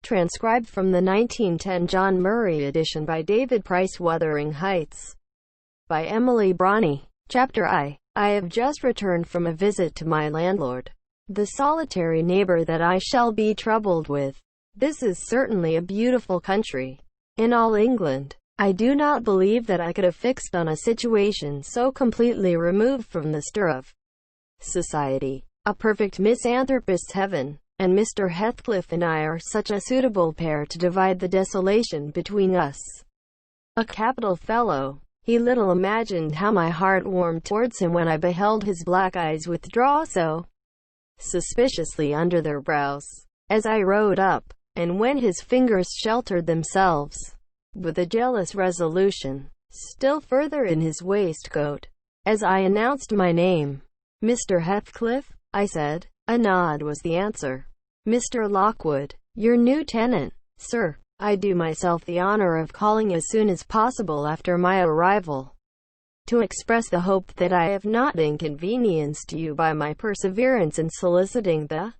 Transcribed from the 1910 John Murray edition by David Price. Wuthering Heights by Emily Brontë. Chapter I have just returned from a visit to my landlord, the solitary neighbor that I shall be troubled with. This is certainly a beautiful country. In all England, I do not believe that I could have fixed on a situation so completely removed from the stir of society. A perfect misanthropist's heaven, and Mr. Heathcliff and I are such a suitable pair to divide the desolation between us. A capital fellow. He little imagined how my heart warmed towards him when I beheld his black eyes withdraw so suspiciously under their brows, as I rode up, and when his fingers sheltered themselves, with a jealous resolution, still further in his waistcoat, as I announced my name. "Mr. Heathcliff?" I said. A nod was the answer. "Mr. Lockwood, your new tenant, sir. I do myself the honor of calling as soon as possible after my arrival, to express the hope that I have not inconvenienced you by my perseverance in soliciting the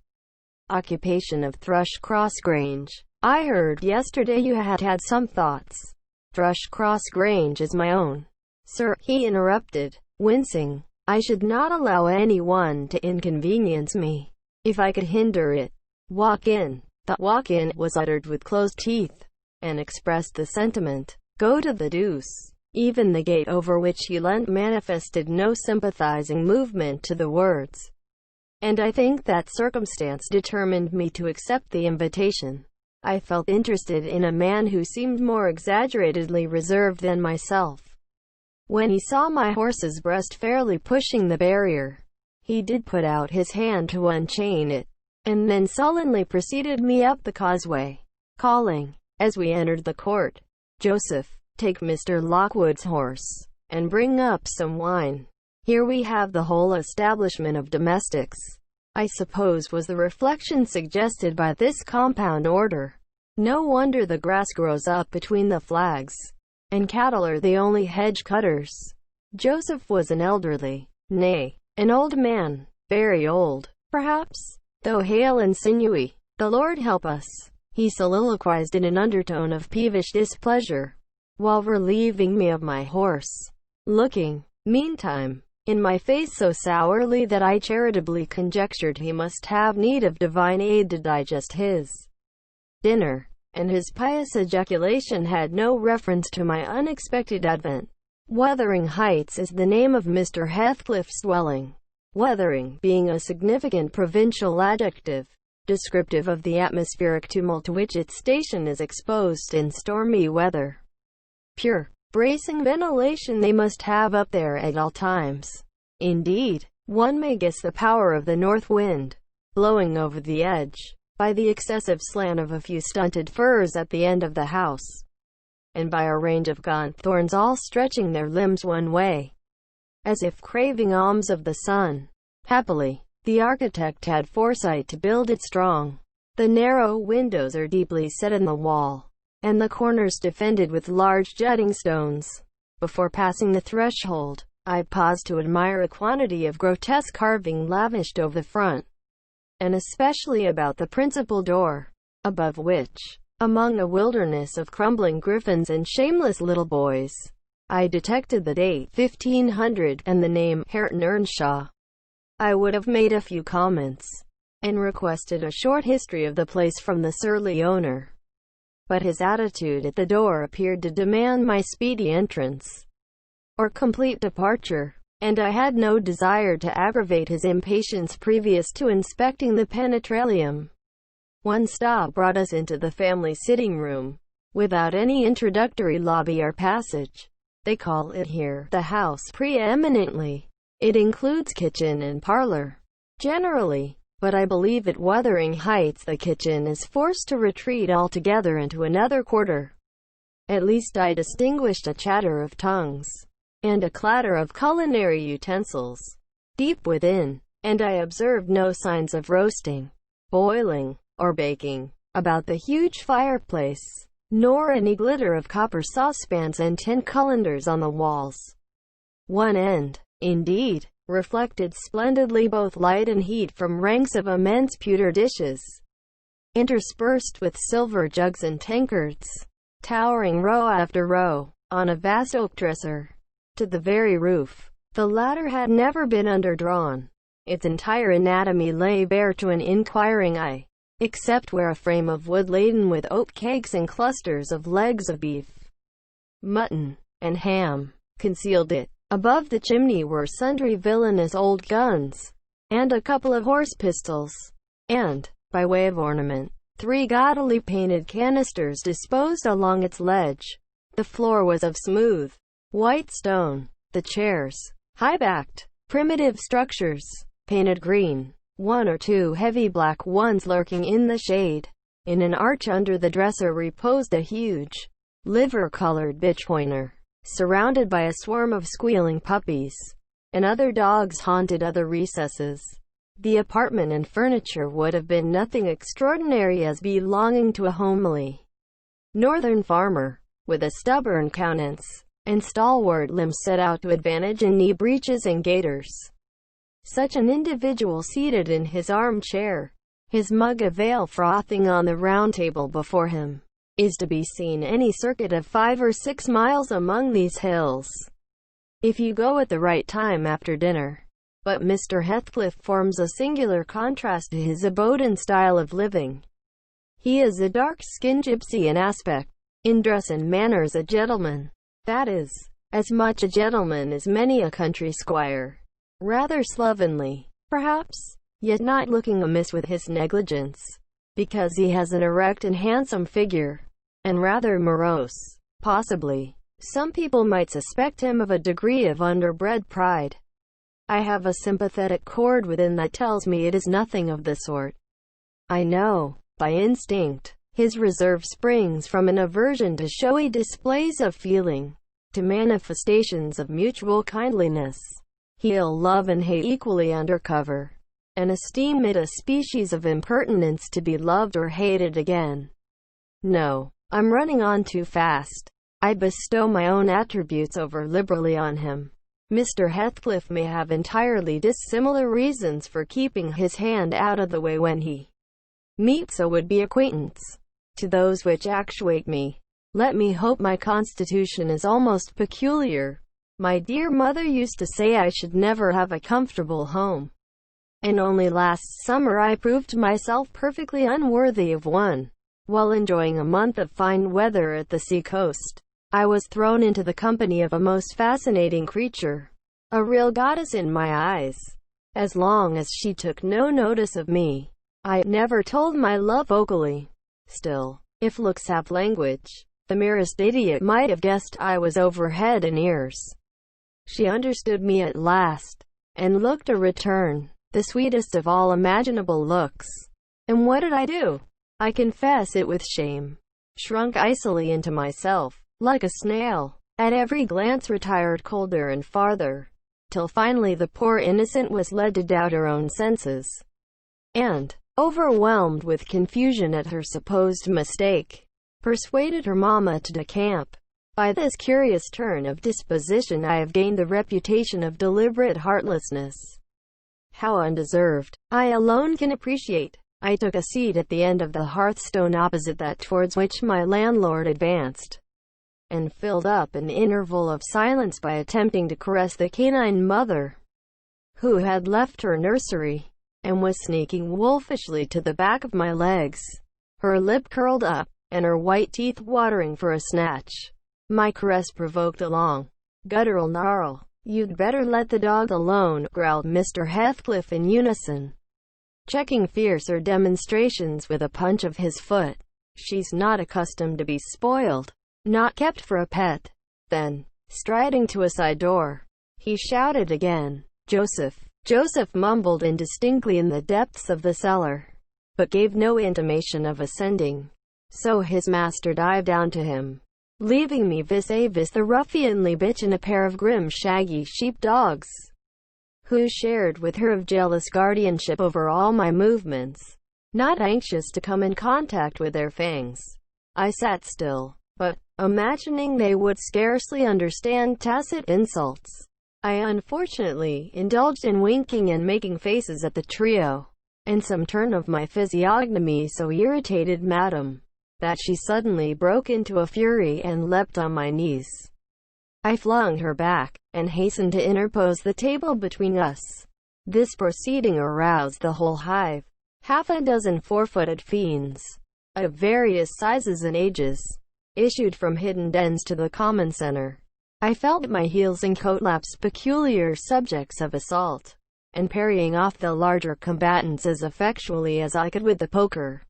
occupation of Thrushcross Grange. I heard yesterday you had had some thoughts." "Thrushcross Grange is my own, sir," he interrupted, wincing. "I should not allow anyone to inconvenience me, if I could hinder it. Walk in." The "walk in" was uttered with closed teeth, and expressed the sentiment, "Go to the deuce." Even the gate over which he leant manifested no sympathizing movement to the words, and I think that circumstance determined me to accept the invitation. I felt interested in a man who seemed more exaggeratedly reserved than myself. When he saw my horse's breast fairly pushing the barrier, he did put out his hand to unchain it, and then sullenly preceded me up the causeway, calling, as we entered the court, "Joseph, take Mr. Lockwood's horse, and bring up some wine." "Here we have the whole establishment of domestics," I suppose was the reflection suggested by this compound order. "No wonder the grass grows up between the flags, and cattle are the only hedge cutters." Joseph was an elderly, nay, an old man, very old, perhaps, though hale and sinewy. "The Lord help us," he soliloquized in an undertone of peevish displeasure, while relieving me of my horse, looking, meantime, in my face so sourly that I charitably conjectured he must have need of divine aid to digest his dinner, and his pious ejaculation had no reference to my unexpected advent. Wuthering Heights is the name of Mr. Heathcliff's dwelling, wuthering being a significant provincial adjective, descriptive of the atmospheric tumult to which its station is exposed in stormy weather. Pure, bracing ventilation they must have up there at all times. Indeed, one may guess the power of the north wind, blowing over the edge, by the excessive slant of a few stunted firs at the end of the house, and by a range of gaunt thorns all stretching their limbs one way, as if craving alms of the sun. Happily, the architect had foresight to build it strong. The narrow windows are deeply set in the wall, and the corners defended with large jutting stones. Before passing the threshold, I paused to admire a quantity of grotesque carving lavished over the front, and especially about the principal door, above which, among a wilderness of crumbling griffins and shameless little boys, I detected the date 1500 and the name Hareton Earnshaw. I would have made a few comments, and requested a short history of the place from the surly owner, but his attitude at the door appeared to demand my speedy entrance, or complete departure, and I had no desire to aggravate his impatience previous to inspecting the penetralium. One stop brought us into the family sitting room, without any introductory lobby or passage. They call it here the house preeminently. It includes kitchen and parlor, generally, but I believe at Wuthering Heights the kitchen is forced to retreat altogether into another quarter. At least I distinguished a chatter of tongues, and a clatter of culinary utensils, deep within, and I observed no signs of roasting, boiling, or baking, about the huge fireplace, nor any glitter of copper saucepans and tin colanders on the walls. One end, indeed, reflected splendidly both light and heat from ranks of immense pewter dishes, interspersed with silver jugs and tankards, towering row after row, on a vast oak dresser, to the very roof. The latter had never been underdrawn. Its entire anatomy lay bare to an inquiring eye, except where a frame of wood laden with oat cakes and clusters of legs of beef, mutton, and ham concealed it. Above the chimney were sundry villainous old guns, and a couple of horse pistols, and, by way of ornament, 3 gaudily painted canisters disposed along its ledge. The floor was of smooth, white stone, the chairs, high-backed, primitive structures, painted green, 1 or 2 heavy black ones lurking in the shade. In an arch under the dresser reposed a huge, liver-colored bitch pointer, surrounded by a swarm of squealing puppies, and other dogs haunted other recesses. The apartment and furniture would have been nothing extraordinary as belonging to a homely northern farmer, with a stubborn countenance, and stalwart limbs set out to advantage in knee breeches and gaiters. Such an individual seated in his armchair, his mug of ale frothing on the round table before him, is to be seen any circuit of 5 or 6 miles among these hills, if you go at the right time after dinner. But Mr. Heathcliff forms a singular contrast to his abode and style of living. He is a dark-skinned gypsy in aspect, in dress and manners a gentleman. That is, as much a gentleman as many a country squire. Rather slovenly, perhaps, yet not looking amiss with his negligence, because he has an erect and handsome figure, and rather morose, possibly. Some people might suspect him of a degree of underbred pride. I have a sympathetic chord within that tells me it is nothing of the sort. I know, by instinct, his reserve springs from an aversion to showy displays of feeling, to manifestations of mutual kindliness. He'll love and hate equally under cover, and esteem it a species of impertinence to be loved or hated again. No, I'm running on too fast. I bestow my own attributes over liberally on him. Mr. Heathcliff may have entirely dissimilar reasons for keeping his hand out of the way when he meets a would-be acquaintance. To those which actuate me, let me hope my constitution is almost peculiar. My dear mother used to say I should never have a comfortable home, and only last summer I proved myself perfectly unworthy of one. While enjoying a month of fine weather at the sea-coast, I was thrown into the company of a most fascinating creature, a real goddess in my eyes. As long as she took no notice of me, I never told my love vocally. Still, if looks have language, the merest idiot might have guessed I was over head and ears. She understood me at last, and looked a return, the sweetest of all imaginable looks. And what did I do? I confess it with shame. Shrunk icily into myself, like a snail. At every glance retired colder and farther, till finally the poor innocent was led to doubt her own senses, and, overwhelmed with confusion at her supposed mistake, persuaded her mamma to decamp. By this curious turn of disposition I have gained the reputation of deliberate heartlessness. How undeserved, I alone can appreciate. I took a seat at the end of the hearthstone opposite that towards which my landlord advanced, and filled up an interval of silence by attempting to caress the canine mother, who had left her nursery, and was sneaking wolfishly to the back of my legs, her lip curled up, and her white teeth watering for a snatch. My caress provoked a long, guttural snarl. "You'd better let the dog alone," growled Mr. Heathcliff in unison, checking fiercer demonstrations with a punch of his foot. "She's not accustomed to be spoiled, not kept for a pet." Then, striding to a side door, he shouted again, "Joseph!" Joseph mumbled indistinctly in the depths of the cellar, but gave no intimation of ascending. So his master dived down to him, leaving me vis-a-vis the ruffianly bitch and a pair of grim shaggy sheep-dogs, who shared with her of jealous guardianship over all my movements, not anxious to come in contact with their fangs. I sat still, but, imagining they would scarcely understand tacit insults, I unfortunately indulged in winking and making faces at the trio, and some turn of my physiognomy so irritated Madame that she suddenly broke into a fury and leapt on my knees. I flung her back, and hastened to interpose the table between us. This proceeding aroused the whole hive. Half a dozen four-footed fiends, of various sizes and ages, issued from hidden dens to the common center. I felt at my heels in coat-laps peculiar subjects of assault, and parrying off the larger combatants as effectually as I could with the poker.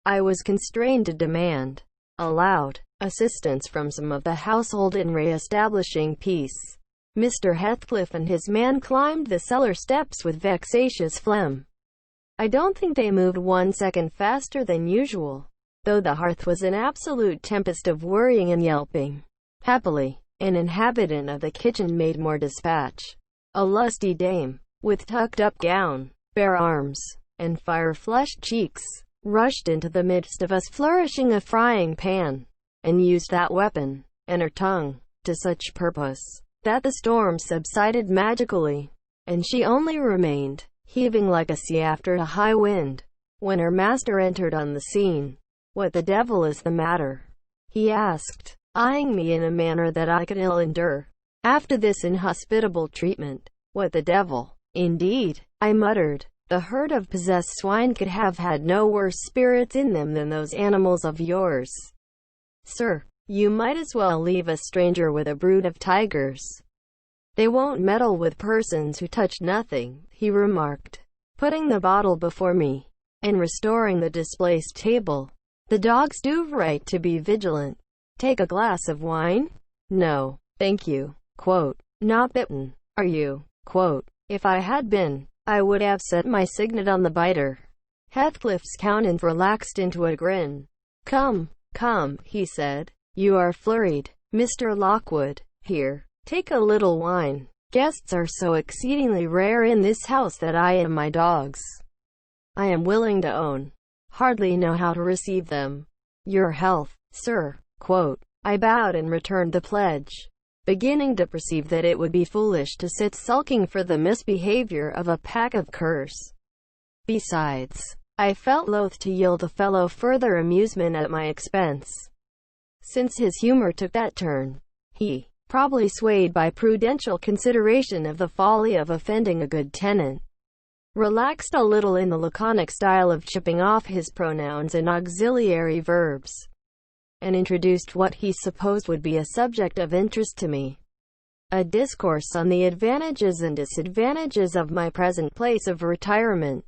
I was constrained to demand, aloud, assistance from some of the household in re-establishing peace. Mr. Heathcliff and his man climbed the cellar steps with vexatious phlegm. I don't think they moved 1 second faster than usual, though the hearth was an absolute tempest of worrying and yelping. Happily, an inhabitant of the kitchen made more dispatch. A lusty dame, with tucked-up gown, bare arms, and fire-flushed cheeks, rushed into the midst of us flourishing a frying pan, and used that weapon, and her tongue, to such purpose, that the storm subsided magically, and she only remained, heaving like a sea after a high wind, when her master entered on the scene. "What the devil is the matter?" he asked, eyeing me in a manner that I could ill endure. After this inhospitable treatment, "What the devil, indeed," I muttered. "The herd of possessed swine could have had no worse spirits in them than those animals of yours. Sir, you might as well leave a stranger with a brood of tigers. They won't meddle with persons who touch nothing," he remarked, putting the bottle before me, and restoring the displaced table. "The dogs do right to be vigilant. Take a glass of wine?" "No, thank you." Not bitten, are you? If I had been, I would have set my signet on the biter. Heathcliff's countenance relaxed into a grin. Come, he said. "You are flurried, Mr. Lockwood. Here, take a little wine. Guests are so exceedingly rare in this house that I and my dogs, I am willing to own, hardly know how to receive them. Your health, sir." I bowed and returned the pledge, beginning to perceive that it would be foolish to sit sulking for the misbehavior of a pack of curs. Besides, I felt loath to yield the fellow further amusement at my expense. Since his humor took that turn, he, probably swayed by prudential consideration of the folly of offending a good tenant, relaxed a little in the laconic style of chipping off his pronouns and auxiliary verbs, and introduced what he supposed would be a subject of interest to me, a discourse on the advantages and disadvantages of my present place of retirement.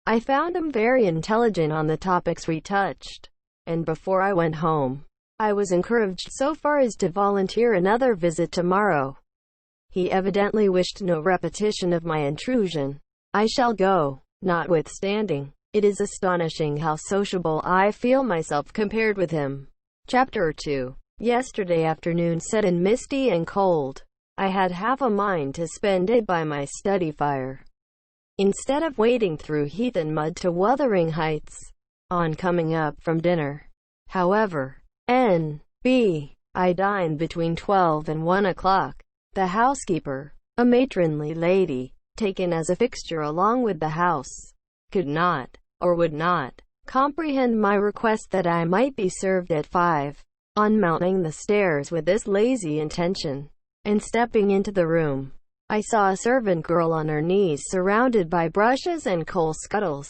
I found him very intelligent on the topics we touched, and before I went home, I was encouraged so far as to volunteer another visit tomorrow. He evidently wished no repetition of my intrusion. I shall go, notwithstanding. It is astonishing how sociable I feel myself compared with him. Chapter 2. Yesterday afternoon set in misty and cold. I had half a mind to spend it by my study fire, instead of wading through heath and mud to Wuthering Heights, on coming up from dinner. However, N.B. I dined between 12 and 1 o'clock. The housekeeper, a matronly lady, taken as a fixture along with the house, could not, or would not, comprehend my request that I might be served at 5. On mounting the stairs with this lazy intention, and stepping into the room, I saw a servant girl on her knees surrounded by brushes and coal scuttles,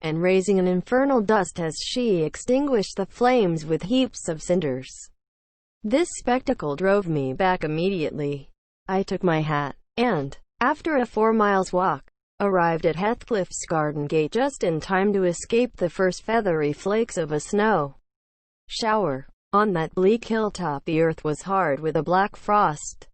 and raising an infernal dust as she extinguished the flames with heaps of cinders. This spectacle drove me back immediately. I took my hat, and, after a 4 miles walk, arrived at Heathcliff's garden gate just in time to escape the first feathery flakes of a snow shower. On that bleak hilltop the earth was hard with a black frost,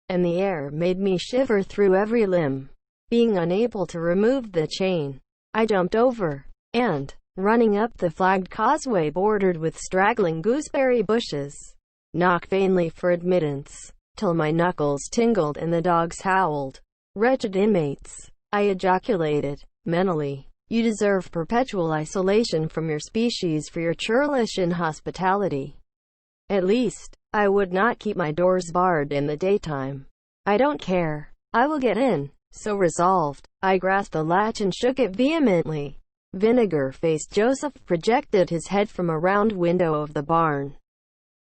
and the air made me shiver through every limb. Being unable to remove the chain, I jumped over, and, running up the flagged causeway bordered with straggling gooseberry bushes, knocked vainly for admittance, till my knuckles tingled and the dogs howled. "Wretched inmates," I ejaculated, mentally, "you deserve perpetual isolation from your species for your churlish inhospitality. At least, I would not keep my doors barred in the daytime." "I don't care. I will get in," So resolved, I grasped the latch and shook it vehemently. Vinegar-faced Joseph projected his head from a round window of the barn.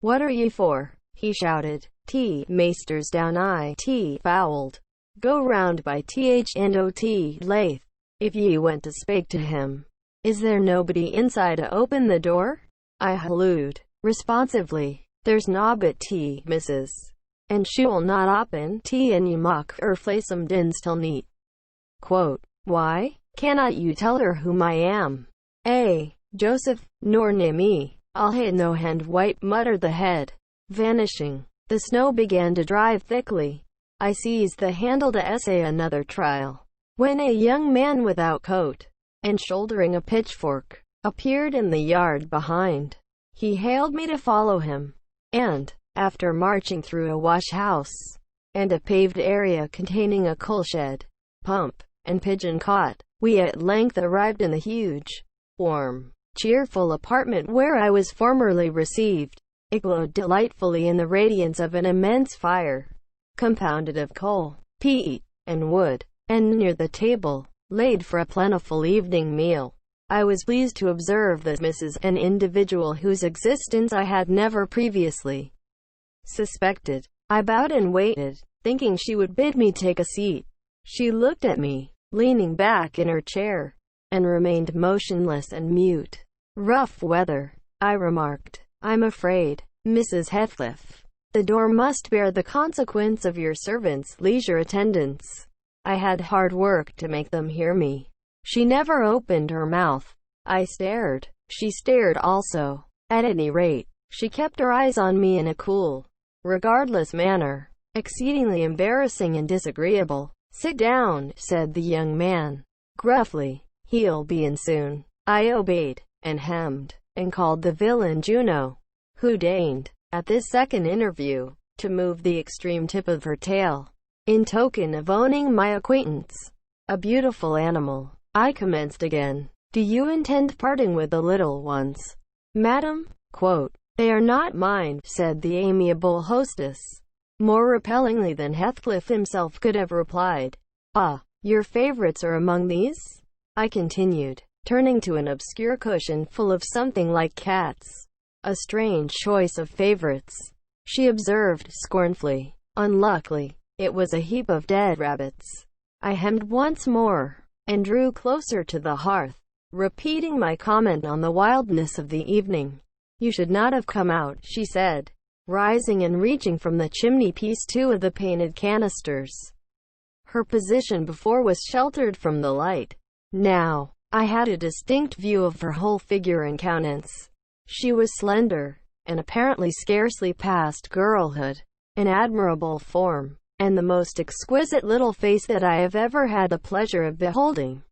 "What are ye for?" he shouted. "T, maesters down I, T, fouled. Go round by th and ot, Lath. If ye went to spake to him, is there nobody inside to open the door?" I hallooed, responsively. "There's nobbut T, missus, and she'll not oppen T and ye mock flay-some dins till neat." Quote, "Why cannot you tell her whom I am?" Joseph, "Nor nae me, I'll hae no hand white," muttered the head, vanishing. The snow began to drive thickly. I seized the handle to essay another trial, when a young man without coat, and shouldering a pitchfork, appeared in the yard behind. He hailed me to follow him, and, after marching through a wash-house, and a paved area containing a coal-shed, pump, and pigeon-cot, we at length arrived in the huge, warm, cheerful apartment where I was formerly received. It glowed delightfully in the radiance of an immense fire, compounded of coal, peat, and wood, and near the table, laid for a plentiful evening meal, I was pleased to observe that Mrs. an individual whose existence I had never previously suspected. I bowed and waited, thinking she would bid me take a seat. She looked at me, leaning back in her chair, and remained motionless and mute. "Rough weather," I remarked. "I'm afraid, Mrs. Heathcliff, the door must bear the consequence of your servants' leisure attendance." I had hard work to make them hear me. She never opened her mouth. I stared. She stared also. At any rate, she kept her eyes on me in a cool, regardless manner, exceedingly embarrassing and disagreeable. "Sit down," said the young man, gruffly. "He'll be in soon." I obeyed, and hemmed, and called the villain Juno, who deigned, at this second interview, to move the extreme tip of her tail, in token of owning my acquaintance. "A beautiful animal," I commenced again. "Do you intend parting with the little ones, madam?" Quote, "They are not mine," said the amiable hostess, more repellingly than Heathcliff himself could have replied. "Ah, your favorites are among these?" I continued, turning to an obscure cushion full of something like cats. "A strange choice of favorites," she observed scornfully. "Unluckily, it was a heap of dead rabbits." I hemmed once more, and drew closer to the hearth, repeating my comment on the wildness of the evening. "You should not have come out," she said, rising and reaching from the chimney-piece two of the painted canisters. Her position before was sheltered from the light. Now, I had a distinct view of her whole figure and countenance. She was slender, and apparently scarcely past girlhood, an admirable form, and the most exquisite little face that I have ever had the pleasure of beholding.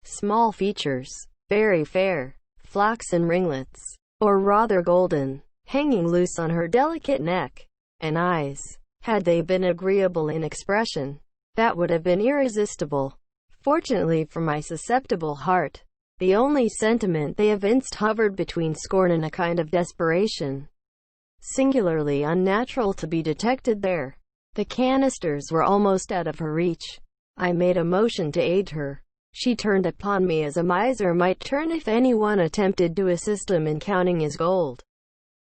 Small features, very fair, flaxen ringlets, or rather golden, hanging loose on her delicate neck, and eyes, had they been agreeable in expression, that would have been irresistible. Fortunately for my susceptible heart, the only sentiment they evinced hovered between scorn and a kind of desperation, singularly unnatural to be detected there. The canisters were almost out of her reach. I made a motion to aid her. She turned upon me as a miser might turn if anyone attempted to assist him in counting his gold.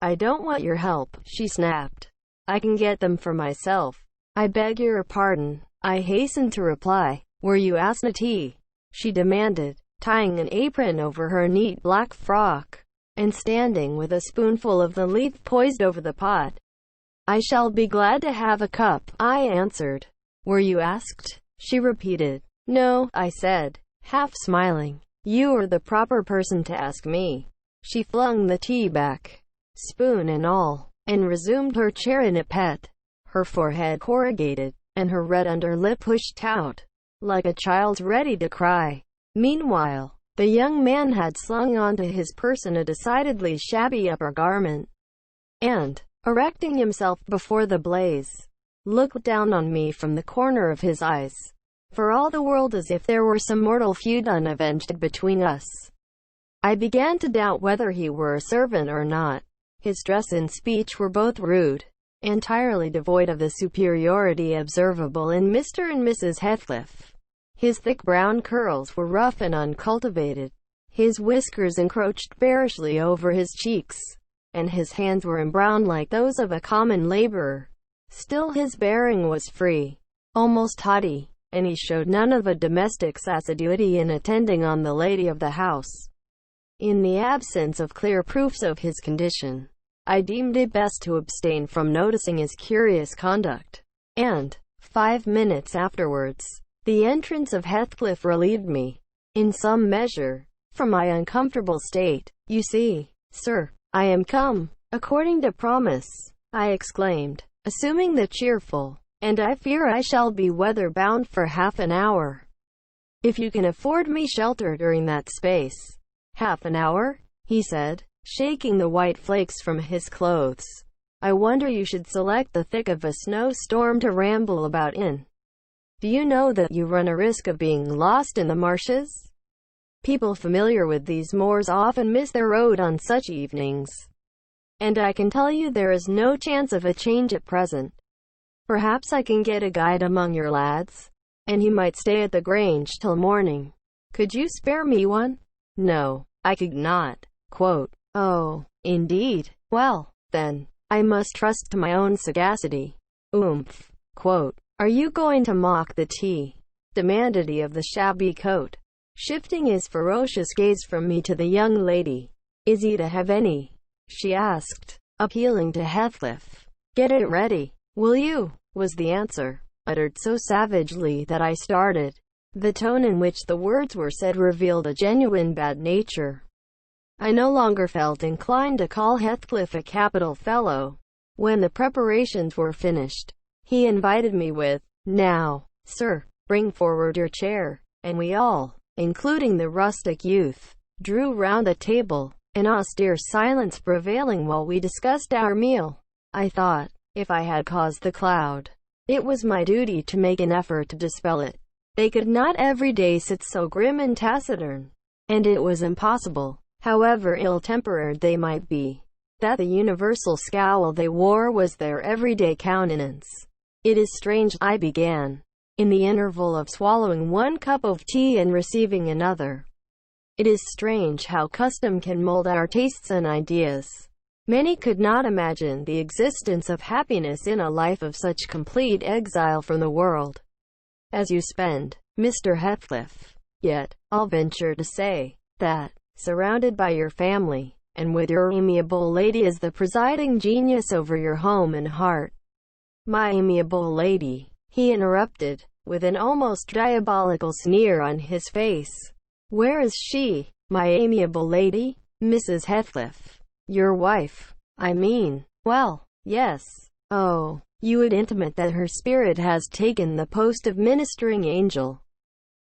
"I don't want your help," she snapped. "I can get them for myself." "I beg your pardon," I hastened to reply. "Were you asked a tea?" she demanded, tying an apron over her neat black frock, and standing with a spoonful of the leaf poised over the pot. "I shall be glad to have a cup," I answered. "Were you asked?" she repeated. "No," I said, half smiling. "You are the proper person to ask me." She flung the tea back, spoon and all, and resumed her chair in a pet, her forehead corrugated, and her red under lip pushed out, like a child's ready to cry. Meanwhile, the young man had slung onto his person a decidedly shabby upper garment, and, erecting himself before the blaze, looked down on me from the corner of his eyes, for all the world as if there were some mortal feud unavenged between us. I began to doubt whether he were a servant or not. His dress and speech were both rude, entirely devoid of the superiority observable in Mr. and Mrs. Heathcliff. His thick brown curls were rough and uncultivated. His whiskers encroached bearishly over his cheeks, and his hands were embrowned like those of a common laborer. Still his bearing was free, almost haughty, and he showed none of a domestic's assiduity in attending on the lady of the house. In the absence of clear proofs of his condition, I deemed it best to abstain from noticing his curious conduct, and, 5 minutes afterwards, the entrance of Heathcliff relieved me, in some measure, from my uncomfortable state. "You see, sir, I am come, according to promise," I exclaimed, assuming the cheerful, "and I fear I shall be weather-bound for half an hour. If you can afford me shelter during that space." "Half an hour?" he said, shaking the white flakes from his clothes. "I wonder you should select the thick of a snowstorm to ramble about in. Do you know that you run a risk of being lost in the marshes? People familiar with these moors often miss their road on such evenings. And I can tell you there is no chance of a change at present. Perhaps I can get a guide among your lads, and he might stay at the Grange till morning. Could you spare me one?" "No, I could not." "Oh, indeed. Well, then, I must trust to my own sagacity." "Oomph." "Are you going to mock the tea?" demanded he of the shabby coat, shifting his ferocious gaze from me to the young lady. "Is he to have any?" she asked, appealing to Heathcliff. "Get it ready, will you?" was the answer, uttered so savagely that I started. The tone in which the words were said revealed a genuine bad nature. I no longer felt inclined to call Heathcliff a capital fellow. When the preparations were finished, he invited me with, "Now, sir, bring forward your chair," and we all, including the rustic youth, drew round the table, an austere silence prevailing while we discussed our meal. I thought, if I had caused the cloud, it was my duty to make an effort to dispel it. They could not every day sit so grim and taciturn, and it was impossible, however ill-tempered they might be, that the universal scowl they wore was their everyday countenance. "It is strange," I began, in the interval of swallowing one cup of tea and receiving another. "It is strange how custom can mold our tastes and ideas. Many could not imagine the existence of happiness in a life of such complete exile from the world as you spend, Mr. Heathcliff. Yet, I'll venture to say, that, surrounded by your family, and with your amiable lady as the presiding genius over your home and heart—" "My amiable lady," he interrupted, with an almost diabolical sneer on his face. "Where is she?" "My amiable lady? Mrs. Heathcliff. Your wife, I mean." "Well, yes." "Oh, you would intimate that her spirit has taken the post of ministering angel,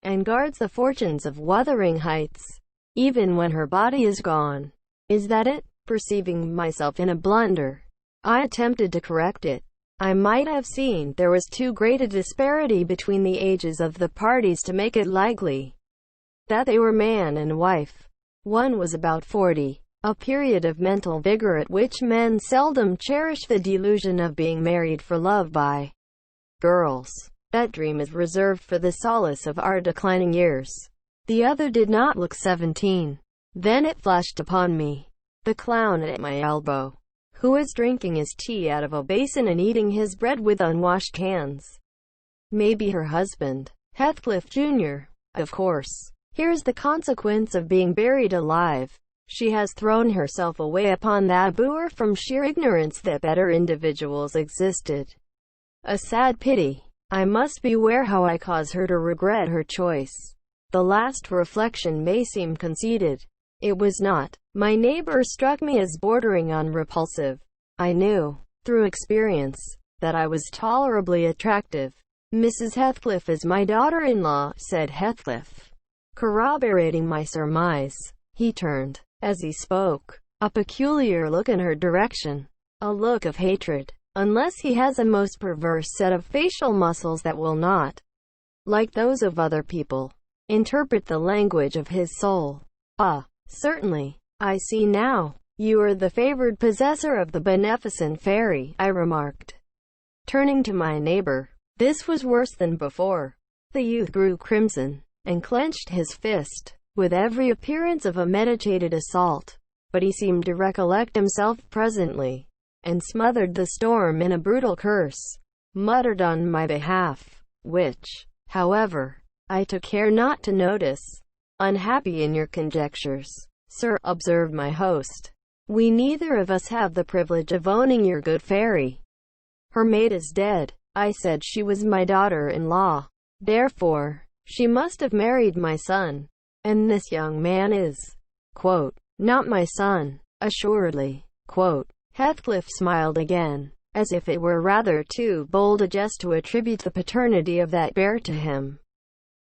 and guards the fortunes of Wuthering Heights, even when her body is gone. Is that it?" Perceiving myself in a blunder, I attempted to correct it. I might have seen there was too great a disparity between the ages of the parties to make it likely that they were man and wife. One was about 40, a period of mental vigor at which men seldom cherish the delusion of being married for love by girls. That dream is reserved for the solace of our declining years. The other did not look 17. Then it flashed upon me. The clown at my elbow, who was drinking his tea out of a basin and eating his bread with unwashed hands. Maybe her husband, Heathcliff Jr. Of course, here's the consequence of being buried alive. She has thrown herself away upon that boor from sheer ignorance that better individuals existed. A sad pity. I must beware how I cause her to regret her choice. The last reflection may seem conceited. It was not. My neighbor struck me as bordering on repulsive. I knew, through experience, that I was tolerably attractive. "Mrs. Heathcliff is my daughter-in-law," said Heathcliff, corroborating my surmise. He turned, as he spoke, a peculiar look in her direction, a look of hatred, unless he has a most perverse set of facial muscles that will not, like those of other people, interpret the language of his soul. "Ah, certainly, I see now," You are the favored possessor of the beneficent fairy, I remarked, turning to my neighbor. This was worse than before. The youth grew crimson, and clenched his fist, with every appearance of a meditated assault. But he seemed to recollect himself presently, and smothered the storm in a brutal curse, muttered on my behalf, which, however, I took care not to notice. Unhappy in your conjectures, sir, observed my host. We neither of us have the privilege of owning your good fairy. Her maid is dead. I said she was my daughter-in-law. Therefore, she must have married my son. And this young man is, not my son, assuredly. Heathcliff smiled again, as if it were rather too bold a jest to attribute the paternity of that bear to him.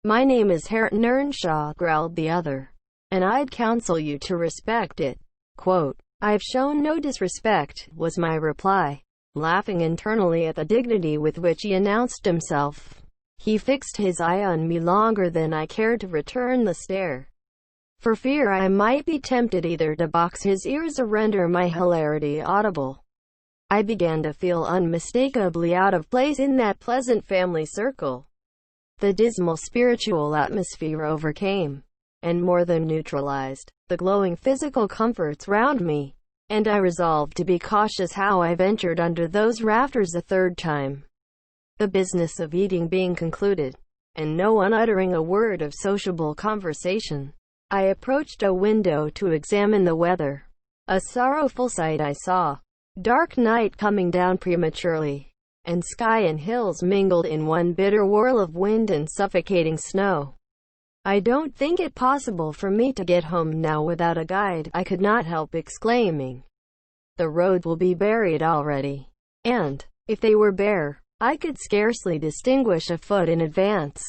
My name is Hareton Earnshaw, growled the other, and I'd counsel you to respect it. I've shown no disrespect, was my reply, laughing internally at the dignity with which he announced himself. He fixed his eye on me longer than I cared to return the stare, for fear I might be tempted either to box his ears or render my hilarity audible. I began to feel unmistakably out of place in that pleasant family circle. The dismal spiritual atmosphere overcame, and more than neutralized, the glowing physical comforts round me, and I resolved to be cautious how I ventured under those rafters a third time. The business of eating being concluded, and no one uttering a word of sociable conversation, I approached a window to examine the weather. A sorrowful sight I saw. Dark night coming down prematurely, and sky and hills mingled in one bitter whirl of wind and suffocating snow. I don't think it possible for me to get home now without a guide, I could not help exclaiming. The roads will be buried already. And, if they were bare, I could scarcely distinguish a foot in advance.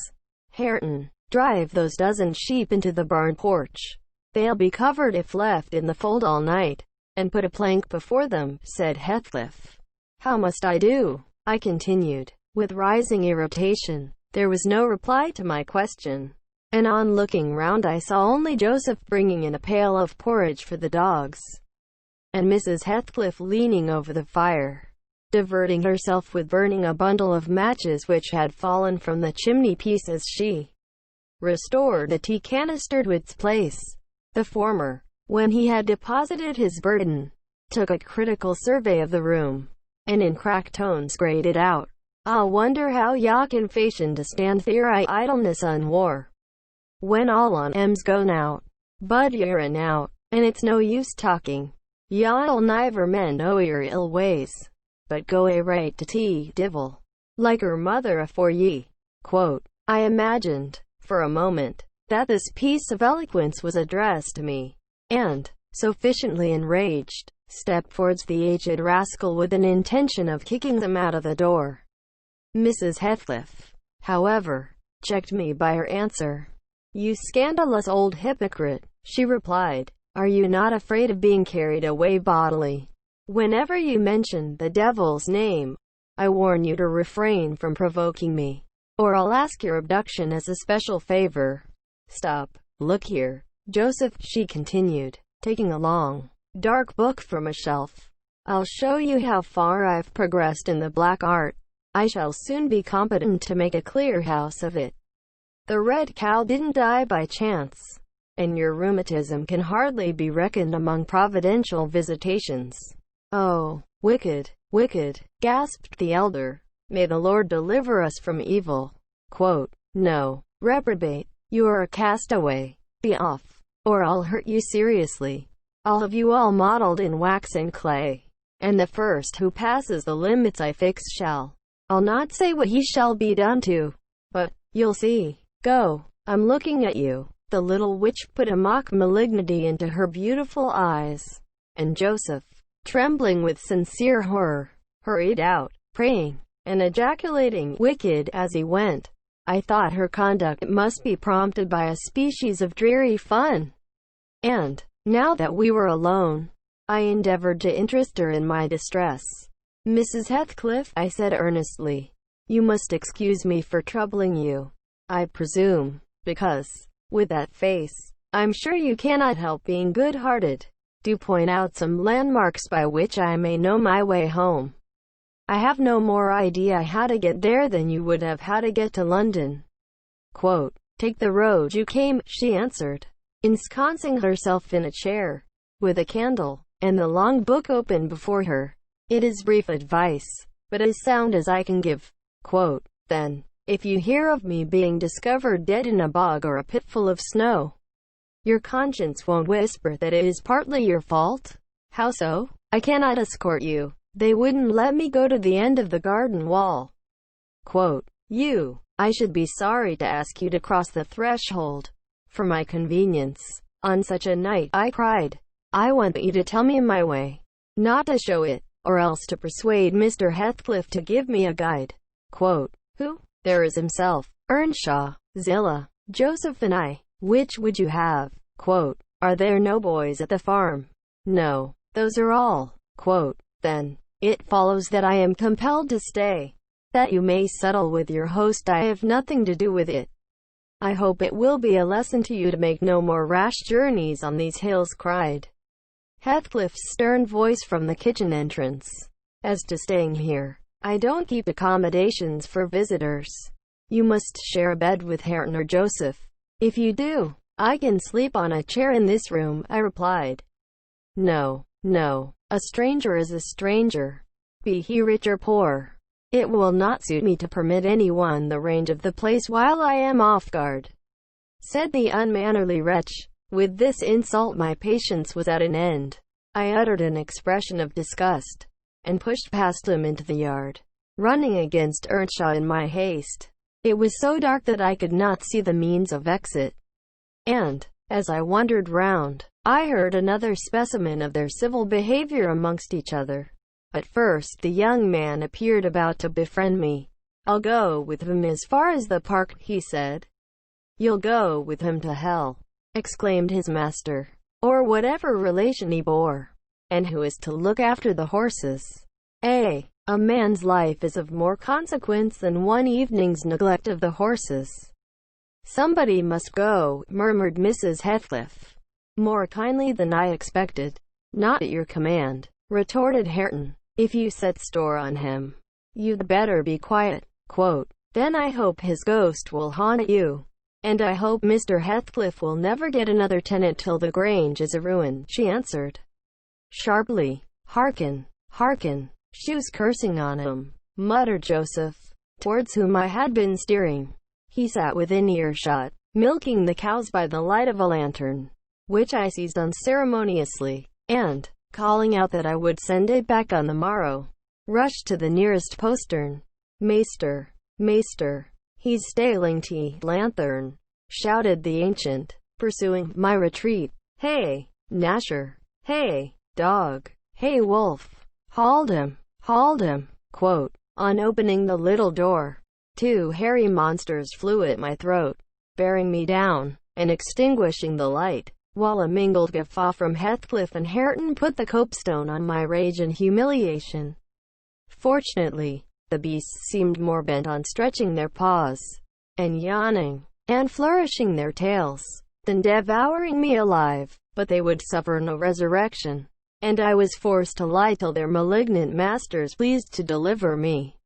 Hareton, drive those dozen sheep into the barn porch. They'll be covered if left in the fold all night. And put a plank before them, said Heathcliff. How must I do? I continued, with rising irritation. There was no reply to my question, and on looking round I saw only Joseph bringing in a pail of porridge for the dogs, and Mrs. Heathcliff leaning over the fire, diverting herself with burning a bundle of matches which had fallen from the chimney-piece as she restored the tea canister to its place. The former, when he had deposited his burden, took a critical survey of the room, and in cracked tones grated out, "I wonder how ya can fashion to stand their idleness on war, when all on 'em's gone out. But you're an out, and it's no use talking. Y'all niver mend o' your ill ways, but go a right to tea, divil, like her mother afore ye." I imagined, for a moment, that this piece of eloquence was addressed to me, and, sufficiently enraged, stepped towards the aged rascal with an intention of kicking them out of the door. Mrs. Heathcliff, however, checked me by her answer. "You scandalous old hypocrite," she replied, "are you not afraid of being carried away bodily? Whenever you mention the devil's name, I warn you to refrain from provoking me, or I'll ask your abduction as a special favor. Stop, look here, Joseph," she continued, taking a long, dark book from a shelf. "I'll show you how far I've progressed in the black art. I shall soon be competent to make a clear house of it. The red cow didn't die by chance, and your rheumatism can hardly be reckoned among providential visitations." "Oh, wicked, wicked," gasped the elder. "May the Lord deliver us from evil." "No, reprobate, you are a castaway. Be off, or I'll hurt you seriously. I'll have you all modeled in wax and clay, and the first who passes the limits I fix shall, I'll not say what he shall be done to, but you'll see. Go, I'm looking at you." The little witch put a mock malignity into her beautiful eyes, and Joseph, trembling with sincere horror, hurried out, praying and ejaculating "wicked" as he went. I thought her conduct must be prompted by a species of dreary fun, and, now that we were alone, I endeavored to interest her in my distress. "Mrs. Heathcliff," I said earnestly, "you must excuse me for troubling you. I presume, because, with that face, I'm sure you cannot help being good-hearted. Do point out some landmarks by which I may know my way home. I have no more idea how to get there than you would have how to get to London. Quote, take the road you came, she answered, ensconcing herself in a chair, with a candle, and the long book open before her. It is brief advice, but as sound as I can give. Quote, then, if you hear of me being discovered dead in a bog or a pit full of snow, your conscience won't whisper that it is partly your fault? How so? I cannot escort you. They wouldn't let me go to the end of the garden wall. Quote, I should be sorry to ask you to cross the threshold. For my convenience. On such a night, I cried. I want you to tell me my way. Not to show it, or else to persuade Mr. Heathcliff to give me a guide. Quote, who? There is himself, Earnshaw, Zillah, Joseph and I. Which would you have? Quote, are there no boys at the farm? No, those are all. Quote, then, it follows that I am compelled to stay. That you may settle with your host, I have nothing to do with it. I hope it will be a lesson to you to make no more rash journeys on these hills, cried Heathcliff's stern voice from the kitchen entrance. As to staying here, I don't keep accommodations for visitors. You must share a bed with Hareton or Joseph. If you do, I can sleep on a chair in this room, I replied. No, a stranger is a stranger, be he rich or poor. It will not suit me to permit anyone the range of the place while I am off guard, said the unmannerly wretch. With this insult my patience was at an end. I uttered an expression of disgust, and pushed past him into the yard, running against Earnshaw in my haste. It was so dark that I could not see the means of exit, and, as I wandered round, I heard another specimen of their civil behavior amongst each other. At first the young man appeared about to befriend me. I'll go with him as far as the park, he said. You'll go with him to hell, exclaimed his master, or whatever relation he bore. And who is to look after the horses? A man's life is of more consequence than one evening's neglect of the horses. Somebody must go, murmured Mrs. Heathcliff, more kindly than I expected. Not at your command, retorted Hareton. If you set store on him, you'd better be quiet. Quote, then I hope his ghost will haunt you. And I hope Mr. Heathcliff will never get another tenant till the Grange is a ruin, she answered sharply. Hearken, she was cursing on him, muttered Joseph, towards whom I had been steering. He sat within earshot, milking the cows by the light of a lantern, which I seized unceremoniously, and, calling out that I would send it back on the morrow, rushed to the nearest postern. Maester, he's staling tea, lanthorn, shouted the ancient, pursuing my retreat. Hey, Gnasher, hey, dog, hey, wolf, hauled him. Quote, on opening the little door, two hairy monsters flew at my throat, bearing me down, and extinguishing the light, while a mingled guffaw from Heathcliff and Hareton put the copestone on my rage and humiliation. Fortunately, the beasts seemed more bent on stretching their paws, and yawning, and flourishing their tails, than devouring me alive, but they would suffer no resurrection, and I was forced to lie till their malignant masters pleased to deliver me.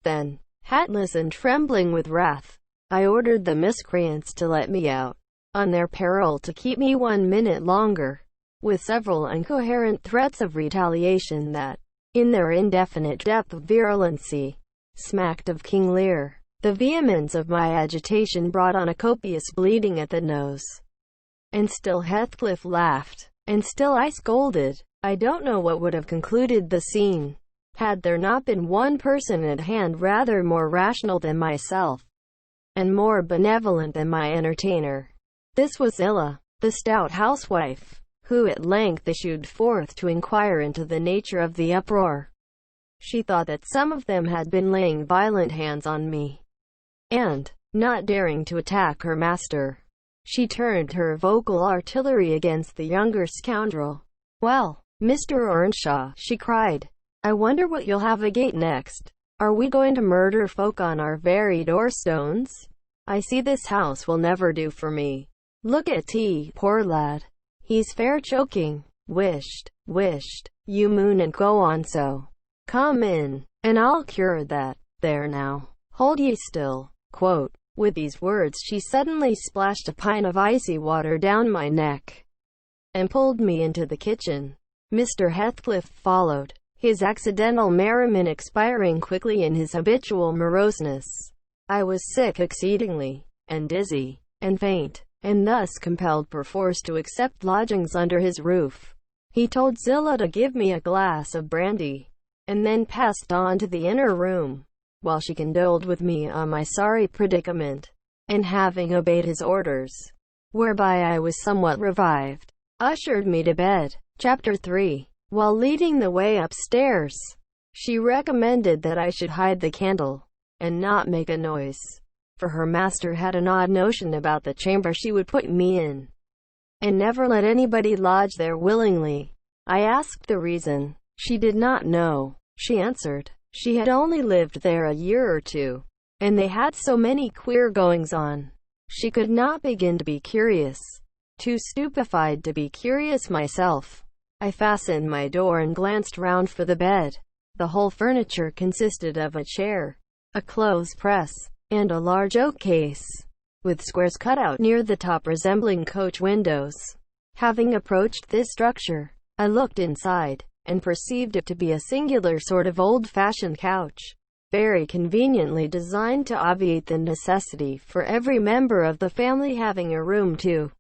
Then, hatless and trembling with wrath, I ordered the miscreants to let me out, on their peril to keep me 1 minute longer, with several incoherent threats of retaliation that, in their indefinite depth of virulency, smacked of King Lear. The vehemence of my agitation brought on a copious bleeding at the nose. And still Heathcliff laughed, and still I scolded. I don't know what would have concluded the scene, had there not been one person at hand rather more rational than myself, and more benevolent than my entertainer. This was Zillah, the stout housewife, who at length issued forth to inquire into the nature of the uproar. She thought that some of them had been laying violent hands on me, and, not daring to attack her master, she turned her vocal artillery against the younger scoundrel. Well, Mr. Earnshaw, she cried, I wonder what you'll have agate next. Are we going to murder folk on our very doorstones? I see this house will never do for me. Look at T, poor lad. He's fair choking. wished, you moon and go on so. Come in, and I'll cure that. There now. Hold ye still. Quote. With these words she suddenly splashed a pint of icy water down my neck and pulled me into the kitchen. Mr. Heathcliff followed, his accidental merriment expiring quickly in his habitual moroseness. I was sick exceedingly, and dizzy, and faint, and thus compelled perforce to accept lodgings under his roof. He told Zillah to give me a glass of brandy, and then passed on to the inner room, while she condoled with me on my sorry predicament, and having obeyed his orders, whereby I was somewhat revived, ushered me to bed. Chapter 3. While leading the way upstairs, she recommended that I should hide the candle, and not make a noise, for her master had an odd notion about the chamber she would put me in, and never let anybody lodge there willingly. I asked the reason. She did not know, she answered. She had only lived there a year or two, and they had so many queer goings-on. She could not begin to be curious. Too stupefied to be curious myself, I fastened my door and glanced round for the bed. The whole furniture consisted of a chair, a clothes press, and a large oak case, with squares cut out near the top resembling coach windows. Having approached this structure, I looked inside, and perceived it to be a singular sort of old-fashioned couch, very conveniently designed to obviate the necessity for every member of the family having a room to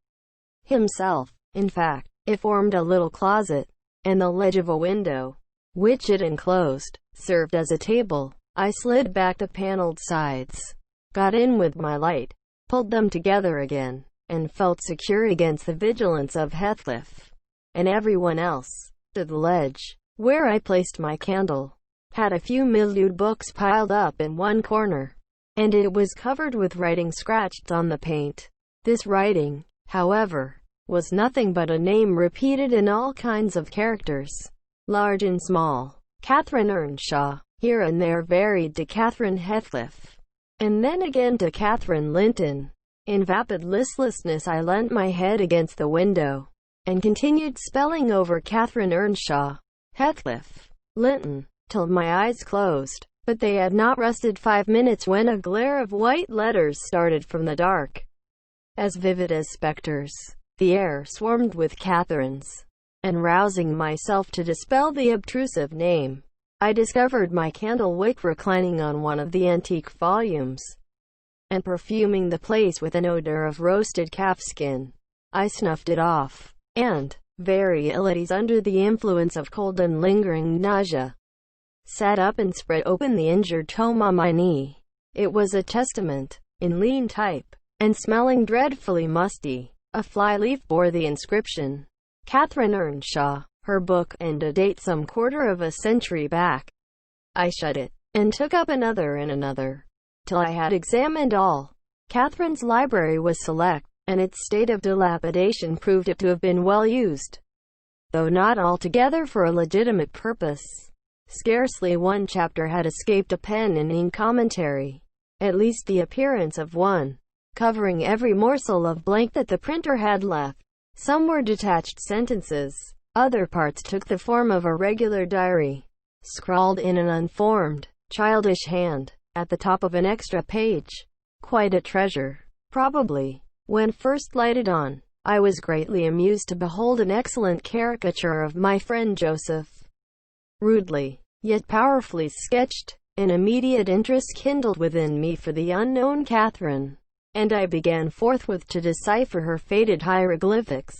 himself. In fact, it formed a little closet, and the ledge of a window, which it enclosed, served as a table. I slid back the paneled sides, got in with my light, pulled them together again, and felt secure against the vigilance of Heathcliff and everyone else. To the ledge, where I placed my candle, had a few mildewed books piled up in one corner, and it was covered with writing scratched on the paint. This writing, however, was nothing but a name repeated in all kinds of characters, large and small. Catherine Earnshaw, here and there varied to Catherine Heathcliff, and then again to Catherine Linton. In vapid listlessness I leant my head against the window, and continued spelling over Catherine Earnshaw, Heathcliff, Linton, till my eyes closed. But they had not rested 5 minutes when a glare of white letters started from the dark, as vivid as spectres. The air swarmed with Catherines, and rousing myself to dispel the obtrusive name, I discovered my candle wick reclining on one of the antique volumes, and perfuming the place with an odor of roasted calfskin. I snuffed it off, and, very ill at ease under the influence of cold and lingering nausea, sat up and spread open the injured tome on my knee. It was a testament, in lean type, and smelling dreadfully musty. A fly-leaf bore the inscription, Catherine Earnshaw, her book, and a date some quarter of a century back. I shut it, and took up another and another, till I had examined all. Catherine's library was select, and its state of dilapidation proved it to have been well used, though not altogether for a legitimate purpose. Scarcely one chapter had escaped a pen and ink commentary, at least the appearance of one, covering every morsel of blank that the printer had left. Some were detached sentences, other parts took the form of a regular diary, scrawled in an unformed, childish hand, at the top of an extra page. Quite a treasure. Probably, when first lighted on, I was greatly amused to behold an excellent caricature of my friend Joseph, rudely, yet powerfully sketched. An immediate interest kindled within me for the unknown Catherine, and I began forthwith to decipher her faded hieroglyphics.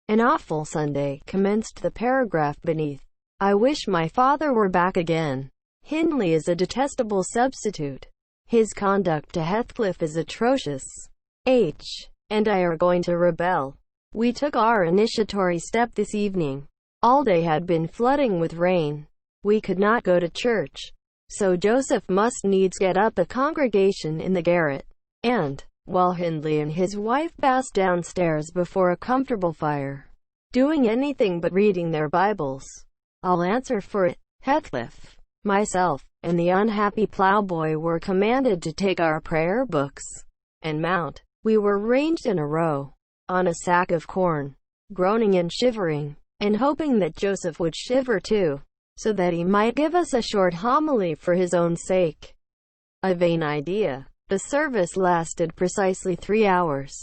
An awful Sunday, commenced the paragraph beneath. I wish my father were back again. Hindley is a detestable substitute. His conduct to Heathcliff is atrocious. H. and I are going to rebel. We took our initiatory step this evening. All day had been flooding with rain. We could not go to church, so Joseph must needs get up a congregation in the garret, and, while Hindley and his wife passed downstairs before a comfortable fire, doing anything but reading their Bibles, I'll answer for it, Heathcliff, myself, and the unhappy ploughboy were commanded to take our prayer books and mount. We were ranged in a row, on a sack of corn, groaning and shivering, and hoping that Joseph would shiver too, so that he might give us a short homily for his own sake. A vain idea. The service lasted precisely 3 hours,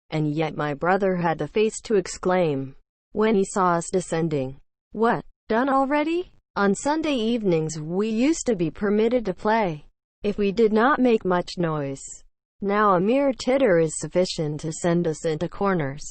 and yet my brother had the face to exclaim, when he saw us descending, "What, done already?" On Sunday evenings we used to be permitted to play, if we did not make much noise. Now a mere titter is sufficient to send us into corners.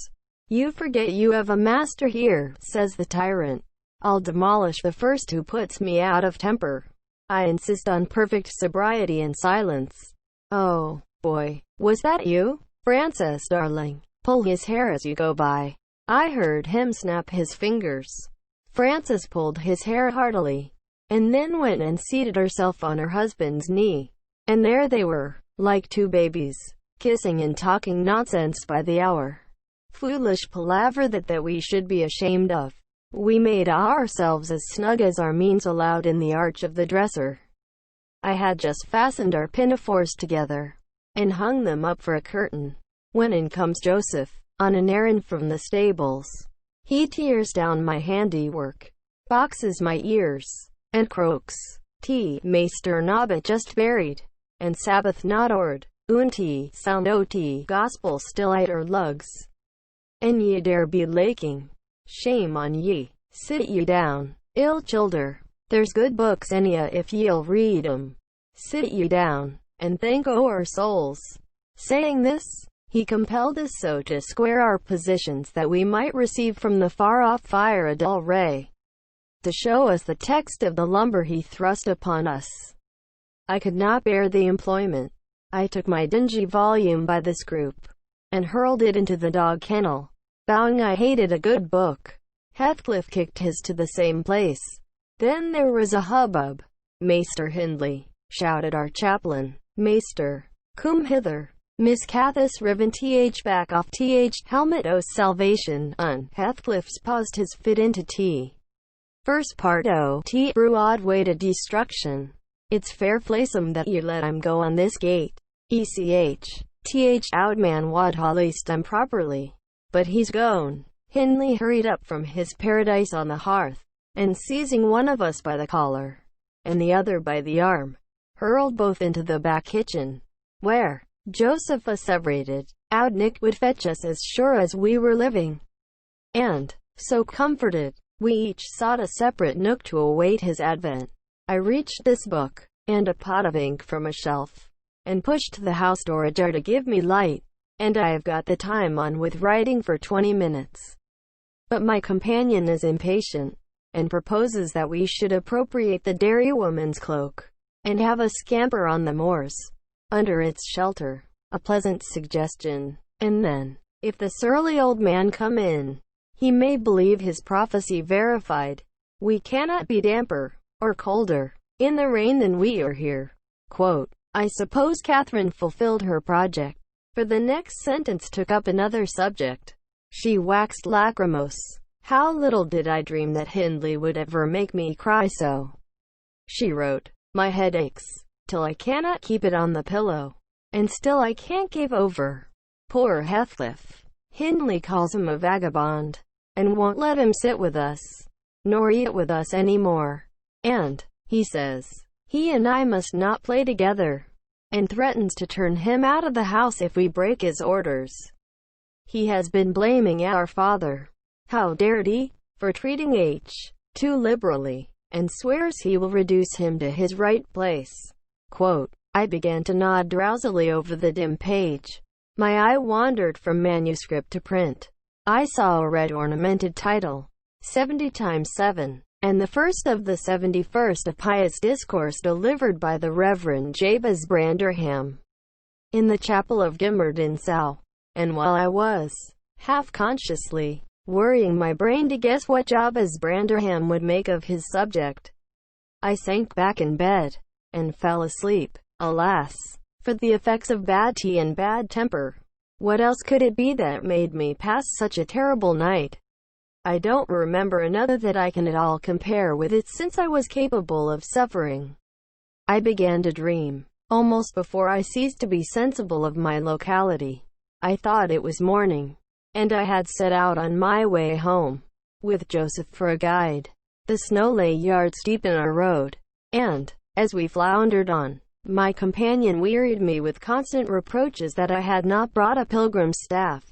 "You forget you have a master here," says the tyrant. "I'll demolish the first who puts me out of temper." I insist on perfect sobriety and silence. "Oh, boy, was that you? Francis, darling, pull his hair as you go by." I heard him snap his fingers. Francis pulled his hair heartily, and then went and seated herself on her husband's knee. And there they were, like two babies, kissing and talking nonsense by the hour. Foolish palaver that we should be ashamed of. We made ourselves as snug as our means allowed in the arch of the dresser. I had just fastened our pinafores together, and hung them up for a curtain, when in comes Joseph, on an errand from the stables. He tears down my handiwork, boxes my ears, and croaks, "T, Maester Nobbet just buried, and Sabbath not ord, unti sound ot gospel still iter lugs. And ye dare be laking. Shame on ye. Sit ye down, ill childer. There's good books in ye if ye'll read 'em. Sit ye down, and think o'er souls." Saying this, he compelled us so to square our positions that we might receive from the far-off fire a dull ray, to show us the text of the lumber he thrust upon us. I could not bear the employment. I took my dingy volume by the scroop, and hurled it into the dog kennel, vowing I hated a good book. Heathcliff kicked his to the same place. Then there was a hubbub. "Maester Hindley," shouted our chaplain. "Maester, come hither. Miss Cathis Riven th back off th helmet o salvation un." Heathcliff's paused his fit into t. First part o t broad way to destruction. "It's fair flaysome that ye let him go on this gate. Th outman wad ha least him properly. But he's gone." Hindley hurried up from his paradise on the hearth, and seizing one of us by the collar, and the other by the arm, hurled both into the back kitchen, where, Joseph asseverated, "Oud Nick would fetch us as sure as we were living." And, so comforted, we each sought a separate nook to await his advent. I reached this book, and a pot of ink from a shelf, and pushed the house door ajar to give me light, and I have got the time on with writing for 20 minutes. But my companion is impatient, and proposes that we should appropriate the dairywoman's cloak, and have a scamper on the moors, under its shelter. A pleasant suggestion. And then, if the surly old man come in, he may believe his prophecy verified. We cannot be damper, or colder, in the rain than we are here. Quote, I suppose Catherine fulfilled her project, for the next sentence took up another subject. She waxed lachrymose. "How little did I dream that Hindley would ever make me cry so," she wrote. "My head aches, till I cannot keep it on the pillow, and still I can't give over. Poor Heathcliff. Hindley calls him a vagabond, and won't let him sit with us, nor eat with us any more. And, he says, he and I must not play together, and threatens to turn him out of the house if we break his orders. He has been blaming our father, how dared he, for treating H. too liberally, and swears he will reduce him to his right place." Quote, I began to nod drowsily over the dim page. My eye wandered from manuscript to print. I saw a red ornamented title, 70 times 7, and the first of the 71st a pious discourse delivered by the Reverend Jabez Branderham, in the chapel of Gimmerden Sow. And while I was, half-consciously, worrying my brain to guess what Jabez Branderham would make of his subject, I sank back in bed, and fell asleep. Alas, for the effects of bad tea and bad temper. What else could it be that made me pass such a terrible night? I don't remember another that I can at all compare with it since I was capable of suffering. I began to dream, almost before I ceased to be sensible of my locality. I thought it was morning, and I had set out on my way home. with Joseph for a guide. The snow lay yards deep in our road, and, as we floundered on, my companion wearied me with constant reproaches that I had not brought a pilgrim's staff,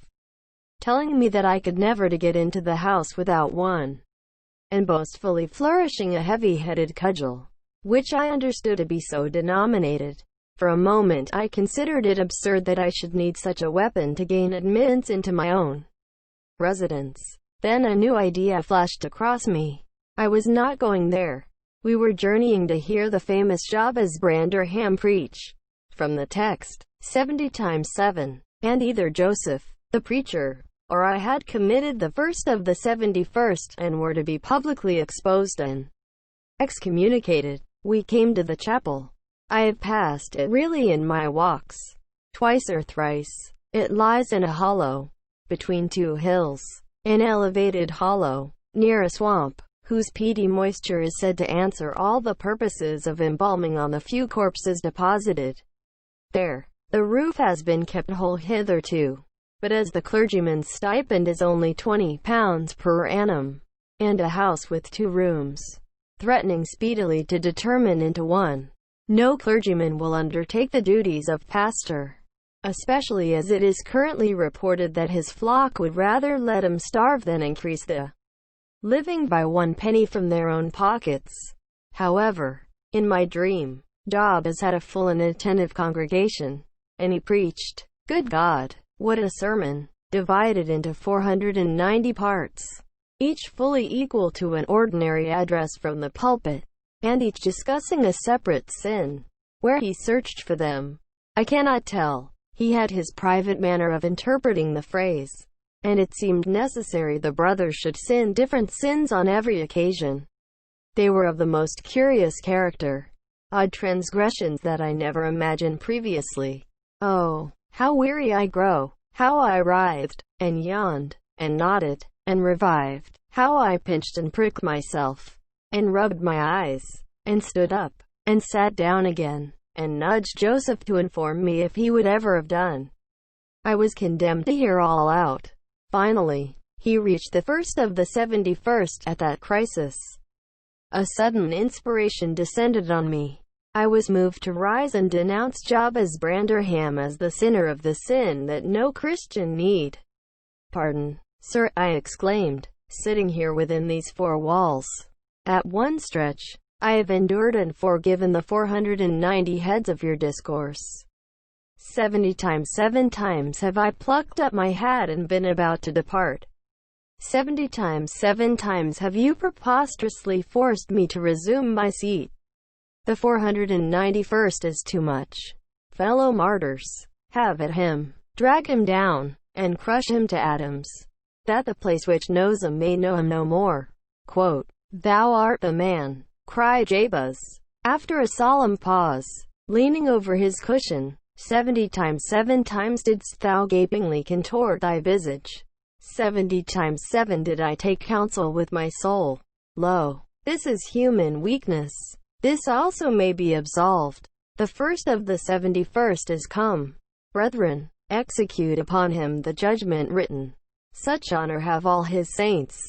telling me that I could never get into the house without one, and boastfully flourishing a heavy-headed cudgel, which I understood to be so denominated. For a moment I considered it absurd that I should need such a weapon to gain admittance into my own residence. Then a new idea flashed across me. I was not going there. We were journeying to hear the famous Jabez Branderham preach from the text, 70 times 7, and either Joseph, the preacher, or I had committed the first of the 71st, and were to be publicly exposed and excommunicated. We came to the chapel. I have passed it really in my walks, twice or thrice. It lies in a hollow, between two hills, an elevated hollow, near a swamp, whose peaty moisture is said to answer all the purposes of embalming on the few corpses deposited there. The roof has been kept whole hitherto, but as the clergyman's stipend is only £20 per annum, and a house with 2 rooms, threatening speedily to determine into one, no clergyman will undertake the duties of pastor, especially as it is currently reported that his flock would rather let him starve than increase the living by 1 penny from their own pockets. However, in my dream, Jabez had a full and attentive congregation, and he preached. Good God, what a sermon! Divided into 490 parts, each fully equal to an ordinary address from the pulpit, and each discussing a separate sin. Where he searched for them, I cannot tell. He had his private manner of interpreting the phrase, and it seemed necessary the brothers should sin different sins on every occasion. They were of the most curious character, odd transgressions that I never imagined previously. Oh, how weary I grow! How I writhed, and yawned, and nodded, and revived! How I pinched and pricked myself, and rubbed my eyes, and stood up, and sat down again, and nudged Joseph to inform me if he would ever have done. I was condemned to hear all out. Finally, he reached the first of the 71st. At that crisis, a sudden inspiration descended on me. I was moved to rise and denounce Jabez Branderham as the sinner of the sin that no Christian need pardon. Sir, I exclaimed, sitting here within these 4 walls, at one stretch, I have endured and forgiven the 490 heads of your discourse. 70 times 7 times have I plucked up my hat and been about to depart. 70 times 7 times have you preposterously forced me to resume my seat. The 491st is too much. Fellow martyrs, have at him, drag him down, and crush him to atoms, that the place which knows him may know him no more. Quote, Thou art the man, cried Jabez, after a solemn pause, leaning over his cushion. 70 times 7 times didst thou gapingly contort thy visage. 70 times 7 did I take counsel with my soul. Lo, this is human weakness. This also may be absolved. The first of the 71st is come. Brethren, execute upon him the judgment written. Such honor have all his saints.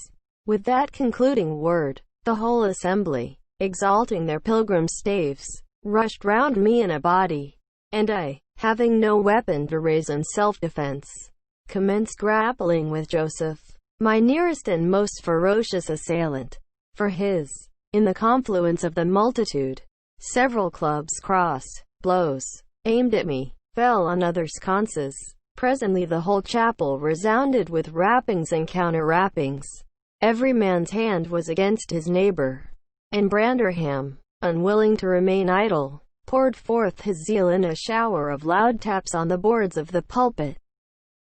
With that concluding word, the whole assembly, exalting their pilgrim staves, rushed round me in a body, and I, having no weapon to raise in self-defense, commenced grappling with Joseph, my nearest and most ferocious assailant. For in the confluence of the multitude, several clubs blows, aimed at me, fell on other sconces. Presently the whole chapel resounded with rappings and counter-rappings. Every man's hand was against his neighbor, and Branderham, unwilling to remain idle, poured forth his zeal in a shower of loud taps on the boards of the pulpit,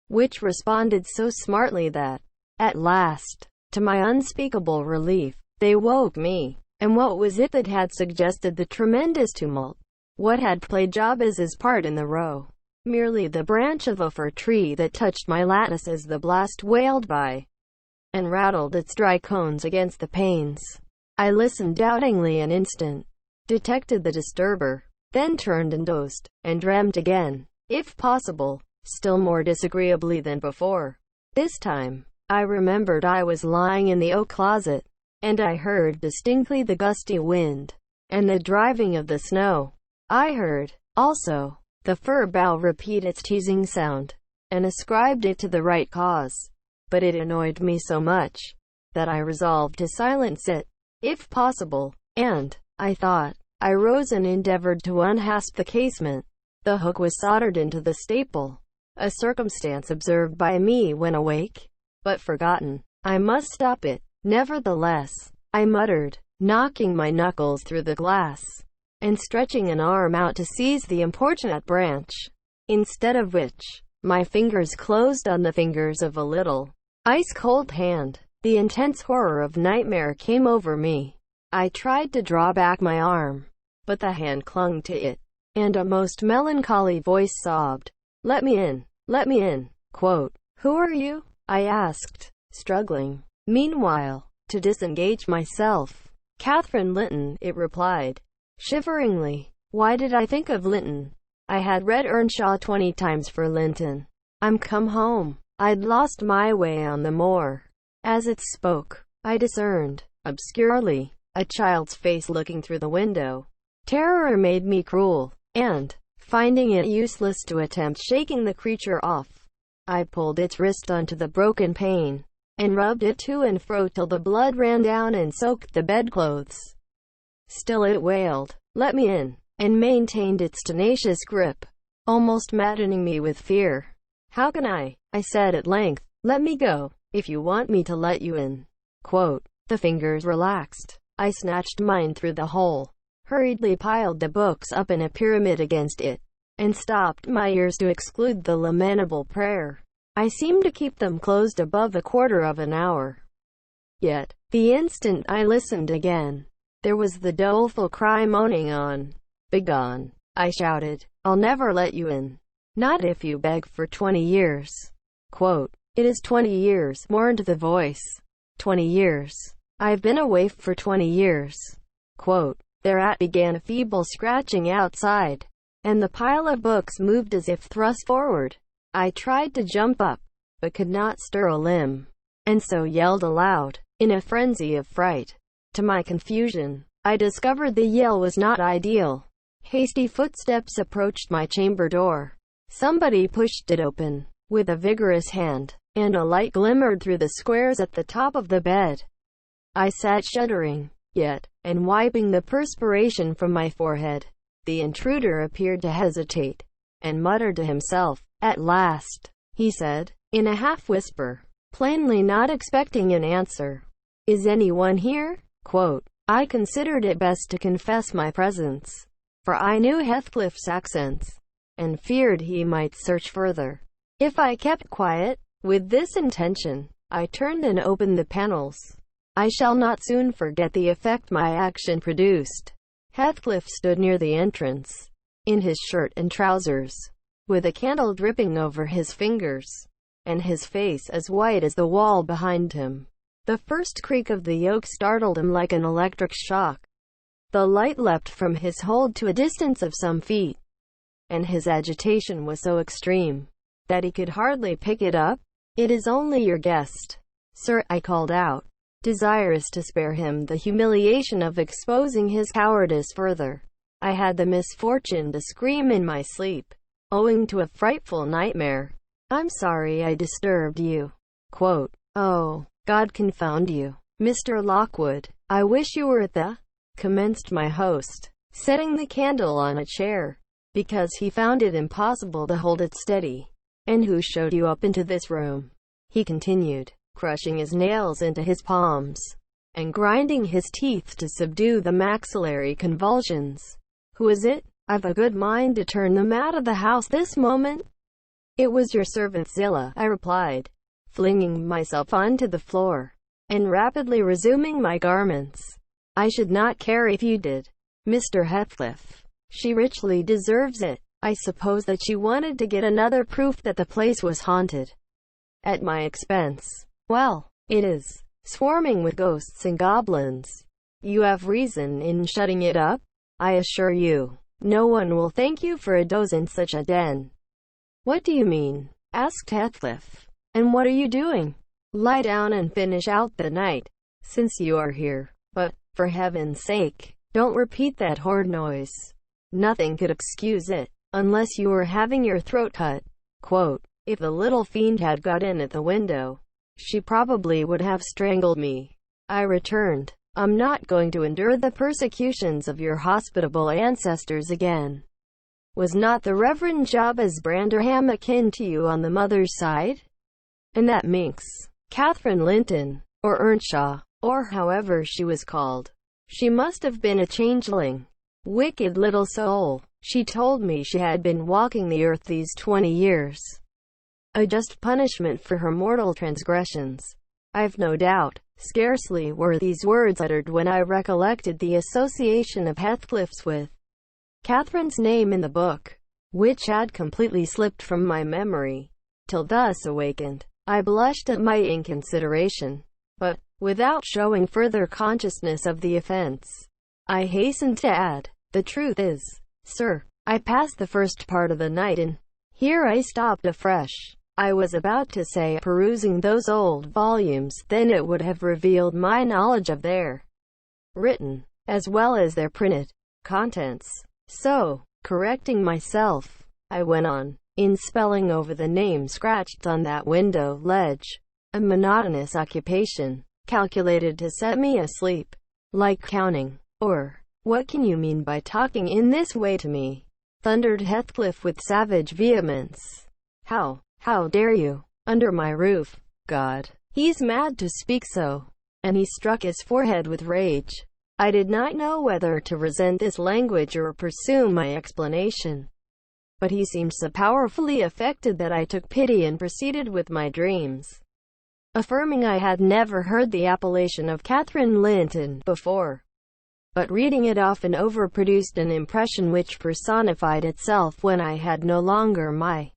which responded so smartly that, at last, to my unspeakable relief, they woke me. And what was it that had suggested the tremendous tumult? What had played Jabez's part in the row? Merely the branch of a fir tree that touched my lattice as the blast wailed by, and rattled its dry cones against the panes. I listened doubtingly an instant, detected the disturber, then turned and dozed, and dreamt again, if possible, still more disagreeably than before. This time, I remembered I was lying in the oak closet, and I heard distinctly the gusty wind, and the driving of the snow. I heard, also, the fir bough repeat its teasing sound, and ascribed it to the right cause. But it annoyed me so much, that I resolved to silence it, if possible, and, I thought, I rose and endeavored to unhasp the casement. The hook was soldered into the staple, a circumstance observed by me when awake, but forgotten. I must stop it. Nevertheless, I muttered, knocking my knuckles through the glass, and stretching an arm out to seize the importunate branch, instead of which, my fingers closed on the fingers of a little, ice-cold hand. The intense horror of nightmare came over me. I tried to draw back my arm, but the hand clung to it, and a most melancholy voice sobbed, "Let me in, let me in." Quote, "Who are you?" I asked, struggling, meanwhile, to disengage myself. "Catherine Linton," it replied, shiveringly. Why did I think of Linton? I had read Earnshaw 20 times for Linton. I'm come home. I'd lost my way on the moor. As it spoke, I discerned, obscurely, a child's face looking through the window. Terror made me cruel, and, finding it useless to attempt shaking the creature off, I pulled its wrist onto the broken pane, and rubbed it to and fro till the blood ran down and soaked the bedclothes. Still it wailed, "Let me in," and maintained its tenacious grip, almost maddening me with fear. "How can I said at length. "Let me go, if you want me to let you in." Quote, the fingers relaxed. I snatched mine through the hole, hurriedly piled the books up in a pyramid against it, and stopped my ears to exclude the lamentable prayer. I seemed to keep them closed above a quarter of an hour. Yet, the instant I listened again, there was the doleful cry moaning on. "Begone," I shouted. "I'll never let you in. Not if you beg for 20 years. Quote, "It is 20 years, mourned the voice. 20 years. I've been away for 20 years. Quote, thereat began a feeble scratching outside, and the pile of books moved as if thrust forward. I tried to jump up, but could not stir a limb, and so yelled aloud, in a frenzy of fright. To my confusion, I discovered the yell was not ideal. Hasty footsteps approached my chamber door. Somebody pushed it open, with a vigorous hand, and a light glimmered through the squares at the top of the bed. I sat shuddering, yet, and wiping the perspiration from my forehead. The intruder appeared to hesitate, and muttered to himself. "At last," he said, in a half-whisper, plainly not expecting an answer. "Is anyone here?" Quote, I considered it best to confess my presence, for I knew Heathcliff's accents, and feared he might search further. If I kept quiet, with this intention, I turned and opened the panels. I shall not soon forget the effect my action produced. Heathcliff stood near the entrance, in his shirt and trousers, with a candle dripping over his fingers, and his face as white as the wall behind him. The first creak of the yoke startled him like an electric shock. The light leapt from his hold to a distance of some feet, and his agitation was so extreme that he could hardly pick it up. "It is only your guest, sir," I called out, desirous to spare him the humiliation of exposing his cowardice further. I had the misfortune to scream in my sleep, owing to a frightful nightmare. "I'm sorry I disturbed you." Quote, "Oh, God confound you, Mr. Lockwood. I wish you were at the," commenced my host, setting the candle on a chair, because he found it impossible to hold it steady. "And who showed you up into this room?" he continued, crushing his nails into his palms, and grinding his teeth to subdue the maxillary convulsions. "Who is it? I've a good mind to turn them out of the house this moment." "It was your servant Zillah," I replied, flinging myself onto the floor, and rapidly resuming my garments. "I should not care if you did, Mr. Heathcliff. She richly deserves it. I suppose that she wanted to get another proof that the place was haunted, at my expense. Well, it is, swarming with ghosts and goblins. You have reason in shutting it up. I assure you, no one will thank you for a doze in such a den." "What do you mean?" asked Heathcliff. "And what are you doing?" Lie down and finish out the night, since you are here. But, for heaven's sake, don't repeat that horrid noise. Nothing could excuse it, unless you were having your throat cut. Quote, if the little fiend had got in at the window, she probably would have strangled me. I returned. I'm not going to endure the persecutions of your hospitable ancestors again. Was not the Reverend Jabez Branderham akin to you on the mother's side? And that minx, Catherine Linton, or Earnshaw, or however she was called, she must have been a changeling. Wicked little soul. She told me she had been walking the earth these 20 years. A just punishment for her mortal transgressions. I've no doubt. Scarcely were these words uttered when I recollected the association of Heathcliff's with Catherine's name in the book, which had completely slipped from my memory. Till thus awakened, I blushed at my inconsideration, but, without showing further consciousness of the offense, I hastened to add, the truth is, sir, I passed the first part of the night in. Here I stopped afresh. I was about to say perusing those old volumes, then it would have revealed my knowledge of their written, as well as their printed, contents. So, correcting myself, I went on, in spelling over the name scratched on that window ledge, a monotonous occupation, calculated to set me asleep, like counting. Or, what can you mean by talking in this way to me? Thundered Heathcliff with savage vehemence. How dare you? Under my roof. God, he's mad to speak so. And he struck his forehead with rage. I did not know whether to resent this language or pursue my explanation. But he seemed so powerfully affected that I took pity and proceeded with my dreams, affirming I had never heard the appellation of Catherine Linton before. But reading it often over produced an impression which personified itself when I had no longer my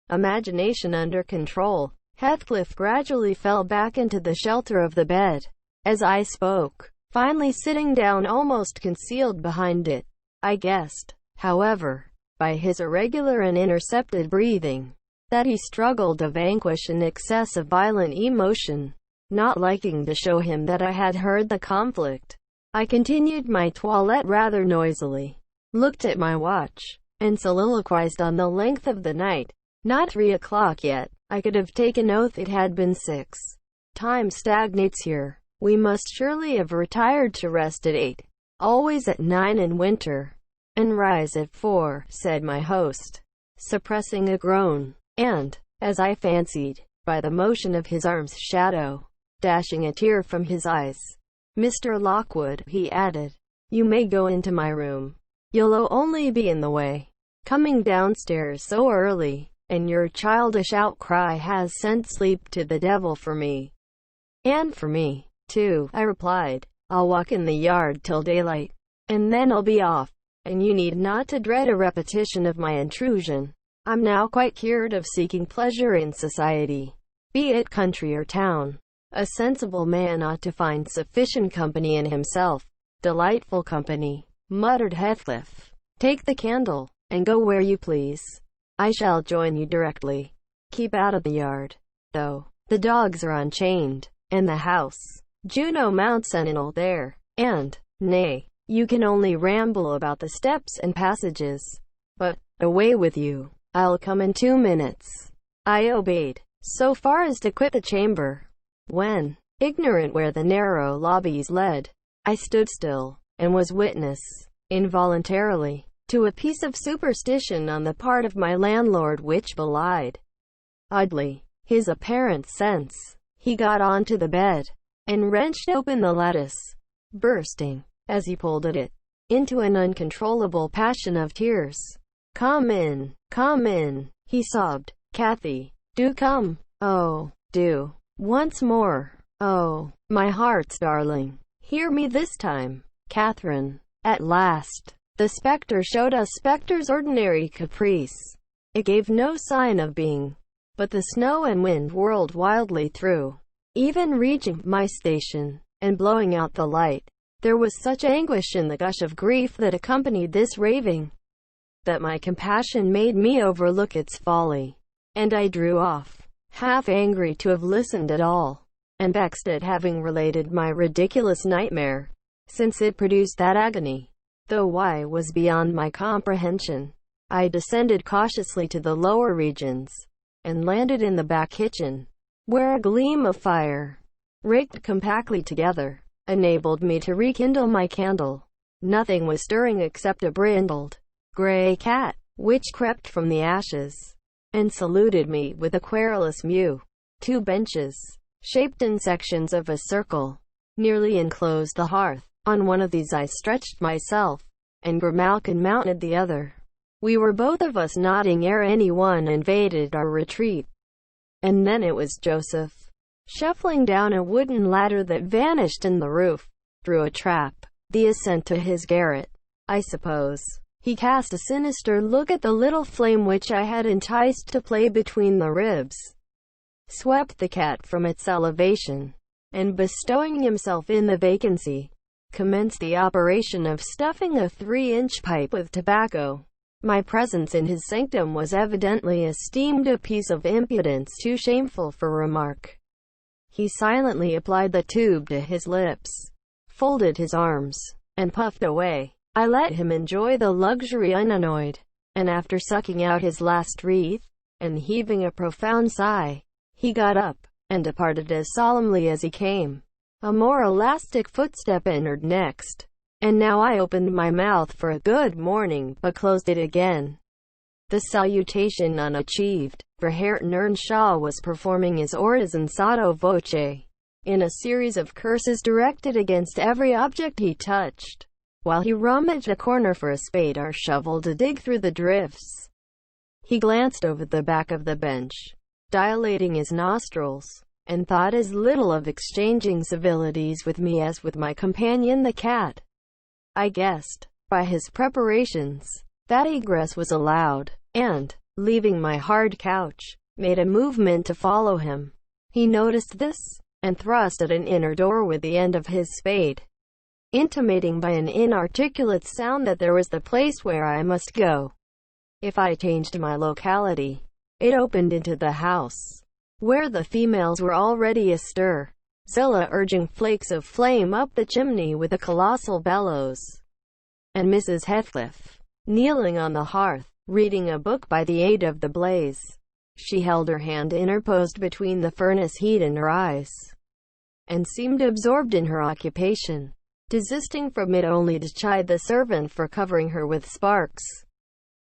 imagination under control. Heathcliff gradually fell back into the shelter of the bed, as I spoke, finally sitting down almost concealed behind it. I guessed, however, by his irregular and intercepted breathing, that he struggled to vanquish an excess of violent emotion. Not liking to show him that I had heard the conflict, I continued my toilette rather noisily, looked at my watch, and soliloquized on the length of the night. Not 3 o'clock yet. I could have taken oath it had been 6. Time stagnates here. We must surely have retired to rest at 8, always at 9 in winter, and rise at 4, said my host, suppressing a groan, and, as I fancied, by the motion of his arm's shadow, dashing a tear from his eyes. Mr. Lockwood, he added, you may go into my room. You'll only be in the way, coming downstairs so early, and your childish outcry has sent sleep to the devil for me. And for me, too, I replied. I'll walk in the yard till daylight, and then I'll be off, and you need not to dread a repetition of my intrusion. I'm now quite cured of seeking pleasure in society, be it country or town. A sensible man ought to find sufficient company in himself. Delightful company, muttered Heathcliff. Take the candle, and go where you please. I shall join you directly. Keep out of the yard, though. The dogs are unchained, and the house. Juno mounts sentinel there, and, nay, you can only ramble about the steps and passages. But, away with you. I'll come in 2 minutes. I obeyed, so far as to quit the chamber. When, ignorant where the narrow lobbies led, I stood still, and was witness, involuntarily, to a piece of superstition on the part of my landlord which belied, oddly, his apparent sense. He got onto the bed, and wrenched open the lattice, bursting, as he pulled at it, into an uncontrollable passion of tears. Come in, he sobbed. Kathy, do come. Oh, do. Once more. Oh, my heart's darling. Hear me this time. Catherine. At last, the spectre showed us spectre's ordinary caprice. It gave no sign of being, but the snow and wind whirled wildly through, even reaching my station, and blowing out the light. There was such anguish in the gush of grief that accompanied this raving, that my compassion made me overlook its folly, and I drew off, half angry to have listened at all, and vexed at having related my ridiculous nightmare, since it produced that agony, though why was beyond my comprehension. I descended cautiously to the lower regions, and landed in the back kitchen, where a gleam of fire, raked compactly together, enabled me to rekindle my candle. Nothing was stirring except a brindled, gray cat, which crept from the ashes, and saluted me with a querulous mew. 2 benches, shaped in sections of a circle, nearly enclosed the hearth. On one of these I stretched myself, and Grimalkin mounted the other. We were both of us nodding ere anyone invaded our retreat. And then it was Joseph, shuffling down a wooden ladder that vanished in the roof, through a trap, the ascent to his garret, I suppose. He cast a sinister look at the little flame which I had enticed to play between the ribs, swept the cat from its elevation, and bestowing himself in the vacancy, commenced the operation of stuffing a 3-inch pipe with tobacco. My presence in his sanctum was evidently esteemed a piece of impudence too shameful for remark. He silently applied the tube to his lips, folded his arms, and puffed away. I let him enjoy the luxury unannoyed, and after sucking out his last wreath, and heaving a profound sigh, he got up, and departed as solemnly as he came. A more elastic footstep entered next, and now I opened my mouth for a good morning, but closed it again. The salutation unachieved, for Herr Earnshaw was performing his orison sotto voce, in a series of curses directed against every object he touched, while he rummaged a corner for a spade or shovel to dig through the drifts. He glanced over the back of the bench, dilating his nostrils, and thought as little of exchanging civilities with me as with my companion the cat. I guessed, by his preparations, that egress was allowed, and, leaving my hard couch, made a movement to follow him. He noticed this, and thrust at an inner door with the end of his spade, intimating by an inarticulate sound that there was the place where I must go. If I changed my locality, it opened into the house, where the females were already astir, Zillah urging flakes of flame up the chimney with a colossal bellows, and Mrs. Heathcliff, kneeling on the hearth, reading a book by the aid of the blaze. She held her hand interposed between the furnace heat and her eyes, and seemed absorbed in her occupation, desisting from it only to chide the servant for covering her with sparks,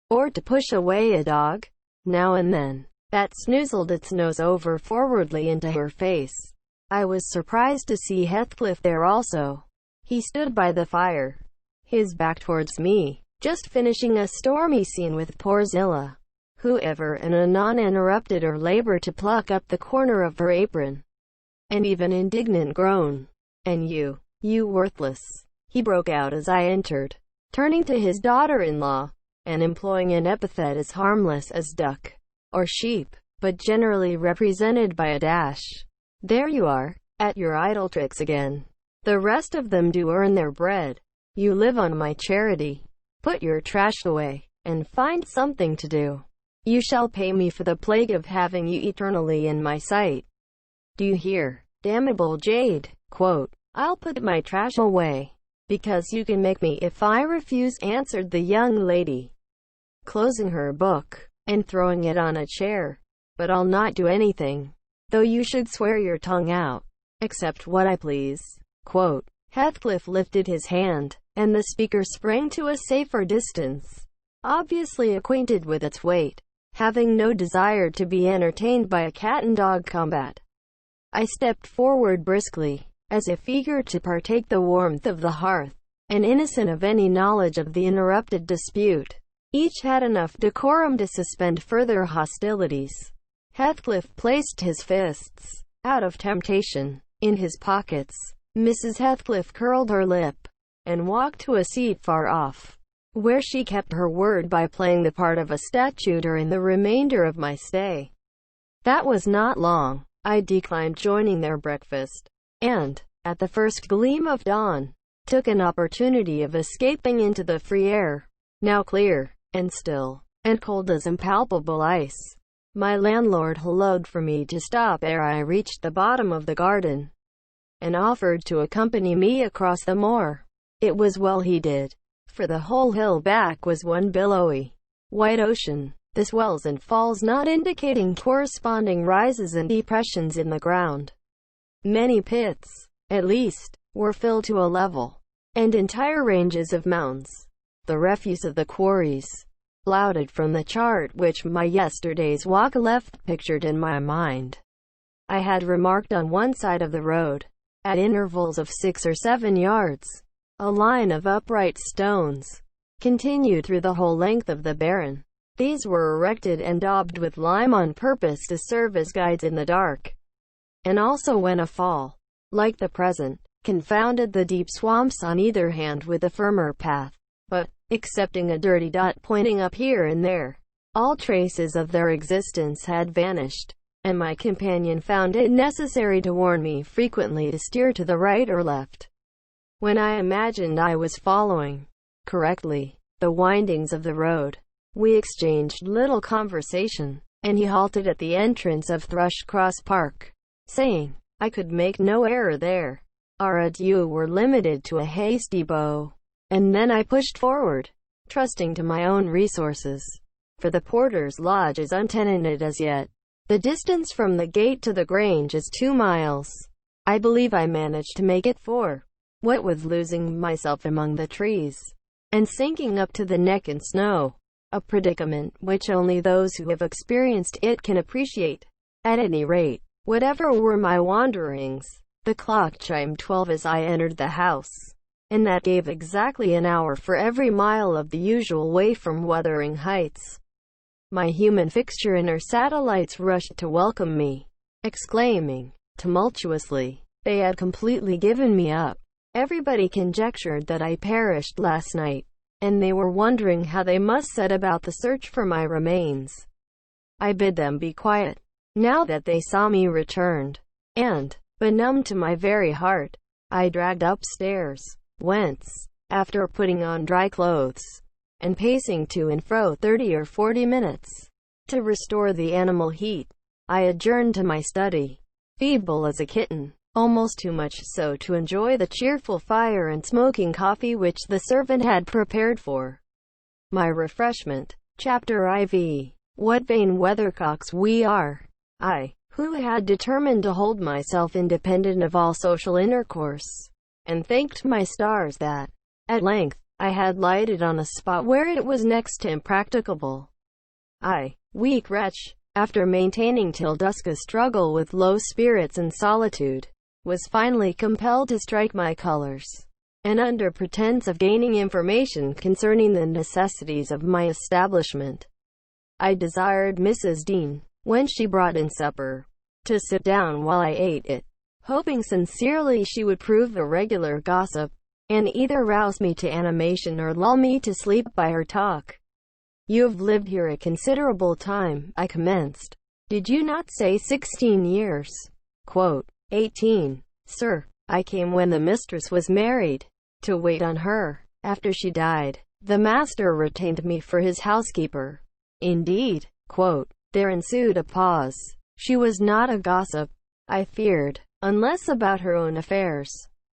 or to push away a dog, now and then, that snoozled its nose over forwardly into her face. I was surprised to see Heathcliff there also. He stood by the fire, his back towards me, just finishing a stormy scene with poor Zillah, who ever and anon interrupted her labor to pluck up the corner of her apron, and even indignant groan. "And you worthless," he broke out as I entered, turning to his daughter-in-law, and employing an epithet as harmless as duck, or sheep, but generally represented by a dash. "There you are, at your idle tricks again. The rest of them do earn their bread. You live on my charity. Put your trash away, and find something to do. You shall pay me for the plague of having you eternally in my sight. Do you hear, damnable jade? I'll put my trash away, because you can make me if I refuse," answered the young lady, closing her book, and throwing it on a chair. "But I'll not do anything, though you should swear your tongue out, except what I please." Heathcliff lifted his hand, and the speaker sprang to a safer distance, obviously acquainted with its weight, having no desire to be entertained by a cat-and-dog combat. I stepped forward briskly, as if eager to partake the warmth of the hearth, and innocent of any knowledge of the interrupted dispute. Each had enough decorum to suspend further hostilities. Heathcliff placed his fists, out of temptation, in his pockets. Mrs. Heathcliff curled her lip, and walked to a seat far off, where she kept her word by playing the part of a statue during the remainder of my stay. That was not long. I declined joining their breakfast, and, at the first gleam of dawn, took an opportunity of escaping into the free air, now clear, and still, and cold as impalpable ice. My landlord hallooed for me to stop ere I reached the bottom of the garden, and offered to accompany me across the moor. It was well he did, for the whole hill back was one billowy, white ocean, the swells and falls not indicating corresponding rises and depressions in the ground. Many pits, at least, were filled to a level, and entire ranges of mounds, the refuse of the quarries, flouted from the chart which my yesterday's walk left pictured in my mind. I had remarked on one side of the road, at intervals of 6 or 7 yards, a line of upright stones, continued through the whole length of the barren. These were erected and daubed with lime on purpose to serve as guides in the dark, and also when a fall, like the present, confounded the deep swamps on either hand with a firmer path. But, excepting a dirty dot pointing up here and there, all traces of their existence had vanished, and my companion found it necessary to warn me frequently to steer to the right or left, when I imagined I was following correctly the windings of the road. We exchanged little conversation, and he halted at the entrance of Thrushcross Park, saying I could make no error there. Our adieux were limited to a hasty bow, and then I pushed forward, trusting to my own resources, for the porter's lodge is untenanted as yet. The distance from the gate to the Grange is 2 miles. I believe I managed to make it 4. What with losing myself among the trees, and sinking up to the neck in snow, a predicament which only those who have experienced it can appreciate. At any rate, whatever were my wanderings, the clock chimed 12 as I entered the house, and that gave exactly an hour for every mile of the usual way from Wuthering Heights. My human fixture and her satellites rushed to welcome me, exclaiming, tumultuously, they had completely given me up. Everybody conjectured that I perished last night, and they were wondering how they must set about the search for my remains. I bid them be quiet, now that they saw me returned, and, benumbed to my very heart, I dragged upstairs, whence, after putting on dry clothes, and pacing to and fro 30 or 40 minutes, to restore the animal heat, I adjourned to my study, feeble as a kitten, almost too much so to enjoy the cheerful fire and smoking coffee which the servant had prepared for my refreshment. Chapter IV. What vain weathercocks we are! I, who had determined to hold myself independent of all social intercourse, and thanked my stars that, at length, I had lighted on a spot where it was next to impracticable. I, weak wretch, after maintaining till dusk a struggle with low spirits and solitude, was finally compelled to strike my colors, and under pretense of gaining information concerning the necessities of my establishment, I desired Mrs. Dean, when she brought in supper, to sit down while I ate it, hoping sincerely she would prove a regular gossip, and either rouse me to animation or lull me to sleep by her talk. You have lived here a considerable time, I commenced. Did you not say 16 years? 18, sir. I came when the mistress was married, to wait on her. After she died, the master retained me for his housekeeper. Indeed. There ensued a pause. She was not a gossip, I feared, unless about her own affairs,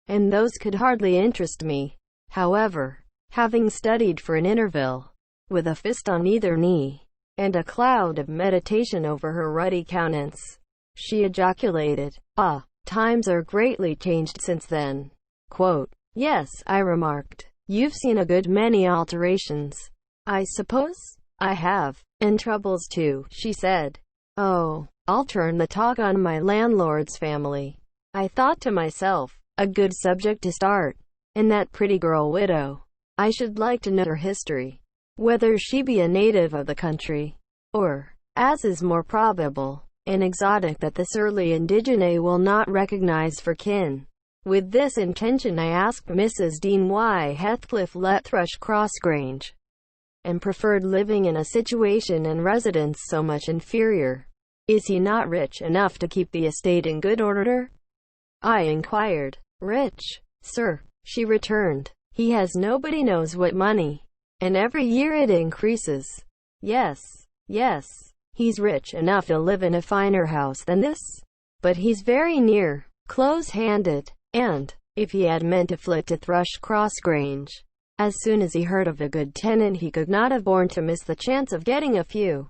and those could hardly interest me. However, having studied for an interval, with a fist on either knee, and a cloud of meditation over her ruddy countenance, she ejaculated, "Ah, times are greatly changed since then." Yes, I remarked. You've seen a good many alterations. I suppose? I have. And troubles too, she said. Oh, I'll turn the talk on my landlord's family. I thought to myself, a good subject to start. And that pretty girl widow. I should like to know her history. Whether she be a native of the country, or, as is more probable, an exotic that the surly indigene will not recognize for kin. With this intention I asked Mrs. Dean why Heathcliff let Thrushcross Grange, and preferred living in a situation and residence so much inferior. Is he not rich enough to keep the estate in good order? I inquired. Rich, sir, she returned. He has nobody knows what money, and every year it increases. Yes, He's rich enough to live in a finer house than this, but he's very near close-handed, and, if he had meant to flit to Thrushcross Grange, as soon as he heard of a good tenant he could not have borne to miss the chance of getting a few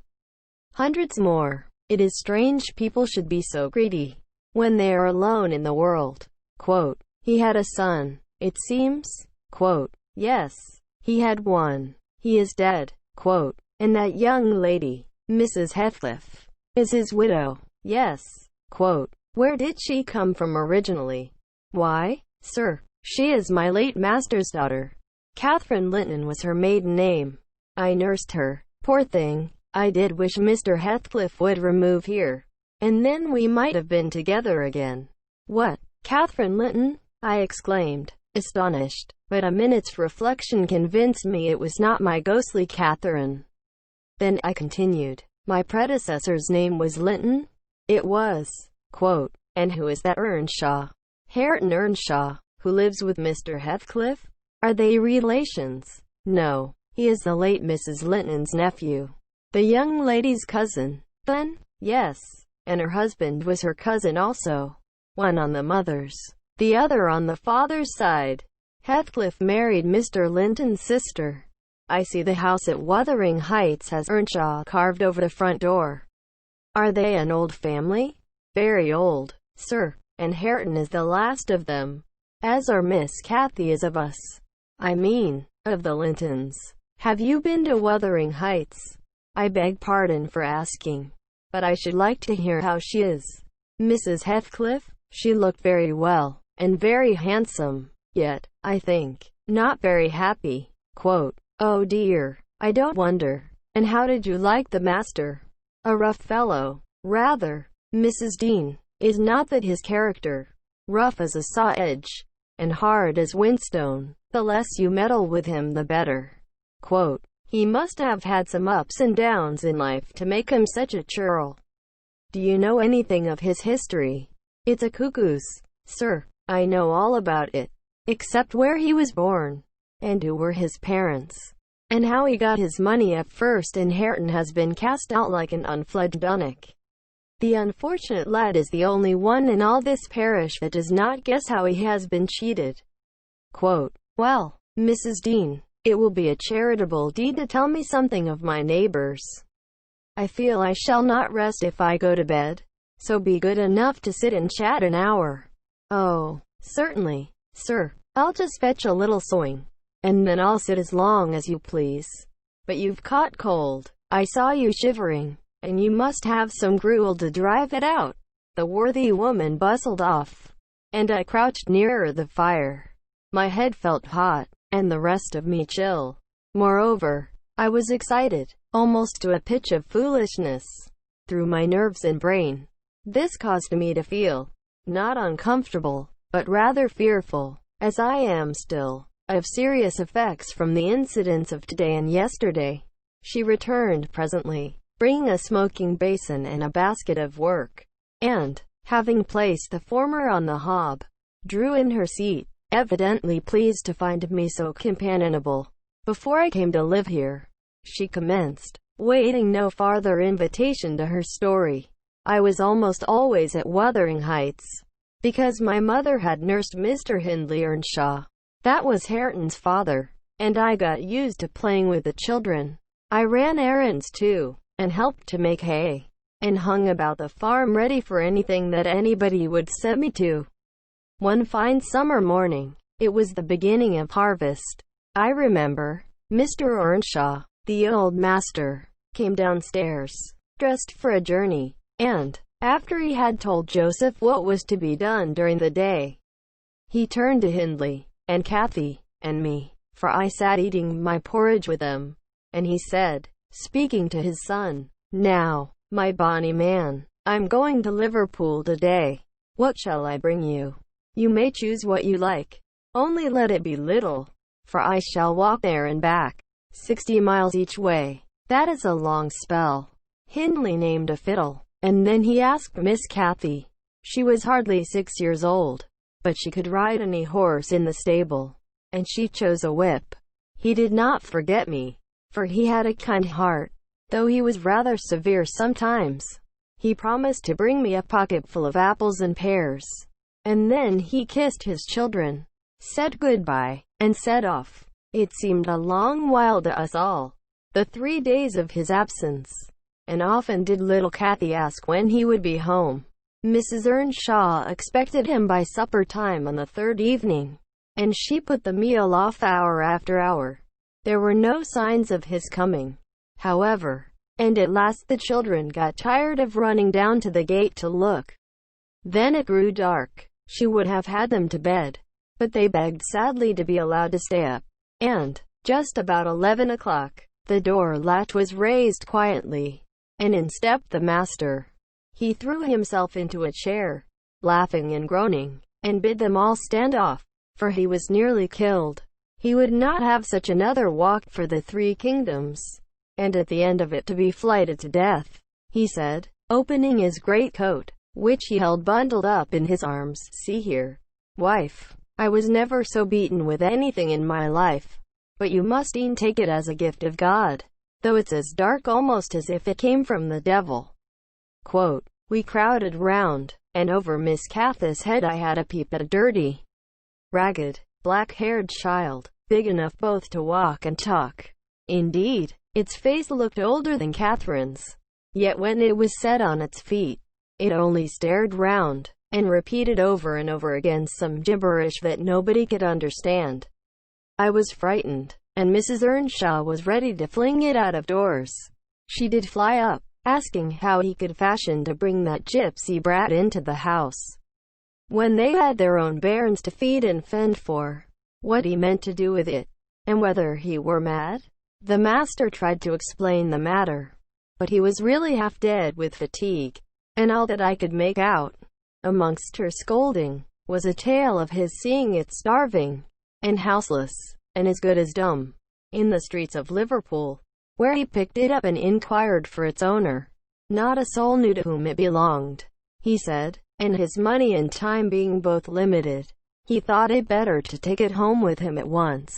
hundreds more. It is strange people should be so greedy when they are alone in the world. Quote, he had a son, it seems? Quote, yes, he had one. He is dead. Quote, and that young lady, Mrs. Heathcliff, is his widow. Yes. Quote, where did she come from originally? Why, sir, she is my late master's daughter. Catherine Linton was her maiden name. I nursed her, poor thing. I did wish Mr. Heathcliff would remove here, and then we might have been together again. What, Catherine Linton? I exclaimed, astonished, but a minute's reflection convinced me it was not my ghostly Catherine. Then, I continued, my predecessor's name was Linton? It was. Quote, and who is that Earnshaw? Hareton Earnshaw, who lives with Mr. Heathcliff? Are they relations? No, he is the late Mrs. Linton's nephew. The young lady's cousin, then? Yes, and her husband was her cousin also. One on the mother's, the other on the father's side. Heathcliff married Mr. Linton's sister. I see the house at Wuthering Heights has Earnshaw carved over the front door. Are they an old family? Very old, sir, and Hareton is the last of them, as are Miss Cathy is of us. I mean, of the Lintons. Have you been to Wuthering Heights? I beg pardon for asking, but I should like to hear how she is. Mrs. Heathcliff? She looked very well, and very handsome, yet, I think, not very happy. Quote, oh dear, I don't wonder. And how did you like the master? A rough fellow. Rather. Mrs. Dean, is not that his character rough as a saw edge, and hard as whinstone? The less you meddle with him the better. Quote, he must have had some ups and downs in life to make him such a churl. Do you know anything of his history? It's a cuckoo's, sir. I know all about it, except where he was born, and who were his parents, and how he got his money at first, and Hareton has been cast out like an unfledged dunnock. The unfortunate lad is the only one in all this parish that does not guess how he has been cheated. Quote, well, Mrs. Dean, it will be a charitable deed to tell me something of my neighbors. I feel I shall not rest if I go to bed, so be good enough to sit and chat an hour. Oh, certainly, sir. I'll just fetch a little sewing, and then I'll sit as long as you please. But you've caught cold. I saw you shivering, and you must have some gruel to drive it out. The worthy woman bustled off, and I crouched nearer the fire. My head felt hot, and the rest of me chill. Moreover, I was excited, almost to a pitch of foolishness, through my nerves and brain. This caused me to feel, not uncomfortable, but rather fearful, as I am still, of serious effects from the incidents of today and yesterday. She returned presently, bringing a smoking basin and a basket of work, and, having placed the former on the hob, drew in her seat, evidently pleased to find me so companionable. Before I came to live here, she commenced, waiting no farther invitation to her story. I was almost always at Wuthering Heights, because my mother had nursed Mr. Hindley Earnshaw. That was Hareton's father, and I got used to playing with the children. I ran errands too, and helped to make hay, and hung about the farm ready for anything that anybody would set me to. One fine summer morning, it was the beginning of harvest, I remember, Mr. Earnshaw, the old master, came downstairs, dressed for a journey, and, after he had told Joseph what was to be done during the day, he turned to Hindley, and Cathy, and me, for I sat eating my porridge with them, and he said, speaking to his son, now, my bonny man, I'm going to Liverpool today. What shall I bring you? You may choose what you like, only let it be little, for I shall walk there and back, 60 miles each way. That is a long spell. Hindley named a fiddle, and then he asked Miss Cathy. She was hardly 6 years old, but she could ride any horse in the stable, and she chose a whip. He did not forget me, for he had a kind heart, though he was rather severe sometimes. He promised to bring me a pocketful of apples and pears. And then he kissed his children, said goodbye, and set off. It seemed a long while to us all, the 3 days of his absence, and often did little Kathy ask when he would be home. Mrs. Earnshaw expected him by supper time on the third evening, and she put the meal off hour after hour. There were no signs of his coming, however, and at last the children got tired of running down to the gate to look. Then it grew dark. She would have had them to bed, but they begged sadly to be allowed to stay up, and, just about 11 o'clock, the door latch was raised quietly, and in stepped the master. He threw himself into a chair, laughing and groaning, and bid them all stand off, for he was nearly killed. He would not have such another walk for the 3 kingdoms, and at the end of it to be flighted to death, he said, opening his greatcoat, which he held bundled up in his arms. See here, wife, I was never so beaten with anything in my life, but you must e'en take it as a gift of God, though it's as dark almost as if it came from the devil. Quote, we crowded round, and over Miss Kath's head I had a peep at a dirty, ragged, black-haired child, big enough both to walk and talk. Indeed, its face looked older than Catherine's, yet when it was set on its feet, it only stared round, and repeated over and over again some gibberish that nobody could understand. I was frightened, and Mrs. Earnshaw was ready to fling it out of doors. She did fly up, asking how he could fashion to bring that gypsy brat into the house, when they had their own bairns to feed and fend for, what he meant to do with it, and whether he were mad. The master tried to explain the matter, but he was really half dead with fatigue, and all that I could make out, amongst her scolding, was a tale of his seeing it starving, and houseless, and as good as dumb, in the streets of Liverpool, where he picked it up and inquired for its owner. Not a soul knew to whom it belonged, he said, and his money and time being both limited, he thought it better to take it home with him at once,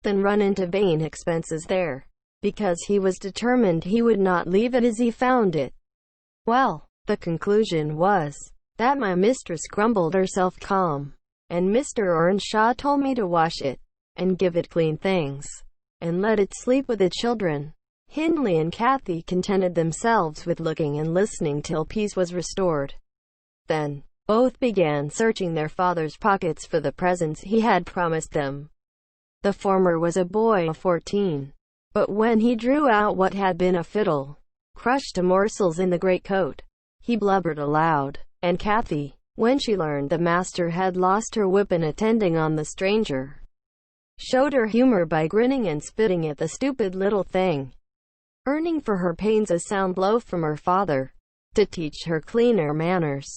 than run into vain expenses there, because he was determined he would not leave it as he found it. Well, the conclusion was, that my mistress grumbled herself calm, and Mr. Earnshaw told me to wash it, and give it clean things, and let it sleep with the children. Hindley and Kathy contented themselves with looking and listening till peace was restored. Then, both began searching their father's pockets for the presents he had promised them. The former was a boy of 14, but when he drew out what had been a fiddle, crushed to morsels in the greatcoat, he blubbered aloud, and Kathy, when she learned the master had lost her whip in attending on the stranger, showed her humor by grinning and spitting at the stupid little thing, earning for her pains a sound blow from her father, to teach her cleaner manners.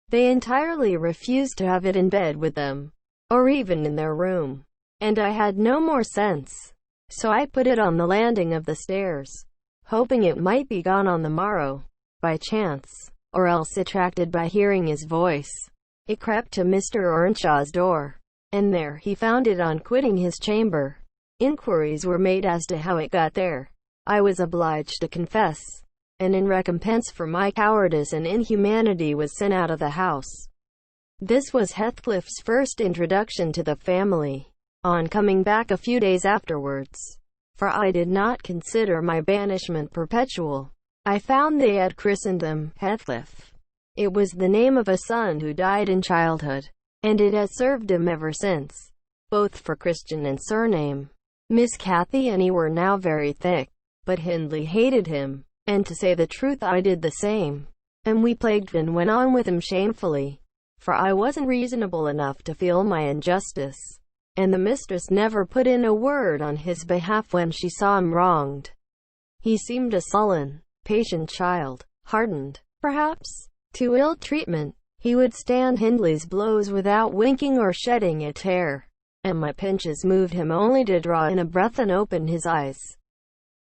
They entirely refused to have it in bed with them, or even in their room, and I had no more sense, so I put it on the landing of the stairs, hoping it might be gone on the morrow, by chance, or else attracted by hearing his voice. It crept to Mr. Earnshaw's door, and there he found it on quitting his chamber. Inquiries were made as to how it got there. I was obliged to confess, and in recompense for my cowardice and inhumanity was sent out of the house. This was Heathcliff's first introduction to the family. On coming back a few days afterwards, for I did not consider my banishment perpetual, I found they had christened him Heathcliff. It was the name of a son who died in childhood, and it has served him ever since, both for Christian and surname. Miss Kathy and he were now very thick, but Hindley hated him, and to say the truth I did the same, and we plagued and went on with him shamefully, for I wasn't reasonable enough to feel my injustice, and the mistress never put in a word on his behalf when she saw him wronged. He seemed a sullen, patient child, hardened, perhaps, to ill treatment. He would stand Hindley's blows without winking or shedding a tear, and my pinches moved him only to draw in a breath and open his eyes,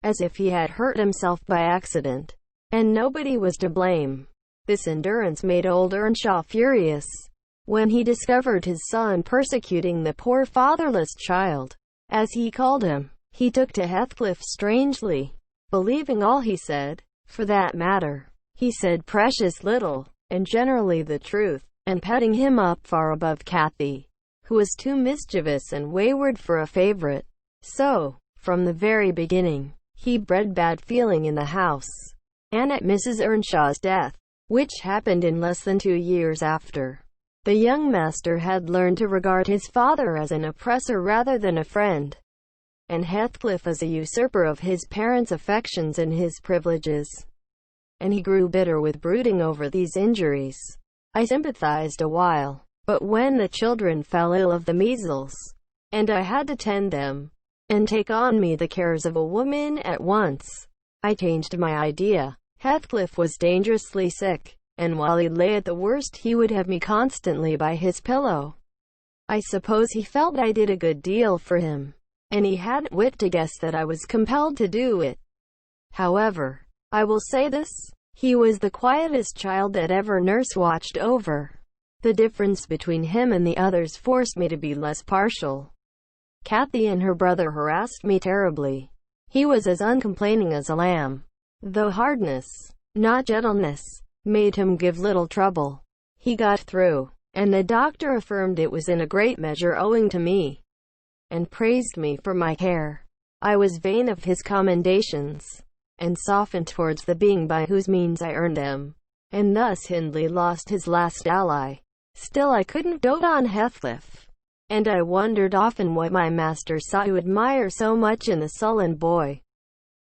as if he had hurt himself by accident, and nobody was to blame. This endurance made old Earnshaw furious. When he discovered his son persecuting the poor fatherless child, as he called him, he took to Heathcliff strangely, believing all he said. For that matter, he said precious little, and generally the truth, and petting him up far above Kathy, who was too mischievous and wayward for a favorite. So, from the very beginning, he bred bad feeling in the house. And at Mrs. Earnshaw's death, which happened in less than 2 years after, the young master had learned to regard his father as an oppressor rather than a friend, and Heathcliff as a usurper of his parents' affections and his privileges. And he grew bitter with brooding over these injuries. I sympathized a while, but when the children fell ill of the measles, and I had to tend them, and take on me the cares of a woman at once, I changed my idea. Heathcliff was dangerously sick, and while he lay at the worst he would have me constantly by his pillow. I suppose he felt I did a good deal for him, and he hadn't wit to guess that I was compelled to do it. However, I will say this, he was the quietest child that ever nurse watched over. The difference between him and the others forced me to be less partial. Kathy and her brother harassed me terribly. He was as uncomplaining as a lamb, though hardness, not gentleness, made him give little trouble. He got through, and the doctor affirmed it was in a great measure owing to me, and praised me for my care. I was vain of his commendations, and softened towards the being by whose means I earned them, and thus Hindley lost his last ally. Still I couldn't dote on Heathcliff, and I wondered often what my master saw to admire so much in the sullen boy,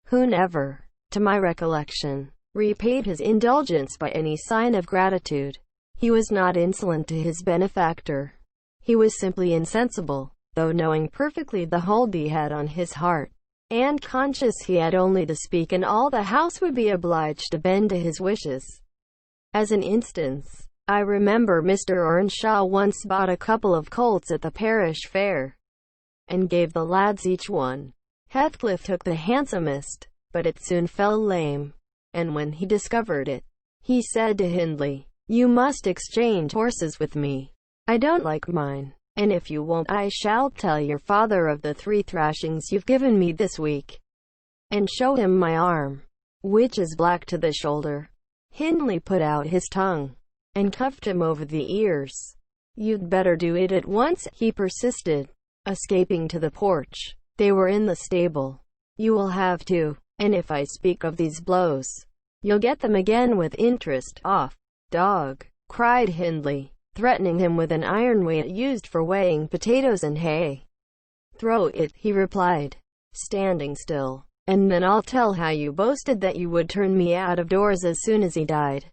who never, to my recollection, repaid his indulgence by any sign of gratitude. He was not insolent to his benefactor. He was simply insensible, though knowing perfectly the hold he had on his heart, and conscious he had only to speak and all the house would be obliged to bend to his wishes. As an instance, I remember Mr. Earnshaw once bought a couple of colts at the parish fair, and gave the lads each one. Heathcliff took the handsomest, but it soon fell lame, and when he discovered it, he said to Hindley, "You must exchange horses with me. I don't like mine, and if you won't I shall tell your father of the 3 thrashings you've given me this week, and show him my arm, which is black to the shoulder." Hindley put out his tongue, and cuffed him over the ears. "You'd better do it at once," he persisted, escaping to the porch. They were in the stable. "You will have to, and if I speak of these blows, you'll get them again with interest. Off, dog!" cried Hindley, threatening him with an iron weight used for weighing potatoes and hay. "Throw it," he replied, standing still, "and then I'll tell how you boasted that you would turn me out of doors as soon as he died,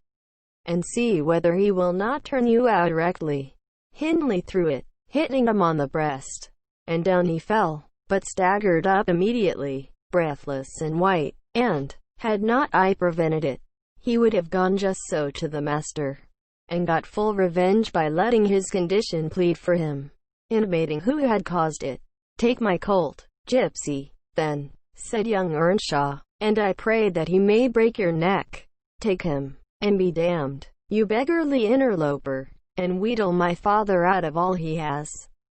and see whether he will not turn you out directly." Hindley threw it, hitting him on the breast, and down he fell, but staggered up immediately, breathless and white, and, had not I prevented it, he would have gone just so to the master, and got full revenge by letting his condition plead for him, intimating who had caused it. "Take my colt, gypsy, then," said young Earnshaw, "and I pray that he may break your neck. Take him, and be damned, you beggarly interloper, and wheedle my father out of all he has.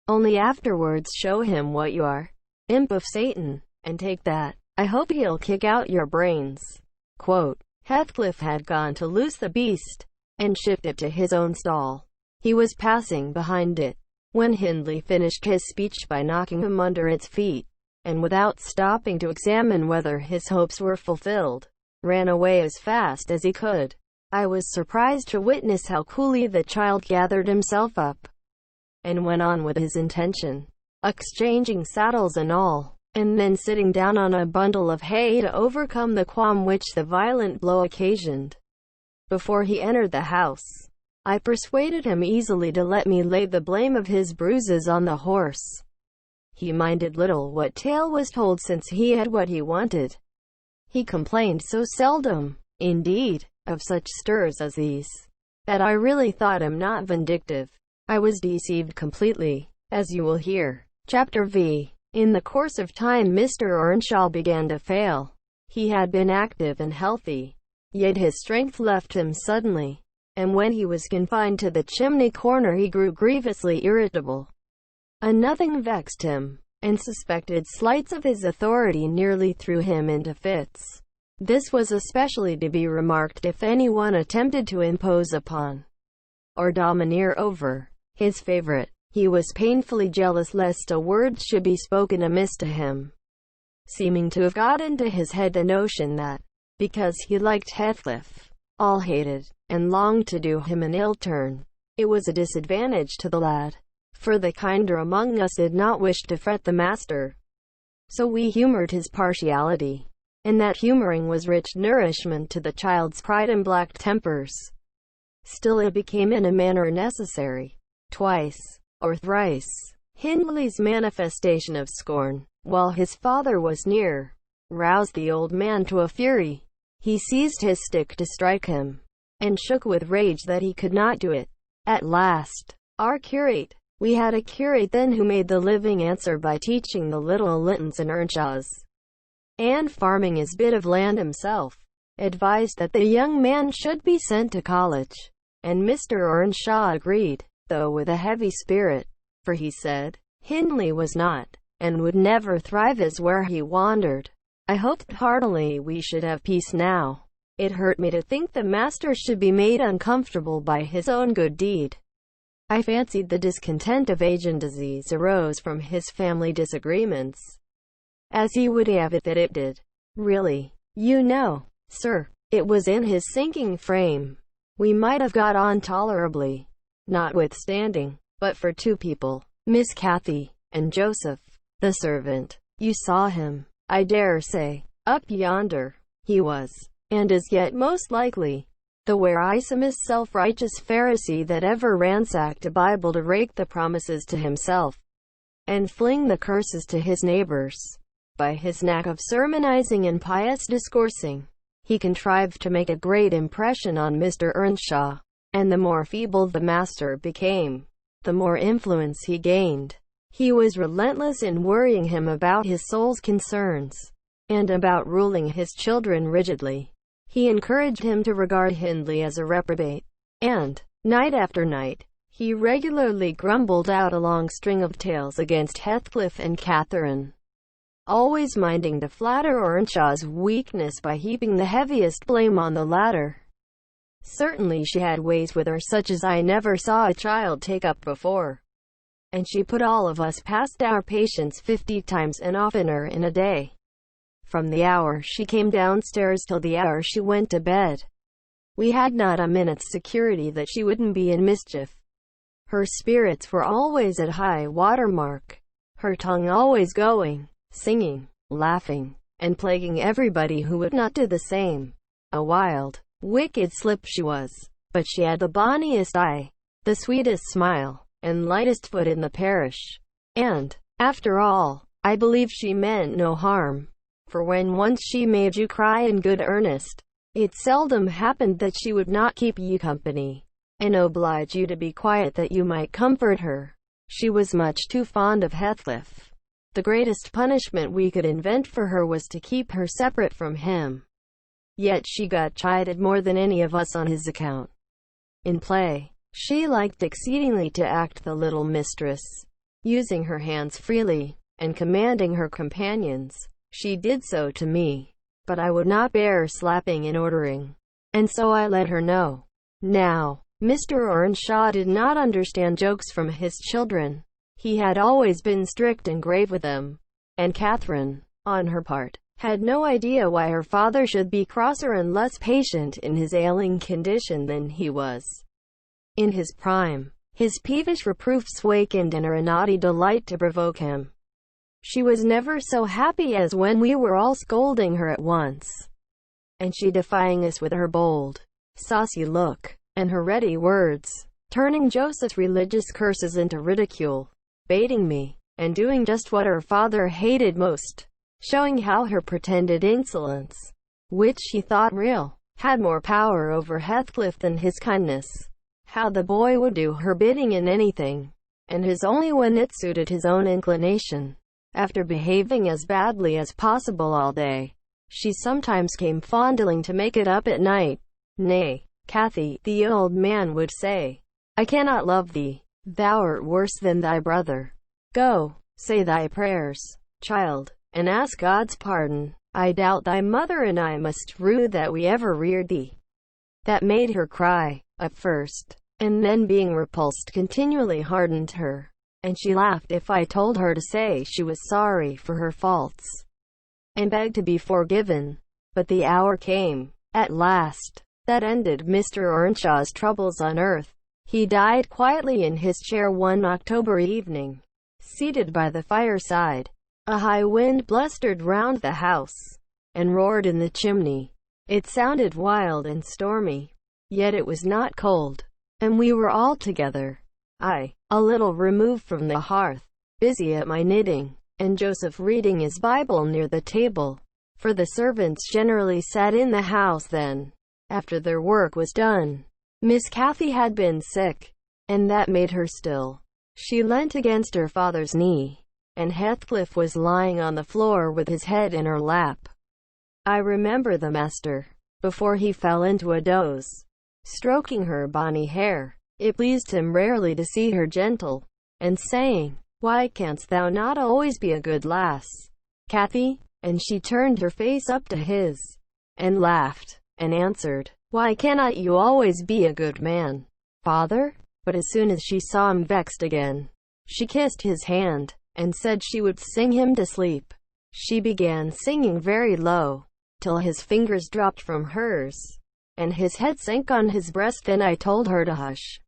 Only afterwards show him what you are, imp of Satan, and take that. I hope he'll kick out your brains." Heathcliff had gone to loose the beast, and shift it to his own stall. He was passing behind it, when Hindley finished his speech by knocking him under its feet, and without stopping to examine whether his hopes were fulfilled, ran away as fast as he could. I was surprised to witness how coolly the child gathered himself up, and went on with his intention, exchanging saddles and all, and then sitting down on a bundle of hay to overcome the qualm which the violent blow occasioned. Before he entered the house, I persuaded him easily to let me lay the blame of his bruises on the horse. He minded little what tale was told, since he had what he wanted. He complained so seldom, indeed, of such stirs as these, that I really thought him not vindictive. I was deceived completely, as you will hear. Chapter V. In the course of time Mr. Earnshaw began to fail. He had been active and healthy, yet his strength left him suddenly, and when he was confined to the chimney corner he grew grievously irritable, and nothing vexed him and suspected slights of his authority nearly threw him into fits. This was especially to be remarked if anyone attempted to impose upon, or domineer over, his favorite. He was painfully jealous lest a word should be spoken amiss to him, seeming to have got into his head the notion that, because he liked Heathcliff, all hated, and longed to do him an ill turn. It was a disadvantage to the lad, for the kinder among us did not wish to fret the master. So we humoured his partiality, and that humouring was rich nourishment to the child's pride and black tempers. Still it became in a manner necessary. Twice, or thrice, Hindley's manifestation of scorn, while his father was near, roused the old man to a fury. He seized his stick to strike him, and shook with rage that he could not do it. At last, our curate, we had a curate then who made the living answer by teaching the little Lintons and Earnshaws, and farming his bit of land himself, advised that the young man should be sent to college, and Mr. Earnshaw agreed, though with a heavy spirit, for he said, Hindley was not, and would never thrive as where he wandered. I hoped heartily we should have peace now. It hurt me to think the master should be made uncomfortable by his own good deed. I fancied the discontent of age and disease arose from his family disagreements, as he would have it that it did. Really, you know, sir, it was in his sinking frame. We might have got on tolerably, notwithstanding, but for two people, Miss Cathy, and Joseph, the servant. You saw him, I dare say, up yonder. He was, and is yet most likely, the wearisomest self-righteous Pharisee that ever ransacked a Bible to rake the promises to himself, and fling the curses to his neighbors. By his knack of sermonizing and pious discoursing, he contrived to make a great impression on Mr. Earnshaw, and the more feeble the master became, the more influence he gained. He was relentless in worrying him about his soul's concerns, and about ruling his children rigidly. He encouraged him to regard Hindley as a reprobate, and, night after night, he regularly grumbled out a long string of tales against Heathcliff and Catherine, always minding to flatter Earnshaw's weakness by heaping the heaviest blame on the latter. Certainly she had ways with her such as I never saw a child take up before, and she put all of us past our patience 50 times and oftener in a day. From the hour she came downstairs till the hour she went to bed, we had not a minute's security that she wouldn't be in mischief. Her spirits were always at high water mark, her tongue always going, singing, laughing, and plaguing everybody who would not do the same. A wild, wicked slip she was, but she had the bonniest eye, the sweetest smile, and lightest foot in the parish. And, after all, I believe she meant no harm, for when once she made you cry in good earnest, it seldom happened that she would not keep you company, and oblige you to be quiet that you might comfort her. She was much too fond of Heathcliff. The greatest punishment we could invent for her was to keep her separate from him. Yet she got chided more than any of us on his account. In play, she liked exceedingly to act the little mistress, using her hands freely, and commanding her companions. She did so to me, but I would not bear slapping and ordering, and so I let her know. Now, Mr. Earnshaw did not understand jokes from his children. He had always been strict and grave with them, and Catherine, on her part, had no idea why her father should be crosser and less patient in his ailing condition than he was in his prime. His peevish reproofs wakened in her a naughty delight to provoke him. She was never so happy as when we were all scolding her at once, and she defying us with her bold, saucy look, and her ready words, turning Joseph's religious curses into ridicule, baiting me, and doing just what her father hated most, showing how her pretended insolence, which he thought real, had more power over Heathcliff than his kindness, how the boy would do her bidding in anything, and his only when it suited his own inclination. After behaving as badly as possible all day, she sometimes came fondling to make it up at night. Nay, Cathy, the old man would say, I cannot love thee, thou art worse than thy brother. Go, Say thy prayers, child, and ask God's pardon. I doubt thy mother and I must rue that we ever reared thee. That made her cry, at first, and then being repulsed continually hardened her, and she laughed if I told her to say she was sorry for her faults, and begged to be forgiven. But the hour came, at last, that ended Mr. Earnshaw's troubles on earth. He died quietly in his chair one October evening, seated by the fireside. A high wind blustered round the house, and roared in the chimney. It sounded wild and stormy, yet it was not cold, and we were all together. I, a little removed from the hearth, busy at my knitting, and Joseph reading his Bible near the table, for the servants generally sat in the house then, after their work was done. Miss Cathy had been sick, and that made her still. She leant against her father's knee, and Heathcliff was lying on the floor with his head in her lap. I remember the master, before he fell into a doze, stroking her bonny hair. It pleased him rarely to see her gentle, and saying, "Why canst thou not always be a good lass, Cathy?" And she turned her face up to his, and laughed, and answered, "Why cannot you always be a good man, father?" But as soon as she saw him vexed again, she kissed his hand, and said she would sing him to sleep. She began singing very low, till his fingers dropped from hers, and his head sank on his breast. Then I told her to hush,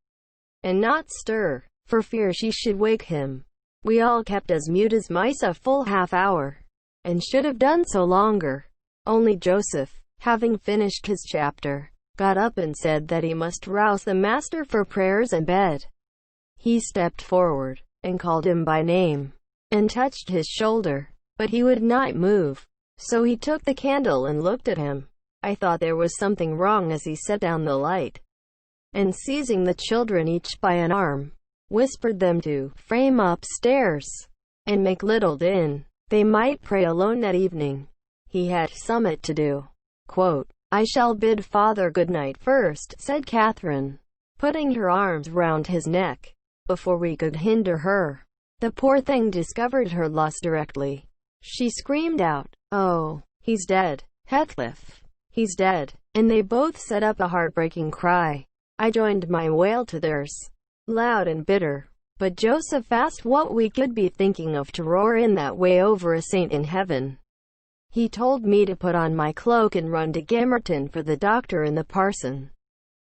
and not stir, for fear she should wake him. We all kept as mute as mice a full half-hour, and should have done so longer. Only Joseph, having finished his chapter, got up and said that he must rouse the master for prayers and bed. He stepped forward, and called him by name, and touched his shoulder, but he would not move. So he took the candle and looked at him. I thought there was something wrong as he set down the light, and seizing the children each by an arm, whispered them to frame upstairs, and make little din. They might pray alone that evening. He had somewhat to do. "I shall bid father good night first," said Catherine, putting her arms round his neck, before we could hinder her. The poor thing discovered her loss directly. She screamed out, "Oh, he's dead, Heathcliff! He's dead!" And they both set up a heartbreaking cry. I joined my wail to theirs, loud and bitter. But Joseph asked what we could be thinking of to roar in that way over a saint in heaven. He told me to put on my cloak and run to Gimmerton for the doctor and the parson.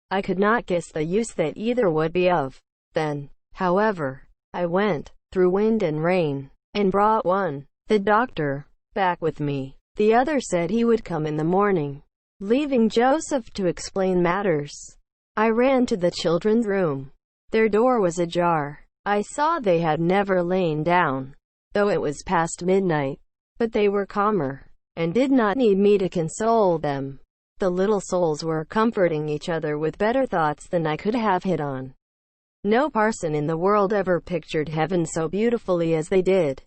I could not guess the use that either would be of. Then, however, I went, through wind and rain, and brought one, the doctor, back with me. The other said he would come in the morning. Leaving Joseph to explain matters, I ran to the children's room. Their door was ajar. I saw they had never lain down, though it was past midnight, but they were calmer, and did not need me to console them. The little souls were comforting each other with better thoughts than I could have hit on. No parson in the world ever pictured heaven so beautifully as they did,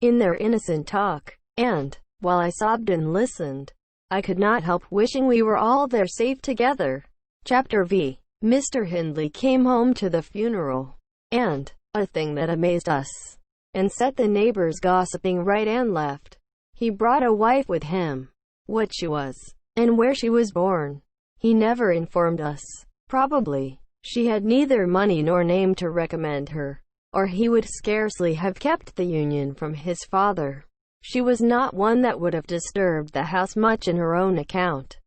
in their innocent talk, and, while I sobbed and listened, I could not help wishing we were all there safe together. Chapter V. Mr. Hindley came home to the funeral, and, a thing that amazed us, and set the neighbors gossiping right and left, he brought a wife with him. What she was, and where she was born, he never informed us. Probably, she had neither money nor name to recommend her, or he would scarcely have kept the union from his father. She was not one that would have disturbed the house much in her own account.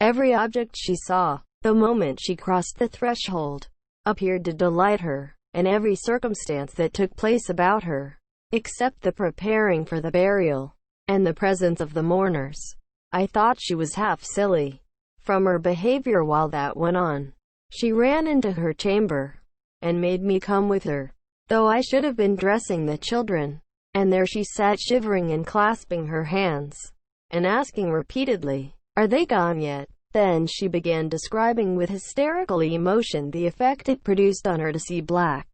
Every object she saw, the moment she crossed the threshold, appeared to delight her, and every circumstance that took place about her, except the preparing for the burial, and the presence of the mourners. I thought she was half silly, from her behavior while that went on. She ran into her chamber, and made me come with her, though I should have been dressing the children, and there she sat shivering and clasping her hands, and asking repeatedly, "Are they gone yet?" Then she began describing with hysterical emotion the effect it produced on her to see black,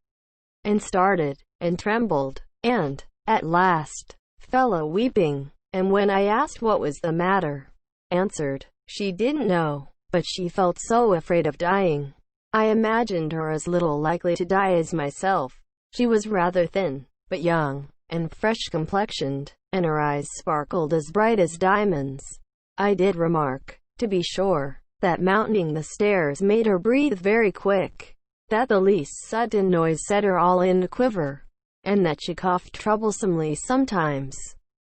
and started, and trembled, and, at last, fell a weeping, and when I asked what was the matter, answered, she didn't know, but she felt so afraid of dying. I imagined her as little likely to die as myself. She was rather thin, but young, and fresh-complexioned, and her eyes sparkled as bright as diamonds. I did remark, to be sure, that mounting the stairs made her breathe very quick, that the least sudden noise set her all in a quiver, and that she coughed troublesomely sometimes.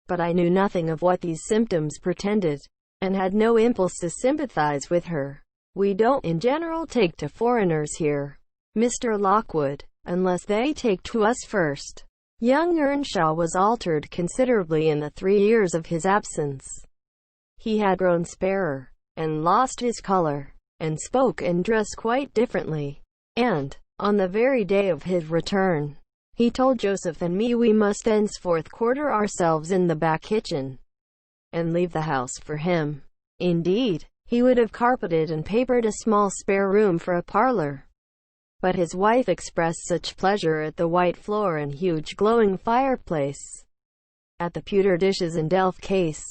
But I knew nothing of what these symptoms portended, and had no impulse to sympathize with her. "We don't in general take to foreigners here, Mr. Lockwood, unless they take to us first." Young Earnshaw was altered considerably in the 3 years of his absence. He had grown sparer, and lost his color, and spoke and dressed quite differently. And, on the very day of his return, he told Joseph and me we must henceforth quarter ourselves in the back kitchen, and leave the house for him. Indeed, he would have carpeted and papered a small spare room for a parlor. But his wife expressed such pleasure at the white floor and huge glowing fireplace, at the pewter dishes and delf case,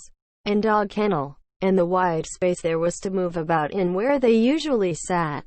and dog kennel, and the wide space there was to move about in where they usually sat,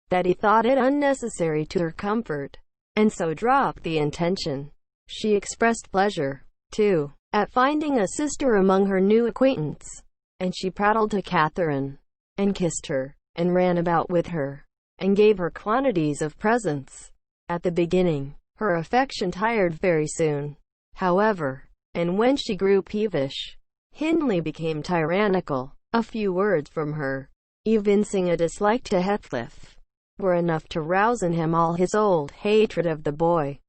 that he thought it unnecessary to her comfort, and so dropped the intention. She expressed pleasure, too, at finding a sister among her new acquaintance, and she prattled to Catherine, and kissed her, and ran about with her, and gave her quantities of presents. At the beginning, her affection tired very soon, however, and when she grew peevish, Hindley became tyrannical. A few words from her, evincing a dislike to Heathcliff, were enough to rouse in him all his old hatred of the boy.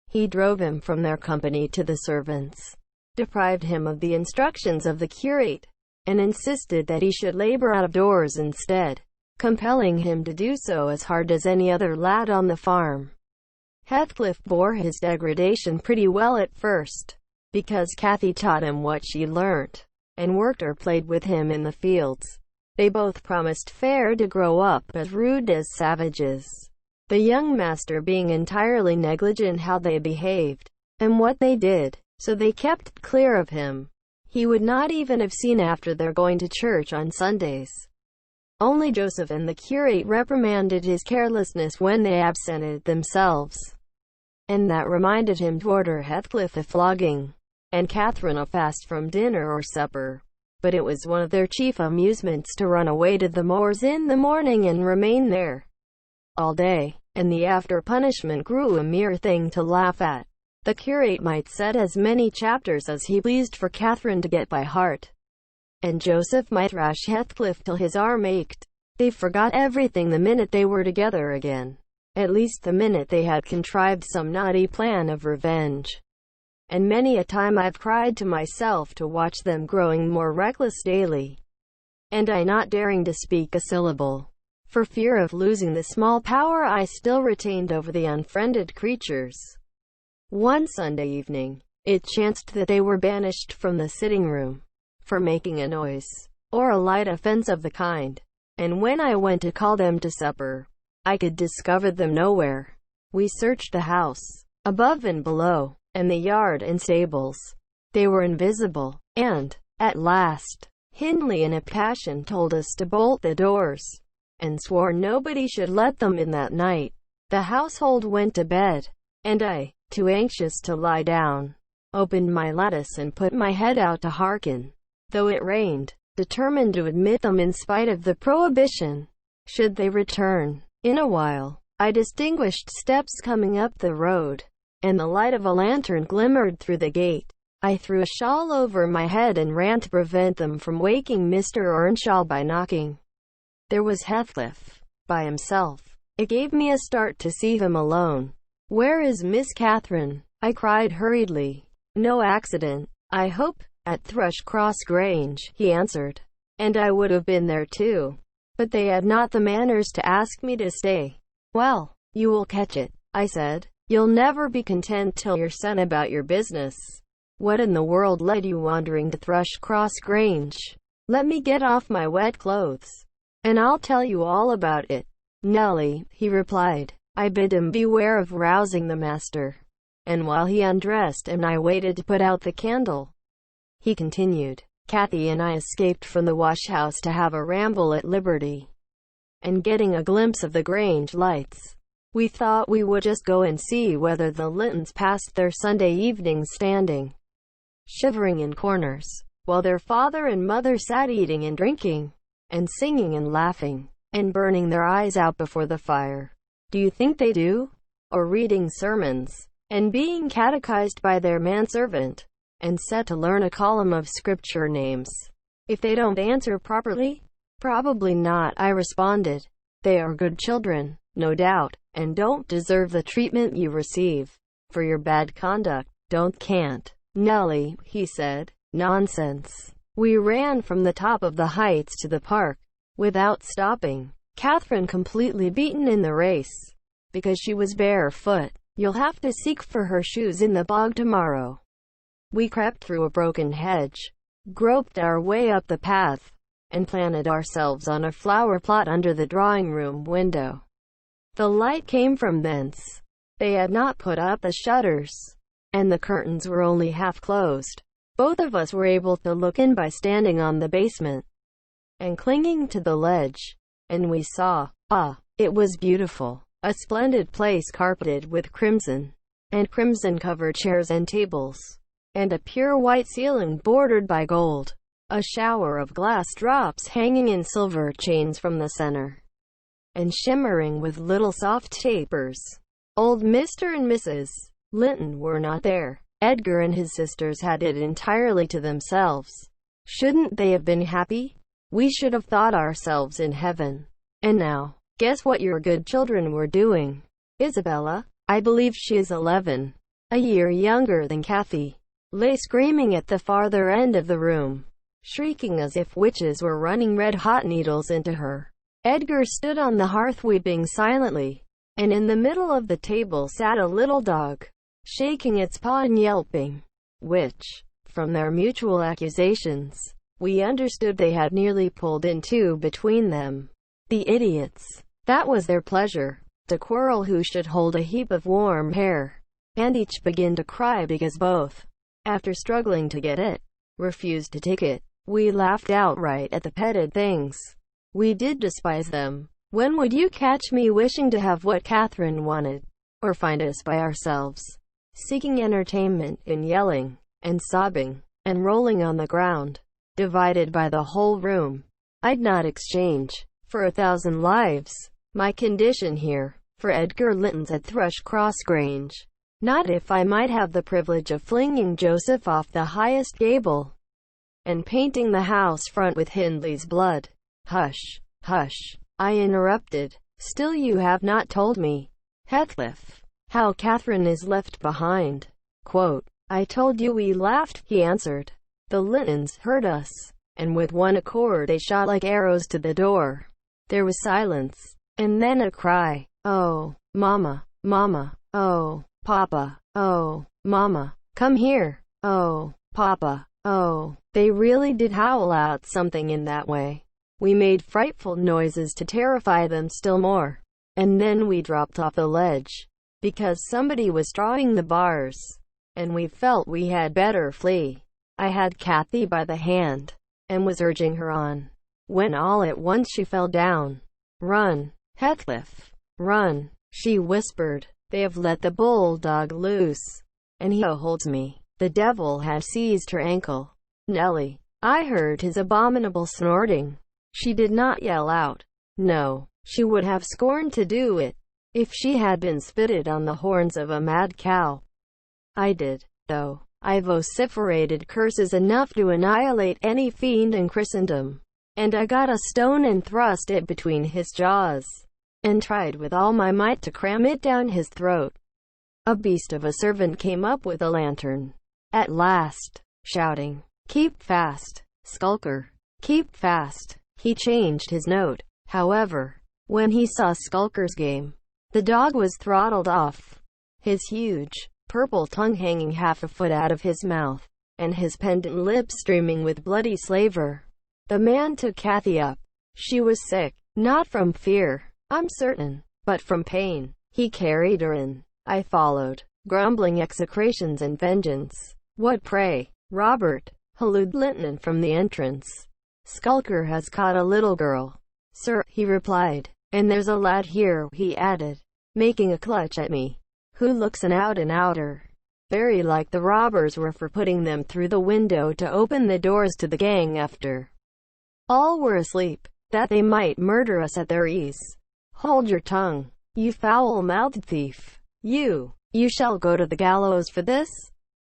He drove him from their company to the servants, deprived him of the instructions of the curate, and insisted that he should labor out of doors instead, compelling him to do so as hard as any other lad on the farm. Heathcliff bore his degradation pretty well at first, because Cathy taught him what she learnt, and worked or played with him in the fields. They both promised fair to grow up as rude as savages, the young master being entirely negligent how they behaved, and what they did, so they kept clear of him. He would not even have seen after their going to church on Sundays. Only Joseph and the curate reprimanded his carelessness when they absented themselves, and that reminded him to order Heathcliff a flogging, and Catherine a fast from dinner or supper. But it was one of their chief amusements to run away to the moors in the morning and remain there all day, and the after punishment grew a mere thing to laugh at. The curate might set as many chapters as he pleased for Catherine to get by heart, and Joseph might thrash Heathcliff till his arm ached. They forgot everything the minute they were together again, at least the minute they had contrived some naughty plan of revenge. And many a time I've cried to myself to watch them growing more reckless daily, and I not daring to speak a syllable, for fear of losing the small power I still retained over the unfriended creatures. One Sunday evening, it chanced that they were banished from the sitting-room, for making a noise, or a light offense of the kind, and when I went to call them to supper, I could discover them nowhere. We searched the house, above and below, and the yard and stables. They were invisible, and, at last, Hindley in a passion told us to bolt the doors, and swore nobody should let them in that night. The household went to bed, and I, too anxious to lie down, opened my lattice and put my head out to hearken, though it rained, determined to admit them in spite of the prohibition, should they return. In a while, I distinguished steps coming up the road, and the light of a lantern glimmered through the gate. I threw a shawl over my head and ran to prevent them from waking Mr. Earnshaw by knocking. There was Heathcliff, by himself. It gave me a start to see him alone. "Where is Miss Catherine?" I cried hurriedly. "No accident, I hope, at Thrushcross Grange," he answered, "and I would have been there too, but they had not the manners to ask me to stay." "Well, you will catch it," I said. "You'll never be content till you're sent about your business. What in the world led you wandering to Thrushcross Grange? Let me get off my wet clothes, and I'll tell you all about it." "Nelly," he replied. I bid him beware of rousing the master, and while he undressed and I waited to put out the candle, he continued, "Cathy and I escaped from the wash-house to have a ramble at liberty, and getting a glimpse of the Grange lights, We thought we would just go and see whether the Lintons passed their Sunday evenings standing, shivering in corners, while their father and mother sat eating and drinking, and singing and laughing, and burning their eyes out before the fire. Do you think they do? Or reading sermons, and being catechized by their manservant, and set to learn a column of scripture names, if they don't answer properly? Probably not, I responded. They are good children, no doubt, and don't deserve the treatment you receive for your bad conduct. Can't. Nellie, he said. Nonsense. We ran from the top of the heights to the park, without stopping. Catherine completely beaten in the race, because she was barefoot. You'll have to seek for her shoes in the bog tomorrow. We crept through a broken hedge, groped our way up the path, and planted ourselves on a flower plot under the drawing-room window. The light came from thence. They had not put up the shutters, and the curtains were only half closed. Both of us were able to look in by standing on the basement and clinging to the ledge, and we saw, it was beautiful. A splendid place carpeted with crimson, and crimson-covered chairs and tables, and a pure white ceiling bordered by gold. A shower of glass drops hanging in silver chains from the center, and shimmering with little soft tapers. Old Mr. and Mrs. Linton were not there. Edgar and his sisters had it entirely to themselves. Shouldn't they have been happy? We should have thought ourselves in heaven. And now, guess what your good children were doing. Isabella, I believe she is 11, a year younger than Kathy, lay screaming at the farther end of the room, shrieking as if witches were running red-hot needles into her. Edgar stood on the hearth weeping silently, and in the middle of the table sat a little dog, shaking its paw and yelping, which, from their mutual accusations, we understood they had nearly pulled in two between them. The idiots! That was their pleasure, to quarrel who should hold a heap of warm hair, and each begin to cry because both, after struggling to get it, refused to take it. We laughed outright at the petted things. We did despise them. When would you catch me wishing to have what Catherine wanted, or find us by ourselves, seeking entertainment in yelling, and sobbing, and rolling on the ground, divided by the whole room? I'd not exchange, for 1,000 lives, my condition here, for Edgar Linton's at Thrushcross Grange. Not if I might have the privilege of flinging Joseph off the highest gable, and painting the house front with Hindley's blood. Hush, hush, I interrupted. Still you have not told me, Heathcliff, how Catherine is left behind. I told you. We laughed, he answered. The Lintons heard us, and with one accord they shot like arrows to the door. There was silence, and then a cry. Oh, Mama, Mama, oh, Papa, oh, Mama, come here, oh, Papa, oh. They really did howl out something in that way. We made frightful noises to terrify them still more, and then we dropped off the ledge, because somebody was drawing the bars, and we felt we had better flee. I had Kathy by the hand, and was urging her on, when all at once she fell down. Run, Heathcliff, run, she whispered. They have let the bulldog loose, and he holds me. The devil has seized her ankle. Nellie, I heard his abominable snorting. She did not yell out. No, she would have scorned to do it, if she had been spitted on the horns of a mad cow. I did, though. I vociferated curses enough to annihilate any fiend in Christendom, and I got a stone and thrust it between his jaws, and tried with all my might to cram it down his throat. A beast of a servant came up with a lantern, at last, shouting, "Keep fast, skulker, keep fast." He changed his note, however, when he saw Skulker's game. The dog was throttled off, his huge, purple tongue hanging half a foot out of his mouth, and his pendant lips streaming with bloody slaver. The man took Kathy up. She was sick, not from fear, I'm certain, but from pain. He carried her in. I followed, grumbling execrations and vengeance. What, pray, Robert? Hallooed Linton from the entrance. Skulker has caught a little girl, sir, he replied. And there's a lad here, he added. making a clutch at me. Who looks an out-and-outer? Very like the robbers were for putting them through the window to open the doors to the gang after all were asleep, that they might murder us at their ease. Hold your tongue, you foul-mouthed thief. You shall go to the gallows for this.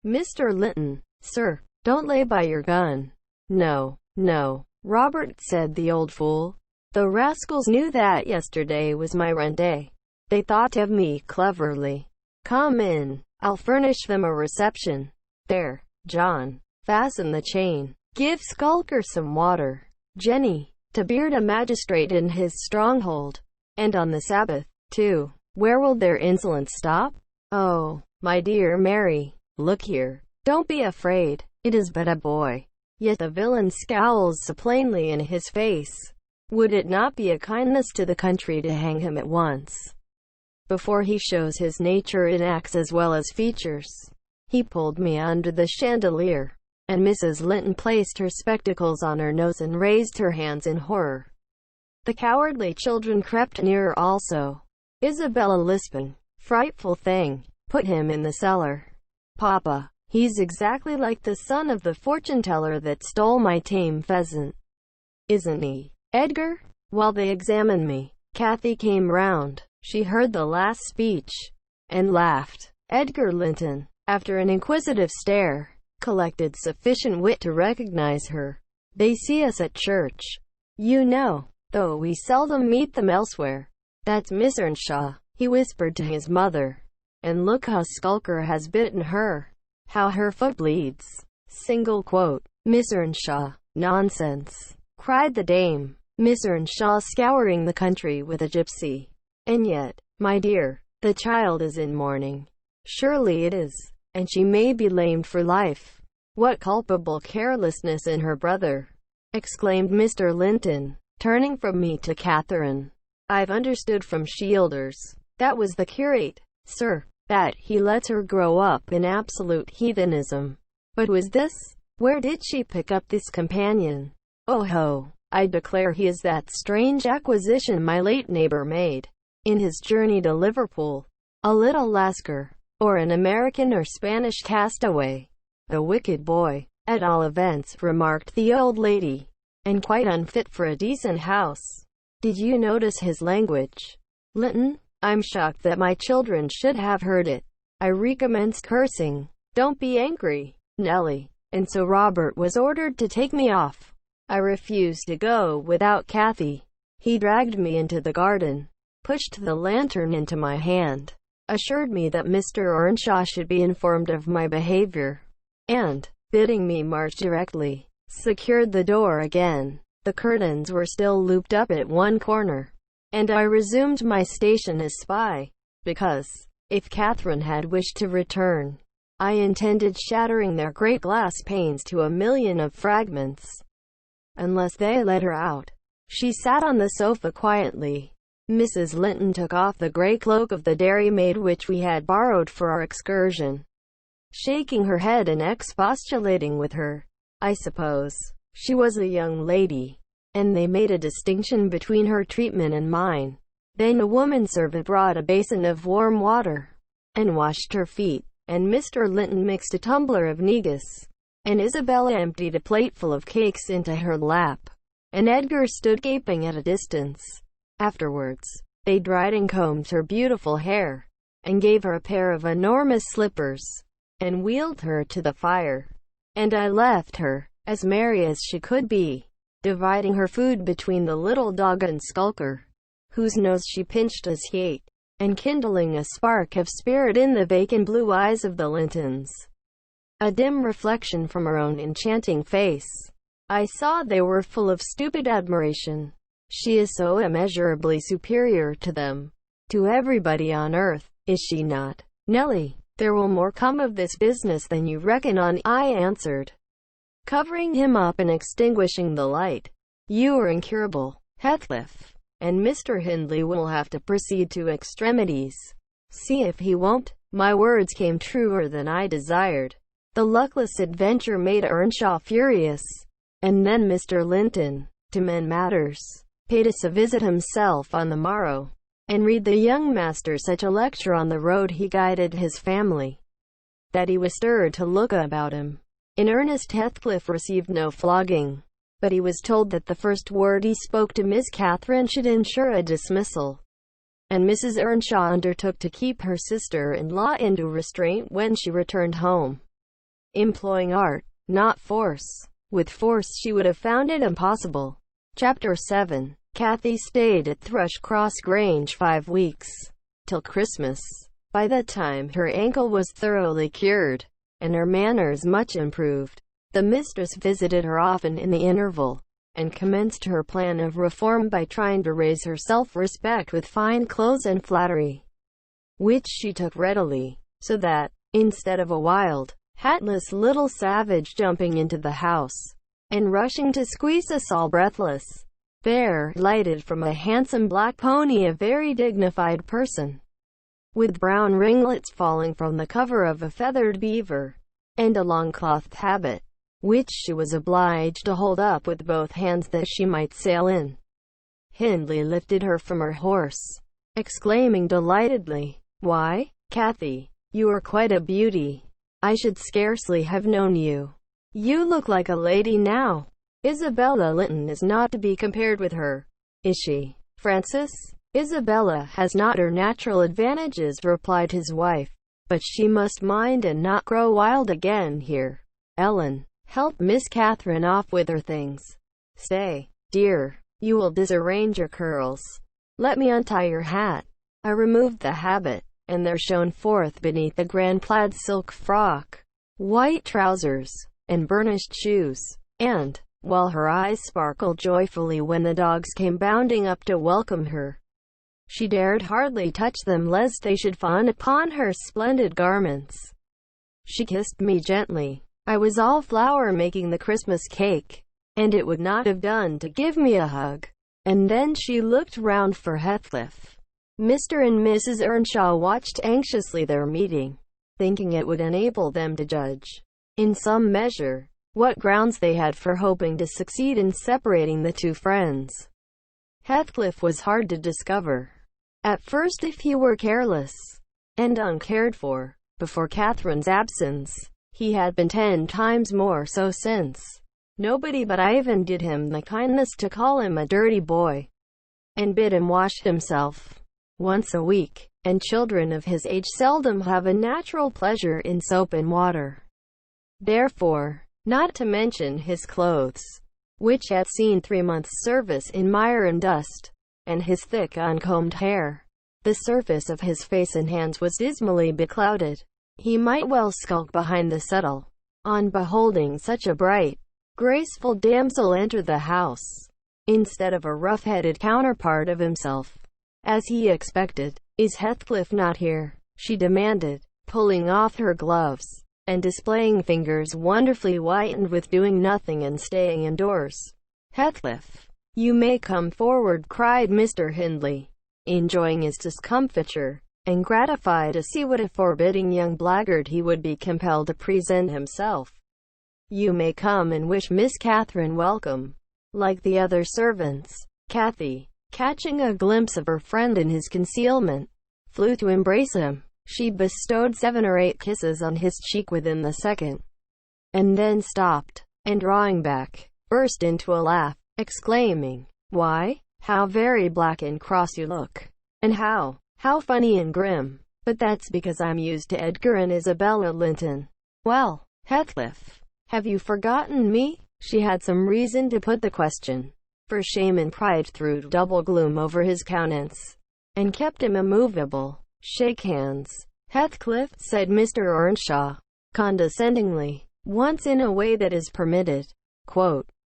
Mr. Linton, sir, don't lay by your gun. No, no, Robert, said the old fool. The rascals knew that yesterday was my rent day. They thought of me cleverly. Come in, I'll furnish them a reception. There, John, fasten the chain. Give Skulker some water. Jenny, to beard a magistrate in his stronghold. And on the Sabbath, too. Where will their insolence stop? Oh, my dear Mary, look here. Don't be afraid. It is but a boy. Yet the villain scowls so plainly in his face. Would it not be a kindness to the country to hang him at once, before he shows his nature in acts as well as features? He pulled me under the chandelier, and Mrs. Linton placed her spectacles on her nose and raised her hands in horror. The cowardly children crept nearer also. Isabella lisping, frightful thing, put him in the cellar. Papa, he's exactly like the son of the fortune-teller that stole my tame pheasant. Isn't he, Edgar? While they examined me, Kathy came round. She heard the last speech, and laughed. Edgar Linton, after an inquisitive stare, collected sufficient wit to recognize her. They see us at church, you know, though we seldom meet them elsewhere. That's Miss Earnshaw, he whispered to his mother. And look how Skulker has bitten her. How her foot bleeds. Single quote. Miss Earnshaw. Nonsense, cried the dame. Miss Earnshaw scouring the country with a gypsy. And yet, my dear, the child is in mourning. Surely it is, and she may be lamed for life. What culpable carelessness in her brother! Exclaimed Mr. Linton, turning from me to Catherine. I've understood from Shielders, that was the curate, sir, that he lets her grow up in absolute heathenism. But was this? Where did she pick up this companion? Oh ho! I declare he is that strange acquisition my late neighbor made, in his journey to Liverpool. A little Lascar, or an American or Spanish castaway. A wicked boy, at all events, remarked the old lady, and quite unfit for a decent house. Did you notice his language, Linton? I'm shocked that my children should have heard it. I recommenced cursing. Don't be angry, Nellie. And so Robert was ordered to take me off. I refused to go without Kathy. He dragged me into the garden, pushed the lantern into my hand, assured me that Mr. Earnshaw should be informed of my behavior, and, bidding me march directly, secured the door again. The curtains were still looped up at one corner, and I resumed my station as spy, because, if Catherine had wished to return, I intended shattering their great glass panes to a million of fragments. Unless they let her out. She sat on the sofa quietly. Mrs. Linton took off the grey cloak of the dairymaid which we had borrowed for our excursion, shaking her head and expostulating with her. I suppose she was a young lady, and they made a distinction between her treatment and mine. Then a woman servant brought a basin of warm water, and washed her feet, and Mr. Linton mixed a tumbler of negus, and Isabella emptied a plateful of cakes into her lap, and Edgar stood gaping at a distance. Afterwards, they dried and combed her beautiful hair, and gave her a pair of enormous slippers, and wheeled her to the fire. And I left her, as merry as she could be, dividing her food between the little dog and Skulker, whose nose she pinched as he ate, and kindling a spark of spirit in the vacant blue eyes of the Lintons. A dim reflection from her own enchanting face. I saw they were full of stupid admiration. She is so immeasurably superior to them, to everybody on earth, is she not, Nellie? There will more come of this business than you reckon on, I answered, covering him up and extinguishing the light. You are incurable, Heathcliff, and Mr. Hindley will have to proceed to extremities. See if he won't. My words came truer than I desired. The luckless adventure made Earnshaw furious, and then Mr. Linton, to mend matters, paid us a visit himself on the morrow. and read the young master such a lecture on the road he guided his family, that he was stirred to look about him. In earnest, Heathcliff received no flogging, but he was told that the first word he spoke to Miss Catherine should ensure a dismissal, and Mrs. Earnshaw undertook to keep her sister-in-law into restraint when she returned home, employing art, not force. With force she would have found it impossible. Chapter 7. Cathy stayed at Thrushcross Grange 5 weeks, till Christmas. By that time her ankle was thoroughly cured, and her manners much improved. The mistress visited her often in the interval, and commenced her plan of reform by trying to raise her self-respect with fine clothes and flattery, which she took readily, so that, instead of a wild, hatless little savage jumping into the house, and rushing to squeeze us all breathless, there lighted from a handsome black pony a very dignified person, with brown ringlets falling from the cover of a feathered beaver, and a long cloth habit, which she was obliged to hold up with both hands that she might sail in. Hindley lifted her from her horse, exclaiming delightedly, "Why, Cathy, you are quite a beauty. I should scarcely have known you. You look like a lady now. Isabella Linton is not to be compared with her, is she, Francis?" "Isabella has not her natural advantages," replied his wife, "but she must mind and not grow wild again. Here, Ellen, help Miss Catherine off with her things. Stay, dear, you will disarrange your curls. Let me untie your hat." I removed the habit, and there shone forth beneath the grand plaid silk frock, white trousers, and burnished shoes, and, while her eyes sparkled joyfully when the dogs came bounding up to welcome her, she dared hardly touch them lest they should fawn upon her splendid garments. She kissed me gently. I was all flour making the Christmas cake, and it would not have done to give me a hug. And then she looked round for Heathcliff. Mr. and Mrs. Earnshaw watched anxiously their meeting, thinking it would enable them to judge, in some measure, what grounds they had for hoping to succeed in separating the two friends. Heathcliff was hard to discover. At first, if he were careless and uncared for before Catherine's absence, he had been 10 times more so since. Nobody but Ivan did him the kindness to call him a dirty boy, and bid him wash himself once a week, and children of his age seldom have a natural pleasure in soap and water. Therefore, not to mention his clothes, which had seen 3 months' service in mire and dust, and his thick uncombed hair, the surface of his face and hands was dismally beclouded. He might well skulk behind the settle, on beholding such a bright, graceful damsel enter the house, instead of a rough-headed counterpart of himself, as he expected. "Is Heathcliff not here?" she demanded, pulling off her gloves, and displaying fingers wonderfully whitened with doing nothing and staying indoors. "Heathcliff, you may come forward," cried Mr. Hindley, enjoying his discomfiture, and gratified to see what a forbidding young blackguard he would be compelled to present himself. "You may come and wish Miss Catherine welcome, like the other servants." Cathy, catching a glimpse of her friend in his concealment, flew to embrace him. She bestowed 7 or 8 kisses on his cheek within the second, and then stopped, and drawing back, burst into a laugh, exclaiming, "Why, how very black and cross you look, and how funny and grim! But that's because I'm used to Edgar and Isabella Linton. Well, Heathcliff, have you forgotten me?" She had some reason to put the question, for shame and pride threw double gloom over his countenance, and kept him immovable. "Shake hands, Heathcliff," said Mr. Earnshaw, condescendingly, "once in a way that is permitted."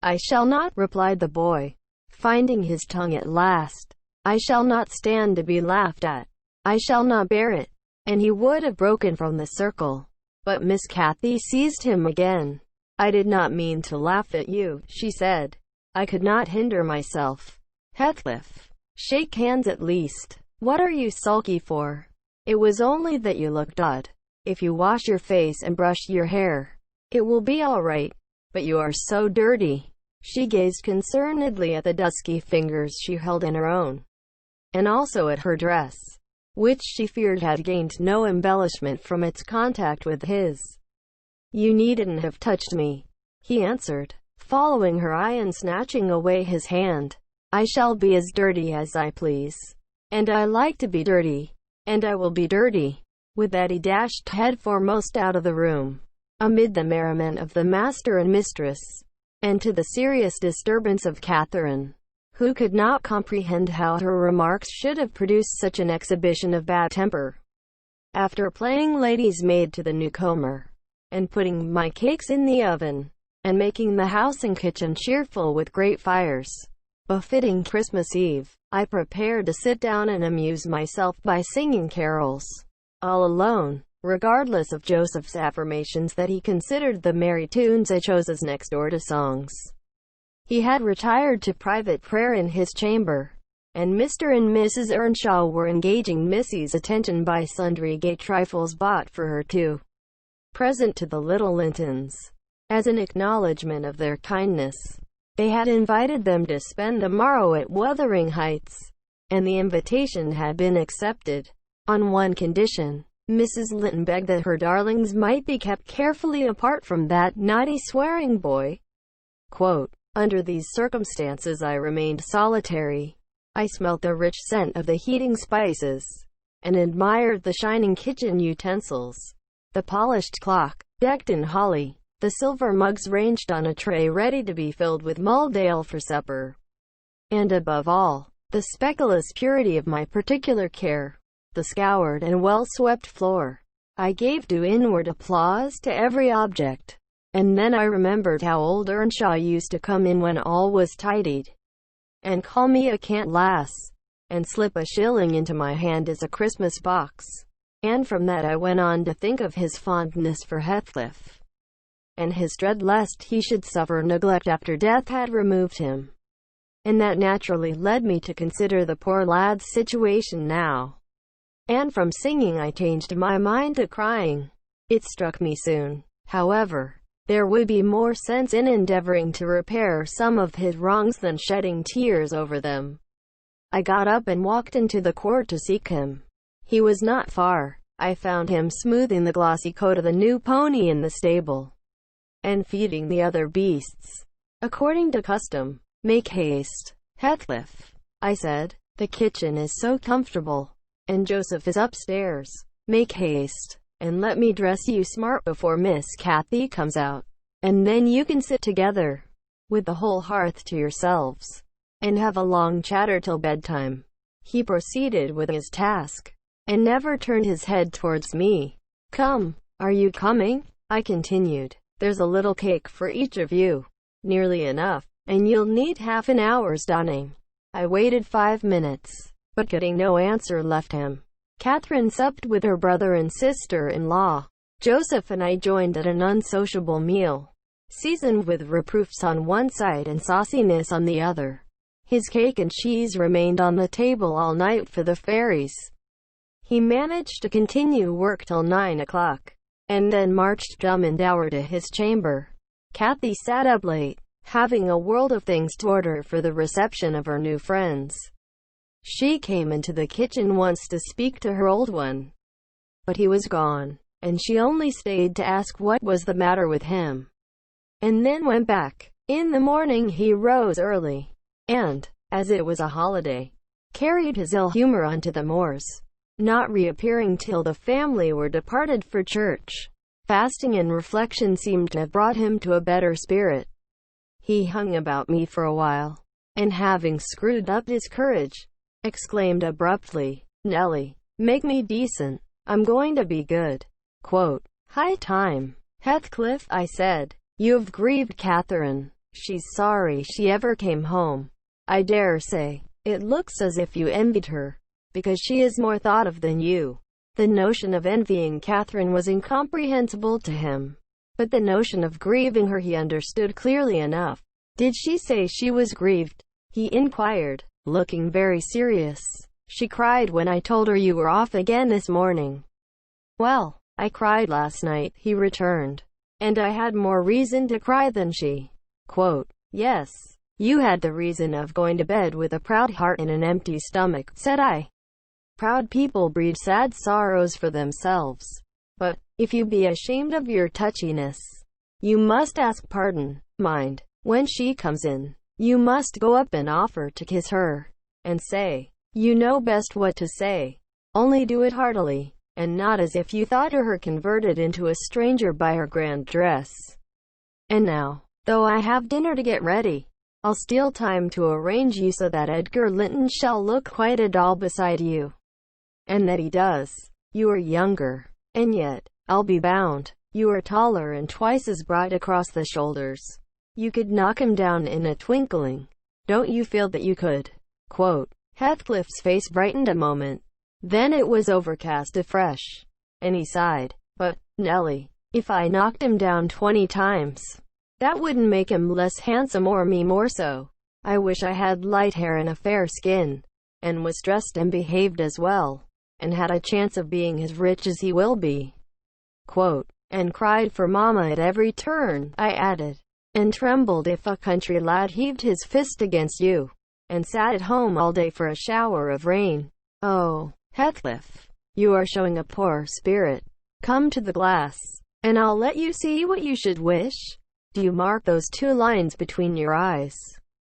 "I shall not," replied the boy, finding his tongue at last. "I shall not stand to be laughed at. I shall not bear it." And he would have broken from the circle, but Miss Cathy seized him again. "I did not mean to laugh at you," she said. "I could not hinder myself. Heathcliff, shake hands at least. What are you sulky for? It was only that you looked odd. If you wash your face and brush your hair, it will be all right. But you are so dirty." She gazed concernedly at the dusky fingers she held in her own, and also at her dress, which she feared had gained no embellishment from its contact with his. "You needn't have touched me," he answered, following her eye and snatching away his hand. "I shall be as dirty as I please. And I like to be dirty. And I will be dirty." With that he dashed headforemost out of the room, amid the merriment of the master and mistress, and to the serious disturbance of Catherine, who could not comprehend how her remarks should have produced such an exhibition of bad temper. After playing lady's maid to the newcomer, and putting my cakes in the oven, and making the house and kitchen cheerful with great fires, befitting Christmas Eve, I prepared to sit down and amuse myself by singing carols, all alone, regardless of Joseph's affirmations that he considered the merry tunes I chose as next door to songs. He had retired to private prayer in his chamber, and Mr. and Mrs. Earnshaw were engaging Missy's attention by sundry gay trifles bought for her to present to the little Lintons. As an acknowledgment of their kindness, they had invited them to spend the morrow at Wuthering Heights, and the invitation had been accepted, on one condition. Mrs. Linton begged that her darlings might be kept carefully apart from that naughty swearing boy. Quote, "Under these circumstances I remained solitary. I smelt the rich scent of the heating spices, and admired the shining kitchen utensils, the polished clock, decked in holly, the silver mugs ranged on a tray ready to be filled with mulled ale for supper, and above all, the speckless purity of my particular care, the scoured and well-swept floor. I gave due inward applause to every object. And then I remembered how old Earnshaw used to come in when all was tidied, and call me a cant lass, and slip a shilling into my hand as a Christmas box. And from that I went on to think of his fondness for Heathcliff, and his dread lest he should suffer neglect after death had removed him. And that naturally led me to consider the poor lad's situation now. And from singing I changed my mind to crying. It struck me soon, however, there would be more sense in endeavoring to repair some of his wrongs than shedding tears over them. I got up and walked into the court to seek him. He was not far. I found him smoothing the glossy coat of the new pony in the stable, and feeding the other beasts, according to custom. "Make haste, Heathcliff," I said. "The kitchen is so comfortable, and Joseph is upstairs. Make haste, and let me dress you smart before Miss Cathy comes out, and then you can sit together, with the whole hearth to yourselves, and have a long chatter till bedtime." He proceeded with his task, and never turned his head towards me. "Come, are you coming?" I continued. "There's a little cake for each of you, nearly enough, and you'll need half an hour's donning." I waited 5 minutes, but getting no answer left him. Catherine supped with her brother and sister-in-law. Joseph and I joined at an unsociable meal, seasoned with reproofs on one side and sauciness on the other. His cake and cheese remained on the table all night for the fairies. He managed to continue work till 9 o'clock, and then marched dumb and dour to his chamber. Cathy sat up late, having a world of things to order for the reception of her new friends. She came into the kitchen once to speak to her old one, but he was gone, and she only stayed to ask what was the matter with him, and then went back. In the morning he rose early, and, as it was a holiday, carried his ill humor onto the moors, not reappearing till the family were departed for church. Fasting and reflection seemed to have brought him to a better spirit. He hung about me for a while, and having screwed up his courage, exclaimed abruptly, "Nellie, make me decent. I'm going to be good." Quote, "High time, Heathcliff," I said. "You've grieved Catherine. She's sorry she ever came home. I dare say, it looks as if you envied her, because she is more thought of than you." The notion of envying Catherine was incomprehensible to him, but the notion of grieving her he understood clearly enough. "Did she say she was grieved?" he inquired, looking very serious. "She cried when I told her you were off again this morning." "Well, I cried last night," he returned, "and I had more reason to cry than she." Quote, "Yes, You had the reason of going to bed with a proud heart and an empty stomach, said I. Proud people breed sad sorrows for themselves. But, if you be ashamed of your touchiness, you must ask pardon. Mind, when she comes in, you must go up and offer to kiss her, and say, you know best what to say. Only do it heartily, and not as if you thought her converted into a stranger by her grand dress. And now, though I have dinner to get ready, I'll steal time to arrange you so that Edgar Linton shall look quite a doll beside you. And that he does. You are younger, and yet, I'll be bound, you are taller and twice as broad across the shoulders. You could knock him down in a twinkling. Don't you feel that you could? Quote. Heathcliff's face brightened a moment. Then it was overcast afresh, and he sighed. But, Nellie, if I knocked him down 20 times, that wouldn't make him less handsome or me more so. I wish I had light hair and a fair skin, and was dressed and behaved as well, and had a chance of being as rich as he will be. Quote. And cried for Mama at every turn, I added, and trembled if a country lad heaved his fist against you, and sat at home all day for a shower of rain. Oh, Heathcliff, you are showing a poor spirit. Come to the glass, and I'll let you see what you should wish. Do you mark those 2 lines between your eyes,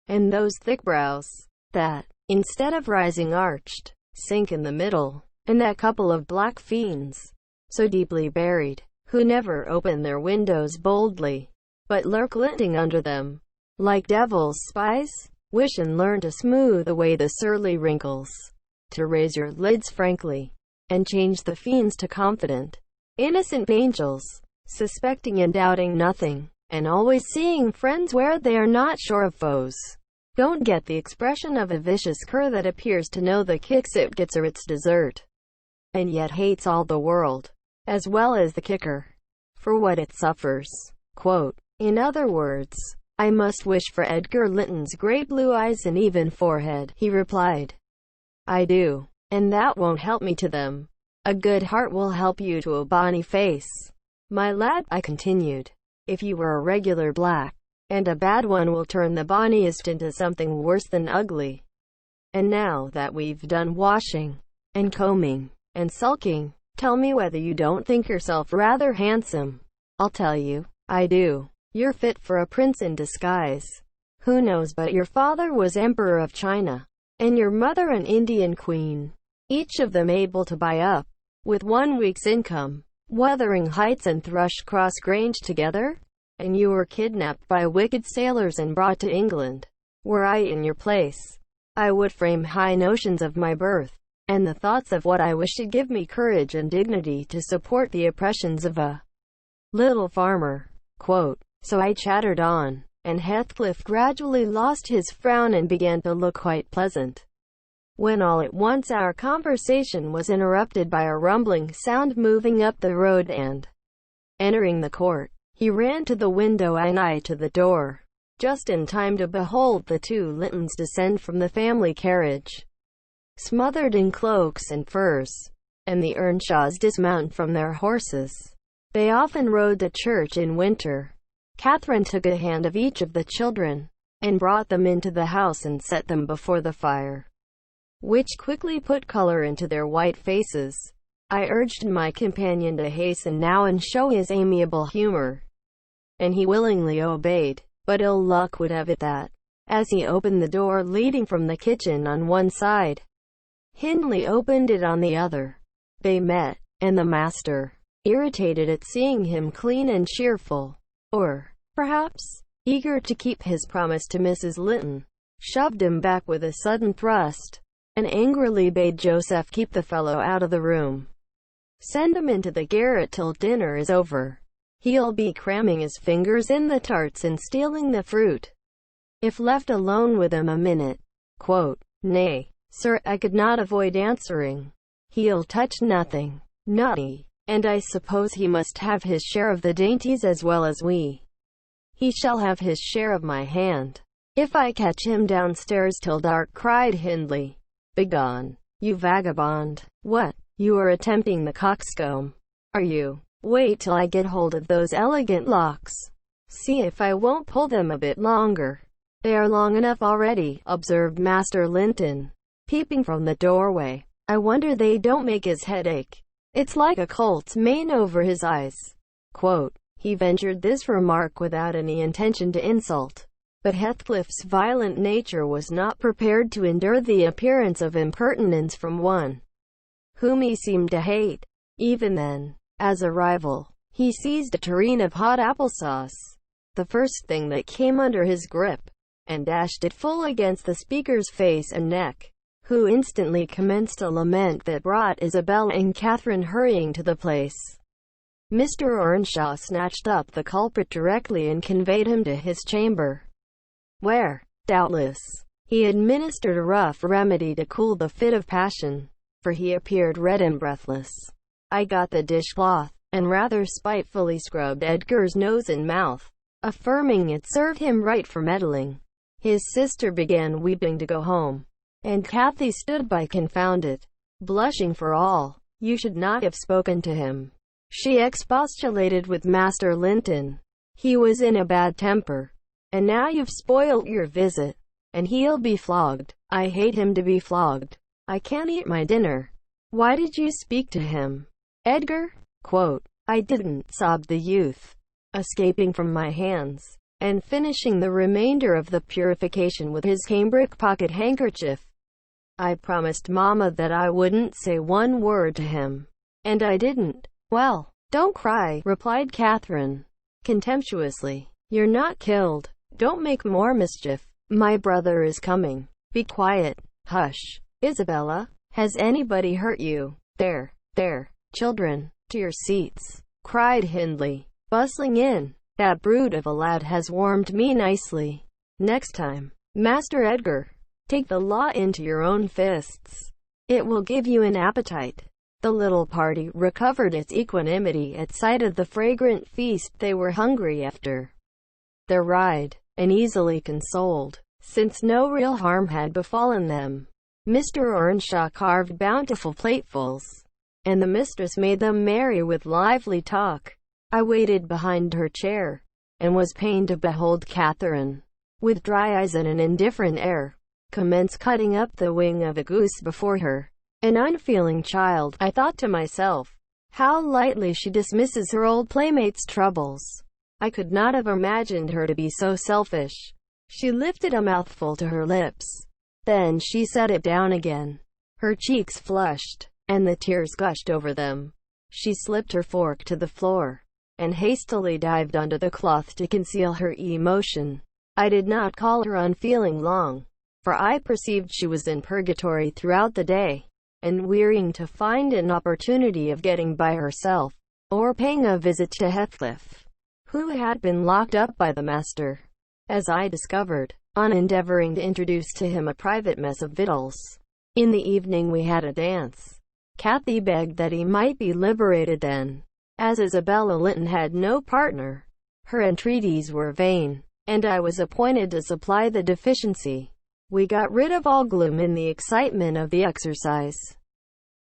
and those thick brows, that, instead of rising arched, sink in the middle, and that couple of black fiends, so deeply buried, who never open their windows boldly, but lurk glinting under them, like devil's spies? Wish and learn to smooth away the surly wrinkles, to raise your lids frankly, and change the fiends to confident, innocent angels, suspecting and doubting nothing, and always seeing friends where they are not sure of foes. Don't get the expression of a vicious cur that appears to know the kicks it gets or its dessert, and yet hates all the world, as well as the kicker, for what it suffers. Quote. In other words, I must wish for Edgar Linton's great blue eyes and even forehead, he replied. I do, and that won't help me to them. A good heart will help you to a bonny face. My lad, I continued, if you were a regular black, and a bad one will turn the bonniest into something worse than ugly. And now that we've done washing, and combing, and sulking, tell me whether you don't think yourself rather handsome. I'll tell you, I do. You're fit for a prince in disguise. Who knows but your father was Emperor of China, and your mother an Indian queen, each of them able to buy up, with 1 week's income, Wuthering Heights and Thrushcross Grange together? And you were kidnapped by wicked sailors and brought to England. Were I in your place, I would frame high notions of my birth, and the thoughts of what I wish to give me courage and dignity to support the oppressions of a little farmer. Quote. So I chattered on, and Heathcliff gradually lost his frown and began to look quite pleasant, when all at once our conversation was interrupted by a rumbling sound moving up the road and, entering the court, he ran to the window and I to the door, just in time to behold the 2 Lintons descend from the family carriage, smothered in cloaks and furs, and the Earnshaws dismount from their horses. They often rode to church in winter. Catherine took a hand of each of the children, and brought them into the house and set them before the fire, which quickly put color into their white faces. I urged my companion to hasten now and show his amiable humor, and he willingly obeyed, but ill luck would have it that, as he opened the door leading from the kitchen on one side, Hindley opened it on the other. They met, and the master, irritated at seeing him clean and cheerful, or, perhaps, eager to keep his promise to Mrs. Linton, shoved him back with a sudden thrust, and angrily bade Joseph keep the fellow out of the room. Send him into the garret till dinner is over. He'll be cramming his fingers in the tarts and stealing the fruit, if left alone with him a minute. Quote. Nay, sir, I could not avoid answering. He'll touch nothing. Naughty. And I suppose he must have his share of the dainties as well as we. He shall have his share of my hand, if I catch him downstairs till dark, cried Hindley. Begone, you vagabond. What, you are attempting the coxcomb, are you? Wait till I get hold of those elegant locks. See if I won't pull them a bit longer. "They are long enough already," observed Master Linton, peeping from the doorway. "I wonder they don't make his head ache. It's like a colt's mane over his eyes." Quote, he ventured this remark without any intention to insult, but Heathcliff's violent nature was not prepared to endure the appearance of impertinence from one whom he seemed to hate. Even then, as a rival, he seized a tureen of hot applesauce, the first thing that came under his grip, and dashed it full against the speaker's face and neck, who instantly commenced a lament that brought Isabella and Catherine hurrying to the place. Mr. Earnshaw snatched up the culprit directly and conveyed him to his chamber, where, doubtless, he administered a rough remedy to cool the fit of passion, for he appeared red and breathless. I got the dishcloth, and rather spitefully scrubbed Edgar's nose and mouth, affirming it served him right for meddling. His sister began weeping to go home, and Cathy stood by confounded, blushing for all. "You should not have spoken to him," she expostulated with Master Linton. "He was in a bad temper, and now you've spoilt your visit, and he'll be flogged. I hate him to be flogged. I can't eat my dinner. Why did you speak to him, Edgar?" Quote, "I didn't," sobbed the youth, escaping from my hands, and finishing the remainder of the purification with his cambric pocket handkerchief. "I promised Mama that I wouldn't say one word to him, and I didn't." "Well, don't cry," replied Catherine, contemptuously. "You're not killed. Don't make more mischief. My brother is coming. Be quiet." "Hush, Isabella. Has anybody hurt you? There, there, children, to your seats," cried Hindley, bustling in. "That brute of a lad has warmed me nicely. Next time, Master Edgar, take the law into your own fists. It will give you an appetite." The little party recovered its equanimity at sight of the fragrant feast they were hungry after their ride, and easily consoled, since no real harm had befallen them. Mr. Earnshaw carved bountiful platefuls, and the mistress made them merry with lively talk. I waited behind her chair, and was pained to behold Catherine, with dry eyes and an indifferent air, commence cutting up the wing of a goose before her. An unfeeling child, I thought to myself. How lightly she dismisses her old playmate's troubles. I could not have imagined her to be so selfish. She lifted a mouthful to her lips. Then she set it down again. Her cheeks flushed, and the tears gushed over them. She slipped her fork to the floor, and hastily dived under the cloth to conceal her emotion. I did not call her unfeeling long, for I perceived she was in purgatory throughout the day, and wearying to find an opportunity of getting by herself, or paying a visit to Heathcliff, who had been locked up by the master, as I discovered, on endeavoring to introduce to him a private mess of victuals. In the evening we had a dance. Cathy begged that he might be liberated then, as Isabella Linton had no partner. Her entreaties were vain, and I was appointed to supply the deficiency. We got rid of all gloom in the excitement of the exercise,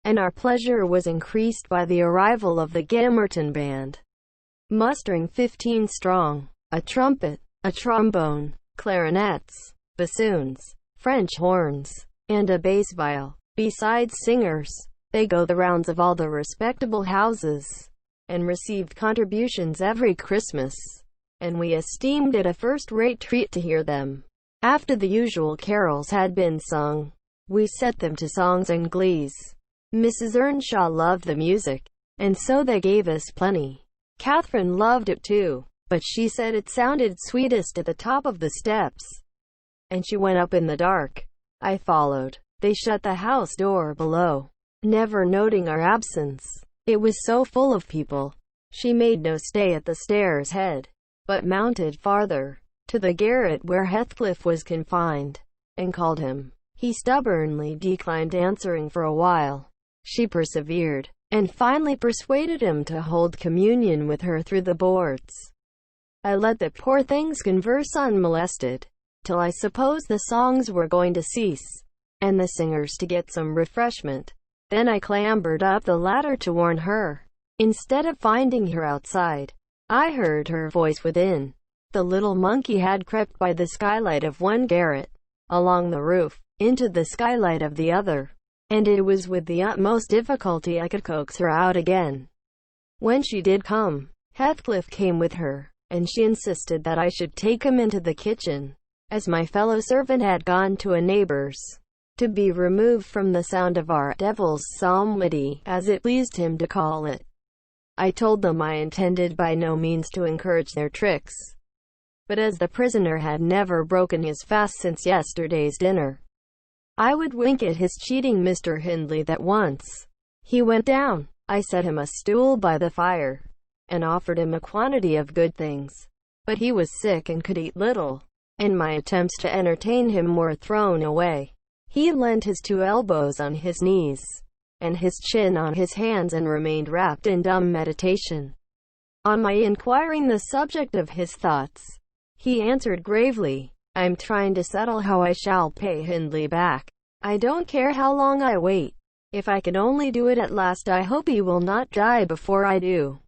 and our pleasure was increased by the arrival of the Gamerton band, mustering 15 strong, a trumpet, a trombone, clarinets, bassoons, French horns, and a bass viol. Besides singers, they go the rounds of all the respectable houses, and received contributions every Christmas, and we esteemed it a first-rate treat to hear them. After the usual carols had been sung, we set them to songs and glees. Mrs. Earnshaw loved the music, and so they gave us plenty. Catherine loved it too, but she said it sounded sweetest at the top of the steps, and she went up in the dark. I followed. They shut the house door below, never noting our absence. It was so full of people. She made no stay at the stairs head, but mounted farther, to the garret where Heathcliff was confined, and called him. He stubbornly declined answering for a while. She persevered, and finally persuaded him to hold communion with her through the boards. I let the poor things converse unmolested, till I supposed the songs were going to cease, and the singers to get some refreshment. Then I clambered up the ladder to warn her. Instead of finding her outside, I heard her voice within. The little monkey had crept by the skylight of one garret, along the roof, into the skylight of the other, and it was with the utmost difficulty I could coax her out again. When she did come, Heathcliff came with her, and she insisted that I should take him into the kitchen, as my fellow servant had gone to a neighbour's, to be removed from the sound of our devil's psalmody, as it pleased him to call it. I told them I intended by no means to encourage their tricks, but as the prisoner had never broken his fast since yesterday's dinner, I would wink at his cheating Mr. Hindley that once he went down, I set him a stool by the fire, and offered him a quantity of good things, but he was sick and could eat little, and my attempts to entertain him were thrown away. He leant his 2 elbows on his knees, and his chin on his hands, and remained wrapped in dumb meditation. On my inquiring the subject of his thoughts, he answered gravely, "I'm trying to settle how I shall pay Hindley back. I don't care how long I wait. If I can only do it at last, I hope he will not die before I do."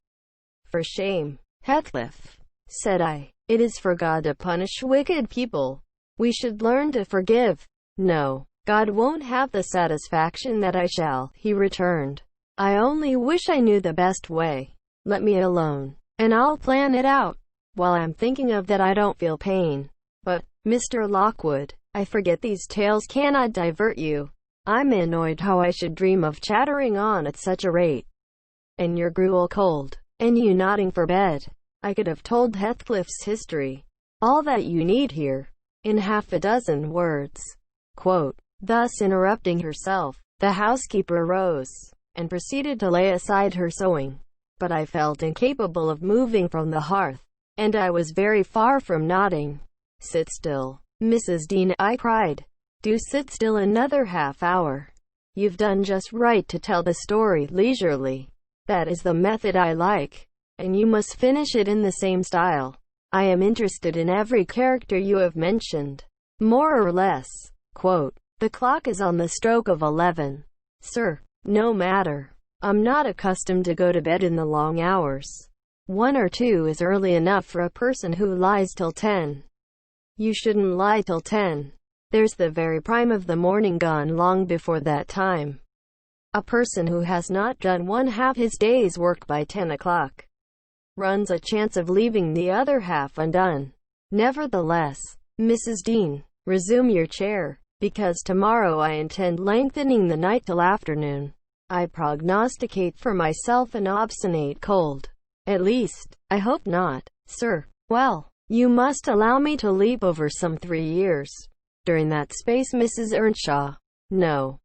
"For shame, Heathcliff," said I. "It is for God to punish wicked people. We should learn to forgive." "No, God won't have the satisfaction that I shall," he returned. "I only wish I knew the best way. Let me alone, and I'll plan it out. While I'm thinking of that, I don't feel pain. But, Mr. Lockwood, I forget these tales cannot divert you. I'm annoyed how I should dream of chattering on at such a rate. And your gruel cold, and you nodding for bed. I could have told Heathcliff's history, all that you need hear, in half a dozen words." Thus interrupting herself, the housekeeper rose, and proceeded to lay aside her sewing. But I felt incapable of moving from the hearth, and I was very far from nodding. "Sit still, Mrs. Dean," I cried. "Do sit still another half hour. You've done just right to tell the story leisurely. That is the method I like, and you must finish it in the same style. I am interested in every character you have mentioned, more or less." "The clock is on the stroke of 11, sir." "No matter. I'm not accustomed to go to bed in the long hours. 1 or 2 is early enough for a person who lies till 10. You shouldn't lie till 10. There's the very prime of the morning gone long before that time. A person who has not done 1/2 his day's work by 10 o'clock runs a chance of leaving the other half undone. Nevertheless, Mrs. Dean, resume your chair, because tomorrow I intend lengthening the night till afternoon. I prognosticate for myself an obstinate cold. At least, I hope not, sir. Well, you must allow me to leap over some 3 years. During that space, Mrs. Earnshaw." No,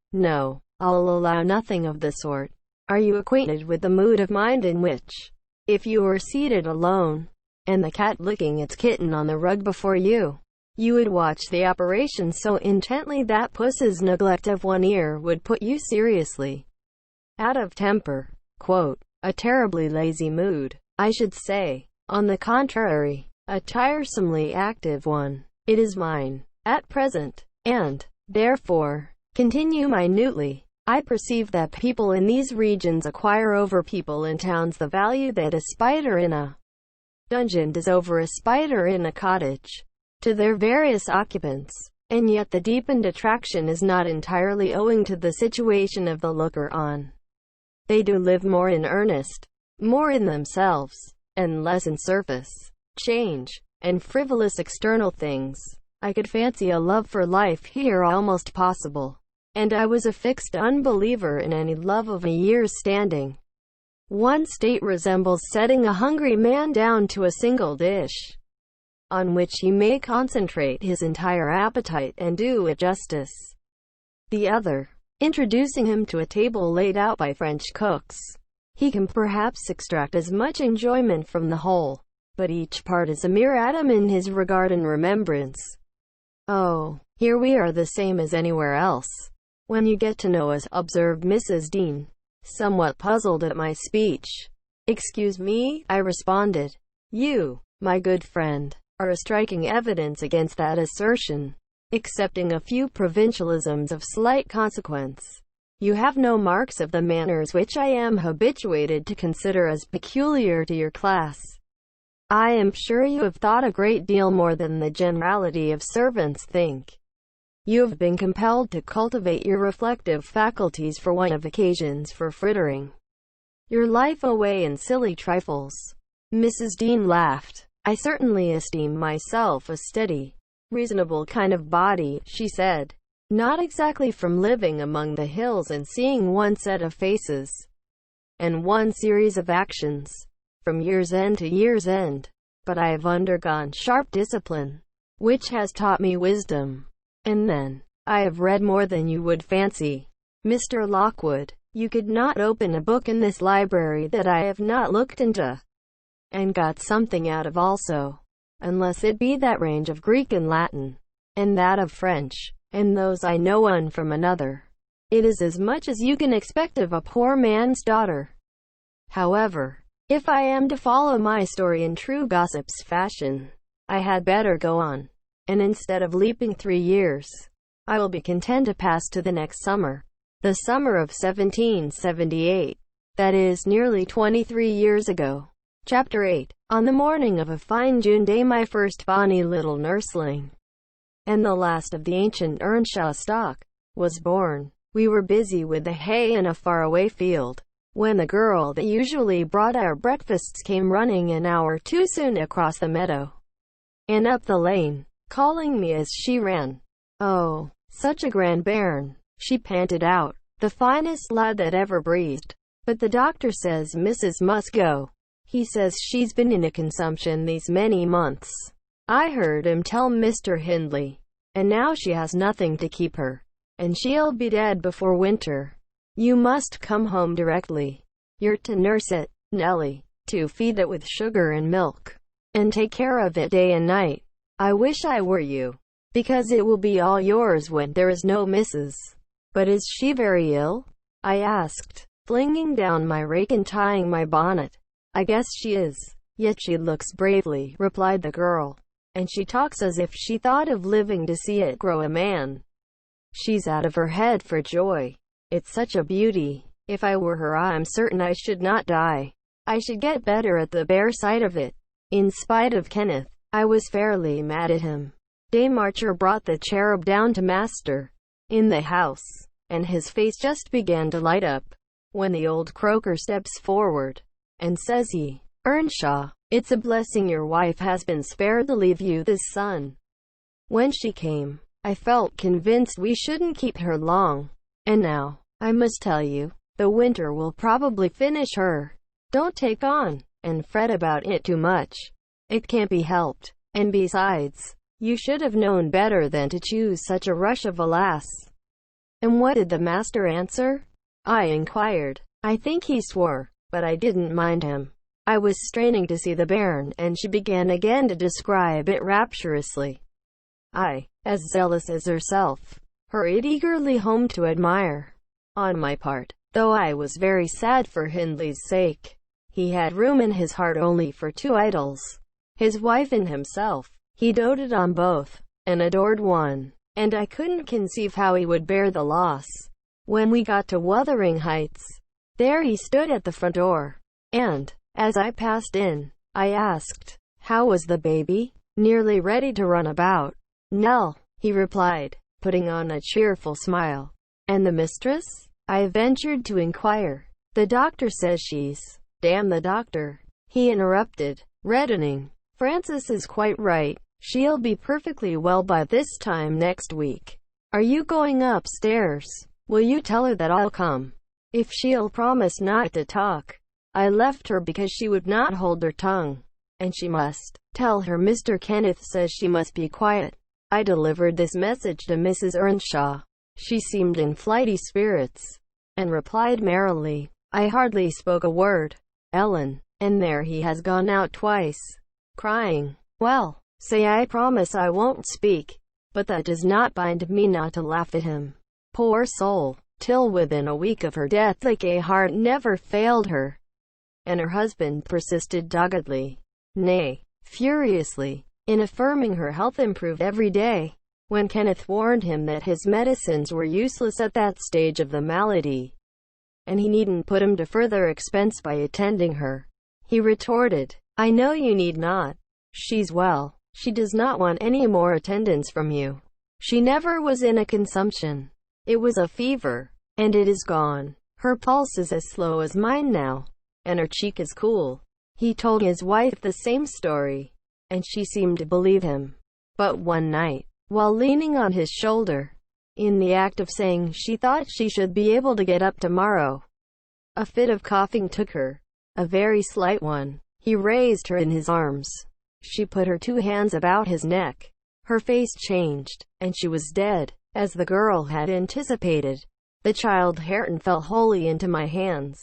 I'll allow nothing of the sort. Are you acquainted with the mood of mind in which, if you were seated alone, and the cat licking its kitten on the rug before you, you would watch the operation so intently that puss's neglect of one ear would put you seriously out of temper? A terribly lazy mood, I should say. On the contrary, a tiresomely active one. It is mine, at present, and, therefore, continue minutely. I perceive that people in these regions acquire over people in towns the value that a spider in a dungeon does over a spider in a cottage, to their various occupants, and yet the deepened attraction is not entirely owing to the situation of the looker-on. They do live more in earnest, more in themselves, and less in surface, change, and frivolous external things. I could fancy a love for life here almost possible, and I was a fixed unbeliever in any love of a year's standing. One state resembles setting a hungry man down to a single dish, on which he may concentrate his entire appetite and do it justice. The other, introducing him to a table laid out by French cooks. He can perhaps extract as much enjoyment from the whole, but each part is a mere atom in his regard and remembrance. "Oh, here we are the same as anywhere else, when you get to know us," observed Mrs. Dean, somewhat puzzled at my speech. "Excuse me," I responded. "You, my good friend, are a striking evidence against that assertion. Excepting a few provincialisms of slight consequence, you have no marks of the manners which I am habituated to consider as peculiar to your class." I am sure you have thought a great deal more than the generality of servants think. You have been compelled to cultivate your reflective faculties for want of occasions for frittering your life away in silly trifles." Mrs. Dean laughed. "I certainly esteem myself a steady, reasonable kind of body," she said. "Not exactly from living among the hills and seeing one set of faces and one series of actions from year's end to year's end. But I have undergone sharp discipline, which has taught me wisdom. And then, I have read more than you would fancy, Mr. Lockwood. You could not open a book in this library that I have not looked into, and got something out of also, unless it be that range of Greek and Latin, and that of French, and those I know one from another. It is as much as you can expect of a poor man's daughter. However, if I am to follow my story in true gossip's fashion, I had better go on, and instead of leaping 3 years, I will be content to pass to the next summer, the summer of 1778, that is, nearly 23 years ago. Chapter 8. On the morning of a fine June day, my first bonny little nursling, and the last of the ancient Earnshaw stock, was born. We were busy with the hay in a faraway field, when the girl that usually brought our breakfasts came running an hour too soon across the meadow and up the lane, calling me as she ran. "Oh, such a grand bairn," she panted out, "the finest lad that ever breathed. But the doctor says Mrs. must go. He says she's been in a consumption these many months. I heard him tell Mr. Hindley. And now she has nothing to keep her, and she'll be dead before winter. You must come home directly. You're to nurse it, Nellie, to feed it with sugar and milk, and take care of it day and night. I wish I were you, because it will be all yours when there is no Mrs. But is she very ill?" I asked, flinging down my rake and tying my bonnet. "I guess she is. Yet she looks bravely," replied the girl, "and she talks as if she thought of living to see it grow a man. She's out of her head for joy. It's such a beauty. If I were her, I'm certain I should not die. I should get better at the bare sight of it." In spite of Kenneth, I was fairly mad at him. Dame Archer brought the cherub down to master in the house, and his face just began to light up, when the old croaker steps forward, and says he, "Earnshaw, it's a blessing your wife has been spared to leave you this son." When she came, I felt convinced we shouldn't keep her long. And now, I must tell you, the winter will probably finish her. Don't take on, and fret about it too much. It can't be helped. And besides, you should have known better than to choose such a rush of a lass. "And what did the master answer?" I inquired. "I think he swore, but I didn't mind him. I was straining to see the bairn," and she began again to describe it rapturously. I, as zealous as herself, hurried eagerly home to admire. On my part, though I was very sad for Hindley's sake, he had room in his heart only for 2 idols, his wife and himself. He doted on both, and adored one, and I couldn't conceive how he would bear the loss. When we got to Wuthering Heights, there he stood at the front door, and, as I passed in, I asked, "How was the baby?" "Nearly ready to run about, Nell," he replied, putting on a cheerful smile. "And the mistress?" I ventured to inquire. "The doctor says she's—" "Damn the doctor," he interrupted, reddening. "Frances is quite right. She'll be perfectly well by this time next week. Are you going upstairs? Will you tell her that I'll come, if she'll promise not to talk?" I left her because she would not hold her tongue, and she must tell her Mr. Kenneth says she must be quiet. I delivered this message to Mrs. Earnshaw. She seemed in flighty spirits, and replied merrily, "I hardly spoke a word, Ellen, and there he has gone out twice, crying. Well, say I promise I won't speak, but that does not bind me not to laugh at him. Poor soul, till within a week of her death the gay heart never failed her." And her husband persisted doggedly, nay, furiously, in affirming her health improved every day. When Kenneth warned him that his medicines were useless at that stage of the malady, and he needn't put him to further expense by attending her, he retorted, I know you need not. She's well. She does not want any more attendance from you. She never was in a consumption. It was a fever, and it is gone. Her pulse is as slow as mine now, and her cheek is cool." He told his wife the same story, and she seemed to believe him. But one night, while leaning on his shoulder, in the act of saying she thought she should be able to get up tomorrow, a fit of coughing took her, a very slight one. He raised her in his arms. She put her 2 hands about his neck. Her face changed, and she was dead, as the girl had anticipated. The child Hareton fell wholly into my hands.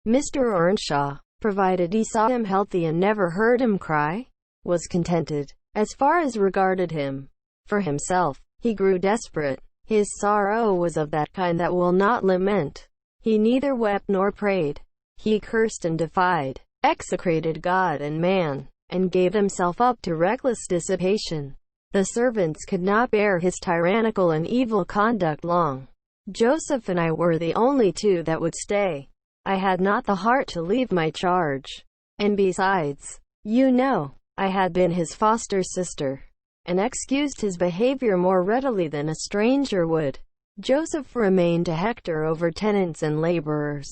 Mr. Earnshaw, provided he saw him healthy and never heard him cry, was contented, as far as regarded him. For himself, he grew desperate. His sorrow was of that kind that will not lament. He neither wept nor prayed. He cursed and defied, execrated God and man, and gave himself up to reckless dissipation. The servants could not bear his tyrannical and evil conduct long. Joseph and I were the only 2 that would stay. I had not the heart to leave my charge. And besides, you know, I had been his foster sister, and excused his behavior more readily than a stranger would. Joseph remained to hector over tenants and laborers,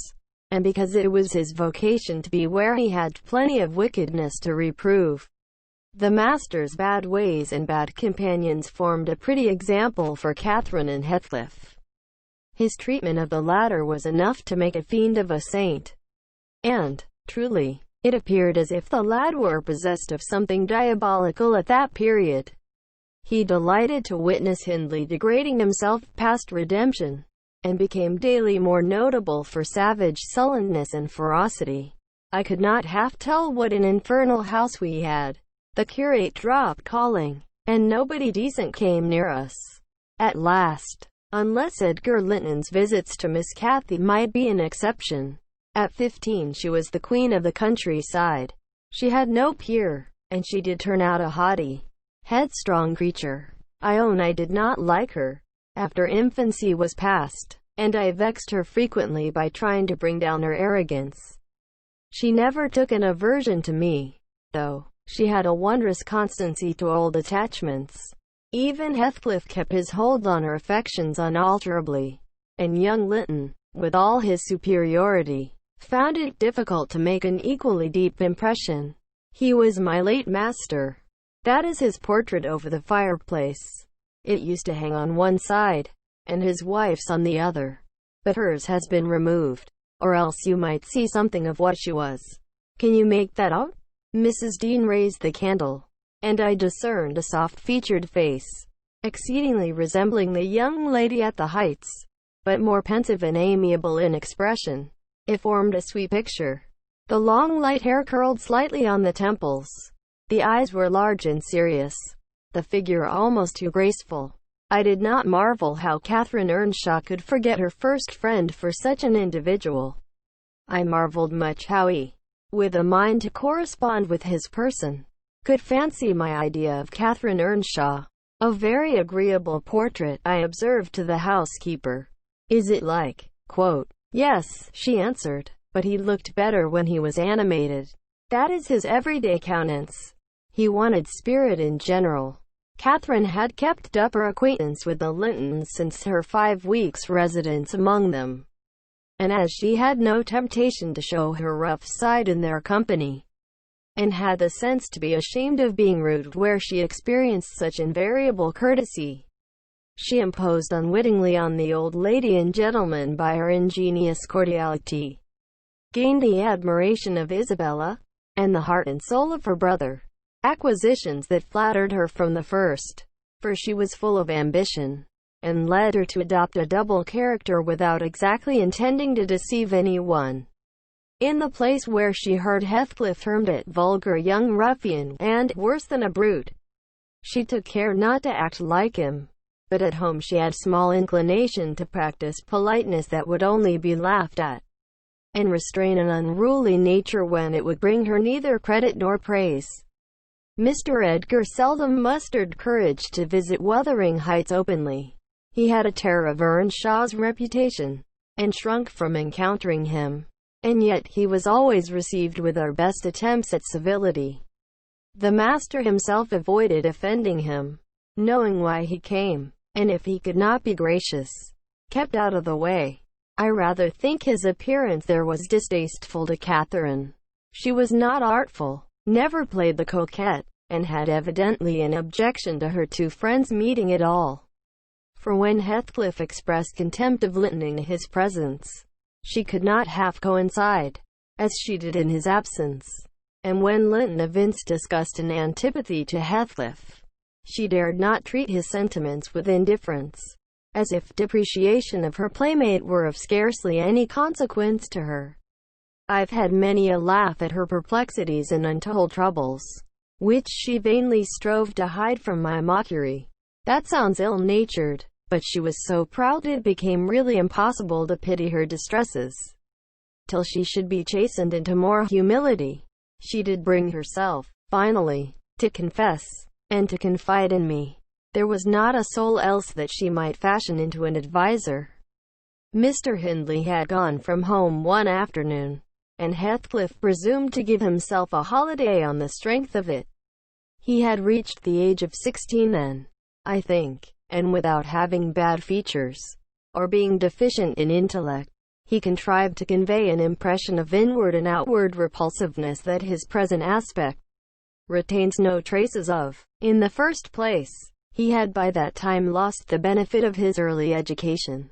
and because it was his vocation to be where he had plenty of wickedness to reprove. The master's bad ways and bad companions formed a pretty example for Catherine and Heathcliff. His treatment of the latter was enough to make a fiend of a saint. And, truly, it appeared as if the lad were possessed of something diabolical at that period. He delighted to witness Hindley degrading himself past redemption, and became daily more notable for savage sullenness and ferocity. I could not half tell what an infernal house we had. The curate dropped calling, and nobody decent came near us. At last, unless Edgar Linton's visits to Miss Cathy might be an exception. At 15 she was the queen of the countryside. She had no peer, and she did turn out a haughty, headstrong creature. I own I did not like her. After infancy was past, and I vexed her frequently by trying to bring down her arrogance. She never took an aversion to me, though. She had a wondrous constancy to old attachments. Even Heathcliff kept his hold on her affections unalterably, and young Linton, with all his superiority, found it difficult to make an equally deep impression. He was my late master. That is his portrait over the fireplace. It used to hang on one side, and his wife's on the other. But hers has been removed, or else you might see something of what she was. Can you make that out? Mrs. Dean raised the candle, and I discerned a soft-featured face, exceedingly resembling the young lady at the Heights, but more pensive and amiable in expression. It formed a sweet picture. The long light hair curled slightly on the temples. The eyes were large and serious, the figure almost too graceful. I did not marvel how Catherine Earnshaw could forget her first friend for such an individual. I marveled much how he, with a mind to correspond with his person, could fancy my idea of Catherine Earnshaw. A very agreeable portrait, I observed to the housekeeper. Is it like, quote, yes, she answered, but he looked better when he was animated. That is his everyday countenance. He wanted spirit in general. Catherine had kept up her acquaintance with the Lintons since her 5 weeks' residence among them, and as she had no temptation to show her rough side in their company, and had the sense to be ashamed of being rude where she experienced such invariable courtesy, she imposed unwittingly on the old lady and gentleman by her ingenious cordiality, gained the admiration of Isabella, and the heart and soul of her brother. Acquisitions that flattered her from the first, for she was full of ambition, and led her to adopt a double character without exactly intending to deceive anyone. In the place where she heard Heathcliff termed it vulgar young ruffian, and worse than a brute, she took care not to act like him. But at home she had small inclination to practice politeness that would only be laughed at, and restrain an unruly nature when it would bring her neither credit nor praise. Mr. Edgar seldom mustered courage to visit Wuthering Heights openly. He had a terror of Earnshaw's reputation, and shrunk from encountering him. and yet he was always received with our best attempts at civility. The master himself avoided offending him, knowing why he came, and if he could not be gracious, kept out of the way. I rather think his appearance there was distasteful to Catherine. She was not artful, never played the coquette, and had evidently an objection to her two friends meeting at all. For when Heathcliff expressed contempt of Linton in his presence, she could not half coincide, as she did in his absence. And when Linton evinced disgust and antipathy to Heathcliff, she dared not treat his sentiments with indifference, as if depreciation of her playmate were of scarcely any consequence to her. I've had many a laugh at her perplexities and untold troubles, which she vainly strove to hide from my mockery. That sounds ill-natured, but she was so proud it became really impossible to pity her distresses, till she should be chastened into more humility. She did bring herself, finally, to confess, and to confide in me. There was not a soul else that she might fashion into an adviser. Mr. Hindley had gone from home one afternoon, and Heathcliff presumed to give himself a holiday on the strength of it. He had reached the age of 16 then, I think, and without having bad features, or being deficient in intellect, he contrived to convey an impression of inward and outward repulsiveness that his present aspect retains no traces of. In the first place, he had by that time lost the benefit of his early education.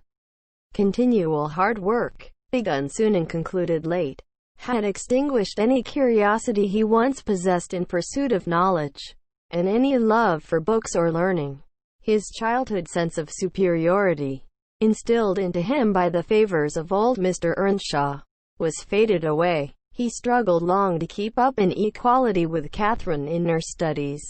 Continual hard work, begun soon and concluded late, had extinguished any curiosity he once possessed in pursuit of knowledge, and any love for books or learning. His childhood sense of superiority, instilled into him by the favors of old Mr. Earnshaw, was faded away. He struggled long to keep up an equality with Catherine in her studies,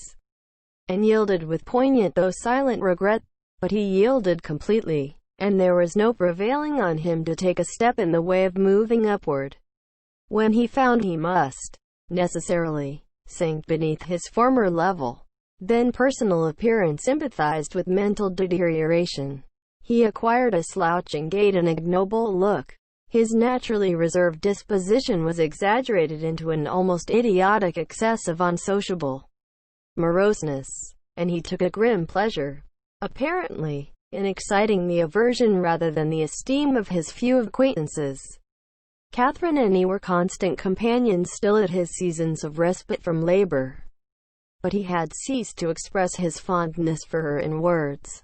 and yielded with poignant though silent regret, but he yielded completely, and there was no prevailing on him to take a step in the way of moving upward. When he found he must, necessarily, sink beneath his former level, then personal appearance sympathized with mental deterioration. He acquired a slouching gait and ignoble look. His naturally reserved disposition was exaggerated into an almost idiotic excess of unsociable moroseness, and he took a grim pleasure, apparently, in exciting the aversion rather than the esteem of his few acquaintances. Catherine and he were constant companions still at his seasons of respite from labor, but he had ceased to express his fondness for her in words,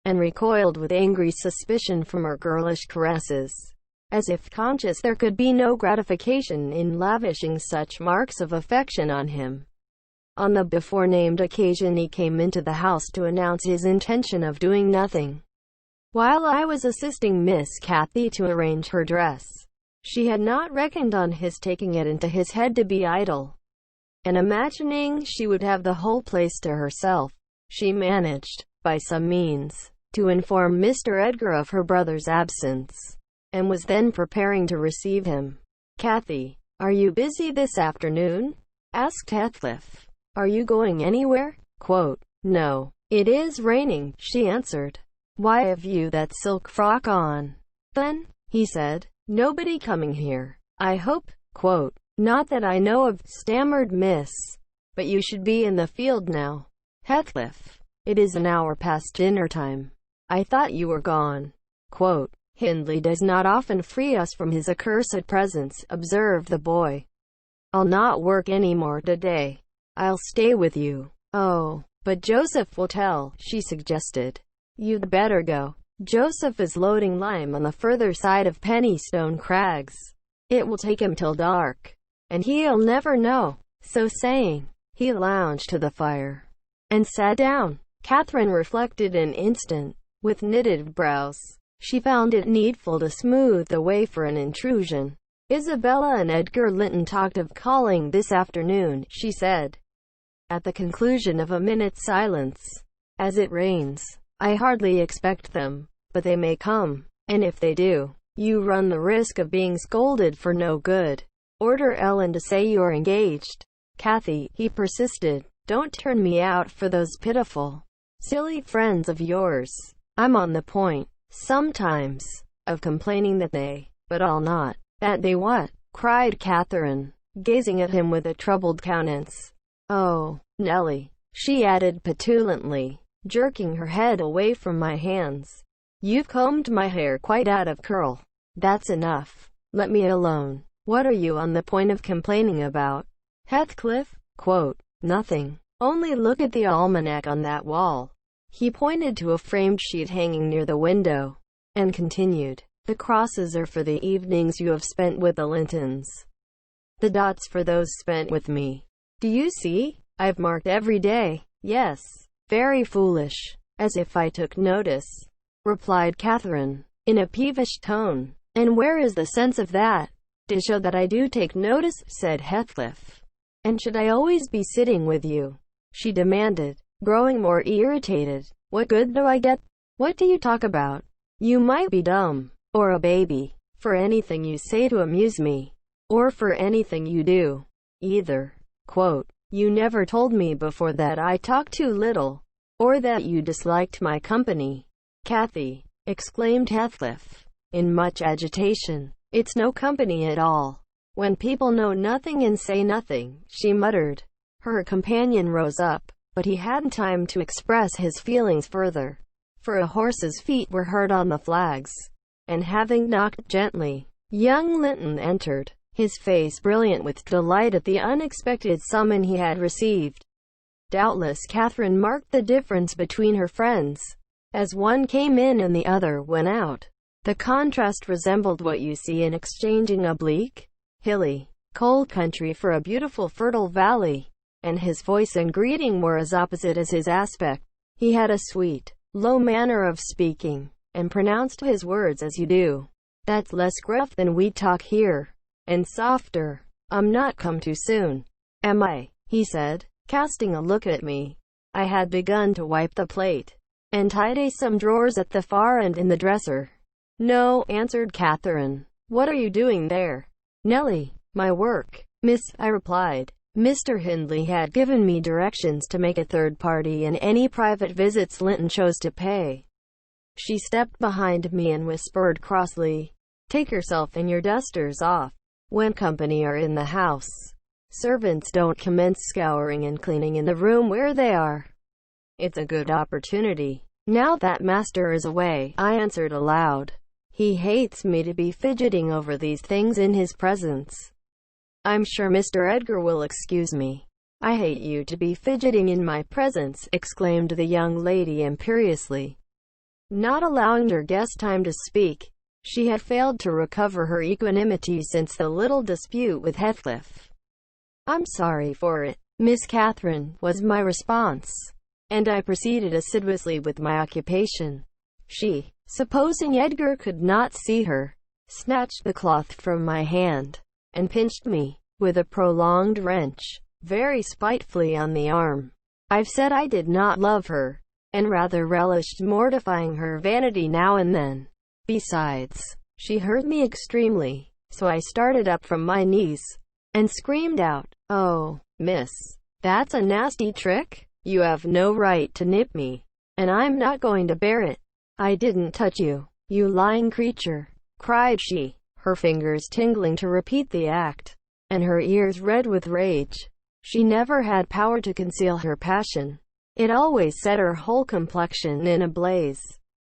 and recoiled with angry suspicion from her girlish caresses, as if conscious there could be no gratification in lavishing such marks of affection on him. On the before-named occasion he came into the house to announce his intention of doing nothing, while I was assisting Miss Cathy to arrange her dress. She had not reckoned on his taking it into his head to be idle, and imagining she would have the whole place to herself, she managed, by some means, to inform Mr. Edgar of her brother's absence, and was then preparing to receive him. "Cathy, are you busy this afternoon?" asked Heathcliff. "Are you going anywhere?" "No, it is raining," she answered. "Why have you that silk frock on, then?" he said. "Nobody coming here, I hope?" "Not that I know of," stammered Miss, "but you should be in the field now." "Heathcliff, it is an hour past dinner time. I thought you were gone." "Hindley does not often free us from his accursed presence," observed the boy. "I'll not work any more today. I'll stay with you." "Oh, but Joseph will tell," she suggested. "You'd better go. Joseph is loading lime on the further side of Pennystone Crags. It will take him till dark, and he'll never know." So saying, he lounged to the fire, and sat down. Catherine reflected an instant, with knitted brows. She found it needful to smooth the way for an intrusion. "Isabella and Edgar Linton talked of calling this afternoon," she said, at the conclusion of a minute's silence. "As it rains, I hardly expect them, but they may come, and if they do, you run the risk of being scolded for no good. Order Ellen to say you're engaged." "Cathy," he persisted, "don't turn me out for those pitiful, silly friends of yours. I'm on the point, sometimes, of complaining that they, but I'll not." "That they what?" cried Catherine, gazing at him with a troubled countenance. "Oh, Nellie," she added petulantly, jerking her head away from my hands. "You've combed my hair quite out of curl. That's enough. Let me alone. What are you on the point of complaining about?" Heathcliff, "Nothing. Only look at the almanac on that wall." He pointed to a framed sheet hanging near the window, and continued, "The crosses are for the evenings you have spent with the Lintons. The dots for those spent with me. Do you see? I've marked every day." "Yes. Very foolish. As if I took notice," replied Catherine, in a peevish tone. "And where is the sense of that?" "To show that I do take notice," said Heathcliff. "And should I always be sitting with you?" she demanded, growing more irritated. "What good do I get? What do you talk about? You might be dumb, or a baby, for anything you say to amuse me, or for anything you do, either. You never told me before that I talk too little, or that you disliked my company." "Cathy," exclaimed Heathcliff, in much agitation, "it's no company at all. When people know nothing and say nothing," she muttered. Her companion rose up, but he hadn't time to express his feelings further, for a horse's feet were heard on the flags, and having knocked gently, young Linton entered, his face brilliant with delight at the unexpected summon he had received. Doubtless Catherine marked the difference between her friends, as one came in and the other went out. The contrast resembled what you see in exchanging a bleak, hilly, cold country for a beautiful fertile valley, and his voice and greeting were as opposite as his aspect. He had a sweet, low manner of speaking, and pronounced his words as you do. "That's less gruff than we talk here, and softer. I'm not come too soon, am I?" he said, casting a look at me. I had begun to wipe the plate, and tidy some drawers at the far end in the dresser. "No," answered Catherine. "What are you doing there?" "Nellie, my work, miss," I replied. Mr. Hindley had given me directions to make a third party in any private visits Linton chose to pay. She stepped behind me and whispered crossly, "Take yourself and your dusters off. When company are in the house, servants don't commence scouring and cleaning in the room where they are. It's a good opportunity. Now that master is away," I answered aloud. "He hates me to be fidgeting over these things in his presence. I'm sure Mr. Edgar will excuse me." "I hate you to be fidgeting in my presence," exclaimed the young lady imperiously, not allowing her guest time to speak. She had failed to recover her equanimity since the little dispute with Heathcliff. "I'm sorry for it, Miss Catherine," was my response, and I proceeded assiduously with my occupation. She, supposing Edgar could not see her, snatched the cloth from my hand, and pinched me, with a prolonged wrench, very spitefully on the arm. I've said I did not love her, and rather relished mortifying her vanity now and then. Besides, she hurt me extremely, so I started up from my knees, and screamed out, "Oh, miss, that's a nasty trick. You have no right to nip me, and I'm not going to bear it." "I didn't touch you, you lying creature," cried she, her fingers tingling to repeat the act, and her ears red with rage. She never had power to conceal her passion. It always set her whole complexion in a blaze.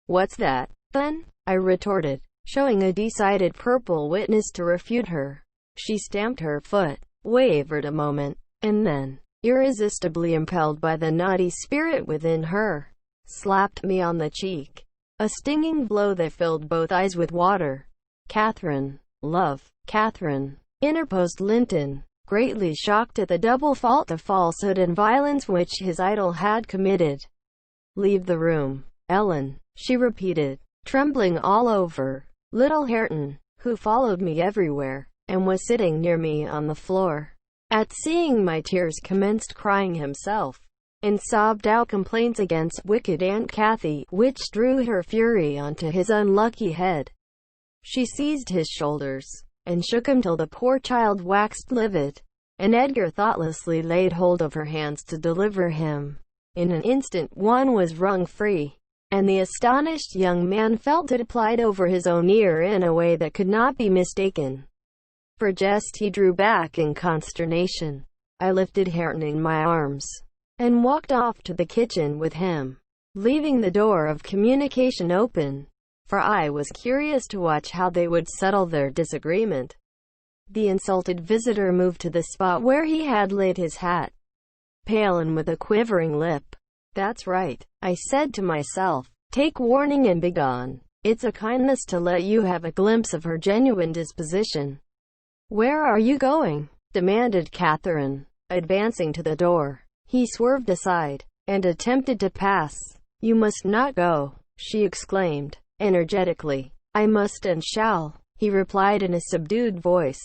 "What's that, then?" I retorted, showing a decided purple witness to refute her. She stamped her foot, wavered a moment, and then, irresistibly impelled by the naughty spirit within her, slapped me on the cheek. A stinging blow that filled both eyes with water. "Catherine, love, Catherine," interposed Linton, greatly shocked at the double fault of falsehood and violence which his idol had committed. "Leave the room, Ellen," she repeated, trembling all over. Little Hareton, who followed me everywhere, and was sitting near me on the floor, at seeing my tears commenced crying himself, and sobbed out complaints against wicked Aunt Cathy, which drew her fury onto his unlucky head. She seized his shoulders, and shook him till the poor child waxed livid, and Edgar thoughtlessly laid hold of her hands to deliver him. In an instant one was wrung free, and the astonished young man felt it applied over his own ear in a way that could not be mistaken. For jest he drew back in consternation. I lifted Hareton in my arms and walked off to the kitchen with him, leaving the door of communication open, for I was curious to watch how they would settle their disagreement. The insulted visitor moved to the spot where he had laid his hat, pale and with a quivering lip. "That's right," I said to myself. "Take warning and begone. It's a kindness to let you have a glimpse of her genuine disposition." "Where are you going?" demanded Catherine, advancing to the door. He swerved aside and attempted to pass. "You must not go," she exclaimed energetically. "I must and shall," he replied in a subdued voice.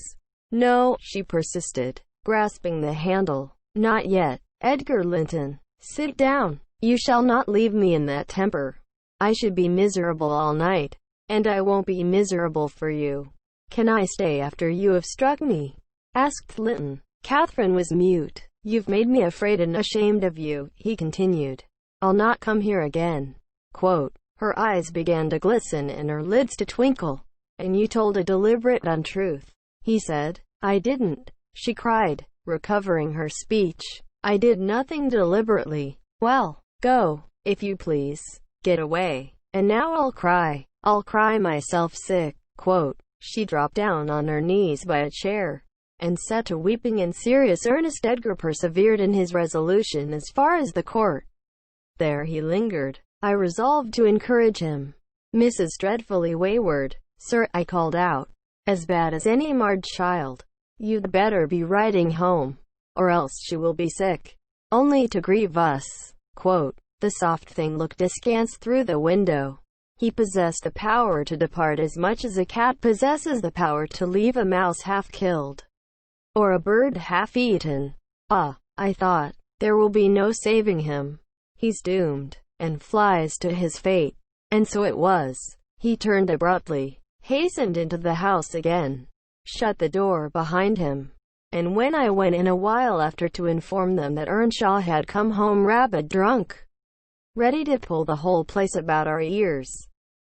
"No," she persisted, grasping the handle. "Not yet, Edgar Linton. Sit down. You shall not leave me in that temper. I should be miserable all night, and I won't be miserable for you." "Can I stay after you have struck me?" asked Linton. Catherine was mute. "You've made me afraid and ashamed of you," he continued. "I'll not come here again." Quote. Her eyes began to glisten and her lids to twinkle. "And you told a deliberate untruth," he said. "I didn't," she cried, recovering her speech. "I did nothing deliberately." "Well, go, if you please. Get away. And now I'll cry. I'll cry myself sick." Quote. She dropped down on her knees by a chair and set to weeping in serious earnest. Edgar persevered in his resolution as far as the court. There he lingered. I resolved to encourage him. "Mrs. Dreadfully Wayward, sir," I called out. "As bad as any marred child. You'd better be riding home, or else she will be sick, only to grieve us." Quote. The soft thing looked askance through the window. He possessed the power to depart as much as a cat possesses the power to leave a mouse half-killed, or a bird half-eaten. "Ah," I thought, "there will be no saving him. He's doomed, and flies to his fate." And so it was. He turned abruptly, hastened into the house again, shut the door behind him, and when I went in a while after to inform them that Earnshaw had come home rabid drunk, ready to pull the whole place about our ears,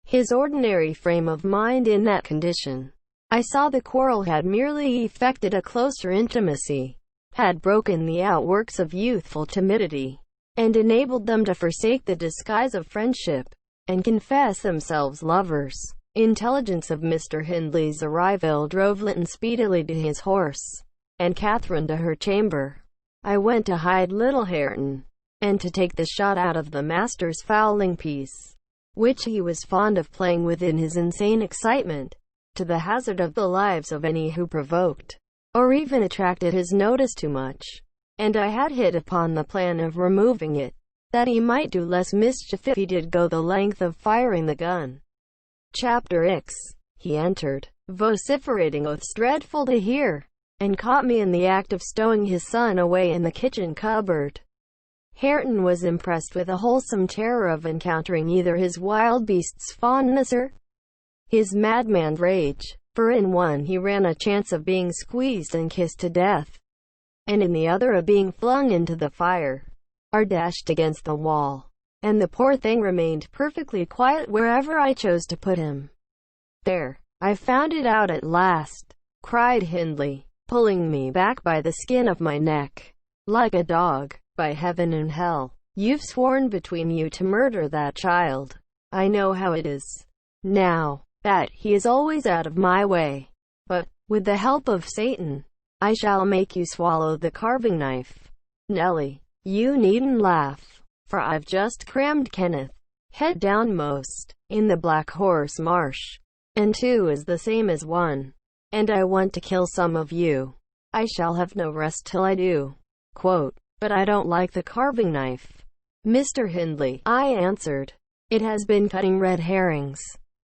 his ordinary frame of mind in that condition, I saw the quarrel had merely effected a closer intimacy, had broken the outworks of youthful timidity, and enabled them to forsake the disguise of friendship, and confess themselves lovers. Intelligence of Mr. Hindley's arrival drove Linton speedily to his horse, and Catherine to her chamber. I went to hide little Hareton, and to take the shot out of the master's fowling piece, which he was fond of playing with in his insane excitement, to the hazard of the lives of any who provoked, or even attracted his notice too much. And I had hit upon the plan of removing it, that he might do less mischief if he did go the length of firing the gun. Chapter X. He entered, vociferating oaths dreadful to hear, and caught me in the act of stowing his son away in the kitchen cupboard. Hareton was impressed with a wholesome terror of encountering either his wild beast's fondness or his madman's rage, for in one he ran a chance of being squeezed and kissed to death, and in the other of being flung into the fire, or dashed against the wall, and the poor thing remained perfectly quiet wherever I chose to put him. "There, I've found it out at last," cried Hindley, pulling me back by the skin of my neck, like a dog. "By heaven and hell, you've sworn between you to murder that child. I know how it is, now that he is always out of my way. But, with the help of Satan, I shall make you swallow the carving knife. Nellie, you needn't laugh, for I've just crammed Kenneth, head downmost, in the Black Horse Marsh, and 2 is the same as 1, and I want to kill some of you. I shall have no rest till I do." Quote. "But I don't like the carving knife, Mr. Hindley," I answered. "It has been cutting red herrings.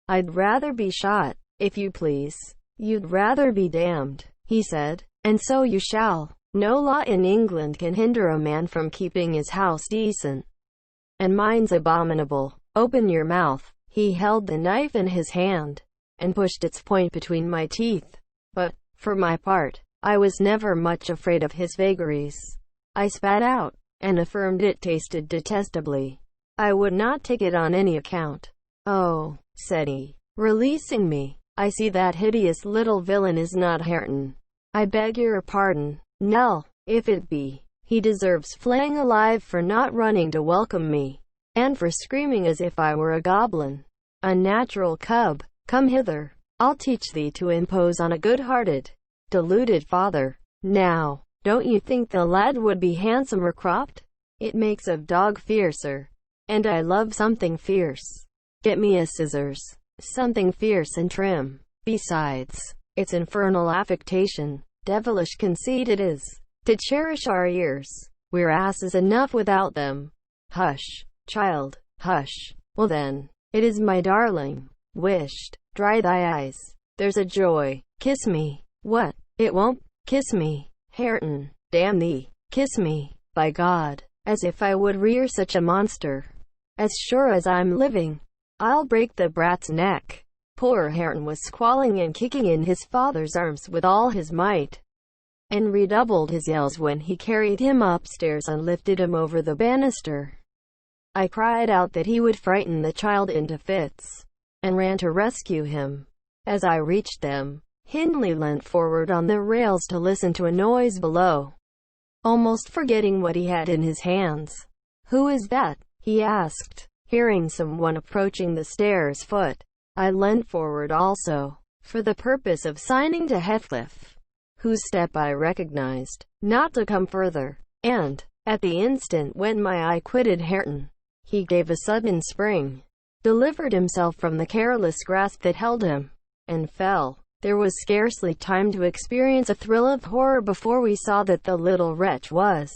I'd rather be shot, if you please." "You'd rather be damned," he said, "and so you shall. No law in England can hinder a man from keeping his house decent, and mine's abominable. Open your mouth." He held the knife in his hand, and pushed its point between my teeth. But, for my part, I was never much afraid of his vagaries. I spat out, and affirmed it tasted detestably. I would not take it on any account. "Oh," said he, releasing me, I see that hideous little villain is not Hareton. I beg your pardon, Nell, if it be. He deserves flaying alive for not running to welcome me, and for screaming as if I were a goblin. Unnatural cub, come hither. I'll teach thee to impose on a good-hearted, deluded father. Now, don't you think the lad would be handsomer cropped? It makes a dog fiercer, and I love something fierce. Get me a scissors, something fierce and trim. Besides, it's infernal affectation, devilish conceit it is, to cherish our ears. We're asses enough without them. Hush, child, hush. Well then, it is my darling. Wished. Dry thy eyes. There's a joy. Kiss me. What? It won't? Kiss me. Hareton. Damn thee. Kiss me. By God. As if I would rear such a monster. As sure as I'm living, I'll break the brat's neck. Poor Hareton was squalling and kicking in his father's arms with all his might, and redoubled his yells when he carried him upstairs and lifted him over the banister. I cried out that he would frighten the child into fits, and ran to rescue him. As I reached them, Hindley leant forward on the rails to listen to a noise below, almost forgetting what he had in his hands. "Who is that?" he asked, hearing someone approaching the stairs foot. I leant forward also, for the purpose of signing to Heathcliff, whose step I recognized, not to come further, and, at the instant when my eye quitted Hareton, he gave a sudden spring, delivered himself from the careless grasp that held him, and fell. There was scarcely time to experience a thrill of horror before we saw that the little wretch was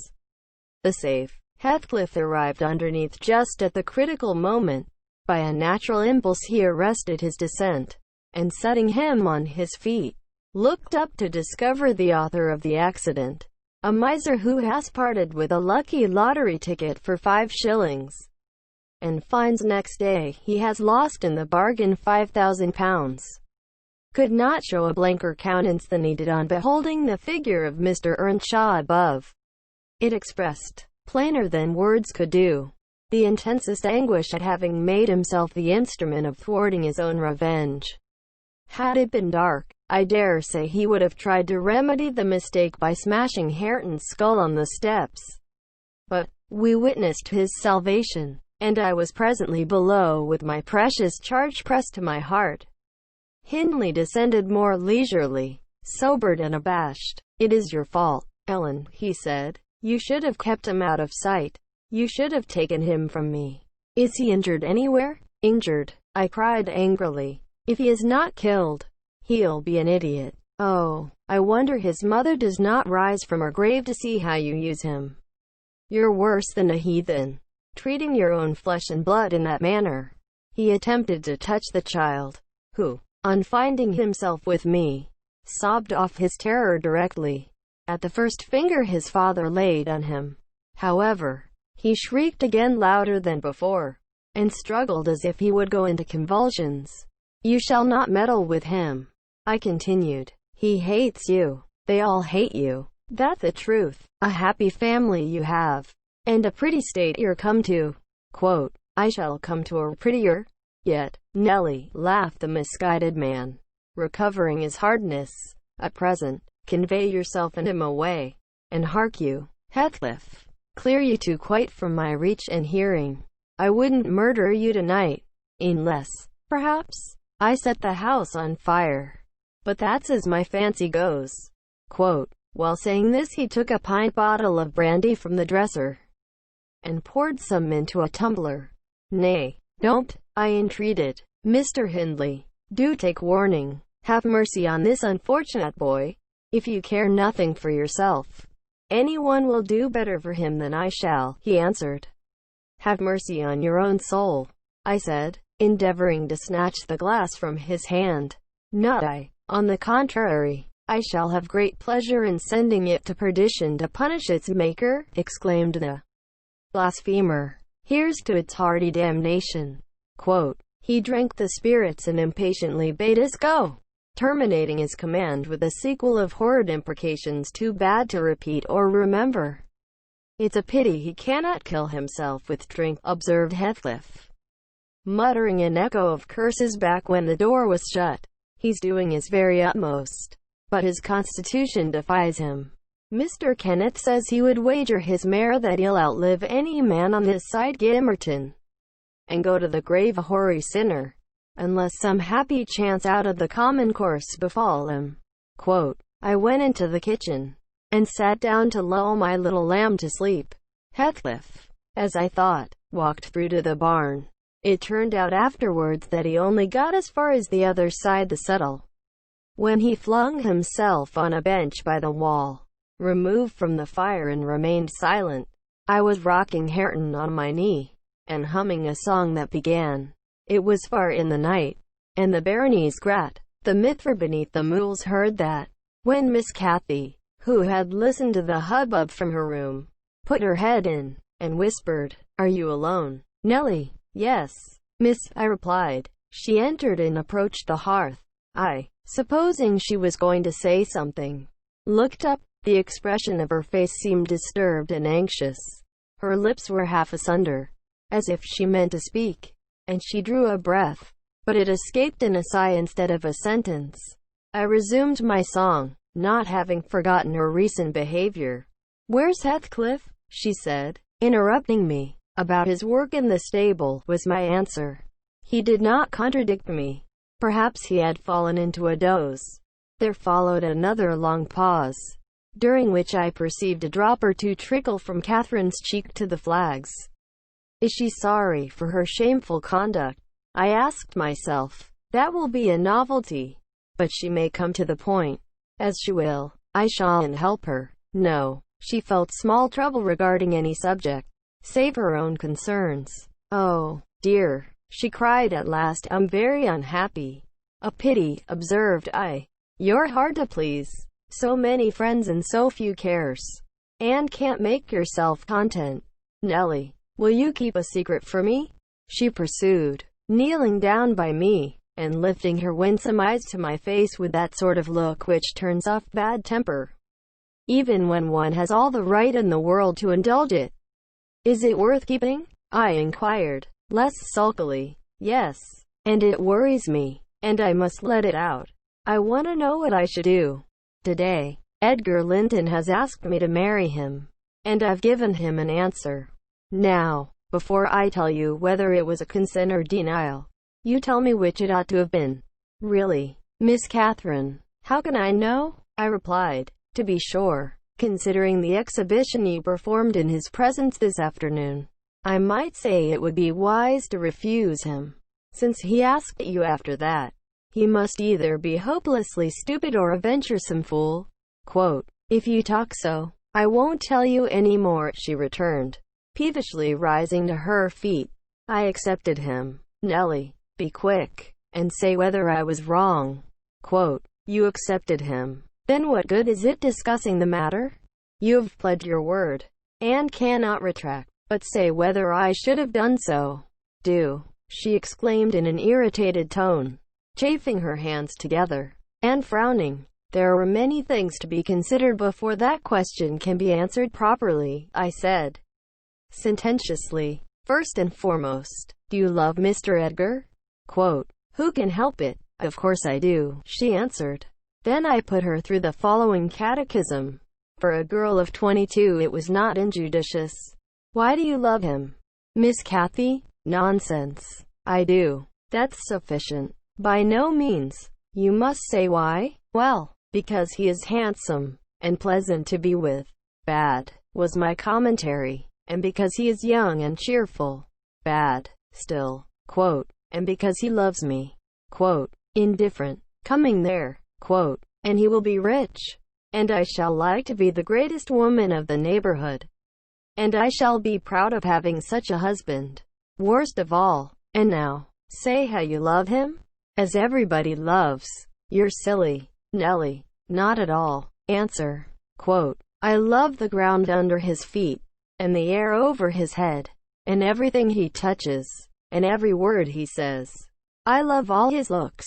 the safe. Heathcliff arrived underneath just at the critical moment. By a natural impulse he arrested his descent, and setting him on his feet, looked up to discover the author of the accident, a miser who has parted with a lucky lottery ticket for 5 shillings, and finds next day he has lost in the bargain £5,000. Could not show a blanker countenance than he did on beholding the figure of Mr. Earnshaw above. It expressed, plainer than words could do, the intensest anguish at having made himself the instrument of thwarting his own revenge. Had it been dark, I dare say he would have tried to remedy the mistake by smashing Hareton's skull on the steps. But we witnessed his salvation, and I was presently below with my precious charge pressed to my heart. Hindley descended more leisurely, sobered and abashed. "It is your fault, Ellen," he said. "You should have kept him out of sight. You should have taken him from me." "Is he injured anywhere?" "Injured," I cried angrily. "If he is not killed, he'll be an idiot. Oh, I wonder his mother does not rise from her grave to see how you use him. You're worse than a heathen, treating your own flesh and blood in that manner." He attempted to touch the child, who, on finding himself with me, sobbed off his terror directly at the first finger his father laid on him. However, he shrieked again louder than before, and struggled as if he would go into convulsions. "You shall not meddle with him," I continued. "He hates you. They all hate you. That's the truth. A happy family you have, and a pretty state you're come to." Quote, "I shall come to a prettier yet, Nelly," laughed the misguided man, recovering his hardness. "At present, convey yourself and him away, and hark you, Heathcliff, clear you two quite from my reach and hearing. I wouldn't murder you tonight, unless, perhaps, I set the house on fire, but that's as my fancy goes." Quote, while saying this he took a pint bottle of brandy from the dresser, and poured some into a tumbler. "Nay, don't," I entreated. "Mr. Hindley, do take warning. Have mercy on this unfortunate boy. If you care nothing for yourself, anyone will do better for him than I shall," he answered. "Have mercy on your own soul," I said, endeavoring to snatch the glass from his hand. "Not I. On the contrary, I shall have great pleasure in sending it to perdition to punish its maker," exclaimed the blasphemer. "Here's to its hearty damnation." Quote, he drank the spirits and impatiently bade us go, terminating his command with a sequel of horrid imprecations too bad to repeat or remember. "It's a pity he cannot kill himself with drink," observed Heathcliff, muttering an echo of curses back when the door was shut. He's doing his very utmost, but his constitution defies him. Mr. Kenneth says he would wager his mare that he'll outlive any man on this side Gimmerton, and go to the grave a hoary sinner, unless some happy chance out of the common course befall him. Quote, I went into the kitchen, and sat down to lull my little lamb to sleep. Heathcliff, as I thought, walked through to the barn. It turned out afterwards that he only got as far as the other side the settle, when he flung himself on a bench by the wall, removed from the fire, and remained silent. I was rocking Hareton on my knee, and humming a song that began, It was far in the night, and the Baronese grat, the mithra beneath the mules, heard that, when Miss Cathy, who had listened to the hubbub from her room, put her head in, and whispered, Are you alone, Nelly? Yes, miss, I replied. She entered and approached the hearth. I, supposing she was going to say something, looked up. The expression of her face seemed disturbed and anxious. Her lips were half asunder, as if she meant to speak, and she drew a breath, but it escaped in a sigh instead of a sentence. I resumed my song, not having forgotten her recent behavior. Where's Heathcliff? She said, interrupting me. About his work in the stable, was my answer. He did not contradict me. Perhaps he had fallen into a doze. There followed another long pause, during which I perceived a drop or two trickle from Catherine's cheek to the flags. Is she sorry for her shameful conduct? I asked myself. That will be a novelty. But she may come to the point. As she will. I shan't help her. No. She felt small trouble regarding any subject, save her own concerns. Oh, dear, she cried at last, I'm very unhappy. A pity, observed I. You're hard to please. So many friends and so few cares. And can't make yourself content. Nelly, will you keep a secret from me? She pursued, kneeling down by me, and lifting her winsome eyes to my face with that sort of look which turns off bad temper, even when one has all the right in the world to indulge it. Is it worth keeping? I inquired, less sulkily. Yes, and it worries me, and I must let it out. I want to know what I should do. Today, Edgar Linton has asked me to marry him, and I've given him an answer. Now, before I tell you whether it was a consent or denial, you tell me which it ought to have been. Really, Miss Catherine, how can I know? I replied. To be sure, considering the exhibition you performed in his presence this afternoon, I might say it would be wise to refuse him. Since he asked you after that, he must either be hopelessly stupid or a venturesome fool. Quote, if you talk so, I won't tell you any more, she returned, peevishly rising to her feet. I accepted him. Nelly, be quick, and say whether I was wrong. Quote, you accepted him. Then what good is it discussing the matter? You have pledged your word, and cannot retract, but say whether I should have done so. Do, she exclaimed in an irritated tone, chafing her hands together, and frowning. There are many things to be considered before that question can be answered properly, I said, sententiously. First and foremost, do you love Mr. Edgar? Quote, who can help it? Of course I do, she answered. Then I put her through the following catechism. For a girl of 22 it was not injudicious. Why do you love him? Miss Cathy? Nonsense. I do. That's sufficient. By no means. You must say why. Well, because he is handsome, and pleasant to be with. Bad, was my commentary. And because he is young and cheerful. Bad, still. Quote, and because he loves me. Quote, indifferent. Coming there. Quote, and he will be rich. And I shall like to be the greatest woman of the neighborhood. And I shall be proud of having such a husband. Worst of all. And now, say how you love him? As everybody loves. You're silly, Nelly. Not at all. Answer. Quote, I love the ground under his feet, and the air over his head, and everything he touches, and every word he says. I love all his looks,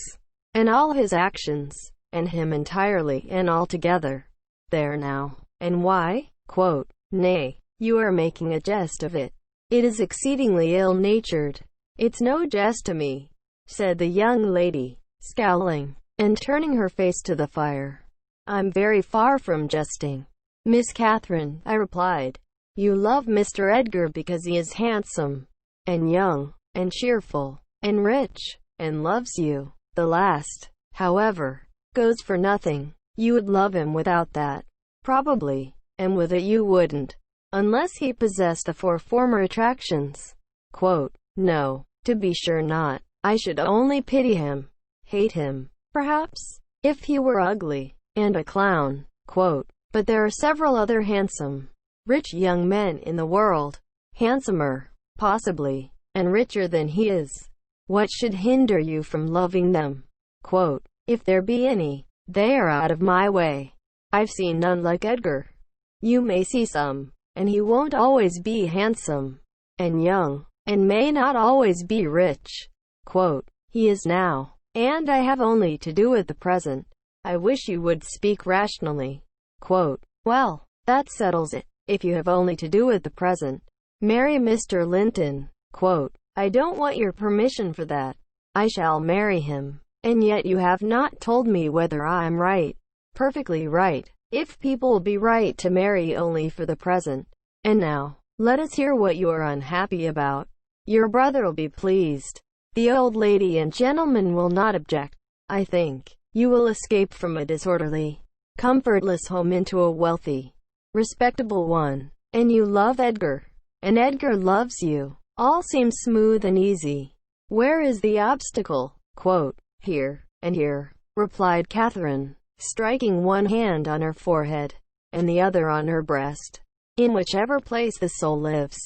and all his actions, and him entirely and altogether. There now. And why? Quote, nay, you are making a jest of it. It is exceedingly ill-natured. It's no jest to me, said the young lady, scowling. and turning her face to the fire. "I'm very far from jesting, Miss Catherine," I replied. "You love Mr. Edgar because he is handsome, and young, and cheerful, and rich, and loves you. The last, however, goes for nothing. You would love him without that, probably, and with it you wouldn't, unless he possessed the four former attractions." Quote, "No, to be sure not. I should only pity him, hate him, perhaps, if he were ugly, and a clown." Quote, "But there are several other handsome, rich young men in the world, handsomer, possibly, and richer than he is. What should hinder you from loving them?" Quote, "If there be any, they are out of my way. I've seen none like Edgar. You may see some, and he won't always be handsome, and young, and may not always be rich." Quote, "He is now, and I have only to do with the present. I wish you would speak rationally." Quote, "Well, that settles it. If you have only to do with the present, marry Mr. Linton." Quote, "I don't want your permission for that. I shall marry him. And yet you have not told me whether I am right." "Perfectly right, if people will be right to marry only for the present. And now, let us hear what you are unhappy about. Your brother will be pleased. The old lady and gentleman will not object. I think you will escape from a disorderly, comfortless home into a wealthy, respectable one. And you love Edgar, and Edgar loves you. All seems smooth and easy. Where is the obstacle?" Quote, "Here, and here," replied Catherine, striking one hand on her forehead, and the other on her breast. "In whichever place the soul lives.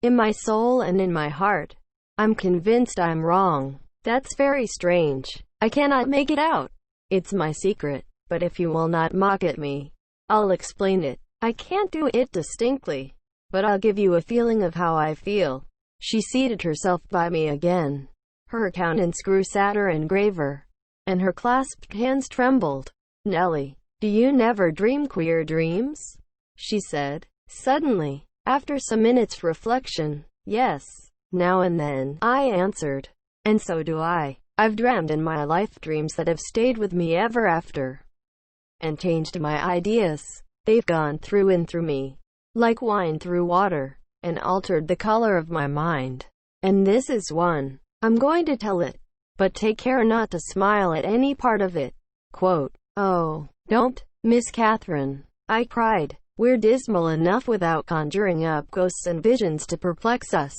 In my soul and in my heart. I'm convinced I'm wrong. That's very strange. I cannot make it out. It's my secret, but if you will not mock at me, I'll explain it. I can't do it distinctly, but I'll give you a feeling of how I feel." She seated herself by me again. Her countenance grew sadder and graver, and her clasped hands trembled. "Nellie, do you never dream queer dreams?" she said, suddenly, after some minutes' reflection. "Yes, now and then," I answered. "And so do I. I've dreamed in my life dreams that have stayed with me ever after, and changed my ideas. They've gone through and through me, like wine through water, and altered the color of my mind. And this is one. I'm going to tell it, but take care not to smile at any part of it." Quote, "Oh, don't, Miss Catherine," I cried. "We're dismal enough without conjuring up ghosts and visions to perplex us.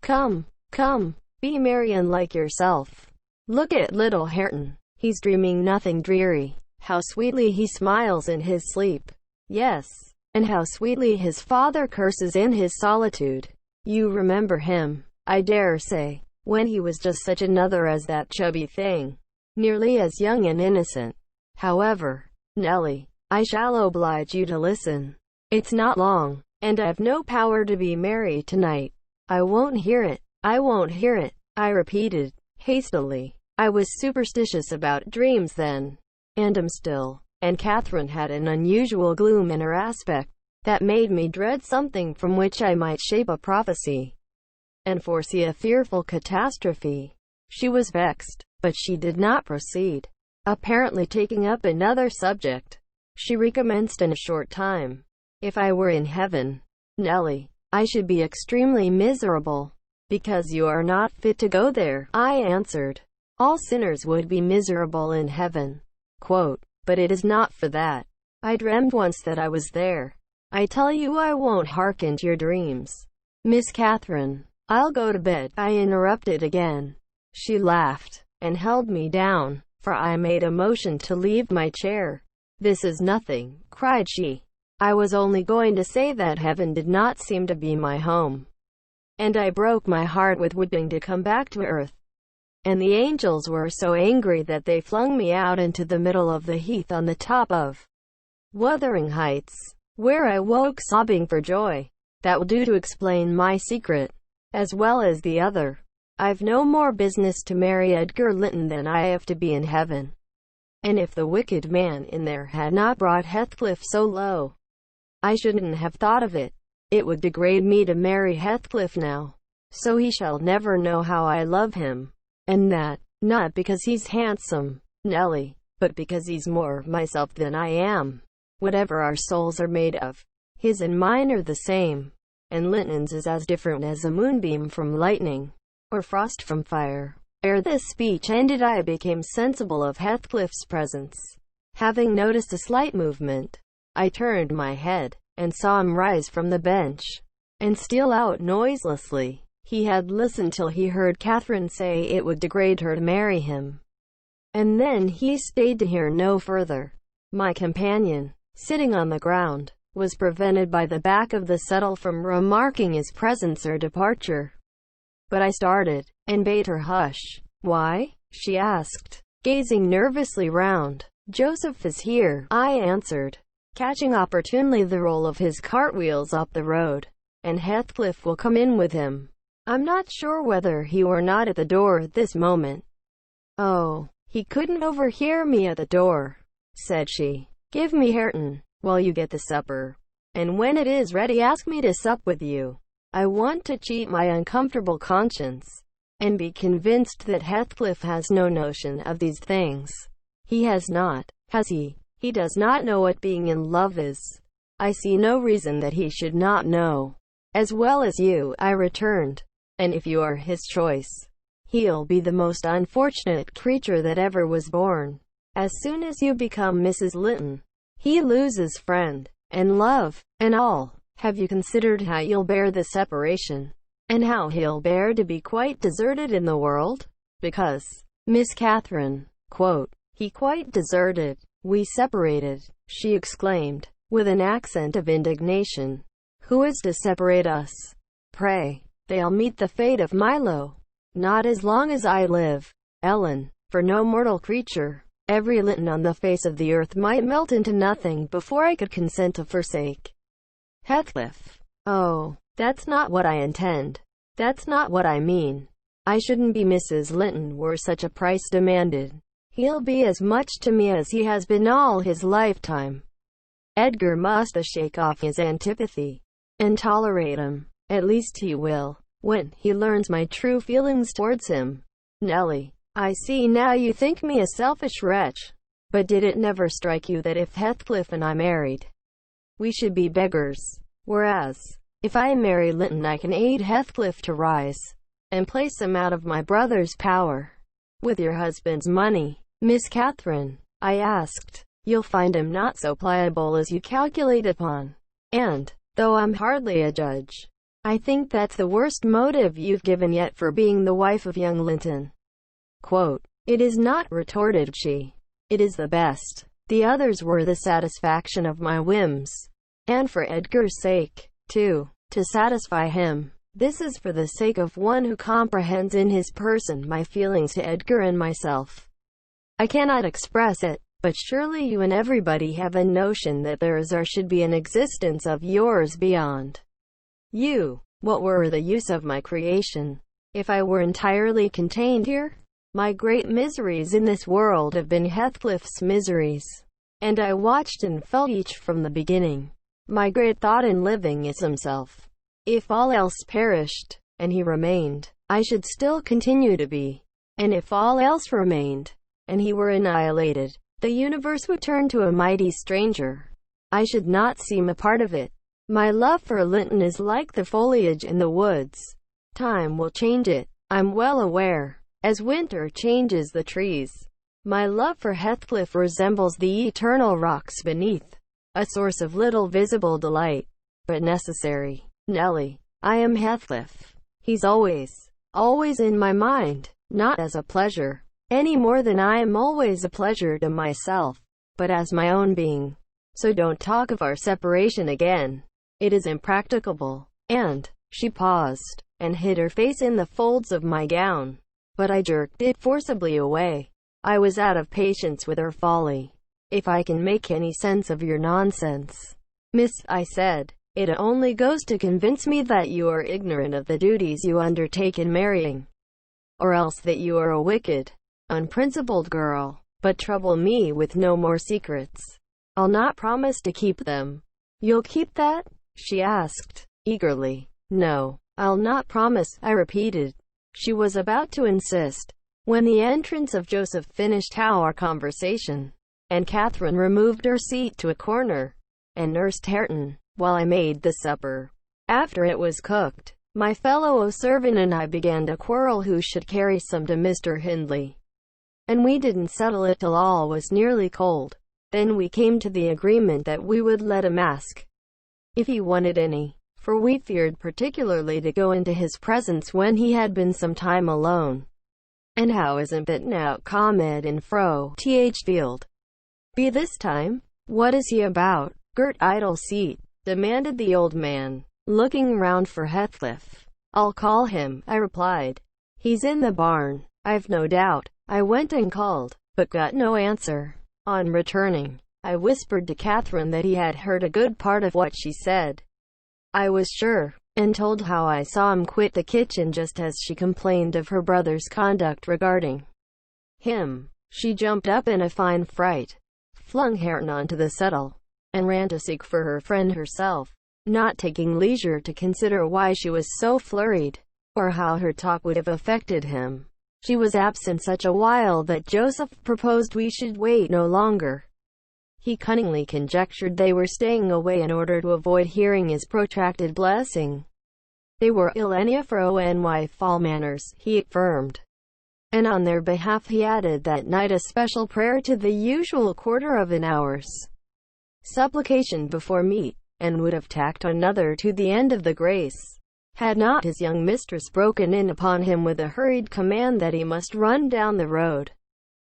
Come, come, be merry and like yourself. Look at little Hareton. He's dreaming nothing dreary. How sweetly he smiles in his sleep. Yes, and how sweetly his father curses in his solitude. You remember him, I dare say, when he was just such another as that chubby thing, nearly as young and innocent. However, Nellie, I shall oblige you to listen. It's not long, and I've no power to be merry tonight. I won't hear it. I won't hear it," I repeated, hastily. I was superstitious about dreams then, and am still, and Catherine had an unusual gloom in her aspect, that made me dread something from which I might shape a prophecy, and foresee a fearful catastrophe. She was vexed, but she did not proceed. Apparently taking up another subject, she recommenced in a short time. "If I were in heaven, Nellie, I should be extremely miserable, because you are not fit to go there," I answered. "All sinners would be miserable in heaven." Quote, "But it is not for that. I dreamed once that I was there. I tell you I won't hearken to your dreams, Miss Catherine. I'll go to bed," I interrupted again. She laughed, and held me down, for I made a motion to leave my chair. "This is nothing," cried she. "I was only going to say that heaven did not seem to be my home, and I broke my heart with wishing to come back to earth. And the angels were so angry that they flung me out into the middle of the heath on the top of Wuthering Heights, where I woke sobbing for joy. That will do to explain my secret, as well as the other. I've no more business to marry Edgar Linton than I have to be in heaven. And if the wicked man in there had not brought Heathcliff so low, I shouldn't have thought of it. It would degrade me to marry Heathcliff now. So he shall never know how I love him. And that, not because he's handsome, Nelly, but because he's more myself than I am. Whatever our souls are made of, his and mine are the same, and Linton's is as different as a moonbeam from lightning, or frost from fire. Ere this speech ended, I became sensible of Heathcliff's presence. Having noticed a slight movement, I turned my head, and saw him rise from the bench, and steal out noiselessly. He had listened till he heard Catherine say it would degrade her to marry him, and then he stayed to hear no further. My companion, sitting on the ground, was prevented by the back of the settle from remarking his presence or departure. But I started, and bade her hush. "Why?" she asked, gazing nervously round. "Joseph is here," I answered, catching opportunely the roll of his cartwheels up the road, "and Heathcliff will come in with him. I'm not sure whether he or not at the door at this moment." "Oh, he couldn't overhear me at the door," said she. "Give me Hareton, while you get the supper, and when it is ready ask me to sup with you. I want to cheat my uncomfortable conscience, and be convinced that Heathcliff has no notion of these things." "He has not, has he? He does not know what being in love is." "I see no reason that he should not know, as well as you," I returned, "and if you are his choice, he'll be the most unfortunate creature that ever was born. As soon as you become Mrs. Linton, he loses friend, and love, and all. Have you considered how you'll bear the separation, and how he'll bear to be quite deserted in the world? Because, Miss Catherine, he quite deserted, we separated," she exclaimed, with an accent of indignation. "Who is to separate us? Pray, they'll meet the fate of Milo. Not as long as I live, Ellen, for no mortal creature, every Linton on the face of the earth might melt into nothing before I could consent to forsake Heathcliff. Oh, that's not what I intend. That's not what I mean. I shouldn't be Mrs. Linton were such a price demanded. He'll be as much to me as he has been all his lifetime. Edgar must shake off his antipathy, and tolerate him. At least he will, when he learns my true feelings towards him. Nelly, I see now you think me a selfish wretch. But did it never strike you that if Heathcliff and I married, we should be beggars? Whereas, if I marry Linton I can aid Heathcliff to rise, and place him out of my brother's power. With your husband's money, Miss Catherine, I asked, you'll find him not so pliable as you calculate upon. And, though I'm hardly a judge, I think that's the worst motive you've given yet for being the wife of young Linton." "It is not," retorted she. "It is the best. The others were the satisfaction of my whims. And for Edgar's sake, too, to satisfy him. This is for the sake of one who comprehends in his person my feelings to Edgar and myself. I cannot express it, but surely you and everybody have a notion that there is or should be an existence of yours beyond you. What were the use of my creation, if I were entirely contained here? My great miseries in this world have been Heathcliff's miseries, and I watched and felt each from the beginning. My great thought in living is himself. If all else perished, and he remained, I should still continue to be. And if all else remained, and he were annihilated, the universe would turn to a mighty stranger. I should not seem a part of it. My love for Linton is like the foliage in the woods. Time will change it, I'm well aware, as winter changes the trees. My love for Heathcliff resembles the eternal rocks beneath, a source of little visible delight, but necessary. Nelly, I am Heathcliff. He's always in my mind, not as a pleasure, any more than I am always a pleasure to myself, but as my own being. So don't talk of our separation again. It is impracticable." And she paused, and hid her face in the folds of my gown. But I jerked it forcibly away. I was out of patience with her folly. "If I can make any sense of your nonsense, Miss," I said, "it only goes to convince me that you are ignorant of the duties you undertake in marrying, or else that you are a wicked, unprincipled girl. But trouble me with no more secrets. I'll not promise to keep them." "You'll keep that?" she asked, eagerly. "No, I'll not promise," I repeated. She was about to insist, When the entrance of Joseph finished our conversation, and Catherine removed her seat to a corner, and nursed Hareton, while I made the supper. After it was cooked, my fellow servant and I began to quarrel who should carry some to Mr. Hindley, and we didn't settle it till all was nearly cold. Then we came to the agreement that we would let him ask if he wanted any, for we feared particularly to go into his presence when he had been some time alone. "And how isn't it now, Comed and Fro, Th Field? Be this time? What is he about? Gert idle seat?" demanded the old man, looking round for Heathcliff. "I'll call him," I replied. "He's in the barn, I've no doubt." I went and called, but got no answer. On returning, I whispered to Catherine that he had heard a good part of what she said. I was sure, and told how I saw him quit the kitchen just as she complained of her brother's conduct regarding him. She jumped up in a fine fright, flung Hareton onto the settle, and ran to seek for her friend herself, not taking leisure to consider why she was so flurried, or how her talk would have affected him. She was absent such a while that Joseph proposed we should wait no longer. He cunningly conjectured they were staying away in order to avoid hearing his protracted blessing. They were ill for ONY fall manners, he affirmed, and on their behalf he added that night a special prayer to the usual quarter of an hour's supplication before meat, and would have tacked another to the end of the grace, had not his young mistress broken in upon him with a hurried command that he must run down the road,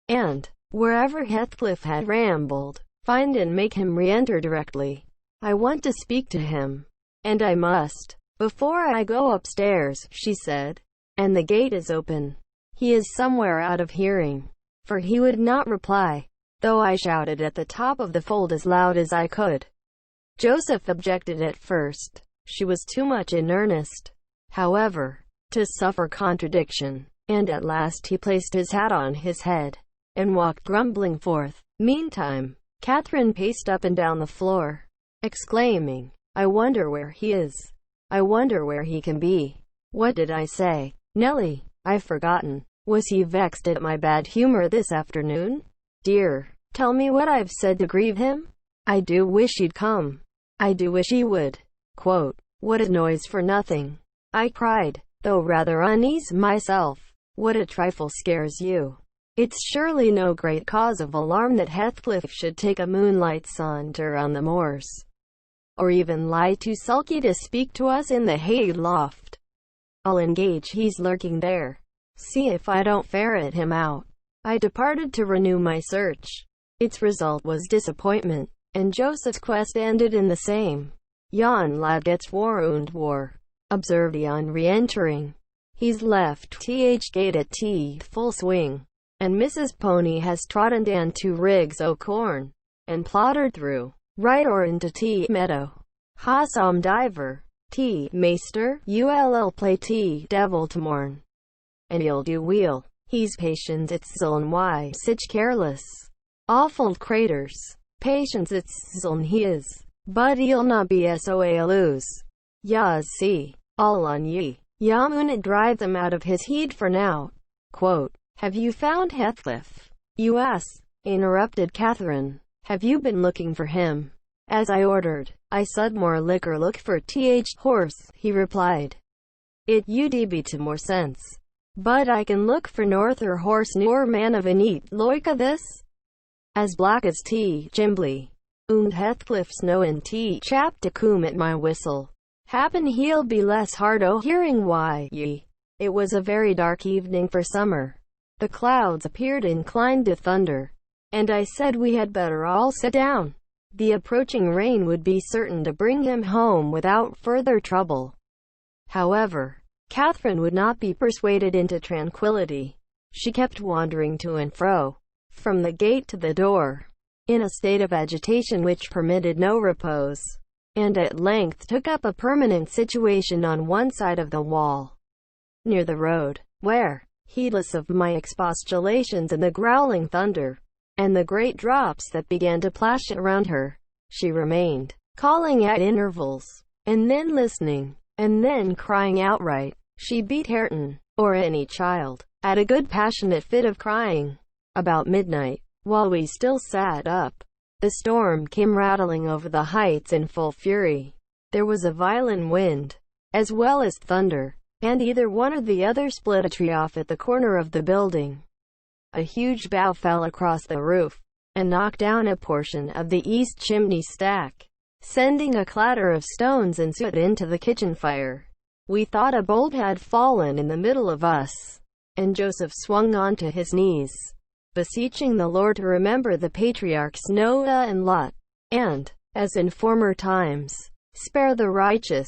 and, wherever Heathcliff had rambled, find and make him re-enter directly. "I want to speak to him, and I must, before I go upstairs," she said, "and the gate is open. He is somewhere out of hearing," for he would not reply, though I shouted at the top of the fold as loud as I could. Joseph objected at first. She was too much in earnest, however, to suffer contradiction, and at last he placed his hat on his head, and walked grumbling forth. Meantime, Catherine paced up and down the floor, exclaiming, "I wonder where he is. I wonder where he can be. What did I say? Nelly, I've forgotten. Was he vexed at my bad humor this afternoon? Dear, tell me what I've said to grieve him? I do wish he'd come. I do wish he would." "What a noise for nothing," I cried, though rather uneasy myself. "What a trifle scares you. It's surely no great cause of alarm that Heathcliff should take a moonlight saunter on the moors, or even lie too sulky to speak to us in the hay loft. I'll engage he's lurking there. See if I don't ferret him out." I departed to renew my search. Its result was disappointment, and Joseph's quest ended in the same. "Yon lad gets war," observed he on re-entering. "He's left th gate at full swing, and Mrs. Pony has trodden down 2 rigs o' corn, and ploddered through, right or into meadow. Ha saw him diver, Maister, ull play devil to morn, and he'll do weel. He's patience it's zone why sich careless. Awful craters. Patience it's zone he is. But he'll not be soa lose. Yas see, all on ye. Yamunna drive them out of his heed for now." "Have you found Heathcliff, you ass?" interrupted Catherine. "Have you been looking for him?" "As I ordered. I sud more liquor look for horse," he replied. "It ud be to more sense. But I can look for norther horse nor man of a neat loika this. As black as Jimbly. Und Heathcliff's knowin' chap to coom at my whistle. Happen he'll be less hard o' hearing why ye." It was a very dark evening for summer. The clouds appeared inclined to thunder, and I said we had better all sit down. The approaching rain would be certain to bring him home without further trouble. However, Catherine would not be persuaded into tranquility. She kept wandering to and fro, from the gate to the door, in a state of agitation which permitted no repose, and at length took up a permanent situation on one side of the wall, near the road, where, heedless of my expostulations and the growling thunder, and the great drops that began to plash around her, she remained, calling at intervals, and then listening, and then crying outright. She beat Hareton, or any child, had a good passionate fit of crying. About midnight, while we still sat up, the storm came rattling over the heights in full fury. There was a violent wind, as well as thunder, and either one or the other split a tree off at the corner of the building. A huge bough fell across the roof, and knocked down a portion of the east chimney stack, sending a clatter of stones and soot into the kitchen fire. We thought a bolt had fallen in the middle of us, and Joseph swung onto his knees, beseeching the Lord to remember the patriarchs Noah and Lot, and, as in former times, spare the righteous,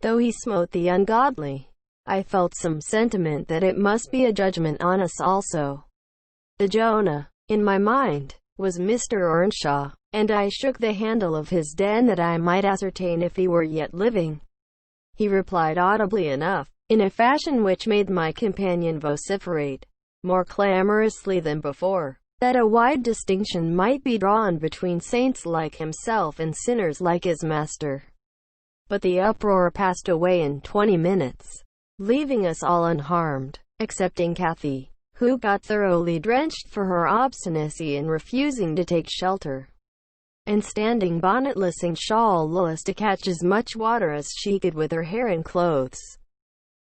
though he smote the ungodly. I felt some sentiment that it must be a judgment on us also. The Jonah, in my mind, was Mr. Earnshaw, and I shook the handle of his den that I might ascertain if he were yet living. He replied audibly enough, in a fashion which made my companion vociferate, more clamorously than before, that a wide distinction might be drawn between saints like himself and sinners like his master. But the uproar passed away in 20 minutes, leaving us all unharmed, excepting Kathy, who got thoroughly drenched for her obstinacy in refusing to take shelter, and standing bonnetless and shawlless to catch as much water as she could with her hair and clothes.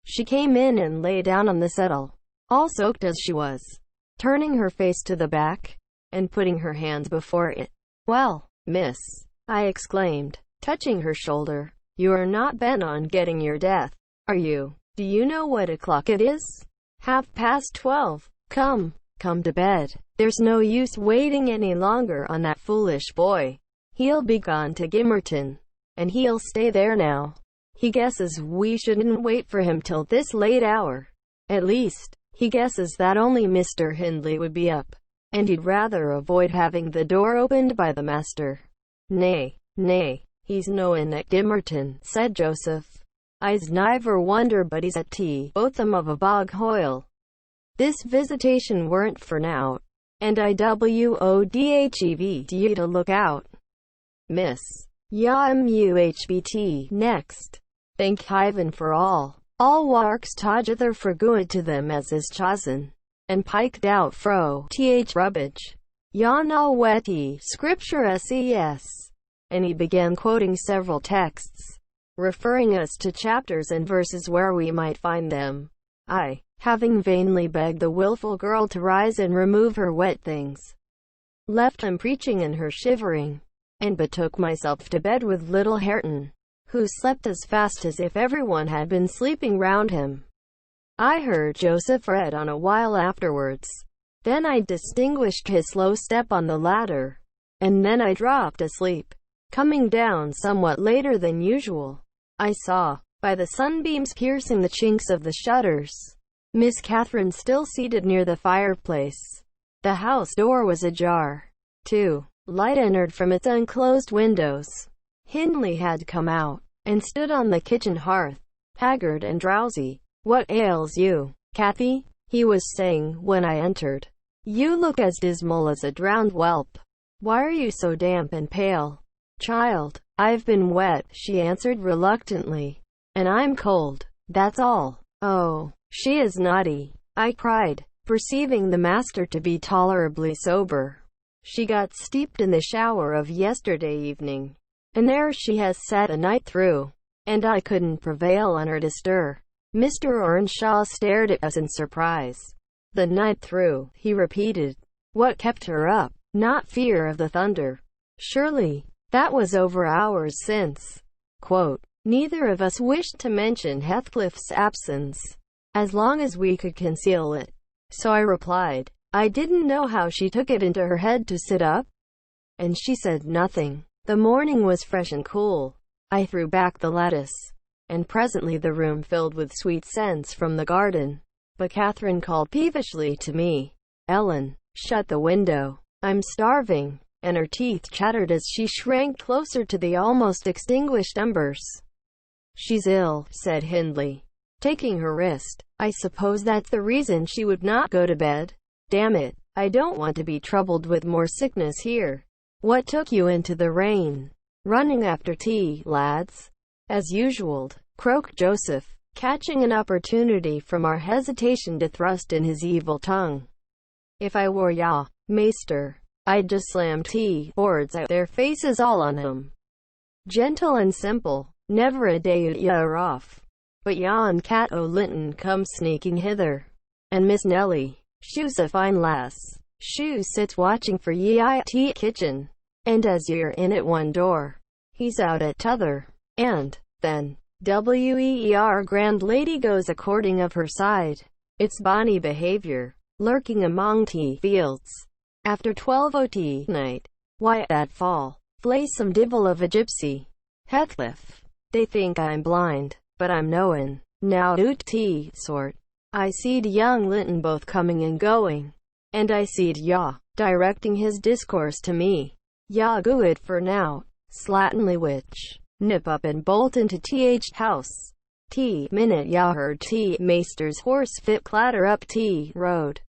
She came in and lay down on the settle, all soaked as she was, turning her face to the back, and putting her hands before it. "Well, miss," I exclaimed, touching her shoulder, "you are not bent on getting your death, are you? Do you know what o'clock it is? 12:30. Come to bed. There's no use waiting any longer on that foolish boy. He'll be gone to Gimmerton, and he'll stay there now. He guesses we shouldn't wait for him till this late hour. At least, he guesses that only Mr. Hindley would be up, and he'd rather avoid having the door opened by the master." Nay, he's noin at Gimmerton," said Joseph. "I's never wonder but he's at tea, botham of a bog hoyle. This visitation weren't for nowt, and IWODHEV you to look out, miss. Ya muhbt next. Thank Heaven for all warks together for good to them as is chosen, and piked out fro th rubbage. Ya know wetty scripture ses." And he began quoting several texts, referring us to chapters and verses where we might find them. I, having vainly begged the wilful girl to rise and remove her wet things, left him preaching and her shivering, and betook myself to bed with little Hareton, who slept as fast as if everyone had been sleeping round him. I heard Joseph read on a while afterwards. Then I distinguished his slow step on the ladder, and then I dropped asleep. Coming down somewhat later than usual, I saw, by the sunbeams piercing the chinks of the shutters, Miss Catherine still seated near the fireplace. The house door was ajar, too. Light entered from its unclosed windows. Hindley had come out, and stood on the kitchen hearth, haggard and drowsy. "What ails you, Kathy?" he was saying when I entered. "You look as dismal as a drowned whelp. Why are you so damp and pale?" "Child, I've been wet," she answered reluctantly, "and I'm cold, that's all." "Oh, she is naughty," I cried, perceiving the master to be tolerably sober. "She got steeped in the shower of yesterday evening, and there she has sat the night through, and I couldn't prevail on her to stir." Mr. Earnshaw stared at us in surprise. "The night through," he repeated. "What kept her up? Not fear of the thunder, surely? That was over hours since." Neither of us wished to mention Heathcliff's absence, as long as we could conceal it. So I replied, "I didn't know how she took it into her head to sit up." And she said nothing. The morning was fresh and cool. I threw back the lattice, and presently the room filled with sweet scents from the garden. But Catherine called peevishly to me, "Ellen, shut the window. I'm starving," and her teeth chattered as she shrank closer to the almost extinguished embers. "She's ill," said Hindley, taking her wrist. "I suppose that's the reason she would not go to bed. Damn it, I don't want to be troubled with more sickness here. What took you into the rain?" "Running after tea, lads, as usual," croaked Joseph. catching an opportunity from our hesitation to thrust in his evil tongue. If I were ya, maester, I'd just slam boards out their faces all on him. Gentle and simple, never a day you're off. But yon cat o' Linton comes sneaking hither, and Miss Nelly, she's a fine lass, she sits watching for ye at kitchen, and as you're in at one door, he's out at t'other, and then, weer grand lady goes a-courting of her side. It's bonny behaviour, lurking among fields, after 12 o'clock night. Why, that fall, flay some divil of a gypsy. Heathcliff, they think I'm blind, but I'm knowin', now oot sort. I seed young Linton both coming and going, and I seed ya, directing his discourse to me. Ya go it for now, slatternly witch, nip up and bolt into house. Minute ya heard maester's horse fit clatter up road.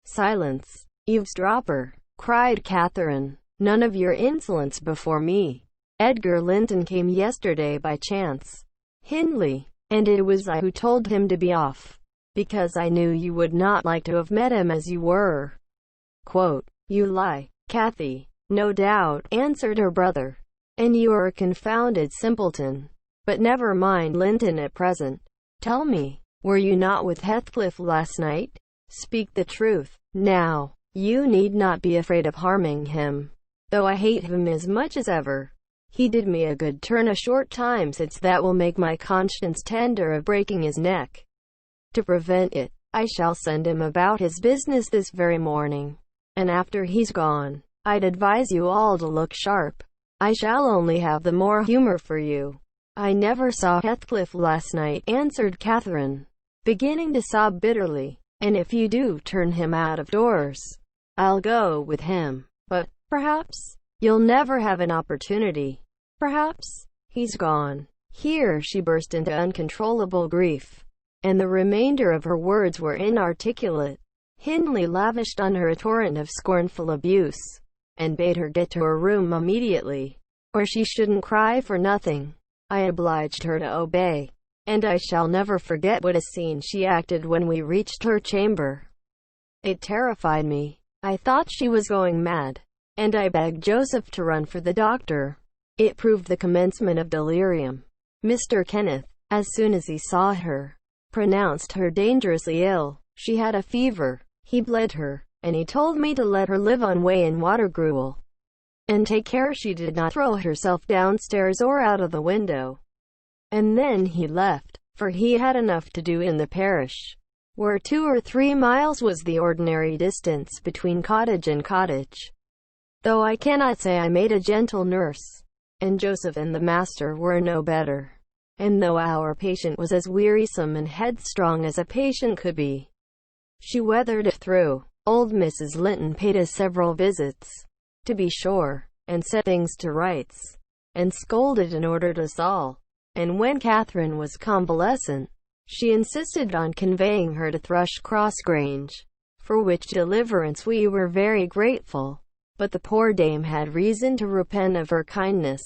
Silence, eavesdropper, cried Catherine, none of your insolence before me. Edgar Linton came yesterday by chance, Hindley, and it was I who told him to be off, because I knew you would not like to have met him as you were. Quote, you lie, Cathy. No doubt, answered her brother, and you are a confounded simpleton. But never mind Linton at present. Tell me, were you not with Heathcliff last night? Speak the truth. Now, you need not be afraid of harming him, though I hate him as much as ever. He did me a good turn a short time since that will make my conscience tender of breaking his neck. To prevent it, I shall send him about his business this very morning, and after he's gone, I'd advise you all to look sharp. I shall only have the more humour for you. I never saw Heathcliff last night, answered Catherine, beginning to sob bitterly, and if you do turn him out of doors, I'll go with him. But, perhaps, you'll never have an opportunity. Perhaps, he's gone. Here she burst into uncontrollable grief, and the remainder of her words were inarticulate. Hindley lavished on her a torrent of scornful abuse, and bade her get to her room immediately, or she shouldn't cry for nothing. I obliged her to obey, and I shall never forget what a scene she acted when we reached her chamber. It terrified me. I thought she was going mad, and I begged Joseph to run for the doctor. It proved the commencement of delirium. Mr. Kenneth, as soon as he saw her, pronounced her dangerously ill. She had a fever. He bled her, and he told me to let her live on whey and water gruel, and take care she did not throw herself downstairs or out of the window. And then he left, for he had enough to do in the parish, where 2 or 3 miles was the ordinary distance between cottage and cottage. Though I cannot say I made a gentle nurse, and Joseph and the master were no better, and though our patient was as wearisome and headstrong as a patient could be, she weathered it through. Old Mrs. Linton paid us several visits, to be sure, and set things to rights, and scolded and ordered us all. And when Catherine was convalescent, she insisted on conveying her to Thrushcross Grange, for which deliverance we were very grateful. But the poor dame had reason to repent of her kindness.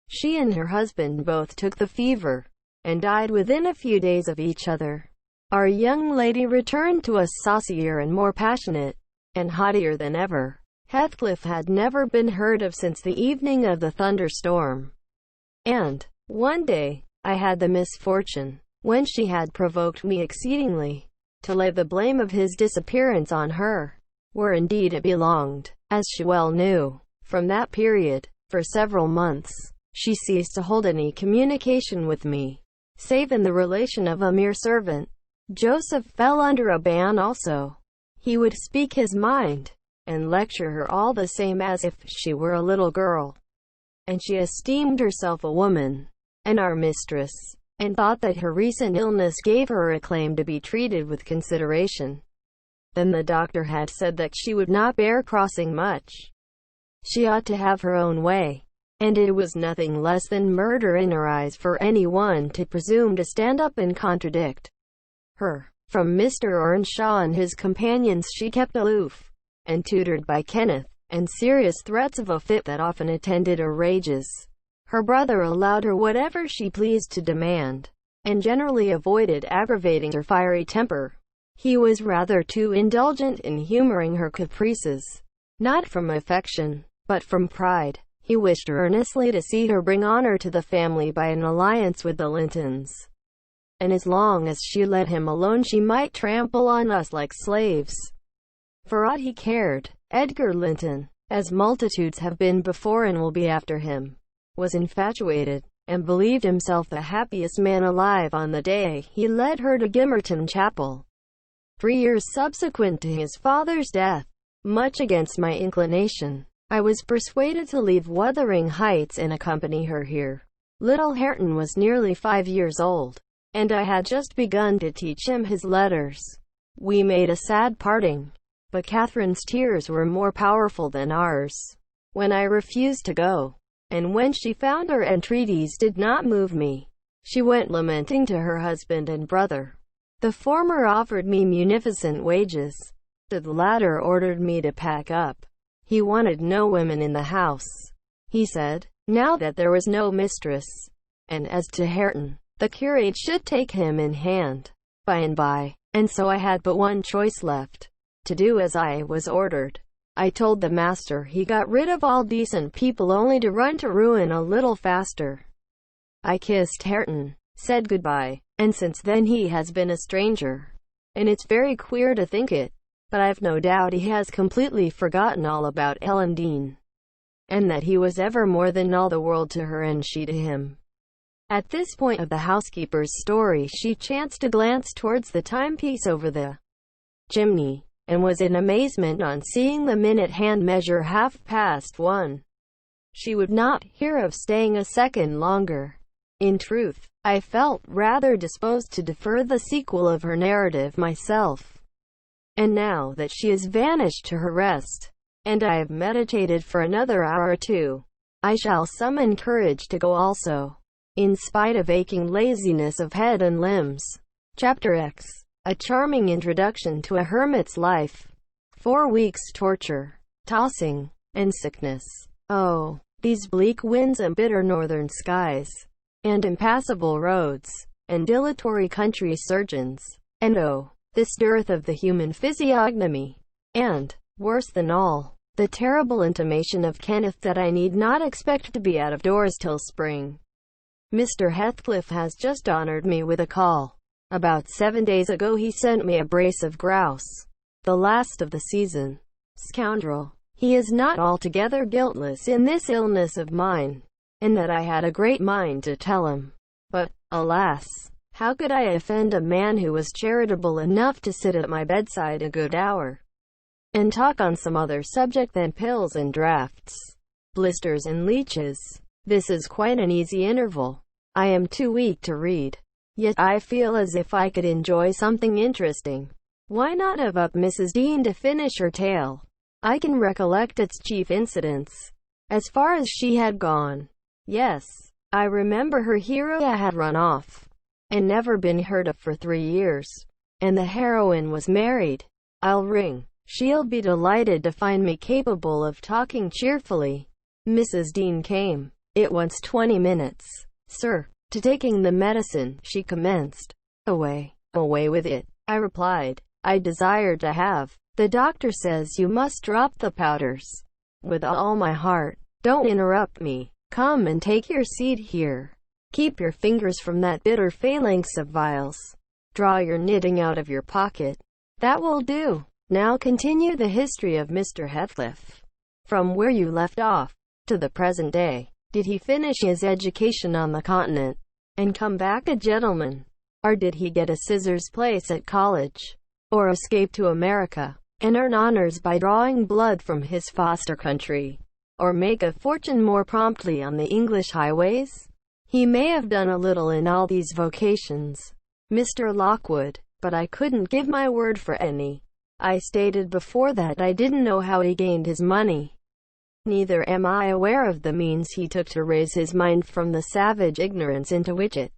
She and her husband both took the fever, and died within a few days of each other. Our young lady returned to us saucier and more passionate, and haughtier than ever. Heathcliff had never been heard of since the evening of the thunderstorm, and, one day, I had the misfortune, when she had provoked me exceedingly, to lay the blame of his disappearance on her, where indeed it belonged, as she well knew. From that period, for several months, she ceased to hold any communication with me, save in the relation of a mere servant. Joseph fell under a ban also. He would speak his mind, and lecture her all the same as if she were a little girl, and she esteemed herself a woman, and our mistress, and thought that her recent illness gave her a claim to be treated with consideration. Then the doctor had said that she would not bear crossing much. She ought to have her own way, and it was nothing less than murder in her eyes for anyone to presume to stand up and contradict her. From Mr. Earnshaw and his companions she kept aloof, and tutored by Kenneth, and serious threats of a fit that often attended her rages. Her brother allowed her whatever she pleased to demand, and generally avoided aggravating her fiery temper. He was rather too indulgent in humoring her caprices, not from affection, but from pride. He wished earnestly to see her bring honor to the family by an alliance with the Lintons, and as long as she let him alone she might trample on us like slaves. For aught he cared, Edgar Linton, as multitudes have been before and will be after him, was infatuated, and believed himself the happiest man alive on the day he led her to Gimmerton Chapel, 3 years subsequent to his father's death. Much against my inclination, I was persuaded to leave Wuthering Heights and accompany her here. Little Hareton was nearly 5 years old, and I had just begun to teach him his letters. We made a sad parting, but Catherine's tears were more powerful than ours when I refused to go, and when she found her entreaties did not move me, she went lamenting to her husband and brother. The former offered me munificent wages, the latter ordered me to pack up. He wanted no women in the house, he said, now that there was no mistress, and as to Hareton, the curate should take him in hand by and by, and so I had but one choice left, to do as I was ordered. I told the master he got rid of all decent people only to run to ruin a little faster. I kissed Hareton, said goodbye, and since then he has been a stranger, and it's very queer to think it, but I've no doubt he has completely forgotten all about Ellen Dean, and that he was ever more than all the world to her and she to him. At this point of the housekeeper's story she chanced to glance towards the timepiece over the chimney, and was in amazement on seeing the minute hand measure 1:30. She would not hear of staying a second longer. In truth, I felt rather disposed to defer the sequel of her narrative myself. And now that she has vanished to her rest, and I have meditated for another hour or two, I shall summon courage to go also, in spite of aching laziness of head and limbs. Chapter X. A charming introduction to a hermit's life. 4 weeks' torture, tossing, and sickness. Oh, these bleak winds and bitter northern skies, and impassable roads, and dilatory country surgeons, and oh, this dearth of the human physiognomy, and, worse than all, the terrible intimation of Kenneth that I need not expect to be out of doors till spring. Mr. Heathcliff has just honoured me with a call. About 7 days ago he sent me a brace of grouse, the last of the season. Scoundrel! He is not altogether guiltless in this illness of mine, and that I had a great mind to tell him. But, alas, how could I offend a man who was charitable enough to sit at my bedside a good hour, and talk on some other subject than pills and draughts, blisters and leeches? This is quite an easy interval. I am too weak to read, yet I feel as if I could enjoy something interesting. Why not have up Mrs. Dean to finish her tale? I can recollect its chief incidents, as far as she had gone. Yes, I remember her hero had run off, and never been heard of for 3 years, and the heroine was married. I'll ring. She'll be delighted to find me capable of talking cheerfully. Mrs. Dean came. It wants 20 minutes, sir, to taking the medicine, she commenced. Away with it, I replied. I desire to have. The doctor says you must drop the powders. With all my heart. Don't interrupt me. Come and take your seat here. Keep your fingers from that bitter phalanx of vials. Draw your knitting out of your pocket. That will do. Now continue the history of Mr. Heathcliff, from where you left off, to the present day. Did he finish his education on the continent, and come back a gentleman? Or did he get a scissors place at college, or escape to America, and earn honors by drawing blood from his foster country, or make a fortune more promptly on the English highways? He may have done a little in all these vocations, Mr. Lockwood, but I couldn't give my word for any. I stated before that I didn't know how he gained his money. Neither am I aware of the means he took to raise his mind from the savage ignorance into which it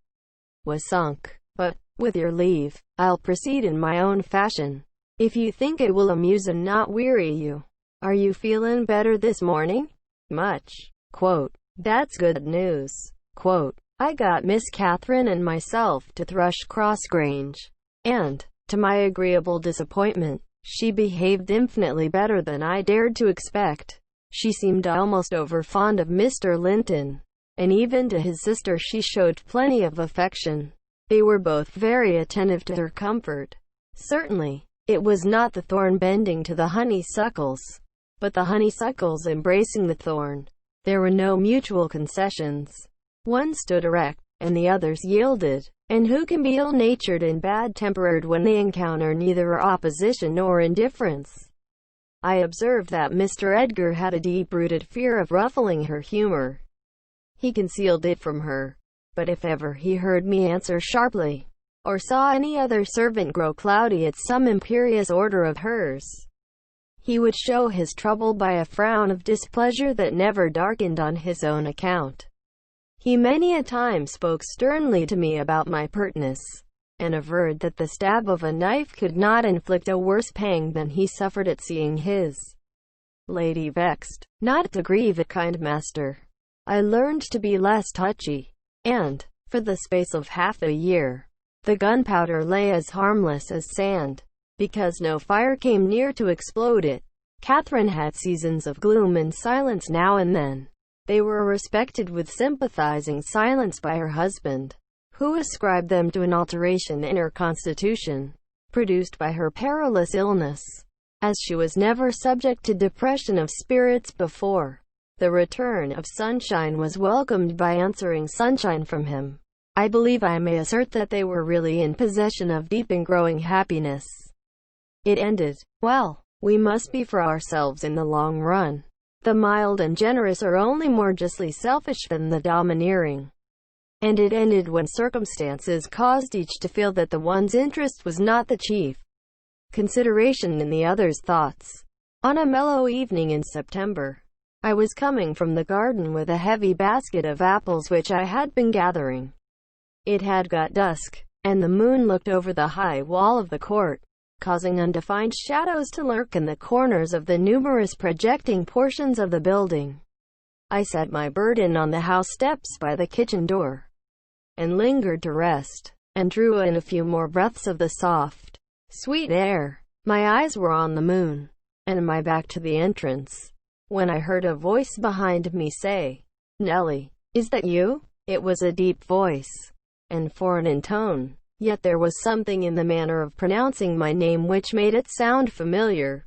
was sunk. But, with your leave, I'll proceed in my own fashion, if you think it will amuse and not weary you. Are you feeling better this morning? Much. Quote. That's good news. Quote. I got Miss Catherine and myself to Thrushcross Grange, and, to my agreeable disappointment, she behaved infinitely better than I dared to expect. She seemed almost over-fond of Mr. Linton, and even to his sister she showed plenty of affection. They were both very attentive to her comfort. Certainly, it was not the thorn bending to the honeysuckles, but the honeysuckles embracing the thorn. There were no mutual concessions. One stood erect, and the others yielded. And who can be ill-natured and bad-tempered when they encounter neither opposition nor indifference? I observed that Mr. Edgar had a deep-rooted fear of ruffling her humor. He concealed it from her, but if ever he heard me answer sharply, or saw any other servant grow cloudy at some imperious order of hers, he would show his trouble by a frown of displeasure that never darkened on his own account. He many a time spoke sternly to me about my pertness, and averred that the stab of a knife could not inflict a worse pang than he suffered at seeing his lady vexed. Not to grieve a kind master, I learned to be less touchy, and, for the space of half a year, the gunpowder lay as harmless as sand, because no fire came near to explode it. Catherine had seasons of gloom and silence now and then. They were respected with sympathizing silence by her husband, who ascribed them to an alteration in her constitution, produced by her perilous illness. As she was never subject to depression of spirits before, the return of sunshine was welcomed by answering sunshine from him. I believe I may assert that they were really in possession of deep and growing happiness. It ended, well, we must be for ourselves in the long run. The mild and generous are only more justly selfish than the domineering. And it ended when circumstances caused each to feel that the one's interest was not the chief consideration in the other's thoughts. On a mellow evening in September, I was coming from the garden with a heavy basket of apples which I had been gathering. It had got dusk, and the moon looked over the high wall of the court, causing undefined shadows to lurk in the corners of the numerous projecting portions of the building. I set my burden on the house steps by the kitchen door, and lingered to rest, and drew in a few more breaths of the soft, sweet air. My eyes were on the moon, and my back to the entrance, when I heard a voice behind me say, "Nellie, is that you?" It was a deep voice, and foreign in tone. Yet there was something in the manner of pronouncing my name which made it sound familiar.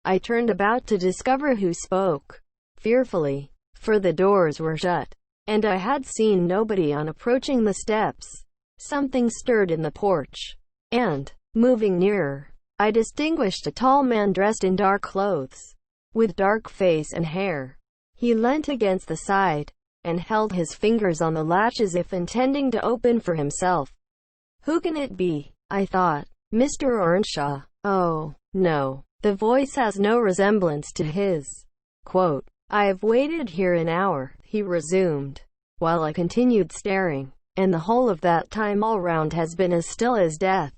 I turned about to discover who spoke, fearfully, for the doors were shut, and I had seen nobody on approaching the steps. Something stirred in the porch, and, moving nearer, I distinguished a tall man dressed in dark clothes, with dark face and hair. He leant against the side, and held his fingers on the latch as if intending to open for himself. Who can it be? I thought. Mr. Earnshaw. Oh, no. The voice has no resemblance to his. Quote, "I have waited here an hour," he resumed, while I continued staring, "and the whole of that time all round has been as still as death.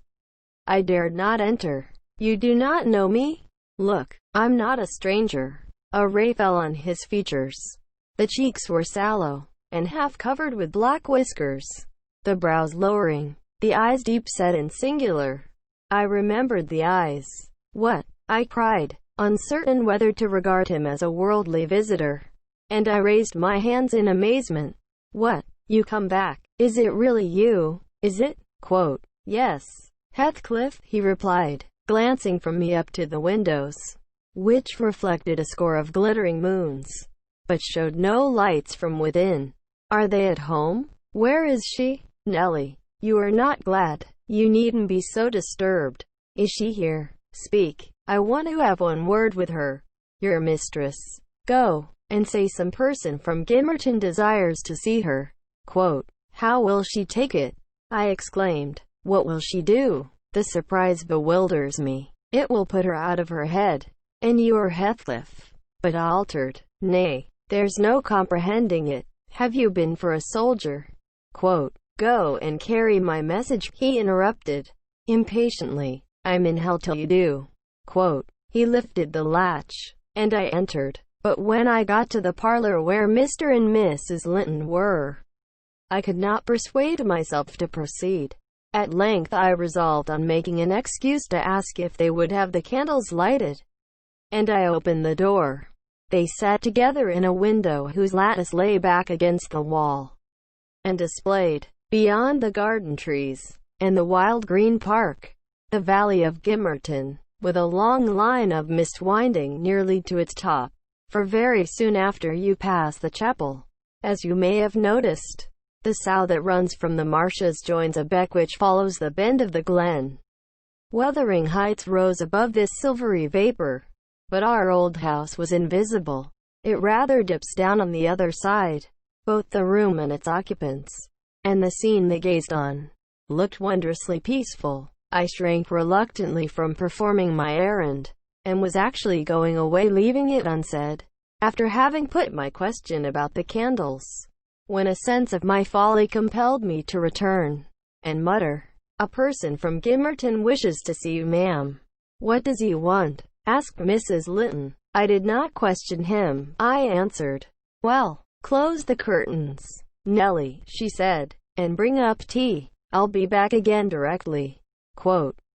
I dared not enter. You do not know me? Look, I'm not a stranger." A ray fell on his features. The cheeks were sallow, and half covered with black whiskers, the brows lowering, the eyes deep-set and singular. I remembered the eyes. "What?" I cried, uncertain whether to regard him as a worldly visitor, and I raised my hands in amazement. "What? You come back? Is it really you? Is it?" Quote, "Yes, Heathcliff," he replied, glancing from me up to the windows, which reflected a score of glittering moons, but showed no lights from within. "Are they at home? Where is she? Nellie, you are not glad. You needn't be so disturbed. Is she here? Speak. I want to have one word with her. Your mistress. Go, and say some person from Gimmerton desires to see her." Quote, "How will she take it?" I exclaimed. "What will she do? The surprise bewilders me. It will put her out of her head. And you are Heathcliff, but altered. Nay, there's no comprehending it. Have you been for a soldier?" Quote, "Go and carry my message," he interrupted, impatiently. "I'm in hell till you do." Quote, he lifted the latch, and I entered. But when I got to the parlor where Mr. and Mrs. Linton were, I could not persuade myself to proceed. At length I resolved on making an excuse to ask if they would have the candles lighted, and I opened the door. They sat together in a window whose lattice lay back against the wall, and displayed, beyond the garden trees, and the wild green park, the valley of Gimmerton, with a long line of mist winding nearly to its top. For very soon after you pass the chapel, as you may have noticed, the sow that runs from the marshes joins a beck which follows the bend of the glen. Wuthering Heights rose above this silvery vapor, but our old house was invisible. It rather dips down on the other side. Both the room and its occupants, and the scene they gazed on, looked wondrously peaceful. I shrank reluctantly from performing my errand, and was actually going away leaving it unsaid, after having put my question about the candles, when a sense of my folly compelled me to return, and mutter, "A person from Gimmerton wishes to see you, ma'am." "What does he want?" asked Mrs. Linton. I did not question him. I answered, "Well, close the curtains, Nellie," she said, "and bring up tea. I'll be back again directly."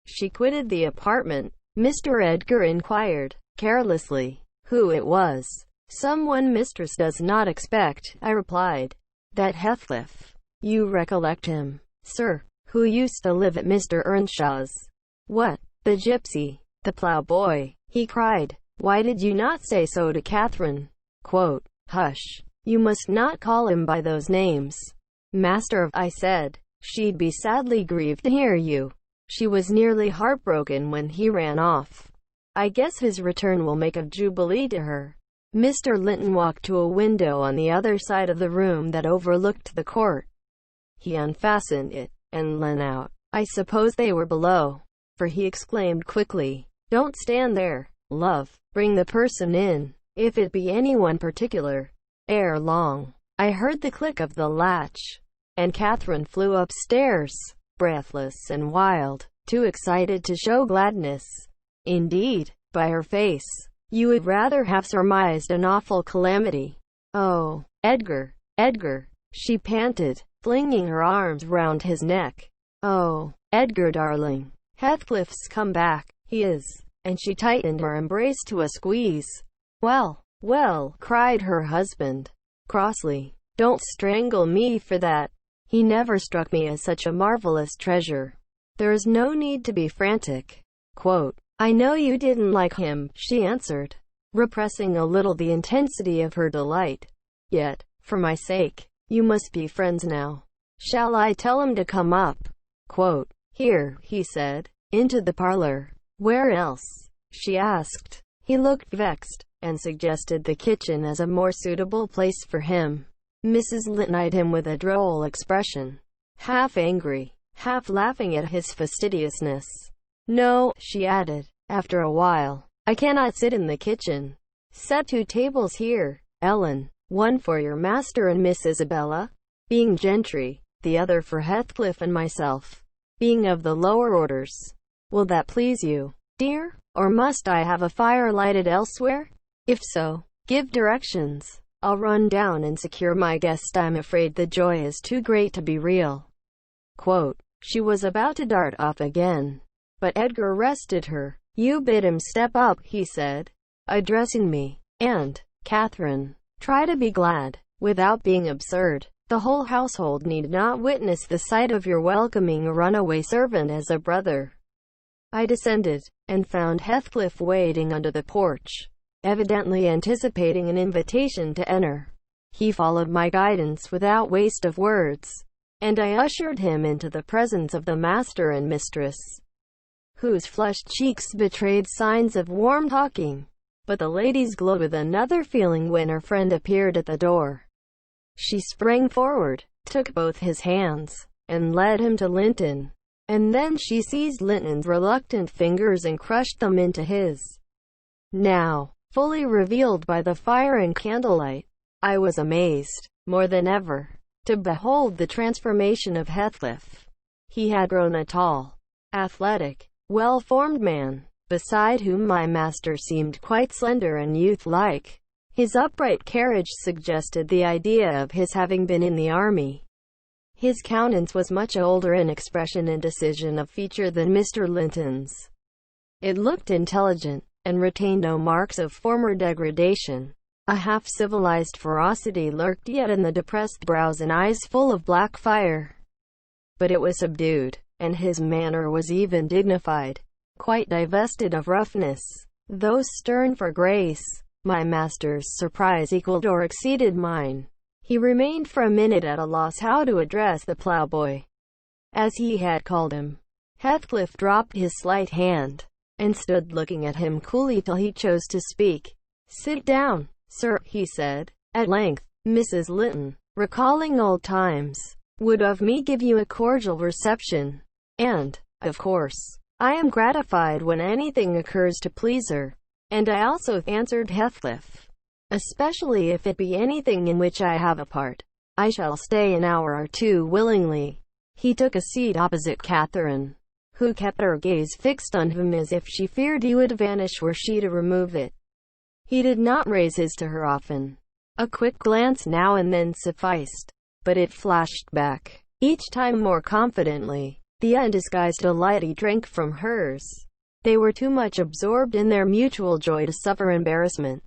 She quitted the apartment. Mr. Edgar inquired, carelessly, who it was. "Someone mistress does not expect," I replied. "That Heathcliff. You recollect him, sir, who used to live at Mr. Earnshaw's?" "What, the gypsy, the ploughboy?" he cried. "Why did you not say so to Catherine?" "Hush, you must not call him by those names, master," I said. "She'd be sadly grieved to hear you. She was nearly heartbroken when he ran off. I guess his return will make a jubilee to her." Mr. Linton walked to a window on the other side of the room that overlooked the court. He unfastened it, and leant out. I suppose they were below, for he exclaimed quickly, "Don't stand there, love. Bring the person in, if it be anyone particular." Ere long, I heard the click of the latch, and Catherine flew upstairs, breathless and wild, too excited to show gladness. Indeed, by her face, you would rather have surmised an awful calamity. "Oh, Edgar, Edgar," she panted, flinging her arms round his neck. "Oh, Edgar darling, Heathcliff's come back. He is," and she tightened her embrace to a squeeze. "Well, well," cried her husband, crossly, "don't strangle me for that. He never struck me as such a marvelous treasure. There's no need to be frantic." "I know you didn't like him," she answered, repressing a little the intensity of her delight. "Yet, for my sake, you must be friends now. Shall I tell him to come up?" "Here," he said, "into the parlor." "Where else?" she asked. He looked vexed, and suggested the kitchen as a more suitable place for him. Mrs. Linton eyed him with a droll expression, half angry, half laughing at his fastidiousness. "No," she added, after a while, "I cannot sit in the kitchen. Set 2 tables here, Ellen, one for your master and Miss Isabella, being gentry, the other for Heathcliff and myself, being of the lower orders. Will that please you, dear, or must I have a fire lighted elsewhere? If so, give directions. I'll run down and secure my guest. I'm afraid the joy is too great to be real." She was about to dart off again, but Edgar arrested her. "You bid him step up," he said, addressing me, "and, Catherine, try to be glad, without being absurd. The whole household need not witness the sight of your welcoming a runaway servant as a brother." I descended, and found Heathcliff waiting under the porch, evidently anticipating an invitation to enter. He followed my guidance without waste of words, and I ushered him into the presence of the master and mistress, whose flushed cheeks betrayed signs of warm talking. But the ladies glowed with another feeling when her friend appeared at the door. She sprang forward, took both his hands, and led him to Linton, and then she seized Linton's reluctant fingers and crushed them into his. Now, fully revealed by the fire and candlelight, I was amazed, more than ever, to behold the transformation of Heathcliff. He had grown a tall, athletic, well-formed man, beside whom my master seemed quite slender and youth-like. His upright carriage suggested the idea of his having been in the army. His countenance was much older in expression and decision of feature than Mr. Linton's. It looked intelligent, and retained no marks of former degradation. A half-civilized ferocity lurked yet in the depressed brows and eyes full of black fire. But it was subdued, and his manner was even dignified, quite divested of roughness, though stern for grace. My master's surprise equaled or exceeded mine. He remained for a minute at a loss how to address the ploughboy, as he had called him. Heathcliff dropped his slight hand, and stood looking at him coolly till he chose to speak. "Sit down, sir," he said, at length. "Mrs. Linton, recalling old times, would of me give you a cordial reception, and, of course, I am gratified when anything occurs to please her." "And I also," answered Heathcliff, "especially if it be anything in which I have a part. I shall stay an hour or two willingly." He took a seat opposite Catherine, who kept her gaze fixed on him as if she feared he would vanish were she to remove it. He did not raise his to her often. A quick glance now and then sufficed, but it flashed back, each time more confidently, the undisguised delight he drank from hers. They were too much absorbed in their mutual joy to suffer embarrassment.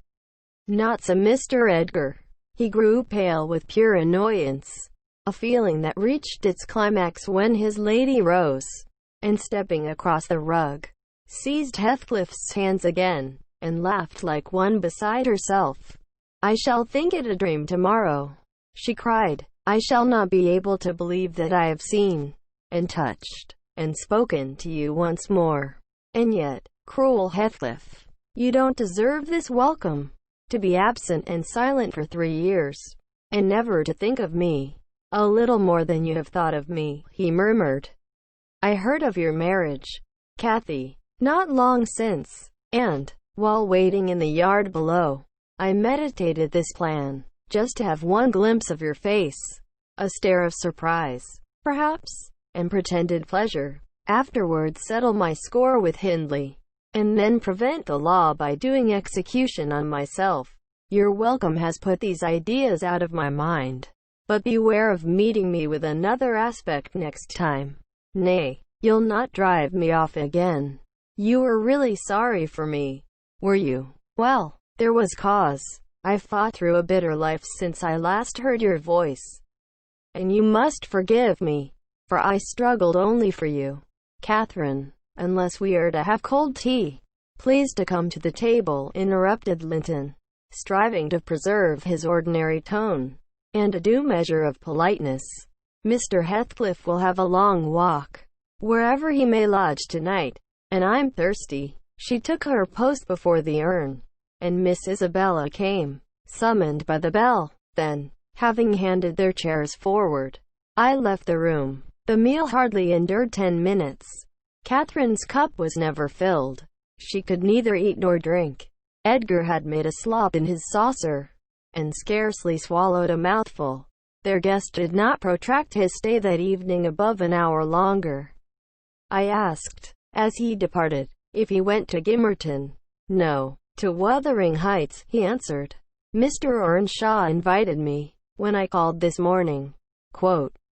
Not so Mr. Edgar. He grew pale with pure annoyance, a feeling that reached its climax when his lady rose, and stepping across the rug, seized Heathcliff's hands again, and laughed like one beside herself. "I shall think it a dream tomorrow," she cried. "I shall not be able to believe that I have seen, and touched, and spoken to you once more. And yet, cruel Heathcliff, you don't deserve this welcome. To be absent and silent for 3 years, and never to think of me." "A little more than you have thought of me," he murmured. "I heard of your marriage, Cathy, not long since, and, while waiting in the yard below, I meditated this plan, just to have one glimpse of your face, a stare of surprise, perhaps, and pretended pleasure, afterwards settle my score with Hindley, and then prevent the law by doing execution on myself. Your welcome has put these ideas out of my mind, but beware of meeting me with another aspect next time. Nay, you'll not drive me off again. You were really sorry for me, were you? Well, there was cause. I've fought through a bitter life since I last heard your voice, and you must forgive me, for I struggled only for you. Catherine, unless we are to have cold tea, please to come to the table," interrupted Linton, striving to preserve his ordinary tone, and a due measure of politeness. "Mr. Heathcliff will have a long walk, wherever he may lodge tonight, and I'm thirsty." She took her post before the urn, and Miss Isabella came, summoned by the bell. Then, having handed their chairs forward, I left the room. The meal hardly endured 10 minutes. Catherine's cup was never filled. She could neither eat nor drink. Edgar had made a slop in his saucer, and scarcely swallowed a mouthful. Their guest did not protract his stay that evening above an hour longer. I asked, as he departed, if he went to Gimmerton. "No, to Wuthering Heights," he answered. "Mr. Earnshaw invited me, when I called this morning."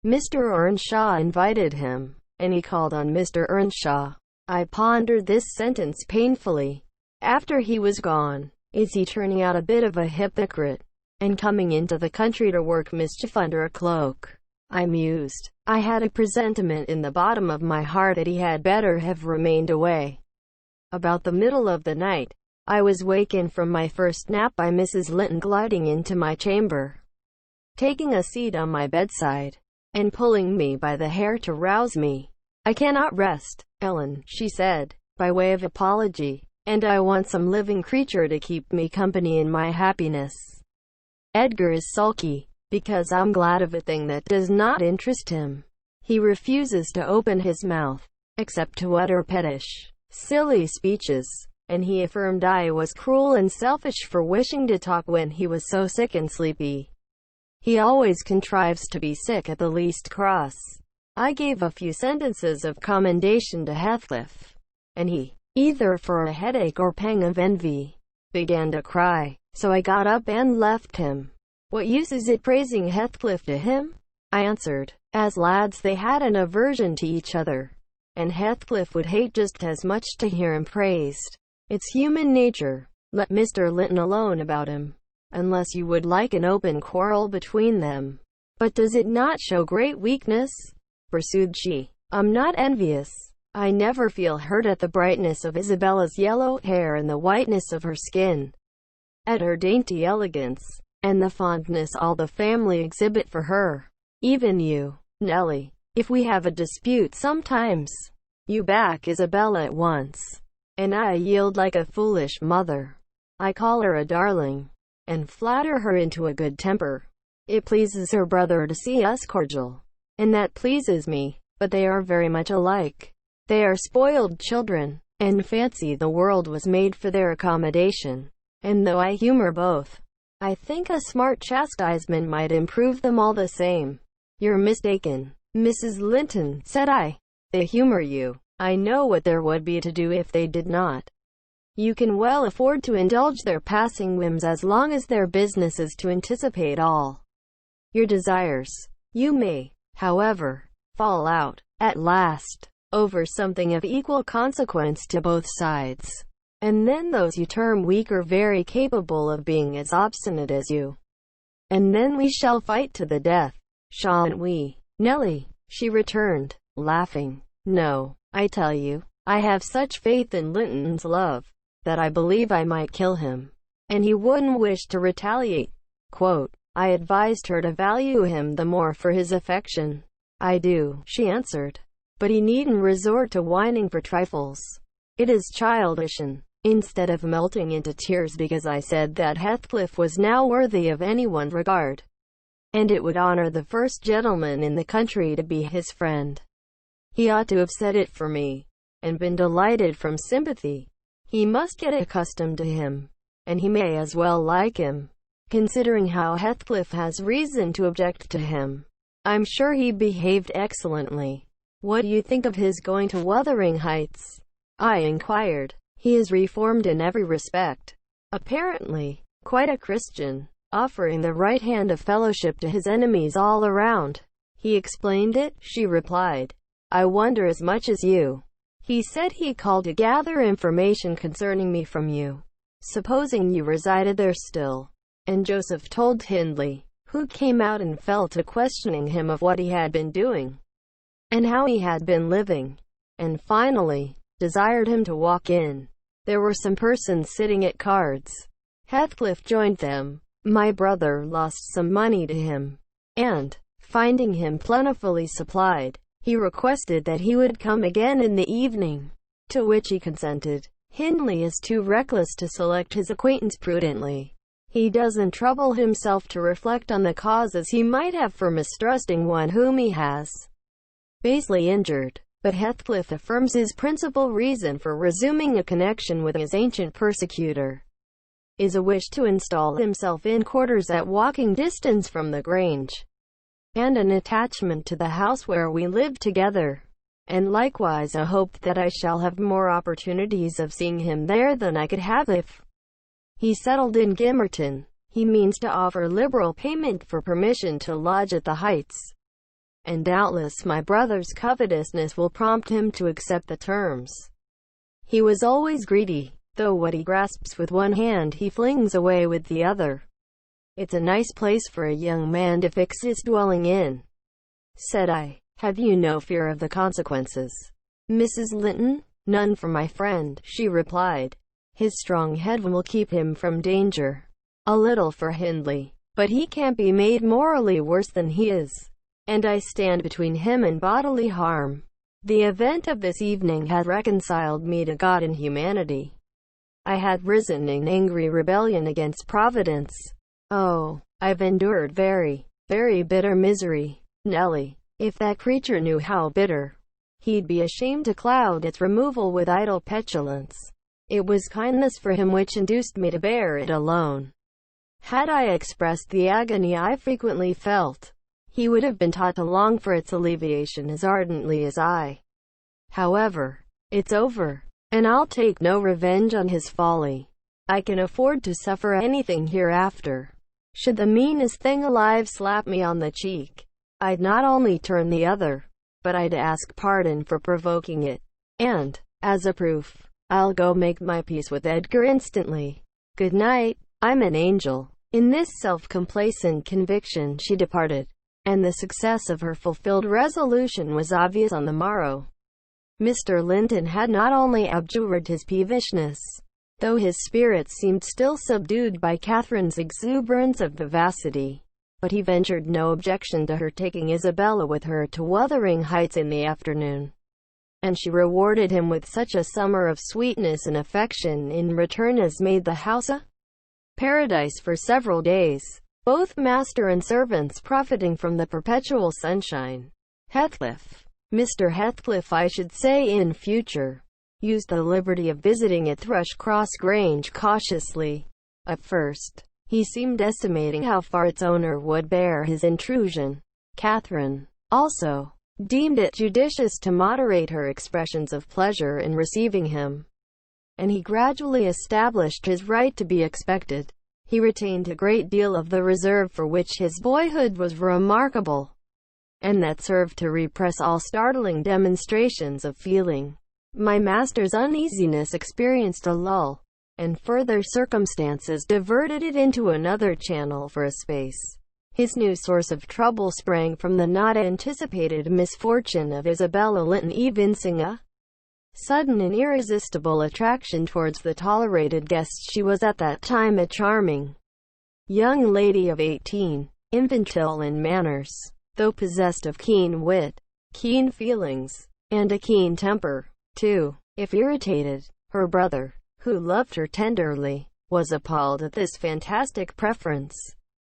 Mr. Earnshaw invited him, and he called on Mr. Earnshaw. I pondered this sentence painfully. After he was gone, is he turning out a bit of a hypocrite, and coming into the country to work mischief under a cloak? I mused. I had a presentiment in the bottom of my heart that he had better have remained away. About the middle of the night, I was wakened from my first nap by Mrs. Linton gliding into my chamber, taking a seat on my bedside, and pulling me by the hair to rouse me. "I cannot rest, Ellen," she said, by way of apology, "and I want some living creature to keep me company in my happiness. Edgar is sulky, because I'm glad of a thing that does not interest him. He refuses to open his mouth, except to utter pettish, silly speeches, and he affirmed I was cruel and selfish for wishing to talk when he was so sick and sleepy. He always contrives to be sick at the least cross." I gave a few sentences of commendation to Heathcliff, and he, either for a headache or pang of envy, began to cry, so I got up and left him. "What use is it praising Heathcliff to him?" I answered. As lads they had an aversion to each other, and Heathcliff would hate just as much to hear him praised. It's human nature. Let Mr. Linton alone about him, unless you would like an open quarrel between them. But does it not show great weakness? Pursued she. I'm not envious. I never feel hurt at the brightness of Isabella's yellow hair and the whiteness of her skin, at her dainty elegance, and the fondness all the family exhibit for her. Even you, Nelly, if we have a dispute sometimes, you back Isabella at once, and I yield like a foolish mother. I call her a darling, and flatter her into a good temper. It pleases her brother to see us cordial, and that pleases me, but they are very much alike. They are spoiled children, and fancy the world was made for their accommodation. And though I humor both, I think a smart chastisement might improve them all the same. You're mistaken, Mrs. Linton, said I. They humor you. I know what there would be to do if they did not. You can well afford to indulge their passing whims as long as their business is to anticipate all your desires. You may, however, fall out, at last, over something of equal consequence to both sides. And then those you term weak are very capable of being as obstinate as you. And then we shall fight to the death, shan't we, Nelly? She returned, laughing. No, I tell you, I have such faith in Linton's love, that I believe I might kill him, and he wouldn't wish to retaliate. I advised her to value him the more for his affection. I do, she answered. But he needn't resort to whining for trifles. It is childish, and, instead of melting into tears because I said that Heathcliff was now worthy of anyone's regard, and it would honor the first gentleman in the country to be his friend, he ought to have said it for me, and been delighted from sympathy. He must get accustomed to him, and he may as well like him, considering how Heathcliff has reason to object to him. I'm sure he behaved excellently. What do you think of his going to Wuthering Heights? I inquired. He is reformed in every respect. Apparently, quite a Christian, offering the right hand of fellowship to his enemies all around. He explained it, she replied. I wonder as much as you. He said he called to gather information concerning me from you, supposing you resided there still. And Joseph told Hindley, who came out and fell to questioning him of what he had been doing, and how he had been living, and finally desired him to walk in. There were some persons sitting at cards. Heathcliff joined them. My brother lost some money to him, and, finding him plentifully supplied, he requested that he would come again in the evening, to which he consented. Hindley is too reckless to select his acquaintance prudently. He doesn't trouble himself to reflect on the causes he might have for mistrusting one whom he has basely injured. But Heathcliff affirms his principal reason for resuming a connection with his ancient persecutor is a wish to install himself in quarters at walking distance from the Grange, and an attachment to the house where we live together, and likewise a hope that I shall have more opportunities of seeing him there than I could have if he settled in Gimmerton. He means to offer liberal payment for permission to lodge at the Heights, and doubtless my brother's covetousness will prompt him to accept the terms. He was always greedy, though what he grasps with one hand he flings away with the other. It's a nice place for a young man to fix his dwelling in, said I. Have you no fear of the consequences, Mrs. Linton? None for my friend, she replied. His strong head will keep him from danger. A little for Hindley, but he can't be made morally worse than he is, and I stand between him and bodily harm. The event of this evening had reconciled me to God and humanity. I had risen in angry rebellion against Providence. Oh, I've endured very, very bitter misery, Nelly. If that creature knew how bitter, he'd be ashamed to cloud its removal with idle petulance. It was kindness for him which induced me to bear it alone. Had I expressed the agony I frequently felt, he would have been taught to long for its alleviation as ardently as I. However, it's over, and I'll take no revenge on his folly. I can afford to suffer anything hereafter, should the meanest thing alive slap me on the cheek. I'd not only turn the other, but I'd ask pardon for provoking it. And, as a proof, I'll go make my peace with Edgar instantly. Good night, I'm an angel." In this self-complacent conviction she departed, and the success of her fulfilled resolution was obvious on the morrow. Mr. Linton had not only abjured his peevishness, though his spirits seemed still subdued by Catherine's exuberance of vivacity, but he ventured no objection to her taking Isabella with her to Wuthering Heights in the afternoon, and she rewarded him with such a summer of sweetness and affection in return as made the house a paradise for several days, both master and servants profiting from the perpetual sunshine. Mr. Heathcliff, I should say in future, used the liberty of visiting at Thrushcross Grange cautiously. At first, he seemed estimating how far its owner would bear his intrusion. Catherine, also, deemed it judicious to moderate her expressions of pleasure in receiving him, and he gradually established his right to be expected. He retained a great deal of the reserve for which his boyhood was remarkable, and that served to repress all startling demonstrations of feeling. My master's uneasiness experienced a lull, and further circumstances diverted it into another channel for a space. His new source of trouble sprang from the not anticipated misfortune of Isabella Linton evincing a sudden and irresistible attraction towards the tolerated guest. She was at that time a charming young lady of 18, infantile in manners, though possessed of keen wit, keen feelings, and a keen temper, too. If irritated, her brother, who loved her tenderly, was appalled at this fantastic preference,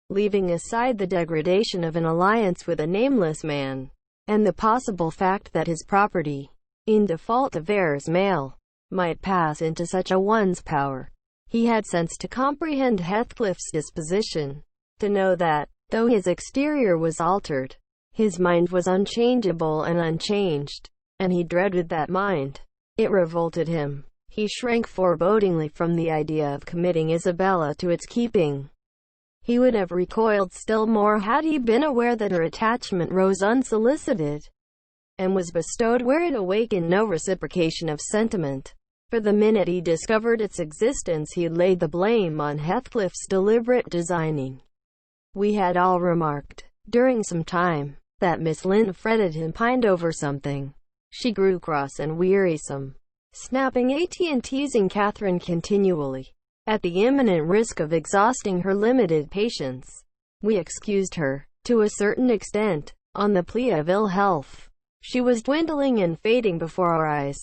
leaving aside the degradation of an alliance with a nameless man, and the possible fact that his property, in default of heirs male, might pass into such a one's power. He had sense to comprehend Heathcliff's disposition, to know that, though his exterior was altered, his mind was unchangeable and unchanged, and he dreaded that mind. It revolted him. He shrank forebodingly from the idea of committing Isabella to its keeping. He would have recoiled still more had he been aware that her attachment rose unsolicited, and was bestowed where it awakened no reciprocation of sentiment. For the minute he discovered its existence he laid the blame on Heathcliff's deliberate designing. We had all remarked, during some time, that Miss Linton fretted and pined over something. She grew cross and wearisome, snapping at and teasing Catherine continually, at the imminent risk of exhausting her limited patience. We excused her, to a certain extent, on the plea of ill health. She was dwindling and fading before our eyes.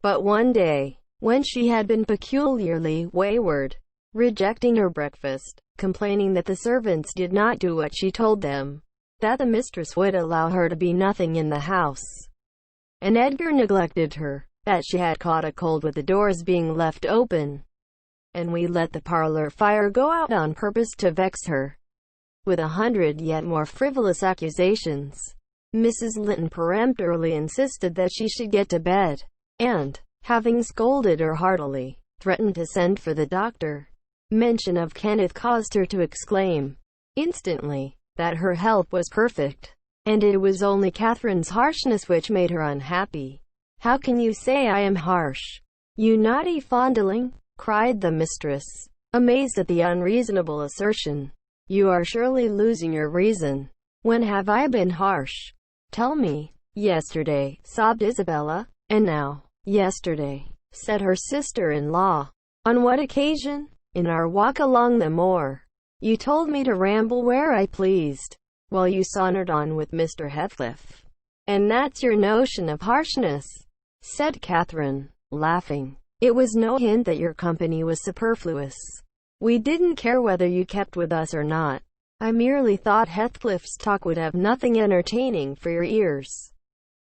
But one day, when she had been peculiarly wayward, rejecting her breakfast, complaining that the servants did not do what she told them, that the mistress would allow her to be nothing in the house, and Edgar neglected her, that she had caught a cold with the doors being left open, and we let the parlor fire go out on purpose to vex her, with 100 yet more frivolous accusations, Mrs. Linton peremptorily insisted that she should get to bed, and, having scolded her heartily, threatened to send for the doctor. Mention of Kenneth caused her to exclaim, instantly, that her health was perfect, and it was only Catherine's harshness which made her unhappy. "How can you say I am harsh, you naughty fondling?" cried the mistress, amazed at the unreasonable assertion. "You are surely losing your reason. When have I been harsh? Tell me." "Yesterday," sobbed Isabella. "And now?" "Yesterday," said her sister-in-law. "On what occasion?" "In our walk along the moor. You told me to ramble where I pleased, while you sauntered on with Mr. Heathcliff. And that's your notion of harshness," said Catherine, laughing. "It was no hint that your company was superfluous. We didn't care whether you kept with us or not. I merely thought Heathcliff's talk would have nothing entertaining for your ears."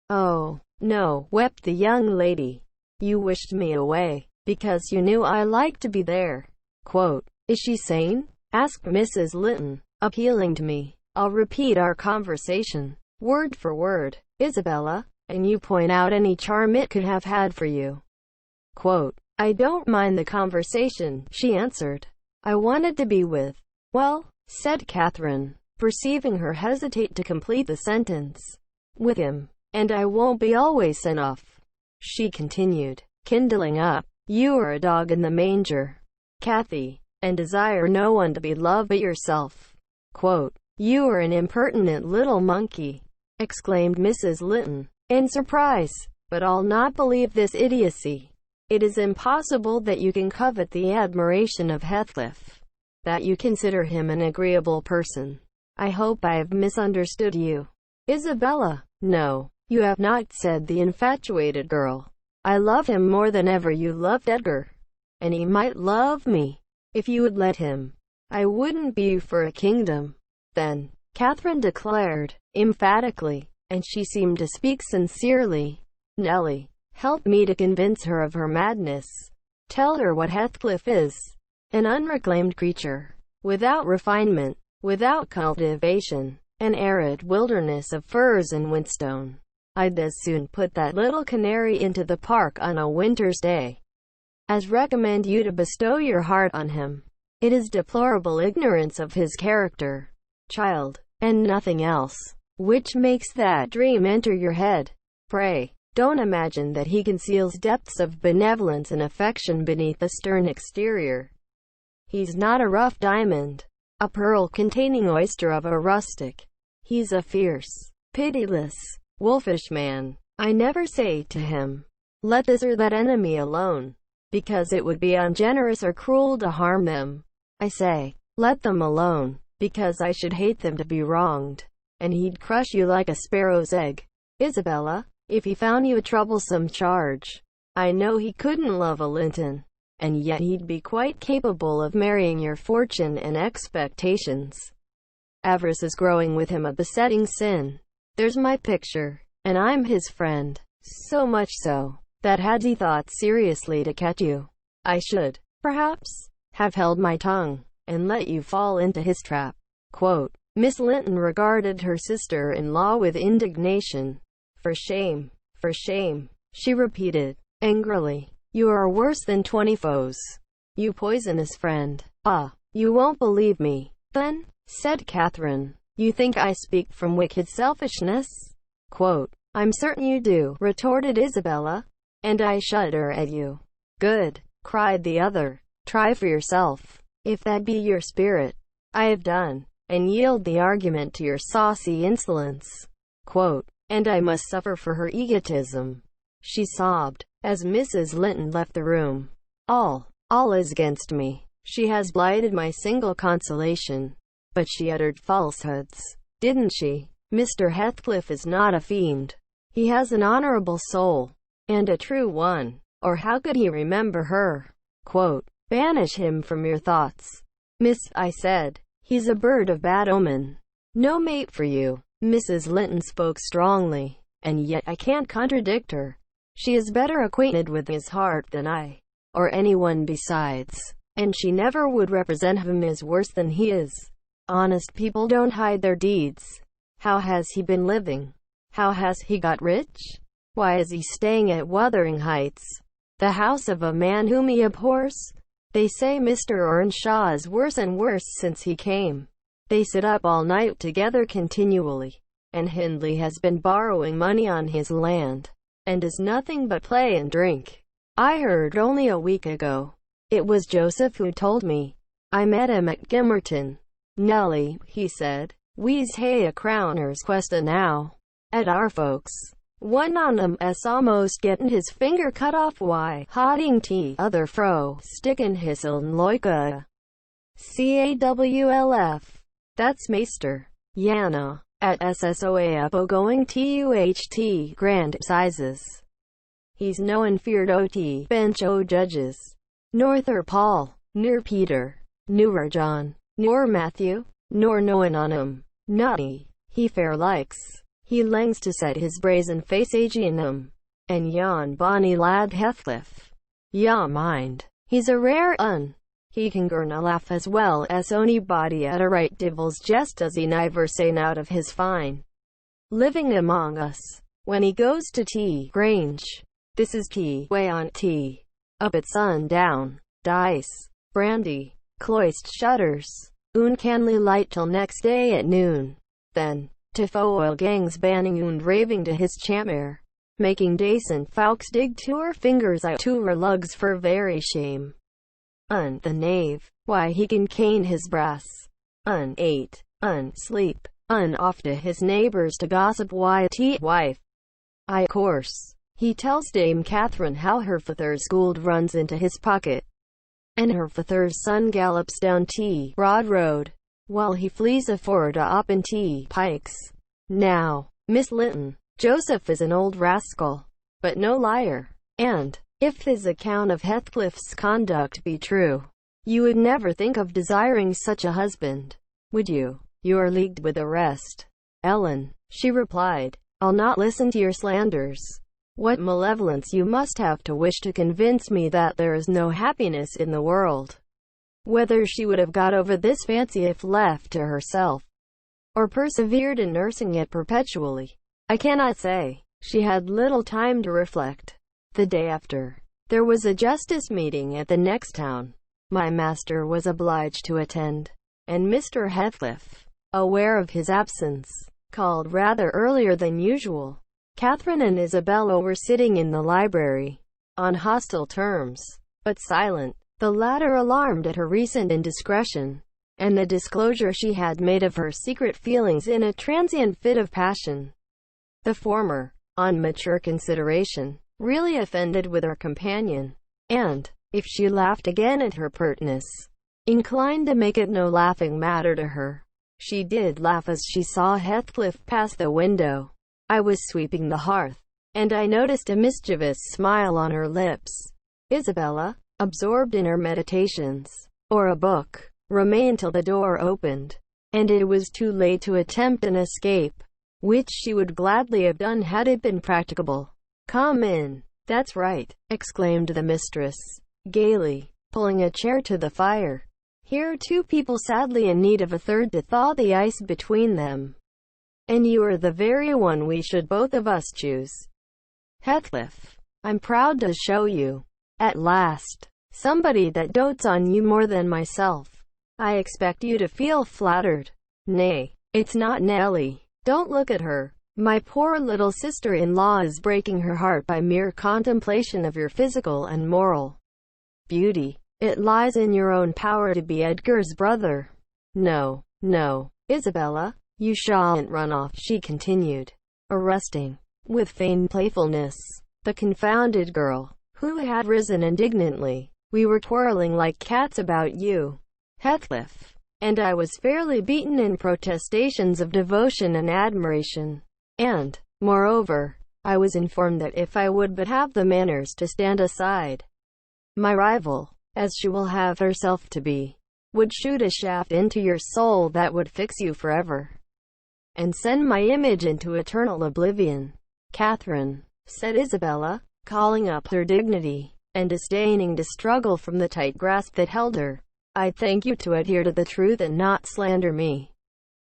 "Oh, no," wept the young lady. "You wished me away, because you knew I liked to be there." "Is she sane?" asked Mrs. Linton, appealing to me. "I'll repeat our conversation, word for word, Isabella, and you point out any charm it could have had for you." "I don't mind the conversation," she answered. "I wanted to be with—" "Well," said Catherine, perceiving her hesitate to complete the sentence. With him. And I won't be always enough, she continued, kindling up. You are a dog in the manger, Kathy, and desire no one to be loved but yourself. Quote, you are an impertinent little monkey, exclaimed Mrs. Linton, in surprise. But I'll not believe this idiocy. It is impossible that you can covet the admiration of Heathcliff, that you consider him an agreeable person. I hope I have misunderstood you. Isabella. No, you have not, said the infatuated girl. I love him more than ever you loved Edgar. And he might love me, if you would let him. I wouldn't be you for a kingdom. Then, Catherine declared, emphatically, and she seemed to speak sincerely. Nellie, help me to convince her of her madness. Tell her what Heathcliff is. An unreclaimed creature, without refinement, without cultivation, an arid wilderness of firs and whinstone. I'd as soon put that little canary into the park on a winter's day as recommend you to bestow your heart on him. It is deplorable ignorance of his character, child, and nothing else, which makes that dream enter your head. Pray, don't imagine that he conceals depths of benevolence and affection beneath a stern exterior. He's not a rough diamond, a pearl-containing oyster of a rustic. He's a fierce, pitiless, wolfish man. I never say to him, let this or that enemy alone, because it would be ungenerous or cruel to harm them. I say, let them alone, because I should hate them to be wronged, and he'd crush you like a sparrow's egg. Isabella, if he found you a troublesome charge, I know he couldn't love a Linton, and yet he'd be quite capable of marrying your fortune and expectations. Avarice is growing with him a besetting sin. There's my picture, and I'm his friend, so much so, that had he thought seriously to catch you, I should, perhaps, have held my tongue, and let you fall into his trap. Quote, Miss Linton regarded her sister-in-law with indignation. For shame, she repeated, angrily. You are worse than 20 foes. You poisonous friend. Ah, you won't believe me, then, said Catherine. You think I speak from wicked selfishness? Quote, I'm certain you do, retorted Isabella, and I shudder at you. Good, cried the other. Try for yourself, if that be your spirit. I have done, and yield the argument to your saucy insolence. Quote, and I must suffer for her egotism, she sobbed, as Mrs. Linton left the room. All is against me. She has blighted my single consolation. But she uttered falsehoods, didn't she? Mr. Heathcliff is not a fiend. He has an honorable soul, and a true one, or how could he remember her? Quote, banish him from your thoughts, Miss, I said. He's a bird of bad omen. No mate for you. Mrs. Linton spoke strongly, and yet I can't contradict her. She is better acquainted with his heart than I, or anyone besides, and she never would represent him as worse than he is. Honest people don't hide their deeds. How has he been living? How has he got rich? Why is he staying at Wuthering Heights, the house of a man whom he abhors? They say Mr. Earnshaw is worse and worse since he came. They sit up all night together continually, and Hindley has been borrowing money on his land, and does nothing but play and drink. I heard only a week ago. It was Joseph who told me. I met him at Gimmerton. Nellie, he said, we's hae a crowner's questa now, at our folks. One on 'em's almost getting his finger cut off why hodding tea other fro stickin' hisseln loika. CAWLF. That's Maester Yana, at SSOA upo going TUHT grand sizes. He's no infeared OT bench o judges. Norther Paul, nor Peter, nor John, nor Matthew, nor noan on naughty, he fair likes. He langs to set his brazen face agin and yon bonny lad Heathcliff. Ya mind, he's a rare un. He can girn a laugh as well as onybody at a right divil's jest does he never say out of his fine living among us. When he goes to tea Grange, this is tea way on tea, up at sundown, dice, brandy, cloist shutters, Un canly light till next day at noon. Then, to foil gangs banning und raving to his chamber, making decent folks dig to her fingers out to her lugs for very shame. The knave, why he can cane his brass. Ate, sleep, off to his neighbors to gossip why t wife. Course, he tells Dame Catherine how her father's gold runs into his pocket, and her father's son gallops down T Rod Road, while he flees afore to open T Pikes. Now, Miss Linton, Joseph is an old rascal, but no liar, and, if his account of Heathcliff's conduct be true, you would never think of desiring such a husband, would you? You are leagued with the rest. Ellen, she replied, I'll not listen to your slanders. What malevolence you must have to wish to convince me that there is no happiness in the world. Whether she would have got over this fancy if left to herself, or persevered in nursing it perpetually, I cannot say. She had little time to reflect. The day after, there was a justice meeting at the next town. My master was obliged to attend, and Mr. Heathcliff, aware of his absence, called rather earlier than usual. Catherine and Isabella were sitting in the library, on hostile terms, but silent, the latter alarmed at her recent indiscretion, and the disclosure she had made of her secret feelings in a transient fit of passion. The former, on mature consideration, really offended with her companion, and, if she laughed again at her pertness, inclined to make it no laughing matter to her. She did laugh as she saw Heathcliff pass the window. I was sweeping the hearth, and I noticed a mischievous smile on her lips. Isabella, absorbed in her meditations, or a book, remained till the door opened, and it was too late to attempt an escape, which she would gladly have done had it been practicable. Come in. That's right, exclaimed the mistress, gaily, pulling a chair to the fire. Here are two people sadly in need of a third to thaw the ice between them. And you are the very one we should both of us choose. Heathcliff, I'm proud to show you, at last, somebody that dotes on you more than myself. I expect you to feel flattered. Nay, it's not Nellie. Don't look at her. My poor little sister-in-law is breaking her heart by mere contemplation of your physical and moral beauty. It lies in your own power to be Edgar's brother. No, no, Isabella, you shan't run off, she continued, arresting, with feigned playfulness, the confounded girl, who had risen indignantly. We were quarreling like cats about you, Heathcliff, and I was fairly beaten in protestations of devotion and admiration. And, moreover, I was informed that if I would but have the manners to stand aside, my rival, as she will have herself to be, would shoot a shaft into your soul that would fix you forever, and send my image into eternal oblivion. Catherine, said Isabella, calling up her dignity, and disdaining to struggle from the tight grasp that held her, I thank you to adhere to the truth and not slander me,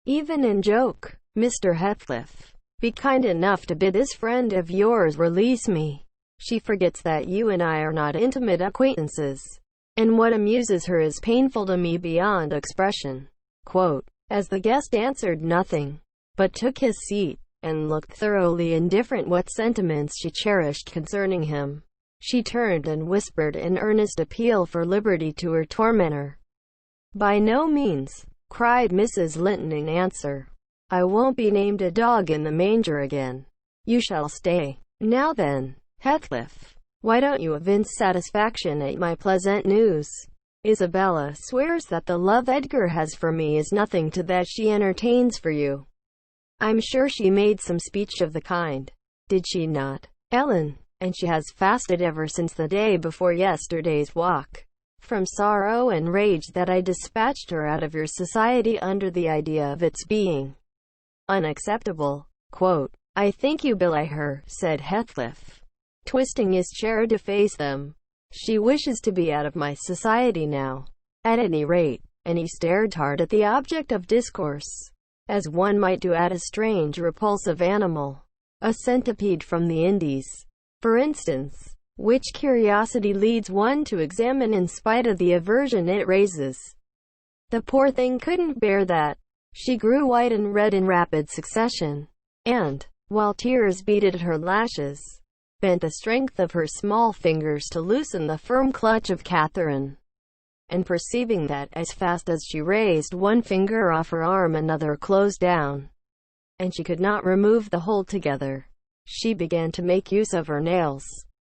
even in joke. Mr. Heathcliff, be kind enough to bid this friend of yours release me. She forgets that you and I are not intimate acquaintances, and what amuses her is painful to me beyond expression. As the guest answered nothing, but took his seat, and looked thoroughly indifferent what sentiments she cherished concerning him, she turned and whispered an earnest appeal for liberty to her tormentor. By no means, cried Mrs. Linton in answer. I won't be named a dog in the manger again. You shall stay. Now then, Heathcliff, why don't you evince satisfaction at my pleasant news? Isabella swears that the love Edgar has for me is nothing to that she entertains for you. I'm sure she made some speech of the kind, did she not, Ellen? And she has fasted ever since the day before yesterday's walk, from sorrow and rage that I dispatched her out of your society under the idea of its being unacceptable. I think you belie her, said Heathcliff, twisting his chair to face them. She wishes to be out of my society now, at any rate, and he stared hard at the object of discourse, as one might do at a strange repulsive animal, a centipede from the Indies, for instance, which curiosity leads one to examine in spite of the aversion it raises. The poor thing couldn't bear that. She grew white and red in rapid succession, and, while tears beaded her lashes, bent the strength of her small fingers to loosen the firm clutch of Catherine. And perceiving that, as fast as she raised one finger off her arm another closed down, and she could not remove the hold together, she began to make use of her nails,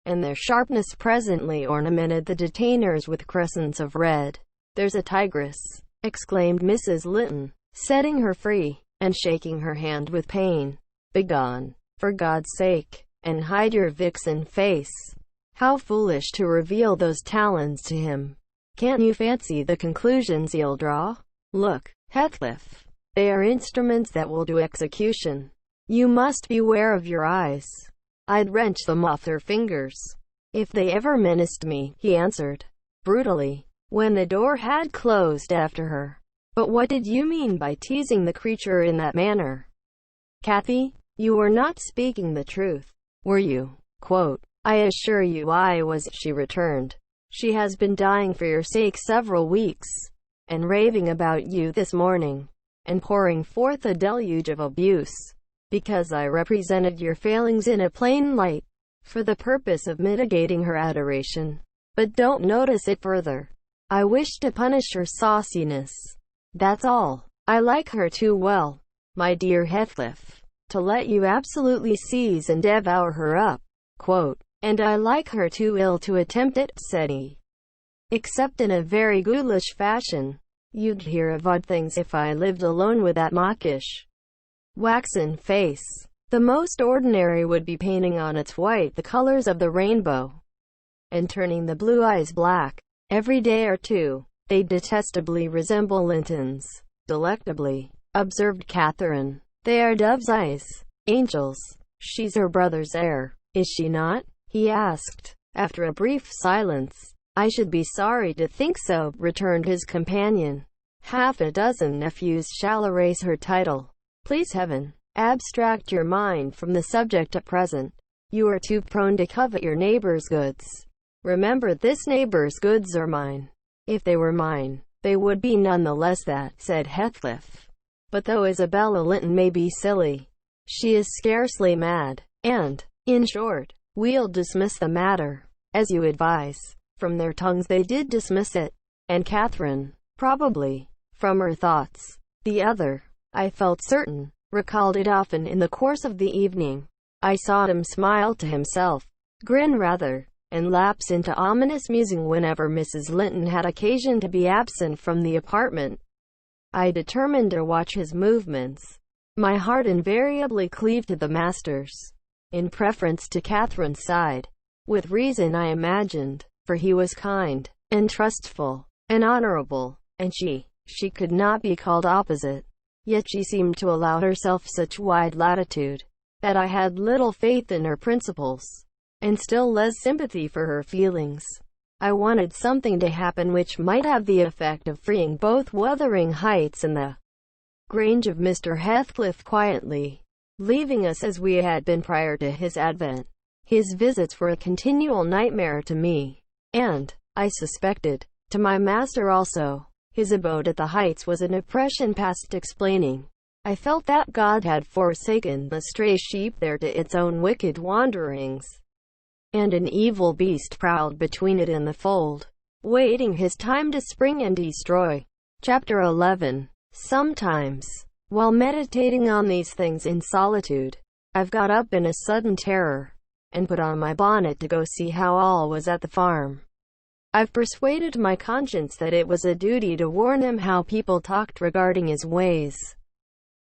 and their sharpness presently ornamented the detainers with crescents of red. "There's a tigress!" exclaimed Mrs. Linton, setting her free, and shaking her hand with pain. "Begone, for God's sake, and hide your vixen face. How foolish to reveal those talons to him. Can't you fancy the conclusions he'll draw? Look, Heathcliff, they are instruments that will do execution. You must beware of your eyes. I'd wrench them off her fingers, if they ever menaced me," he answered, brutally, when the door had closed after her. "But what did you mean by teasing the creature in that manner? Cathy, you were not speaking the truth, were you?" "I assure you I was," she returned. "She has been dying for your sake several weeks, and raving about you this morning, and pouring forth a deluge of abuse, because I represented your failings in a plain light, for the purpose of mitigating her adoration. But don't notice it further. I wish to punish her sauciness. That's all. I like her too well, my dear Heathcliff, to let you absolutely seize and devour her up." "And I like her too ill to attempt it," said he, "except in a very ghoulish fashion. You'd hear of odd things if I lived alone with that mawkish, waxen face. The most ordinary would be painting on its white the colors of the rainbow, and turning the blue eyes black. Every day or two, they detestably resemble Linton's." "Delectably," observed Catherine. "They are dove's eyes, angels. She's her brother's heir, is she not?" he asked, after a brief silence. "I should be sorry to think so," returned his companion. "Half a dozen nephews shall erase her title. Please heaven, abstract your mind from the subject at present. You are too prone to covet your neighbor's goods. Remember, this neighbor's goods are mine. If they were mine, they would be none the less that," said Heathcliff. "But though Isabella Linton may be silly, she is scarcely mad, and, in short, we'll dismiss the matter, as you advise." From their tongues they did dismiss it, and Catherine, probably, from her thoughts. The other, I felt certain, recalled it often in the course of the evening. I saw him smile to himself, grin rather, and lapse into ominous musing whenever Mrs. Linton had occasion to be absent from the apartment. I determined to watch his movements. My heart invariably cleaved to the master's, in preference to Catherine's side, with reason I imagined, for he was kind, and trustful, and honorable, and she could not be called opposite. Yet she seemed to allow herself such wide latitude, that I had little faith in her principles, and still less sympathy for her feelings. I wanted something to happen which might have the effect of freeing both Wuthering Heights and the Grange of Mr. Heathcliff quietly, leaving us as we had been prior to his advent. His visits were a continual nightmare to me, and, I suspected, to my master also. His abode at the Heights was an oppression past explaining. I felt that God had forsaken the stray sheep there to its own wicked wanderings, and an evil beast prowled between it and the fold, waiting his time to spring and destroy. Chapter 11. Sometimes, while meditating on these things in solitude, I've got up in a sudden terror, and put on my bonnet to go see how all was at the farm. I've persuaded my conscience that it was a duty to warn him how people talked regarding his ways,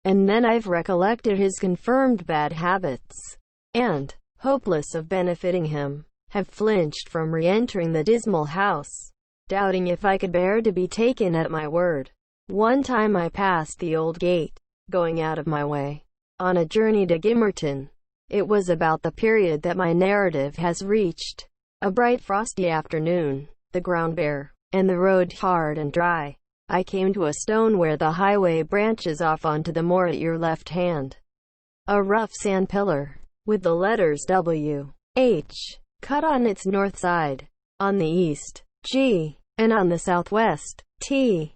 and then I've recollected his confirmed bad habits, and, hopeless of benefiting him, have flinched from re-entering the dismal house, doubting if I could bear to be taken at my word. One time I passed the old gate, going out of my way, on a journey to Gimmerton. It was about the period that my narrative has reached. A bright frosty afternoon, the ground bare, and the road hard and dry. I came to a stone where the highway branches off onto the moor at your left hand. A rough sand pillar, with the letters W, H, cut on its north side, on the east, G, and on the southwest, T.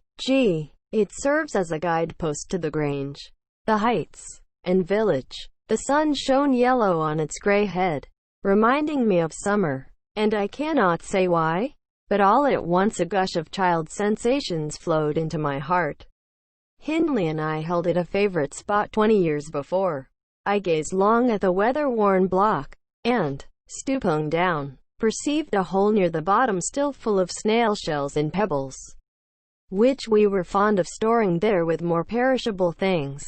It serves as a guidepost to the Grange, the Heights, and village. The sun shone yellow on its grey head, reminding me of summer, and I cannot say why, but all at once a gush of child sensations flowed into my heart. Hindley and I held it a favourite spot 20 years before. I gazed long at the weather-worn block, and, stooping down, perceived a hole near the bottom still full of snail shells and pebbles, which we were fond of storing there with more perishable things.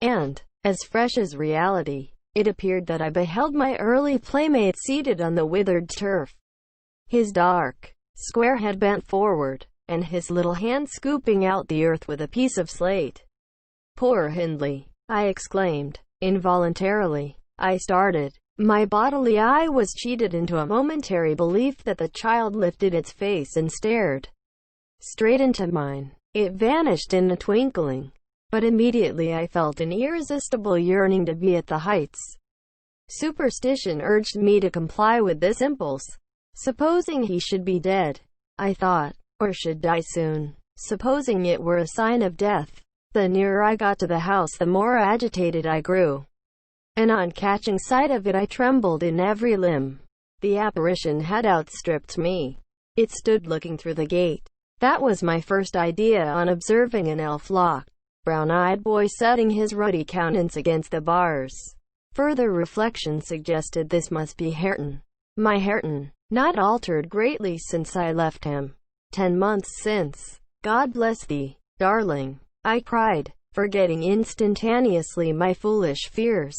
And, as fresh as reality, it appeared that I beheld my early playmate seated on the withered turf, his dark, square head bent forward, and his little hand scooping out the earth with a piece of slate. "Poor Hindley!" I exclaimed. Involuntarily, I started. My bodily eye was cheated into a momentary belief that the child lifted its face and stared straight into mine. It vanished in a twinkling, but immediately I felt an irresistible yearning to be at the Heights. Superstition urged me to comply with this impulse. Supposing he should be dead, I thought, or should die soon. Supposing it were a sign of death. The nearer I got to the house, the more agitated I grew, and on catching sight of it I trembled in every limb. The apparition had outstripped me. It stood looking through the gate. That was my first idea on observing an elf-locked, brown-eyed boy setting his ruddy countenance against the bars. Further reflection suggested this must be Hareton. My Hareton, not altered greatly since I left him 10 months since. "God bless thee, darling," I cried, forgetting instantaneously my foolish fears.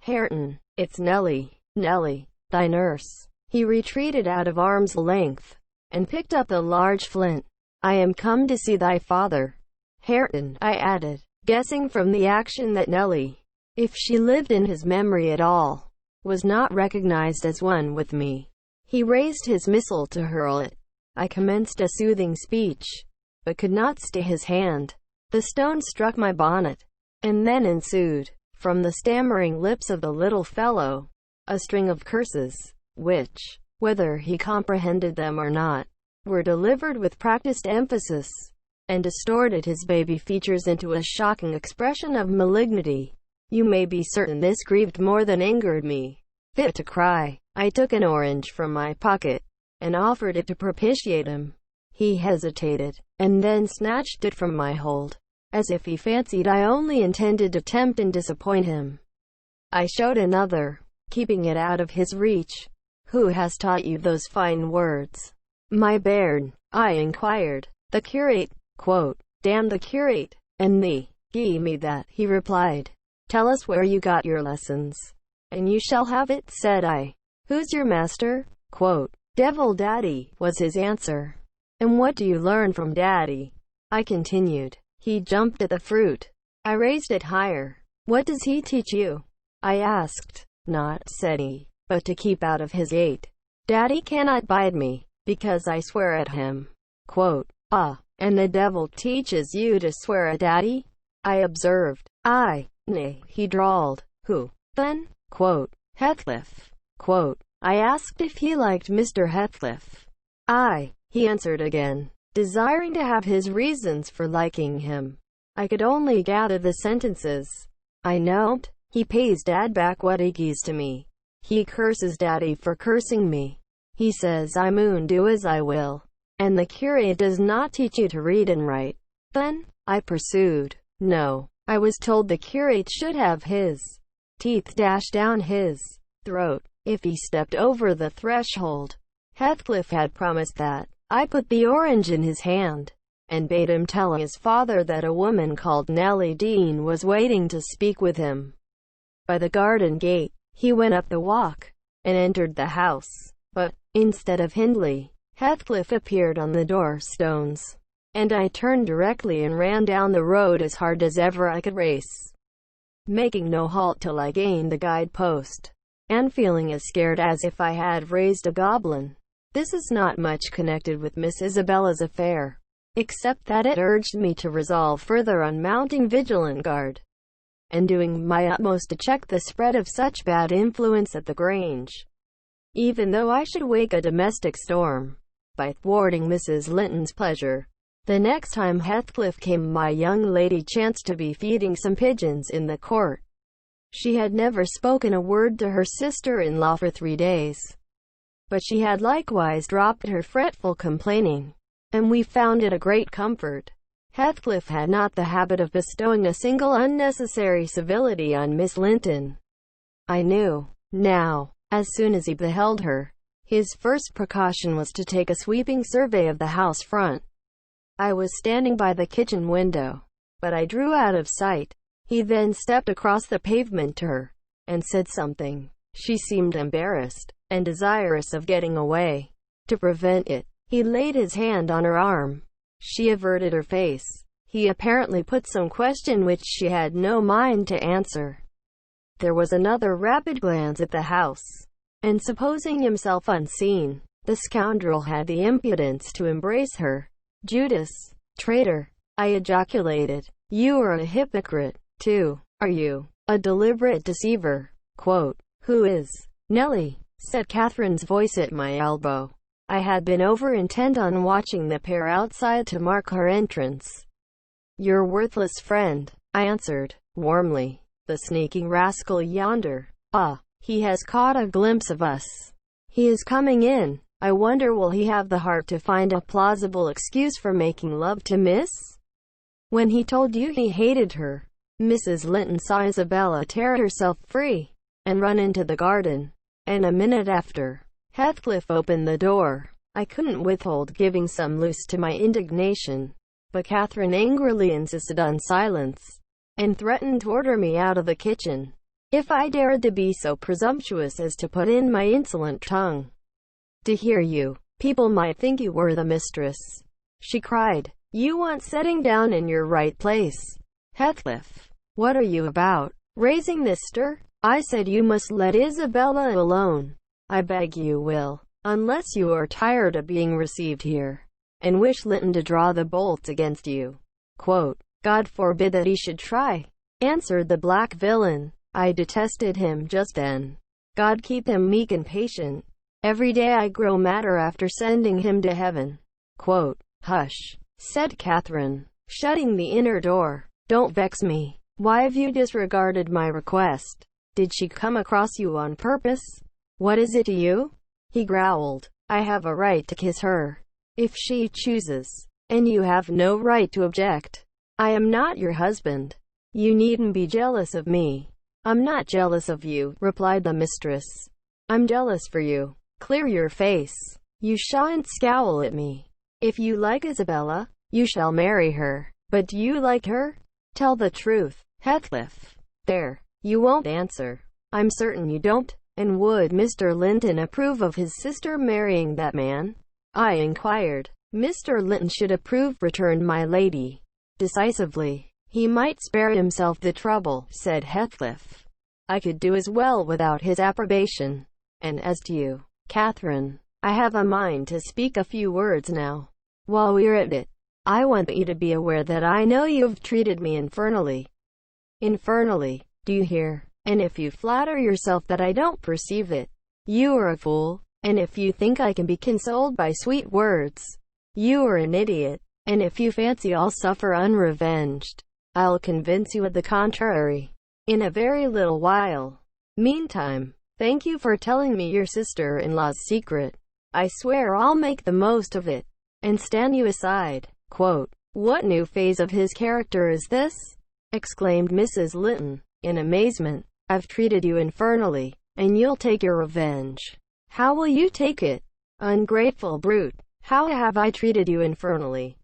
"Hareton, it's Nellie, Nellie, thy nurse." He retreated out of arm's length, and picked up the large flint. "I am come to see thy father, Hareton," I added, guessing from the action that Nellie, if she lived in his memory at all, was not recognized as one with me. He raised his missile to hurl it. I commenced a soothing speech, but could not stay his hand. The stone struck my bonnet, and then ensued, from the stammering lips of the little fellow, a string of curses, which, whether he comprehended them or not, were delivered with practiced emphasis, and distorted his baby features into a shocking expression of malignity. You may be certain this grieved more than angered me. Fit to cry, I took an orange from my pocket, and offered it to propitiate him. He hesitated, and then snatched it from my hold, as if he fancied I only intended to tempt and disappoint him. I showed another, keeping it out of his reach. "Who has taught you those fine words, my bairn?" I inquired. "The curate." "Damn the curate, and thee, gie me that," he replied. "Tell us where you got your lessons, and you shall have it," said I. "Who's your master?" "Devil Daddy," was his answer. "And what do you learn from Daddy?" I continued. He jumped at the fruit. I raised it higher. "What does he teach you?" I asked. "Not," said he, "but to keep out of his gate. Daddy cannot bide me, because I swear at him." "Ah, and the devil teaches you to swear at Daddy?" I observed. "Aye, nay," he drawled. "Who, then?" "Heathcliff." I asked if he liked Mr. Heathcliff. "Aye," he answered again, desiring to have his reasons for liking him. I could only gather the sentences. "I know't. He pays Dad back what he gies to me. He curses Daddy for cursing me. He says I moon do as I will. And the curate does not teach you to read and write, then?" I pursued. "No. I was told the curate should have his teeth dashed down his throat if he stepped over the threshold. Heathcliff had promised that." I put the orange in his hand, and bade him tell his father that a woman called Nellie Dean was waiting to speak with him by the garden gate. He went up the walk, and entered the house, but, instead of Hindley, Heathcliff appeared on the door-stones, and I turned directly and ran down the road as hard as ever I could race, making no halt till I gained the guide-post, and feeling as scared as if I had raised a goblin. This is not much connected with Miss Isabella's affair, except that it urged me to resolve further on mounting vigilant guard, and doing my utmost to check the spread of such bad influence at the Grange, even though I should wake a domestic storm by thwarting Mrs. Linton's pleasure. The next time Heathcliff came, my young lady chanced to be feeding some pigeons in the court. She had never spoken a word to her sister-in-law for 3 days, but she had likewise dropped her fretful complaining, and we found it a great comfort. Heathcliff had not the habit of bestowing a single unnecessary civility on Miss Linton. I knew, now, as soon as he beheld her, his first precaution was to take a sweeping survey of the house front. I was standing by the kitchen window, but I drew out of sight. He then stepped across the pavement to her, and said something. She seemed embarrassed, and desirous of getting away. To prevent it, he laid his hand on her arm. She averted her face. He apparently put some question which she had no mind to answer. There was another rapid glance at the house, and supposing himself unseen, the scoundrel had the impudence to embrace her. "Judas, traitor!" I ejaculated. "You are a hypocrite, too, are you? A deliberate deceiver." "Who is Nellie?" said Catherine's voice at my elbow. I had been over intent on watching the pair outside to mark her entrance. "Your worthless friend," I answered, warmly. "The sneaking rascal yonder. Ah, he has caught a glimpse of us. He is coming in. I wonder will he have the heart to find a plausible excuse for making love to Miss? When he told you he hated her." Mrs. Linton saw Isabella tear herself free and run into the garden, and a minute after, Heathcliff opened the door. I couldn't withhold giving some loose to my indignation, but Catherine angrily insisted on silence, and threatened to order me out of the kitchen, if I dared to be so presumptuous as to put in my insolent tongue. "To hear you, people might think you were the mistress," she cried. "You want setting down in your right place. Heathcliff, what are you about, raising this stir? I said you must let Isabella alone. I beg you will, unless you are tired of being received here, and wish Linton to draw the bolts against you." "God forbid that he should try," answered the black villain. I detested him just then. God keep him meek and patient. Every day I grow madder after sending him to heaven. "Hush," said Catherine, shutting the inner door. "Don't vex me. Why have you disregarded my request? Did she come across you on purpose? What is it to you?" He growled. "I have a right to kiss her, if she chooses, and you have no right to object. I am not your husband. You needn't be jealous of me." "I'm not jealous of you," replied the mistress. "I'm jealous for you. Clear your face. You shan't scowl at me. If you like Isabella, you shall marry her. But do you like her? Tell the truth, Heathcliff. There, you won't answer. I'm certain you don't. And would Mr. Linton approve of his sister marrying that man?" I inquired. "Mr. Linton should approve," returned my lady, decisively. "He might spare himself the trouble," said Heathcliff. "I could do as well without his approbation. And as to you, Catherine, I have a mind to speak a few words now. While we're at it, I want you to be aware that I know you've treated me infernally. Infernally, do you hear? And if you flatter yourself that I don't perceive it, you are a fool. And if you think I can be consoled by sweet words, you are an idiot. And if you fancy I'll suffer unrevenged, I'll convince you of the contrary, in a very little while. Meantime, thank you for telling me your sister-in-law's secret. I swear I'll make the most of it, and stand you aside." "What new phase of his character is this?" exclaimed Mrs. Linton, in amazement. "I've treated you infernally, and you'll take your revenge. How will you take it? Ungrateful brute! How have I treated you infernally?"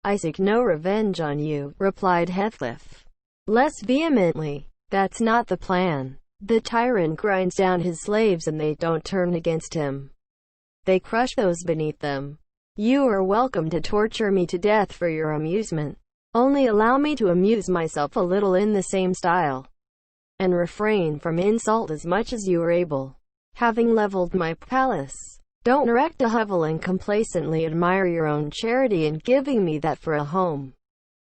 "I seek no revenge on you," replied Heathcliff, less vehemently. "That's not the plan. The tyrant grinds down his slaves and they don't turn against him. They crush those beneath them. You are welcome to torture me to death for your amusement. Only allow me to amuse myself a little in the same style, and refrain from insult as much as you are able. Having leveled my palace, don't erect a hovel and complacently admire your own charity in giving me that for a home.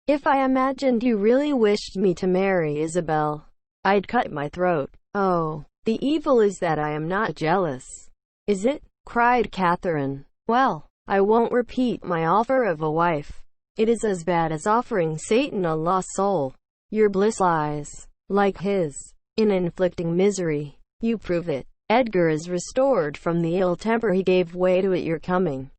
If I imagined you really wished me to marry Isabel, I'd cut my throat. Oh, the evil is that I am not jealous." "Is it?" cried Catherine. "Well, I won't repeat my offer of a wife. It is as bad as offering Satan a lost soul. Your bliss lies, like his, in inflicting misery. You prove it. Edgar is restored from the ill temper he gave way to at your coming.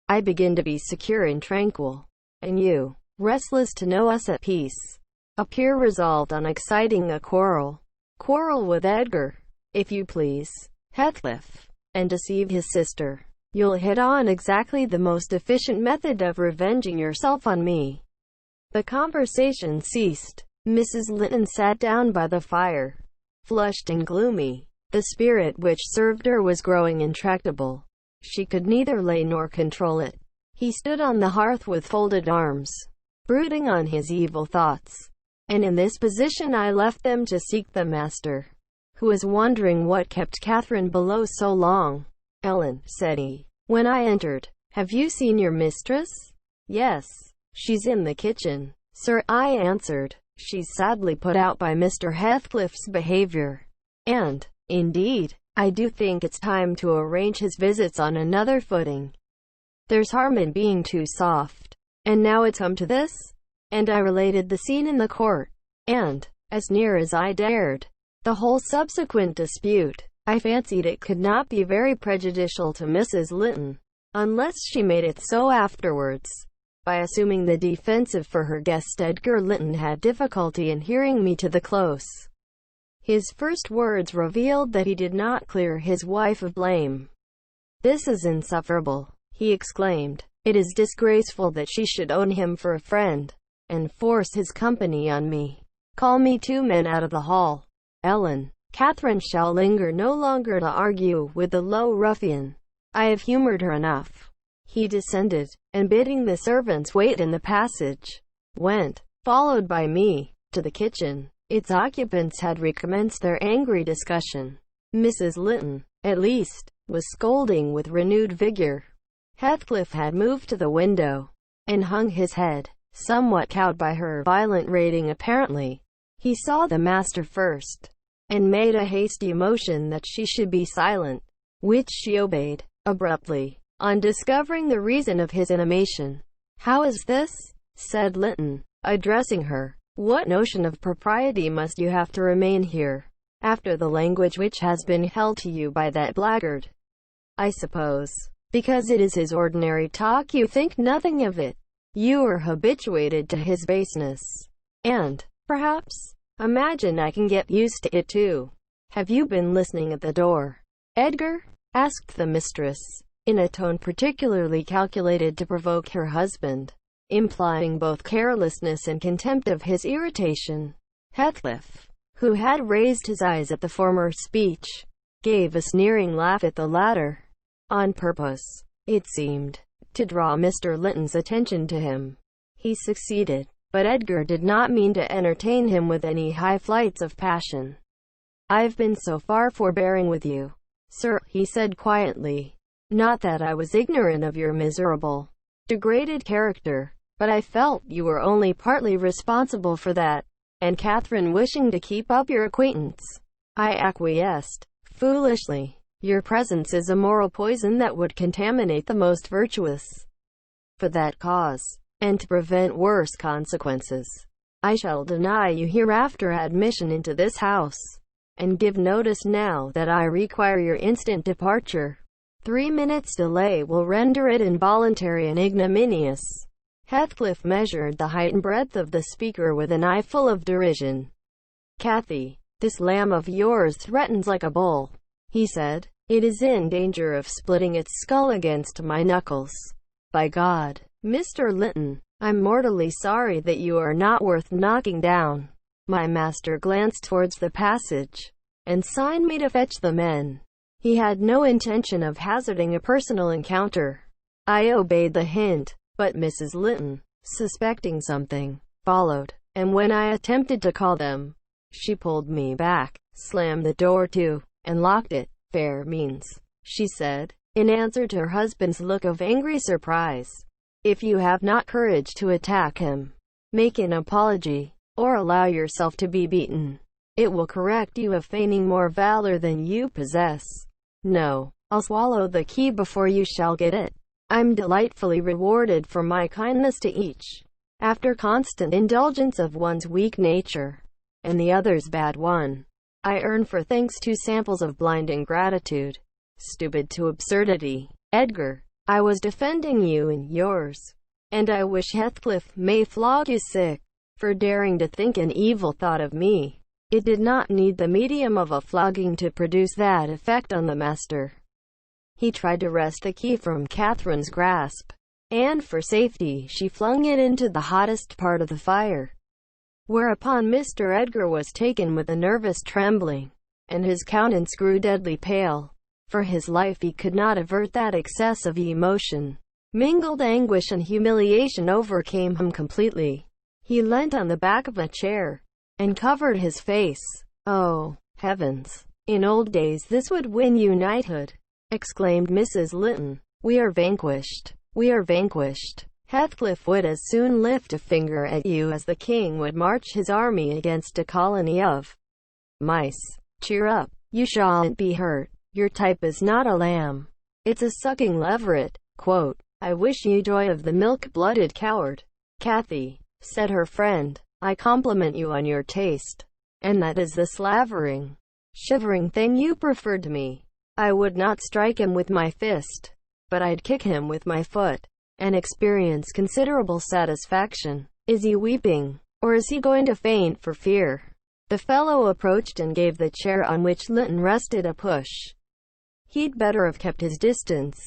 I begin to be secure and tranquil. And you, restless to know us at peace, appear resolved on exciting a quarrel. Quarrel with Edgar, if you please, Heathcliff, and deceive his sister. You'll hit on exactly the most efficient method of revenging yourself on me. The conversation ceased. Mrs. Linton sat down by the fire, flushed and gloomy. The spirit which served her was growing intractable. She could neither lay nor control it. He stood on the hearth with folded arms, brooding on his evil thoughts. And in this position I left them to seek the master, who was wondering what kept Catherine below so long. "Ellen," said he, when I entered, "have you seen your mistress?" "Yes. She's in the kitchen, sir," I answered. "She's sadly put out by Mr. Heathcliff's behavior. And, indeed, I do think it's time to arrange his visits on another footing. There's harm in being too soft. And now it's come to this?" And I related the scene in the court, and, as near as I dared, the whole subsequent dispute. I fancied it could not be very prejudicial to Mrs. Linton, unless she made it so afterwards, by assuming the defensive for her guest. Edgar Linton had difficulty in hearing me to the close. His first words revealed that he did not clear his wife of blame. "This is insufferable," he exclaimed. "It is disgraceful that she should own him for a friend, and force his company on me. Call me 2 men out of the hall. Ellen." Catherine shall linger no longer to argue with the low ruffian. I have humoured her enough. He descended, and bidding the servants wait in the passage, went, followed by me, to the kitchen. Its occupants had recommenced their angry discussion. Mrs. Linton, at least, was scolding with renewed vigour. Heathcliff had moved to the window, and hung his head, somewhat cowed by her violent rating apparently. He saw the master first, and made a hasty motion that she should be silent, which she obeyed, abruptly, on discovering the reason of his animation. "How is this?" said Linton, addressing her. "What notion of propriety must you have to remain here, after the language which has been held to you by that blackguard? I suppose, because it is his ordinary talk, you think nothing of it. You are habituated to his baseness, and, perhaps, imagine I can get used to it too. Have you been listening at the door, Edgar?" asked the mistress, in a tone particularly calculated to provoke her husband, implying both carelessness and contempt of his irritation. Heathcliff, who had raised his eyes at the former speech, gave a sneering laugh at the latter, on purpose, it seemed, to draw Mr. Linton's attention to him. He succeeded. But Edgar did not mean to entertain him with any high flights of passion. "I've been so far forbearing with you, sir," he said quietly. "Not that I was ignorant of your miserable, degraded character, but I felt you were only partly responsible for that, and Catherine wishing to keep up your acquaintance, I acquiesced, foolishly. Your presence is a moral poison that would contaminate the most virtuous. For that cause, and to prevent worse consequences, I shall deny you hereafter admission into this house, and give notice now that I require your instant departure. 3 minutes' delay will render it involuntary and ignominious." Heathcliff measured the height and breadth of the speaker with an eye full of derision. "Cathy, this lamb of yours threatens like a bull," he said. "It is in danger of splitting its skull against my knuckles. By God, Mr. Linton, I'm mortally sorry that you are not worth knocking down." My master glanced towards the passage, and signed me to fetch the men. He had no intention of hazarding a personal encounter. I obeyed the hint, but Mrs. Linton, suspecting something, followed, and when I attempted to call them, she pulled me back, slammed the door to, and locked it. "Fair means," she said, in answer to her husband's look of angry surprise. "If you have not courage to attack him, make an apology, or allow yourself to be beaten. It will correct you of feigning more valor than you possess. No, I'll swallow the key before you shall get it." I'm delightfully rewarded for my kindness to each. After constant indulgence of one's weak nature, and the other's bad one, I earn for thanks 2 samples of blind ingratitude. Stupid to absurdity. Edgar, I was defending you and yours, and I wish Heathcliff may flog you sick for daring to think an evil thought of me. It did not need the medium of a flogging to produce that effect on the master. He tried to wrest the key from Catherine's grasp, and for safety she flung it into the hottest part of the fire. Whereupon Mr. Edgar was taken with a nervous trembling, and his countenance grew deadly pale. For his life he could not avert that excess of emotion. Mingled anguish and humiliation overcame him completely. He leant on the back of a chair, and covered his face. "Oh, heavens! In old days this would win you knighthood," exclaimed Mrs. Lytton. "We are vanquished. We are vanquished. Heathcliff would as soon lift a finger at you as the king would march his army against a colony of mice. Cheer up. You shan't be hurt. Your type is not a lamb. It's a sucking leveret." Quote, "I wish you joy of the milk-blooded coward, Cathy," said her friend. "I compliment you on your taste. And that is the slavering, shivering thing you preferred to me. I would not strike him with my fist, but I'd kick him with my foot, and experience considerable satisfaction. Is he weeping, or is he going to faint for fear?" The fellow approached and gave the chair on which Lytton rested a push. "He'd better have kept his distance."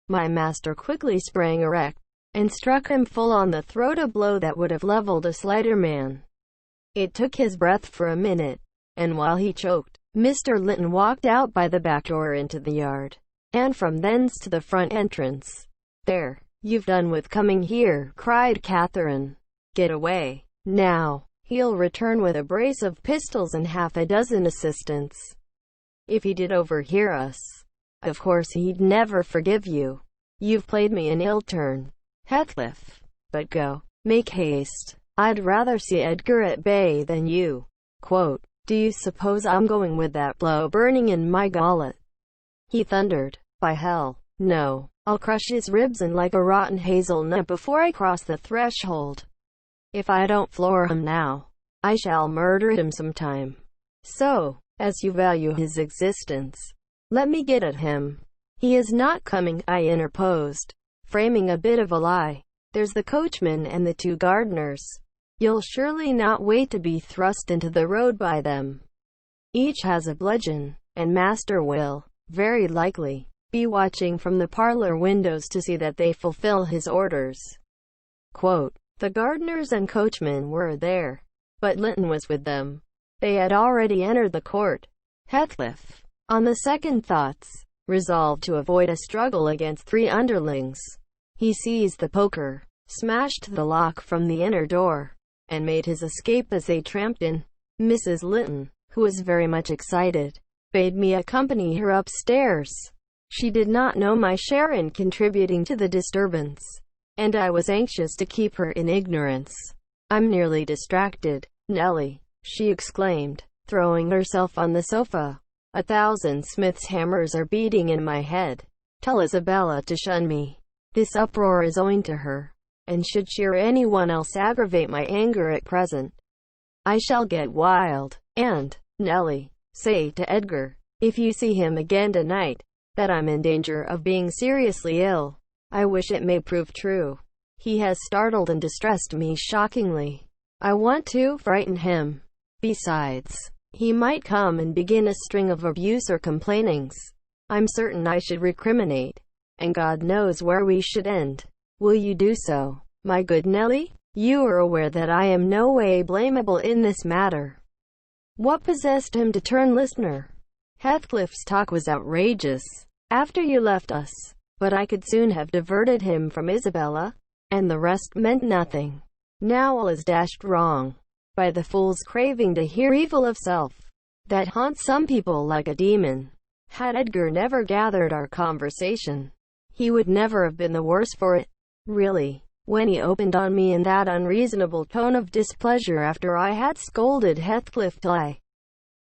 My master quickly sprang erect, and struck him full on the throat, a blow that would have leveled a slighter man. It took his breath for a minute, and while he choked, Mr. Lytton walked out by the back door into the yard, and from thence to the front entrance. "There, you've done with coming here," cried Catherine. "Get away, now. He'll return with a brace of pistols and half a dozen assistants. If he did overhear us, of course he'd never forgive you. You've played me an ill turn, Heathcliff. But go, make haste. I'd rather see Edgar at bay than you." Quote, "Do you suppose I'm going with that blow burning in my gullet?" he thundered. "By hell, no. I'll crush his ribs in like a rotten hazelnut before I cross the threshold. If I don't floor him now, I shall murder him sometime. So, as you value his existence, let me get at him." "He is not coming," I interposed, framing a bit of a lie. "There's the coachman and the 2 gardeners. You'll surely not wait to be thrust into the road by them. Each has a bludgeon, and master will, very likely, be watching from the parlor windows to see that they fulfill his orders." Quote, "The gardeners and coachman were there, but Lytton was with them. They had already entered the court. Heathcliff, on the second thoughts, resolved to avoid a struggle against 3 underlings. He seized the poker, smashed the lock from the inner door, and made his escape as they tramped in. Mrs. Lytton, who was very much excited, bade me accompany her upstairs. She did not know my share in contributing to the disturbance, and I was anxious to keep her in ignorance. "I'm nearly distracted, Nellie," she exclaimed, throwing herself on the sofa. "1,000 smith's hammers are beating in my head. Tell Isabella to shun me. This uproar is owing to her, and should she or anyone else aggravate my anger at present, I shall get wild. And, Nellie, say to Edgar, if you see him again tonight, that I'm in danger of being seriously ill. I wish it may prove true. He has startled and distressed me shockingly. I want to frighten him. Besides, he might come and begin a string of abuse or complainings. I'm certain I should recriminate, and God knows where we should end. Will you do so, my good Nellie? You are aware that I am no way blamable in this matter." What possessed him to turn listener? "Heathcliff's talk was outrageous after you left us, but I could soon have diverted him from Isabella, and the rest meant nothing. Now all is dashed wrong by the fool's craving to hear evil of self, that haunts some people like a demon. Had Edgar never gathered our conversation, he would never have been the worse for it. Really, when he opened on me in that unreasonable tone of displeasure after I had scolded Heathcliff till I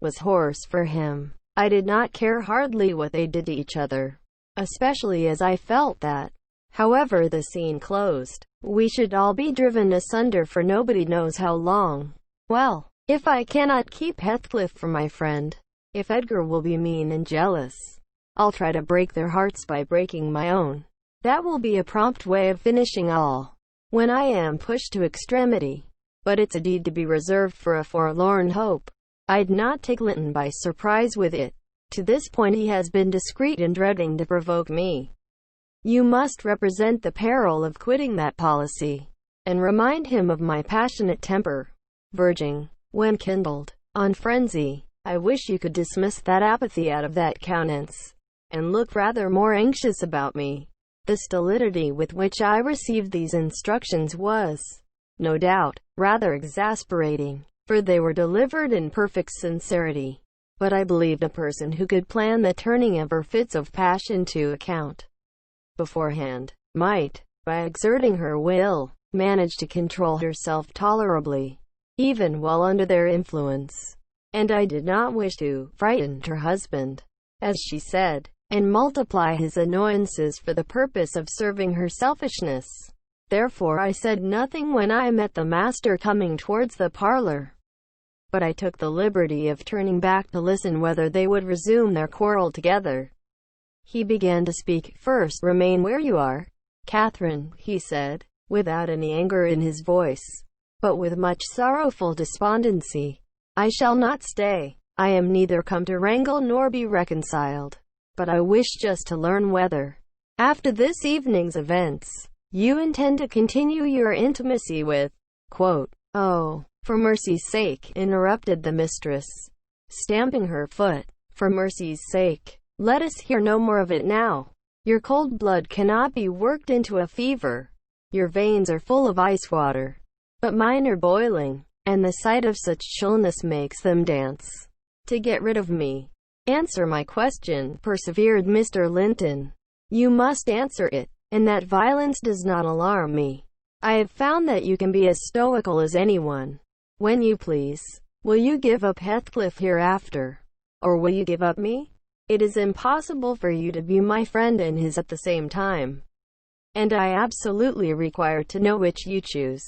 was hoarse for him, I did not care hardly what they did to each other, especially as I felt that However the scene closed. We should all be driven asunder for nobody knows how long. Well, if I cannot keep Heathcliff for my friend, if Edgar will be mean and jealous, I'll try to break their hearts by breaking my own. That will be a prompt way of finishing all, when I am pushed to extremity. But it's a deed to be reserved for a forlorn hope. I'd not take Linton by surprise with it. To this point he has been discreet in dreading to provoke me. You must represent the peril of quitting that policy, and remind him of my passionate temper, verging, when kindled, on frenzy. I wish you could dismiss that apathy out of that countenance, and look rather more anxious about me. The stolidity with which I received these instructions was, no doubt, rather exasperating, for they were delivered in perfect sincerity. But I believed a person who could plan the turning of her fits of passion to account beforehand, might, by exerting her will, manage to control herself tolerably, even while under their influence. And I did not wish to frighten her husband, as she said, and multiply his annoyances for the purpose of serving her selfishness. Therefore I said nothing when I met the master coming towards the parlor. But I took the liberty of turning back to listen whether they would resume their quarrel together. He began to speak. First, remain where you are, Catherine, he said, without any anger in his voice, but with much sorrowful despondency. I shall not stay. I am neither come to wrangle nor be reconciled, but I wish just to learn whether, after this evening's events, you intend to continue your intimacy with, Oh, for mercy's sake, interrupted the mistress, stamping her foot. For mercy's sake, let us hear no more of it now. Your cold blood cannot be worked into a fever. Your veins are full of ice water, but mine are boiling, and the sight of such chillness makes them dance. To get rid of me, answer my question, persevered Mr. Linton. You must answer it, and that violence does not alarm me. I have found that you can be as stoical as anyone. When you please. Will you give up Heathcliff hereafter? Or will you give up me? It is impossible for you to be my friend and his at the same time. And I absolutely require to know which you choose.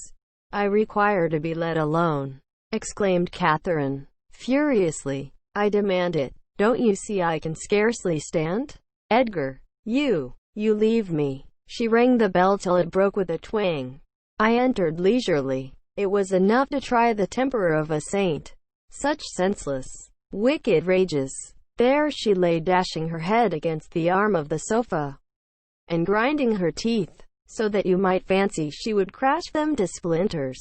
I require to be let alone, exclaimed Catherine, furiously. I demand it. Don't you see I can scarcely stand? Edgar, you leave me. She rang the bell till it broke with a twang. I entered leisurely. It was enough to try the temper of a saint. Such senseless, wicked rages. There she lay dashing her head against the arm of the sofa, and grinding her teeth, so that you might fancy she would crash them to splinters.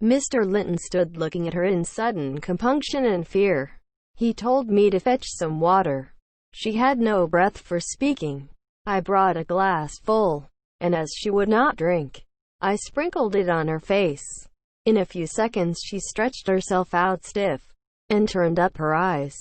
Mr. Linton stood looking at her in sudden compunction and fear. He told me to fetch some water. She had no breath for speaking. I brought a glass full, and as she would not drink, I sprinkled it on her face. In a few seconds she stretched herself out stiff, and turned up her eyes,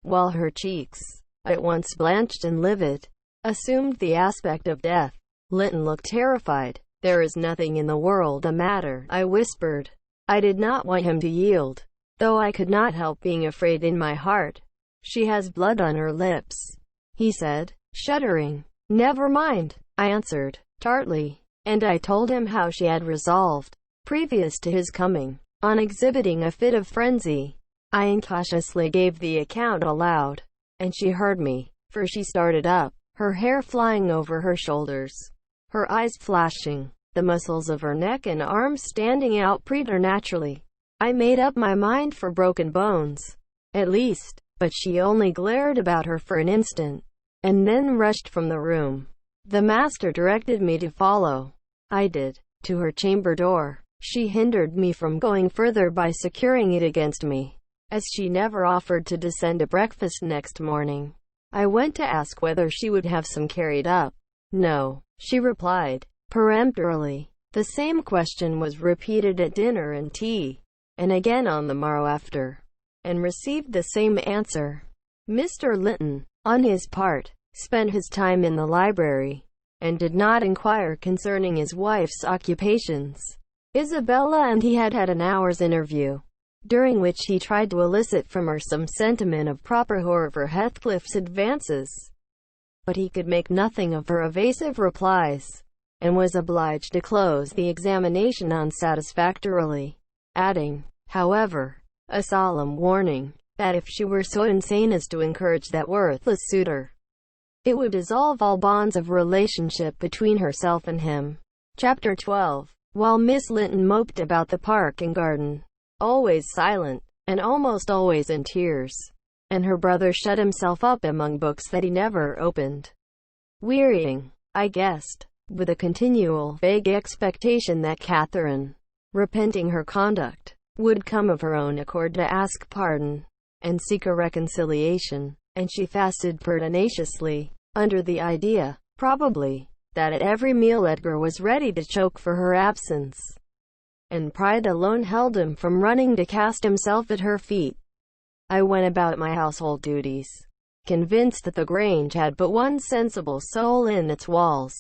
while her cheeks, at once blanched and livid, assumed the aspect of death. Linton looked terrified. There is nothing in the world the matter, I whispered. I did not want him to yield, though I could not help being afraid in my heart. She has blood on her lips, he said, shuddering. Never mind, I answered, tartly, and I told him how she had resolved, previous to his coming, on exhibiting a fit of frenzy. I incautiously gave the account aloud, and she heard me, for she started up, her hair flying over her shoulders, her eyes flashing, the muscles of her neck and arms standing out preternaturally. I made up my mind for broken bones, at least, but she only glared about her for an instant, and then rushed from the room. The master directed me to follow. I did, to her chamber door. She hindered me from going further by securing it against me, as she never offered to descend to breakfast next morning. I went to ask whether she would have some carried up. No, she replied, peremptorily. The same question was repeated at dinner and tea, and again on the morrow after, and received the same answer. Mr. Linton, on his part, spent his time in the library, and did not inquire concerning his wife's occupations. Isabella and he had had an hour's interview, during which he tried to elicit from her some sentiment of proper horror for Heathcliff's advances. But he could make nothing of her evasive replies. and was obliged to close the examination unsatisfactorily, adding, however, a solemn warning, that if she were so insane as to encourage that worthless suitor, it would dissolve all bonds of relationship between herself and him. Chapter 12. While Miss Linton moped about the park and garden, always silent, and almost always in tears, and her brother shut himself up among books that he never opened, wearying, I guessed, with a continual, vague expectation that Catherine, repenting her conduct, would come of her own accord to ask pardon, and seek a reconciliation, and she fasted pertinaciously, under the idea, probably, that at every meal Edgar was ready to choke for her absence, and pride alone held him from running to cast himself at her feet. I went about my household duties, convinced that the Grange had but one sensible soul in its walls,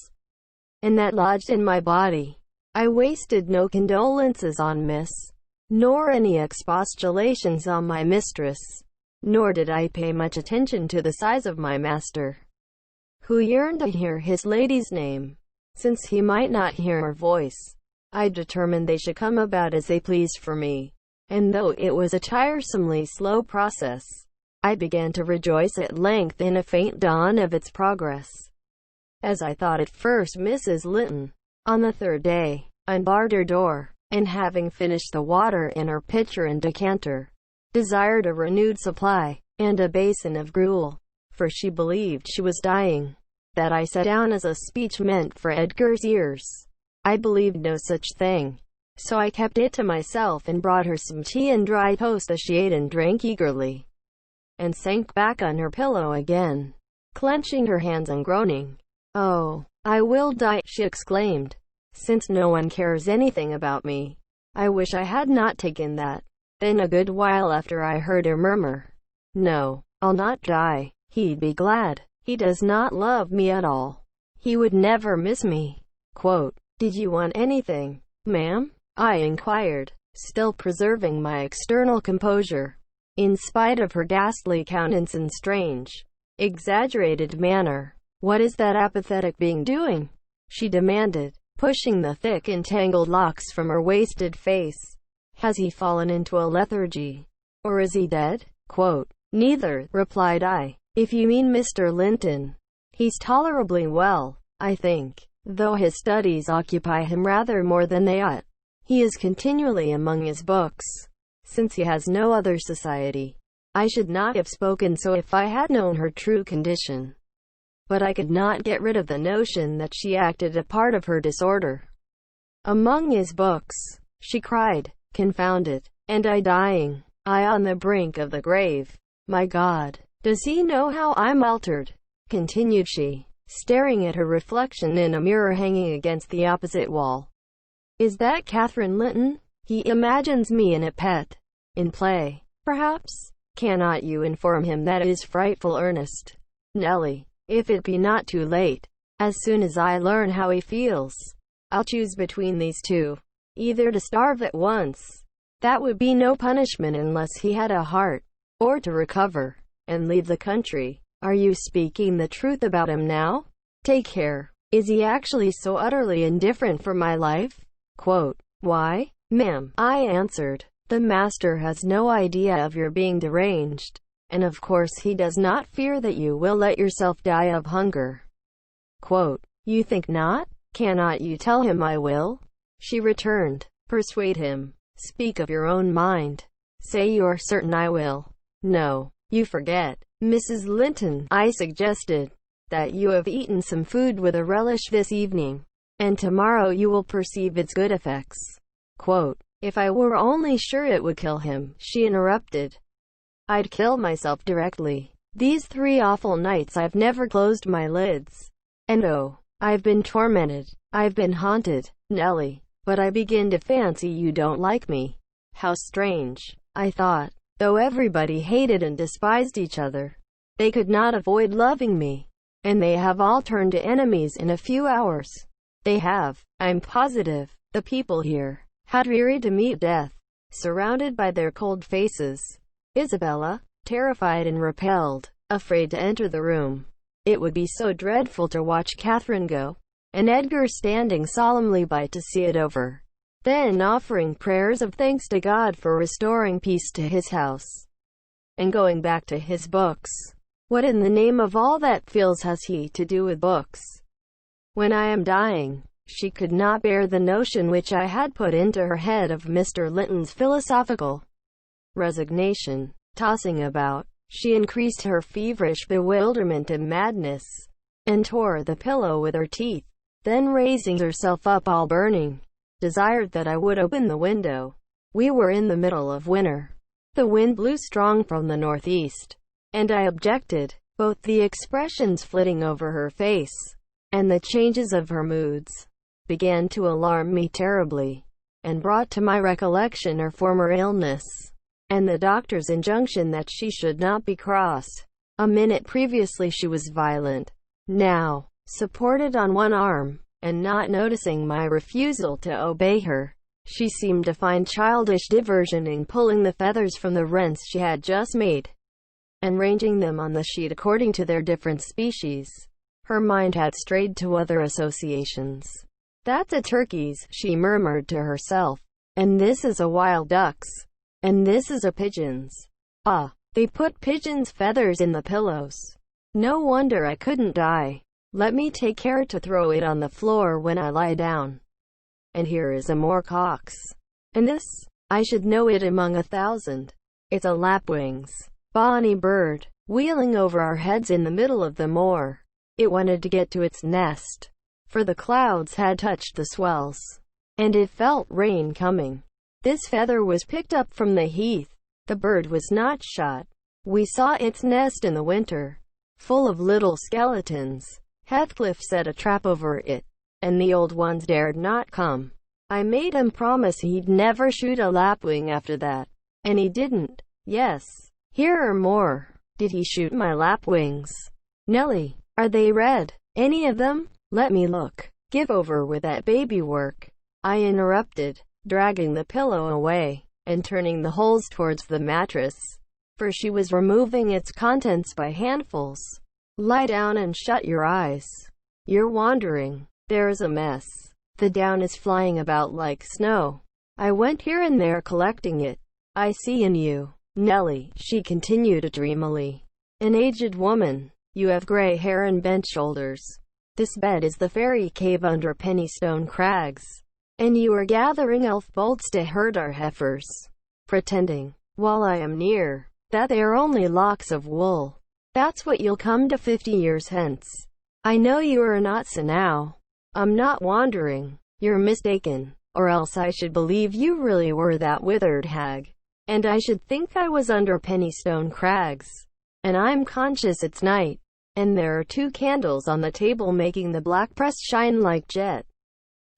and that lodged in my body. I wasted no condolences on Miss, nor any expostulations on my mistress, nor did I pay much attention to the size of my master, who yearned to hear his lady's name, since he might not hear her voice. I determined they should come about as they pleased for me, and though it was a tiresomely slow process, I began to rejoice at length in a faint dawn of its progress. As I thought at first, Mrs. Linton, on the third day, unbarred her door, and having finished the water in her pitcher and decanter, desired a renewed supply, and a basin of gruel, for she believed she was dying. That I set down as a speech meant for Edgar's ears. I believed no such thing, so I kept it to myself and brought her some tea and dry toast, as she ate and drank eagerly, and sank back on her pillow again, clenching her hands and groaning. "Oh, I will die," she exclaimed, "since no one cares anything about me. I wish I had not taken that." Then a good while after I heard her murmur, "No, I'll not die. He'd be glad. He does not love me at all. He would never miss me." "Did you want anything, ma'am?" I inquired, still preserving my external composure, in spite of her ghastly countenance and strange, exaggerated manner. "What is that apathetic being doing?" she demanded, pushing the thick and tangled locks from her wasted face. "Has he fallen into a lethargy, or is he dead?" "Neither," replied I. "If you mean Mr. Linton, he's tolerably well, I think, though his studies occupy him rather more than they ought. He is continually among his books, since he has no other society." I should not have spoken so if I had known her true condition, but I could not get rid of the notion that she acted a part of her disorder. "Among his books," she cried, "confounded, and I dying, I on the brink of the grave. My God, does he know how I'm altered?" continued she, staring at her reflection in a mirror hanging against the opposite wall. "Is that Catherine Linton? He imagines me in a pet, in play, perhaps. Cannot you inform him that it is frightful earnest, Nelly? If it be not too late, as soon as I learn how he feels, I'll choose between these two, either to starve at once, that would be no punishment unless he had a heart, or to recover, and leave the country. Are you speaking the truth about him now? Take care. Is he actually so utterly indifferent for my life?" "Why, ma'am," I answered, "the master has no idea of your being deranged, and of course he does not fear that you will let yourself die of hunger." "You think not? Cannot you tell him I will?" she returned. "Persuade him. Speak of your own mind. Say you are certain I will." "No, you forget, Mrs. Linton," I suggested, "that you have eaten some food with a relish this evening, and tomorrow you will perceive its good effects." "If I were only sure it would kill him," she interrupted, "I'd kill myself directly. These 3 awful nights I've never closed my lids, and oh, I've been tormented, I've been haunted, Nelly. But I begin to fancy you don't like me." How strange, I thought, though everybody hated and despised each other, they could not avoid loving me, and they have all turned to enemies in a few hours. They have, I'm positive. The people here, how dreary to meet death, surrounded by their cold faces. Isabella, terrified and repelled, afraid to enter the room. It would be so dreadful to watch Catherine go, and Edgar standing solemnly by to see it over, then offering prayers of thanks to God for restoring peace to his house, and going back to his books. What in the name of all that feels has he to do with books? When I am dying, she could not bear the notion which I had put into her head of Mr. Linton's philosophical resignation. Tossing about, she increased her feverish bewilderment and madness, and tore the pillow with her teeth. Then raising herself up all burning, desired that I would open the window. We were in the middle of winter. The wind blew strong from the northeast, and I objected. Both the expressions flitting over her face, and the changes of her moods, began to alarm me terribly, and brought to my recollection her former illness, and the doctor's injunction that she should not be crossed. A minute previously she was violent. Now, supported on one arm, and not noticing my refusal to obey her, she seemed to find childish diversion in pulling the feathers from the rents she had just made, and ranging them on the sheet according to their different species. Her mind had strayed to other associations. "That's a turkey's," she murmured to herself, "and this is a wild duck's, and this is a pigeon's. Ah, they put pigeons' feathers in the pillows. No wonder I couldn't die. Let me take care to throw it on the floor when I lie down. And here is a moorcock's. And this, I should know it among 1,000. It's a lapwing's. Bonny bird, wheeling over our heads in the middle of the moor. It wanted to get to its nest, for the clouds had touched the swells, and it felt rain coming. This feather was picked up from the heath. The bird was not shot. We saw its nest in the winter, full of little skeletons. Heathcliff set a trap over it, and the old ones dared not come. I made him promise he'd never shoot a lapwing after that, and he didn't. Yes, here are more. Did he shoot my lapwings? Nellie, are they red? Any of them? Let me look. Give over with that baby work, I interrupted, dragging the pillow away, and turning the holes towards the mattress, for she was removing its contents by handfuls. Lie down and shut your eyes. You're wandering. There's a mess. The down is flying about like snow. I went here and there collecting it. I see in you, Nellie, she continued dreamily, an aged woman. You have gray hair and bent shoulders. This bed is the fairy cave under Pennystone Crags, and you are gathering elf bolts to herd our heifers, pretending, while I am near, that they are only locks of wool. That's what you'll come to 50 years hence. I know you are not so now. I'm not wandering. You're mistaken, or else I should believe you really were that withered hag, and I should think I was under Pennystone Crags, and I'm conscious it's night, and there are 2 candles on the table making the black press shine like jet.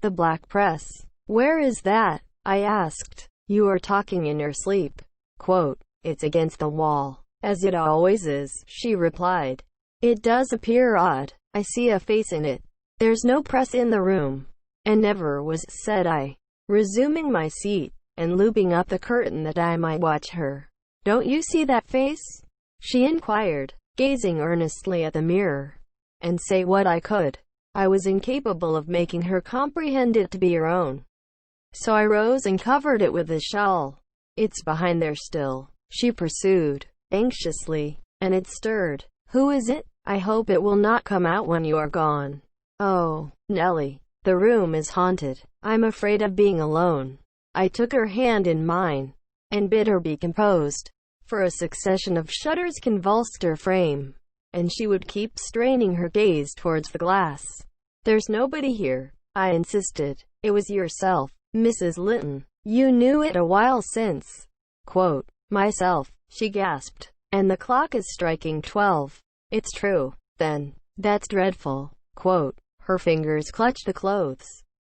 The black press. Where is that? I asked. You are talking in your sleep. Quote, it's against the wall, as it always is, she replied. It does appear odd. I see a face in it. There's no press in the room. And never was, said I, resuming my seat, and looping up the curtain that I might watch her. Don't you see that face? She inquired, gazing earnestly at the mirror. And say what I could, I was incapable of making her comprehend it to be her own. So I rose and covered it with a shawl. It's behind there still, she pursued, anxiously, and it stirred. Who is it? I hope it will not come out when you are gone. Oh, Nellie, the room is haunted. I'm afraid of being alone. I took her hand in mine, and bid her be composed, for a succession of shudders convulsed her frame, and she would keep straining her gaze towards the glass. There's nobody here, I insisted. It was yourself, Mrs. Linton. You knew it a while since. Quote, myself, she gasped. And the clock is striking 12. It's true, then. That's dreadful. Quote, her fingers clutched the clothes,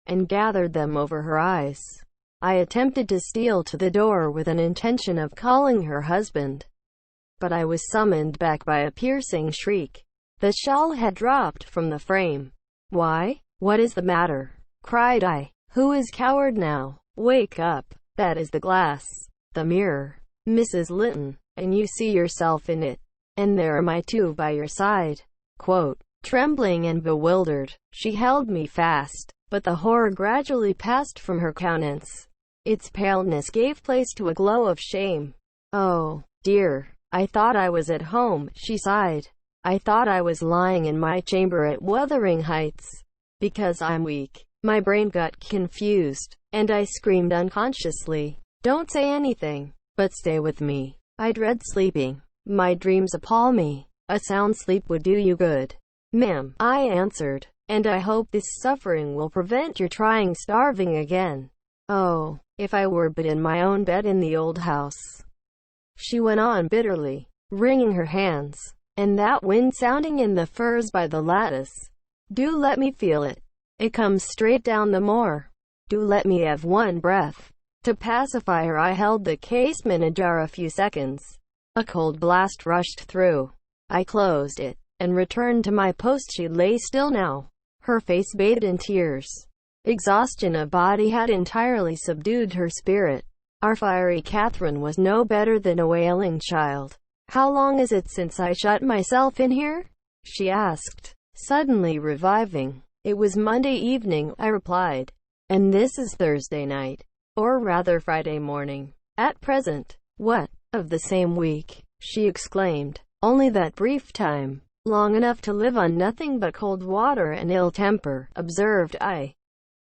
and gathered them over her eyes. I attempted to steal to the door with an intention of calling her husband, but I was summoned back by a piercing shriek. The shawl had dropped from the frame. Why? What is the matter? Cried I. Who is coward now? Wake up. That is the glass, the mirror, Mrs. Linton, and you see yourself in it. And there am I too by your side. Quote, Trembling and bewildered, she held me fast, but the horror gradually passed from her countenance. Its paleness gave place to a glow of shame. "Oh, dear, I thought I was at home," she sighed. "I thought I was lying in my chamber at Wuthering Heights. Because I'm weak, my brain got confused, and I screamed unconsciously. Don't say anything, but stay with me. I dread sleeping. My dreams appall me. A sound sleep would do you good." "Ma'am," I answered, "and I hope this suffering will prevent your trying starving again. Oh, if I were but in my own bed in the old house," she went on bitterly, wringing her hands. "And that wind sounding in the firs by the lattice. Do let me feel it. It comes straight down the moor. Do let me have one breath." To pacify her, I held the casement ajar a few seconds. A cold blast rushed through. I closed it, and returned to my post. She lay still now, her face bathed in tears. Exhaustion of body had entirely subdued her spirit. Our fiery Catherine was no better than a wailing child. "How long is it since I shut myself in here?" she asked, suddenly reviving. "It was Monday evening," I replied, "and this is Thursday night, or rather Friday morning, at present." "What, of the same week?" she exclaimed. "Only that brief time." "Long enough to live on nothing but cold water and ill temper," observed I.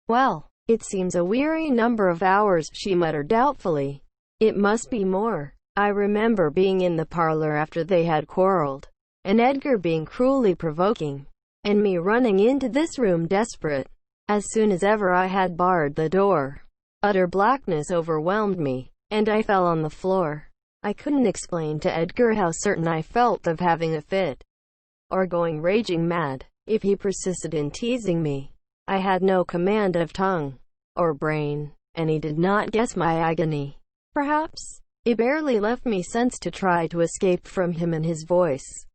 "Well, it seems a weary number of hours," she muttered doubtfully. "It must be more. I remember being in the parlor after they had quarreled, and Edgar being cruelly provoking, and me running into this room desperate. As soon as ever I had barred the door, utter blackness overwhelmed me, and I fell on the floor. I couldn't explain to Edgar how certain I felt of having a fit, or going raging mad, if he persisted in teasing me. I had no command of tongue or brain, and he did not guess my agony. Perhaps it barely left me sense to try to escape from him and his voice.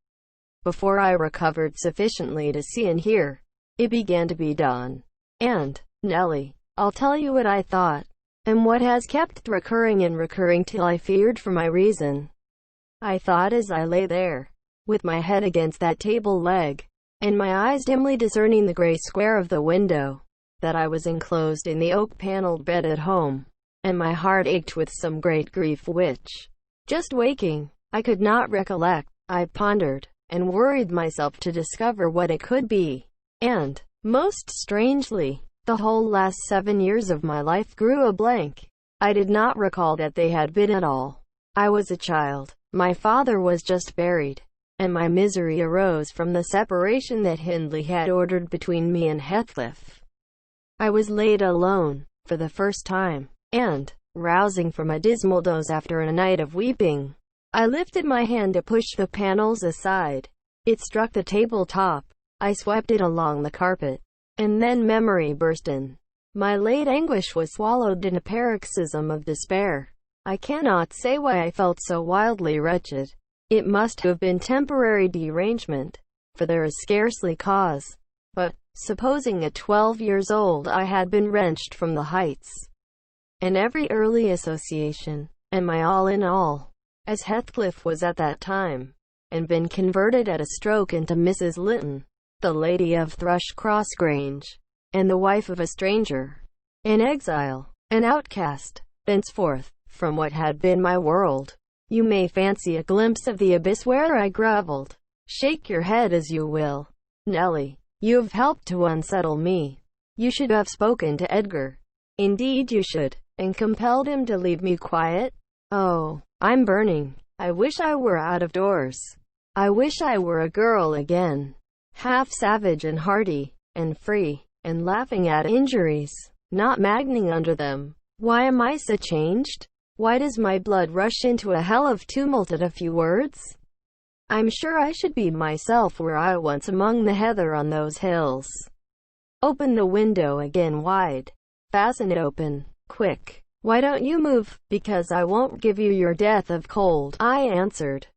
Before I recovered sufficiently to see and hear, it began to be dawn. And, Nellie, I'll tell you what I thought, and what has kept recurring and recurring till I feared for my reason. I thought as I lay there, with my head against that table leg, and my eyes dimly discerning the gray square of the window, that I was enclosed in the oak-paneled bed at home, and my heart ached with some great grief which, just waking, I could not recollect. I pondered, and worried myself to discover what it could be, and, most strangely, the whole last 7 years of my life grew a blank. I did not recall that they had been at all. I was a child, my father was just buried, and my misery arose from the separation that Hindley had ordered between me and Heathcliff. I was laid alone, for the first time, and, rousing from a dismal doze after a night of weeping, I lifted my hand to push the panels aside. It struck the table top. I swept it along the carpet, and then memory burst in. My late anguish was swallowed in a paroxysm of despair. I cannot say why I felt so wildly wretched. It must have been temporary derangement, for there is scarcely cause. But, supposing at 12 years old I had been wrenched from the heights, and every early association, and my all in all, as Heathcliff was at that time, and been converted at a stroke into Mrs. Lytton, the lady of Thrushcross Grange, and the wife of a stranger, an exile, an outcast, thenceforth, from what had been my world, you may fancy a glimpse of the abyss where I grovelled. Shake your head as you will, Nellie, you have helped to unsettle me. You should have spoken to Edgar. Indeed you should, and compelled him to leave me quiet. Oh, I'm burning. I wish I were out of doors. I wish I were a girl again, half savage and hearty, and free, and laughing at injuries, not maddening under them. Why am I so changed? Why does my blood rush into a hell of tumult at a few words? I'm sure I should be myself were I once among the heather on those hills. Open the window again wide. Fasten it open, quick. Why don't you move? Because I won't give you your death of cold, I answered.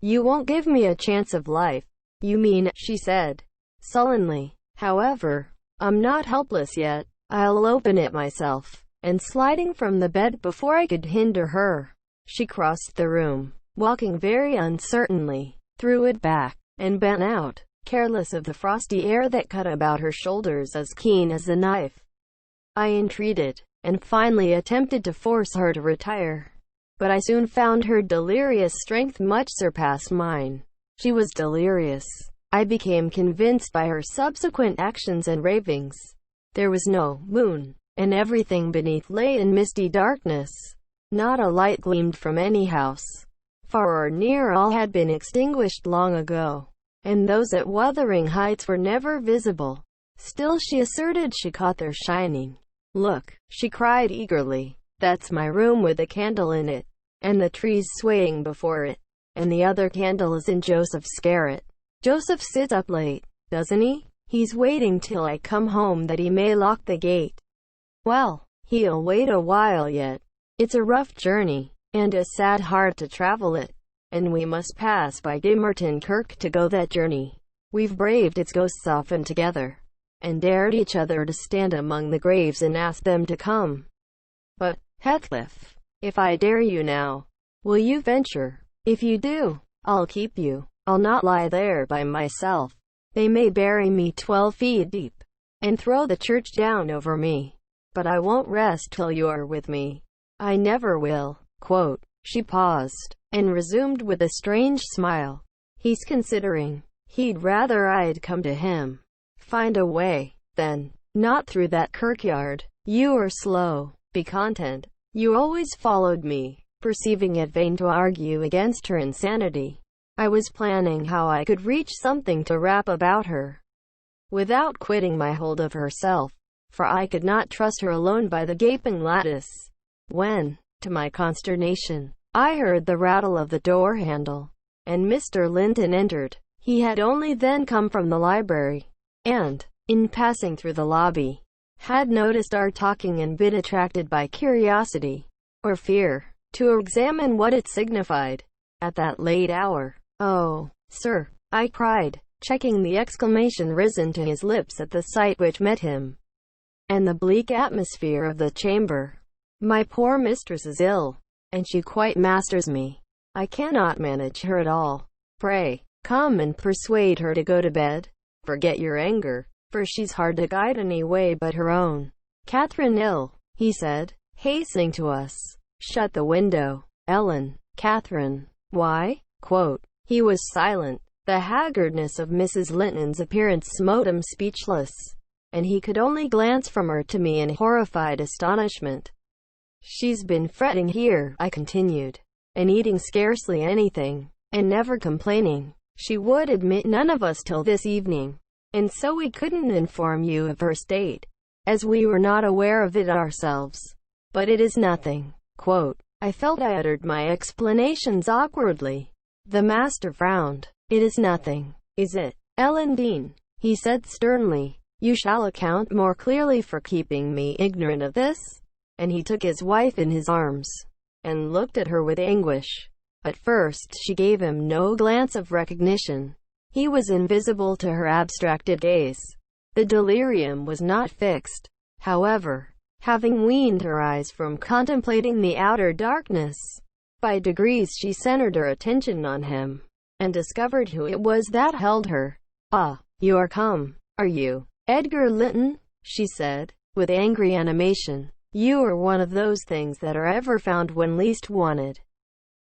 You won't give me a chance of life. You mean, she said, sullenly. However, I'm not helpless yet. I'll open it myself. And sliding from the bed before I could hinder her, she crossed the room, walking very uncertainly, threw it back, and bent out, careless of the frosty air that cut about her shoulders as keen as a knife. I entreated, and finally attempted to force her to retire. But I soon found her delirious strength much surpassed mine. She was delirious. I became convinced by her subsequent actions and ravings. There was no moon, and everything beneath lay in misty darkness. Not a light gleamed from any house. Far or near, all had been extinguished long ago, and those at Wuthering Heights were never visible. Still she asserted she caught their shining. "Look," she cried eagerly, "that's my room with a candle in it, and the trees swaying before it, and the other candle is in Joseph's garret. Joseph sits up late, doesn't he? He's waiting till I come home that he may lock the gate. Well, he'll wait a while yet. It's a rough journey, and a sad heart to travel it, and we must pass by Gimmerton Kirk to go that journey. We've braved its ghosts often together, and dared each other to stand among the graves and ask them to come. But, Heathcliff, if I dare you now, will you venture? If you do, I'll keep you. I'll not lie there by myself. They may bury me 12 feet deep, and throw the church down over me, but I won't rest till you are with me. I never will." She paused, and resumed with a strange smile. "He's considering. He'd rather I'd come to him. Find a way, then. Not through that kirkyard. You are slow. Be content. You always followed me." Perceiving it vain to argue against her insanity, I was planning how I could reach something to wrap about her, without quitting my hold of herself, for I could not trust her alone by the gaping lattice, when, to my consternation, I heard the rattle of the door handle, and Mr. Linton entered. He had only then come from the library, and, in passing through the lobby, had noticed our talking and been attracted by curiosity, or fear, to examine what it signified, at that late hour. "Oh, sir," I cried, checking the exclamation risen to his lips at the sight which met him, and the bleak atmosphere of the chamber. "My poor mistress is ill, and she quite masters me. I cannot manage her at all. Pray, come and persuade her to go to bed. Forget your anger, for she's hard to guide any way but her own." "Catherine ill," he said, hastening to us. "Shut the window, Ellen." "Catherine, why?" He was silent. The haggardness of Mrs. Linton's appearance smote him speechless, and he could only glance from her to me in horrified astonishment. "She's been fretting here," I continued, "and eating scarcely anything, and never complaining. She would admit none of us till this evening, and so we couldn't inform you of her state, as we were not aware of it ourselves. But it is nothing." I felt I uttered my explanations awkwardly. The master frowned. "It is nothing, is it, Ellen Dean?" he said sternly. "You shall account more clearly for keeping me ignorant of this." And he took his wife in his arms, and looked at her with anguish. At first she gave him no glance of recognition. He was invisible to her abstracted gaze. The delirium was not fixed, however, having weaned her eyes from contemplating the outer darkness. By degrees she centered her attention on him, and discovered who it was that held her. "Ah, you are come, are you, Edgar Linton?" she said, with angry animation. "You are one of those things that are ever found when least wanted,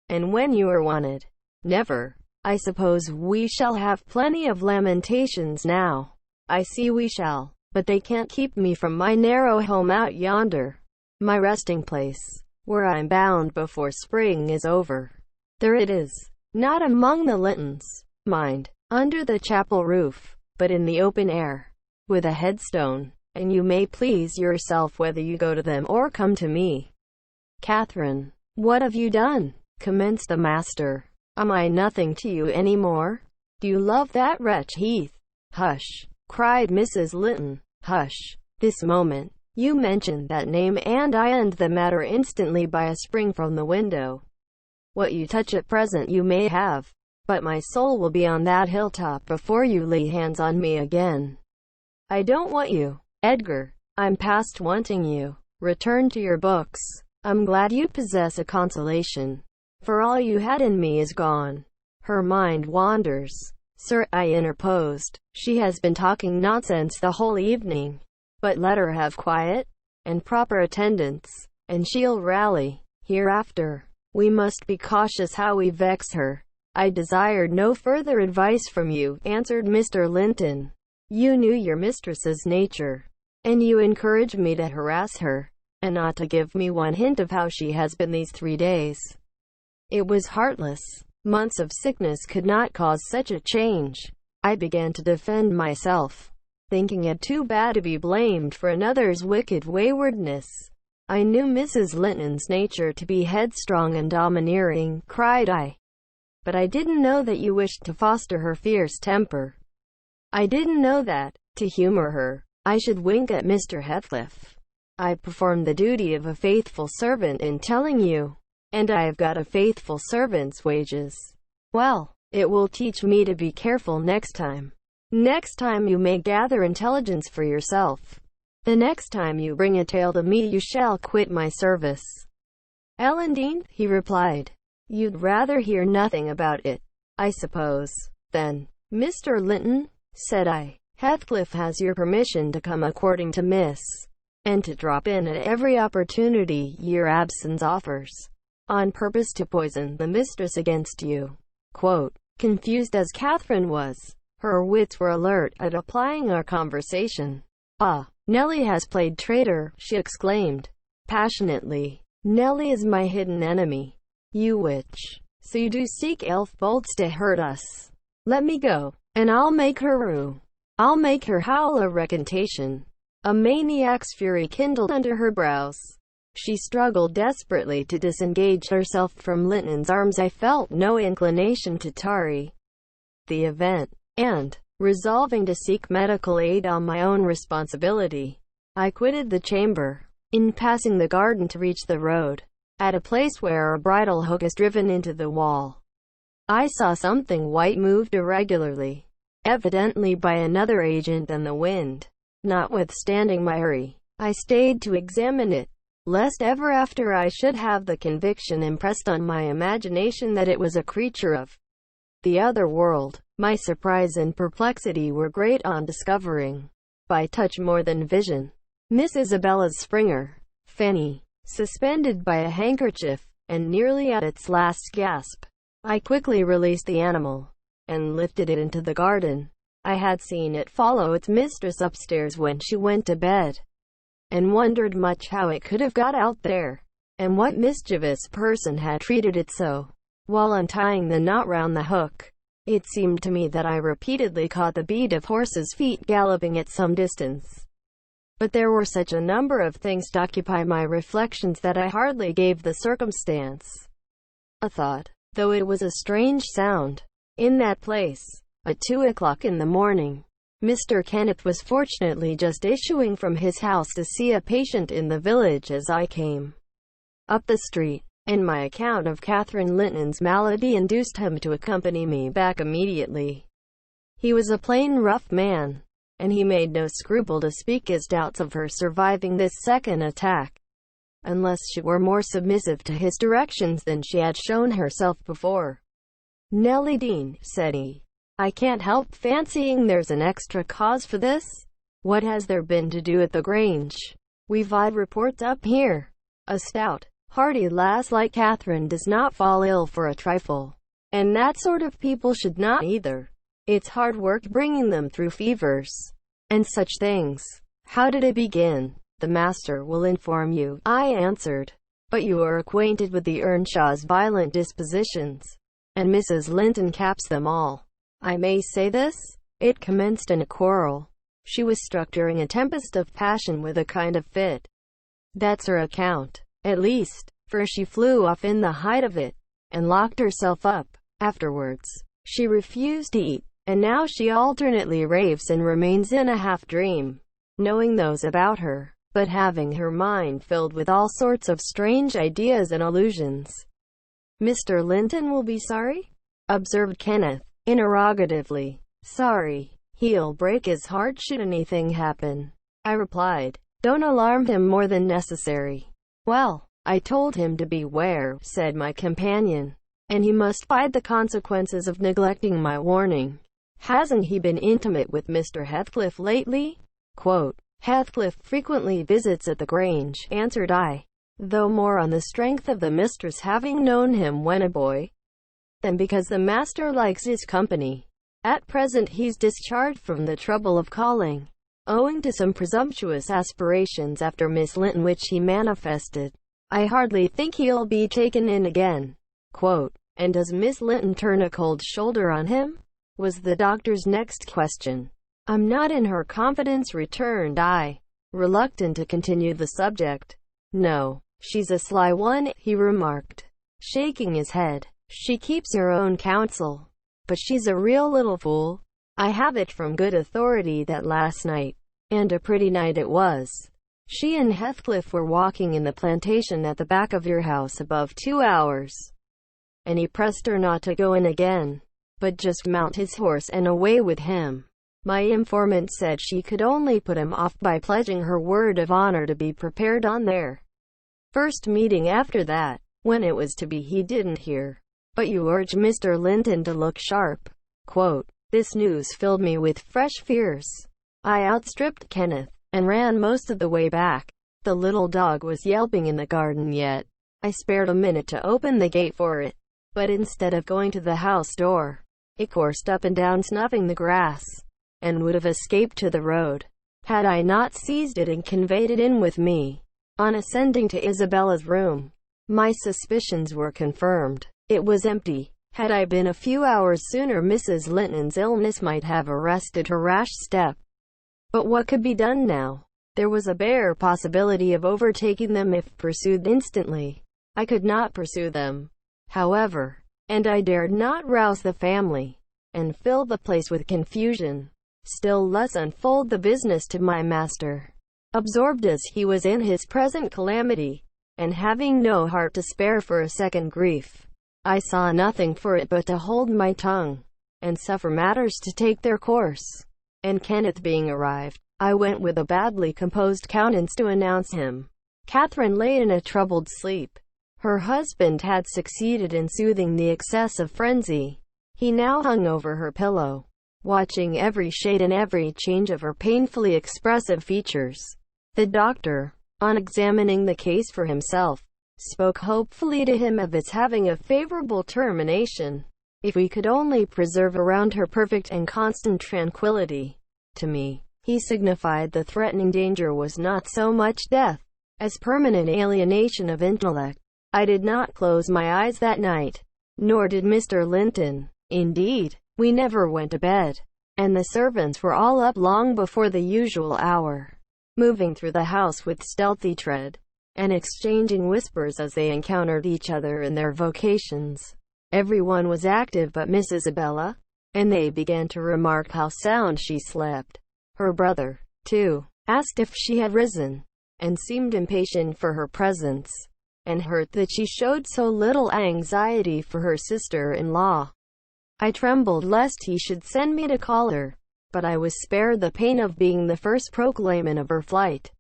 and when you are wanted, never. I suppose we shall have plenty of lamentations now." "I see we shall, but they can't keep me from my narrow home out yonder, my resting place, where I'm bound before spring is over. There it is, not among the Lintons, mind, under the chapel roof, but in the open air, with a headstone, and you may please yourself whether you go to them or come to me." "Catherine, what have you done?" commenced the master. "Am I nothing to you any more? Do you love that wretch Heath?" "Hush!" cried Mrs. Linton. "Hush! This moment. You mentioned that name and I end the matter instantly by a spring from the window. What you touch at present you may have, but my soul will be on that hilltop before you lay hands on me again." "I don't want you, Edgar. I'm past wanting you. Return to your books. I'm glad you possess a consolation, for all you had in me is gone." "Her mind wanders," Sir, I interposed. She has been talking nonsense the whole evening. But let her have quiet and proper attendance, and she'll rally. Hereafter, we must be cautious how we vex her. I desired no further advice from you, answered Mr. Linton. You knew your mistress's nature, and you encouraged me to harass her, and not to give me one hint of how she has been these 3 days. It was heartless. Months of sickness could not cause such a change. I began to defend myself, thinking it too bad to be blamed for another's wicked waywardness. I knew Mrs. Linton's nature to be headstrong and domineering, cried I. But I didn't know that you wished to foster her fierce temper. I didn't know that, to humor her, I should wink at Mr. Heathcliff. I performed the duty of a faithful servant in telling you, and I have got a faithful servant's wages. Well, it will teach me to be careful next time. Next time you may gather intelligence for yourself. The next time you bring a tale to me you shall quit my service. Ellen Dean, he replied. You'd rather hear nothing about it, I suppose. Then, Mr. Linton, said I, Heathcliff has your permission to come according to Miss, and to drop in at every opportunity your absence offers, on purpose to poison the mistress against you. Quote, confused as Catherine was, her wits were alert at applying our conversation. Ah, Nellie has played traitor, she exclaimed, passionately. Nellie is my hidden enemy. You witch. So you do seek elf bolts to hurt us. Let me go, and I'll make her rue. I'll make her howl a recantation. A maniac's fury kindled under her brows. She struggled desperately to disengage herself from Linton's arms. I felt no inclination to tarry the event, and, resolving to seek medical aid on my own responsibility, I quitted the chamber. In passing the garden to reach the road, at a place where a bridle hook is driven into the wall, I saw something white moved irregularly, evidently by another agent than the wind. Notwithstanding my hurry, I stayed to examine it, lest ever after I should have the conviction impressed on my imagination that it was a creature of the other world. My surprise and perplexity were great on discovering, by touch more than vision, Miss Isabella's Springer, Fanny, suspended by a handkerchief, and nearly at its last gasp. I quickly released the animal, and lifted it into the garden. I had seen it follow its mistress upstairs when she went to bed, and wondered much how it could have got out there, and what mischievous person had treated it so. While untying the knot round the hook, it seemed to me that I repeatedly caught the beat of horses' feet galloping at some distance. But there were such a number of things to occupy my reflections that I hardly gave the circumstance a thought, though it was a strange sound. In that place, at 2 o'clock in the morning, Mr. Kenneth was fortunately just issuing from his house to see a patient in the village as I came up the street, and my account of Catherine Linton's malady induced him to accompany me back immediately. He was a plain rough man, and he made no scruple to speak his doubts of her surviving this second attack, unless she were more submissive to his directions than she had shown herself before. Nellie Dean, said he, I can't help fancying there's an extra cause for this. What has there been to do at the Grange? We've odd reports up here. A stout, hearty lass like Catherine does not fall ill for a trifle, and that sort of people should not either. It's hard work bringing them through fevers and such things. How did it begin? The master will inform you, I answered. But you are acquainted with the Earnshaws' violent dispositions, and Mrs. Linton caps them all. I may say this? It commenced in a quarrel. She was struck during a tempest of passion with a kind of fit. That's her account, at least, for she flew off in the height of it, and locked herself up. Afterwards, she refused to eat, and now she alternately raves and remains in a half-dream, knowing those about her, but having her mind filled with all sorts of strange ideas and illusions. Mr. Linton will be sorry? Observed Kenneth, interrogatively. Sorry. He'll break his heart should anything happen, I replied. Don't alarm him more than necessary. Well, I told him to beware, said my companion, and he must bide the consequences of neglecting my warning. Hasn't he been intimate with Mr. Heathcliff lately? Quote, Heathcliff frequently visits at the Grange, answered I, though more on the strength of the mistress having known him when a boy, than because the master likes his company. At present he's discharged from the trouble of calling, owing to some presumptuous aspirations after Miss Linton which he manifested. I hardly think he'll be taken in again. Quote, and does Miss Linton turn a cold shoulder on him? Was the doctor's next question. I'm not in her confidence, returned I, reluctant to continue the subject. No, she's a sly one, he remarked, shaking his head. She keeps her own counsel, but she's a real little fool. I have it from good authority that last night, and a pretty night it was, she and Heathcliff were walking in the plantation at the back of your house above 2 hours, and he pressed her not to go in again, but just mount his horse and away with him. My informant said she could only put him off by pledging her word of honor to be prepared on their first meeting after that. When it was to be he didn't hear. But you urge Mr. Linton to look sharp. Quote, this news filled me with fresh fears. I outstripped Kenneth, and ran most of the way back. The little dog was yelping in the garden yet. I spared a minute to open the gate for it, but instead of going to the house door, it coursed up and down snuffing the grass, and would have escaped to the road, had I not seized it and conveyed it in with me. On ascending to Isabella's room, my suspicions were confirmed. It was empty. Had I been a few hours sooner, Mrs. Linton's illness might have arrested her rash step. But what could be done now? There was a bare possibility of overtaking them if pursued instantly. I could not pursue them, however, and I dared not rouse the family, and fill the place with confusion, still less unfold the business to my master, absorbed as he was in his present calamity, and having no heart to spare for a second grief. I saw nothing for it but to hold my tongue, and suffer matters to take their course. And Kenneth being arrived, I went with a badly composed countenance to announce him. Catherine lay in a troubled sleep. Her husband had succeeded in soothing the excess of frenzy. He now hung over her pillow, watching every shade and every change of her painfully expressive features. The doctor, on examining the case for himself, spoke hopefully to him of its having a favorable termination, if we could only preserve around her perfect and constant tranquility. To me, he signified the threatening danger was not so much death, as permanent alienation of intellect. I did not close my eyes that night, nor did Mr. Linton. Indeed, we never went to bed, and the servants were all up long before the usual hour, moving through the house with stealthy tread, and exchanging whispers as they encountered each other in their vocations. Everyone was active but Miss Isabella, and they began to remark how sound she slept. Her brother, too, asked if she had risen, and seemed impatient for her presence, and hurt that she showed so little anxiety for her sister-in-law. I trembled lest he should send me to call her, but I was spared the pain of being the first proclaimant of her flight.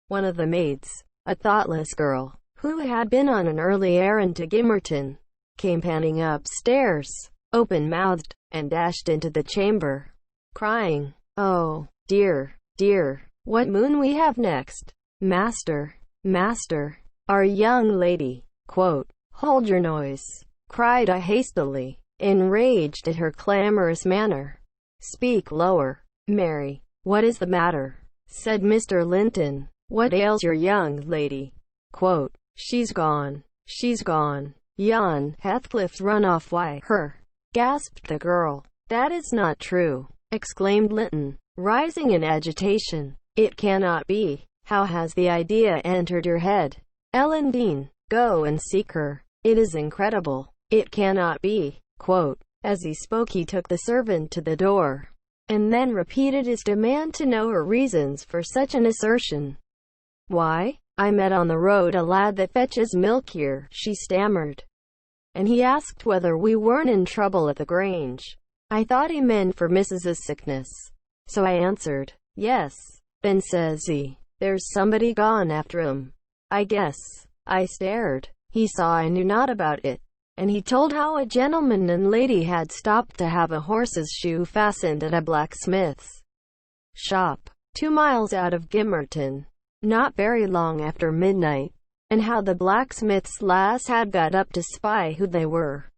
One of the maids, a thoughtless girl, who had been on an early errand to Gimmerton, came panting upstairs, open-mouthed, and dashed into the chamber, crying, "Oh, dear, dear, what moon we have next! Master, master, our young lady!" Quote, "Hold your noise," cried I hastily, enraged at her clamorous manner. "Speak lower, Mary. What is the matter?" said Mr. Linton. "What ails your young lady?" Quote, she's gone, Jan Heathcliff's run off." "Why, her," gasped the girl. "That is not true," exclaimed Linton, rising in agitation. "It cannot be. How has the idea entered your head? Ellen Dean, go and seek her. It is incredible. It cannot be." Quote, as he spoke he took the servant to the door, and then repeated his demand to know her reasons for such an assertion. "Why, I met on the road a lad that fetches milk here," she stammered, "and he asked whether we weren't in trouble at the Grange. I thought he meant for Mrs.'s sickness, so I answered, yes. Then says he, there's somebody gone after him, I guess. I stared. He saw I knew not about it, and he told how a gentleman and lady had stopped to have a horse's shoe fastened at a blacksmith's shop 2 miles out of Gimmerton, not very long after midnight, and how the blacksmith's lass had got up to spy who they were.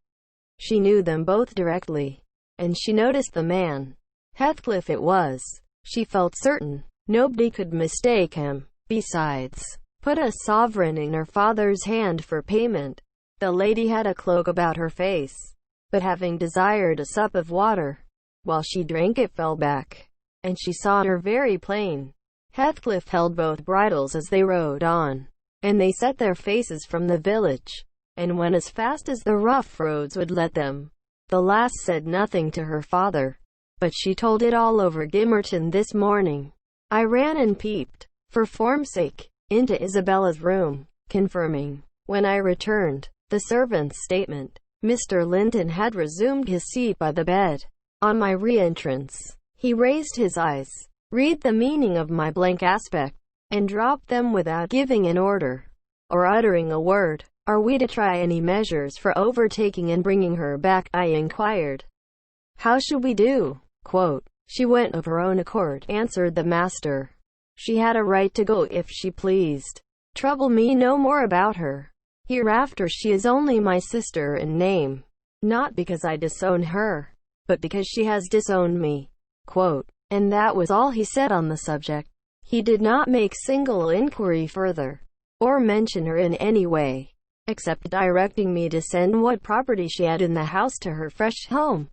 She knew them both directly, and she noticed the man. Heathcliff it was. She felt certain nobody could mistake him. Besides, put a sovereign in her father's hand for payment. The lady had a cloak about her face, but having desired a sup of water, while she drank it fell back, and she saw her very plain. Heathcliff held both bridles as they rode on, and they set their faces from the village, and went as fast as the rough roads would let them. The lass said nothing to her father, but she told it all over Gimmerton this morning. I ran and peeped, for form's sake, into Isabella's room, confirming, when I returned, the servant's statement. Mr. Linton had resumed his seat by the bed. On my re-entrance, he raised his eyes, read the meaning of my blank aspect, and dropped them without giving an order, or uttering a word. Are we to try any measures for overtaking and bringing her back? I inquired. How should we do? She went of her own accord, answered the master. She had a right to go if she pleased. Trouble me no more about her. Hereafter she is only my sister in name, not because I disown her, but because she has disowned me. And that was all he said on the subject. He did not make single inquiry further, or mention her in any way, except directing me to send what property she had in the house to her fresh home,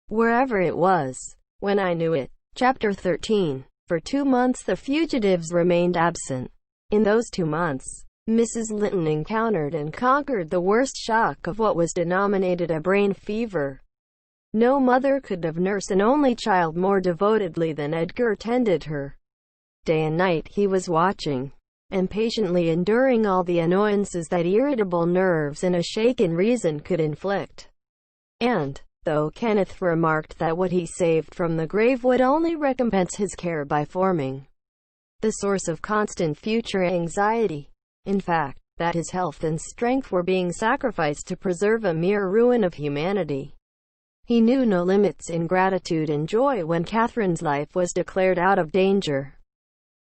wherever it was, when I knew it. Chapter 13. For 2 months the fugitives remained absent. In those 2 months, Mrs. Linton encountered and conquered the worst shock of what was denominated a brain fever. No mother could have nursed an only child more devotedly than Edgar tended her. Day and night he was watching, and patiently enduring all the annoyances that irritable nerves and a shaken reason could inflict. And, though Kenneth remarked that what he saved from the grave would only recompense his care by forming the source of constant future anxiety, in fact, that his health and strength were being sacrificed to preserve a mere ruin of humanity, he knew no limits in gratitude and joy when Catherine's life was declared out of danger.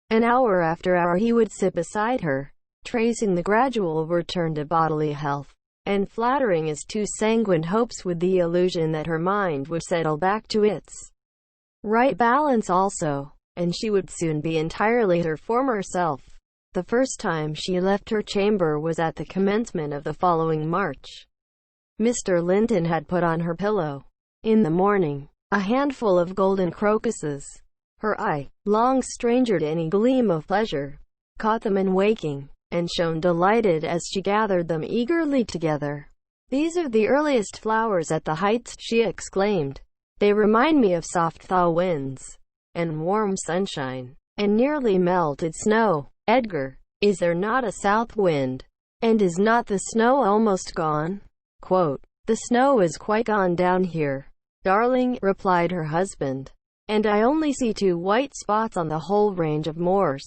An hour after hour he would sit beside her, tracing the gradual return to bodily health, and flattering his too sanguine hopes with the illusion that her mind would settle back to its right balance also, and she would soon be entirely her former self. The first time she left her chamber was at the commencement of the following March. Mr. Linton had put on her pillow, in the morning, a handful of golden crocuses. Her eye, long stranger to any gleam of pleasure, caught them in waking, and shone delighted as she gathered them eagerly together. "These are the earliest flowers at the Heights," she exclaimed. "They remind me of soft thaw winds, and warm sunshine, and nearly melted snow. Edgar, is there not a south wind? And is not the snow almost gone?" "The snow is quite gone down here, darling," replied her husband, "and I only see 2 white spots on the whole range of moors.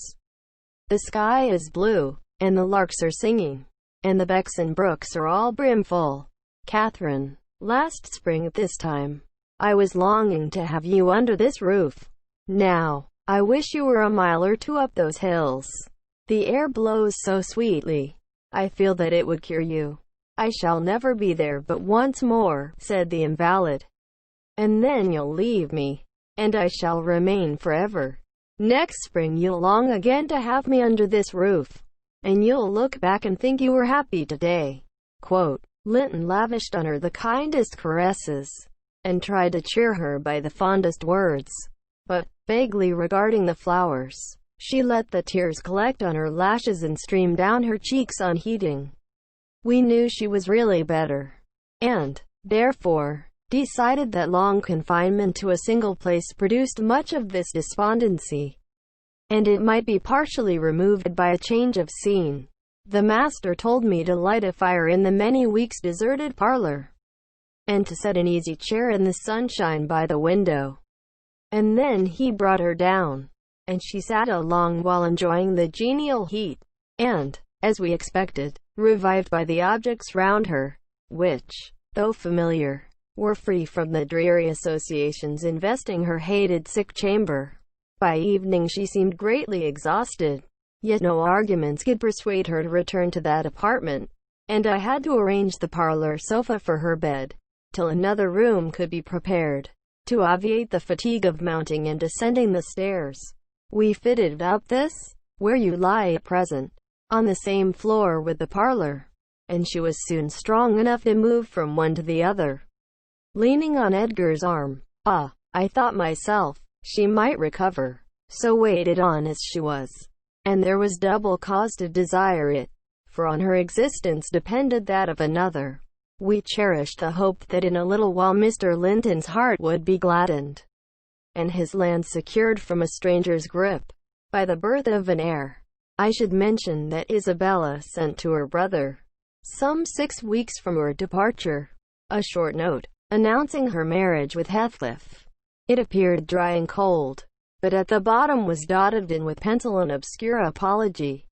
The sky is blue, and the larks are singing, and the becks and brooks are all brimful. Catherine, last spring at this time, I was longing to have you under this roof. Now, I wish you were a mile or 2 up those hills. The air blows so sweetly. I feel that it would cure you." "I shall never be there but once more," said the invalid, "and then you'll leave me, and I shall remain forever. Next spring you'll long again to have me under this roof, and you'll look back and think you were happy today." Linton lavished on her the kindest caresses, and tried to cheer her by the fondest words, but, vaguely regarding the flowers, she let the tears collect on her lashes and stream down her cheeks unheeding. We knew she was really better, and, therefore, decided that long confinement to a single place produced much of this despondency, and it might be partially removed by a change of scene. The master told me to light a fire in the many weeks deserted parlor, and to set an easy chair in the sunshine by the window. And then he brought her down, and she sat a long while enjoying the genial heat, and, as we expected, revived by the objects round her. which, though familiar, were free from the dreary associations investing her hated sick chamber. By evening she seemed greatly exhausted, yet no arguments could persuade her to return to that apartment, and I had to arrange the parlor sofa for her bed, till another room could be prepared. To obviate the fatigue of mounting and descending the stairs, we fitted up this, where you lie at present, on the same floor with the parlor, and she was soon strong enough to move from one to the other, leaning on Edgar's arm. Ah, I thought myself, she might recover, so weighted on as she was, and there was double cause to desire it, for on her existence depended that of another. We cherished the hope that in a little while Mr. Linton's heart would be gladdened, and his land secured from a stranger's grip, by the birth of an heir. I should mention that Isabella sent to her brother, some 6 weeks from her departure, a short note, announcing her marriage with Heathcliff. It appeared dry and cold, but at the bottom was dotted in with pencil an obscure apology,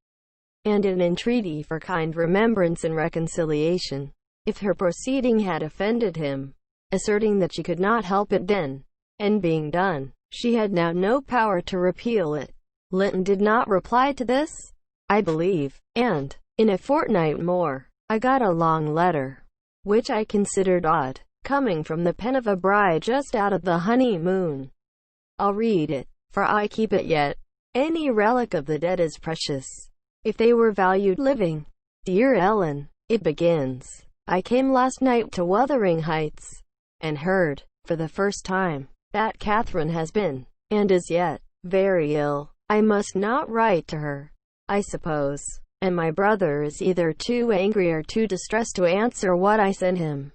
and an entreaty for kind remembrance and reconciliation, if her proceeding had offended him, asserting that she could not help it then, and being done, she had now no power to repeal it. Linton did not reply to this, I believe, and, in a fortnight more, I got a long letter, which I considered odd, coming from the pen of a bride just out of the honeymoon. I'll read it, for I keep it yet. Any relic of the dead is precious, if they were valued living. Dear Ellen, it begins. I came last night to Wuthering Heights, and heard, for the first time, that Catherine has been, and is yet, very ill. I must not write to her, I suppose, and my brother is either too angry or too distressed to answer what I send him.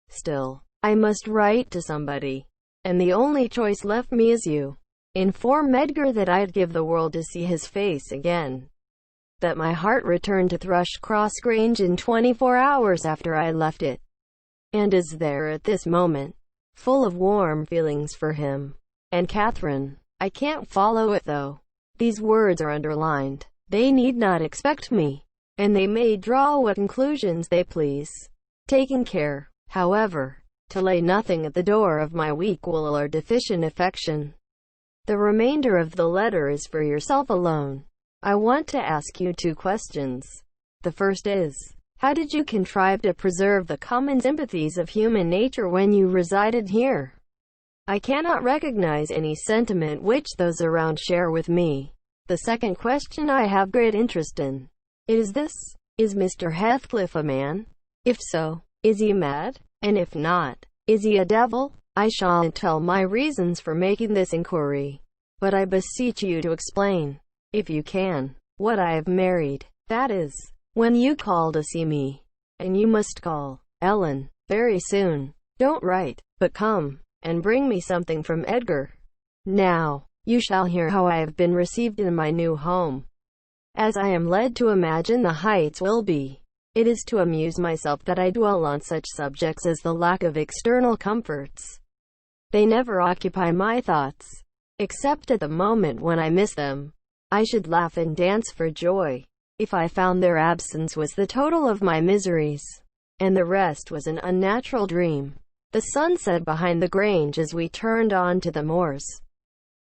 Still, I must write to somebody, and the only choice left me is you. Inform Edgar that I'd give the world to see his face again, that my heart returned to Thrushcross Grange in 24 hours after I left it, and is there at this moment, full of warm feelings for him and Catherine. I can't follow it though. These words are underlined. They need not expect me, and they may draw what conclusions they please, taking care, however, to lay nothing at the door of my weak will or deficient affection. The remainder of the letter is for yourself alone. I want to ask you 2 questions. The first is, how did you contrive to preserve the common sympathies of human nature when you resided here? I cannot recognize any sentiment which those around share with me. The second question I have great interest in. It is this: is Mr. Heathcliff a man? If so, is he mad? And if not, is he a devil? I shan't tell my reasons for making this inquiry, but I beseech you to explain, if you can, what I have married. That is, when you call to see me, and you must call, Ellen, very soon. Don't write, but come, and bring me something from Edgar. Now, you shall hear how I have been received in my new home, as I am led to imagine the Heights will be. It is to amuse myself that I dwell on such subjects as the lack of external comforts. They never occupy my thoughts, except at the moment when I miss them. I should laugh and dance for joy, if I found their absence was the total of my miseries, and the rest was an unnatural dream. The sun set behind the Grange as we turned on to the moors.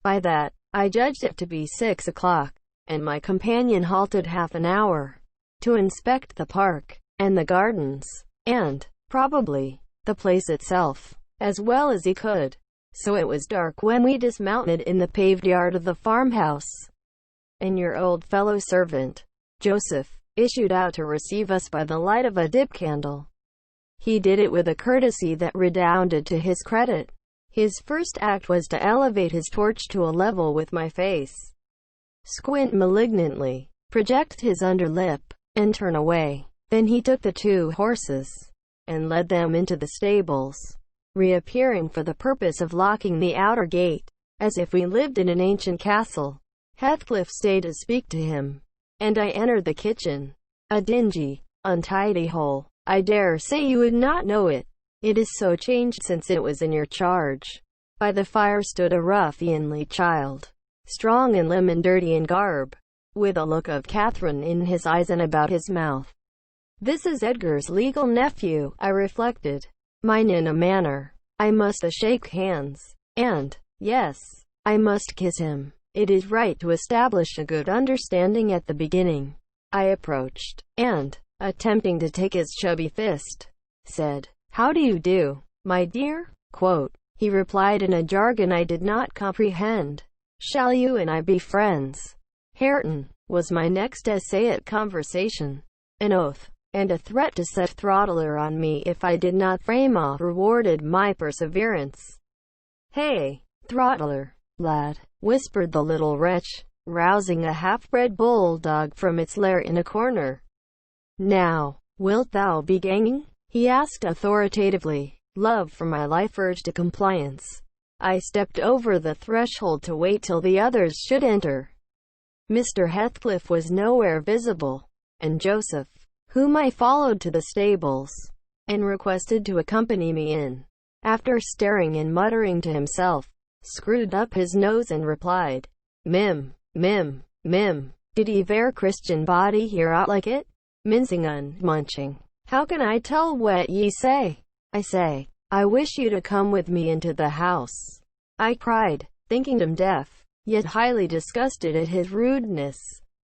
By that, I judged it to be 6 o'clock, and my companion halted half an hour, to inspect the park, and the gardens, and, probably, the place itself, as well as he could. So it was dark when we dismounted in the paved yard of the farmhouse, and your old fellow servant, Joseph, issued out to receive us by the light of a dip candle. He did it with a courtesy that redounded to his credit. His first act was to elevate his torch to a level with my face, squint malignantly, project his under lip, and turn away. Then he took the 2 horses, and led them into the stables, reappearing for the purpose of locking the outer gate, as if we lived in an ancient castle. Heathcliff stayed to speak to him, and I entered the kitchen, a dingy, untidy hole. I dare say you would not know it. It is so changed since it was in your charge. By the fire stood a ruffianly child, strong in limb and dirty in garb, with a look of Catherine in his eyes and about his mouth. This is Edgar's legal nephew, I reflected. Mine in a manner. I must shake hands. And, yes, I must kiss him. It is right to establish a good understanding at the beginning. I approached, and, attempting to take his chubby fist, said, "How do you do, my dear?" Quote. He replied in a jargon I did not comprehend. "Shall you and I be friends?" Hareton, was my next essay at conversation. An oath, and a threat to set throttler on me if I did not frame off rewarded my perseverance. "Hey, throttler, lad," whispered the little wretch, rousing a half-bred bulldog from its lair in a corner. "Now, wilt thou be ganging?" he asked authoritatively. Love for my life urged to compliance. I stepped over the threshold to wait till the others should enter. Mr. Heathcliff was nowhere visible, and Joseph, whom I followed to the stables, and requested to accompany me in, after staring and muttering to himself, screwed up his nose and replied, "Mim, mim, mim, did ye ver Christian body hear out like it? Mincing and munching. How can I tell what ye say? I say, I wish you to come with me into the house," I cried, thinking him deaf, yet highly disgusted at his rudeness.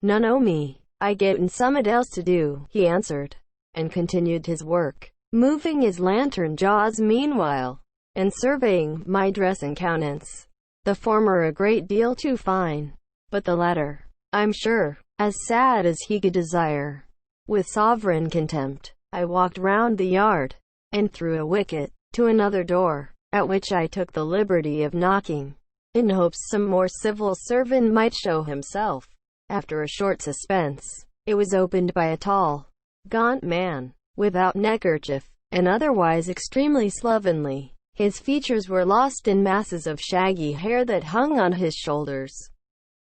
"None o' me, I gettin' summat else to do," he answered, and continued his work, moving his lantern jaws meanwhile, and surveying my dress and countenance, the former a great deal too fine, but the latter, I'm sure, as sad as he could desire. With sovereign contempt, I walked round the yard, and through a wicket, to another door, at which I took the liberty of knocking, in hopes some more civil servant might show himself. After a short suspense, it was opened by a tall, gaunt man, without neckerchief, and otherwise extremely slovenly. His features were lost in masses of shaggy hair that hung on his shoulders,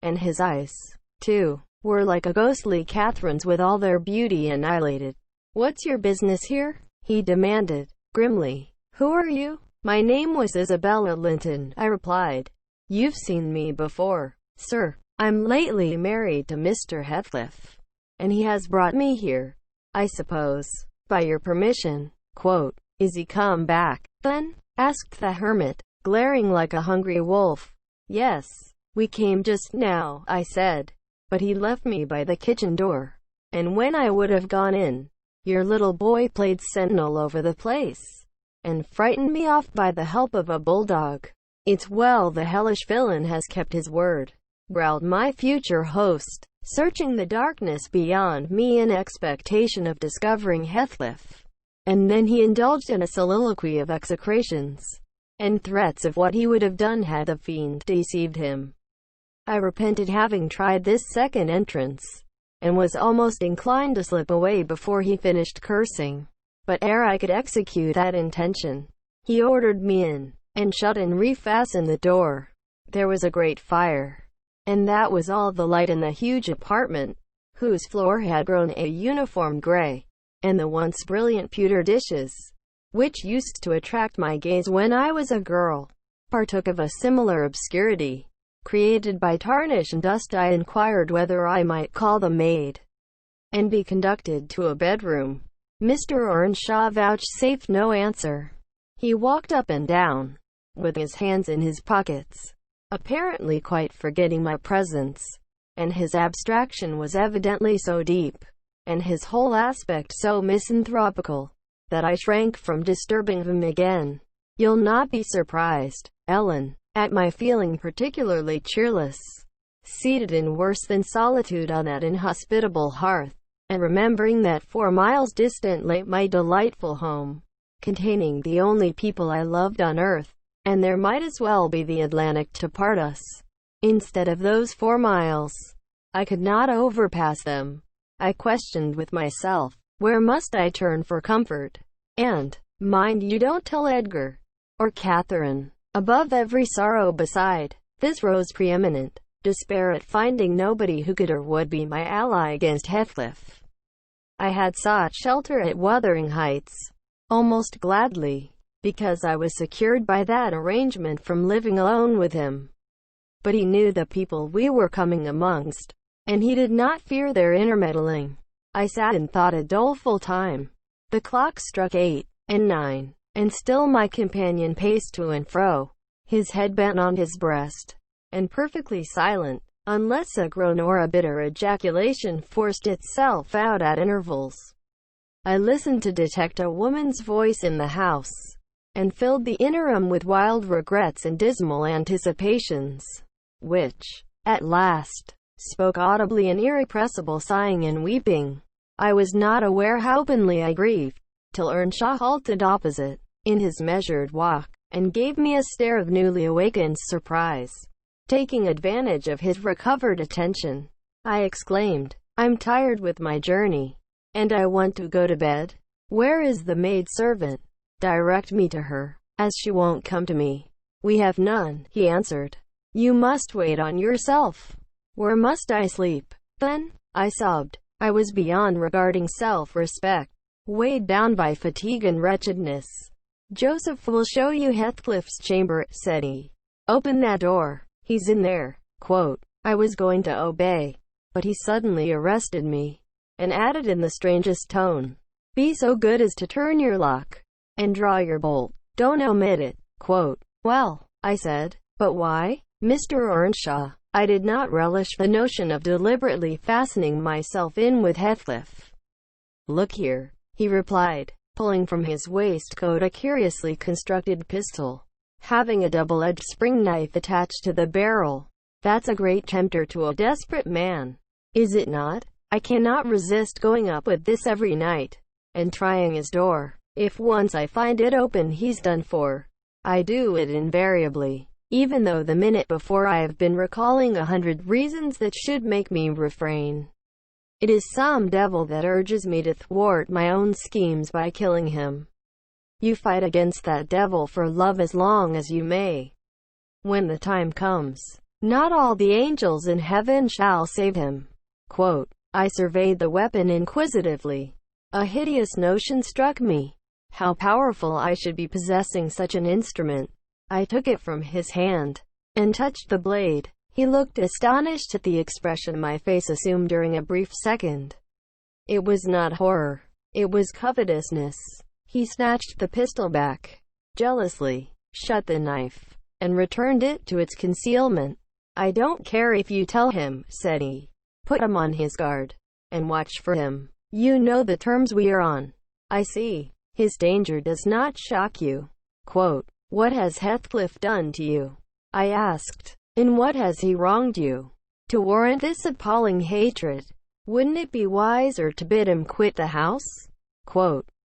and his eyes, too, were like a ghostly Catherine's with all their beauty annihilated. "What's your business here?" he demanded, grimly. "Who are you?" "My name was Isabella Linton," I replied. "You've seen me before, sir. I'm lately married to Mr. Heathcliff, and he has brought me here, I suppose, by your permission." Quote. "Is he come back, then?" asked the hermit, glaring like a hungry wolf. "Yes, we came just now," I said, "but he left me by the kitchen door, and when I would have gone in, your little boy played sentinel over the place, and frightened me off by the help of a bulldog." "It's well the hellish villain has kept his word," growled my future host, searching the darkness beyond me in expectation of discovering Heathcliff. And then he indulged in a soliloquy of execrations and threats of what he would have done had the fiend deceived him. I repented having tried this second entrance, and was almost inclined to slip away before he finished cursing. But ere I could execute that intention, he ordered me in, and shut and refastened the door. There was a great fire, and that was all the light in the huge apartment, whose floor had grown a uniform gray, and the once brilliant pewter dishes, which used to attract my gaze when I was a girl, partook of a similar obscurity, created by tarnish and dust. I inquired whether I might call the maid, and be conducted to a bedroom. Mr. Earnshaw vouchsafed no answer. He walked up and down, with his hands in his pockets, apparently quite forgetting my presence, and his abstraction was evidently so deep, and his whole aspect so misanthropical, that I shrank from disturbing him again. You'll not be surprised, Ellen, at my feeling particularly cheerless, seated in worse than solitude on that inhospitable hearth, and remembering that 4 miles distant lay my delightful home, containing the only people I loved on earth, and there might as well be the Atlantic to part us. Instead of those 4 miles, I could not overpass them. I questioned with myself, where must I turn for comfort? And, mind you don't tell Edgar, or Catherine. Above every sorrow beside this rose preeminent despair at finding nobody who could or would be my ally against Heathcliff. I had sought shelter at Wuthering Heights, almost gladly, because I was secured by that arrangement from living alone with him. But he knew the people we were coming amongst, and he did not fear their intermeddling. I sat and thought a doleful time. The clock struck 8, and 9, and still my companion paced to and fro, his head bent on his breast, and perfectly silent, unless a groan or a bitter ejaculation forced itself out at intervals. I listened to detect a woman's voice in the house, and filled the interim with wild regrets and dismal anticipations, which, at last, spoke audibly in irrepressible sighing and weeping. I was not aware how openly I grieved, till Earnshaw halted opposite, in his measured walk, and gave me a stare of newly awakened surprise. Taking advantage of his recovered attention, I exclaimed, "I'm tired with my journey, and I want to go to bed. Where is the maid-servant? Direct me to her, as she won't come to me." "We have none," he answered. "You must wait on yourself." "Where must I sleep, then?" I sobbed. I was beyond regarding self-respect, weighed down by fatigue and wretchedness. "Joseph will show you Heathcliff's chamber," said he. "Open that door. He's in there." I was going to obey, but he suddenly arrested me, and added in the strangest tone, "Be so good as to turn your lock, and draw your bolt. Don't omit it." "Well," I said, "but why, Mr. Earnshaw?" I did not relish the notion of deliberately fastening myself in with Heathcliff. "Look here," he replied, pulling from his waistcoat a curiously constructed pistol, having a double-edged spring knife attached to the barrel. "That's a great tempter to a desperate man, is it not? I cannot resist going up with this every night, and trying his door. If once I find it open, he's done for. I do it invariably, even though the minute before I have been recalling 100 reasons that should make me refrain. It is some devil that urges me to thwart my own schemes by killing him. You fight against that devil for love as long as you may. When the time comes, not all the angels in heaven shall save him." I surveyed the weapon inquisitively. A hideous notion struck me. How powerful I should be possessing such an instrument. I took it from his hand, and touched the blade. He looked astonished at the expression my face assumed during a brief second. It was not horror, it was covetousness. He snatched the pistol back, jealously, shut the knife, and returned it to its concealment. "I don't care if you tell him," said he. "Put him on his guard, and watch for him. You know the terms we are on." "I see. His danger does not shock you." "What has Heathcliff done to you?" I asked. "In what has he wronged you, to warrant this appalling hatred? Wouldn't it be wiser to bid him quit the house?"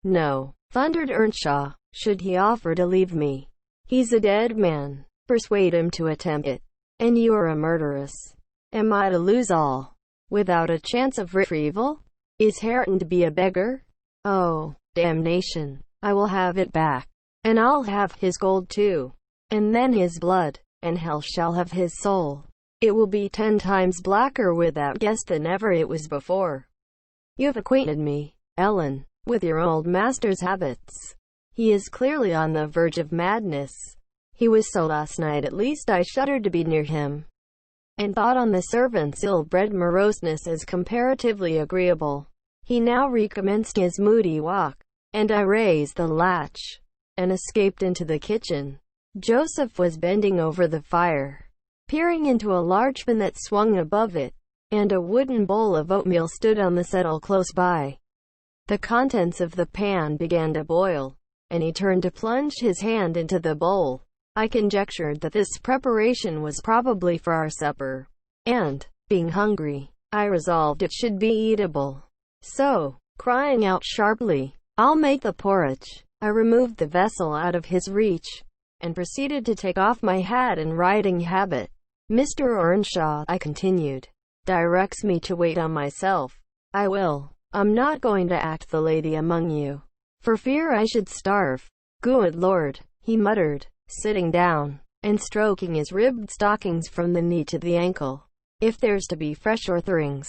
"No," thundered Earnshaw. "Should he offer to leave me, he's a dead man. Persuade him to attempt it, and you are a murderess. Am I to lose all, without a chance of retrieval? Is Hareton to be a beggar? Oh, damnation! I will have it back, and I'll have his gold too, and then his blood, and hell shall have his soul. It will be 10 times blacker without guest than ever it was before. You have acquainted me, Ellen, with your old master's habits. He is clearly on the verge of madness. He was so last night. At least I shuddered to be near him, and thought on the servant's ill-bred moroseness as comparatively agreeable. He now recommenced his moody walk, and I raised the latch, and escaped into the kitchen. Joseph was bending over the fire, peering into a large pan that swung above it, and a wooden bowl of oatmeal stood on the settle close by. The contents of the pan began to boil, and he turned to plunge his hand into the bowl. I conjectured that this preparation was probably for our supper, and, being hungry, I resolved it should be eatable. So, crying out sharply, "I'll make the porridge," I removed the vessel out of his reach, and proceeded to take off my hat and riding habit. "Mr. Earnshaw," I continued, "directs me to wait on myself. I will. I'm not going to act the lady among you, for fear I should starve." "Good Lord," he muttered, sitting down, and stroking his ribbed stockings from the knee to the ankle. "If there's to be fresh ortherings,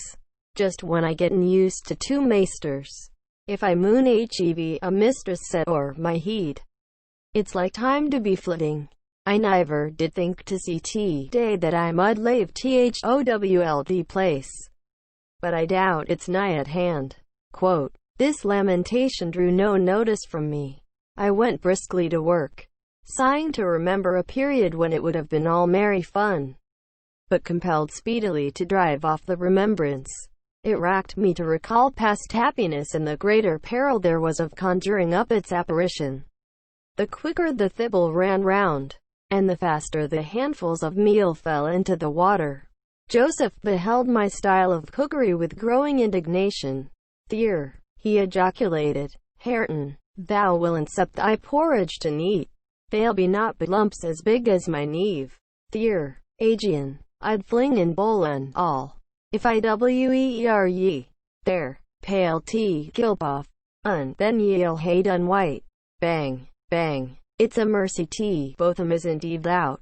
just when I gettin' used to 2 maisters. If I moon hev a mistress set or my heed, it's like time to be flitting. I niver did think to see day that I mud lave thowld place, but I doubt it's nigh at hand." This lamentation drew no notice from me. I went briskly to work, sighing to remember a period when it would have been all merry fun, but compelled speedily to drive off the remembrance. It racked me to recall past happiness and the greater peril there was of conjuring up its apparition. The quicker the thimble ran round, and the faster the handfuls of meal fell into the water. Joseph beheld my style of cookery with growing indignation. "Dear," he ejaculated, "Hareton, thou willn't sup thy porridge to neat. They'll be naught but lumps as big as my kneve. Dear, Aegeon, I'd fling in bowl and all, if I wear ye. There, pale tea, gilp then ye'll hae done white." Bang, bang. "It's a mercy tea, both 'em isn't eaved out."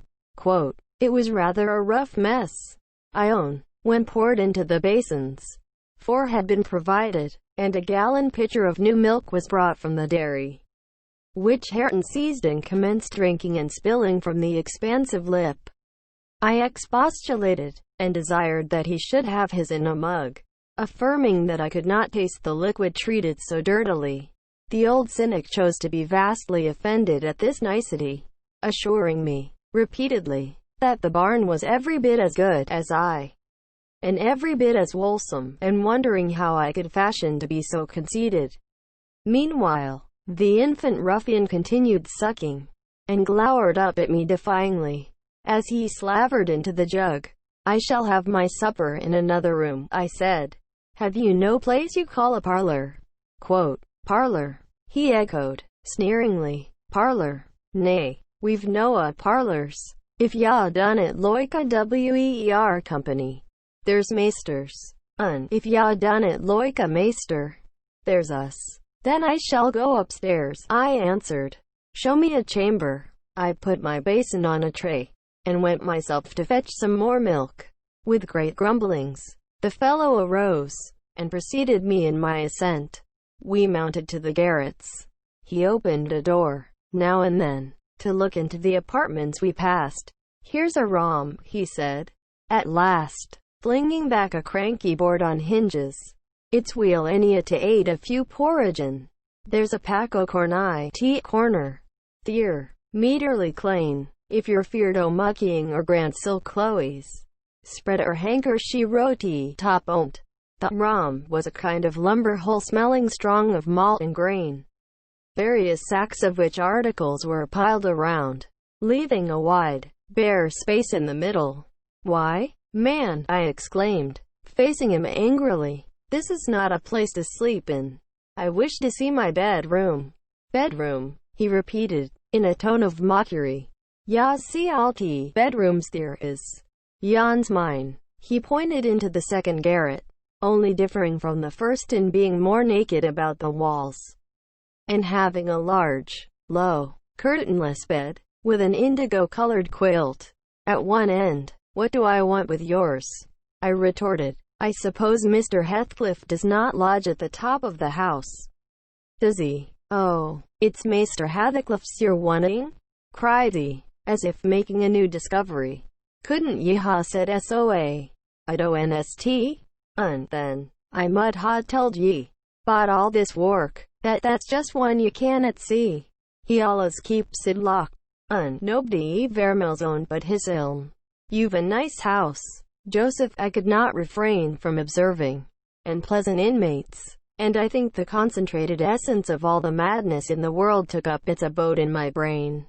It was rather a rough mess, I own, when poured into the basins. 4 had been provided, and a gallon pitcher of new milk was brought from the dairy, which Hareton seized and commenced drinking and spilling from the expansive lip. I expostulated, and desired that he should have his in a mug, affirming that I could not taste the liquid treated so dirtily. The old cynic chose to be vastly offended at this nicety, assuring me, repeatedly, that the barn was every bit as good as I, and every bit as wholesome, and wondering how I could fashion to be so conceited. Meanwhile, the infant ruffian continued sucking, and glowered up at me defyingly, as he slavered into the jug. "I shall have my supper in another room," I said. "Have you no place you call a parlor?" "Parlor," he echoed, sneeringly. "Parlor? Nay, we've noa parlors. If ya done it loike a weer company, there's maesters. If ya done it loike a maester, there's us." "Then I shall go upstairs," I answered. "Show me a chamber." I put my basin on a tray, and went myself to fetch some more milk. With great grumblings, the fellow arose, and preceded me in my ascent. We mounted to the garrets. He opened a door, now and then, to look into the apartments we passed. "Here's a rom," he said, at last, flinging back a cranky board on hinges. "It's weel enia to aid a few porridge in. There's a pack o' cornai tea corner. Dear, meaderly clane, if you're feared o' muckying or grand silk cloes, spread or hanker she roti top on't." The rom was a kind of lumber hull smelling strong of malt and grain, various sacks of which articles were piled around, leaving a wide, bare space in the middle. "Why, man," I exclaimed, facing him angrily, "this is not a place to sleep in. I wish to see my bedroom." "Bedroom," he repeated, in a tone of mockery. "Ya see alti bedrooms there is. Yon's mine." He pointed into the second garret, only differing from the first in being more naked about the walls, and having a large, low, curtainless bed, with an indigo-colored quilt at one end. "What do I want with yours?" I retorted. "I suppose Mr. Heathcliff does not lodge at the top of the house, does he?" "Oh, it's Maester Heathcliff's you're wanting?" cried he, as if making a new discovery. "Couldn't ye ha said soa? I don't then, I mud ha told ye. But all this work, that's just one you cannot see. He allus keeps it locked. Nobody vermel's own but his ilm. You've a nice house, Joseph," I could not refrain from observing, "and pleasant inmates, and I think the concentrated essence of all the madness in the world took up its abode in my brain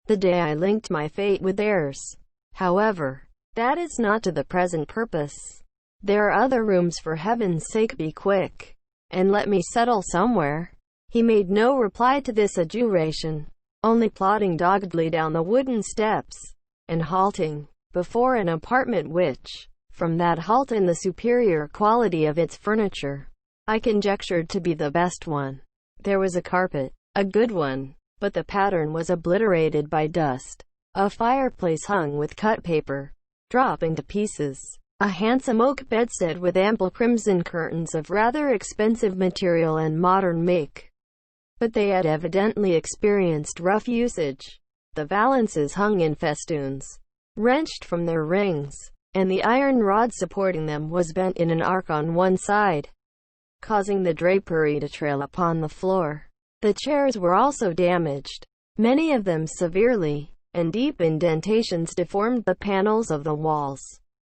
the day I linked my fate with theirs. However, that is not to the present purpose. There are other rooms, for heaven's sake be quick, and let me settle somewhere." He made no reply to this adjuration, only plodding doggedly down the wooden steps, and halting before an apartment which, from that halt and the superior quality of its furniture, I conjectured to be the best one. There was a carpet, a good one, but the pattern was obliterated by dust. A fireplace hung with cut paper, dropping to pieces. A handsome oak bedstead with ample crimson curtains of rather expensive material and modern make, but they had evidently experienced rough usage. The valances hung in festoons, wrenched from their rings, and the iron rod supporting them was bent in an arc on one side. causing the drapery to trail upon the floor. The chairs were also damaged, many of them severely, and deep indentations deformed the panels of the walls.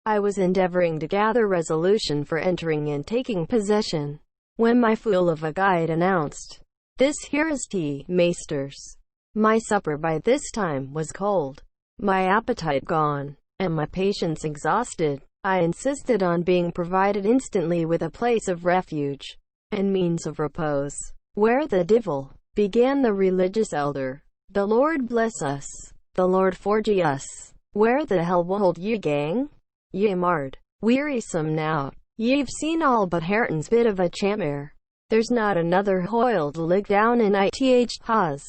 I was endeavoring to gather resolution for entering and taking possession, when my fool of a guide announced, "This here is tea, maesters." My supper by this time was cold, my appetite gone, and my patience exhausted. I insisted on being provided instantly with a place of refuge, and means of repose. "Where the divil," began the religious elder, "the Lord bless us, the Lord forgie us, where the hell wold ye gang? Ye marred, wearisome now, ye've seen all but Hareton's bit of a chamere. There's not another hoyle to lick down in ith hawes."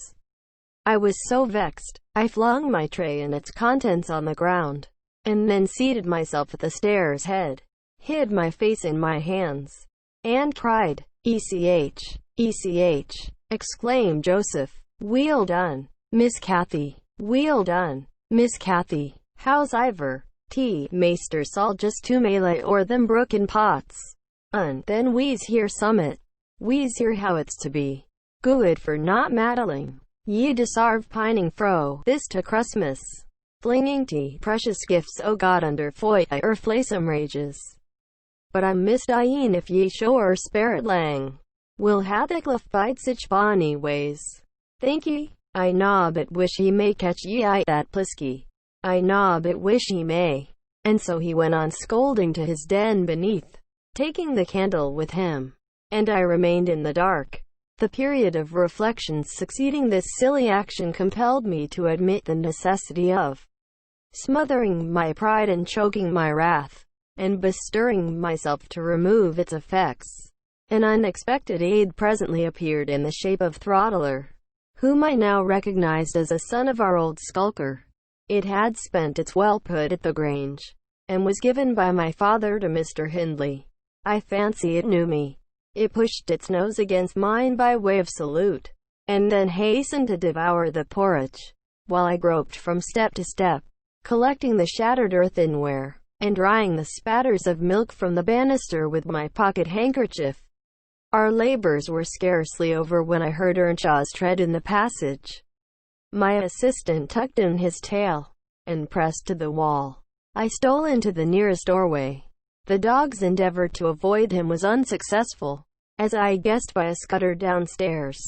I was so vexed, I flung my tray and its contents on the ground, and then seated myself at the stairs head, hid my face in my hands, and cried, "ECH, ECH, exclaimed Joseph. "Weel done, Miss Cathy, weel done, Miss Cathy. How's Ivor? Tea, maester Saul just to melee o'er them broken pots. Then we's hear summit. We's hear how it's to be. Good for not maddling. Ye desarve pining fro this to Christmas. Flinging tea, precious gifts, O God, under foy flaysome rages. But I'm misdyin if ye shore spare it lang. Will Hathacliff bide sich bonny ways. Thank ye. I naw but wish he may catch ye I that plisky. I naw but wish he may." And so he went on scolding to his den beneath, taking the candle with him, and I remained in the dark. The period of reflection succeeding this silly action compelled me to admit the necessity of smothering my pride and choking my wrath, and bestirring myself to remove its effects. An unexpected aid presently appeared in the shape of Throttler, whom I now recognized as a son of our old skulker. It had spent its whelphood at the Grange, and was given by my father to Mr. Hindley. I fancy it knew me. It pushed its nose against mine by way of salute, and then hastened to devour the porridge, while I groped from step to step, collecting the shattered earthenware, and drying the spatters of milk from the banister with my pocket handkerchief. Our labors were scarcely over when I heard Earnshaw's tread in the passage. My assistant tucked in his tail, and pressed to the wall. I stole into the nearest doorway. The dog's endeavor to avoid him was unsuccessful, as I guessed by a scutter downstairs,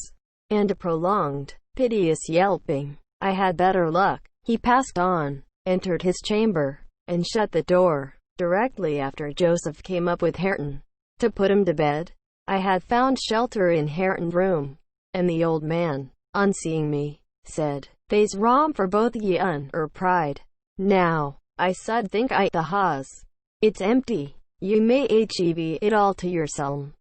and a prolonged, piteous yelping. I had better luck. He passed on, entered his chamber, and shut the door. Directly after Joseph came up with Hareton, to put him to bed. I had found shelter in Hareton's room, and the old man, on seeing me, said, "They's rom for both ye pride. Now, I sud think I the hawes. It's empty. You may achieve it all to yourselm.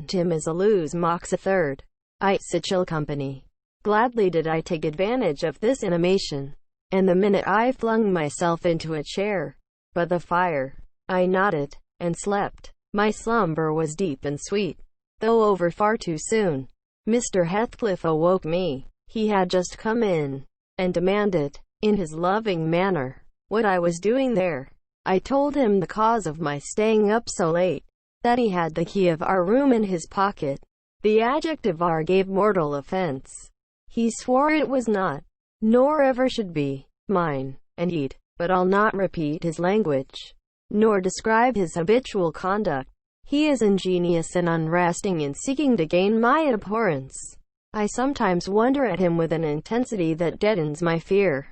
Tim is a lose mocks a third. I sich ill company." Gladly did I take advantage of this intimation, and the minute I flung myself into a chair by the fire, I nodded, and slept. My slumber was deep and sweet, though over far too soon. Mr. Heathcliff awoke me. He had just come in, and demanded, in his loving manner, what I was doing there. I told him the cause of my staying up so late, that he had the key of our room in his pocket. The adjective "our" gave mortal offense. He swore it was not, nor ever should be, mine, indeed, but I'll not repeat his language, nor describe his habitual conduct. He is ingenious and unresting in seeking to gain my abhorrence. I sometimes wonder at him with an intensity that deadens my fear.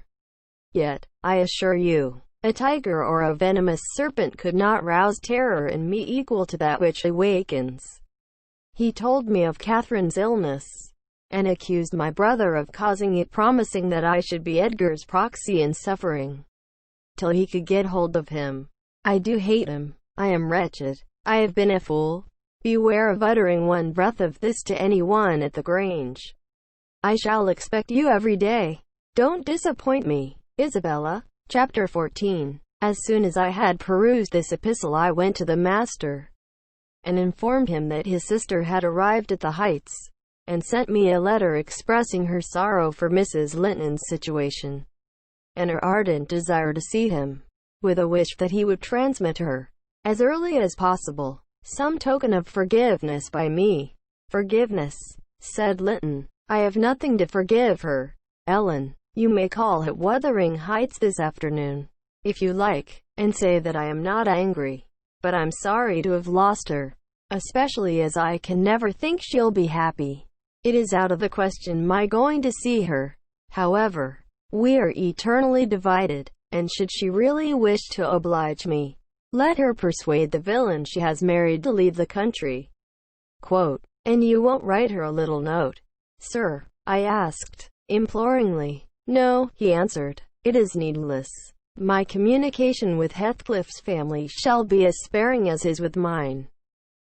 Yet, I assure you, a tiger or a venomous serpent could not rouse terror in me equal to that which awakens. He told me of Catherine's illness, and accused my brother of causing it, promising that I should be Edgar's proxy in suffering, till he could get hold of him. I do hate him. I am wretched. I have been a fool. Beware of uttering one breath of this to anyone at the Grange. I shall expect you every day. Don't disappoint me, Isabella. Chapter 14. As soon as I had perused this epistle, I went to the master, and informed him that his sister had arrived at the Heights, and sent me a letter expressing her sorrow for Mrs. Linton's situation, and her ardent desire to see him, with a wish that he would transmit her, as early as possible, Some token of forgiveness by me. Forgiveness, said Linton. I have nothing to forgive her. Ellen, you may call at Wuthering Heights this afternoon, if you like, and say that I am not angry, but I'm sorry to have lost her, especially as I can never think she'll be happy. It is out of the question my going to see her. However, we are eternally divided, and should she really wish to oblige me, let her persuade the villain she has married to leave the country. Quote, and you won't write her a little note, sir? I asked, imploringly. No, he answered. It is needless. My communication with Heathcliff's family shall be as sparing as his with mine.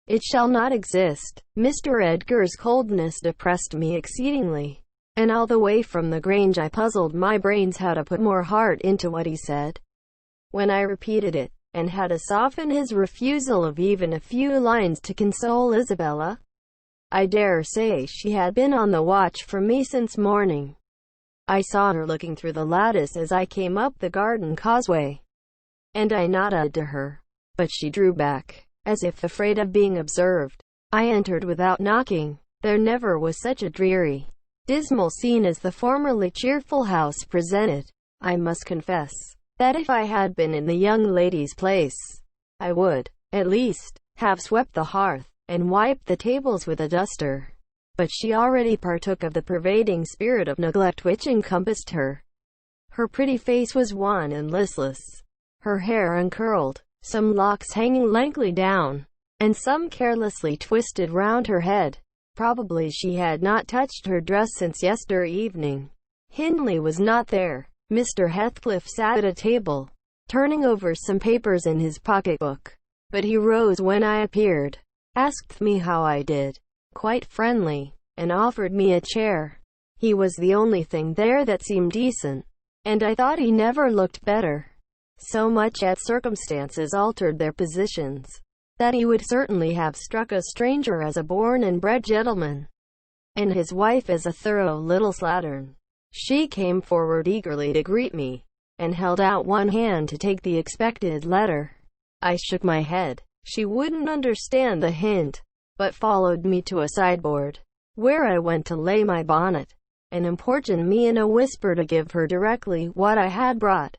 It shall not exist. Mr. Edgar's coldness depressed me exceedingly, and all the way from the Grange I puzzled my brains how to put more heart into what he said. When I repeated it, and had to soften his refusal of even a few lines to console Isabella, I dare say she had been on the watch for me since morning. I saw her looking through the lattice as I came up the garden causeway, and I nodded to her, but she drew back, as if afraid of being observed. I entered without knocking. There never was such a dreary, dismal scene as the formerly cheerful house presented. I must confess that if I had been in the young lady's place, I would, at least, have swept the hearth, and wiped the tables with a duster. But she already partook of the pervading spirit of neglect which encompassed her. Her pretty face was wan and listless, her hair uncurled, some locks hanging lankly down, and some carelessly twisted round her head. Probably she had not touched her dress since yesterday evening. Hindley was not there. Mr. Heathcliff sat at a table, turning over some papers in his pocketbook, but he rose when I appeared, asked me how I did, quite friendly, and offered me a chair. He was the only thing there that seemed decent, and I thought he never looked better. So much had circumstances altered their positions, that he would certainly have struck a stranger as a born and bred gentleman, and his wife as a thorough little slattern. She came forward eagerly to greet me, and held out one hand to take the expected letter. I shook my head. She wouldn't understand the hint, but followed me to a sideboard, where I went to lay my bonnet, and importuned me in a whisper to give her directly what I had brought.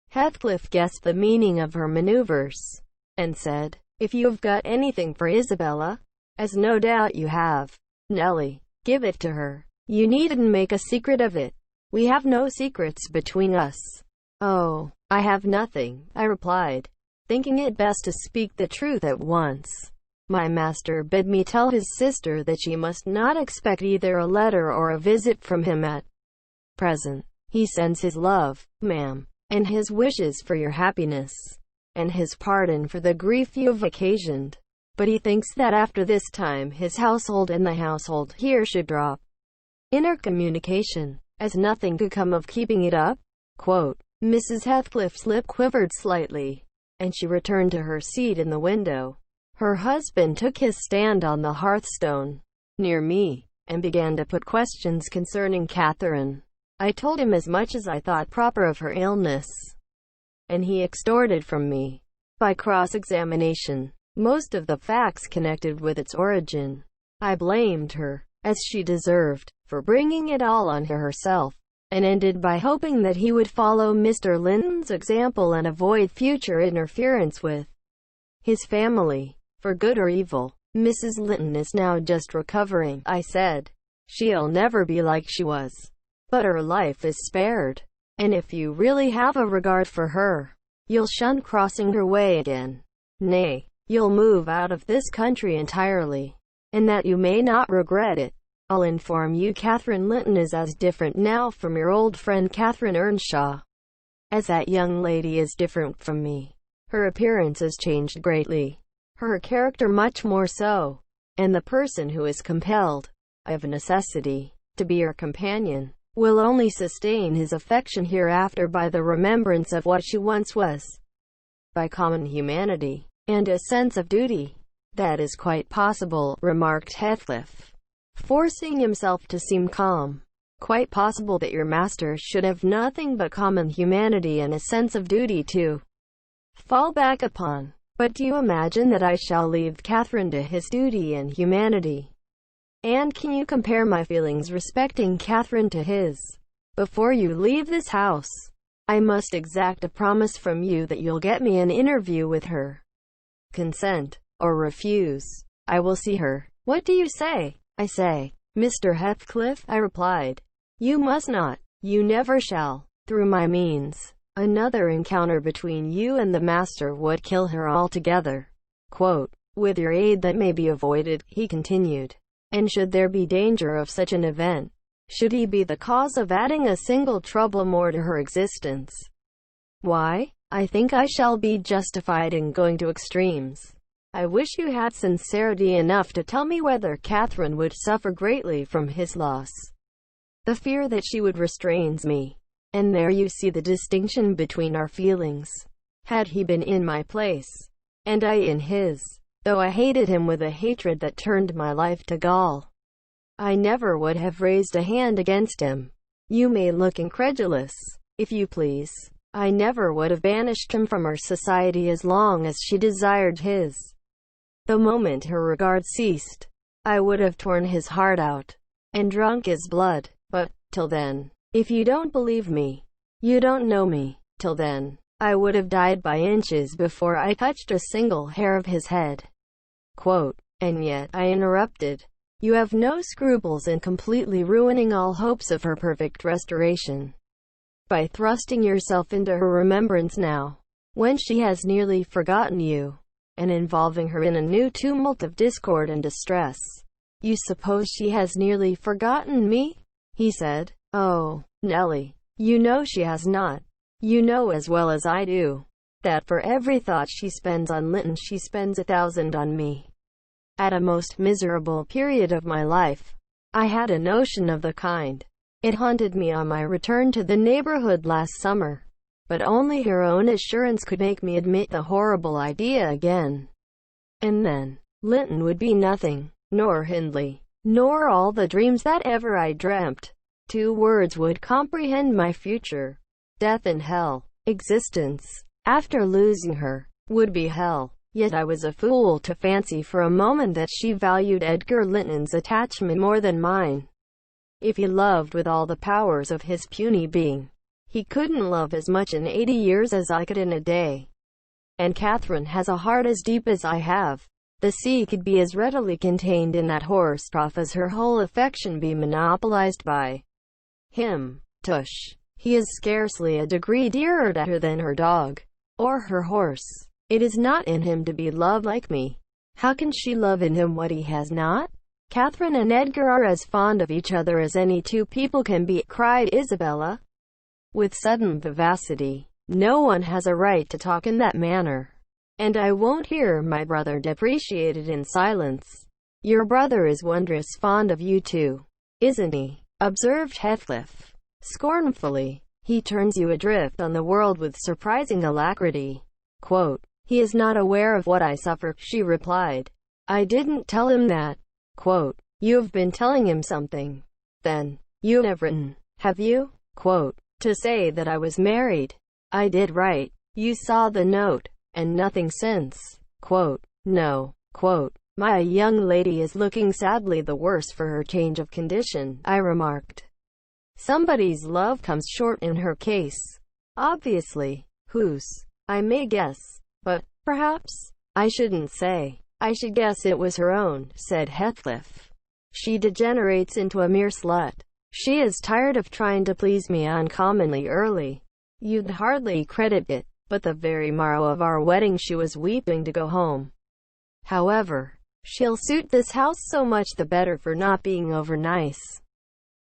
Heathcliff guessed the meaning of her manoeuvres, and said, if you've got anything for Isabella, as no doubt you have, Nelly, give it to her. You needn't make a secret of it. We have no secrets between us. Oh, I have nothing, I replied, thinking it best to speak the truth at once. My master bid me tell his sister that she must not expect either a letter or a visit from him at present. He sends his love, ma'am, and his wishes for your happiness, and his pardon for the grief you've occasioned. But he thinks that after this time his household and the household here should drop intercommunication, as nothing could come of keeping it up. Quote, Mrs. Heathcliff's lip quivered slightly, and she returned to her seat in the window. Her husband took his stand on the hearthstone, near me, and began to put questions concerning Catherine. I told him as much as I thought proper of her illness, and he extorted from me, by cross-examination, most of the facts connected with its origin. I blamed her, as she deserved, for bringing it all on herself, and ended by hoping that he would follow Mr. Linton's example and avoid future interference with his family, for good or evil. Mrs. Linton is now just recovering, I said. She'll never be like she was, but her life is spared, and if you really have a regard for her, you'll shun crossing her way again. Nay, you'll move out of this country entirely, and that you may not regret it. I'll inform you Catherine Linton is as different now from your old friend Catherine Earnshaw, as that young lady is different from me. Her appearance has changed greatly, her character much more so, and the person who is compelled, of necessity, to be her companion, will only sustain his affection hereafter by the remembrance of what she once was, by common humanity, and a sense of duty. That is quite possible, remarked Heathcliff, forcing himself to seem calm. Quite possible that your master should have nothing but common humanity and a sense of duty to fall back upon. But do you imagine that I shall leave Catherine to his duty and humanity? And can you compare my feelings respecting Catherine to his? Before you leave this house, I must exact a promise from you that you'll get me an interview with her. Consent, or refuse. I will see her. What do you say? I say, Mr. Heathcliff, I replied, you must not. You never shall. Through my means, another encounter between you and the master would kill her altogether. Quote, with your aid that may be avoided, he continued. And should there be danger of such an event, should he be the cause of adding a single trouble more to her existence, why, I think I shall be justified in going to extremes. I wish you had sincerity enough to tell me whether Catherine would suffer greatly from his loss. The fear that she would restrains me. And there you see the distinction between our feelings. Had he been in my place, and I in his, though I hated him with a hatred that turned my life to gall, I never would have raised a hand against him. You may look incredulous, if you please. I never would have banished him from our society as long as she desired his. The moment her regard ceased, I would have torn his heart out, and drunk his blood. But, till then, if you don't believe me, you don't know me. Till then, I would have died by inches before I touched a single hair of his head. Quote, and yet, I interrupted, you have no scruples in completely ruining all hopes of her perfect restoration, by thrusting yourself into her remembrance now, when she has nearly forgotten you, and involving her in a new tumult of discord and distress. You suppose she has nearly forgotten me? He said. Oh, Nellie, you know she has not. You know as well as I do, that for every thought she spends on Linton she spends 1,000 on me. At a most miserable period of my life, I had a notion of the kind. It haunted me on my return to the neighborhood last summer, but only her own assurance could make me admit the horrible idea again. And then, Linton would be nothing, nor Hindley, nor all the dreams that ever I dreamt. 2 words would comprehend my future. Death and hell. Existence, after losing her, would be hell. Yet I was a fool to fancy for a moment that she valued Edgar Linton's attachment more than mine. If he loved with all the powers of his puny being, he couldn't love as much in 80 years as I could in a day. And Catherine has a heart as deep as I have. The sea could be as readily contained in that horse trough as her whole affection be monopolized by him. Tush! He is scarcely a degree dearer to her than her dog, or her horse. It is not in him to be loved like me. How can she love in him what he has not? Catherine and Edgar are as fond of each other as any 2 people can be, cried Isabella, with sudden vivacity. No one has a right to talk in that manner. And I won't hear my brother depreciated in silence. Your brother is wondrous fond of you too, isn't he? Observed Heathcliff, scornfully. He turns you adrift on the world with surprising alacrity. Quote, he is not aware of what I suffer, she replied. I didn't tell him that. Quote, you've been telling him something. Then, you have written, have you? Quote, to say that I was married. I did write. You saw the note, and nothing since. Quote, no. Quote, my young lady is looking sadly the worse for her change of condition, I remarked. Somebody's love comes short in her case. Obviously. Whose? I may guess. But, perhaps, I shouldn't say. I should guess it was her own, said Heathcliff. She degenerates into a mere slut. She is tired of trying to please me uncommonly early. You'd hardly credit it, but the very morrow of our wedding she was weeping to go home. However, she'll suit this house so much the better for not being over nice.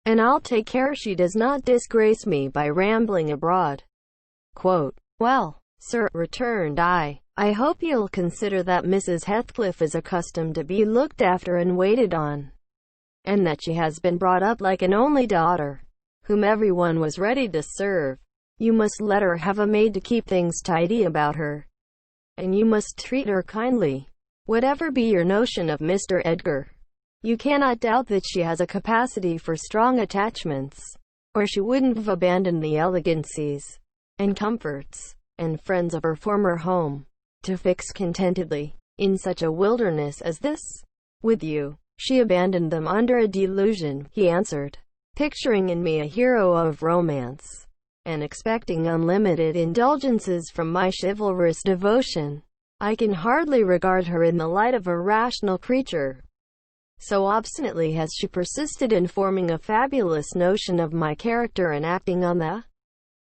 And I'll take care she does not disgrace me by rambling abroad. Quote, well, sir, returned I hope you'll consider that Mrs. Heathcliff is accustomed to be looked after and waited on, and that she has been brought up like an only daughter, whom everyone was ready to serve. You must let her have a maid to keep things tidy about her, and you must treat her kindly. Whatever be your notion of Mr. Edgar, you cannot doubt that she has a capacity for strong attachments, or she wouldn't have abandoned the elegancies, and comforts, and friends of her former home. to fix contentedly, in such a wilderness as this? With you, she abandoned them under a delusion, he answered, picturing in me a hero of romance, and expecting unlimited indulgences from my chivalrous devotion. I can hardly regard her in the light of a rational creature. So obstinately has she persisted in forming a fabulous notion of my character and acting on the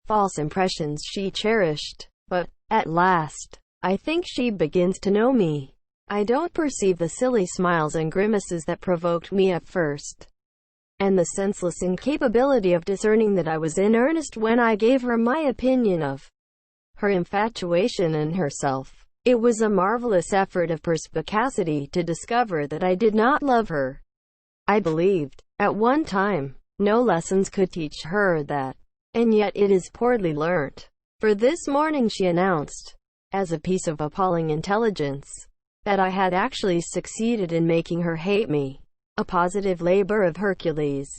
false impressions she cherished. But, at last, I think she begins to know me. I don't perceive the silly smiles and grimaces that provoked me at first, and the senseless incapability of discerning that I was in earnest when I gave her my opinion of her infatuation and herself. It was a marvelous effort of perspicacity to discover that I did not love her. I believed, at one time, no lessons could teach her that, and yet it is poorly learnt. For this morning she announced, as a piece of appalling intelligence, that I had actually succeeded in making her hate me. A positive labor of Hercules.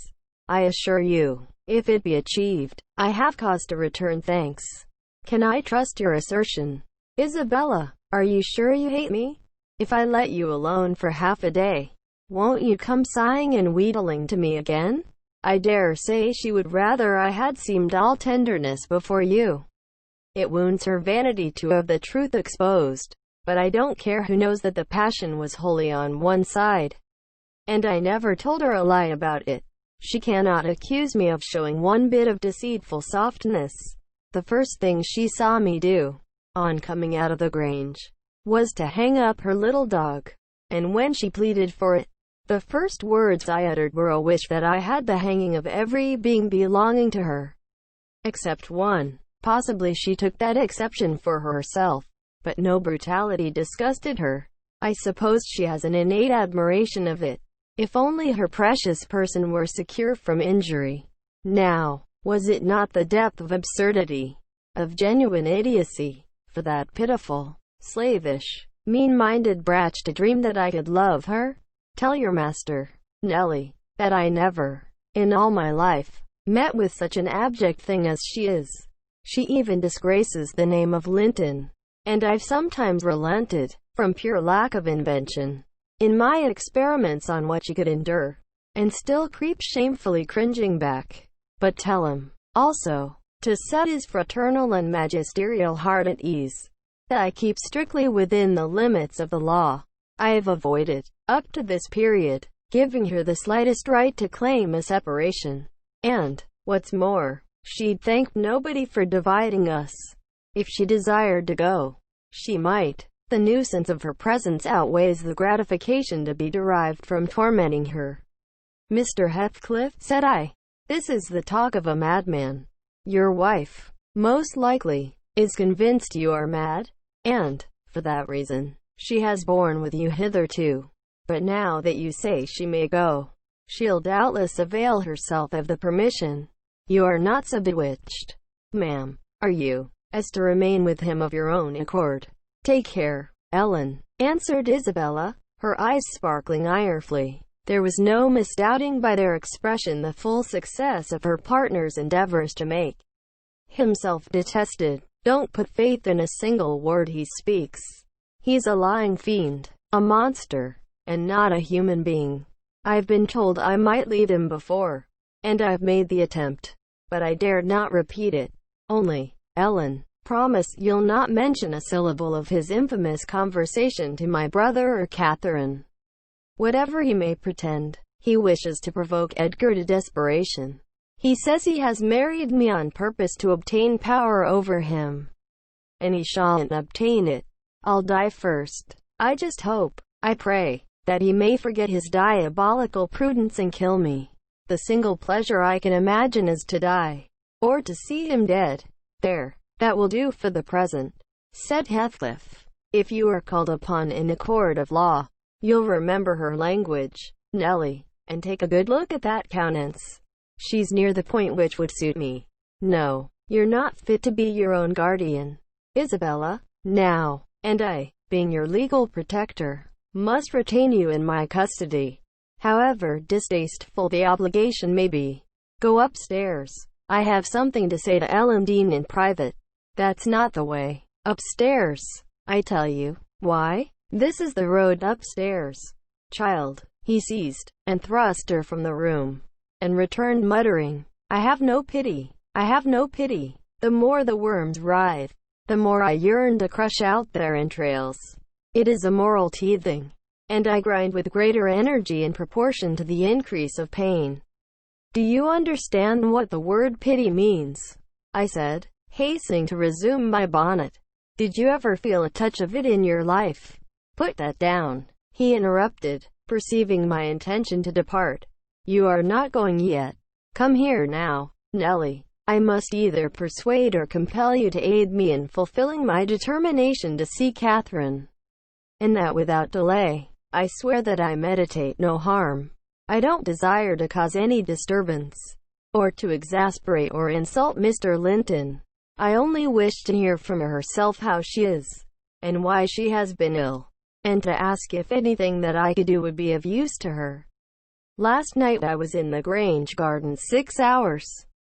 I assure you, if it be achieved, I have cause to return thanks. Can I trust your assertion? Isabella, are you sure you hate me? If I let you alone for half a day, won't you come sighing and wheedling to me again? I dare say she would rather I had seemed all tenderness before you. It wounds her vanity to have the truth exposed, but I don't care who knows that the passion was wholly on one side, and I never told her a lie about it. She cannot accuse me of showing one bit of deceitful softness. The first thing she saw me do, on coming out of the Grange, was to hang up her little dog, and when she pleaded for it, the first words I uttered were a wish that I had the hanging of every being belonging to her, except one. Possibly she took that exception for herself, but no brutality disgusted her. I suppose she has an innate admiration of it. If only her precious person were secure from injury. Now, was it not the depth of absurdity, of genuine idiocy, for that pitiful, slavish, mean-minded brat to dream that I could love her? Tell your master, Nellie, that I never, in all my life, met with such an abject thing as she is. She even disgraces the name of Linton, and I've sometimes relented, from pure lack of invention, in my experiments on what she could endure, and still creep shamefully cringing back. But tell him, also, to set his fraternal and magisterial heart at ease, that I keep strictly within the limits of the law. I have avoided, up to this period, giving her the slightest right to claim a separation, and, what's more, she'd thank nobody for dividing us. If she desired to go, she might. The nuisance of her presence outweighs the gratification to be derived from tormenting her. Mr. Heathcliff, said I, this is the talk of a madman. Your wife, most likely, is convinced you are mad, and, for that reason, she has borne with you hitherto. But now that you say she may go, she'll doubtless avail herself of the permission. You are not so bewitched, ma'am, are you, as to remain with him of your own accord? Take care, Ellen, answered Isabella, her eyes sparkling irefully. There was no misdoubting by their expression the full success of her partner's endeavors to make himself detested. Don't put faith in a single word he speaks. He's a lying fiend, a monster, and not a human being. I've been told I might leave him before, and I've made the attempt, but I dared not repeat it. Only, Ellen, promise you'll not mention a syllable of his infamous conversation to my brother or Catherine. Whatever he may pretend, he wishes to provoke Edgar to desperation. He says he has married me on purpose to obtain power over him, and he shan't obtain it. I'll die first. I just hope, I pray, that he may forget his diabolical prudence and kill me. The single pleasure I can imagine is to die, or to see him dead. There, that will do for the present, said Heathcliff. If you are called upon in a court of law, you'll remember her language, Nellie, and take a good look at that countenance. She's near the point which would suit me. No, you're not fit to be your own guardian, Isabella, now, and I, being your legal protector, must retain you in my custody, however distasteful the obligation may be. Go upstairs. I have something to say to Ellen Dean in private. That's not the way. Upstairs. I tell you. Why? This is the road upstairs. Child. He seized, and thrust her from the room, and returned muttering, I have no pity. I have no pity. The more the worms writhe, the more I yearn to crush out their entrails. It is a moral teething, and I grind with greater energy in proportion to the increase of pain. Do you understand what the word pity means? I said, hastening to resume my bonnet. Did you ever feel a touch of it in your life? Put that down, he interrupted, perceiving my intention to depart. You are not going yet. Come here now, Nellie. I must either persuade or compel you to aid me in fulfilling my determination to see Catherine, and that without delay. I swear that I meditate no harm. I don't desire to cause any disturbance, or to exasperate or insult Mr. Linton. I only wish to hear from her herself how she is, and why she has been ill, and to ask if anything that I could do would be of use to her. Last night I was in the Grange garden 6 hours,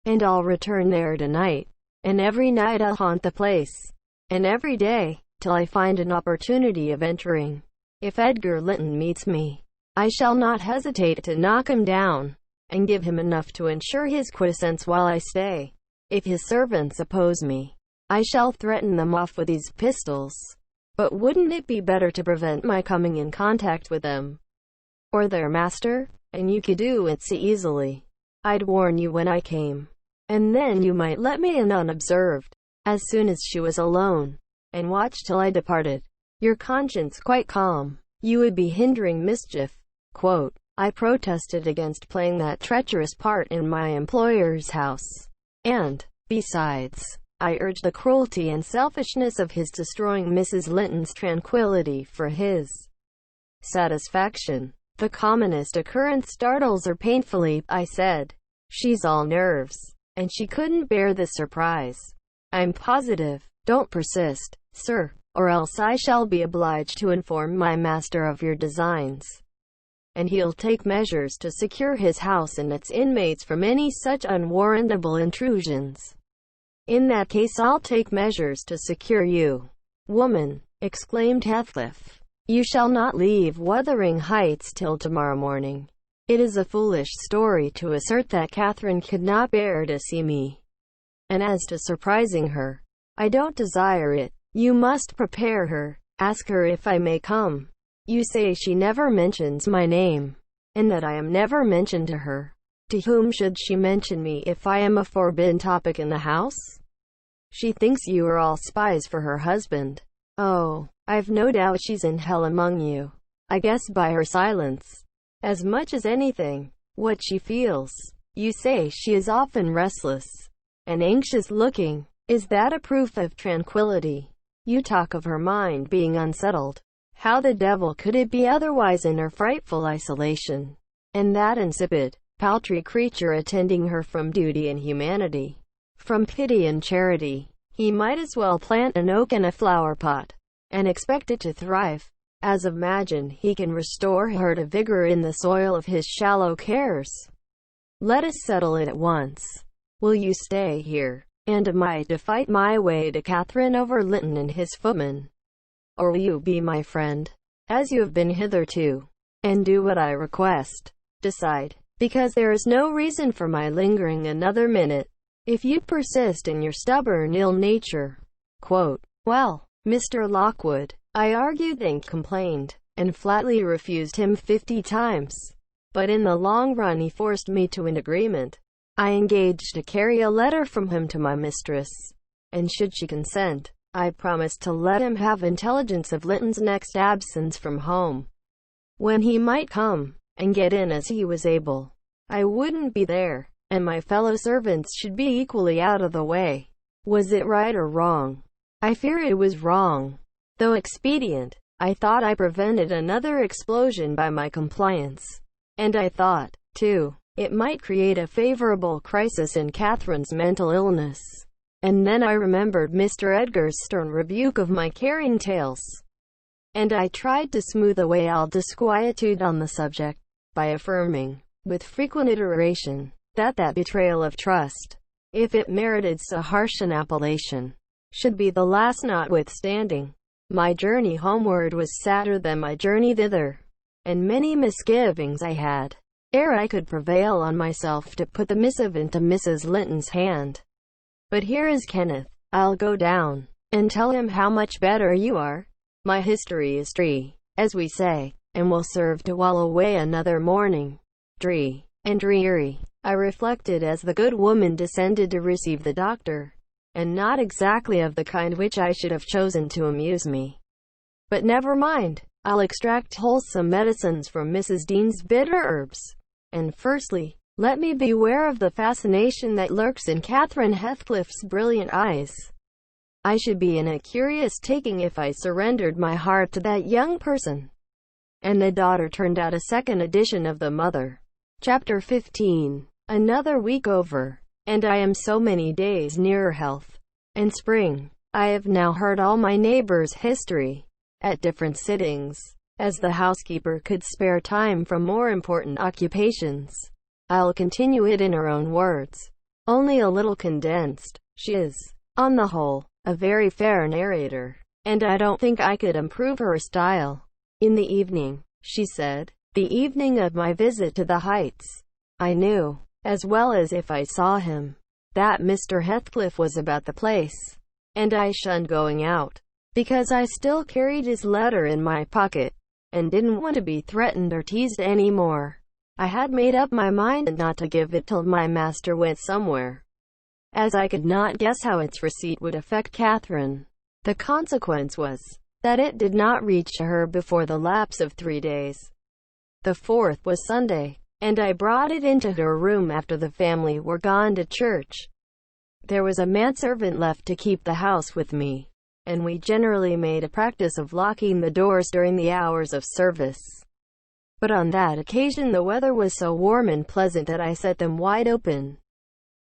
and I'll return there tonight, and every night I'll haunt the place, and every day, till I find an opportunity of entering. If Edgar Linton meets me, I shall not hesitate to knock him down, and give him enough to ensure his quiescence while I stay. If his servants oppose me, I shall threaten them off with these pistols. But wouldn't it be better to prevent my coming in contact with them, or their master? And you could do it so easily. I'd warn you when I came, and then you might let me in unobserved, as soon as she was alone, and watch till I departed. Your conscience quite calm, you would be hindering mischief. Quote, I protested against playing that treacherous part in my employer's house, and, besides, I urged the cruelty and selfishness of his destroying Mrs. Linton's tranquility for his satisfaction. The commonest occurrence startles her painfully, I said. She's all nerves, and she couldn't bear the surprise. I'm positive. Don't persist, sir, or else I shall be obliged to inform my master of your designs, and he'll take measures to secure his house and its inmates from any such unwarrantable intrusions. In that case I'll take measures to secure you. Woman, exclaimed Heathcliff, you shall not leave Wuthering Heights till tomorrow morning. It is a foolish story to assert that Catherine could not bear to see me. And as to surprising her, I don't desire it. You must prepare her. Ask her if I may come. You say she never mentions my name, and that I am never mentioned to her. To whom should she mention me if I am a forbidden topic in the house? She thinks you are all spies for her husband. Oh, I've no doubt she's in hell among you. I guess by her silence, as much as anything, what she feels. You say she is often restless and anxious looking. Is that a proof of tranquility? You talk of her mind being unsettled. How the devil could it be otherwise in her frightful isolation, and that insipid, paltry creature attending her from duty and humanity, from pity and charity? He might as well plant an oak in a flower pot, and expect it to thrive, as imagine he can restore her to vigor in the soil of his shallow cares. Let us settle it at once. Will you stay here, and am I to fight my way to Catherine over Linton and his footman? Or will you be my friend, as you have been hitherto, and do what I request? Decide, because there is no reason for my lingering another minute, if you persist in your stubborn ill nature. Quote, well, Mr. Lockwood, I argued and complained, and flatly refused him 50 times. But in the long run he forced me to an agreement. I engaged to carry a letter from him to my mistress, and should she consent, I promised to let him have intelligence of Linton's next absence from home, when he might come, and get in as he was able. I wouldn't be there, and my fellow servants should be equally out of the way. Was it right or wrong? I fear it was wrong. Though expedient, I thought I prevented another explosion by my compliance. And I thought, too, it might create a favorable crisis in Catherine's mental illness. And then I remembered Mr. Edgar's stern rebuke of my carrying tales, and I tried to smooth away all disquietude on the subject, by affirming, with frequent iteration, that betrayal of trust, if it merited so harsh an appellation, should be the last notwithstanding. My journey homeward was sadder than my journey thither, and many misgivings I had, ere I could prevail on myself to put the missive into Mrs. Linton's hand. But here is Kenneth. I'll go down and tell him how much better you are. My history is dree, as we say, and will serve to while away another morning. Dree and dreary, I reflected as the good woman descended to receive the doctor, and not exactly of the kind which I should have chosen to amuse me. But never mind, I'll extract wholesome medicines from Mrs. Dean's bitter herbs. And firstly, let me beware of the fascination that lurks in Catherine Heathcliff's brilliant eyes. I should be in a curious taking if I surrendered my heart to that young person. And the daughter turned out a second edition of the mother. Chapter 15. Another week over, and I am so many days nearer health and spring. I have now heard all my neighbors' history, at different sittings, as the housekeeper could spare time from more important occupations. I'll continue it in her own words, only a little condensed. She is, on the whole, a very fair narrator, and I don't think I could improve her style. In the evening, she said, the evening of my visit to the Heights, I knew, as well as if I saw him, that Mr. Heathcliff was about the place, and I shunned going out, because I still carried his letter in my pocket, and didn't want to be threatened or teased any more. I had made up my mind not to give it till my master went somewhere, as I could not guess how its receipt would affect Catherine. The consequence was, that it did not reach her before the lapse of 3 days. The 4th was Sunday, and I brought it into her room after the family were gone to church. There was a manservant left to keep the house with me, and we generally made a practice of locking the doors during the hours of service. But on that occasion the weather was so warm and pleasant that I set them wide open,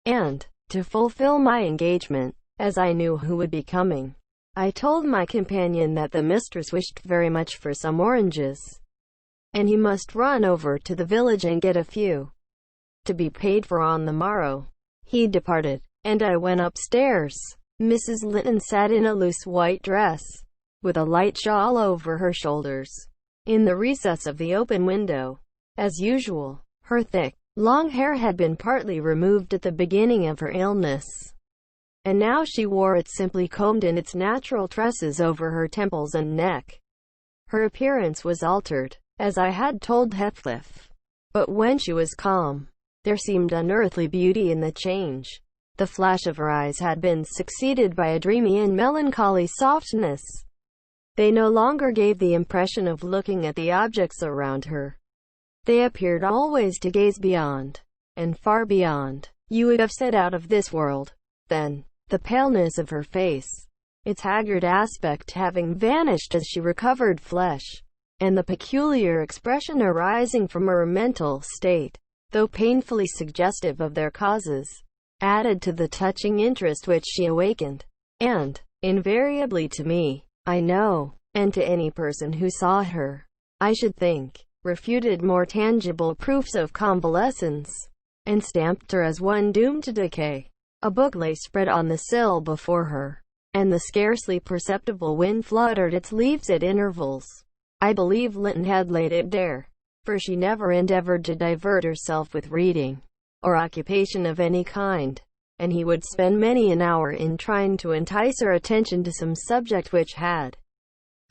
and, to fulfill my engagement, as I knew who would be coming, I told my companion that the mistress wished very much for some oranges, and he must run over to the village and get a few, to be paid for on the morrow. He departed, and I went upstairs. Mrs. Linton sat in a loose white dress, with a light shawl over her shoulders, in the recess of the open window. As usual, her thick, long hair had been partly removed at the beginning of her illness, and now she wore it simply combed in its natural tresses over her temples and neck. Her appearance was altered, as I had told Heathcliff, but when she was calm, there seemed unearthly beauty in the change. The flash of her eyes had been succeeded by a dreamy and melancholy softness. They no longer gave the impression of looking at the objects around her. They appeared always to gaze beyond, and far beyond. You would have said out of this world, then. The paleness of her face, its haggard aspect having vanished as she recovered flesh, and the peculiar expression arising from her mental state, though painfully suggestive of their causes, added to the touching interest which she awakened, and, invariably to me, I know, and to any person who saw her, I should think, refuted more tangible proofs of convalescence, and stamped her as one doomed to decay. A book lay spread on the sill before her, and the scarcely perceptible wind fluttered its leaves at intervals. I believe Linton had laid it there, for she never endeavored to divert herself with reading, or occupation of any kind, and he would spend many an hour in trying to entice her attention to some subject which had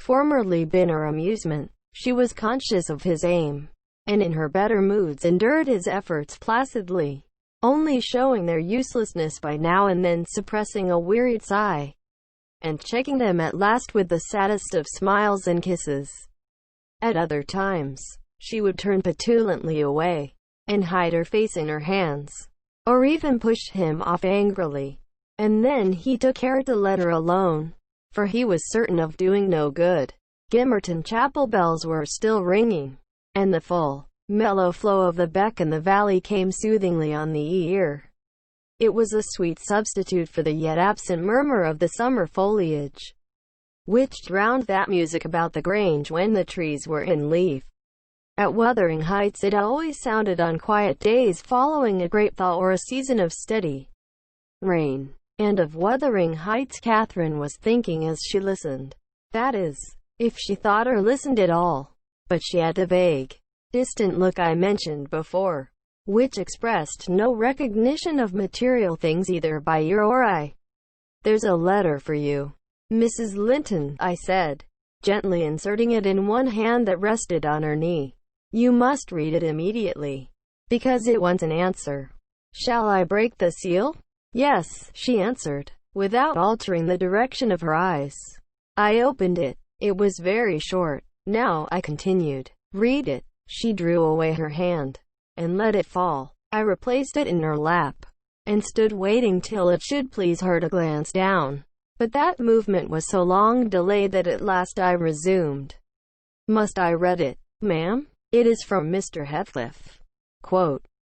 formerly been her amusement. She was conscious of his aim, and in her better moods endured his efforts placidly, only showing their uselessness by now and then suppressing a wearied sigh, and checking them at last with the saddest of smiles and kisses. At other times, she would turn petulantly away, and hide her face in her hands, or even push him off angrily, and then he took care to let her alone, for he was certain of doing no good. Gimmerton chapel bells were still ringing, and the full, mellow flow of the beck in the valley came soothingly on the ear. It was a sweet substitute for the yet absent murmur of the summer foliage, which drowned that music about the grange when the trees were in leaf. At Wuthering Heights it always sounded on quiet days following a great thaw or a season of steady rain. And of Wuthering Heights Catherine was thinking as she listened. That is, if she thought or listened at all. But she had the vague, distant look I mentioned before, which expressed no recognition of material things either by ear or eye. "There's a letter for you, Mrs. Linton," I said, gently inserting it in one hand that rested on her knee. "You must read it immediately, because it wants an answer." "Shall I break the seal?" "Yes," she answered, without altering the direction of her eyes. I opened it. It was very short. "Now," I continued, "read it." She drew away her hand and let it fall. I replaced it in her lap and stood waiting till it should please her to glance down. But that movement was so long delayed that at last I resumed. "Must I read it, ma'am? It is from Mr. Heathcliff."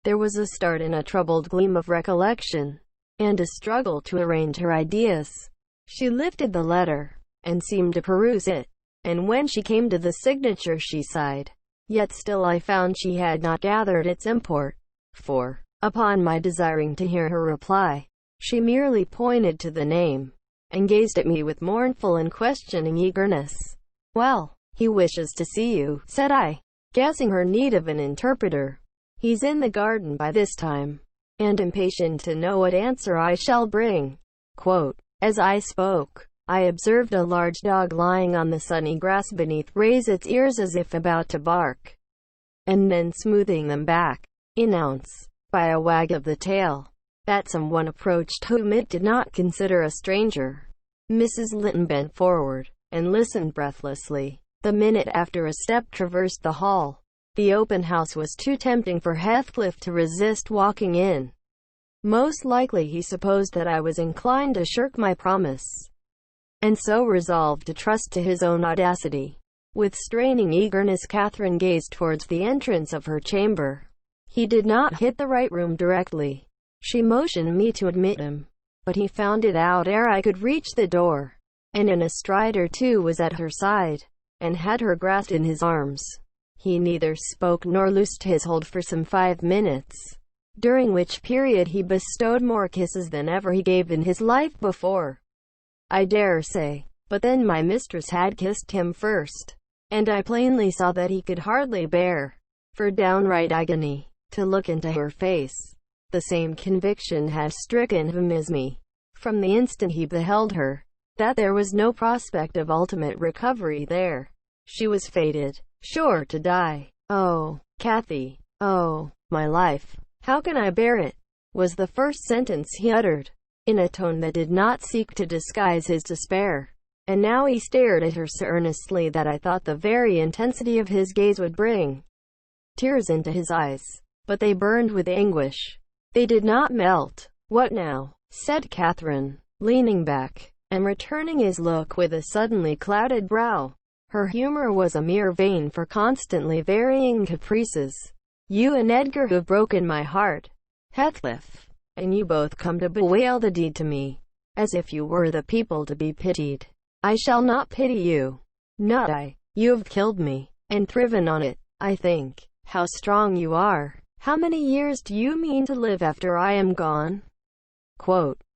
There was a start and a troubled gleam of recollection, and a struggle to arrange her ideas. She lifted the letter, and seemed to peruse it, and when she came to the signature she sighed. Yet still I found she had not gathered its import, for, upon my desiring to hear her reply, she merely pointed to the name, and gazed at me with mournful and questioning eagerness. "Well, he wishes to see you," said I, guessing her need of an interpreter. "He's in the garden by this time, and impatient to know what answer I shall bring." As I spoke, I observed a large dog lying on the sunny grass beneath raise its ears as if about to bark, and then smoothing them back, announce, by a wag of the tail, that someone approached whom it did not consider a stranger. Mrs. Linton bent forward, and listened breathlessly. The minute after a step traversed the hall. The open house was too tempting for Heathcliff to resist walking in. Most likely he supposed that I was inclined to shirk my promise, and so resolved to trust to his own audacity. With straining eagerness Catherine gazed towards the entrance of her chamber. He did not hit the right room directly. She motioned me to admit him, but he found it out ere I could reach the door, and in a stride or two was at her side, and had her grasped in his arms. He neither spoke nor loosed his hold for some 5 minutes, during which period he bestowed more kisses than ever he gave in his life before, I dare say. But then my mistress had kissed him first, and I plainly saw that he could hardly bear, for downright agony, to look into her face. The same conviction had stricken him as me, from the instant he beheld her, that there was no prospect of ultimate recovery there. She was fated, sure to die. "Oh, Cathy, oh, my life, how can I bear it?" was the first sentence he uttered, in a tone that did not seek to disguise his despair. And now he stared at her so earnestly that I thought the very intensity of his gaze would bring tears into his eyes. But they burned with anguish. They did not melt. "What now?" said Catherine, leaning back, and returning his look with a suddenly clouded brow. Her humor was a mere vein for constantly varying caprices. "You and Edgar have broken my heart, Heathcliff, and you both come to bewail the deed to me, as if you were the people to be pitied. I shall not pity you. Not I. You have killed me, and thriven on it, I think. How strong you are! How many years do you mean to live after I am gone?"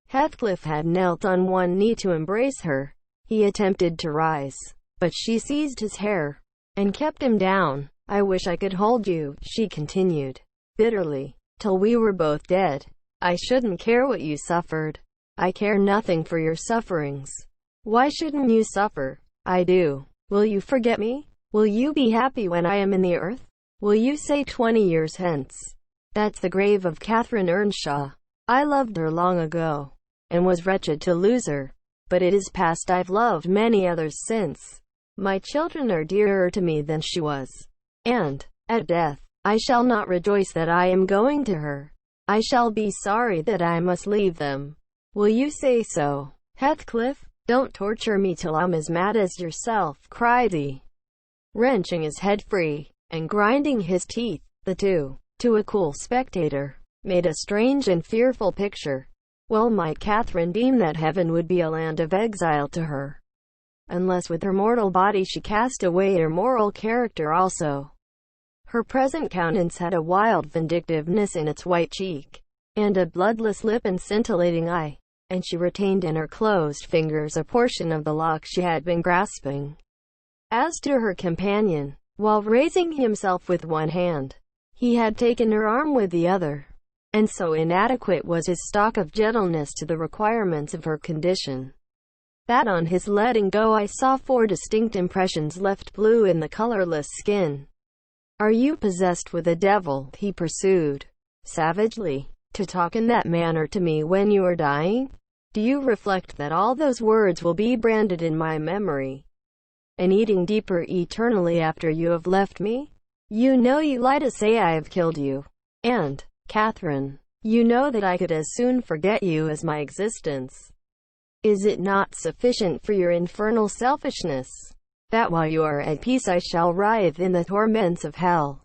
Heathcliff had knelt on one knee to embrace her. He attempted to rise, but she seized his hair, and kept him down. "I wish I could hold you," she continued, bitterly, "till we were both dead. I shouldn't care what you suffered. I care nothing for your sufferings. Why shouldn't you suffer? I do. Will you forget me? Will you be happy when I am in the earth? Will you say 20 years hence, 'That's the grave of Catherine Earnshaw. I loved her long ago, and was wretched to lose her. But it is past. I've loved many others since. My children are dearer to me than she was. And, at death, I shall not rejoice that I am going to her. I shall be sorry that I must leave them. Will you say so, Heathcliff? Don't torture me till I'm as mad as yourself," cried he, wrenching his head free, and grinding his teeth. The two, to a cool spectator, made a strange and fearful picture. Well might Catherine deem that heaven would be a land of exile to her, unless with her mortal body she cast away her moral character also. Her present countenance had a wild vindictiveness in its white cheek, and a bloodless lip and scintillating eye. and she retained in her closed fingers a portion of the lock she had been grasping. As to her companion, while raising himself with one hand, he had taken her arm with the other, and so inadequate was his stock of gentleness to the requirements of her condition, that on his letting go I saw 4 distinct impressions left blue in the colorless skin. "Are you possessed with a devil?" he pursued, savagely, "to talk in that manner to me when you are dying? Do you reflect that all those words will be branded in my memory, and eating deeper eternally after you have left me? You know you lie to say I have killed you. And, Catherine, you know that I could as soon forget you as my existence. Is it not sufficient for your infernal selfishness, that while you are at peace I shall writhe in the torments of hell?"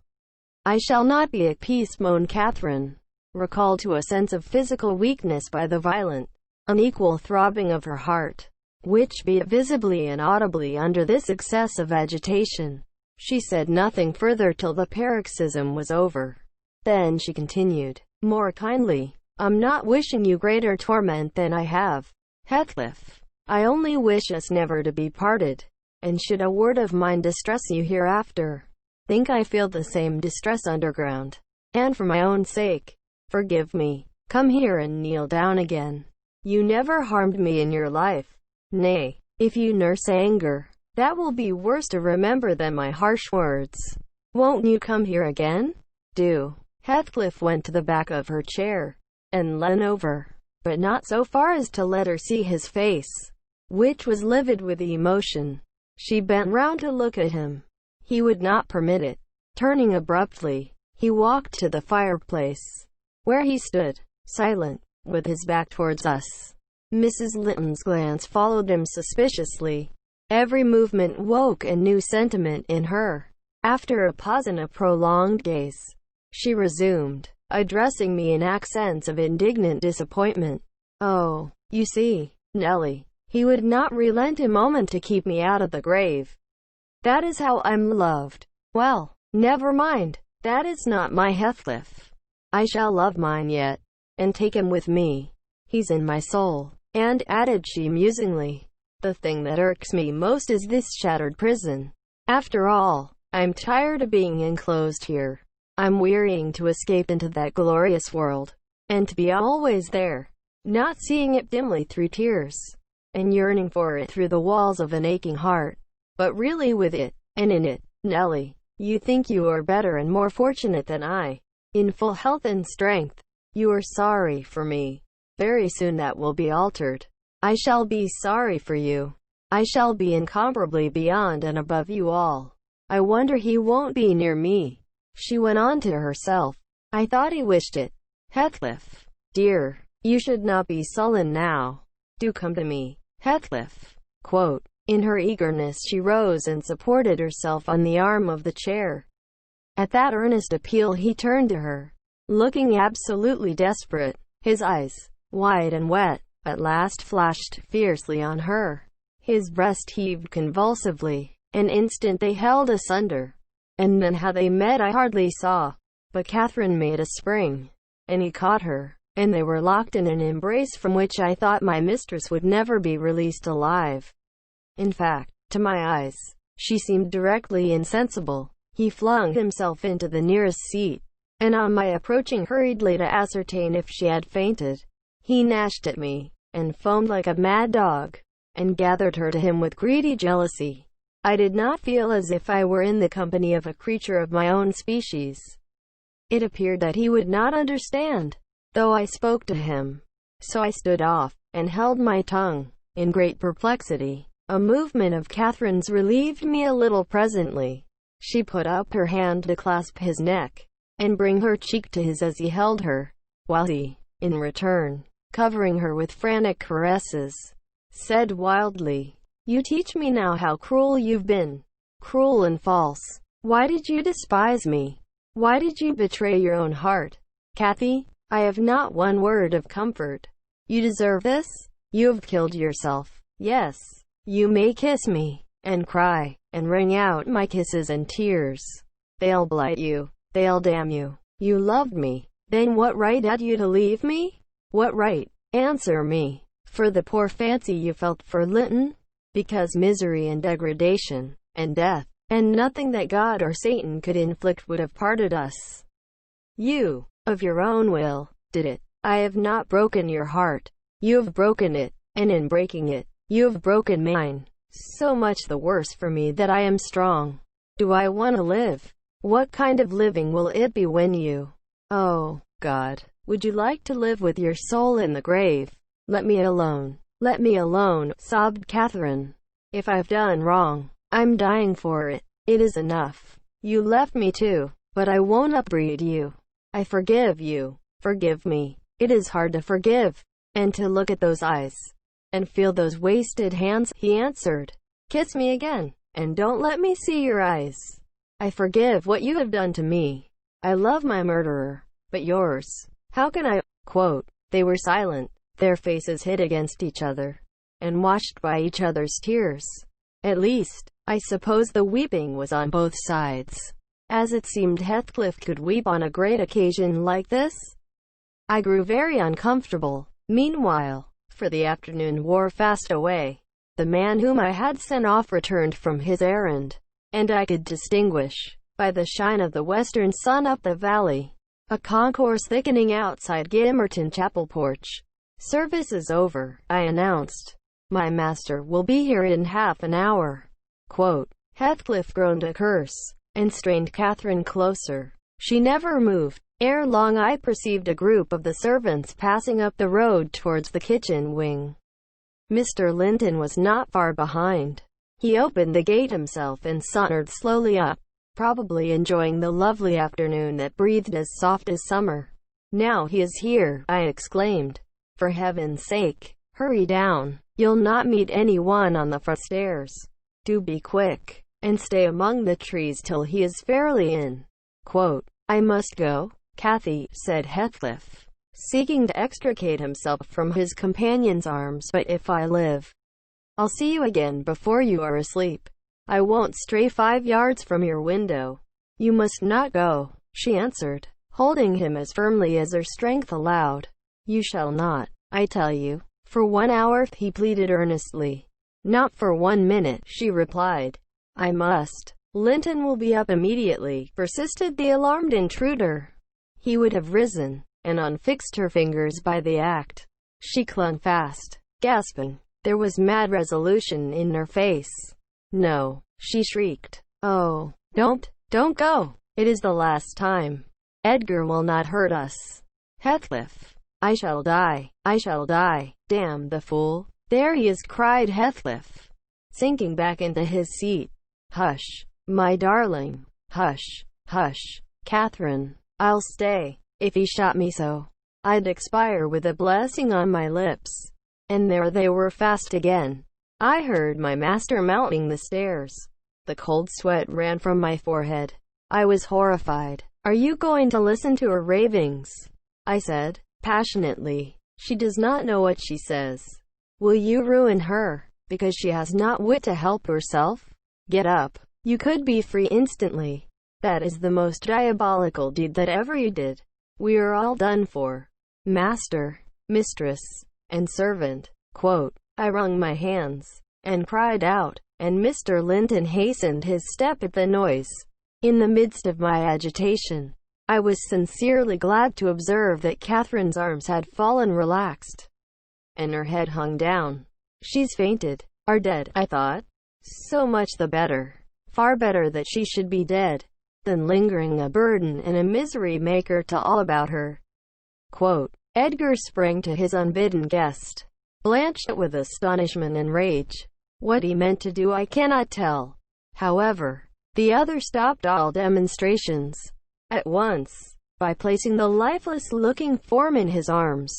"I shall not be at peace," moaned Catherine, recalled to a sense of physical weakness by the violent, unequal throbbing of her heart, which beat visibly and audibly under this excess of agitation. She said nothing further till the paroxysm was over. Then she continued, more kindly, "I'm not wishing you greater torment than I have, Heathcliff. I only wish us never to be parted, and should a word of mine distress you hereafter, think I feel the same distress underground, and for my own sake, forgive me. Come here and kneel down again. You never harmed me in your life. Nay, if you nurse anger, that will be worse to remember than my harsh words. Won't you come here again? Do." Heathcliff went to the back of her chair, and leaned over, but not so far as to let her see his face, which was livid with emotion. She bent round to look at him. He would not permit it. Turning abruptly, he walked to the fireplace, where he stood, silent, with his back towards us. Mrs. Linton's glance followed him suspiciously. Every movement woke a new sentiment in her. After a pause and a prolonged gaze, she resumed, addressing me in accents of indignant disappointment. "Oh, you see, Nellie, he would not relent a moment to keep me out of the grave. That is how I'm loved. Well, never mind, that is not my Heathcliff. I shall love mine yet, and take him with me. He's in my soul." And added she musingly, "The thing that irks me most is this shattered prison. After all, I'm tired of being enclosed here. I'm wearying to escape into that glorious world, and to be always there, not seeing it dimly through tears, and yearning for it through the walls of an aching heart, but really with it, and in it. Nellie, you think you are better and more fortunate than I, in full health and strength. You are sorry for me. Very soon that will be altered. I shall be sorry for you. I shall be incomparably beyond and above you all. I wonder he won't be near me." She went on to herself. "I thought he wished it. Heathcliff, dear, you should not be sullen now. Do come to me, Heathcliff." In her eagerness she rose and supported herself on the arm of the chair. At that earnest appeal he turned to her, looking absolutely desperate. His eyes, wide and wet, at last flashed fiercely on her. His breast heaved convulsively. An instant they held asunder, and then how they met I hardly saw. But Catherine made a spring, and he caught her, and they were locked in an embrace from which I thought my mistress would never be released alive. In fact, to my eyes, she seemed directly insensible. He flung himself into the nearest seat, and on my approaching hurriedly to ascertain if she had fainted, he gnashed at me, and foamed like a mad dog, and gathered her to him with greedy jealousy. I did not feel as if I were in the company of a creature of my own species. It appeared that he would not understand, though I spoke to him. So I stood off, and held my tongue, in great perplexity. A movement of Catherine's relieved me a little presently. She put up her hand to clasp his neck, and bring her cheek to his as he held her, while he, in return, covering her with frantic caresses, said wildly, "You teach me now how cruel you've been. Cruel and false. Why did you despise me? Why did you betray your own heart? Cathy, I have not one word of comfort. You deserve this. You have killed yourself. Yes, you may kiss me, and cry, and wring out my kisses and tears. They'll blight you. They'll damn you. You loved me. Then what right had you to leave me? What right? Answer me. for the poor fancy you felt for Linton, because misery and degradation, and death, and nothing that God or Satan could inflict would have parted us. You, of your own will, did it. I have not broken your heart. You have broken it, and in breaking it, you have broken mine. So much the worse for me that I am strong. Do I want to live? What kind of living will it be when you... Oh, God, would you like to live with your soul in the grave? Let me alone. Let me alone, sobbed Catherine. If I've done wrong, I'm dying for it. It is enough. You left me too, but I won't upbraid you. I forgive you. Forgive me. It is hard to forgive, and to look at those eyes, and feel those wasted hands, he answered. Kiss me again, and don't let me see your eyes. I forgive what you have done to me. I love my murderer, but yours. How can I? Quote, they were silent, their faces hid against each other, and watched by each other's tears. At least, I suppose the weeping was on both sides, as it seemed Heathcliff could weep on a great occasion like this. I grew very uncomfortable. Meanwhile, for the afternoon wore fast away. The man whom I had sent off returned from his errand, and I could distinguish, by the shine of the western sun up the valley, a concourse thickening outside Gimmerton Chapel porch. Service is over, I announced. My master will be here in half an hour. Quote, Heathcliff groaned a curse, and strained Catherine closer. She never moved. Ere long I perceived a group of the servants passing up the road towards the kitchen wing. Mr. Linton was not far behind. He opened the gate himself and sauntered slowly up, probably enjoying the lovely afternoon that breathed as soft as summer. Now he is here, I exclaimed. For heaven's sake, hurry down. You'll not meet anyone on the front stairs. Do be quick, and stay among the trees till he is fairly in. Quote, I must go, Cathy, said Heathcliff, seeking to extricate himself from his companion's arms, but if I live, I'll see you again before you are asleep. I won't stray 5 yards from your window. You must not go, she answered, holding him as firmly as her strength allowed. You shall not, I tell you. For 1 hour, he pleaded earnestly. Not for 1 minute, she replied. I must. Linton will be up immediately, persisted the alarmed intruder. He would have risen, and unfixed her fingers by the act. She clung fast, gasping. There was mad resolution in her face. No, she shrieked. Oh, don't go. It is the last time. Edgar will not hurt us. Heathcliff. I shall die. I shall die. Damn the fool. There he is, cried Heathcliff, sinking back into his seat. Hush, my darling. Hush, hush, Catherine. I'll stay. If he shot me so, I'd expire with a blessing on my lips. And there they were fast again. I heard my master mounting the stairs. The cold sweat ran from my forehead. I was horrified. Are you going to listen to her ravings? I said, passionately. She does not know what she says. Will you ruin her, because she has not wit to help herself? Get up. You could be free instantly. That is the most diabolical deed that ever you did. We are all done for. Master, mistress, and servant. Quote, I wrung my hands, and cried out, and Mr. Linton hastened his step at the noise. In the midst of my agitation, I was sincerely glad to observe that Catherine's arms had fallen relaxed, and her head hung down. She's fainted. Are dead, I thought. So much the better. Far better that she should be dead, than lingering a burden and a misery maker to all about her. Quote, Edgar sprang to his unbidden guest, blanched with astonishment and rage. What he meant to do I cannot tell. However, the other stopped all demonstrations at once, by placing the lifeless-looking form in his arms.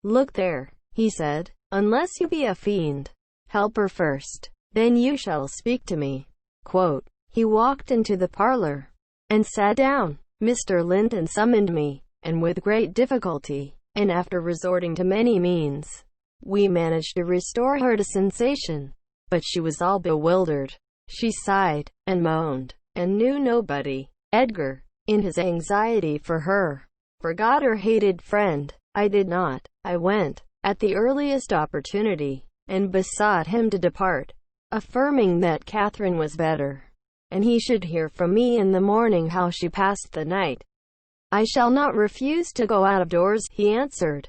Look there, he said, unless you be a fiend. Help her first, then you shall speak to me. Quote, he walked into the parlor, and sat down. Mr. Linton summoned me, and with great difficulty, and after resorting to many means, we managed to restore her to sensation. But she was all bewildered. She sighed, and moaned, and knew nobody. Edgar, in his anxiety for her, forgot her hated friend. I did not. I went, at the earliest opportunity, and besought him to depart, affirming that Catherine was better, and he should hear from me in the morning how she passed the night. "I shall not refuse to go out of doors," he answered,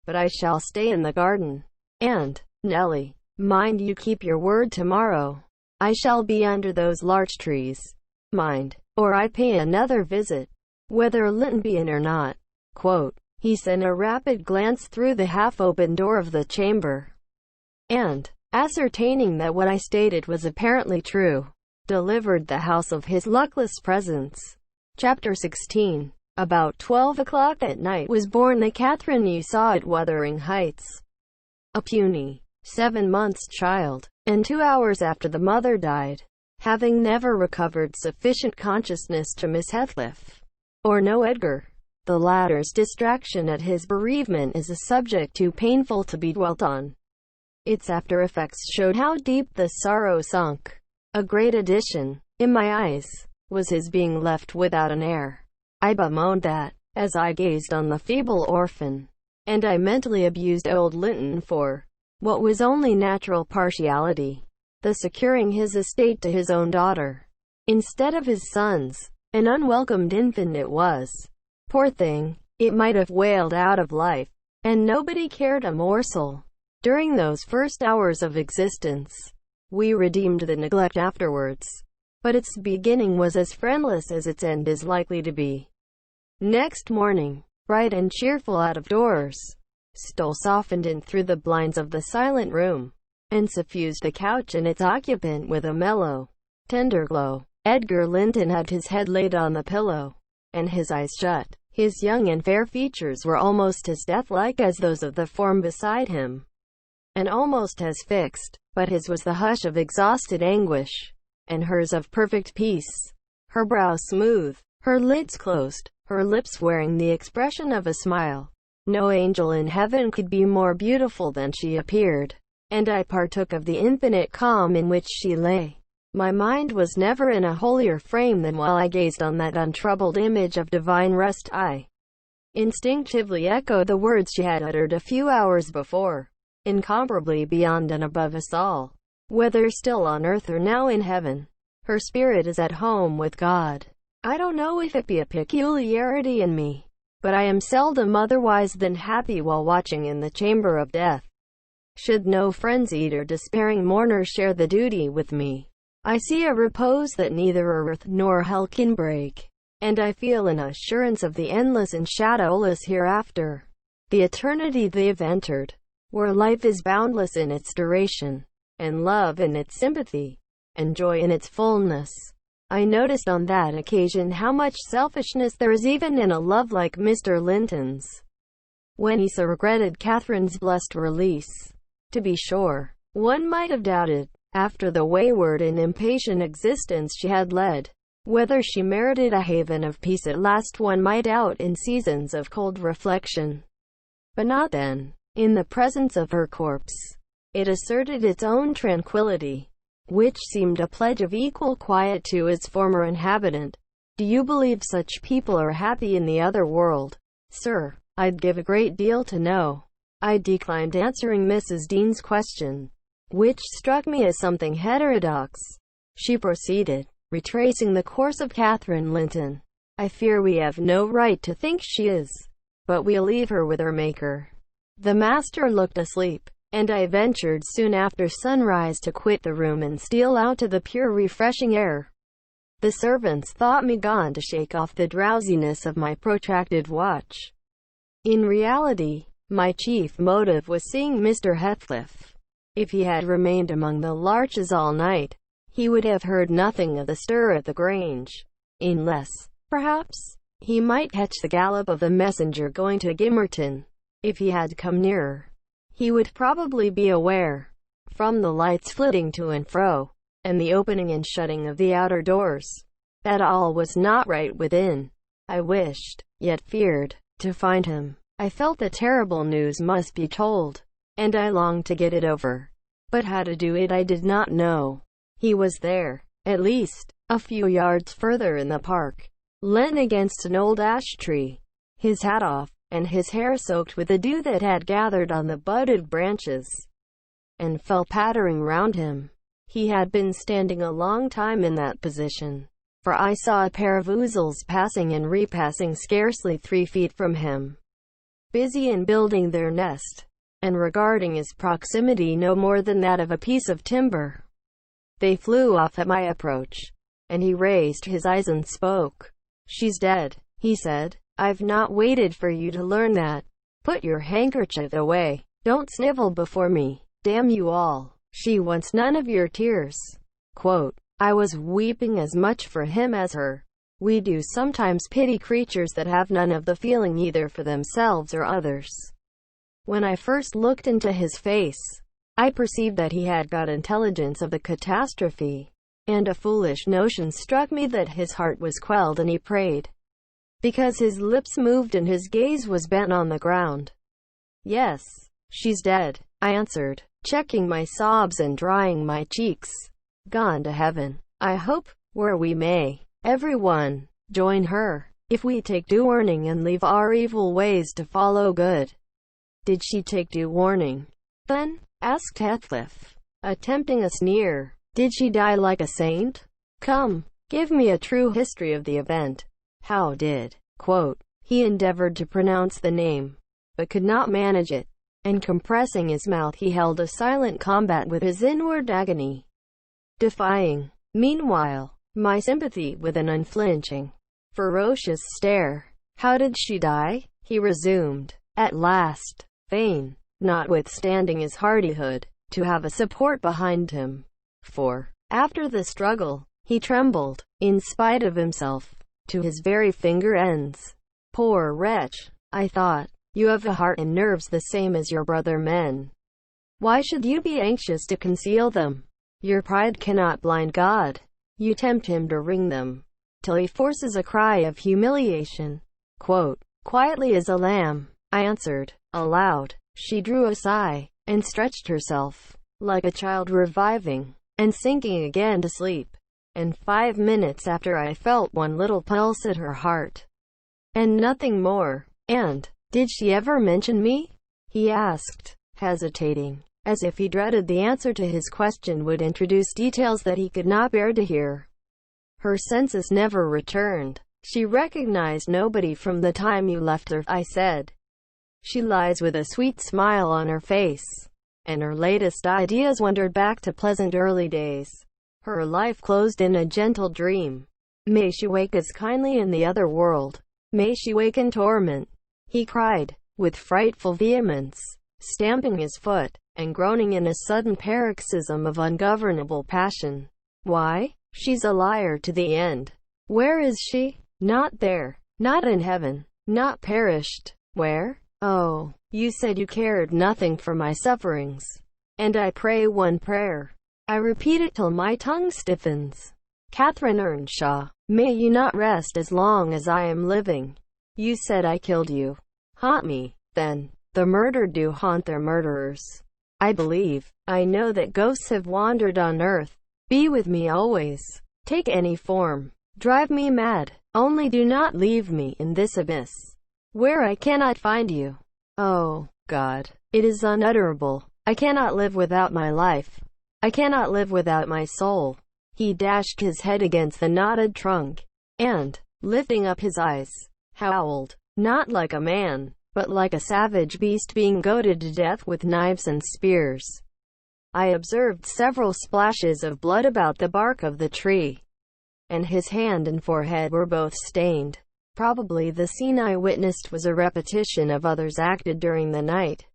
"but I shall stay in the garden. And, Nellie, mind you keep your word tomorrow. I shall be under those larch trees. Mind, or I pay another visit, whether Linton be in or not." Quote, he sent a rapid glance through the half-open door of the chamber, and, ascertaining that what I stated was apparently true, delivered the house of his luckless presence. Chapter 16. About 12 o'clock at night was born the Catherine you saw at Wuthering Heights, a puny, 7 months child, and 2 hours after the mother died, having never recovered sufficient consciousness to miss Heathcliff, or know Edgar. The latter's distraction at his bereavement is a subject too painful to be dwelt on. Its after-effects showed how deep the sorrow sunk. A great addition, in my eyes, was his being left without an heir. I bemoaned that, as I gazed on the feeble orphan, and I mentally abused old Linton for what was only natural partiality, the securing his estate to his own daughter, instead of his son's. An unwelcomed infant it was. Poor thing, it might have wailed out of life, and nobody cared a morsel. During those first hours of existence, we redeemed the neglect afterwards, but its beginning was as friendless as its end is likely to be. Next morning, bright and cheerful out of doors, stole softened in through the blinds of the silent room, and suffused the couch and its occupant with a mellow, tender glow. Edgar Linton had his head laid on the pillow, and his eyes shut. His young and fair features were almost as death-like as those of the form beside him, and almost as fixed, but his was the hush of exhausted anguish, and hers of perfect peace. Her brow smooth, her lids closed, her lips wearing the expression of a smile. No angel in heaven could be more beautiful than she appeared, and I partook of the infinite calm in which she lay. My mind was never in a holier frame than while I gazed on that untroubled image of divine rest. I instinctively echoed the words she had uttered a few hours before, incomparably beyond and above us all. Whether still on earth or now in heaven, her spirit is at home with God. I don't know if it be a peculiarity in me, but I am seldom otherwise than happy while watching in the chamber of death. Should no frenzied or despairing mourner share the duty with me, I see a repose that neither earth nor hell can break, and I feel an assurance of the endless and shadowless hereafter, the eternity they've entered, where life is boundless in its duration, and love in its sympathy, and joy in its fullness. I noticed on that occasion how much selfishness there is even in a love like Mr. Linton's, when he so regretted Catherine's blessed release. To be sure, one might have doubted, after the wayward and impatient existence she had led, whether she merited a haven of peace at last. One might doubt in seasons of cold reflection, but not then. In the presence of her corpse, it asserted its own tranquility, which seemed a pledge of equal quiet to its former inhabitant. Do you believe such people are happy in the other world, sir? I'd give a great deal to know. I declined answering Mrs. Dean's question, which struck me as something heterodox. She proceeded, retracing the course of Catherine Linton. I fear we have no right to think she is, but we'll leave her with her Maker. The master looked asleep, and I ventured soon after sunrise to quit the room and steal out to the pure refreshing air. The servants thought me gone to shake off the drowsiness of my protracted watch. In reality, my chief motive was seeing Mr. Heathcliff. If he had remained among the larches all night, he would have heard nothing of the stir at the Grange, unless, perhaps, he might catch the gallop of the messenger going to Gimmerton. If he had come nearer, he would probably be aware, from the lights flitting to and fro, and the opening and shutting of the outer doors, that all was not right within. I wished, yet feared, to find him. I felt the terrible news must be told, and I longed to get it over, but how to do it I did not know. He was there, at least, a few yards further in the park, leaning against an old ash tree, his hat off, and his hair soaked with the dew that had gathered on the budded branches and fell pattering round him. He had been standing a long time in that position, for I saw a pair of ouzels passing and repassing scarcely 3 feet from him, busy in building their nest, and regarding his proximity no more than that of a piece of timber. They flew off at my approach, and he raised his eyes and spoke. "She's dead," he said. "I've not waited for you to learn that. Put your handkerchief away. Don't snivel before me. Damn you all. She wants none of your tears." Quote, I was weeping as much for him as her. We do sometimes pity creatures that have none of the feeling either for themselves or others. When I first looked into his face, I perceived that he had got intelligence of the catastrophe, and a foolish notion struck me that his heart was quelled and he prayed, because his lips moved and his gaze was bent on the ground. "Yes, she's dead," I answered, checking my sobs and drying my cheeks. "Gone to heaven, I hope, where we may, everyone, join her, if we take due warning and leave our evil ways to follow good." "Did she take due warning, then?" asked Heathcliff, attempting a sneer. "Did she die like a saint? Come, give me a true history of the event. How did?" Quote, he endeavored to pronounce the name, but could not manage it, and compressing his mouth he held a silent combat with his inward agony, defying, meanwhile, my sympathy with an unflinching, ferocious stare. "How did she die?" he resumed, at last, fain, notwithstanding his hardihood, to have a support behind him, for, after the struggle, he trembled, in spite of himself, to his very finger ends. "Poor wretch," I thought, "you have a heart and nerves the same as your brother men. Why should you be anxious to conceal them? Your pride cannot blind God. You tempt him to wring them, till he forces a cry of humiliation." Quote, quietly as a lamb, I answered, aloud. She drew a sigh, and stretched herself, like a child reviving, and sinking again to sleep. And 5 minutes after I felt one little pulse at her heart, and nothing more. "And, did she ever mention me?" he asked, hesitating, as if he dreaded the answer to his question would introduce details that he could not bear to hear. "Her senses never returned. She recognized nobody from the time you left her," I said. "She lies with a sweet smile on her face, and her latest ideas wandered back to pleasant early days. Her life closed in a gentle dream. May she wake as kindly in the other world. May she wake in torment," he cried, with frightful vehemence, stamping his foot, and groaning in a sudden paroxysm of ungovernable passion. "Why, she's a liar to the end. Where is she? Not there. Not in heaven. Not perished. Where? Oh, you said you cared nothing for my sufferings. And I pray one prayer. I repeat it till my tongue stiffens. Catherine Earnshaw, may you not rest as long as I am living. You said I killed you. Haunt me, then. The murdered do haunt their murderers. I believe, I know that ghosts have wandered on earth. Be with me always. Take any form. Drive me mad. Only do not leave me in this abyss, where I cannot find you. Oh, God, it is unutterable. I cannot live without my life. I cannot live without my soul." He dashed his head against the knotted trunk, and, lifting up his eyes, howled, not like a man, but like a savage beast being goaded to death with knives and spears. I observed several splashes of blood about the bark of the tree, and his hand and forehead were both stained. Probably the scene I witnessed was a repetition of others acted during the night.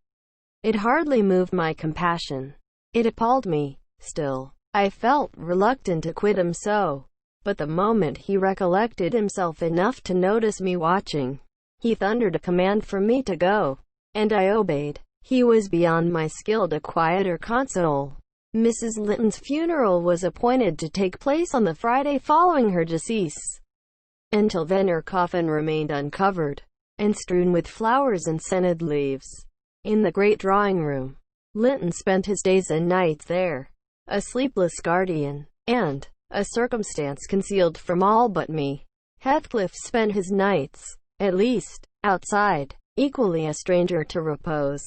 It hardly moved my compassion. It appalled me. Still, I felt reluctant to quit him so. But the moment he recollected himself enough to notice me watching, he thundered a command for me to go, and I obeyed. He was beyond my skill to quiet or console. Mrs. Linton's funeral was appointed to take place on the Friday following her decease. Until then her coffin remained uncovered, and strewn with flowers and scented leaves. In the great drawing-room, Linton spent his days and nights there, a sleepless guardian, and, a circumstance concealed from all but me, Heathcliff spent his nights, at least, outside, equally a stranger to repose.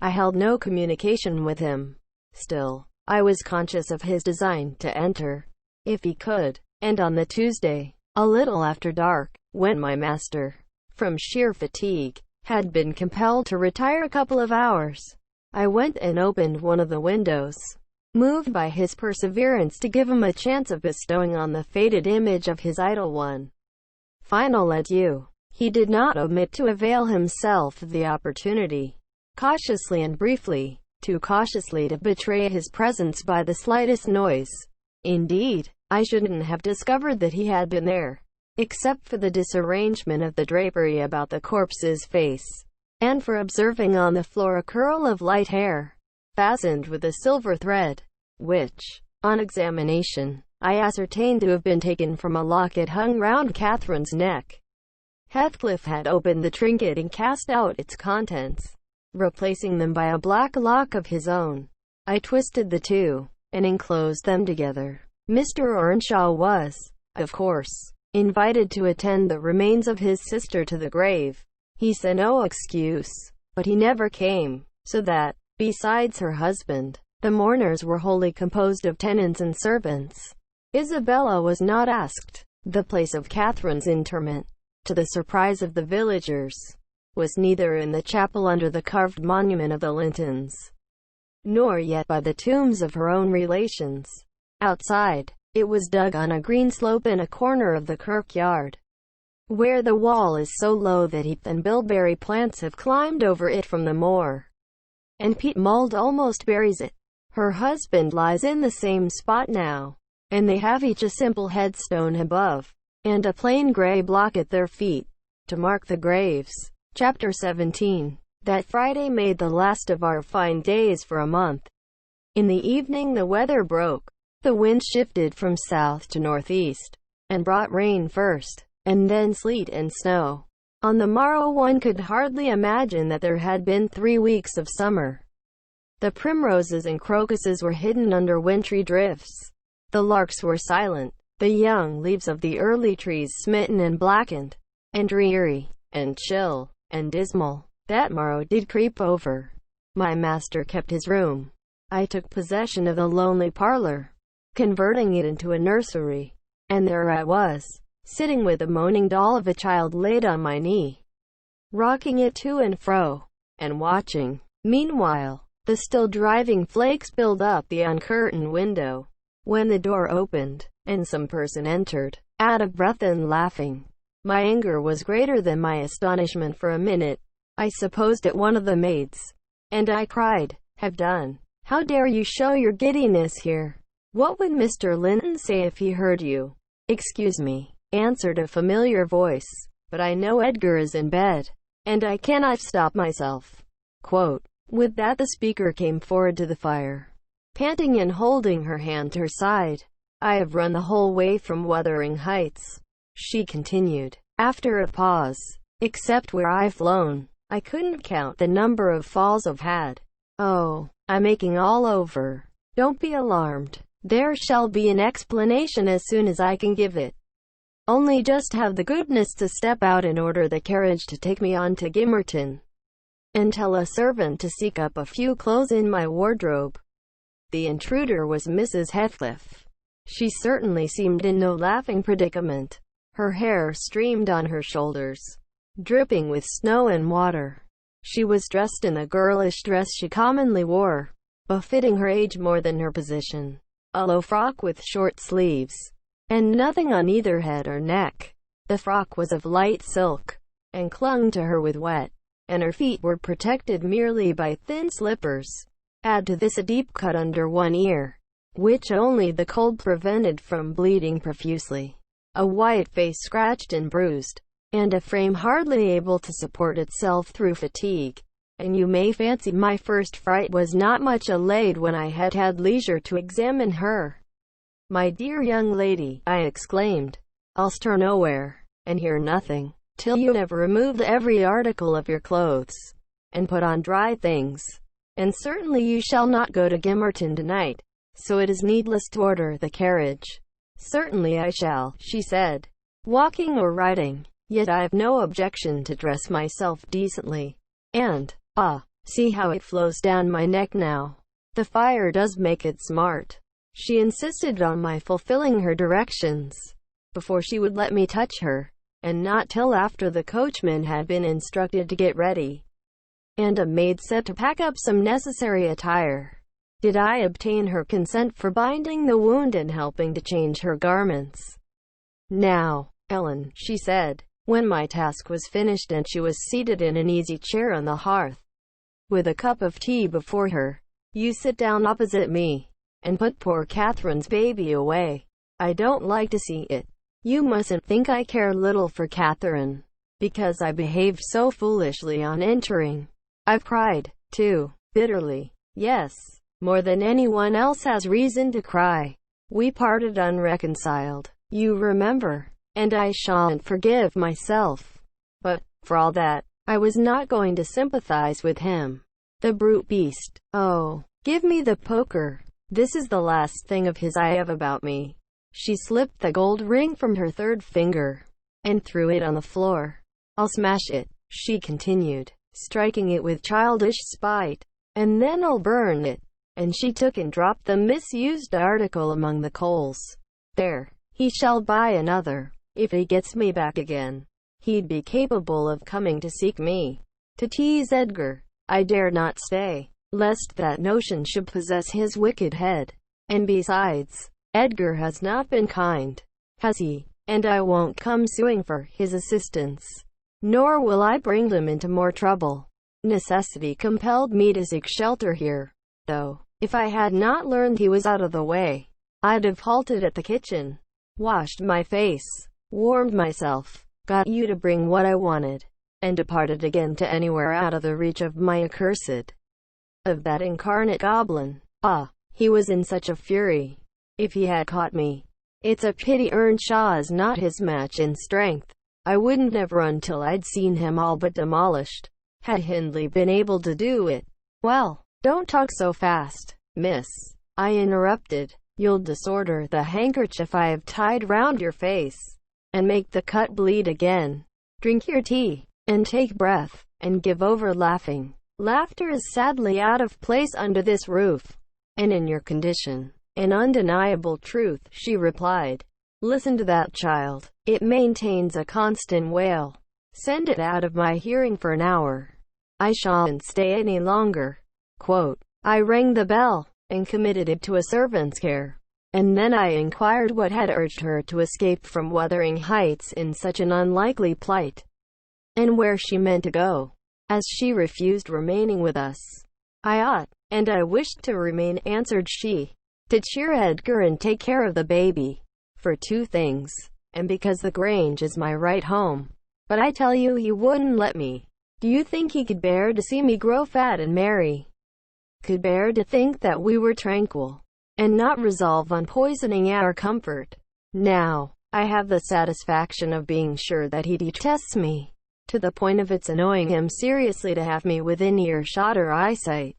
I held no communication with him. Still, I was conscious of his design to enter, if he could, and on the Tuesday, a little after dark, when my master, from sheer fatigue, had been compelled to retire a couple of hours, I went and opened one of the windows, moved by his perseverance to give him a chance of bestowing on the faded image of his idol one final adieu. He did not omit to avail himself of the opportunity, cautiously and briefly, too cautiously to betray his presence by the slightest noise. Indeed, I shouldn't have discovered that he had been there, except for the disarrangement of the drapery about the corpse's face, and for observing on the floor a curl of light hair, fastened with a silver thread, which, on examination, I ascertained to have been taken from a locket hung round Catherine's neck. Heathcliff had opened the trinket and cast out its contents, replacing them by a black lock of his own. I twisted the two, and enclosed them together. Mr. Earnshaw was, of course, invited to attend the remains of his sister to the grave. He sent no excuse, but he never came, so that, besides her husband, the mourners were wholly composed of tenants and servants. Isabella was not asked. The place of Catherine's interment, to the surprise of the villagers, was neither in the chapel under the carved monument of the Lintons, nor yet by the tombs of her own relations. Outside, it was dug on a green slope in a corner of the kirkyard, where the wall is so low that heath and bilberry plants have climbed over it from the moor, and peat mold almost buries it. Her husband lies in the same spot now, and they have each a simple headstone above, and a plain grey block at their feet, to mark the graves. Chapter 17. That Friday made the last of our fine days for a month. In the evening the weather broke. The wind shifted from south to northeast, and brought rain first, and then sleet and snow. On the morrow one could hardly imagine that there had been 3 weeks of summer. The primroses and crocuses were hidden under wintry drifts. The larks were silent, the young leaves of the early trees smitten and blackened, and dreary, and chill, and dismal. That morrow did creep over. My master kept his room. I took possession of the lonely parlor, converting it into a nursery, and there I was, sitting with a moaning doll of a child laid on my knee, rocking it to and fro, and watching. Meanwhile, the still driving flakes filled up the uncurtained window, when the door opened, and some person entered, out of breath and laughing. My anger was greater than my astonishment for a minute. I supposed it one of the maids, and I cried, "Have done! How dare you show your giddiness here? What would Mr. Linton say if he heard you?" "Excuse me," answered a familiar voice, "but I know Edgar is in bed, and I cannot stop myself." Quote. With that the speaker came forward to the fire, panting and holding her hand to her side. "I have run the whole way from Wuthering Heights," she continued, after a pause. "Except where I've flown, I couldn't count the number of falls I've had. Oh, I'm aching all over. Don't be alarmed. There shall be an explanation as soon as I can give it. Only just have the goodness to step out and order the carriage to take me on to Gimmerton, and tell a servant to seek up a few clothes in my wardrobe." The intruder was Mrs. Heathcliff. She certainly seemed in no laughing predicament. Her hair streamed on her shoulders, dripping with snow and water. She was dressed in the girlish dress she commonly wore, befitting her age more than her position, a low frock with short sleeves, and nothing on either head or neck. The frock was of light silk, and clung to her with wet, and her feet were protected merely by thin slippers. Add to this a deep cut under one ear, which only the cold prevented from bleeding profusely, a white face scratched and bruised, and a frame hardly able to support itself through fatigue, and you may fancy my first fright was not much allayed when I had had leisure to examine her. "My dear young lady," I exclaimed, "I'll stir nowhere, and hear nothing, till you have removed every article of your clothes, and put on dry things. And certainly you shall not go to Gimmerton tonight, so it is needless to order the carriage." "Certainly I shall," she said. "Walking or riding?" Yet I've no objection to dress myself decently. And, see how it flows down my neck now. The fire does make it smart. She insisted on my fulfilling her directions before she would let me touch her, and not till after the coachman had been instructed to get ready, and a maid set to pack up some necessary attire, did I obtain her consent for binding the wound and helping to change her garments. "Now, Ellen," she said, when my task was finished and she was seated in an easy chair on the hearth, with a cup of tea before her, "you sit down opposite me, and put poor Catherine's baby away. I don't like to see it. You mustn't think I care little for Catherine, because I behaved so foolishly on entering. I've cried, too, bitterly. Yes, more than anyone else has reason to cry. We parted unreconciled, you remember, and I shan't forgive myself. But, for all that, I was not going to sympathize with him. The brute beast. Oh, give me the poker. This is the last thing of his I have about me." She slipped the gold ring from her third finger and threw it on the floor. "I'll smash it," she continued, striking it with childish spite, "and then I'll burn it." And she took and dropped the misused article among the coals. "There, he shall buy another. If he gets me back again, he'd be capable of coming to seek me, to tease Edgar. I dare not stay, lest that notion should possess his wicked head. And besides, Edgar has not been kind, has he? And I won't come suing for his assistance, nor will I bring him into more trouble. Necessity compelled me to seek shelter here, though, if I had not learned he was out of the way, I'd have halted at the kitchen, washed my face, warmed myself, got you to bring what I wanted, and departed again to anywhere out of the reach of my accursed, of that incarnate goblin. He was in such a fury. If he had caught me, it's a pity Earnshaw is not his match in strength. I wouldn't have run till I'd seen him all but demolished, had Hindley been able to do it. Well, don't talk so fast, miss, I interrupted. You'll disorder the handkerchief I have tied round your face, and make the cut bleed again. Drink your tea, and take breath, and give over laughing. Laughter is sadly out of place under this roof, and in your condition. An undeniable truth, she replied. Listen to that child. It maintains a constant wail. Send it out of my hearing for an hour. I shan't stay any longer. I rang the bell, and committed it to a servant's care. And then I inquired what had urged her to escape from Wuthering Heights in such an unlikely plight, and where she meant to go, as she refused remaining with us. I ought, and I wished to remain, answered she, to cheer Edgar and take care of the baby. For two things, and because the Grange is my right home. But I tell you he wouldn't let me. Do you think he could bear to see me grow fat and merry? Could bear to think that we were tranquil, and not resolve on poisoning our comfort? Now, I have the satisfaction of being sure that he detests me, to the point of its annoying him seriously to have me within earshot or eyesight.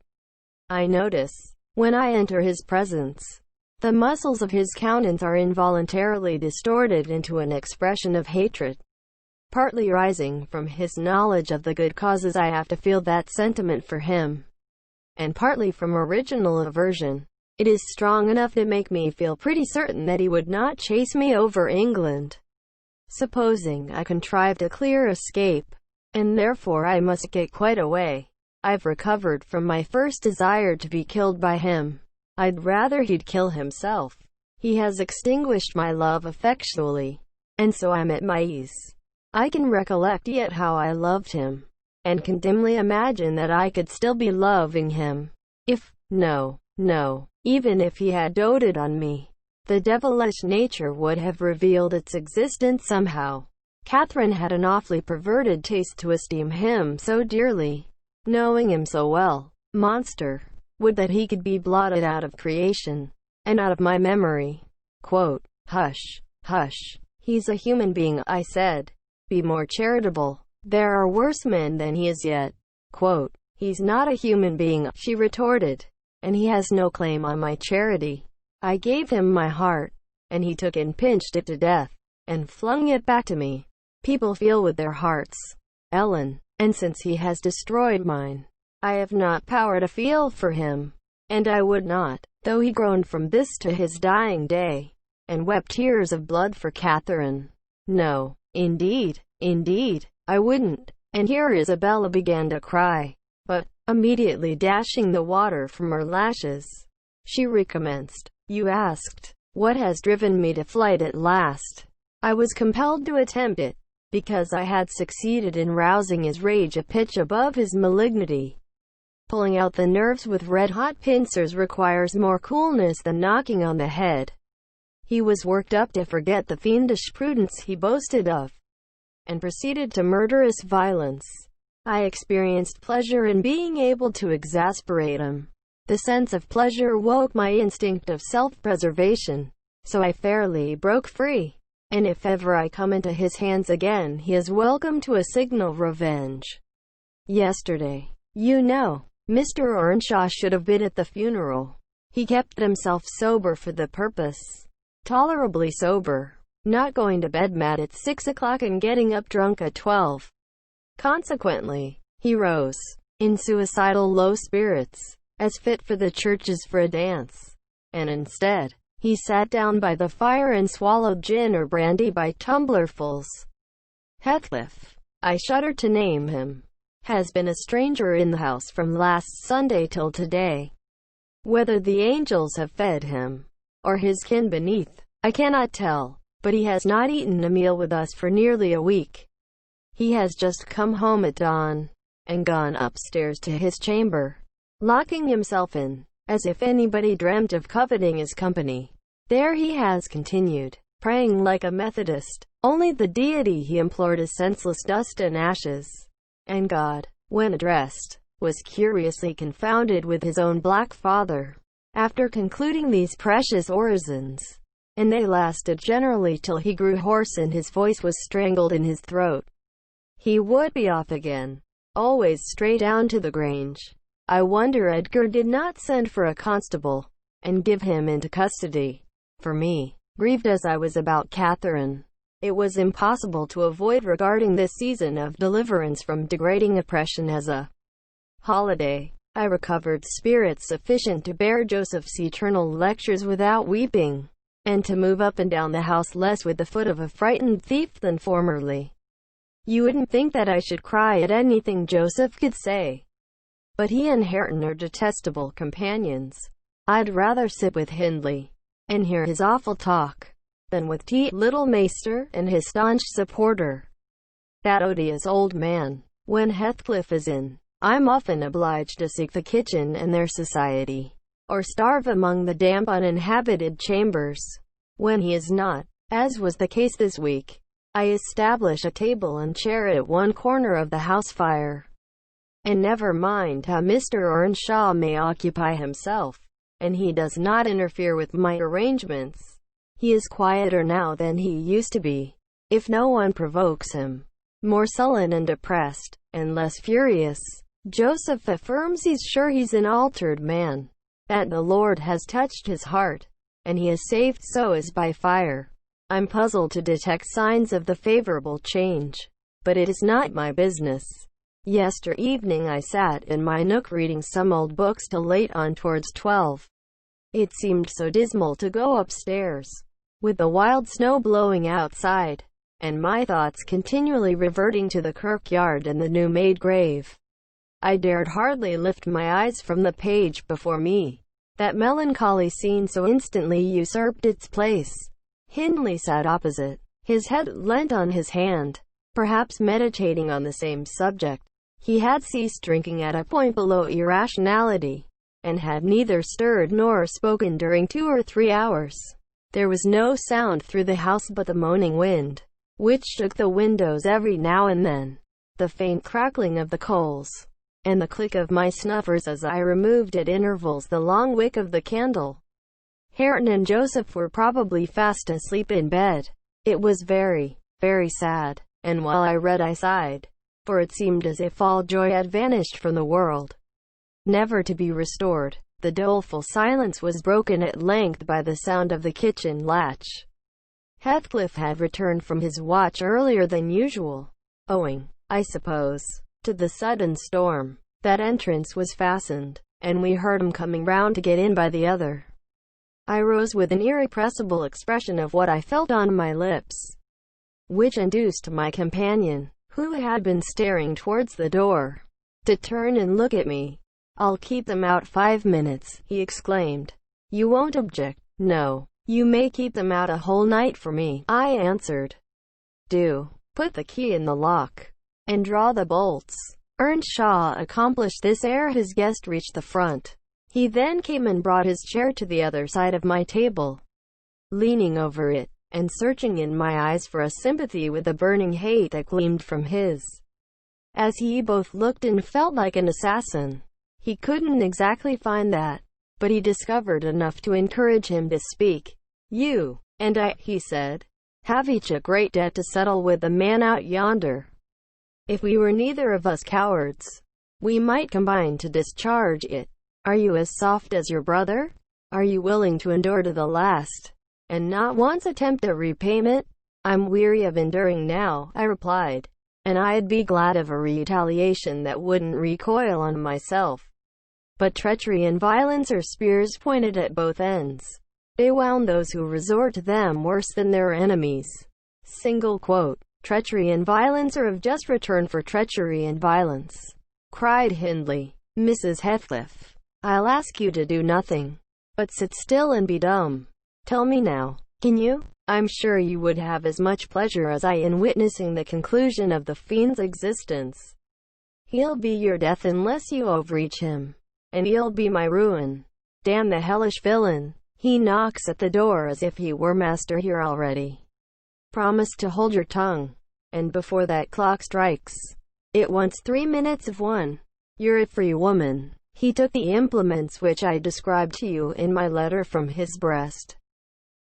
I notice, when I enter his presence, the muscles of his countenance are involuntarily distorted into an expression of hatred, partly rising from his knowledge of the good causes I have to feel that sentiment for him, and partly from original aversion. It is strong enough to make me feel pretty certain that he would not chase me over England, supposing I contrived a clear escape, and therefore I must get quite away. I've recovered from my first desire to be killed by him. I'd rather he'd kill himself. He has extinguished my love effectually, and so I'm at my ease. I can recollect yet how I loved him, and can dimly imagine that I could still be loving him, if, no, even if he had doted on me, the devilish nature would have revealed its existence somehow. Catherine had an awfully perverted taste to esteem him so dearly, knowing him so well. Monster! Would that he could be blotted out of creation, and out of my memory. Hush, hush, he's a human being, I said. Be more charitable. There are worse men than he is yet. He's not a human being, she retorted, and he has no claim on my charity. I gave him my heart, and he took and pinched it to death, and flung it back to me. People feel with their hearts, Ellen, and since he has destroyed mine, I have not power to feel for him, and I would not, though he groaned from this to his dying day, and wept tears of blood for Catherine. No, indeed, I wouldn't. And here Isabella began to cry, but, immediately dashing the water from her lashes, she recommenced. You asked, what has driven me to flight at last? I was compelled to attempt it, because I had succeeded in rousing his rage a pitch above his malignity. Pulling out the nerves with red-hot pincers requires more coolness than knocking on the head. He was worked up to forget the fiendish prudence he boasted of, and proceeded to murderous violence. I experienced pleasure in being able to exasperate him. The sense of pleasure woke my instinct of self-preservation, so I fairly broke free. And if ever I come into his hands again, he is welcome to a signal revenge. Yesterday, you know, Mr. Earnshaw should have been at the funeral. He kept himself sober for the purpose. Tolerably sober. Not going to bed mad at 6 o'clock and getting up drunk at 12. Consequently, he rose, in suicidal low spirits, as fit for the churches for a dance. And instead, he sat down by the fire and swallowed gin or brandy by tumblerfuls. Heathcliff, I shudder to name him, has been a stranger in the house from last Sunday till today. Whether the angels have fed him, or his kin beneath, I cannot tell, but he has not eaten a meal with us for nearly a week. He has just come home at dawn, and gone upstairs to his chamber, locking himself in, as if anybody dreamt of coveting his company. There he has continued, praying like a Methodist. Only the deity he implored is senseless dust and ashes. And God, when addressed, was curiously confounded with his own black father. After concluding these precious orisons, and they lasted generally till he grew hoarse and his voice was strangled in his throat, he would be off again, always straight down to the Grange. I wonder Edgar did not send for a constable, and give him into custody. For me, grieved as I was about Catherine, it was impossible to avoid regarding this season of deliverance from degrading oppression as a holiday. I recovered spirits sufficient to bear Joseph's eternal lectures without weeping, and to move up and down the house less with the foot of a frightened thief than formerly. You wouldn't think that I should cry at anything Joseph could say, but he and Hareton are detestable companions. I'd rather sit with Hindley, and hear his awful talk, than with Little Maester and his staunch supporter, that odious old man. When Heathcliff is in, I'm often obliged to seek the kitchen and their society, or starve among the damp uninhabited chambers. When he is not, as was the case this week, I establish a table and chair at one corner of the house fire, and never mind how Mr. Earnshaw may occupy himself, and he does not interfere with my arrangements. He is quieter now than he used to be, if no one provokes him, more sullen and depressed, and less furious. Joseph affirms he's sure he's an altered man, that the Lord has touched his heart, and he is saved so as by fire. I'm puzzled to detect signs of the favorable change, but it is not my business. Yester evening I sat in my nook reading some old books till late on towards 12. It seemed so dismal to go upstairs, with the wild snow blowing outside, and my thoughts continually reverting to the kirkyard and the new-made grave. I dared hardly lift my eyes from the page before me. That melancholy scene so instantly usurped its place. Hindley sat opposite, his head leant on his hand, perhaps meditating on the same subject. He had ceased drinking at a point below irrationality, and had neither stirred nor spoken during 2 or 3 hours. There was no sound through the house but the moaning wind, which shook the windows every now and then, the faint crackling of the coals, and the click of my snuffers as I removed at intervals the long wick of the candle. Hareton and Joseph were probably fast asleep in bed. It was very, very sad, and while I read I sighed, for it seemed as if all joy had vanished from the world, never to be restored. The doleful silence was broken at length by the sound of the kitchen latch. Heathcliff had returned from his watch earlier than usual, owing, I suppose, to the sudden storm. That entrance was fastened, and we heard him coming round to get in by the other. I rose with an irrepressible expression of what I felt on my lips, which induced my companion, who had been staring towards the door, to turn and look at me. "I'll keep them out 5 minutes," he exclaimed. "You won't object?" "No. You may keep them out a whole night for me," I answered. "Do. Put the key in the lock, and draw the bolts." Earnshaw accomplished this ere his guest reached the front. He then came and brought his chair to the other side of my table, leaning over it, and searching in my eyes for a sympathy with the burning hate that gleamed from his, as he both looked and felt like an assassin. He couldn't exactly find that, but he discovered enough to encourage him to speak. "You and I," he said, "have each a great debt to settle with the man out yonder. If we were neither of us cowards, we might combine to discharge it. Are you as soft as your brother? Are you willing to endure to the last, and not once attempt a repayment?" "I'm weary of enduring now," I replied, "and I'd be glad of a retaliation that wouldn't recoil on myself. But treachery and violence are spears pointed at both ends. They wound those who resort to them worse than their enemies." Single quote. "Treachery and violence are of just return for treachery and violence," cried Hindley. "Mrs. Heathcliff, I'll ask you to do nothing but sit still and be dumb. Tell me now, can you? I'm sure you would have as much pleasure as I in witnessing the conclusion of the fiend's existence. He'll be your death unless you overreach him, and he'll be my ruin. Damn the hellish villain. He knocks at the door as if he were master here already. Promise to hold your tongue, and before that clock strikes, it wants 3 minutes of 1. You're a free woman." He took the implements which I described to you in my letter from his breast,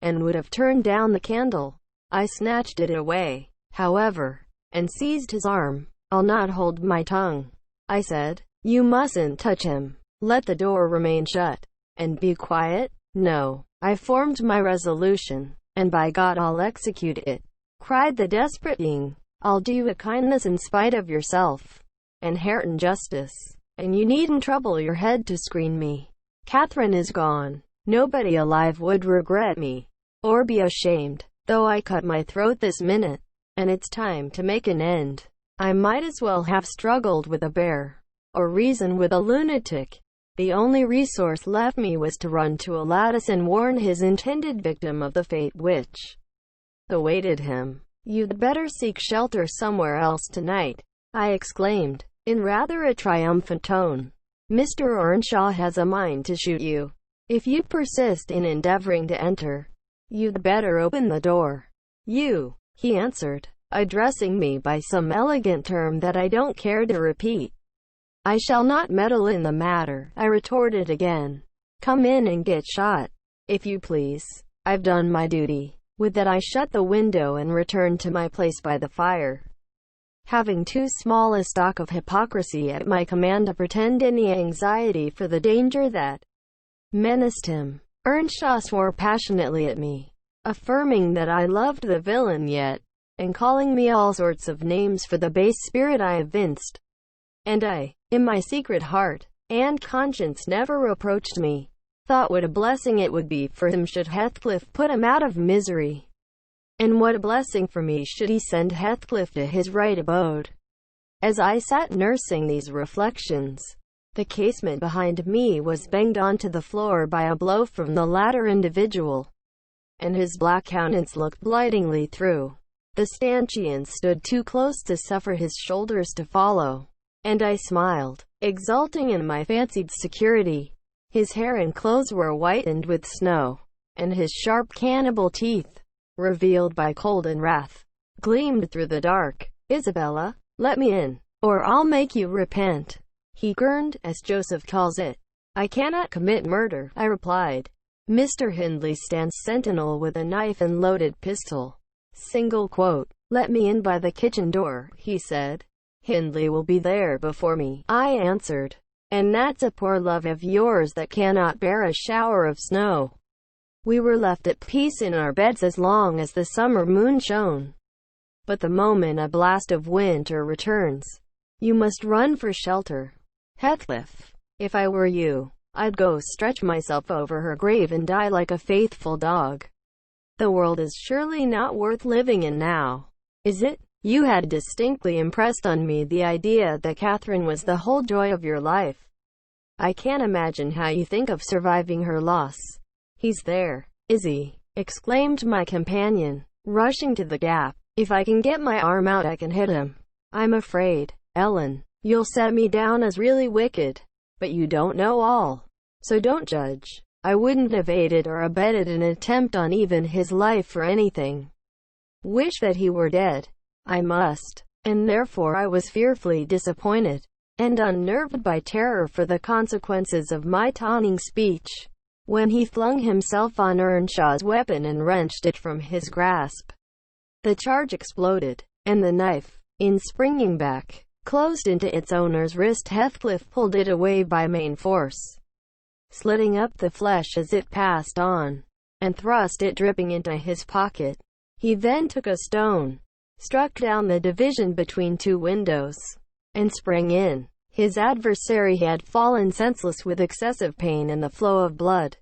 and would have turned down the candle. I snatched it away, however, and seized his arm. "I'll not hold my tongue," I said. "You mustn't touch him. Let the door remain shut, and be quiet." "No, I've formed my resolution, and by God I'll execute it," cried the desperate being. "I'll do you a kindness in spite of yourself, and Hareton justice, and you needn't trouble your head to screen me. Catherine is gone. Nobody alive would regret me, or be ashamed, though I cut my throat this minute, and it's time to make an end. I might as well have struggled with a bear, or reason with a lunatic. The only resource left me was to run to a lattice and warn his intended victim of the fate which awaited him. You'd better seek shelter somewhere else tonight," I exclaimed, in rather a triumphant tone. "Mr. Earnshaw has a mind to shoot you. If you persist in endeavoring to enter, you'd better open the door." "You," he answered, addressing me by some elegant term that I don't care to repeat. "I shall not meddle in the matter," I retorted again. "Come in and get shot, if you please. I've done my duty." With that I shut the window and returned to my place by the fire, having too small a stock of hypocrisy at my command to pretend any anxiety for the danger that menaced him. Earnshaw swore passionately at me, affirming that I loved the villain yet, and calling me all sorts of names for the base spirit I evinced. And I, in my secret heart and conscience, never reproached me, thought what a blessing it would be for him should Heathcliff put him out of misery, and what a blessing for me should he send Heathcliff to his right abode. As I sat nursing these reflections, the casement behind me was banged onto the floor by a blow from the latter individual, and his black countenance looked blightingly through. The stanchion stood too close to suffer his shoulders to follow, and I smiled, exulting in my fancied security. His hair and clothes were whitened with snow, and his sharp cannibal teeth, revealed by cold and wrath, gleamed through the dark. "Isabella, let me in, or I'll make you repent," he gurned, as Joseph calls it. "I cannot commit murder," I replied. "Mr. Hindley stands sentinel with a knife and loaded pistol." Single quote. "Let me in by the kitchen door," he said. "Hindley will be there before me," I answered. "And that's a poor love of yours that cannot bear a shower of snow." We were left at peace in our beds as long as the summer moon shone. But the moment a blast of winter returns, you must run for shelter. Heathcliff, if I were you, I'd go stretch myself over her grave and die like a faithful dog. The world is surely not worth living in now, is it? You had distinctly impressed on me the idea that Catherine was the whole joy of your life. I can't imagine how you think of surviving her loss. He's there, is he? Exclaimed my companion, rushing to the gap. If I can get my arm out I can hit him. I'm afraid, Ellen, you'll set me down as really wicked. But you don't know all, so don't judge. I wouldn't have aided or abetted an attempt on even his life for anything. Wish that he were dead. I must, and therefore I was fearfully disappointed, and unnerved by terror for the consequences of my taunting speech, when he flung himself on Earnshaw's weapon and wrenched it from his grasp. The charge exploded, and the knife, in springing back, closed into its owner's wrist. Heathcliff pulled it away by main force, slitting up the flesh as it passed on, and thrust it dripping into his pocket. He then took a stone, struck down the division between two windows, and sprang in. His adversary had fallen senseless with excessive pain and the flow of blood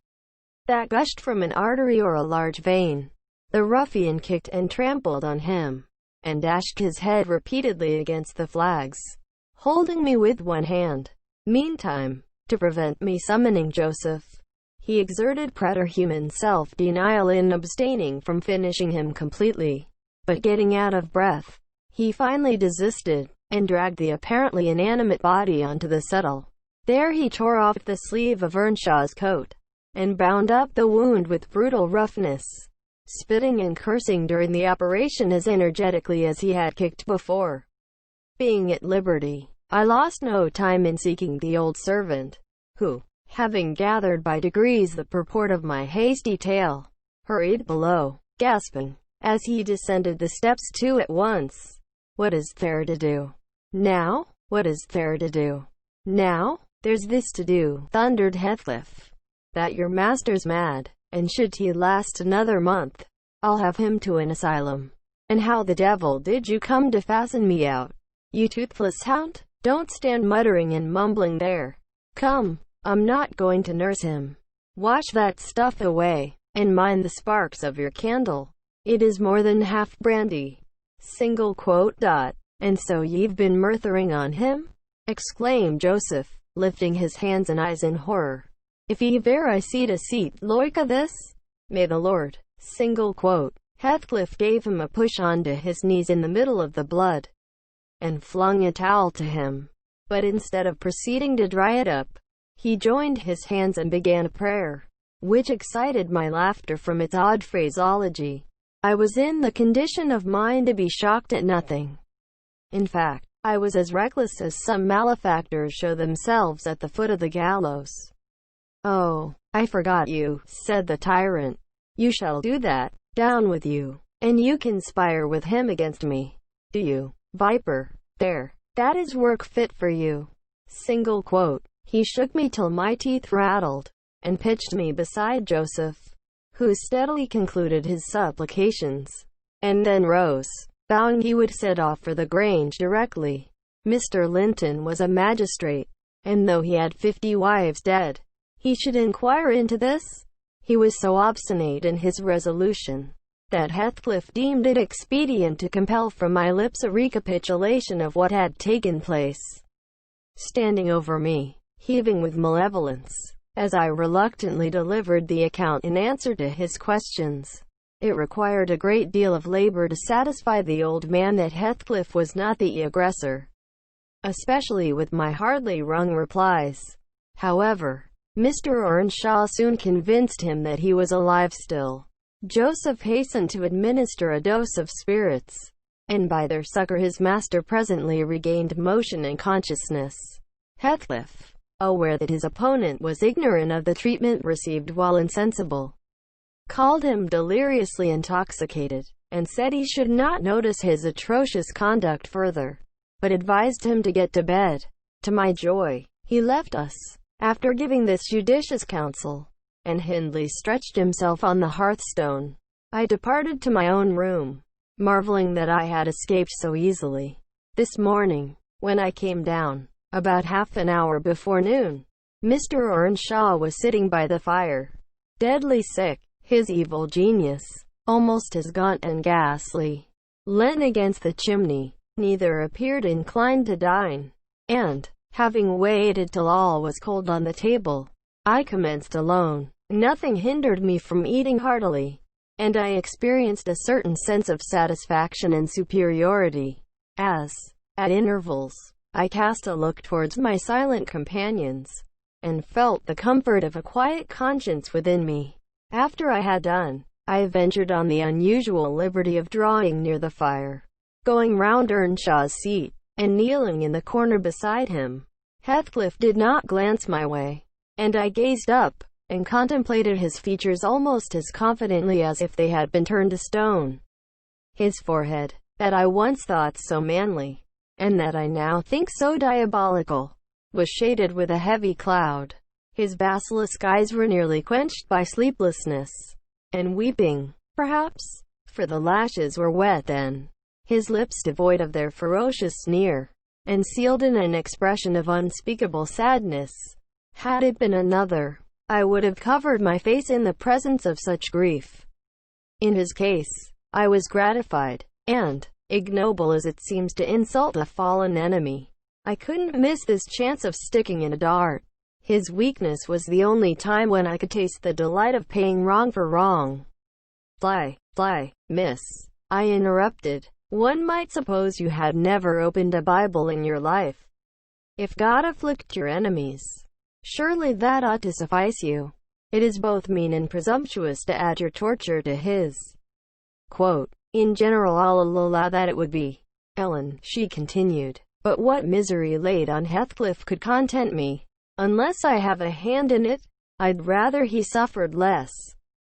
that gushed from an artery or a large vein. The ruffian kicked and trampled on him, and dashed his head repeatedly against the flags, holding me with one hand. Meantime, to prevent me summoning Joseph, he exerted preterhuman self-denial in abstaining from finishing him completely. But getting out of breath, he finally desisted, and dragged the apparently inanimate body onto the settle. There he tore off the sleeve of Earnshaw's coat, and bound up the wound with brutal roughness, spitting and cursing during the operation as energetically as he had kicked before. Being at liberty, I lost no time in seeking the old servant, who, having gathered by degrees the purport of my hasty tale, hurried below, gasping, as he descended the steps two at once. What is there to do now? What is there to do now? There's this to do, thundered Heathcliff, that your master's mad, and should he last another month, I'll have him to an asylum. And how the devil did you come to fasten me out, you toothless hound? Don't stand muttering and mumbling there. Come, I'm not going to nurse him. Wash that stuff away, and mind the sparks of your candle. It is more than half brandy. And so ye've been murthering on him? Exclaimed Joseph, lifting his hands and eyes in horror. If ever I seed a seat loike this, may the Lord. Heathcliff gave him a push onto his knees in the middle of the blood, and flung a towel to him. But instead of proceeding to dry it up, he joined his hands and began a prayer, which excited my laughter from its odd phraseology. I was in the condition of mind to be shocked at nothing. In fact, I was as reckless as some malefactors show themselves at the foot of the gallows. Oh, I forgot you, said the tyrant. You shall do that. Down with you. And you conspire with him against me, do you, viper? There, that is work fit for you. He shook me till my teeth rattled, and pitched me beside Joseph, who steadily concluded his supplications, and then rose, vowing he would set off for the Grange directly. Mr. Linton was a magistrate, and though he had 50 wives dead, he should inquire into this. He was so obstinate in his resolution, that Heathcliff deemed it expedient to compel from my lips a recapitulation of what had taken place. Standing over me, heaving with malevolence, as I reluctantly delivered the account in answer to his questions, it required a great deal of labor to satisfy the old man that Heathcliff was not the aggressor, especially with my hardly wrung replies. However, Mr. Earnshaw soon convinced him that he was alive still. Joseph hastened to administer a dose of spirits, and by their succor his master presently regained motion and consciousness. Heathcliff, aware that his opponent was ignorant of the treatment received while insensible, called him deliriously intoxicated, and said he should not notice his atrocious conduct further, but advised him to get to bed. To my joy, he left us, after giving this judicious counsel. and Hindley stretched himself on the hearthstone. I departed to my own room, marveling that I had escaped so easily. This morning, when I came down, about half an hour before noon, Mr. Earnshaw was sitting by the fire, deadly sick, his evil genius, almost as gaunt and ghastly, leant against the chimney. Neither appeared inclined to dine, and, having waited till all was cold on the table, I commenced alone. Nothing hindered me from eating heartily, and I experienced a certain sense of satisfaction and superiority, as, at intervals, I cast a look towards my silent companions, and felt the comfort of a quiet conscience within me. After I had done, I ventured on the unusual liberty of drawing near the fire, going round Earnshaw's seat, and kneeling in the corner beside him. Heathcliff did not glance my way, and I gazed up, and contemplated his features almost as confidently as if they had been turned to stone. His forehead, that I once thought so manly, and that I now think so diabolical, was shaded with a heavy cloud. His basilisk eyes were nearly quenched by sleeplessness, and weeping, perhaps, for the lashes were wet then. His lips devoid of their ferocious sneer, and sealed in an expression of unspeakable sadness. Had it been another, I would have covered my face in the presence of such grief. In his case, I was gratified, and, ignoble as it seems to insult a fallen enemy, I couldn't miss this chance of sticking in a dart. His weakness was the only time when I could taste the delight of paying wrong for wrong. Fly, miss, I interrupted. One might suppose you had never opened a Bible in your life. If God afflict your enemies, surely that ought to suffice you. It is both mean and presumptuous to add your torture to his. Quote, in general I'll allow that it would be, Ellen, she continued, but what misery laid on Heathcliff could content me, unless I have a hand in it? I'd rather he suffered less,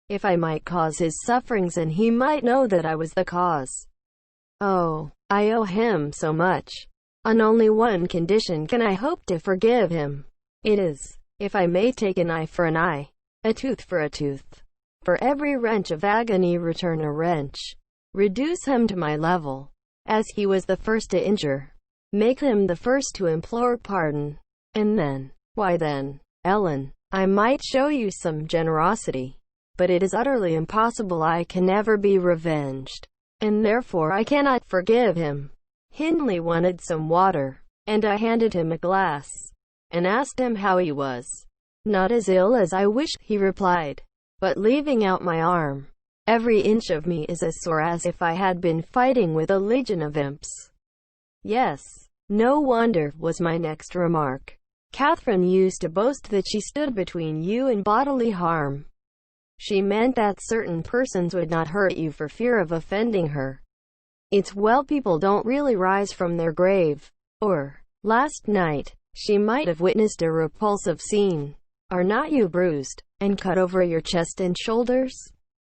if I might cause his sufferings and he might know that I was the cause. Oh, I owe him so much. On only one condition can I hope to forgive him. It is, if I may take an eye for an eye, a tooth for a tooth. For every wrench of agony return a wrench. Reduce him to my level, as he was the first to injure. Make him the first to implore pardon. And then, why then, Ellen, I might show you some generosity. But it is utterly impossible. I can never be revenged, and therefore I cannot forgive him. Hindley wanted some water, and I handed him a glass, and asked him how he was. Not as ill as I wished, he replied, but leaving out my arm, every inch of me is as sore as if I had been fighting with a legion of imps. Yes, no wonder, was my next remark. Catherine used to boast that she stood between you and bodily harm. She meant that certain persons would not hurt you for fear of offending her. It's well people don't really rise from their grave. Or, last night, she might have witnessed a repulsive scene. Are not you bruised, and cut over your chest and shoulders?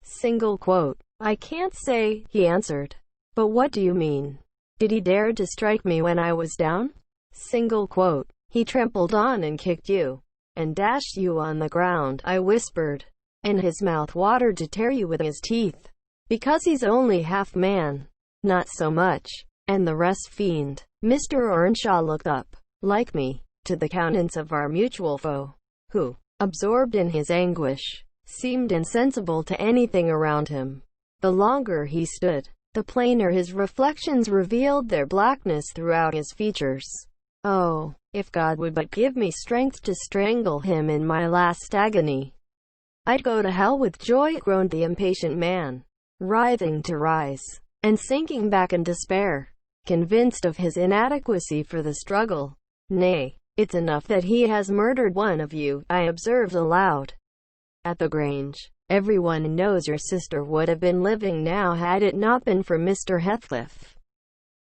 Single quote. I can't say, he answered. But what do you mean? Did he dare to strike me when I was down? Single quote. He trampled on and kicked you, and dashed you on the ground, I whispered. And his mouth watered to tear you with his teeth. Because he's only half man. Not so much. And the rest fiend. Mr. Earnshaw looked up, like me, to the countenance of our mutual foe, who, absorbed in his anguish, seemed insensible to anything around him. The longer he stood, the plainer his reflections revealed their blackness throughout his features. Oh, if God would but give me strength to strangle him in my last agony, I'd go to hell with joy, groaned the impatient man, writhing to rise, and sinking back in despair, convinced of his inadequacy for the struggle. Nay, it's enough that he has murdered one of you, I observed aloud. At the Grange, everyone knows your sister would have been living now had it not been for Mr. Heathcliff.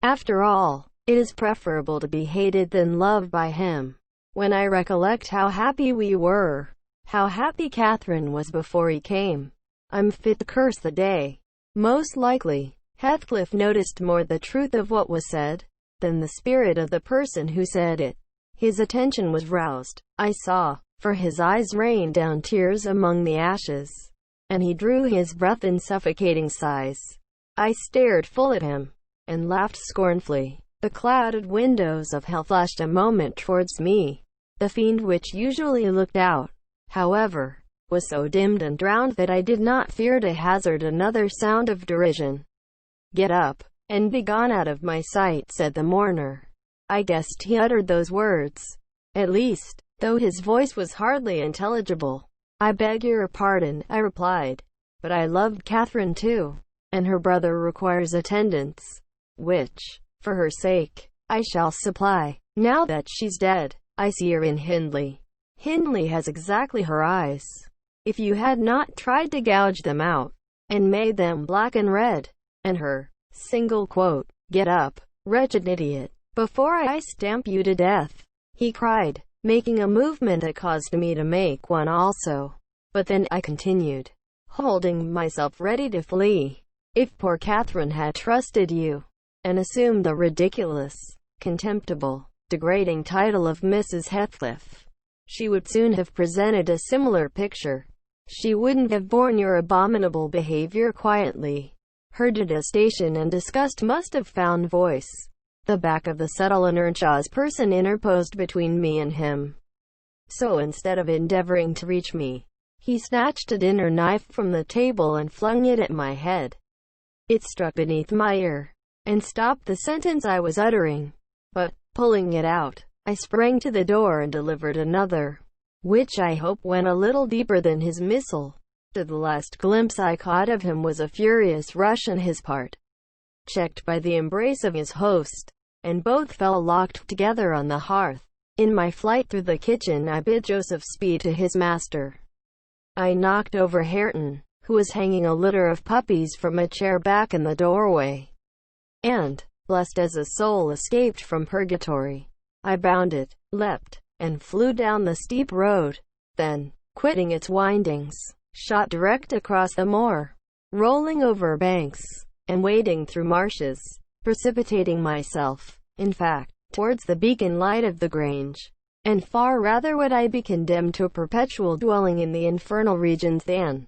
After all, it is preferable to be hated than loved by him. When I recollect how happy we were, how happy Catherine was before he came, I'm fit to curse the day. Most likely, Heathcliff noticed more the truth of what was said, than the spirit of the person who said it. His attention was roused, I saw, for his eyes rained down tears among the ashes, and he drew his breath in suffocating sighs. I stared full at him, and laughed scornfully. The clouded windows of hell flashed a moment towards me. The fiend, which usually looked out, however, was so dimmed and drowned that I did not fear to hazard another sound of derision. "Get up, and be gone out of my sight," said the mourner. I guessed he uttered those words, at least, though his voice was hardly intelligible. "I beg your pardon," I replied, "but I loved Catherine too, and her brother requires attendance, which, for her sake, I shall supply. Now that she's dead, I see her in Hindley. Hindley has exactly her eyes. If you had not tried to gouge them out, and made them black and red, and her single quote, 'Get up, wretched idiot, before I stamp you to death,'" he cried, making a movement that caused me to make one also. "But then," I continued, holding myself ready to flee, "if poor Catherine had trusted you, and assumed the ridiculous, contemptible, degrading title of Mrs. Heathcliff, she would soon have presented a similar picture. She wouldn't have borne your abominable behavior quietly. Her detestation and disgust must have found voice." The back of the settle in Earnshaw's person interposed between me and him. So instead of endeavoring to reach me, he snatched a dinner knife from the table and flung it at my head. It struck beneath my ear, and stopped the sentence I was uttering. But, pulling it out, I sprang to the door and delivered another, which I hope went a little deeper than his missile. The last glimpse I caught of him was a furious rush on his part, checked by the embrace of his host, and both fell locked together on the hearth. In my flight through the kitchen, I bid Joseph speed to his master. I knocked over Hareton, who was hanging a litter of puppies from a chair back in the doorway, and, blessed as a soul escaped from purgatory, I bounded, leapt, and flew down the steep road, then, quitting its windings, shot direct across the moor, rolling over banks, and wading through marshes, precipitating myself, in fact, towards the beacon light of the Grange. And far rather would I be condemned to a perpetual dwelling in the infernal regions than,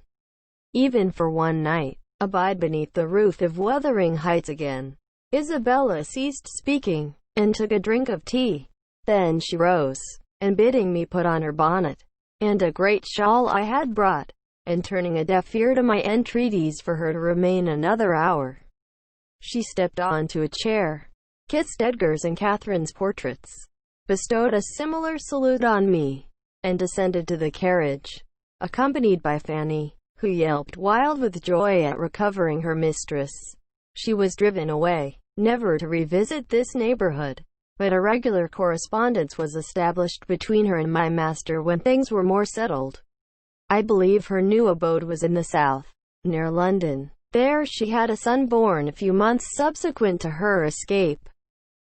even for one night, abide beneath the roof of Wuthering Heights again. Isabella ceased speaking, and took a drink of tea. Then she rose, and bidding me put on her bonnet, and a great shawl I had brought, and turning a deaf ear to my entreaties for her to remain another hour, she stepped on to a chair, kissed Edgar's and Catherine's portraits, bestowed a similar salute on me, and descended to the carriage, accompanied by Fanny, who yelped wild with joy at recovering her mistress. She was driven away, never to revisit this neighborhood, but a regular correspondence was established between her and my master when things were more settled. I believe her new abode was in the south, near London. There she had a son born a few months subsequent to her escape.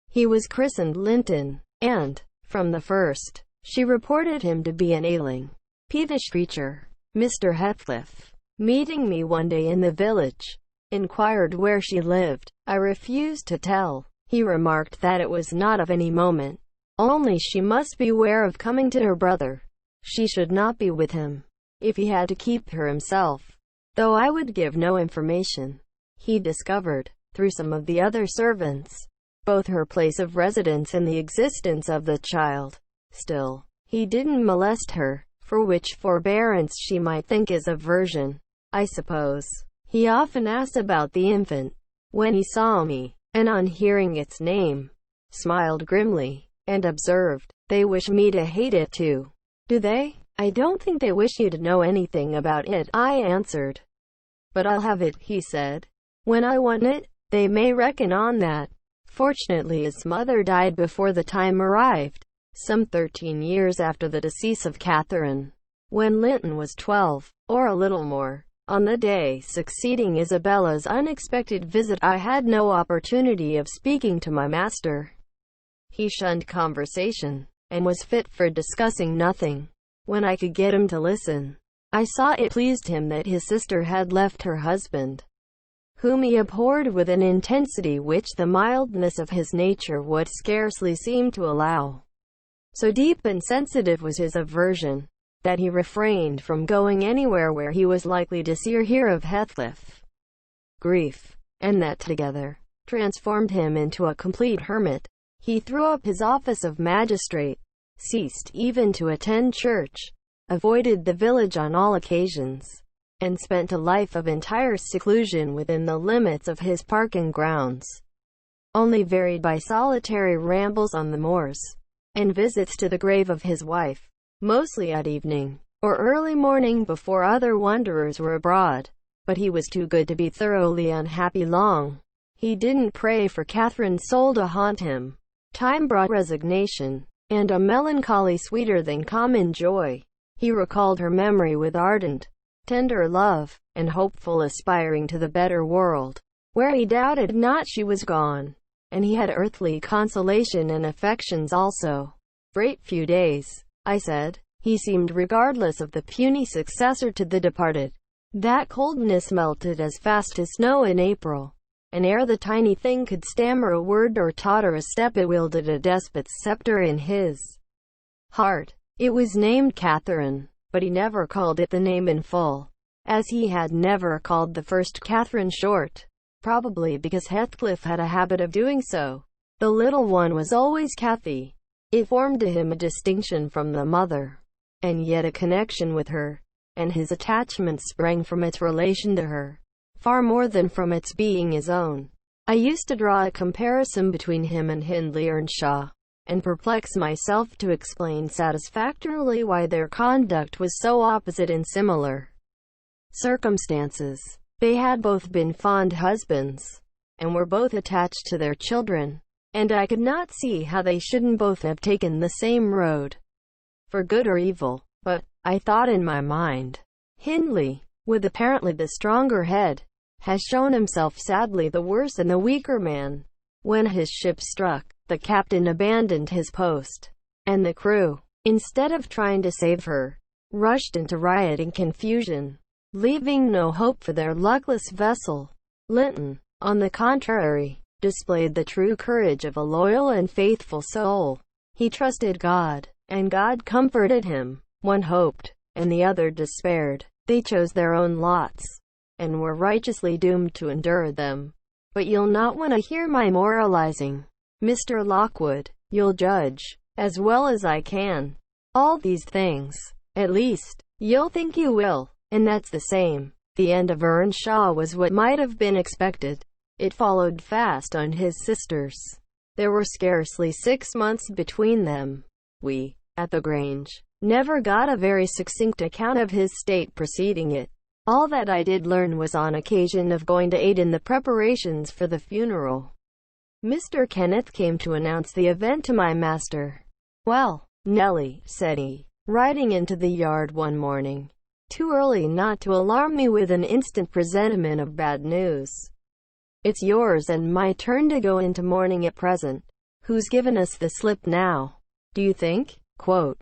He was christened Linton, and, from the first, she reported him to be an ailing, peevish creature. Mr. Heathcliff, meeting me one day in the village, inquired where she lived. I refused to tell. He remarked that it was not of any moment, only she must beware of coming to her brother. She should not be with him, if he had to keep her himself, though I would give no information. He discovered, through some of the other servants, both her place of residence and the existence of the child. Still, he didn't molest her, for which forbearance she might think is aversion, I suppose. He often asked about the infant, when he saw me, and on hearing its name, smiled grimly, and observed, "They wish me to hate it too, do they?" "I don't think they wish you to know anything about it," I answered. "But I'll have it," he said. "When I want it, they may reckon on that." Fortunately his mother died before the time arrived, some 13 years after the decease of Catherine, when Linton was 12, or a little more. On the day succeeding Isabella's unexpected visit, I had no opportunity of speaking to my master. He shunned conversation, and was fit for discussing nothing. When I could get him to listen, I saw it pleased him that his sister had left her husband, whom he abhorred with an intensity which the mildness of his nature would scarcely seem to allow. So deep and sensitive was his aversion, that he refrained from going anywhere where he was likely to see or hear of Heathcliff. Grief, and that together, transformed him into a complete hermit. He threw up his office of magistrate, ceased even to attend church, avoided the village on all occasions, and spent a life of entire seclusion within the limits of his parking grounds, only varied by solitary rambles on the moors, and visits to the grave of his wife, mostly at evening, or early morning before other wanderers were abroad. But he was too good to be thoroughly unhappy long. He didn't pray for Catherine's soul to haunt him. Time brought resignation, and a melancholy sweeter than common joy. He recalled her memory with ardent, tender love, and hopeful aspiring to the better world, where he doubted not she was gone, and he had earthly consolation and affections also. "Great few days," I said. He seemed regardless of the puny successor to the departed. That coldness melted as fast as snow in April, and ere the tiny thing could stammer a word or totter a step, it wielded a despot's scepter in his heart. It was named Catherine, but he never called it the name in full, as he had never called the first Catherine short, probably because Heathcliff had a habit of doing so. The little one was always Cathy. It formed to him a distinction from the mother, and yet a connection with her, and his attachment sprang from its relation to her, far more than from its being his own. I used to draw a comparison between him and Hindley Earnshaw, and perplex myself to explain satisfactorily why their conduct was so opposite in similar circumstances. They had both been fond husbands, and were both attached to their children, and I could not see how they shouldn't both have taken the same road, for good or evil. But, I thought in my mind, Hindley, with apparently the stronger head, has shown himself sadly the worse and the weaker man. When his ship struck, the captain abandoned his post, and the crew, instead of trying to save her, rushed into riot and confusion, leaving no hope for their luckless vessel. Linton, on the contrary, displayed the true courage of a loyal and faithful soul. He trusted God, and God comforted him. One hoped, and the other despaired. They chose their own lots, and were righteously doomed to endure them. But you'll not want to hear my moralizing, Mr. Lockwood. You'll judge, as well as I can, all these things. At least, you'll think you will, and that's the same. The end of Earnshaw was what might have been expected. It followed fast on his sister's. There were scarcely 6 months between them. We, at the Grange, never got a very succinct account of his state preceding it. All that I did learn was on occasion of going to aid in the preparations for the funeral. Mr. Kenneth came to announce the event to my master. "Well, Nelly," said he, riding into the yard one morning, too early not to alarm me with an instant presentiment of bad news. "It's yours and my turn to go into mourning at present. Who's given us the slip now, do you think?" "Who?"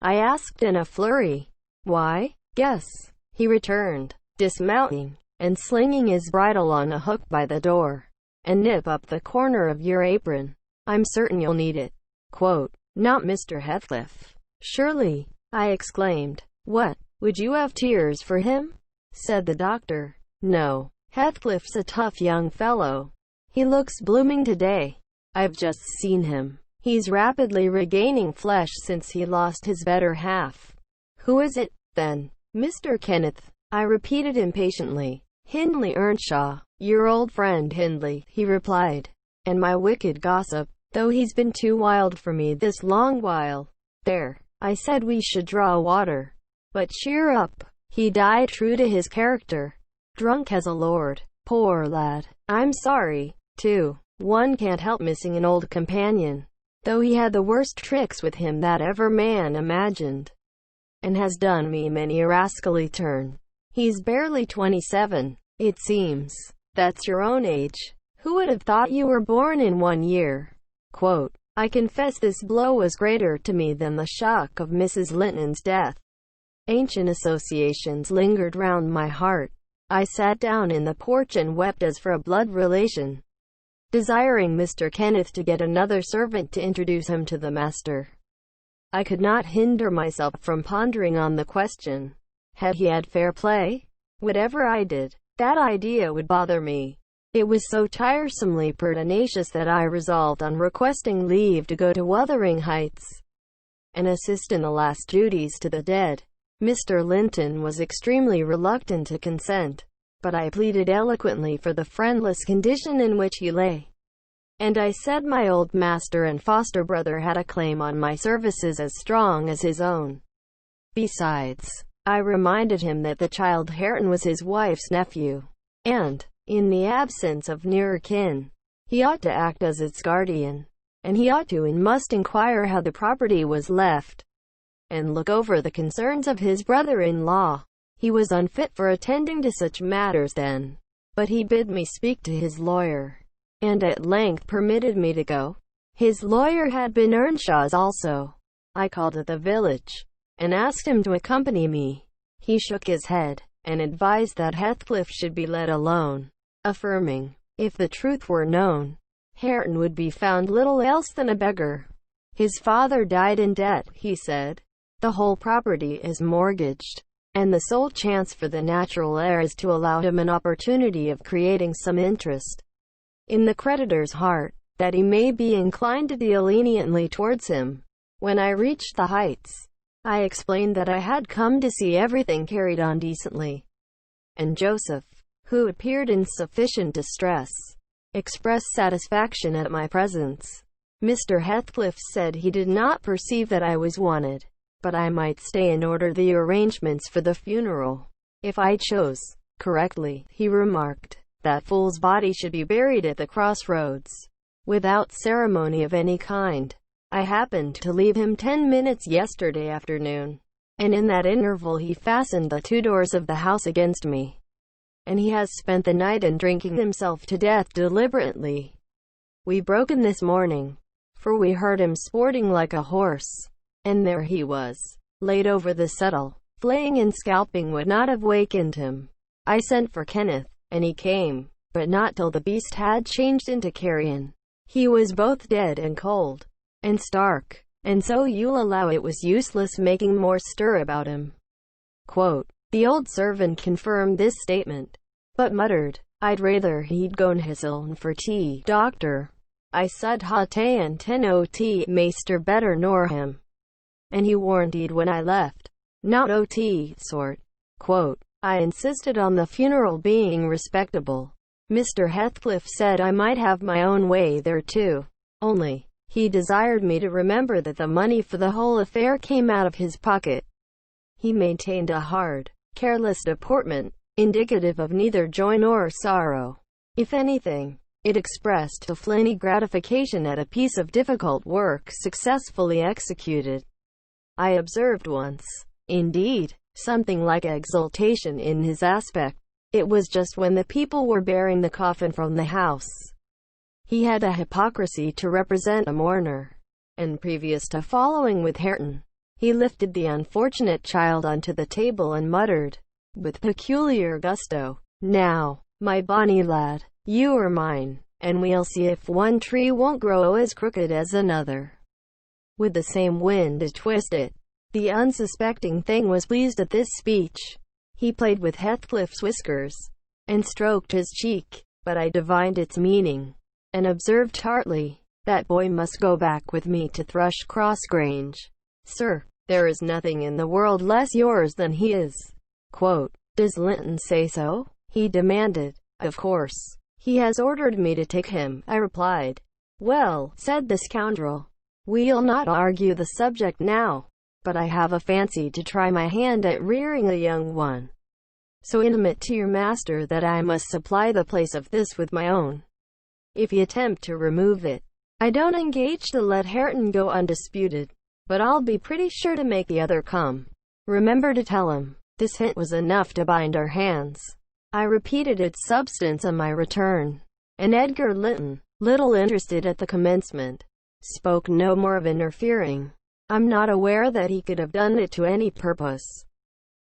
I asked in a flurry. "Why, guess," he returned, dismounting, and slinging his bridle on a hook by the door. "And nip up the corner of your apron. I'm certain you'll need it." "Not Mr. Heathcliff, surely?" I exclaimed. "What, would you have tears for him?" said the doctor. "No, Heathcliff's a tough young fellow. He looks blooming today. I've just seen him. He's rapidly regaining flesh since he lost his better half." "Who is it, then?" "Mr. Kenneth," I repeated impatiently. "Hindley Earnshaw, your old friend Hindley," he replied, "and my wicked gossip, though he's been too wild for me this long while. There, I said we should draw water. But cheer up, he died true to his character, drunk as a lord. Poor lad. I'm sorry, too. One can't help missing an old companion, though he had the worst tricks with him that ever man imagined, and has done me many a rascally turn. He's barely 27, it seems. That's your own age. Who would have thought you were born in 1 year?" I confess this blow was greater to me than the shock of Mrs. Linton's death. Ancient associations lingered round my heart. I sat down in the porch and wept as for a blood relation, desiring Mr. Kenneth to get another servant to introduce him to the master. I could not hinder myself from pondering on the question. Had he had fair play? Whatever I did, that idea would bother me. It was so tiresomely pertinacious that I resolved on requesting leave to go to Wuthering Heights and assist in the last duties to the dead. Mr. Linton was extremely reluctant to consent, but I pleaded eloquently for the friendless condition in which he lay, and I said my old master and foster brother had a claim on my services as strong as his own. Besides, I reminded him that the child Hareton was his wife's nephew, and, in the absence of nearer kin, he ought to act as its guardian, and he ought to and must inquire how the property was left, and look over the concerns of his brother-in-law. He was unfit for attending to such matters then, but he bid me speak to his lawyer, and at length permitted me to go. His lawyer had been Earnshaw's also. I called at the village, and asked him to accompany me. He shook his head, and advised that Heathcliff should be let alone, affirming, if the truth were known, Hareton would be found little else than a beggar. His father died in debt, he said. The whole property is mortgaged, and the sole chance for the natural heir is to allow him an opportunity of creating some interest in the creditor's heart, that he may be inclined to deal leniently towards him. When I reached the Heights, I explained that I had come to see everything carried on decently, and Joseph, who appeared in sufficient distress, expressed satisfaction at my presence. Mr. Heathcliff said he did not perceive that I was wanted, but I might stay and order the arrangements for the funeral, if I chose. Correctly, he remarked, that fool's body should be buried at the crossroads, without ceremony of any kind. I happened to leave him 10 minutes yesterday afternoon, and in that interval he fastened the 2 doors of the house against me, and he has spent the night in drinking himself to death deliberately. We broke in this morning, for we heard him sporting like a horse, and there he was, laid over the settle. Flaying and scalping would not have wakened him. I sent for Kenneth, and he came, but not till the beast had changed into carrion. He was both dead and cold, and stark, and so you'll allow it was useless making more stir about him. Quote, the old servant confirmed this statement, but muttered, I'd rather he'd gone hisseln for tea, doctor. I said ha tay and ten o tea maester better nor him, and he warranted when I left, not o.t. sort. Quote, I insisted on the funeral being respectable. Mr. Heathcliff said I might have my own way there too, only, he desired me to remember that the money for the whole affair came out of his pocket. He maintained a hard, careless deportment, indicative of neither joy nor sorrow. If anything, it expressed a flinty gratification at a piece of difficult work successfully executed. I observed once, indeed, something like exultation in his aspect. It was just when the people were bearing the coffin from the house. He had a hypocrisy to represent a mourner, and previous to following with Hareton, he lifted the unfortunate child onto the table and muttered, with peculiar gusto, now, my bonny lad, you are mine, and we'll see if one tree won't grow as crooked as another, with the same wind to twist it. The unsuspecting thing was pleased at this speech. He played with Heathcliff's whiskers, and stroked his cheek, but I divined its meaning, and observed tartly, that boy must go back with me to Thrushcross Grange. Sir, there is nothing in the world less yours than he is. Quote, does Linton say so? He demanded. Of course. He has ordered me to take him, I replied. Well, said the scoundrel, we'll not argue the subject now, but I have a fancy to try my hand at rearing a young one, so intimate to your master that I must supply the place of this with my own. If he attempt to remove it, I don't engage to let Hareton go undisputed, but I'll be pretty sure to make the other come. Remember to tell him. This hint was enough to bind our hands. I repeated its substance on my return, and Edgar Linton, little interested at the commencement, spoke no more of interfering. I'm not aware that he could have done it to any purpose,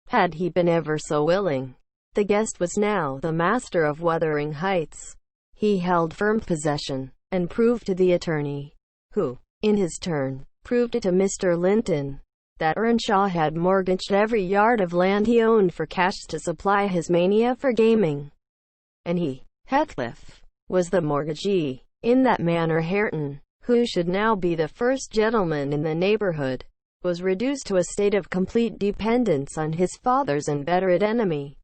had he been ever so willing. The guest was now the master of Wuthering Heights. He held firm possession, and proved to the attorney, who, in his turn, proved to Mr. Linton that Earnshaw had mortgaged every yard of land he owned for cash to supply his mania for gaming, and he, Heathcliff, was the mortgagee. In that manner Hareton, who should now be the first gentleman in the neighbourhood, was reduced to a state of complete dependence on his father's inveterate enemy,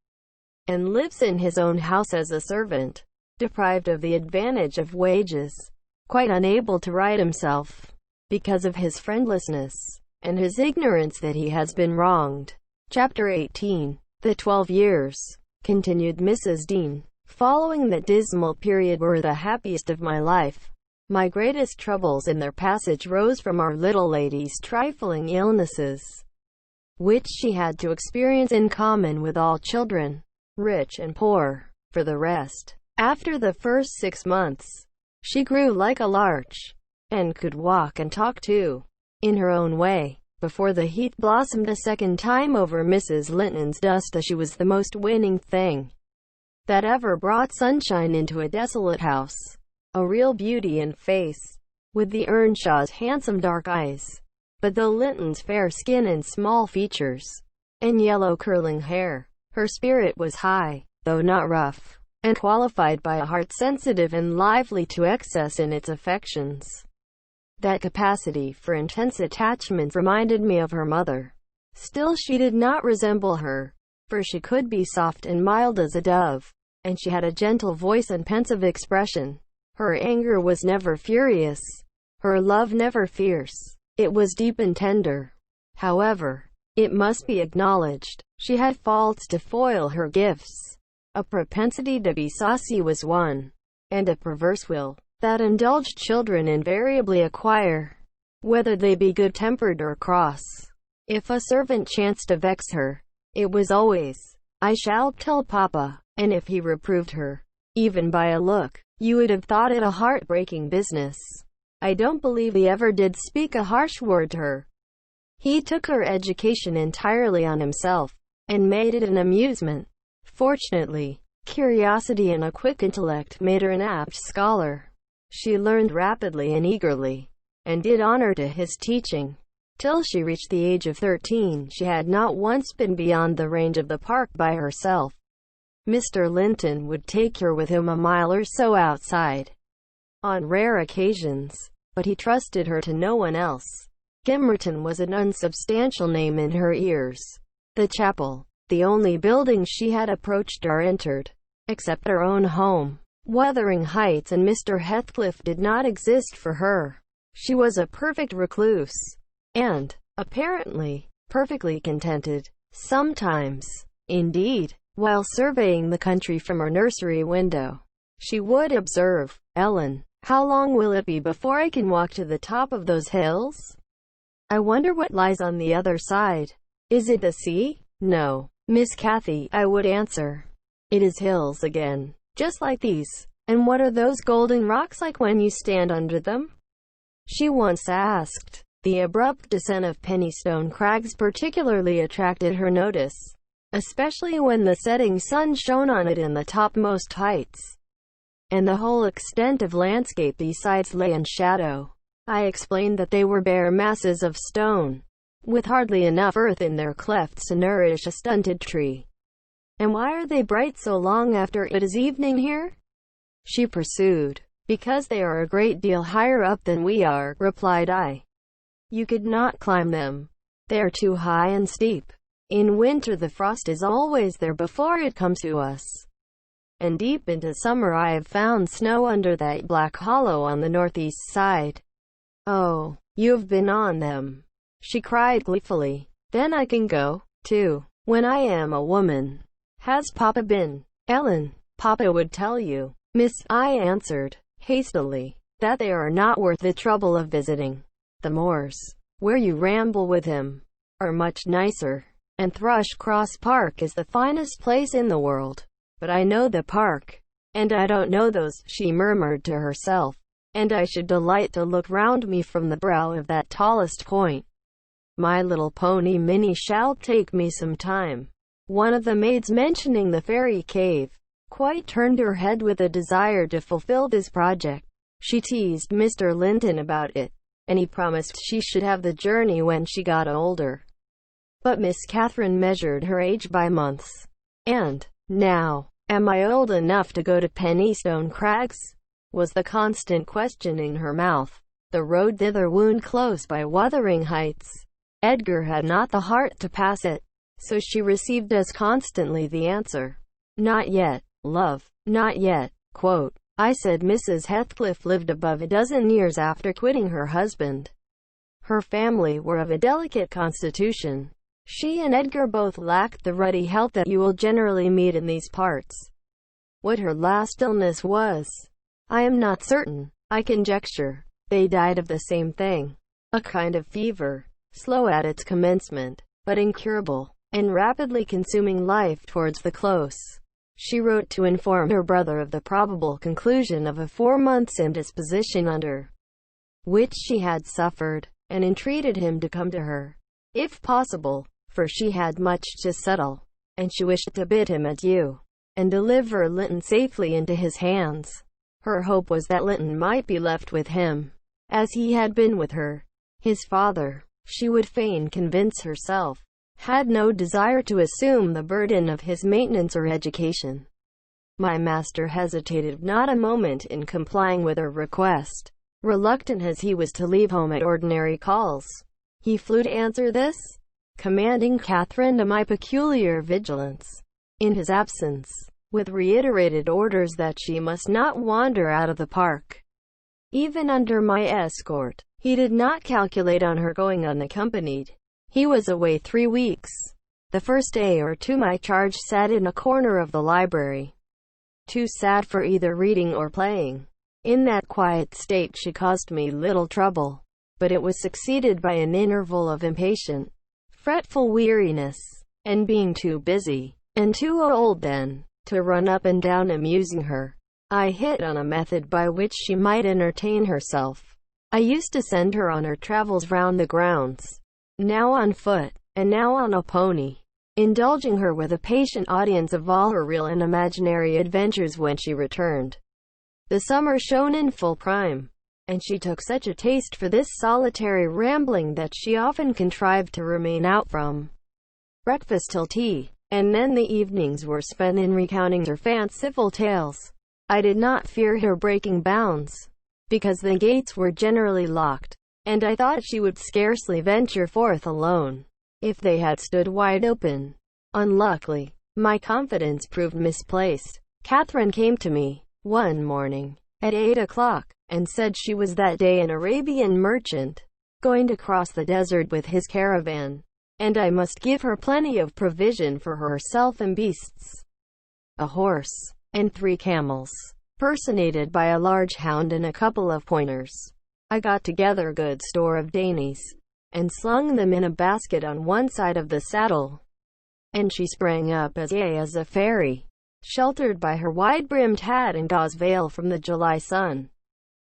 and lives in his own house as a servant, deprived of the advantage of wages, quite unable to right himself, because of his friendlessness, and his ignorance that he has been wronged. Chapter 18. The 12 years, continued Mrs. Dean, following that dismal period were the happiest of my life. My greatest troubles in their passage rose from our little lady's trifling illnesses, which she had to experience in common with all children, rich and poor. For the rest, after the first 6 months, she grew like a larch, and could walk and talk too, in her own way. Before the heath blossomed a second time over Mrs. Linton's dust, she was the most winning thing that ever brought sunshine into a desolate house. A real beauty in face, with the Earnshaw's handsome dark eyes, but the Lintons' fair skin and small features, and yellow curling hair. Her spirit was high, though not rough, and qualified by a heart sensitive and lively to excess in its affections. That capacity for intense attachment reminded me of her mother. Still she did not resemble her, for she could be soft and mild as a dove, and she had a gentle voice and pensive expression. Her anger was never furious, her love never fierce. It was deep and tender. However, it must be acknowledged, she had faults to foil her gifts. A propensity to be saucy was one, and a perverse will, that indulged children invariably acquire, whether they be good-tempered or cross. If a servant chanced to vex her, it was always, "I shall tell Papa," and if he reproved her, even by a look, you would have thought it a heart-breaking business. I don't believe he ever did speak a harsh word to her. He took her education entirely on himself, and made it an amusement. Fortunately, curiosity and a quick intellect made her an apt scholar. She learned rapidly and eagerly, and did honor to his teaching. Till she reached the age of 13, she had not once been beyond the range of the park by herself. Mr. Linton would take her with him a mile or so outside, on rare occasions, but he trusted her to no one else. Gimmerton was an unsubstantial name in her ears. The chapel, the only building she had approached or entered, except her own home, Wuthering Heights, and Mr. Heathcliff did not exist for her. She was a perfect recluse, and, apparently, perfectly contented. Sometimes, indeed, while surveying the country from her nursery window, she would observe, "Ellen, how long will it be before I can walk to the top of those hills? I wonder what lies on the other side. Is it the sea?" "No, Miss Cathy," I would answer. "It is hills again, just like these." "And what are those golden rocks like when you stand under them?" she once asked. The abrupt descent of Pennystone Crags particularly attracted her notice, especially when the setting sun shone on it in the topmost heights, and the whole extent of landscape besides lay in shadow. I explained that they were bare masses of stone, with hardly enough earth in their clefts to nourish a stunted tree. "And why are they bright so long after it is evening here?" she pursued. "Because they are a great deal higher up than we are," replied I. "You could not climb them. They are too high and steep. In winter the frost is always there before it comes to us, and deep into summer I have found snow under that black hollow on the northeast side." "Oh, you have been on them," she cried gleefully. "Then I can go, too, when I am a woman." "Has Papa been?" "Ellen, Papa would tell you, Miss," I answered, hastily, "that they are not worth the trouble of visiting. The moors, where you ramble with him, are much nicer, and Thrushcross Park is the finest place in the world. But I know the park, and I don't know those," she murmured to herself, "and I should delight to look round me from the brow of that tallest point. My little pony Minnie shall take me some time." One of the maids, mentioning the fairy cave, quite turned her head with a desire to fulfill this project. She teased Mr. Linton about it, and he promised she should have the journey when she got older. But Miss Catherine measured her age by months. And, now, am I old enough to go to Penistone Crags? Was the constant question in her mouth. The road thither wound close by Wuthering Heights. Edgar had not the heart to pass it, so she received as constantly the answer, "Not yet, love, not yet." Quote, I said Mrs. Heathcliff lived above a dozen years after quitting her husband. Her family were of a delicate constitution. She and Edgar both lacked the ruddy health that you will generally meet in these parts. What her last illness was, I am not certain. I conjecture they died of the same thing, a kind of fever, slow at its commencement, but incurable, and rapidly consuming life towards the close. She wrote to inform her brother of the probable conclusion of a 4 months' indisposition under which she had suffered, and entreated him to come to her, if possible, for she had much to settle, and she wished to bid him adieu, and deliver Linton safely into his hands. Her hope was that Linton might be left with him, as he had been with her. His father, she would fain convince herself, had no desire to assume the burden of his maintenance or education. My master hesitated not a moment in complying with her request. Reluctant as he was to leave home at ordinary calls, he flew to answer this, commanding Catherine to my peculiar vigilance, in his absence, with reiterated orders that she must not wander out of the park. Even under my escort, he did not calculate on her going unaccompanied. He was away 3 weeks. The first day or two my charge sat in a corner of the library, too sad for either reading or playing. In that quiet state she caused me little trouble, but it was succeeded by an interval of impatient, fretful weariness, and being too busy, and too old then, to run up and down amusing her, I hit on a method by which she might entertain herself. I used to send her on her travels round the grounds, now on foot, and now on a pony, indulging her with a patient audience of all her real and imaginary adventures when she returned. The summer shone in full prime, and she took such a taste for this solitary rambling that she often contrived to remain out from breakfast till tea, and then the evenings were spent in recounting her fanciful tales. I did not fear her breaking bounds, because the gates were generally locked, and I thought she would scarcely venture forth alone, if they had stood wide open. Unluckily, my confidence proved misplaced. Catherine came to me one morning, at 8 o'clock, and said she was that day an Arabian merchant, going to cross the desert with his caravan, and I must give her plenty of provision for herself and beasts, a horse, and 3 camels, personated by a large hound and a couple of pointers. I got together good store of dainties, and slung them in a basket on one side of the saddle, and she sprang up as gay as a fairy, sheltered by her wide-brimmed hat and gauze veil from the July sun,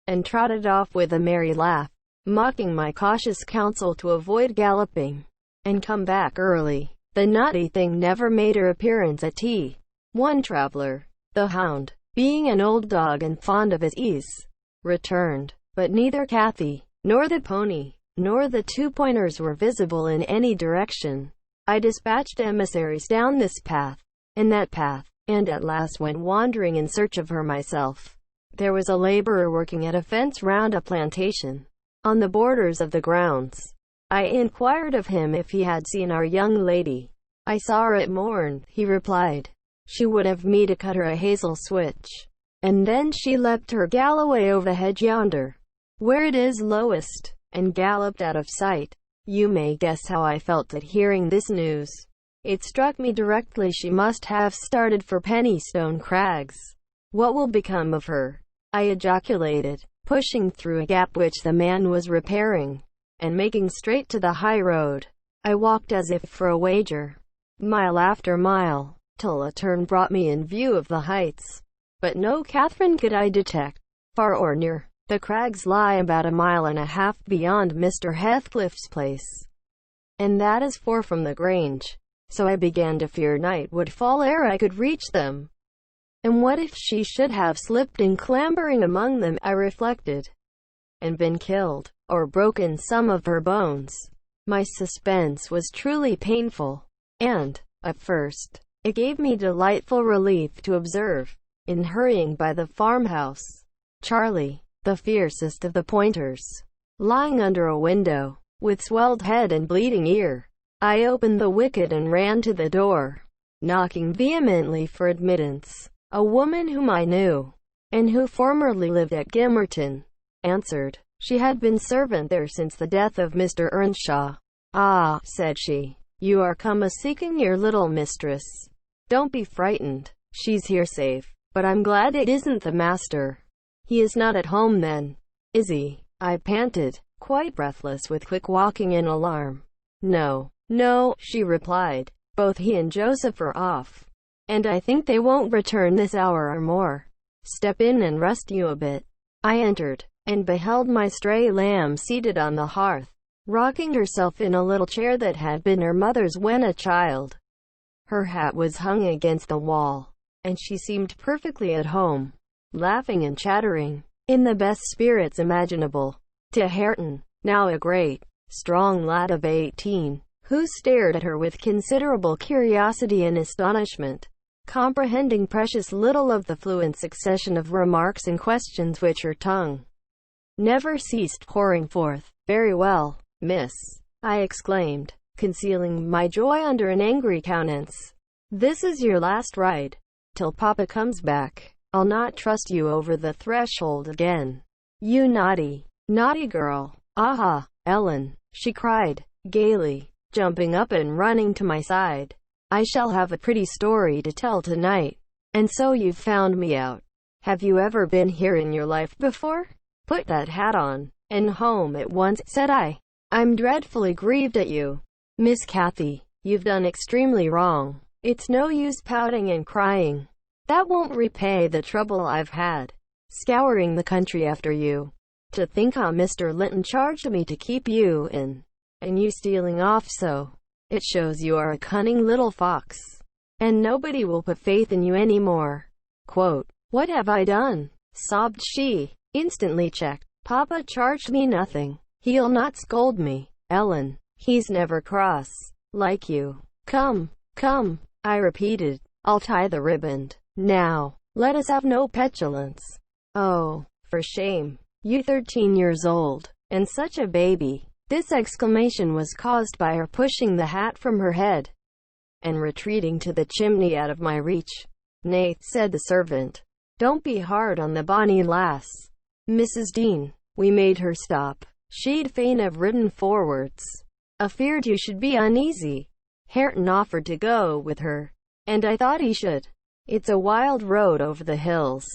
and trotted off with a merry laugh, mocking my cautious counsel to avoid galloping, and come back early. The naughty thing never made her appearance at tea. One traveler, the hound, being an old dog and fond of his ease, returned, but neither Cathy, nor the pony, nor the 2 pointers were visible in any direction. I dispatched emissaries down this path, and that path, and at last went wandering in search of her myself. There was a laborer working at a fence round a plantation, on the borders of the grounds. I inquired of him if he had seen our young lady. I saw her at morn, he replied. She would have me to cut her a hazel switch, and then she leapt her galloway over the hedge yonder, where it is lowest, and galloped out of sight. You may guess how I felt at hearing this news. It struck me directly she must have started for Penistone Crags. What will become of her? I ejaculated, pushing through a gap which the man was repairing, and making straight to the high road. I walked as if for a wager, mile after mile, till a turn brought me in view of the heights. But no Catherine could I detect, far or near. The crags lie about 1.5 miles beyond Mr. Heathcliff's place, and that is 4 from the Grange. So I began to fear night would fall ere I could reach them. And what if she should have slipped in clambering among them, I reflected, and been killed, or broken some of her bones. My suspense was truly painful, and, at first, it gave me delightful relief to observe, in hurrying by the farmhouse, Charlie, the fiercest of the pointers, lying under a window, with swelled head and bleeding ear. I opened the wicket and ran to the door, knocking vehemently for admittance. A woman whom I knew, and who formerly lived at Gimmerton, answered. She had been servant there since the death of Mr. Earnshaw. "Ah," said she, "you are come a-seeking your little mistress. Don't be frightened. She's here safe. But I'm glad it isn't the master. He is not at home then, is he?" I panted, quite breathless with quick walking and alarm. "No, no," she replied. "Both he and Joseph are off, and I think they won't return this hour or more. Step in and rest you a bit." I entered, and beheld my stray lamb seated on the hearth, rocking herself in a little chair that had been her mother's when a child. Her hat was hung against the wall, and she seemed perfectly at home, laughing and chattering, in the best spirits imaginable. To Hareton, now a great, strong lad of 18, who stared at her with considerable curiosity and astonishment, comprehending precious little of the fluent succession of remarks and questions which her tongue never ceased pouring forth. "Very well, miss," I exclaimed, concealing my joy under an angry countenance. "This is your last ride. Till Papa comes back, I'll not trust you over the threshold again. You naughty, naughty girl." "Aha, Ellen," she cried, gaily, jumping up and running to my side. "I shall have a pretty story to tell tonight. And so you've found me out. Have you ever been here in your life before? Put that hat on, and home at once," said I. "I'm dreadfully grieved at you, Miss Cathy. You've done extremely wrong. It's no use pouting and crying. That won't repay the trouble I've had, scouring the country after you. To think how Mr. Linton charged me to keep you in, and you stealing off so. It shows you are a cunning little fox, and nobody will put faith in you any more." "What have I done?" sobbed she, instantly checked. "Papa charged me nothing. He'll not scold me, Ellen. He's never cross, like you." Come, I repeated. "I'll tie the riband. Now, let us have no petulance." "Oh, for shame. You 13 years old, and such a baby." This exclamation was caused by her pushing the hat from her head, and retreating to the chimney out of my reach. "Nay," said the servant, "don't be hard on the bonny lass, Mrs. Dean." We made her stop. She'd fain have ridden forwards, afeard you should be uneasy. Hareton offered to go with her, and I thought he should. It's a wild road over the hills.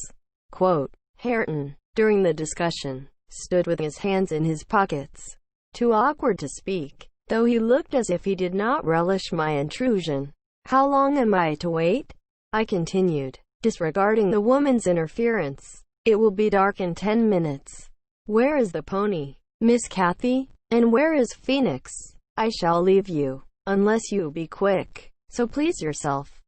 Hareton, during the discussion, stood with his hands in his pockets, too awkward to speak, though he looked as if he did not relish my intrusion. "How long am I to wait?" I continued, disregarding the woman's interference. "It will be dark in 10 minutes. Where is the pony, Miss Cathy? And where is Phoenix?" "I shall leave you, unless you be quick, so please yourself."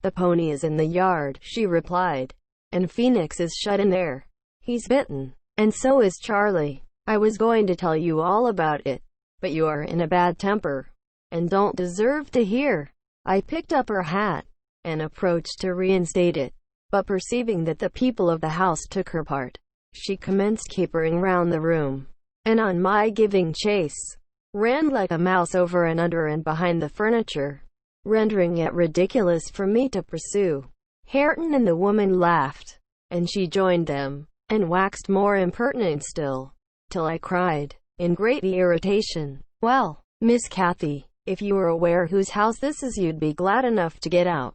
"The pony is in the yard," she replied, "and Phoenix is shut in there. He's bitten, and so is Charlie. I was going to tell you all about it, but you are in a bad temper, and don't deserve to hear." I picked up her hat, and approached to reinstate it, but perceiving that the people of the house took her part, she commenced capering round the room, and on my giving chase, ran like a mouse over and under and behind the furniture, rendering it ridiculous for me to pursue. Hareton and the woman laughed, and she joined them, and waxed more impertinent still, till I cried, in great irritation, "Well, Miss Cathy, if you were aware whose house this is, you'd be glad enough to get out."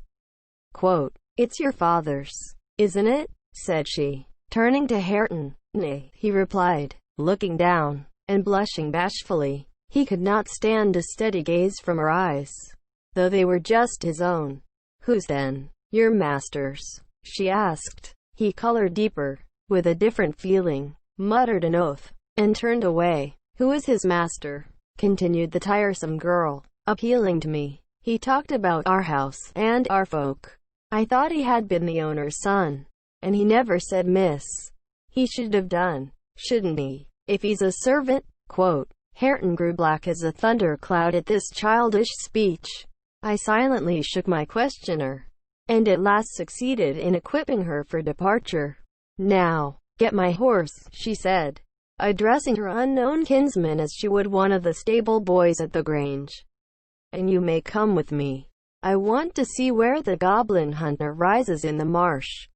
"It's your father's, isn't it?" said she, turning to Hareton. "Nay," he replied, looking down, and blushing bashfully. He could not stand a steady gaze from her eyes, though they were just his own. "Whose then?" "Your master's," she asked. He colored deeper, with a different feeling, muttered an oath, and turned away. "Who is his master?" continued the tiresome girl, appealing to me. "He talked about our house, and our folk. I thought he had been the owner's son, and he never said miss. He should have done. shouldn't he? If he's a servant, quote. Hareton grew black as a thundercloud at this childish speech. I silently shook my questioner, and at last succeeded in equipping her for departure. Now, get my horse, she said, addressing her unknown kinsman as she would one of the stable boys at the Grange. And you may come with me. I want to see where the goblin hunter rises in the marsh,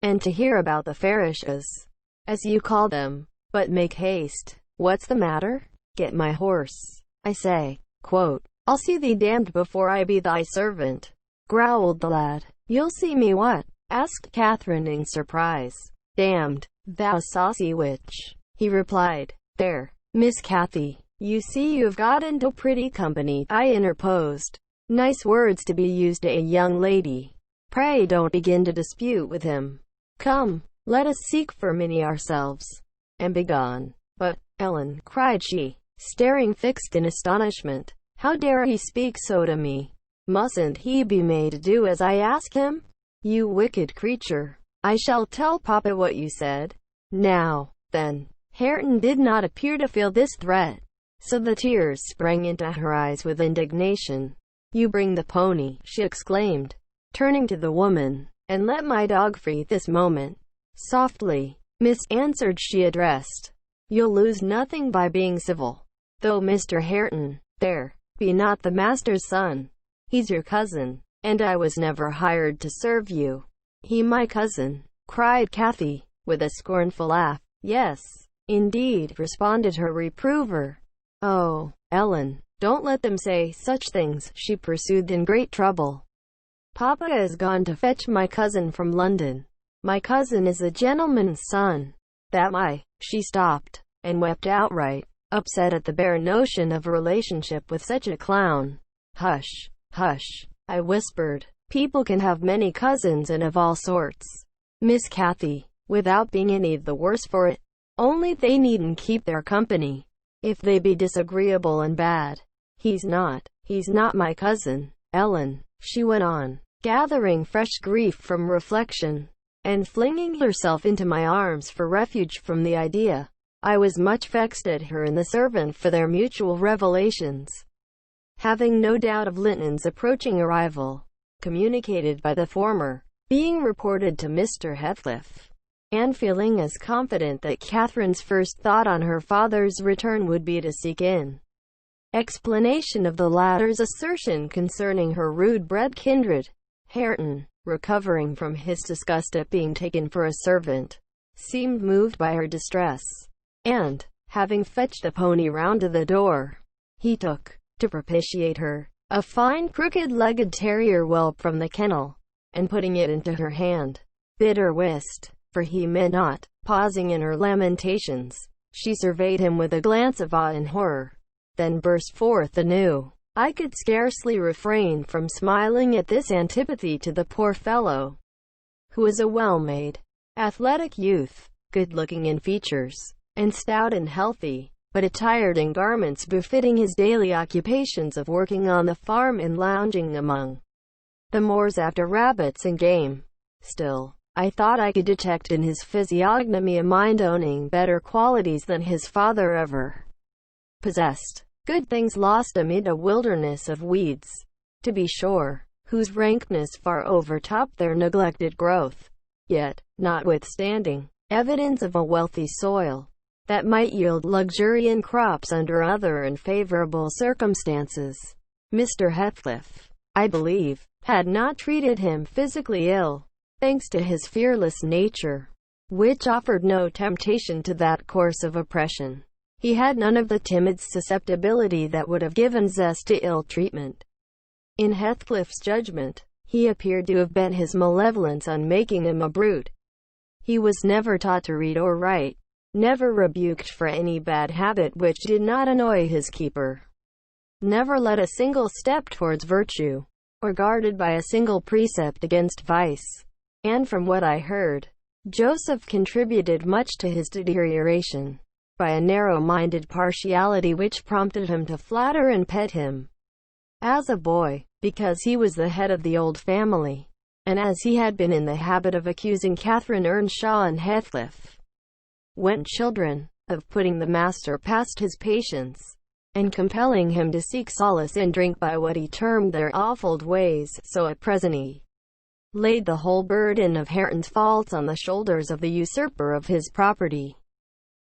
and to hear about the Farishes, as you call them. But make haste. What's the matter? Get my horse, I say. Quote, I'll see thee damned before I be thy servant, growled the lad. You'll see me what? Asked Catherine in surprise. Damned, thou saucy witch, he replied. There, Miss Cathy, you see you've got into pretty company, I interposed. Nice words to be used to a young lady. Pray don't begin to dispute with him. Come, let us seek for Minnie ourselves, and be gone. But, Ellen, cried she, staring fixed in astonishment, how dare he speak so to me? Mustn't he be made to do as I ask him? You wicked creature, I shall tell Papa what you said. Now, then. Hareton did not appear to feel this threat, so the tears sprang into her eyes with indignation. You bring the pony, she exclaimed, turning to the woman, and let my dog free this moment. Softly, Miss, answered she addressed. You'll lose nothing by being civil. Though Mr. Hareton, there, be not the master's son. He's your cousin, and I was never hired to serve you. He my cousin, cried Cathy, with a scornful laugh. Yes, indeed, responded her reprover. Oh, Ellen, don't let them say such things, she pursued in great trouble. Papa has gone to fetch my cousin from London. My cousin is a gentleman's son. She stopped, and wept outright, upset at the bare notion of a relationship with such a clown. Hush, hush, I whispered. People can have many cousins and of all sorts, Miss Cathy, without being any the worse for it. Only they needn't keep their company, if they be disagreeable and bad. He's not my cousin, Ellen, she went on, gathering fresh grief from reflection, and flinging herself into my arms for refuge from the idea. I was much vexed at her and the servant for their mutual revelations. Having no doubt of Linton's approaching arrival, communicated by the former, being reported to Mr. Heathcliff, and feeling as confident that Catherine's first thought on her father's return would be to seek in explanation of the latter's assertion concerning her rude-bred kindred, Hareton, recovering from his disgust at being taken for a servant, seemed moved by her distress, and, having fetched the pony round to the door, he took, to propitiate her, a fine crooked-legged terrier whelp from the kennel, and putting it into her hand, bid her whist, for he meant not. Pausing in her lamentations, she surveyed him with a glance of awe and horror, then burst forth anew. I could scarcely refrain from smiling at this antipathy to the poor fellow, who was a well-made, athletic youth, good-looking in features, and stout and healthy, but attired in garments befitting his daily occupations of working on the farm and lounging among the moors after rabbits and game. Still, I thought I could detect in his physiognomy a mind owning better qualities than his father ever possessed. Good things lost amid a wilderness of weeds, to be sure, whose rankness far overtopped their neglected growth. Yet, notwithstanding evidence of a wealthy soil, that might yield luxuriant crops under other unfavorable circumstances, Mr. Heathcliff, I believe, had not treated him physically ill, thanks to his fearless nature, which offered no temptation to that course of oppression. He had none of the timid susceptibility that would have given zest to ill treatment. In Heathcliff's judgment, he appeared to have bent his malevolence on making him a brute. He was never taught to read or write, never rebuked for any bad habit which did not annoy his keeper, never led a single step towards virtue, or guarded by a single precept against vice. And from what I heard, Joseph contributed much to his deterioration, by a narrow-minded partiality which prompted him to flatter and pet him as a boy, because he was the head of the old family, and as he had been in the habit of accusing Catherine Earnshaw and Heathcliff went children, of putting the master past his patience, and compelling him to seek solace in drink by what he termed their offled ways. So at present he laid the whole burden of Hareton's faults on the shoulders of the usurper of his property.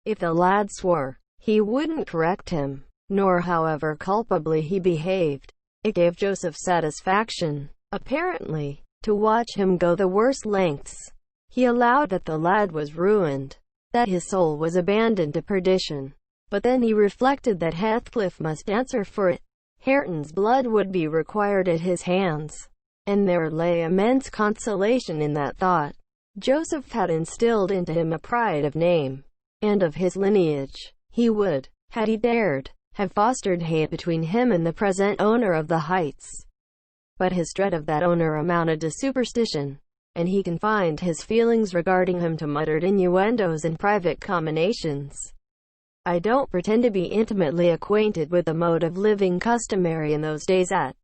If the lad swore, he wouldn't correct him, nor however culpably he behaved. It gave Joseph satisfaction, apparently, to watch him go the worst lengths. He allowed that the lad was ruined, that his soul was abandoned to perdition. But then he reflected that Heathcliff must answer for it. Hareton's blood would be required at his hands, and there lay immense consolation in that thought. Joseph had instilled into him a pride of name, and of his lineage. He would, had he dared, have fostered hate between him and the present owner of the Heights. But his dread of that owner amounted to superstition, and he confined his feelings regarding him to muttered innuendos and private comminations. I don't pretend to be intimately acquainted with the mode of living customary in those days at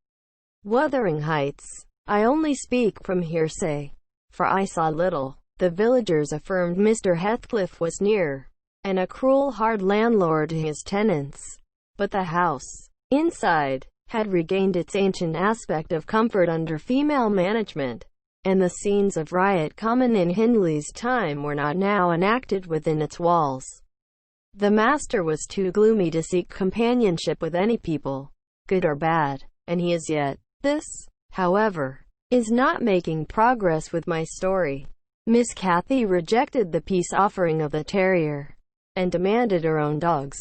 Wuthering Heights. I only speak from hearsay, for I saw little. The villagers affirmed Mr. Heathcliff was near, and a cruel hard landlord to his tenants. But the house, inside, had regained its ancient aspect of comfort under female management, and the scenes of riot common in Hindley's time were not now enacted within its walls. The master was too gloomy to seek companionship with any people, good or bad, and he is yet. This, however, is not making progress with my story. Miss Cathy rejected the peace offering of the terrier, and demanded her own dogs,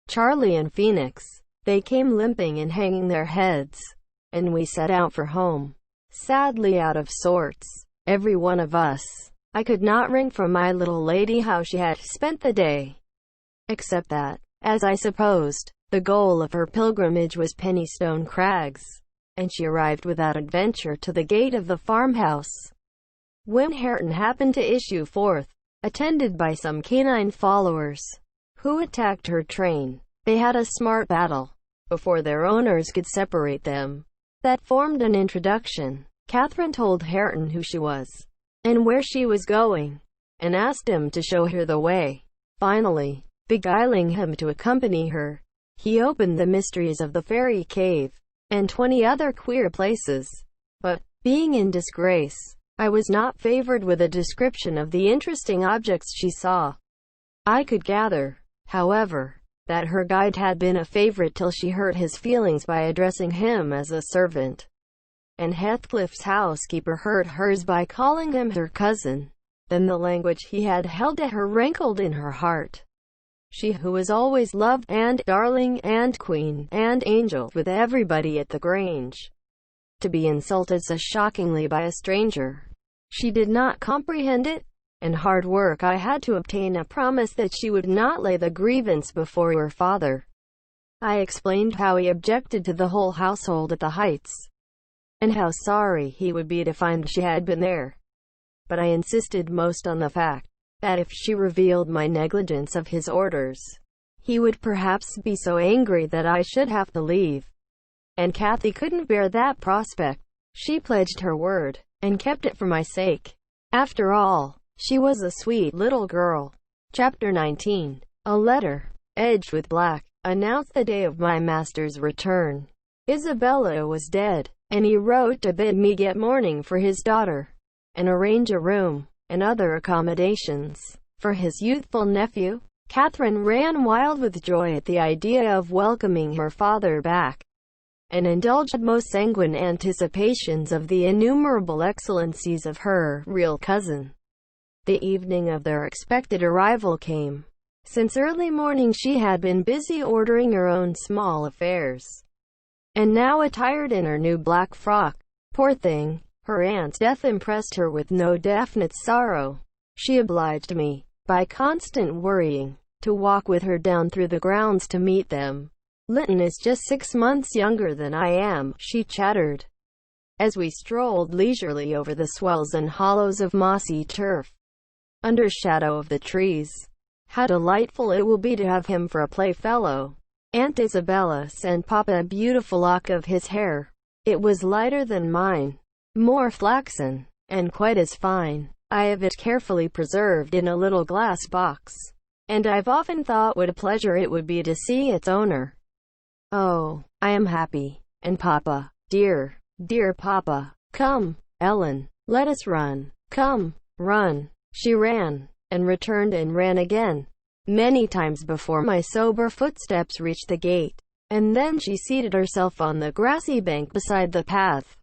Charlie and Phoenix. They came limping and hanging their heads, and we set out for home, sadly out of sorts, every one of us. I could not wring from my little lady how she had spent the day, except that, as I supposed, the goal of her pilgrimage was Pennystone Crags, and she arrived without adventure to the gate of the farmhouse, when Hareton happened to issue forth, attended by some canine followers, who attacked her train. They had a smart battle, before their owners could separate them. That formed an introduction. Catherine told Hareton who she was, and where she was going, and asked him to show her the way. Finally, beguiling him to accompany her, he opened the mysteries of the fairy cave, and 20 other queer places. But, being in disgrace, I was not favored with a description of the interesting objects she saw. I could gather, however, that her guide had been a favorite till she hurt his feelings by addressing him as a servant, and Heathcliff's housekeeper hurt hers by calling him her cousin. Then the language he had held at her rankled in her heart. She who was always loved and darling and queen and angel with everybody at the Grange, to be insulted so shockingly by a stranger. She did not comprehend it, and hard work I had to obtain a promise that she would not lay the grievance before her father. I explained how he objected to the whole household at the Heights, and how sorry he would be to find she had been there. But I insisted most on the fact that if she revealed my negligence of his orders, he would perhaps be so angry that I should have to leave. And Cathy couldn't bear that prospect. She pledged her word, and kept it for my sake. After all, she was a sweet little girl. Chapter 19. A letter, edged with black, announced the day of my master's return. Isabella was dead, and he wrote to bid me get mourning for his daughter, and arrange a room, and other accommodations, for his youthful nephew. Catherine ran wild with joy at the idea of welcoming her father back, and indulged most sanguine anticipations of the innumerable excellencies of her real cousin. The evening of their expected arrival came. Since early morning she had been busy ordering her own small affairs, and now attired in her new black frock. Poor thing, her aunt's death impressed her with no definite sorrow. She obliged me, by constant worrying, to walk with her down through the grounds to meet them. Linton is just 6 months younger than I am, she chattered, as we strolled leisurely over the swells and hollows of mossy turf, under shadow of the trees. How delightful it will be to have him for a playfellow. Aunt Isabella sent Papa a beautiful lock of his hair. It was lighter than mine, more flaxen, and quite as fine. I have it carefully preserved in a little glass box. and I've often thought what a pleasure it would be to see its owner. Oh, I am happy. And Papa, dear, dear Papa, come, Ellen, let us run. Come, run. She ran, and returned and ran again, many times before my sober footsteps reached the gate. And then she seated herself on the grassy bank beside the path,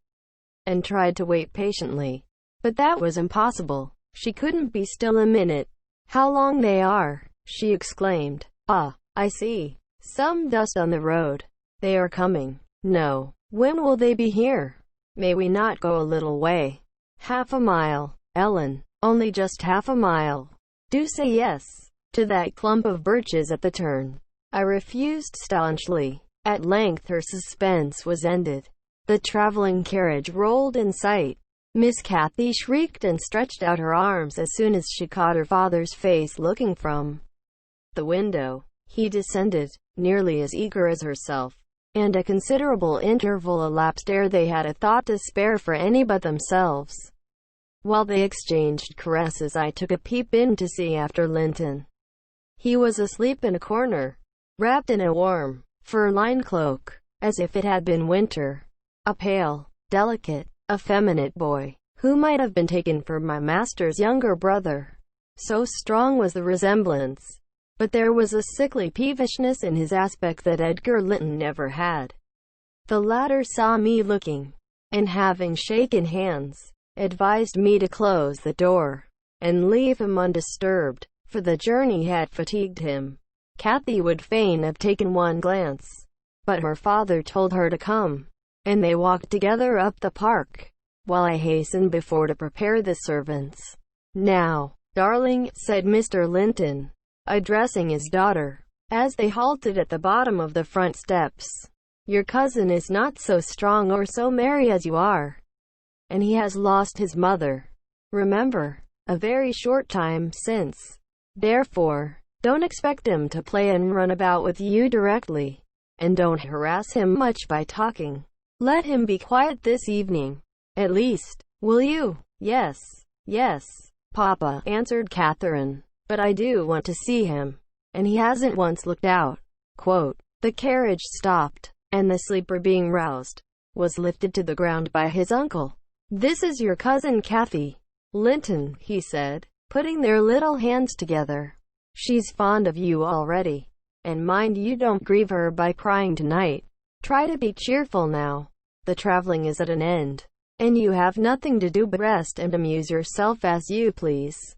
and tried to wait patiently. But that was impossible. She couldn't be still a minute. How long they are, she exclaimed. Ah, I see. Some dust on the road. They are coming. No. When will they be here? May we not go a little way? Half a mile, Ellen. Only just half a mile. Do say yes. To that clump of birches at the turn. I refused staunchly. At length her suspense was ended. The traveling carriage rolled in sight. Miss Cathy shrieked and stretched out her arms as soon as she caught her father's face looking from the window. He descended, nearly as eager as herself, and a considerable interval elapsed ere they had a thought to spare for any but themselves. While they exchanged caresses, I took a peep in to see after Linton. He was asleep in a corner, wrapped in a warm, fur-lined cloak, as if it had been winter. A pale, delicate, effeminate boy, who might have been taken for my master's younger brother. So strong was the resemblance. But there was a sickly peevishness in his aspect that Edgar Linton never had. The latter saw me looking, and having shaken hands, advised me to close the door, and leave him undisturbed, for the journey had fatigued him. Cathy would fain have taken one glance, but her father told her to come, and they walked together up the park, while I hastened before to prepare the servants. "Now, darling," said Mr. Linton, addressing his daughter, as they halted at the bottom of the front steps, "your cousin is not so strong or so merry as you are, and he has lost his mother, remember, a very short time since. Therefore, don't expect him to play and run about with you directly, and don't harass him much by talking. Let him be quiet this evening, at least, will you?" "Yes, yes, Papa," answered Catherine, "but I do want to see him, and he hasn't once looked out." The carriage stopped, and the sleeper, being roused, was lifted to the ground by his uncle. "This is your cousin Cathy, Linton," he said, putting their little hands together. "She's fond of you already, and mind you don't grieve her by crying tonight. Try to be cheerful now. The traveling is at an end, and you have nothing to do but rest and amuse yourself as you please."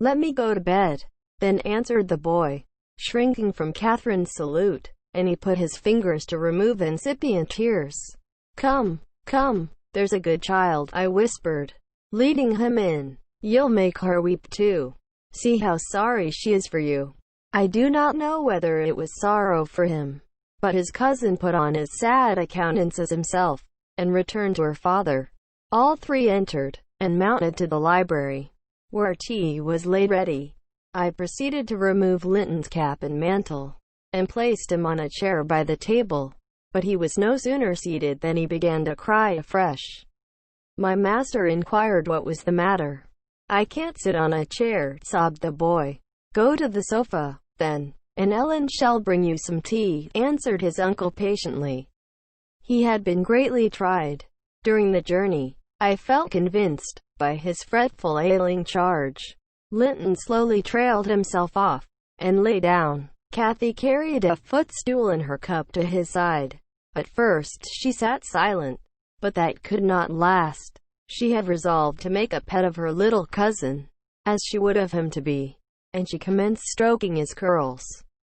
"Let me go to bed," then answered the boy, shrinking from Catherine's salute, and he put his fingers to remove incipient tears. "Come, come, there's a good child," I whispered, leading him in. "You'll make her weep too. See how sorry she is for you." I do not know whether it was sorrow for him, but his cousin put on as sad a countenance as himself, and returned to her father. All three entered, and mounted to the library, where tea was laid ready. I proceeded to remove Linton's cap and mantle, and placed him on a chair by the table, but he was no sooner seated than he began to cry afresh. My master inquired what was the matter. "I can't sit on a chair," sobbed the boy. "Go to the sofa, then, and Ellen shall bring you some tea," answered his uncle patiently. He had been greatly tried during the journey, I felt convinced, by his fretful ailing charge. Linton slowly trailed himself off, and lay down. Cathy carried a footstool and her cup to his side. At first she sat silent, but that could not last. She had resolved to make a pet of her little cousin, as she would have him to be, and she commenced stroking his curls,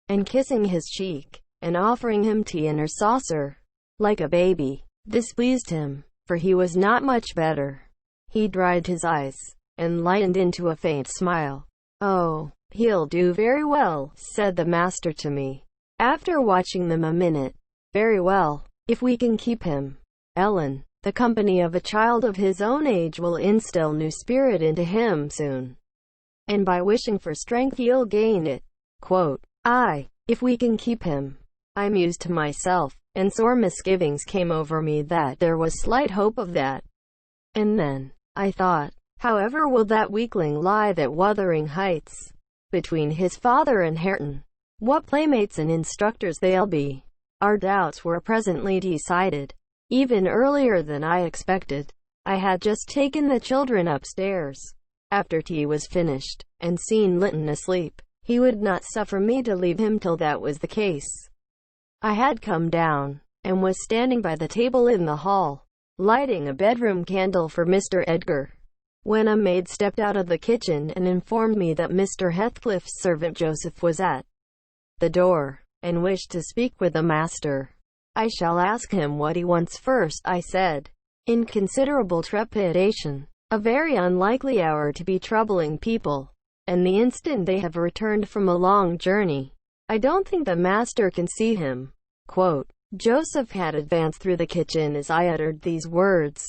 and kissing his cheek, and offering him tea in her saucer, like a baby. This pleased him, for he was not much better. He dried his eyes, and lightened into a faint smile. "Oh, he'll do very well," said the master to me, after watching them a minute. "Very well, if we can keep him, Ellen. The company of a child of his own age will instill new spirit into him soon, and by wishing for strength he'll gain it." "Aye, if we can keep him," I mused to myself, and sore misgivings came over me that there was slight hope of that. And then, I thought, however will that weakling lithe at Wuthering Heights? between his father and Hareton. What playmates and instructors they'll be. Our doubts were presently decided, even earlier than I expected. I had just taken the children upstairs, after tea was finished, and seen Linton asleep. He would not suffer me to leave him till that was the case. I had come down, and was standing by the table in the hall, lighting a bedroom candle for Mr. Edgar, when a maid stepped out of the kitchen and informed me that Mr. Heathcliff's servant Joseph was at the door, and wished to speak with the master. I shall ask him what he wants first, I said, in considerable trepidation. A very unlikely hour to be troubling people, and the instant they have returned from a long journey. I don't think the master can see him. Joseph had advanced through the kitchen as I uttered these words,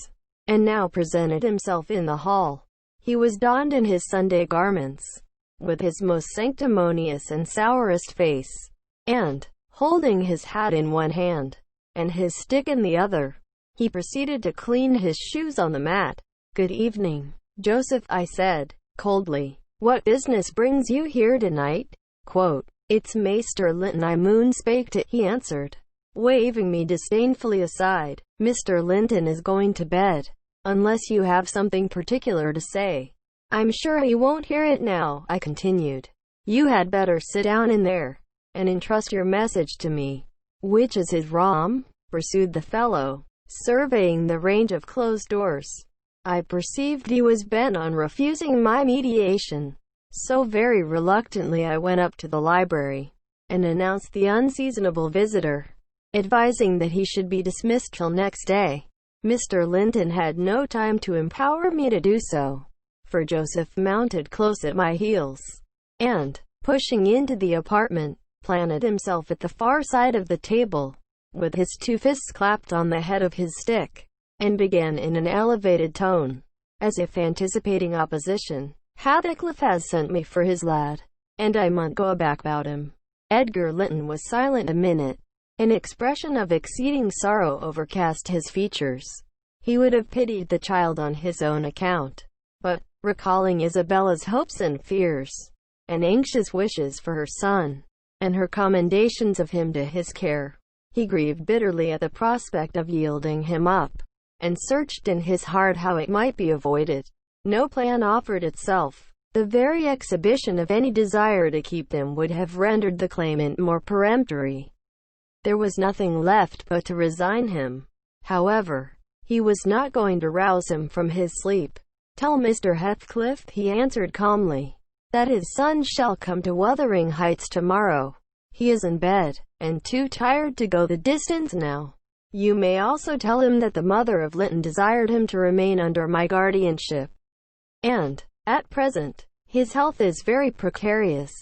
and now presented himself in the hall. He was donned in his Sunday garments, with his most sanctimonious and sourest face, and, holding his hat in one hand, and his stick in the other, he proceeded to clean his shoes on the mat. "Good evening, Joseph," I said, coldly. "What business brings you here tonight?" "It's Maester Linton I moon spake to," he answered, waving me disdainfully aside. "Mr. Linton is going to bed, unless you have something particular to say." "I'm sure he won't hear it now," I continued. "You had better sit down in there, and entrust your message to me." "Which is his rom?" pursued the fellow, surveying the range of closed doors. I perceived he was bent on refusing my mediation, so very reluctantly I went up to the library, and announced the unseasonable visitor, advising that he should be dismissed till next day. Mr. Linton had no time to empower me to do so, for Joseph mounted close at my heels, and, pushing into the apartment, planted himself at the far side of the table, with his two fists clapped on the head of his stick, and began in an elevated tone, as if anticipating opposition. "Heathcliff has sent me for his lad, and I mun go back about him." Edgar Linton was silent a minute. An expression of exceeding sorrow overcast his features. He would have pitied the child on his own account, but, recalling Isabella's hopes and fears, and anxious wishes for her son, and her commendations of him to his care, he grieved bitterly at the prospect of yielding him up, and searched in his heart how it might be avoided. No plan offered itself. The very exhibition of any desire to keep them would have rendered the claimant more peremptory. There was nothing left but to resign him. However, he was not going to rouse him from his sleep. "Tell Mr. Heathcliff," he answered calmly, "that his son shall come to Wuthering Heights tomorrow. He is in bed, and too tired to go the distance now. You may also tell him that the mother of Linton desired him to remain under my guardianship, and, at present, his health is very precarious."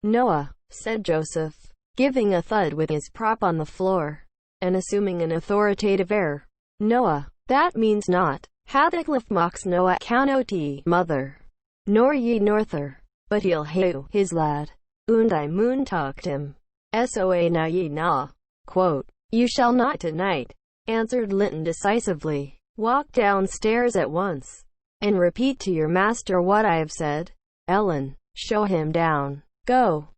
"Noah," said Joseph, giving a thud with his prop on the floor, and assuming an authoritative air. "Noah, that means not. Heathcliff mocks Noah canoti, mother, nor ye norther, but he'll hae his lad, und I moon talk him. Soa na ye na." "You shall not tonight," answered Linton decisively. "Walk downstairs at once, and repeat to your master what I have said. Ellen, show him down. Go."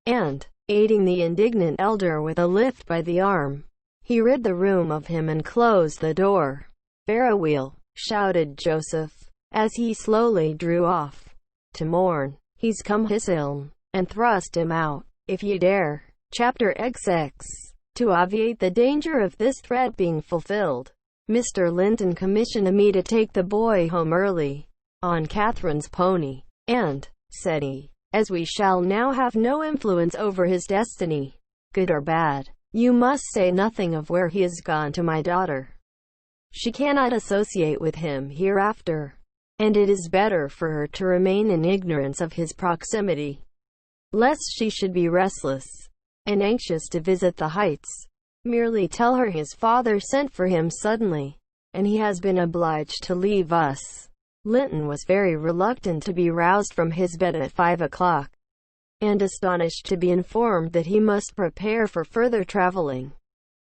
And, aiding the indignant elder with a lift by the arm, he rid the room of him and closed the door. "Farewell," shouted Joseph, as he slowly drew off. "To morn, he's come hisilm, and thrust him out, if ye dare." Chapter XX. To obviate the danger of this threat being fulfilled, Mr. Linton commissioned me to take the boy home early, on Catherine's pony, and, said he, as we shall now have no influence over his destiny, good or bad, you must say nothing of where he has gone to my daughter. She cannot associate with him hereafter, and it is better for her to remain in ignorance of his proximity, lest she should be restless, and anxious to visit the Heights. Merely tell her his father sent for him suddenly, and he has been obliged to leave us." Linton was very reluctant to be roused from his bed at 5 o'clock, and astonished to be informed that he must prepare for further traveling.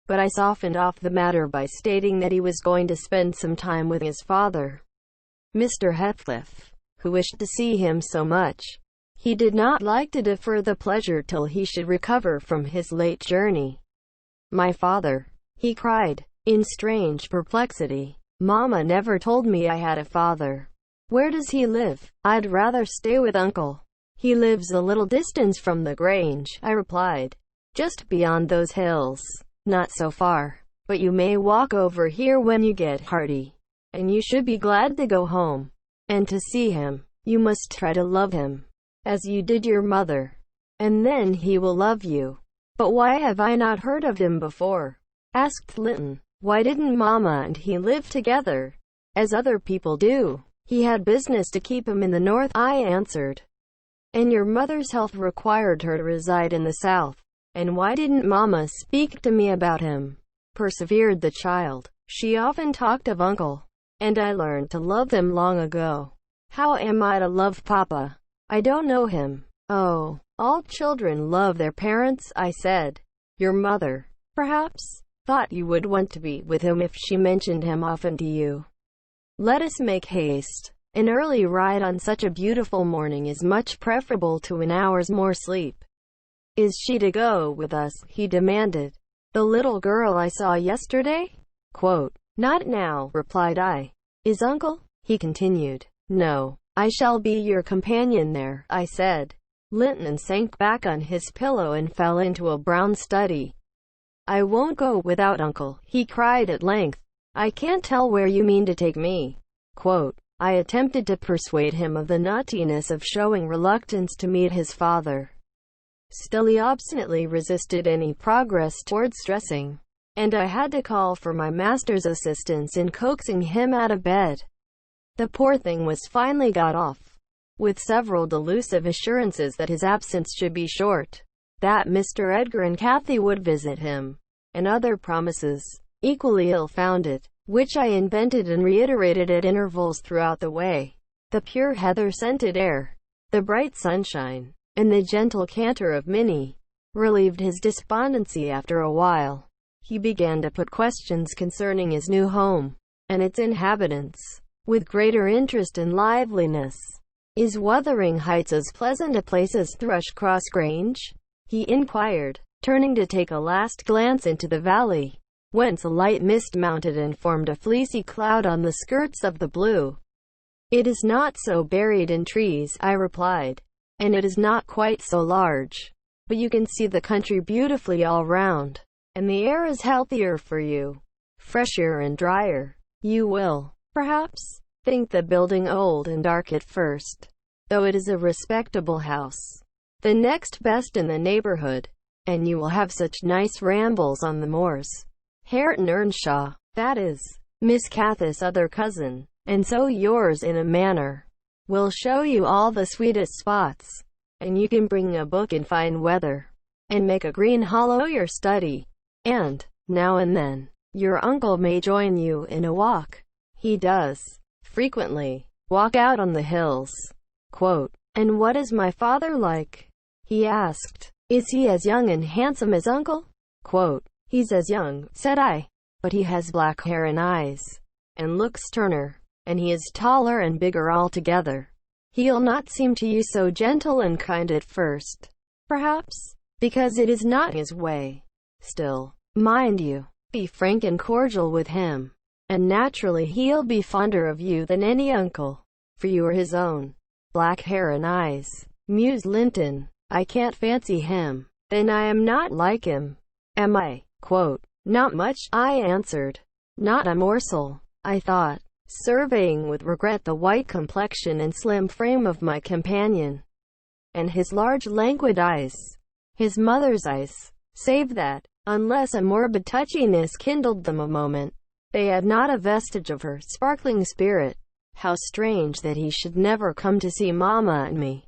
But I softened off the matter by stating that he was going to spend some time with his father, Mr. Heathcliff, who wished to see him so much, He did not like to defer the pleasure till he should recover from his late journey. "My father," he cried, in strange perplexity. "Mama never told me I had a father. Where does he live?" "I'd rather stay with Uncle. He lives a little distance from the Grange," I replied. "Just beyond those hills. Not so far. But you may walk over here when you get hearty. And you should be glad to go home. And to see him. You must try to love him, as you did your mother. And then he will love you." "But why have I not heard of him before?" asked Linton. "Why didn't Mama and he live together, as other people do?" "He had business to keep him in the north," I answered. "And your mother's health required her to reside in the south." "And why didn't Mama speak to me about him?" persevered the child. "She often talked of Uncle, and I learned to love him long ago." "How am I to love Papa? I don't know him." "Oh, all children love their parents," I said. "Your mother, perhaps, thought you would want to be with him if she mentioned him often to you. Let us make haste. An early ride on such a beautiful morning is much preferable to an hour's more sleep." "Is she to go with us?" he demanded. "The little girl I saw yesterday?" "Not now," replied I. "Is Uncle?" he continued. "No. I shall be your companion there," I said. Linton sank back on his pillow and fell into a brown study. "I won't go without Uncle," he cried at length. "I can't tell where you mean to take me." I attempted to persuade him of the naughtiness of showing reluctance to meet his father. Still he obstinately resisted any progress towards dressing, and I had to call for my master's assistance in coaxing him out of bed. The poor thing was finally got off, with several delusive assurances that his absence should be short, that Mr. Edgar and Kathy would visit him, and other promises, equally ill-founded, which I invented and reiterated at intervals throughout the way. The pure heather-scented air, the bright sunshine, and the gentle canter of Minnie relieved his despondency after a while. He began to put questions concerning his new home and its inhabitants, with greater interest and liveliness. "Is Wuthering Heights as pleasant a place as Thrushcross Grange?" he inquired, turning to take a last glance into the valley, whence a light mist mounted and formed a fleecy cloud on the skirts of the blue. "It is not so buried in trees," I replied, "and it is not quite so large. But you can see the country beautifully all round, and the air is healthier for you, fresher and drier. You will, perhaps, think the building old and dark at first, though it is a respectable house, the next best in the neighborhood, and you will have such nice rambles on the moors. Hareton Earnshaw, that is, Miss Cath's other cousin, and so yours in a manner, will show you all the sweetest spots, and you can bring a book in fine weather, and make a green hollow your study, and, now and then, your uncle may join you in a walk. He does, frequently, walk out on the hills." "And what is my father like?" he asked. "Is he as young and handsome as Uncle?" "He's as young," said I, "but he has black hair and eyes, and looks sterner, and he is taller and bigger altogether. He'll not seem to you so gentle and kind at first, perhaps, because it is not his way. Still, mind you, be frank and cordial with him, and naturally he'll be fonder of you than any uncle, for you are his own." "Black hair and eyes," mused Linton. "I can't fancy him. Then I am not like him, am I?" "Not much," I answered. "Not a morsel," I thought, surveying with regret the white complexion and slim frame of my companion, and his large languid eyes, his mother's eyes, save that, unless a morbid touchiness kindled them a moment, they had not a vestige of her sparkling spirit. "How strange that he should never come to see Mama and me,"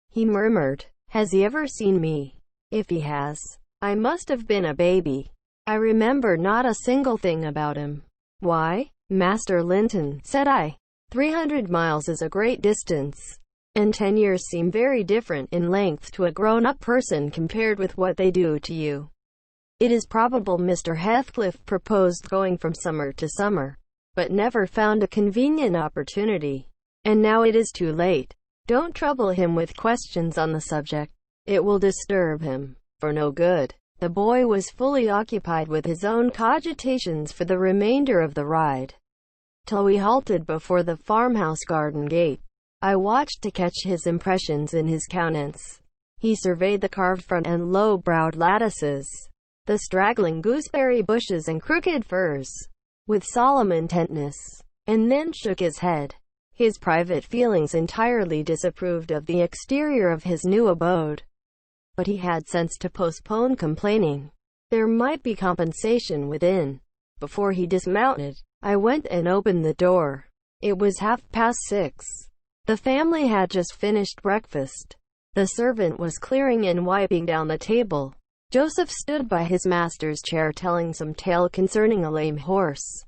he murmured. "Has he ever seen me? If he has, I must have been a baby. I remember not a single thing about him." "Why, Master Linton," said I, 300 miles is a great distance, and 10 years seem very different in length to a grown-up person compared with what they do to you. It is probable Mr. Heathcliff proposed going from summer to summer, but never found a convenient opportunity, and now it is too late. Don't trouble him with questions on the subject. It will disturb him, for no good. The boy was fully occupied with his own cogitations for the remainder of the ride, till we halted before the farmhouse garden gate. I watched to catch his impressions in his countenance. He surveyed the carved front and low-browed lattices, the straggling gooseberry bushes and crooked firs, with solemn intentness, and then shook his head. His private feelings entirely disapproved of the exterior of his new abode, but he had sense to postpone complaining. There might be compensation within. Before he dismounted, I went and opened the door. It was 6:30. The family had just finished breakfast. The servant was clearing and wiping down the table. Joseph stood by his master's chair telling some tale concerning a lame horse,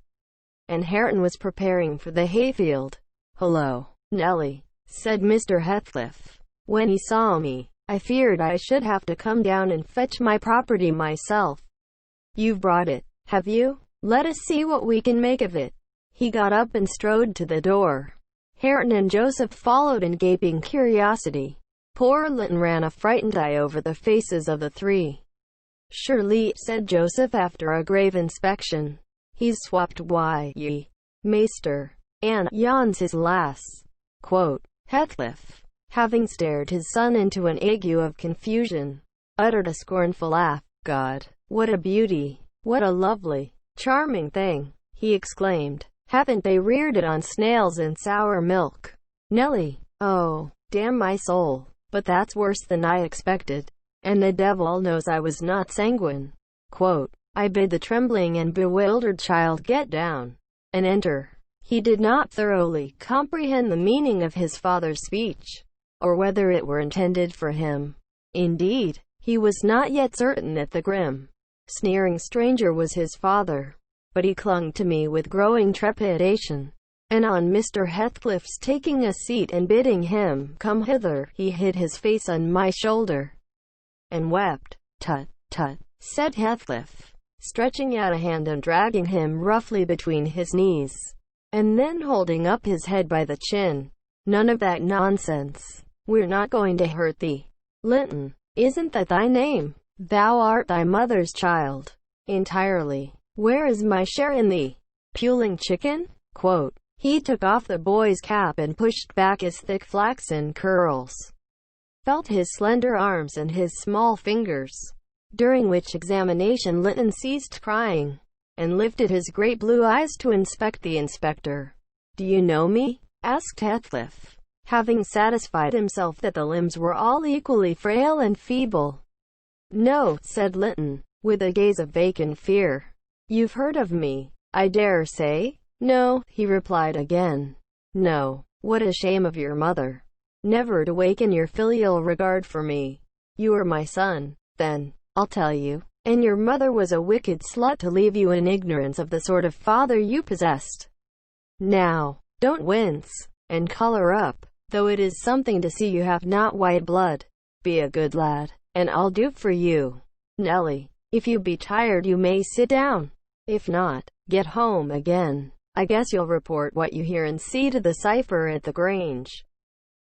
and Hareton was preparing for the hayfield. "Hello, Nellie," said Mr. Heathcliff, when he saw me. "I feared I should have to come down and fetch my property myself. You've brought it, have you? Let us see what we can make of it." He got up and strode to the door. Hareton and Joseph followed in gaping curiosity. Poor Linton ran a frightened eye over the faces of the three. "Surely," said Joseph after a grave inspection, "he's swapped ye, maester, and yon's his lass." Heathcliff, having stared his son into an ague of confusion, uttered a scornful laugh. "God, what a beauty! What a lovely, charming thing!" he exclaimed. "Haven't they reared it on snails and sour milk, Nellie? Oh, damn my soul, but that's worse than I expected, and the devil knows I was not sanguine." I bid the trembling and bewildered child get down and enter. He did not thoroughly comprehend the meaning of his father's speech, or whether it were intended for him. Indeed, he was not yet certain that the grim, sneering stranger was his father, but he clung to me with growing trepidation, and on Mr. Heathcliff's taking a seat and bidding him come hither, he hid his face on my shoulder and wept. "Tut, tut," said Heathcliff, stretching out a hand and dragging him roughly between his knees, and then holding up his head by the chin. "None of that nonsense. We're not going to hurt thee. Linton, isn't that thy name? Thou art thy mother's child, entirely. Where is my share in thee, puling chicken?" He took off the boy's cap and pushed back his thick flaxen curls, felt his slender arms and his small fingers, during which examination Linton ceased crying, and lifted his great blue eyes to inspect the inspector. "Do you know me?" asked Heathcliff, having satisfied himself that the limbs were all equally frail and feeble. "No," said Linton, with a gaze of vacant fear. "You've heard of me, I dare say?" "No," he replied again. "No. What a shame of your mother, never to waken your filial regard for me. You are my son, then, I'll tell you, and your mother was a wicked slut to leave you in ignorance of the sort of father you possessed. Now, don't wince, and color up, though it is something to see you have not white blood. Be a good lad, and I'll do for you. Nellie, if you be tired you may sit down. If not, get home again. I guess you'll report what you hear and see to the cipher at the Grange,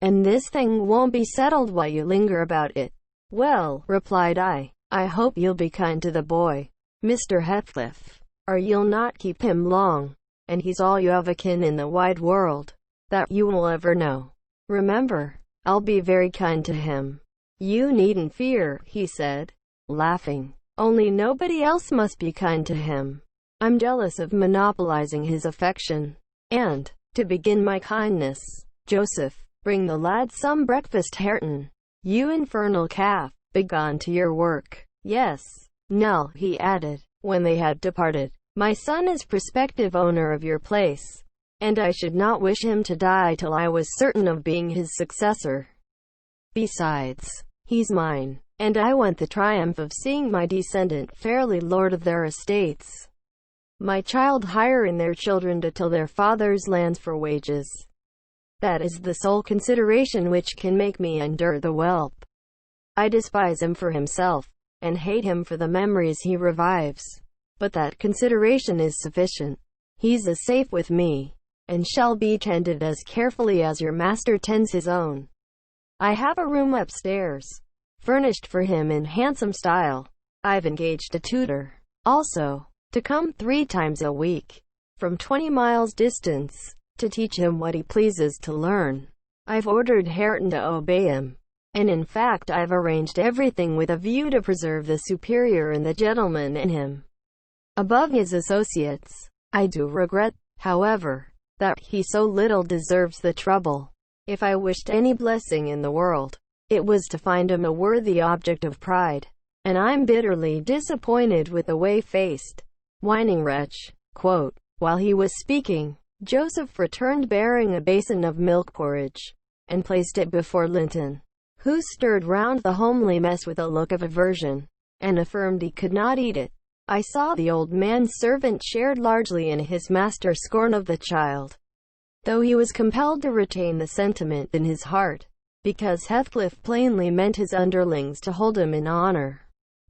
and this thing won't be settled while you linger about it." "Well," replied I hope you'll be kind to the boy, Mr. Heathcliff, or you'll not keep him long, and he's all you have akin in the wide world, that you will ever know. Remember, I'll be very kind to him." "You needn't fear," he said, laughing, "only nobody else must be kind to him. I'm jealous of monopolizing his affection. And, to begin my kindness, Joseph, bring the lad some breakfast. Hareton, you infernal calf, begone to your work. Yes, Nell," he added, when they had departed, "my son is prospective owner of your place, and I should not wish him to die till I was certain of being his successor. Besides, he's mine, and I want the triumph of seeing my descendant fairly lord of their estates. My child hiring their children to till their father's lands for wages. That is the sole consideration which can make me endure the whelp. I despise him for himself, and hate him for the memories he revives. But that consideration is sufficient. He's as safe with me, and shall be tended as carefully as your master tends his own. I have a room upstairs, furnished for him in handsome style. I've engaged a tutor, also, to come 3 times a week, from 20 miles distance, to teach him what he pleases to learn. I've ordered Hareton to obey him, and in fact I've arranged everything with a view to preserve the superior and the gentleman in him above his associates. I do regret, however, that he so little deserves the trouble. If I wished any blessing in the world, it was to find him a worthy object of pride, and I'm bitterly disappointed with the way-faced, whining wretch." Quote, while he was speaking, Joseph returned bearing a basin of milk porridge, and placed it before Linton, who stirred round the homely mess with a look of aversion, and affirmed he could not eat it. I saw the old man's servant shared largely in his master's scorn of the child, though he was compelled to retain the sentiment in his heart, because Heathcliff plainly meant his underlings to hold him in honor.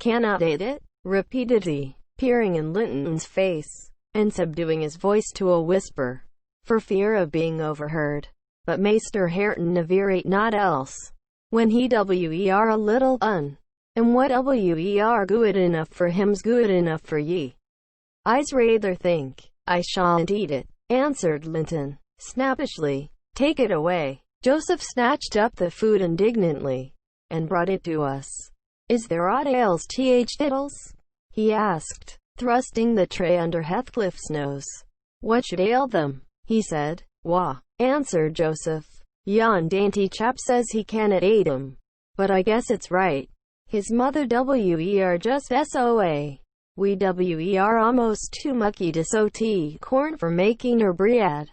"Cannot eat it?" repeated he, peering in Linton's face, and subduing his voice to a whisper, for fear of being overheard. "But Maester Hareton never ate naught else, when he were a little un, and what were good enough for him's good enough for ye." "I's rather think I shan't eat it," answered Linton, snappishly. "Take it away." Joseph snatched up the food indignantly, and brought it to us. "Is there aught ails Tiddles?" he asked, thrusting the tray under Heathcliff's nose. "What should ail them?" he said. "Wah," answered Joseph, "yon dainty chap says he cannot ate 'em, but I guess it's right. His mother were just soa. We were almost too mucky to sow tea corn for making her bread."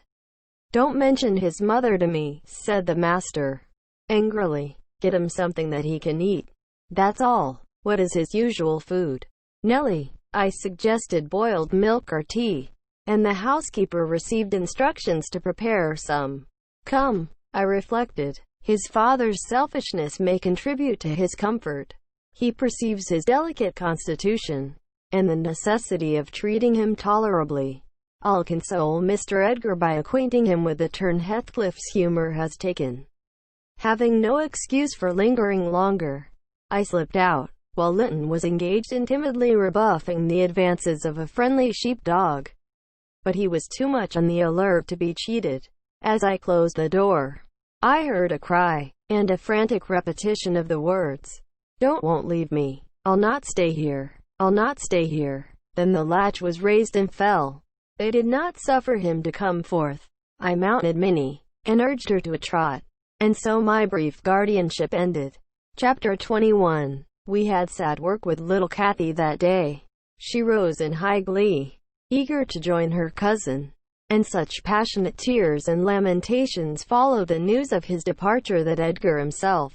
"Don't mention his mother to me," said the master, angrily. "Get him something that he can eat, that's all." "What is his usual food, Nelly?" I suggested. "Boiled milk or tea," and the housekeeper received instructions to prepare some. "Come," I reflected, "his father's selfishness may contribute to his comfort. He perceives his delicate constitution, and the necessity of treating him tolerably. I'll console Mr. Edgar by acquainting him with the turn Heathcliff's humour has taken." Having no excuse for lingering longer, I slipped out, while Linton was engaged in timidly rebuffing the advances of a friendly sheep-dog. But he was too much on the alert to be cheated. As I closed the door, I heard a cry, and a frantic repetition of the words, Won't leave me. I'll not stay here. I'll not stay here." Then the latch was raised and fell. They did not suffer him to come forth. I mounted Minnie, and urged her to a trot, and so my brief guardianship ended. Chapter 21. We had sad work with little Cathy that day. She rose in high glee, eager to join her cousin, and such passionate tears and lamentations followed the news of his departure that Edgar himself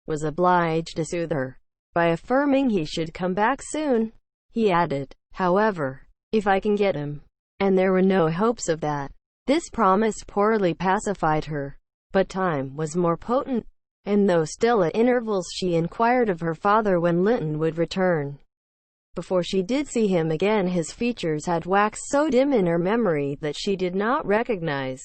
was obliged to soothe her, by affirming he should come back soon. He added, however, "if I can get him," and there were no hopes of that. This promise poorly pacified her, but time was more potent, and though still at intervals she inquired of her father when Linton would return, before she did see him again his features had waxed so dim in her memory that she did not recognize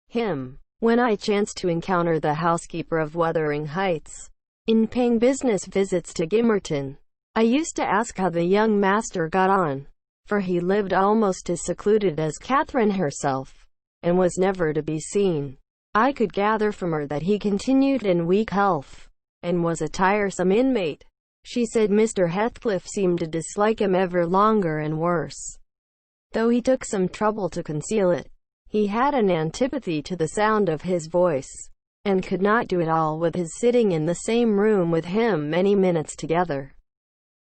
him. When I chanced to encounter the housekeeper of Wuthering Heights, in paying business visits to Gimmerton, I used to ask how the young master got on, for he lived almost as secluded as Catherine herself, and was never to be seen. I could gather from her that he continued in weak health, and was a tiresome inmate. She said Mr. Heathcliff seemed to dislike him ever longer and worse, though he took some trouble to conceal it. He had an antipathy to the sound of his voice, and could not do it all with his sitting in the same room with him many minutes together.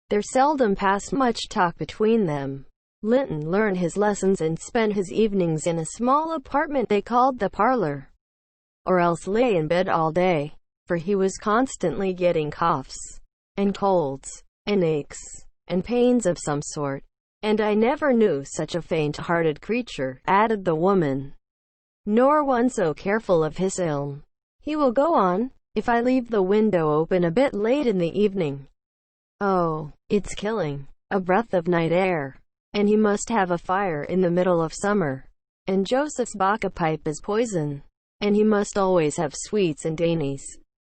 There seldom passed much talk between them. Linton learned his lessons and spent his evenings in a small apartment they called the parlour, or else lay in bed all day, for he was constantly getting coughs, and colds, and aches, and pains of some sort. "And I never knew such a faint-hearted creature," added the woman, "nor one so careful of his ilm. He will go on, if I leave the window open a bit late in the evening. Oh, it's killing, a breath of night air. And he must have a fire in the middle of summer, and Joseph's bacca pipe is poison, and he must always have sweets and dainties,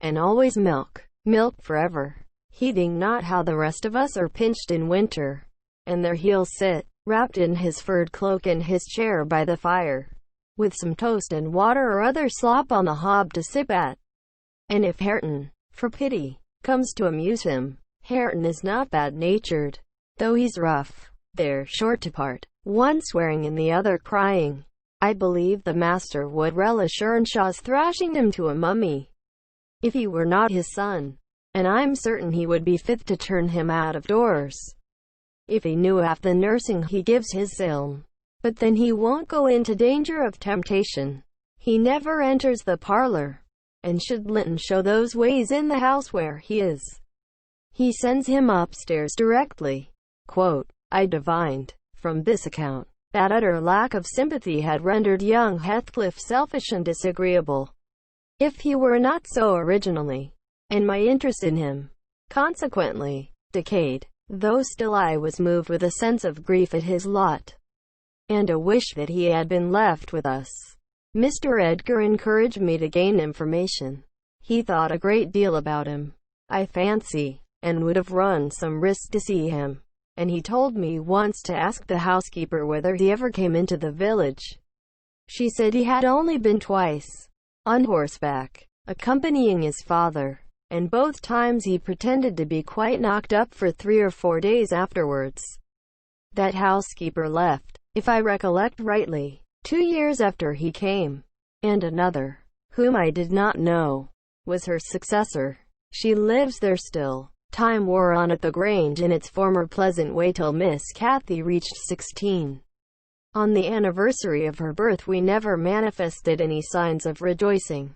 and always milk, milk forever, heeding not how the rest of us are pinched in winter, and their heels sit, wrapped in his furred cloak in his chair by the fire, with some toast and water or other slop on the hob to sip at. And if Hareton, for pity, comes to amuse him, Hareton is not bad-natured, though he's rough. They're short to part, one swearing and the other crying. I believe the master would relish Earnshaw's thrashing him to a mummy, if he were not his son, and I'm certain he would be fit to turn him out of doors, if he knew half the nursing he gives his ilm. But then he won't go into danger of temptation. He never enters the parlor, and should Linton show those ways in the house where he is, he sends him upstairs directly. Quote, I divined, from this account, that utter lack of sympathy had rendered young Heathcliff selfish and disagreeable, if he were not so originally, and my interest in him, consequently, decayed, though still I was moved with a sense of grief at his lot, and a wish that he had been left with us. Mr. Edgar encouraged me to gain information. He thought a great deal about him, I fancy, and would have run some risk to see him, and he told me once to ask the housekeeper whether he ever came into the village. She said he had only been twice, on horseback, accompanying his father, and both times he pretended to be quite knocked up for 3 or 4 days afterwards. That housekeeper left, if I recollect rightly, 2 years after he came, and another, whom I did not know, was her successor. She lives there still. Time wore on at the Grange in its former pleasant way till Miss Cathy reached 16. On the anniversary of her birth we never manifested any signs of rejoicing,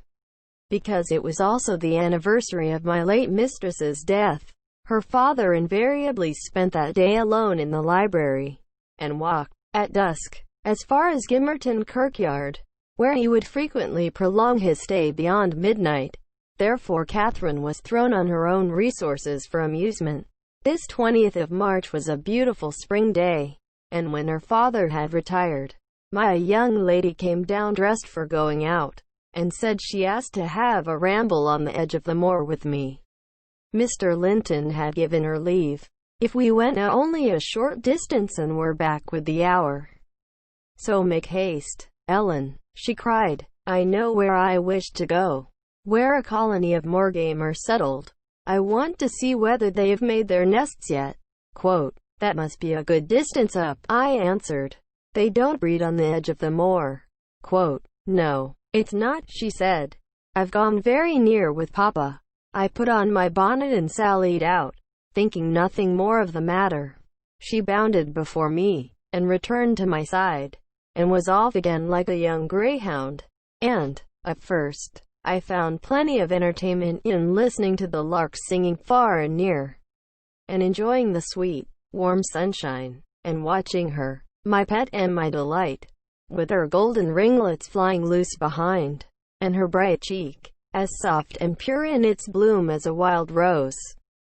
because it was also the anniversary of my late mistress's death. Her father invariably spent that day alone in the library, and walked, at dusk, as far as Gimmerton Kirkyard, where he would frequently prolong his stay beyond midnight. Therefore Catherine was thrown on her own resources for amusement. This 20th of March was a beautiful spring day, and when her father had retired, my young lady came down dressed for going out, and said she asked to have a ramble on the edge of the moor with me. Mr. Linton had given her leave, if we went only a short distance and were back with the hour. So make haste, Ellen, she cried. I know where I wish to go, where a colony of moor game are settled. I want to see whether they have made their nests yet. Quote, that must be a good distance up, I answered. They don't breed on the edge of the moor. Quote, no, it's not, she said. I've gone very near with Papa. I put on my bonnet and sallied out, thinking nothing more of the matter. She bounded before me, and returned to my side, and was off again like a young greyhound. And, at first, I found plenty of entertainment in listening to the larks singing far and near, and enjoying the sweet, warm sunshine, and watching her, my pet and my delight, with her golden ringlets flying loose behind, and her bright cheek, as soft and pure in its bloom as a wild rose,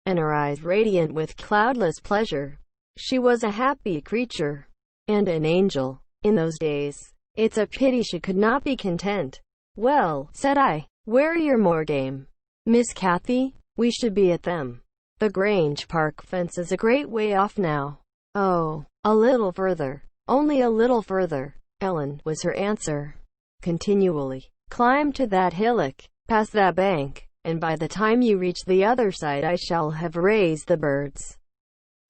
and her eyes radiant with cloudless pleasure. She was a happy creature, and an angel, in those days. It's a pity she could not be content. Well, said I, where are your moor game, Miss Cathy? We should be at them. The Grange Park fence is a great way off now. Oh, a little further, only a little further, Ellen, was her answer. Continually. Climb to that hillock, past that bank, and by the time you reach the other side I shall have raised the birds.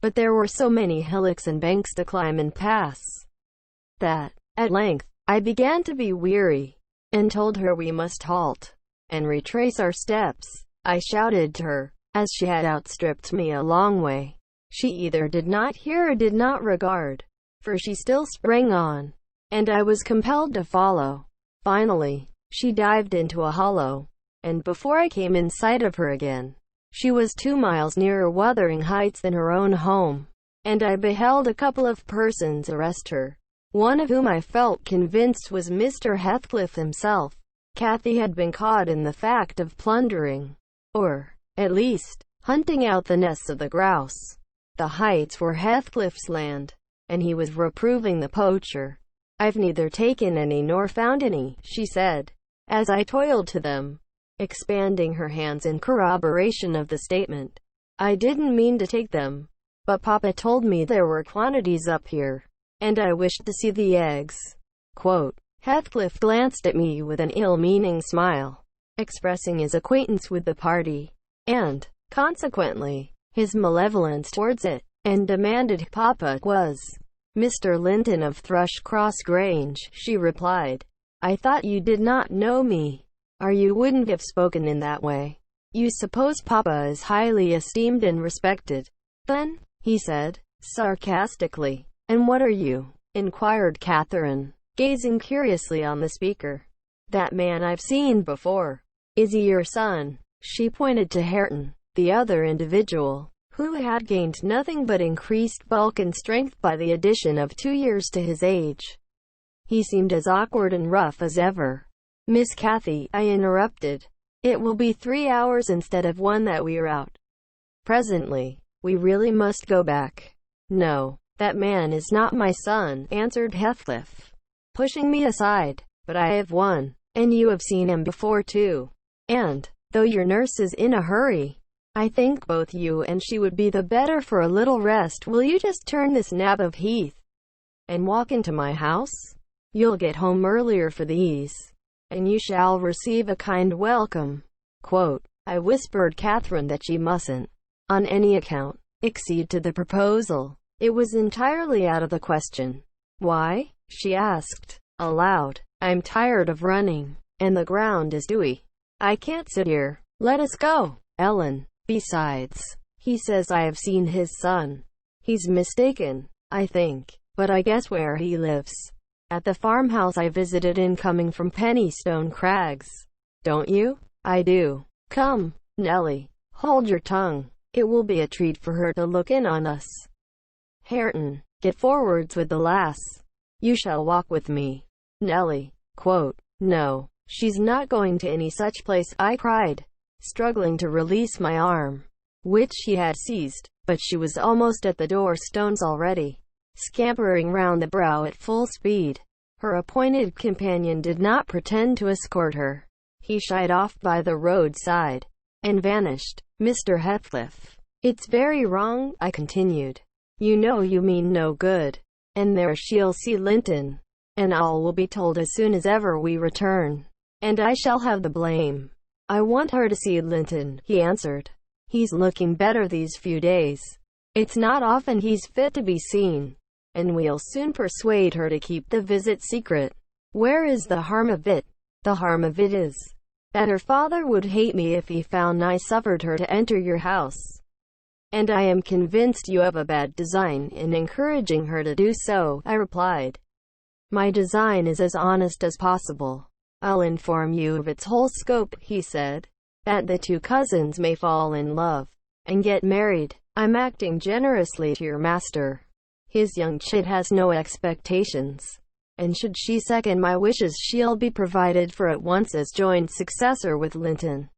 But there were so many hillocks and banks to climb and pass, that, at length, I began to be weary, and told her we must halt, and retrace our steps. I shouted to her, as she had outstripped me a long way. She either did not hear or did not regard, for she still sprang on, and I was compelled to follow. Finally, she dived into a hollow, and before I came in sight of her again, she was 2 miles nearer Wuthering Heights than her own home, and I beheld a couple of persons arrest her, one of whom I felt convinced was Mr. Heathcliff himself. Cathy had been caught in the fact of plundering, or, at least, hunting out the nests of the grouse. The Heights were Heathcliff's land, and he was reproving the poacher. I've neither taken any nor found any, she said, as I toiled to them. expanding her hands in corroboration of the statement. "I didn't mean to take them, but Papa told me there were quantities up here, and I wished to see the eggs." Quote. Heathcliff glanced at me with an ill-meaning smile, expressing his acquaintance with the party, and, consequently, his malevolence towards it, and demanded who Papa was. "Mr. Linton of Thrushcross Grange," she replied. "I thought you did not know me, or you wouldn't have spoken in that way. You suppose Papa is highly esteemed and respected, then?" he said, sarcastically. "And what are you?" inquired Catherine, gazing curiously on the speaker. "That man I've seen before. Is he your son?" She pointed to Hareton, the other individual, who had gained nothing but increased bulk and strength by the addition of 2 years to his age. He seemed as awkward and rough as ever. "Miss Cathy," I interrupted, "it will be 3 hours instead of 1 that we are out. Presently. We really must go back." "No, that man is not my son," answered Heathcliff, pushing me aside. "But I have one, and you have seen him before too. And, though your nurse is in a hurry, I think both you and she would be the better for a little rest. Will you just turn this nab of Heath and walk into my house? You'll get home earlier for these, and you shall receive a kind welcome." Quote. I whispered Catherine that she mustn't, on any account, accede to the proposal. It was entirely out of the question. "Why?" she asked, aloud. "I'm tired of running, and the ground is dewy. I can't sit here. Let us go, Ellen. Besides, he says I have seen his son. He's mistaken, I think, but I guess where he lives. At the farmhouse I visited in coming from Pennystone Crags. Don't you?" "I do." "Come, Nellie, hold your tongue. It will be a treat for her to look in on us. Hareton, get forwards with the lass. You shall walk with me, Nellie." Quote. "No, she's not going to any such place," I cried, struggling to release my arm, which he had seized, but she was almost at the door-stones already, scampering round the brow at full speed. Her appointed companion did not pretend to escort her. He shied off by the roadside, and vanished. "Mr. Heathcliff, it's very wrong," I continued. "You know you mean no good. And there she'll see Linton, and all will be told as soon as ever we return, and I shall have the blame." "I want her to see Linton," he answered. "He's looking better these few days. It's not often he's fit to be seen, and we'll soon persuade her to keep the visit secret." "Where is the harm of it?" "The harm of it is, that her father would hate me if he found I suffered her to enter your house. And I am convinced you have a bad design in encouraging her to do so," I replied. "My design is as honest as possible. I'll inform you of its whole scope," he said, "that the 2 cousins may fall in love, and get married. I'm acting generously to your master. His young chit has no expectations, and should she second my wishes she'll be provided for at once as joint successor with Linton."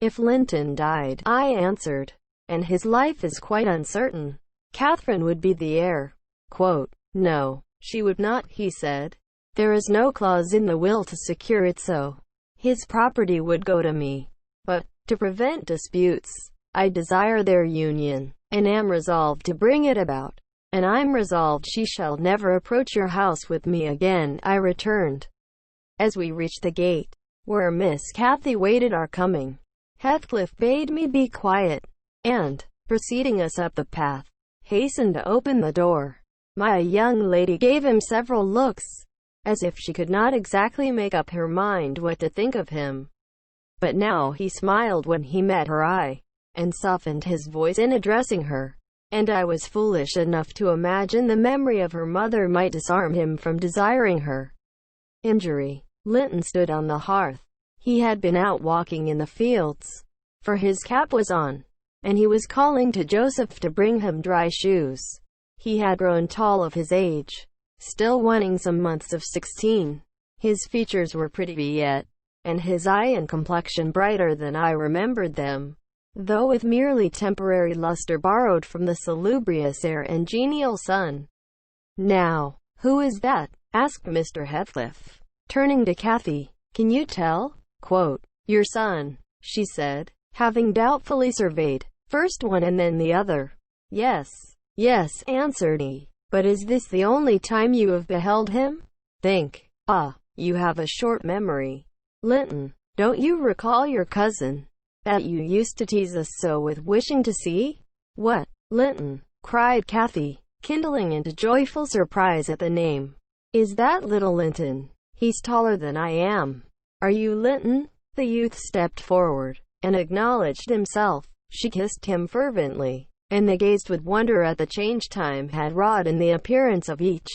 "If Linton died," I answered, "and his life is quite uncertain, Catherine would be the heir." Quote. "No, she would not," he said. "There is no clause in the will to secure it so. His property would go to me. But, to prevent disputes, I desire their union, and am resolved to bring it about. And I'm resolved she shall never approach your house with me again," I returned. As we reached the gate, where Miss Cathy waited our coming, Heathcliff bade me be quiet, and, preceding us up the path, hastened to open the door. My young lady gave him several looks, as if she could not exactly make up her mind what to think of him. But now he smiled when he met her eye, and softened his voice in addressing her, and I was foolish enough to imagine the memory of her mother might disarm him from desiring her injury. Linton stood on the hearth. He had been out walking in the fields, for his cap was on, and he was calling to Joseph to bring him dry shoes. He had grown tall of his age, still wanting some months of 16. His features were pretty yet, and his eye and complexion brighter than I remembered them, though with merely temporary luster borrowed from the salubrious air and genial sun. "Now, who is that?" asked Mr. Heathcliff, turning to Cathy. "Can you tell?" Quote. Your son, she said, having doubtfully surveyed first one and then the other. Yes, yes, answered he. But is this the only time you have beheld him? Think. Ah, you have a short memory. Linton, don't you recall your cousin, that you used to tease us so with wishing to see? What, Linton? Cried Kathy, kindling into joyful surprise at the name. Is that little Linton? He's taller than I am. Are you Linton? The youth stepped forward and acknowledged himself. She kissed him fervently, and they gazed with wonder at the change time had wrought in the appearance of each.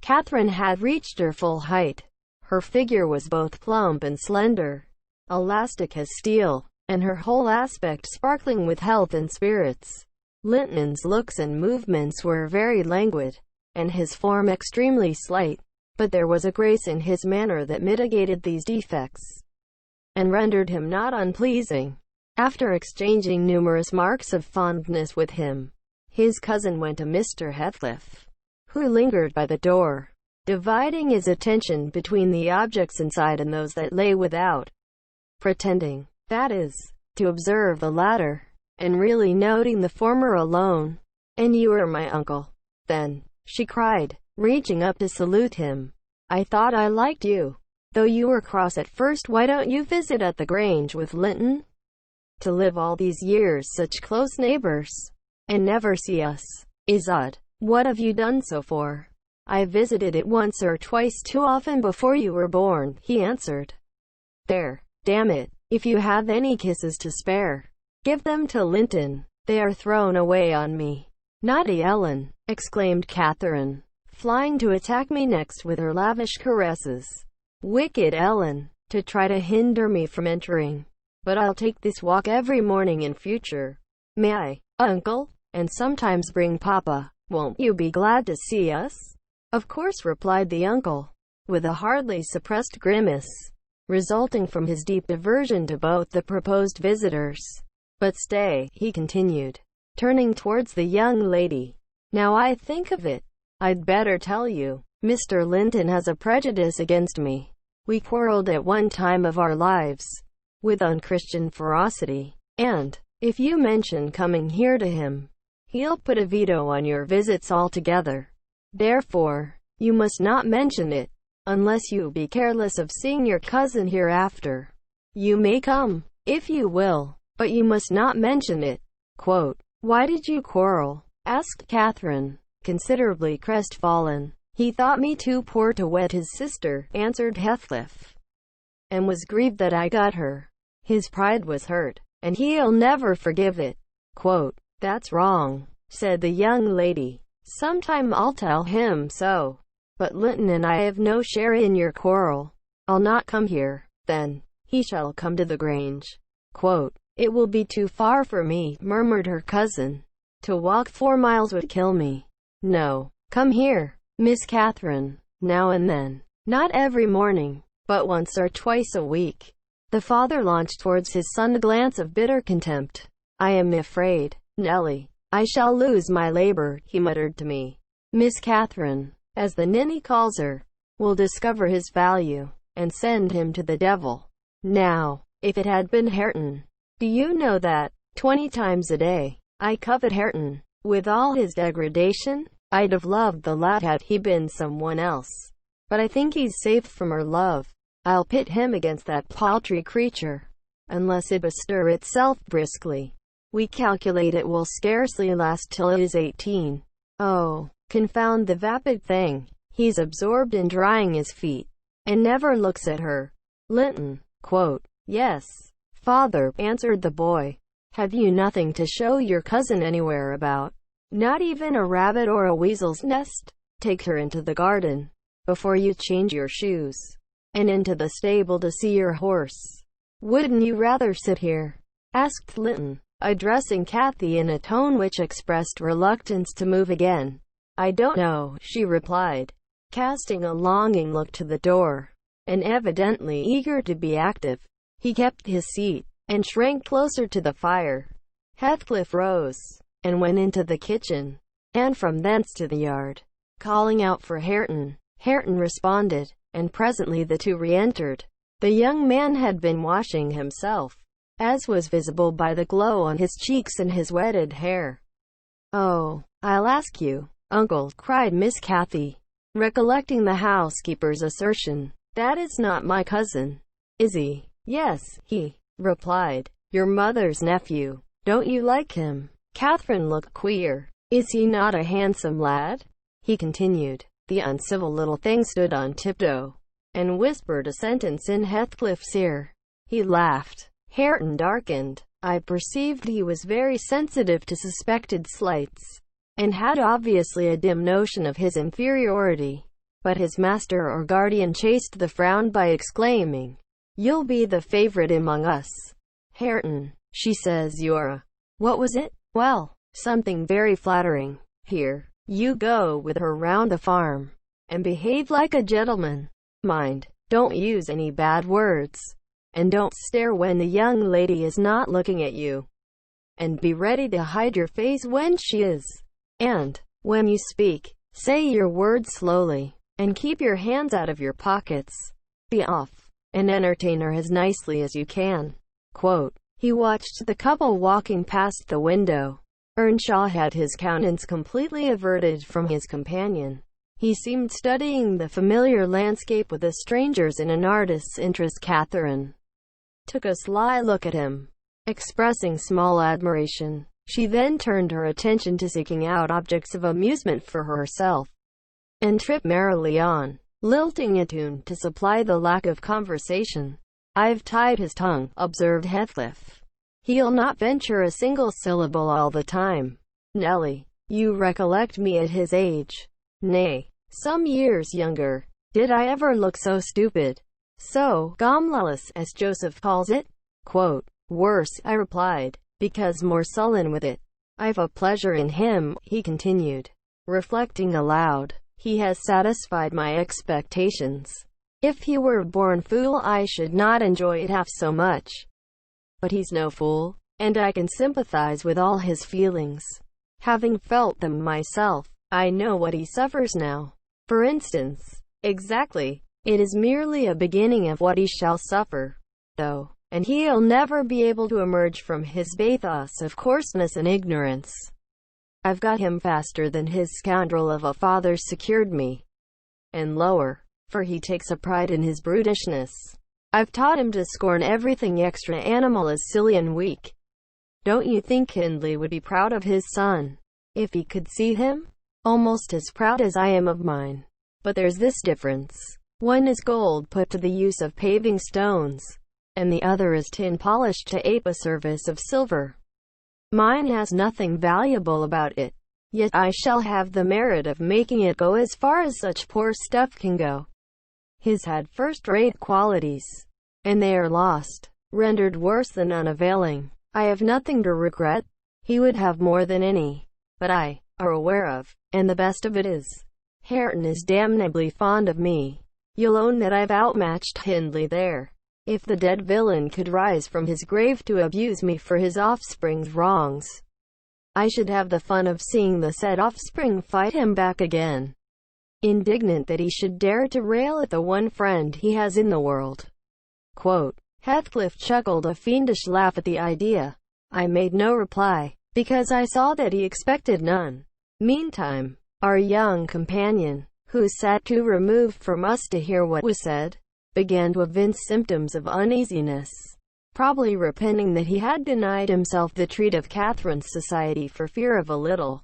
Catherine had reached her full height. Her figure was both plump and slender, elastic as steel, and her whole aspect sparkling with health and spirits. Linton's looks and movements were very languid, and his form extremely slight, but there was a grace in his manner that mitigated these defects, and rendered him not unpleasing. After exchanging numerous marks of fondness with him, his cousin went to Mr. Heathcliff, who lingered by the door, dividing his attention between the objects inside and those that lay without, pretending, that is, to observe the latter, and really noting the former alone. And you are my uncle, then, she cried, reaching up to salute him. I thought I liked you, though you were cross at first. Why don't you visit at the Grange with Linton? To live all these years such close neighbors, and never see us, is odd. What have you done so for? I visited it once or twice too often before you were born, he answered. There, damn it, if you have any kisses to spare, give them to Linton. They are thrown away on me. Naughty Ellen, exclaimed Catherine, flying to attack me next with her lavish caresses. Wicked Ellen, to try to hinder me from entering. But I'll take this walk every morning in future. May I, uncle? And sometimes bring papa. Won't you be glad to see us? Of course, replied the uncle, with a hardly suppressed grimace, resulting from his deep aversion to both the proposed visitors. But stay, he continued, turning towards the young lady. Now I think of it, I'd better tell you. Mr. Linton has a prejudice against me. We quarreled at one time of our lives, with unchristian ferocity, and, if you mention coming here to him, he'll put a veto on your visits altogether. Therefore, you must not mention it, unless you be careless of seeing your cousin hereafter. You may come, if you will, but you must not mention it. Quote, why did you quarrel? Asked Catherine, considerably crestfallen. He thought me too poor to wed his sister, answered Heathcliff, and was grieved that I got her. His pride was hurt, and he'll never forgive it. Quote, that's wrong, said the young lady. Sometime I'll tell him so. But Linton and I have no share in your quarrel. I'll not come here, then. He shall come to the Grange. Quote, it will be too far for me, murmured her cousin. To walk 4 miles would kill me. No, come here, Miss Catherine, now and then. Not every morning, but once or twice a week. The father launched towards his son a glance of bitter contempt. I am afraid, Nellie, I shall lose my labor, he muttered to me. Miss Catherine, as the ninny calls her, will discover his value, and send him to the devil. Now, if it had been Hareton, do you know that, 20 times a day, I covet Hareton, with all his degradation? I'd have loved the lad had he been someone else. But I think he's safe from her love. I'll pit him against that paltry creature, unless it bestir itself briskly. We calculate it will scarcely last till it is 18. Oh, confound the vapid thing. He's absorbed in drying his feet, and never looks at her. Linton, quote, yes, father, answered the boy. Have you nothing to show your cousin anywhere about? Not even a rabbit or a weasel's nest? Take her into the garden, before you change your shoes, and into the stable to see your horse. Wouldn't you rather sit here? Asked Linton, addressing Kathy in a tone which expressed reluctance to move again. I don't know, she replied, casting a longing look to the door, and evidently eager to be active. He kept his seat, and shrank closer to the fire. Heathcliff rose, and went into the kitchen, and from thence to the yard, calling out for Hareton. Hareton responded, and presently the two re-entered. The young man had been washing himself, as was visible by the glow on his cheeks and his wetted hair. "Oh, I'll ask you, Uncle," cried Miss Cathy, recollecting the housekeeper's assertion. "That is not my cousin, is he?" "Yes, he," replied. "Your mother's nephew. Don't you like him?" Catherine looked queer. "Is he not a handsome lad?" he continued. The uncivil little thing stood on tiptoe, and whispered a sentence in Heathcliff's ear. He laughed. Hareton darkened. I perceived he was very sensitive to suspected slights, and had obviously a dim notion of his inferiority. But his master or guardian chased the frown by exclaiming, "You'll be the favorite among us, Hareton. She says you're a—" what was it? "Well, something very flattering. Here, you go with her round the farm, and behave like a gentleman. Mind, don't use any bad words, and don't stare when the young lady is not looking at you, and be ready to hide your face when she is. And, when you speak, say your words slowly, and keep your hands out of your pockets. Be off, and entertain her as nicely as you can." Quote. He watched the couple walking past the window. Earnshaw had his countenance completely averted from his companion. He seemed studying the familiar landscape with a stranger's in an artist's interest. Catherine took a sly look at him, expressing small admiration. She then turned her attention to seeking out objects of amusement for herself, and tripped merrily on, lilting a tune to supply the lack of conversation. "I've tied his tongue," observed Heathcliff. "He'll not venture a single syllable all the time. Nelly, you recollect me at his age? Nay, some years younger. Did I ever look so stupid, so gomless, as Joseph calls it?" Quote. "Worse," I replied, "because more sullen with it. I've a pleasure in him," he continued, reflecting aloud. "He has satisfied my expectations. If he were a born fool I should not enjoy it half so much. But he's no fool, and I can sympathize with all his feelings. Having felt them myself, I know what he suffers now. For instance." "Exactly. It is merely a beginning of what he shall suffer, though, and he'll never be able to emerge from his bathos of coarseness and ignorance. I've got him faster than his scoundrel of a father secured me, and lower, for he takes a pride in his brutishness. I've taught him to scorn everything extra animal as silly and weak. Don't you think Hindley would be proud of his son, if he could see him? Almost as proud as I am of mine. But there's this difference. One is gold put to the use of paving stones, and the other is tin polished to ape a service of silver. Mine has nothing valuable about it, yet I shall have the merit of making it go as far as such poor stuff can go. His had first-rate qualities, and they are lost, rendered worse than unavailing. I have nothing to regret. He would have more than any, but I are aware of, and the best of it is, Hareton is damnably fond of me. You'll own that I've outmatched Hindley there. If the dead villain could rise from his grave to abuse me for his offspring's wrongs, I should have the fun of seeing the said offspring fight him back again, indignant that he should dare to rail at the one friend he has in the world." Quote. Heathcliff chuckled a fiendish laugh at the idea. I made no reply, because I saw that he expected none. Meantime, our young companion, who sat too removed from us to hear what was said, began to evince symptoms of uneasiness, probably repenting that he had denied himself the treat of Catherine's society for fear of a little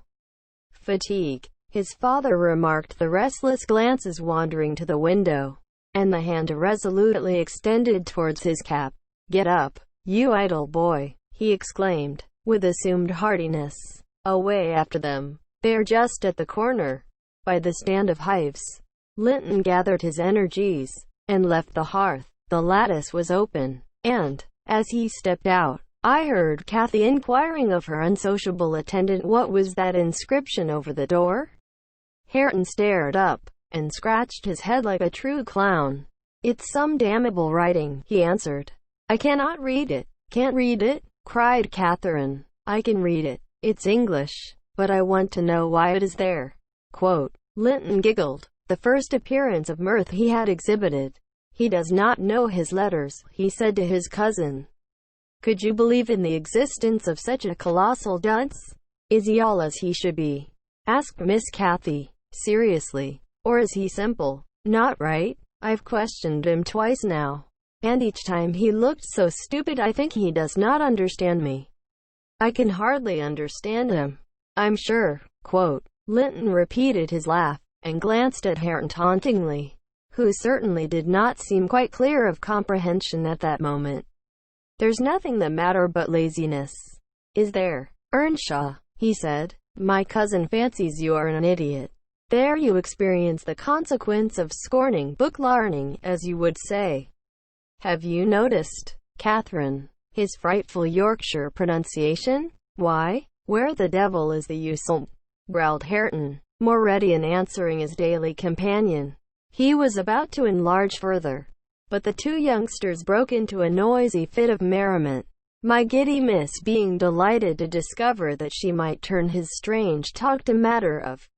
fatigue. His father remarked the restless glances wandering to the window, and the hand irresolutely extended towards his cap. "Get up, you idle boy," he exclaimed, with assumed heartiness. "Away after them. They're just at the corner, by the stand of hives." Linton gathered his energies, and left the hearth. The lattice was open, and, as he stepped out, I heard Cathy inquiring of her unsociable attendant what was that inscription over the door. Hareton stared up, and scratched his head like a true clown. "It's some damnable writing," he answered. "I cannot read it." "Can't read it?" cried Catherine. "I can read it. It's English, but I want to know why it is there." Quote. Linton giggled. The first appearance of mirth he had exhibited. He does not know his letters, he said to his cousin. Could you believe in the existence of such a colossal dunce? Is he all as he should be? Asked Miss Cathy, seriously. Or is he simple? Not right? I've questioned him twice now, and each time he looked so stupid. I think he does not understand me. I can hardly understand him, I'm sure. Quote. Linton repeated his laugh, and glanced at Hareton tauntingly, who certainly did not seem quite clear of comprehension at that moment. There's nothing the matter but laziness, is there, Earnshaw? He said. My cousin fancies you are an idiot. There you experience the consequence of scorning book learning, as you would say. Have you noticed, Catherine, his frightful Yorkshire pronunciation? Why, where the devil is the use, growled Hareton, more ready in answering his daily companion. He was about to enlarge further, but the two youngsters broke into a noisy fit of merriment, my giddy miss being delighted to discover that she might turn his strange talk to matter of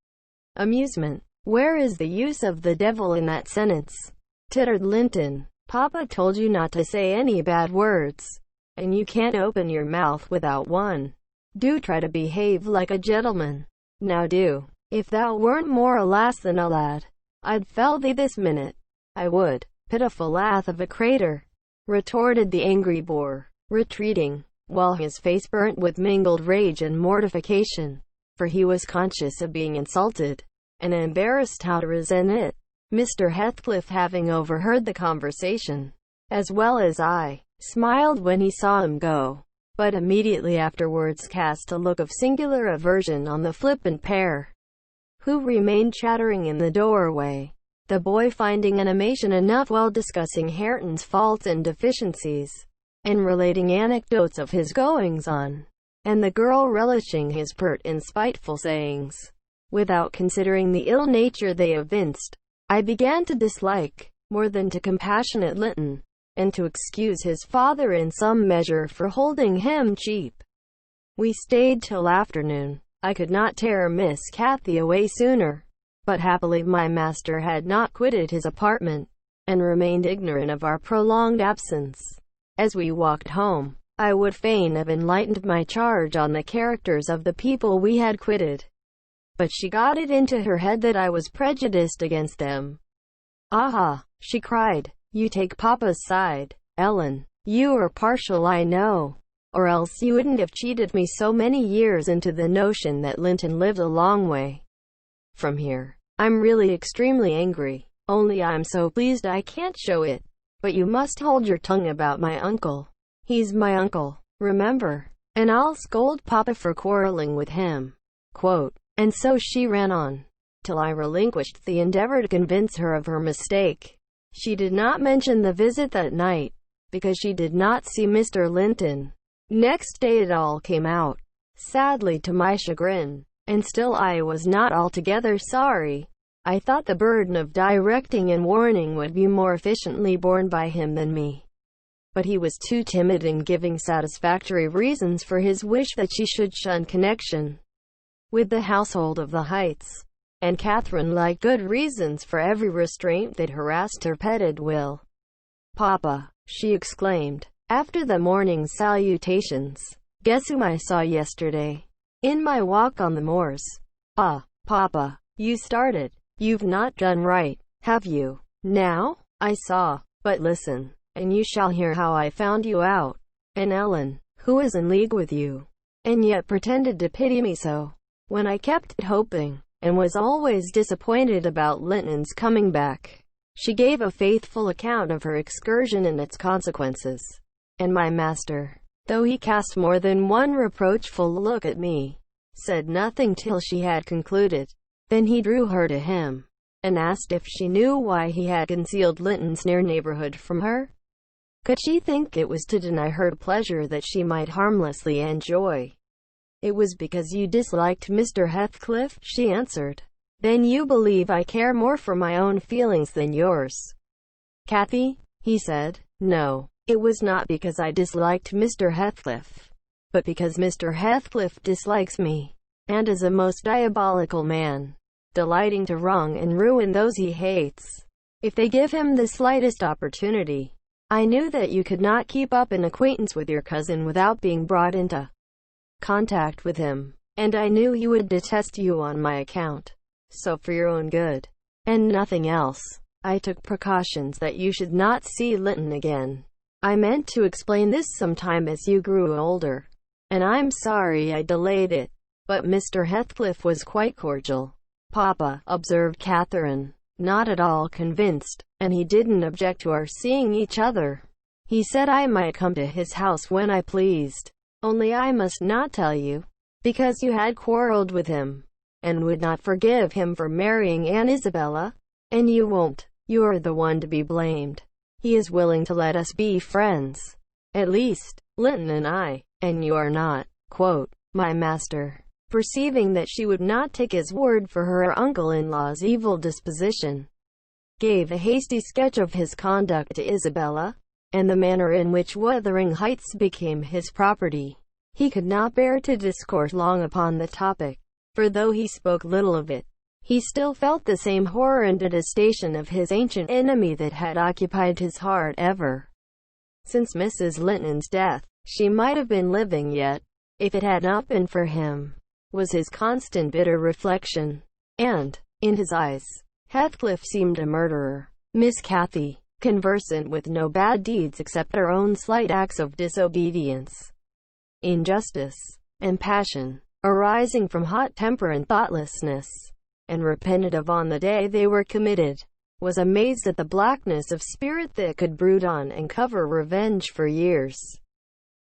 amusement. Where is the use of the devil in that sentence? Tittered Linton. Papa told you not to say any bad words, and you can't open your mouth without one. Do try to behave like a gentleman. Now do. If thou weren't more a lass than a lad, I'd fell thee this minute. I would. Pitiful lath of a crater, retorted the angry boor, retreating, while his face burnt with mingled rage and mortification, for he was conscious of being insulted, and embarrassed how to resent it. Mr. Heathcliff, having overheard the conversation, as well as I, smiled when he saw him go, but immediately afterwards cast a look of singular aversion on the flippant pair, who remained chattering in the doorway, the boy finding animation enough while discussing Hareton's faults and deficiencies, and relating anecdotes of his goings-on, and the girl relishing his pert and spiteful sayings, without considering the ill nature they evinced. I began to dislike, more than to compassionate Linton, and to excuse his father in some measure for holding him cheap. We stayed till afternoon. I could not tear Miss Cathy away sooner, but happily my master had not quitted his apartment, and remained ignorant of our prolonged absence. As we walked home, I would fain have enlightened my charge on the characters of the people we had quitted, but she got it into her head that I was prejudiced against them. Aha, she cried, you take Papa's side, Ellen. You are partial, I know, or else you wouldn't have cheated me so many years into the notion that Linton lived a long way from here. I'm really extremely angry, only I'm so pleased I can't show it. But you must hold your tongue about my uncle. He's my uncle, remember, and I'll scold Papa for quarreling with him. Quote. And so she ran on, till I relinquished the endeavor to convince her of her mistake. She did not mention the visit that night, because she did not see Mr. Linton. Next day it all came out, sadly to my chagrin, and still I was not altogether sorry. I thought the burden of directing and warning would be more efficiently borne by him than me. But he was too timid in giving satisfactory reasons for his wish that she should shun connection with the household of the Heights, and Catherine liked good reasons for every restraint that harassed her petted will. Papa, she exclaimed, after the morning's salutations, guess whom I saw yesterday, in my walk on the moors? Ah, Papa, you started. You've not done right, have you? Now? I saw, but listen, and you shall hear how I found you out. And Ellen, who is in league with you, and yet pretended to pity me so, when I kept hoping, and was always disappointed about Linton's coming back. She gave a faithful account of her excursion and its consequences, and my master, though he cast more than one reproachful look at me, said nothing till she had concluded. Then he drew her to him, and asked if she knew why he had concealed Linton's near neighborhood from her. Could she think it was to deny her pleasure that she might harmlessly enjoy? It was because you disliked Mr. Heathcliff, she answered. Then you believe I care more for my own feelings than yours. Cathy, he said, no, it was not because I disliked Mr. Heathcliff, but because Mr. Heathcliff dislikes me, and is a most diabolical man, delighting to wrong and ruin those he hates. if they give him the slightest opportunity. I knew that you could not keep up an acquaintance with your cousin without being brought into contact with him, and I knew he would detest you on my account. So for your own good, and nothing else, I took precautions that you should not see Linton again. I meant to explain this sometime as you grew older, and I'm sorry I delayed it. But Mr. Heathcliff was quite cordial. Papa, observed Catherine, not at all convinced, and he didn't object to our seeing each other. He said I might come to his house when I pleased, only I must not tell you, because you had quarrelled with him, and would not forgive him for marrying Aunt Isabella. And you won't. You're the one to be blamed. He is willing to let us be friends, at least, Linton and I, and you are not. Quote, my master, perceiving that she would not take his word for her uncle-in-law's evil disposition, gave a hasty sketch of his conduct to Isabella, and the manner in which Wuthering Heights became his property. He could not bear to discourse long upon the topic, for though he spoke little of it, he still felt the same horror and detestation of his ancient enemy that had occupied his heart ever since Mrs. Linton's death. She might have been living yet, if it had not been for him, was his constant bitter reflection. And, in his eyes, Heathcliff seemed a murderer. Miss Cathy, conversant with no bad deeds except her own slight acts of disobedience, injustice, and passion, arising from hot temper and thoughtlessness, and repented of on the day they were committed, was amazed at the blackness of spirit that could brood on and cover revenge for years,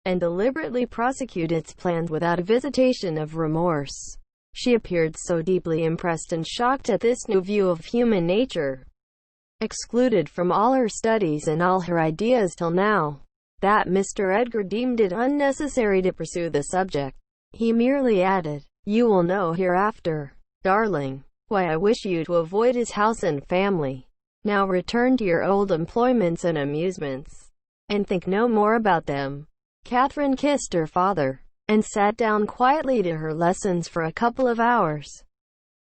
and deliberately prosecute its plans without a visitation of remorse. She appeared so deeply impressed and shocked at this new view of human nature, excluded from all her studies and all her ideas till now, that Mr. Edgar deemed it unnecessary to pursue the subject. He merely added, "You will know hereafter, darling, why I wish you to avoid his house and family. Now return to your old employments and amusements, and think no more about them." Catherine kissed her father, and sat down quietly to her lessons for a couple of hours,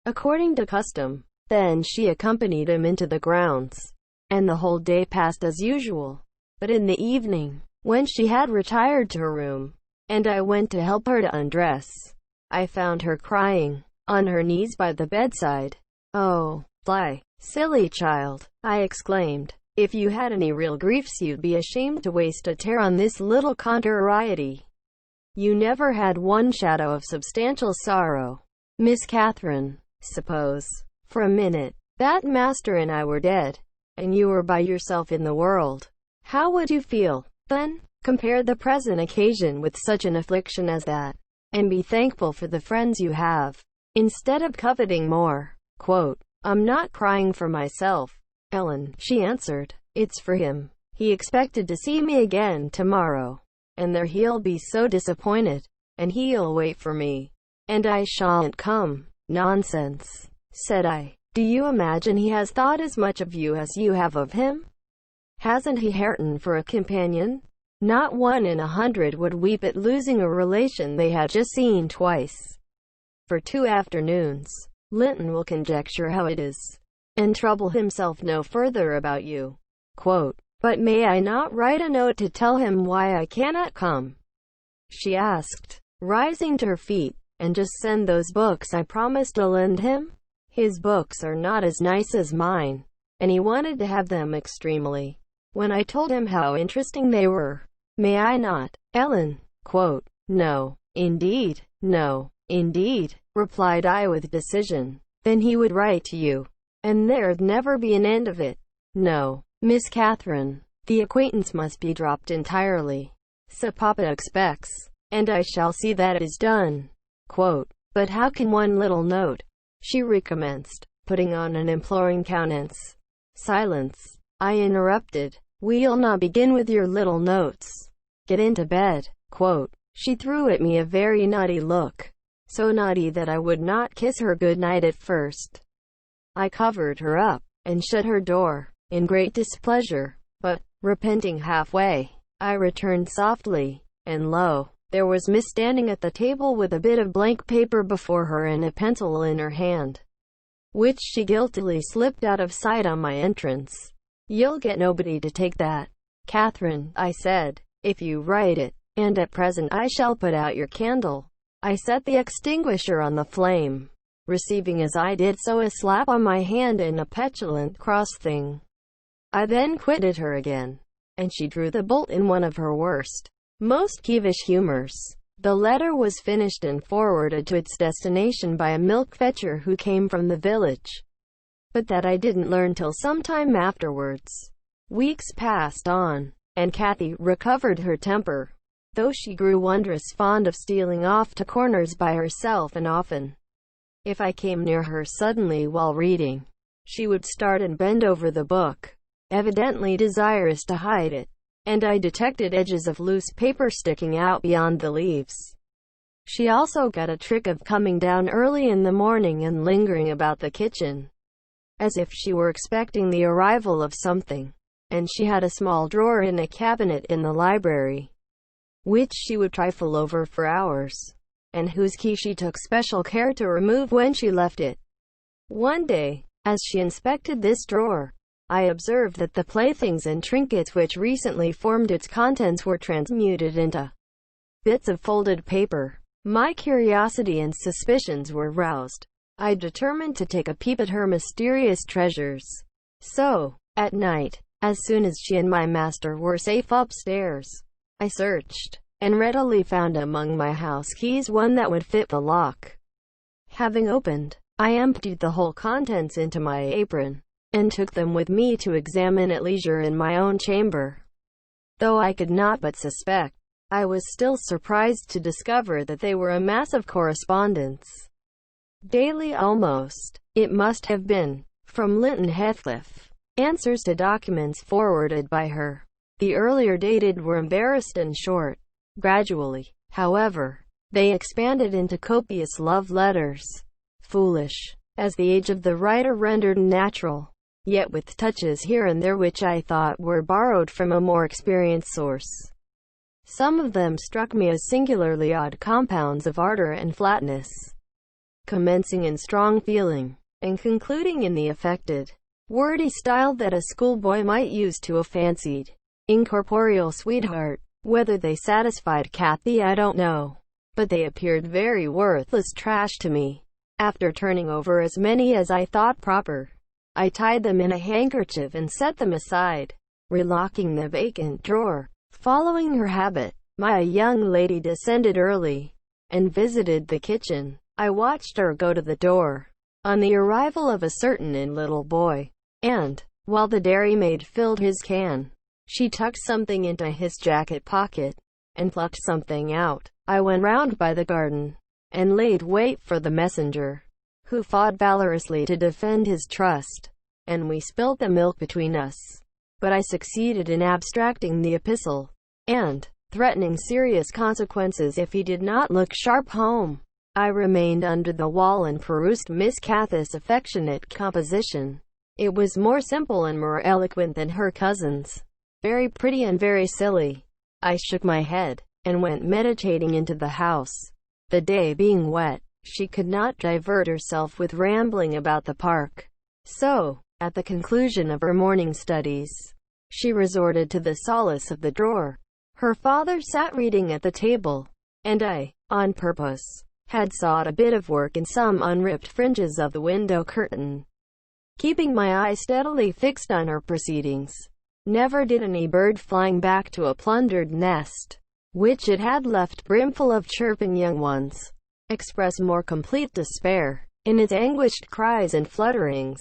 according to custom. Then she accompanied him into the grounds, and the whole day passed as usual. But in the evening, when she had retired to her room, and I went to help her to undress, I found her crying, on her knees by the bedside. "Oh, fly, silly child," I exclaimed. "If you had any real griefs you'd be ashamed to waste a tear on this little contrariety. You never had one shadow of substantial sorrow. Miss Catherine, suppose, for a minute, that master and I were dead, and you were by yourself in the world. How would you feel, then? Compare the present occasion with such an affliction as that, and be thankful for the friends you have, instead of coveting more." Quote, "I'm not crying for myself, Ellen," she answered. "It's for him. He expected to see me again tomorrow, and there he'll be so disappointed, and he'll wait for me, and I shan't come." "Nonsense," said I. "Do you imagine he has thought as much of you as you have of him? Hasn't he Hareton for a companion? Not 1 in 100 would weep at losing a relation they had just seen twice for 2 afternoons. Linton will conjecture how it is, and trouble himself no further about you." Quote, "But may I not write a note to tell him why I cannot come?" she asked, rising to her feet, "and just send those books I promised to lend him? His books are not as nice as mine, and he wanted to have them extremely, when I told him how interesting they were. May I not, Ellen?" Quote, "No, indeed, no, indeed," replied I with decision. "Then he would write to you, and there'd never be an end of it. No, Miss Catherine, the acquaintance must be dropped entirely. So Papa expects, and I shall see that it is done." Quote, "But how can one little note," she recommenced, putting on an imploring countenance. "Silence," I interrupted. "We'll not begin with your little notes. Get into bed." Quote, she threw at me a very naughty look, so naughty that I would not kiss her good night at first. I covered her up, and shut her door, in great displeasure, but, repenting halfway, I returned softly, and lo, there was Miss standing at the table with a bit of blank paper before her and a pencil in her hand. which she guiltily slipped out of sight on my entrance. "You'll get nobody to take that, Catherine," I said, "if you write it. And at present I shall put out your candle." I set the extinguisher on the flame, receiving as I did so a slap on my hand and a petulant cross thing. I then quitted her again, and she drew the bolt in one of her worst, most peevish humors. The letter was finished and forwarded to its destination by a milk fetcher who came from the village, but that I didn't learn till some time afterwards. Weeks passed on, and Kathy recovered her temper, though she grew wondrous fond of stealing off to corners by herself, and often, if I came near her suddenly while reading, she would start and bend over the book, evidently desirous to hide it, and I detected edges of loose paper sticking out beyond the leaves. She also got a trick of coming down early in the morning and lingering about the kitchen, as if she were expecting the arrival of something, and she had a small drawer in a cabinet in the library, which she would trifle over for hours, and whose key she took special care to remove when she left it. One day, as she inspected this drawer, I observed that the playthings and trinkets which recently formed its contents were transmuted into bits of folded paper. My curiosity and suspicions were roused. I determined to take a peep at her mysterious treasures. So, at night, as soon as she and my master were safe upstairs, I searched, and readily found among my house keys one that would fit the lock. Having opened, I emptied the whole contents into my apron, and took them with me to examine at leisure in my own chamber. Though I could not but suspect, I was still surprised to discover that they were a mass of correspondence. Daily almost, it must have been, from Linton Heathcliff. Answers to documents forwarded by her. The earlier dated were embarrassed and short. Gradually, however, they expanded into copious love letters, foolish, as the age of the writer rendered natural, yet with touches here and there which I thought were borrowed from a more experienced source. Some of them struck me as singularly odd compounds of ardor and flatness, commencing in strong feeling, and concluding in the affected, wordy style that a schoolboy might use to a fancied, incorporeal sweetheart. Whether they satisfied Kathy I don't know, but they appeared very worthless trash to me. After turning over as many as I thought proper, I tied them in a handkerchief and set them aside, relocking the vacant drawer. Following her habit, my young lady descended early, and visited the kitchen. I watched her go to the door, on the arrival of a certain little boy, and, while the dairymaid filled his can, she tucked something into his jacket pocket, and plucked something out. I went round by the garden, and laid wait for the messenger, who fought valorously to defend his trust, and we spilt the milk between us. But I succeeded in abstracting the epistle, and, threatening serious consequences if he did not look sharp home, I remained under the wall and perused Miss Cathy's affectionate composition. It was more simple and more eloquent than her cousin's. Very pretty and very silly. I shook my head, and went meditating into the house. The day being wet, she could not divert herself with rambling about the park. So, at the conclusion of her morning studies, she resorted to the solace of the drawer. Her father sat reading at the table, and I, on purpose, had sought a bit of work in some unripped fringes of the window curtain. Keeping my eye steadily fixed on her proceedings, never did any bird flying back to a plundered nest, which it had left brimful of chirping young ones, express more complete despair, in its anguished cries and flutterings,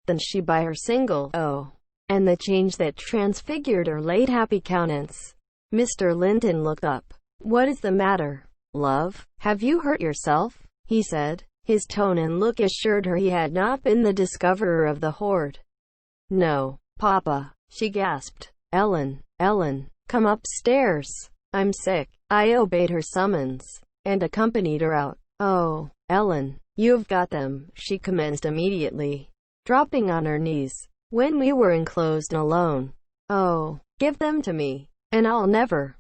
than she by her single "oh," and the change that transfigured her late happy countenance. Mr. Linton looked up. "What is the matter, love? Have you hurt yourself?" he said. His tone and look assured her he had not been the discoverer of the hoard. "No, Papa," she gasped. Ellen, come upstairs. I'm sick." I obeyed her summons, and accompanied her out. "Oh, Ellen, you've got them," she commenced immediately, dropping on her knees, when we were enclosed and alone. "Oh, give them to me, and I'll never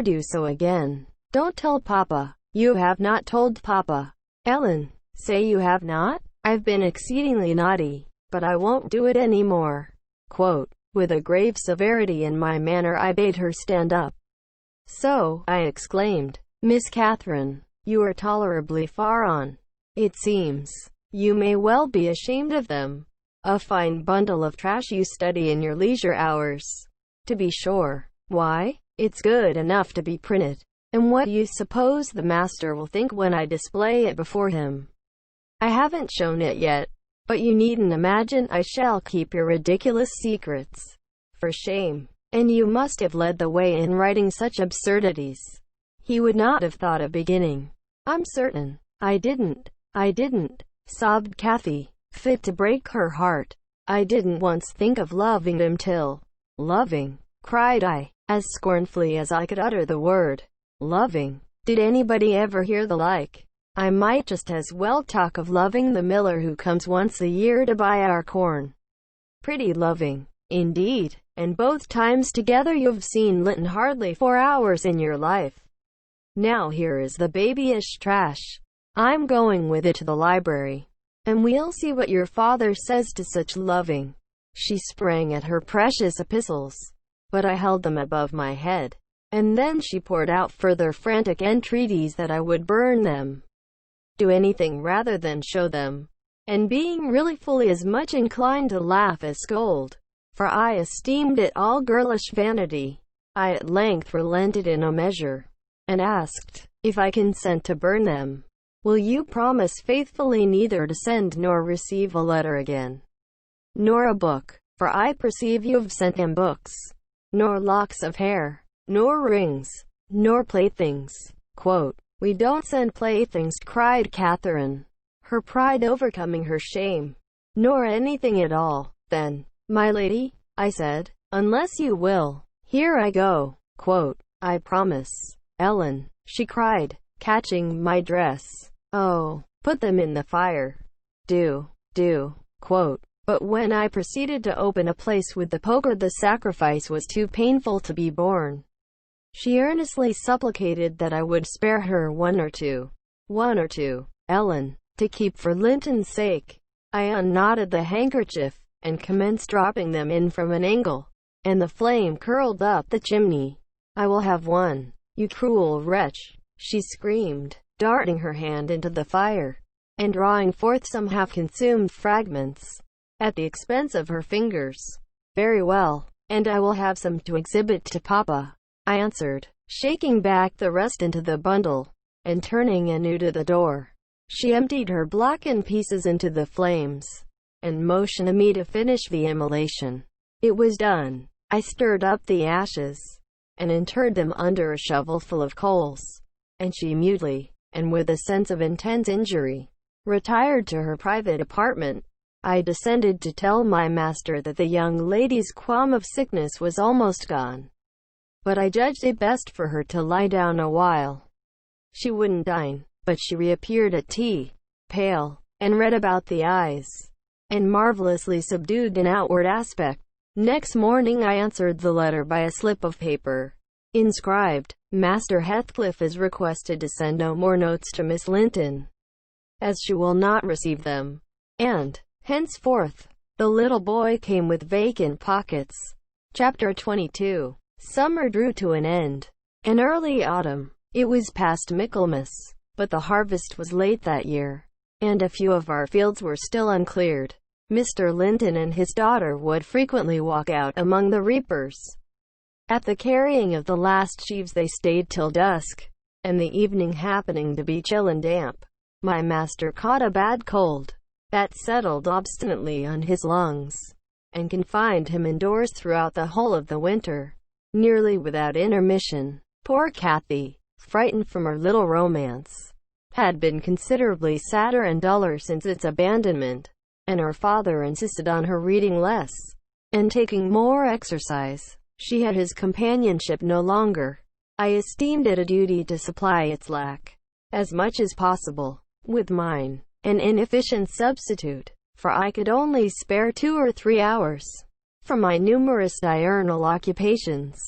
do so again. Don't tell Papa." "You have not told Papa, Ellen. Say you have not." I've been exceedingly naughty, but I won't do it any more." Quote, with a grave severity in my manner, I bade her stand up. "So," I exclaimed, "Miss Catherine, you are tolerably far on, it seems. You may well be ashamed of them. A fine bundle of trash you study in your leisure hours, to be sure. Why, it's good enough to be printed. And what do you suppose the master will think when I display it before him? I haven't shown it yet, but you needn't imagine I shall keep your ridiculous secrets. For shame. And you must have led the way in writing such absurdities. He would not have thought of beginning." "I'm certain I didn't, sobbed Kathy, fit to break her heart. "I didn't once think of loving him till—" "Loving?" cried I, as scornfully as I could utter the word. "Loving? Did anybody ever hear the like? I might just as well talk of loving the miller who comes once a year to buy our corn. Pretty loving, indeed, and both times together you've seen Linton hardly 4 hours in your life. Now here is the babyish trash. I'm going with it to the library, and we'll see what your father says to such loving." She sprang at her precious epistles, but I held them above my head, and then she poured out further frantic entreaties that I would burn them, do anything rather than show them, and being really fully as much inclined to laugh as scold, for I esteemed it all girlish vanity, I at length relented in a measure, and asked, "If I consent to burn them, will you promise faithfully neither to send nor receive a letter again, nor a book, for I perceive you have sent him books, nor locks of hair, nor rings, nor playthings?" Quote, "We don't send playthings," cried Catherine, her pride overcoming her shame. "Nor anything at all, then, my lady," I said, "unless you will. Here I go." Quote, "I promise, Ellen," she cried, catching my dress. "Oh, put them in the fire. Do. Quote, but when I proceeded to open a place with the poker, the sacrifice was too painful to be borne. She earnestly supplicated that I would spare her one or two, Ellen, to keep for Linton's sake. I unknotted the handkerchief, and commenced dropping them in from an angle, and the flame curled up the chimney. "I will have one, you cruel wretch," she screamed, darting her hand into the fire, and drawing forth some half-consumed fragments, at the expense of her fingers. "Very well, and I will have some to exhibit to Papa," I answered, shaking back the rest into the bundle, and turning anew to the door. She emptied her blackened pieces into the flames, and motioned me to finish the immolation. It was done. I stirred up the ashes, and interred them under a shovelful of coals, and she mutely, and with a sense of intense injury, retired to her private apartment. I descended to tell my master that the young lady's qualm of sickness was almost gone, but I judged it best for her to lie down a while. She wouldn't dine, but she reappeared at tea, pale, and red about the eyes, and marvelously subdued in outward aspect. Next morning I answered the letter by a slip of paper, inscribed, "Master Heathcliff is requested to send no more notes to Miss Linton, as she will not receive them." And, henceforth, the little boy came with vacant pockets. Chapter 22. Summer drew to an end, and early autumn. It was past Michaelmas, but the harvest was late that year, and a few of our fields were still uncleared. Mr. Linton and his daughter would frequently walk out among the reapers. At the carrying of the last sheaves they stayed till dusk, and the evening happening to be chill and damp, my master caught a bad cold that settled obstinately on his lungs, and confined him indoors throughout the whole of the winter, nearly without intermission. Poor Kathy, frightened from her little romance, had been considerably sadder and duller since its abandonment, and her father insisted on her reading less, and taking more exercise. She had his companionship no longer. I esteemed it a duty to supply its lack, as much as possible, with mine, an inefficient substitute, for I could only spare 2 or 3 hours from my numerous diurnal occupations,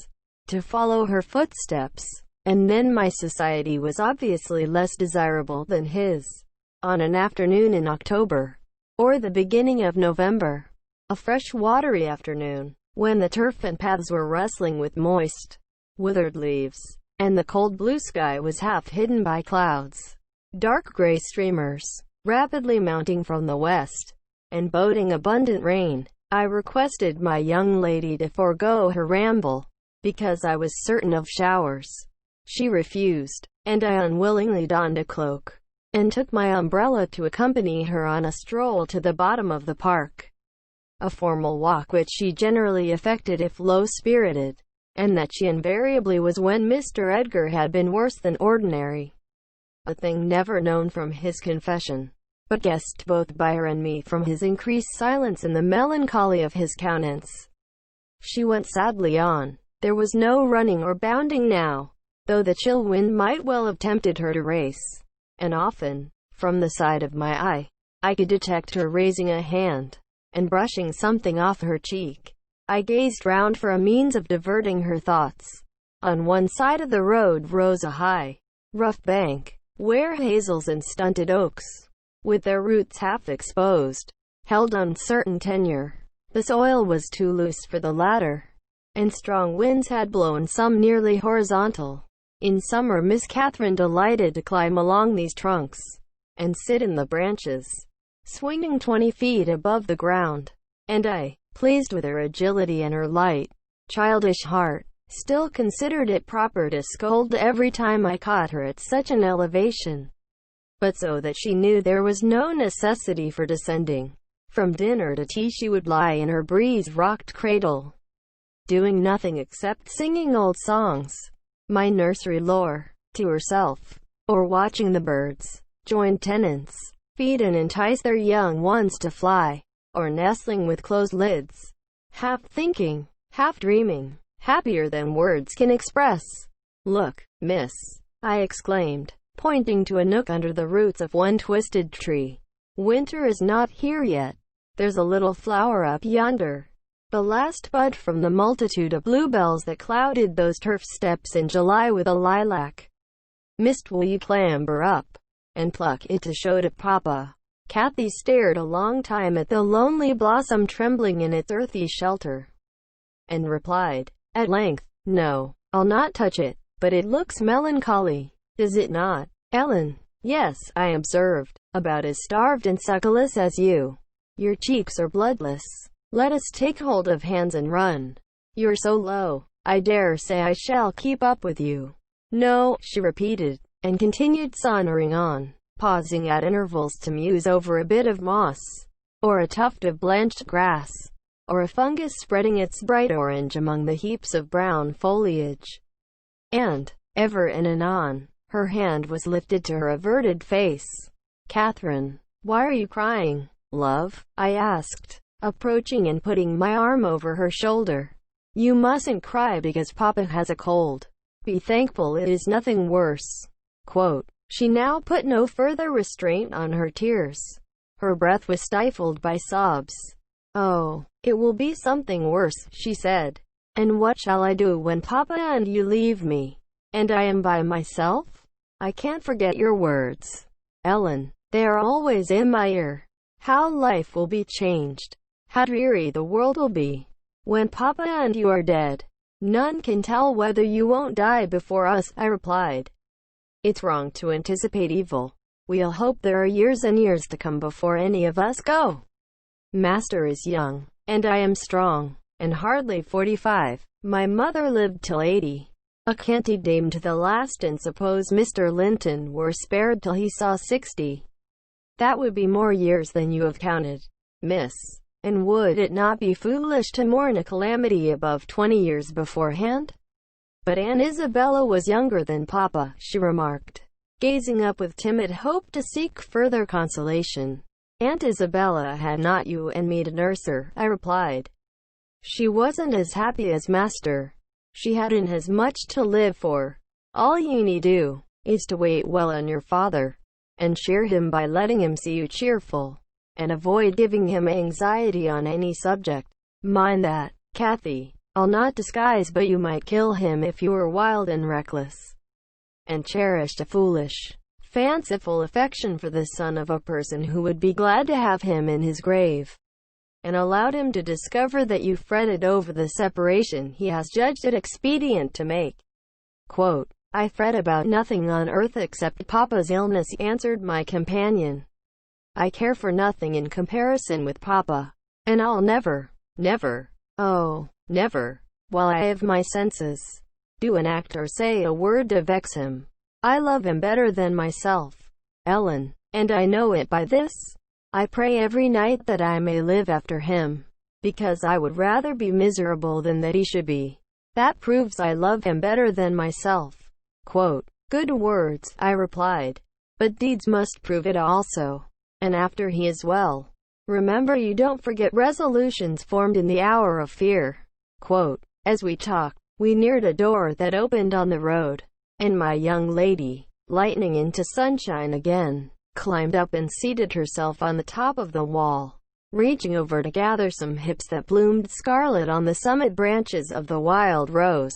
to follow her footsteps, and then my society was obviously less desirable than his. On an afternoon in October, or the beginning of November. A fresh watery afternoon, when the turf and paths were rustling with moist, withered leaves, and the cold blue sky was half hidden by clouds. Dark gray streamers, rapidly mounting from the west, and boding abundant rain. I requested my young lady to forego her ramble, because I was certain of showers. She refused, and I unwillingly donned a cloak, and took my umbrella to accompany her on a stroll to the bottom of the park. A formal walk which she generally affected if low-spirited, and that she invariably was when Mr. Edgar had been worse than ordinary. A thing never known from his confession, but guessed both by her and me from his increased silence and the melancholy of his countenance. She went sadly on. There was no running or bounding now, though the chill wind might well have tempted her to race, and often, from the side of my eye, I could detect her raising a hand, and brushing something off her cheek. I gazed round for a means of diverting her thoughts. On one side of the road rose a high, rough bank, where hazels and stunted oaks, with their roots half exposed, held uncertain tenure. The soil was too loose for the latter, and strong winds had blown some nearly horizontal. In summer Miss Catherine delighted to climb along these trunks, and sit in the branches, swinging 20 feet above the ground, and I, pleased with her agility and her light, childish heart, still considered it proper to scold every time I caught her at such an elevation, but so that she knew there was no necessity for descending. From dinner to tea she would lie in her breeze-rocked cradle, doing nothing except singing old songs, my nursery lore, to herself, or watching the birds, joined tenants, feed and entice their young ones to fly, or nestling with closed lids, half thinking, half dreaming, happier than words can express. "Look, miss," I exclaimed, pointing to a nook under the roots of one twisted tree. "Winter is not here yet. There's a little flower up yonder, the last bud from the multitude of bluebells that clouded those turf steps in July with a lilac mist. Will you clamber up and pluck it to show to Papa?" Kathy stared a long time at the lonely blossom trembling in its earthy shelter, and replied, at length, "No, I'll not touch it, but it looks melancholy, does it not, Ellen?" "Yes," I observed, "about as starved and succourless as you. Your cheeks are bloodless. Let us take hold of hands and run. You're so low, I dare say I shall keep up with you." "No," she repeated, and continued sauntering on, pausing at intervals to muse over a bit of moss, or a tuft of blanched grass, or a fungus spreading its bright orange among the heaps of brown foliage. And, ever and anon, her hand was lifted to her averted face. "Catherine, why are you crying, love?" I asked, approaching and putting my arm over her shoulder. "You mustn't cry because Papa has a cold. Be thankful it is nothing worse." She now put no further restraint on her tears. Her breath was stifled by sobs. "Oh, it will be something worse," she said. "And what shall I do when Papa and you leave me, and I am by myself? I can't forget your words, Ellen. They are always in my ear. How life will be changed, how dreary the world will be, when Papa and you are dead." "None can tell whether you won't die before us," I replied. "It's wrong to anticipate evil. We'll hope there are years and years to come before any of us go. Master is young, and I am strong, and hardly 45. My mother lived till 80, a canty dame to the last, and suppose Mr. Linton were spared till he saw 60. That would be more years than you have counted, miss. And would it not be foolish to mourn a calamity above 20 years beforehand?" "But Aunt Isabella was younger than Papa," she remarked, gazing up with timid hope to seek further consolation. "Aunt Isabella had not you and me to nurse her," I replied. "She wasn't as happy as Master. She hadn't as much to live for. All you need do, is to wait well on your father, and cheer him by letting him see you cheerful, and avoid giving him anxiety on any subject. Mind that, Kathy. I'll not disguise, but you might kill him if you were wild and reckless, and cherished a foolish fanciful affection for the son of a person who would be glad to have him in his grave, and allowed him to discover that you fretted over the separation he has judged it expedient to make. Quote, I fret about nothing on earth except Papa's illness, answered my companion. I care for nothing in comparison with Papa, and I'll never, oh, never, while I have my senses, do an act or say a word to vex him. I love him better than myself, Ellen, and I know it by this. I pray every night that I may live after him, because I would rather be miserable than that he should be. That proves I love him better than myself. Quote, good words, I replied, but deeds must prove it also. And after he is well, remember you don't forget resolutions formed in the hour of fear. Quote, as we talked, we neared a door that opened on the road, and my young lady, lightening into sunshine again, climbed up and seated herself on the top of the wall, reaching over to gather some hips that bloomed scarlet on the summit branches of the wild rose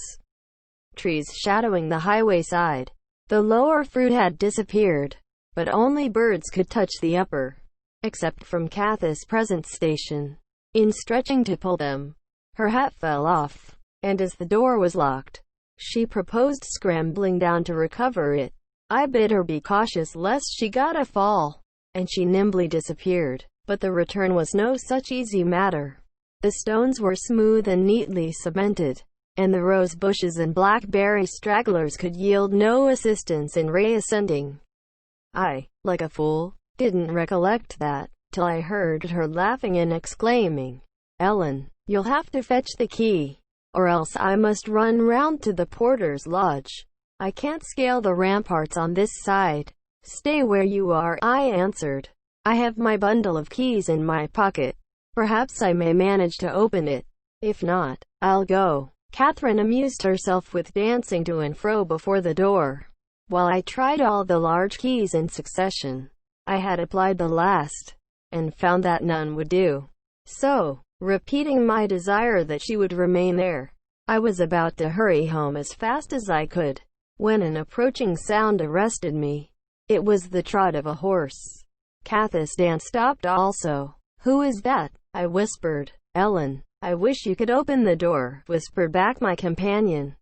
trees shadowing the highway side. The lower fruit had disappeared, but only birds could touch the upper, except from Kath's present station. In stretching to pull them, her hat fell off, and as the door was locked, she proposed scrambling down to recover it. I bid her be cautious lest she got a fall, and she nimbly disappeared. But the return was no such easy matter. The stones were smooth and neatly cemented, and the rose bushes and blackberry stragglers could yield no assistance in reascending. I, like a fool, didn't recollect that, till I heard her laughing and exclaiming, Ellen, you'll have to fetch the key, or else I must run round to the porter's lodge. I can't scale the ramparts on this side. Stay where you are, I answered. I have my bundle of keys in my pocket. Perhaps I may manage to open it. If not, I'll go. Catherine amused herself with dancing to and fro before the door, while I tried all the large keys in succession. I had applied the last, and found that none would do. So, repeating my desire that she would remain there, I was about to hurry home as fast as I could, when an approaching sound arrested me. It was the trot of a horse. Kath's dance stopped also. Who is that? I whispered. Ellen. I wish you could open the door, whispered back my companion,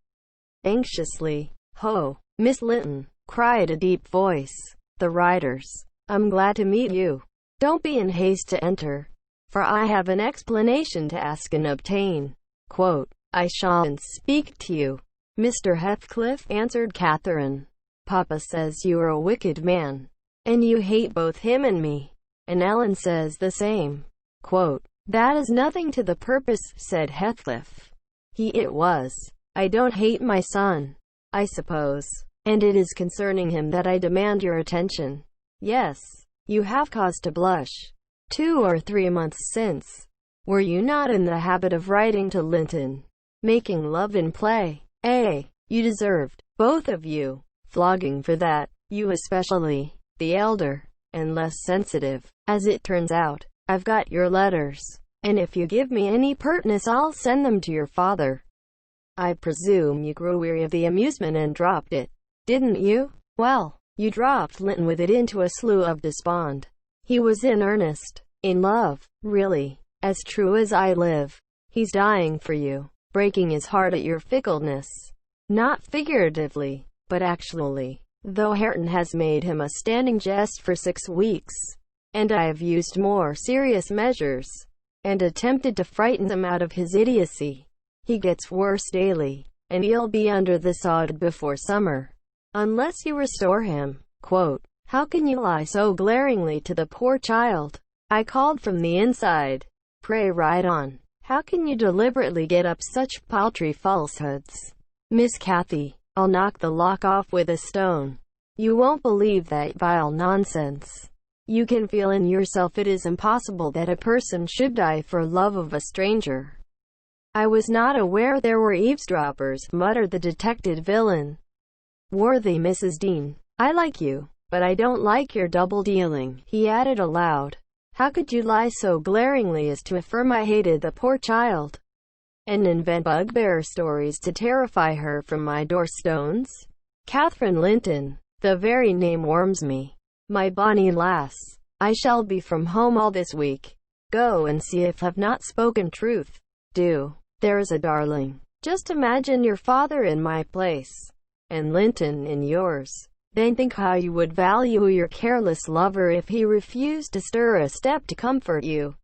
anxiously. Ho, Miss Linton, cried a deep voice. The riders. I'm glad to meet you. Don't be in haste to enter, for I have an explanation to ask and obtain. Quote, I shan't speak to you, Mr. Heathcliff, answered Catherine. Papa says you are a wicked man, and you hate both him and me, and Ellen says the same. Quote, that is nothing to the purpose, said Heathcliff. It was. I don't hate my son, I suppose, and it is concerning him that I demand your attention. Yes, you have cause to blush. 2 or 3 months since, were you not in the habit of writing to Linton, making love in play? You deserved, both of you, flogging for that, you especially, the elder, and less sensitive. As it turns out, I've got your letters, and if you give me any pertness I'll send them to your father. I presume you grew weary of the amusement and dropped it, didn't you? Well, you dropped Linton with it into a slough of despond. He was in earnest, in love, really, as true as I live. He's dying for you, breaking his heart at your fickleness. Not figuratively, but actually, though Hareton has made him a standing jest for 6 weeks. And I have used more serious measures, and attempted to frighten him out of his idiocy. He gets worse daily, and he'll be under the sod before summer, unless you restore him. Quote, how can you lie so glaringly to the poor child? I called from the inside. Pray write on. How can you deliberately get up such paltry falsehoods? Miss Cathy, I'll knock the lock off with a stone. You won't believe that vile nonsense. You can feel in yourself it is impossible that a person should die for love of a stranger. I was not aware there were eavesdroppers, muttered the detected villain. Worthy Mrs. Dean, I like you, but I don't like your double-dealing, he added aloud. How could you lie so glaringly as to affirm I hated the poor child, and invent bugbear stories to terrify her from my door stones? Catherine Linton, The very name warms me. My bonny lass, I shall be from home all this week. Go and see if I've not spoken truth. Do. There's a darling. Just imagine your father in my place, and Linton in yours. Then think how you would value your careless lover if he refused to stir a step to comfort you,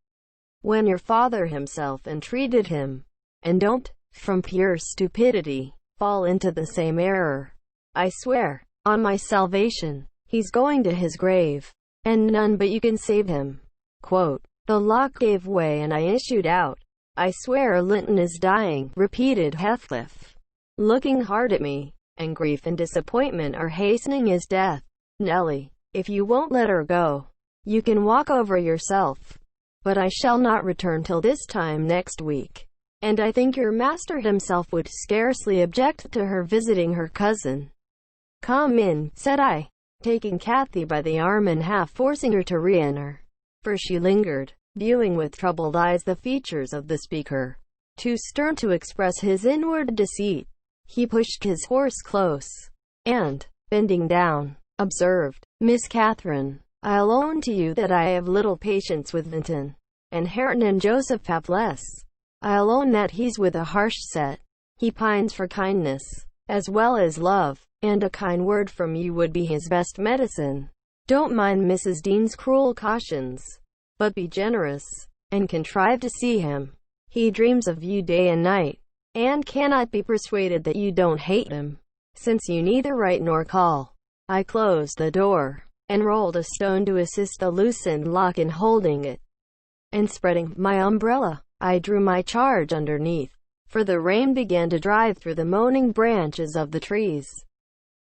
when your father himself entreated him. And don't, from pure stupidity, fall into the same error. I swear, on my salvation, he's going to his grave, and none but you can save him. Quote, the lock gave way and I issued out. I swear Linton is dying, repeated Heathcliff, looking hard at me, and grief and disappointment are hastening his death. Nelly, if you won't let her go, you can walk over yourself. But I shall not return till this time next week, and I think your master himself would scarcely object to her visiting her cousin. Come in, said I, taking Cathy by the arm and half forcing her to re-enter, for she lingered, viewing with troubled eyes the features of the speaker. Too stern to express his inward deceit, he pushed his horse close, and, bending down, observed, Miss Catherine, I'll own to you that I have little patience with Linton, and Hareton and Joseph have less. I'll own that he's with a harsh set. He pines for kindness, as well as love, and a kind word from you would be his best medicine. Don't mind Mrs. Dean's cruel cautions, but be generous, and contrive to see him. He dreams of you day and night, and cannot be persuaded that you don't hate him, since you neither write nor call. I closed the door, and rolled a stone to assist the loosened lock in holding it, and spreading my umbrella, I drew my charge underneath, for the rain began to drive through the moaning branches of the trees,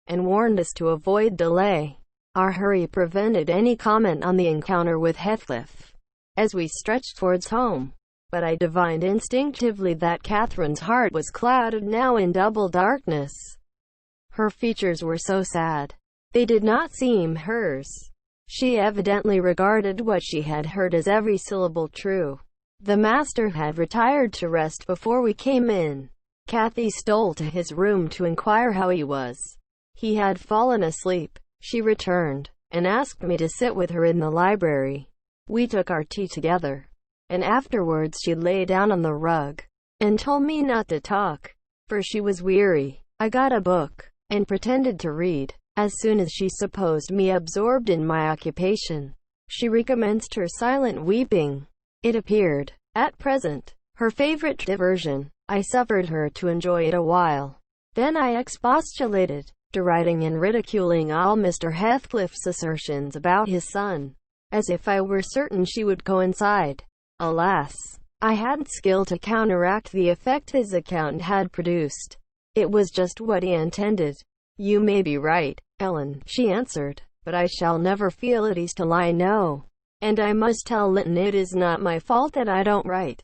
and warned us to avoid delay. Our hurry prevented any comment on the encounter with Heathcliff, as we stretched towards home, but I divined instinctively that Catherine's heart was clouded now in double darkness. Her features were so sad, they did not seem hers. She evidently regarded what she had heard as every syllable true. The master had retired to rest before we came in. Cathy stole to his room to inquire how he was. He had fallen asleep. She returned, and asked me to sit with her in the library. We took our tea together, and afterwards she lay down on the rug, and told me not to talk, for she was weary. I got a book, and pretended to read. As soon as she supposed me absorbed in my occupation, she recommenced her silent weeping. It appeared, at present, her favorite diversion. I suffered her to enjoy it a while. Then I expostulated, deriding and ridiculing all Mr. Heathcliff's assertions about his son, as if I were certain she would coincide. Alas, I hadn't skill to counteract the effect his account had produced. It was just what he intended. You may be right, Ellen, she answered, but I shall never feel at ease till I know. And I must tell Linton it is not my fault that I don't write,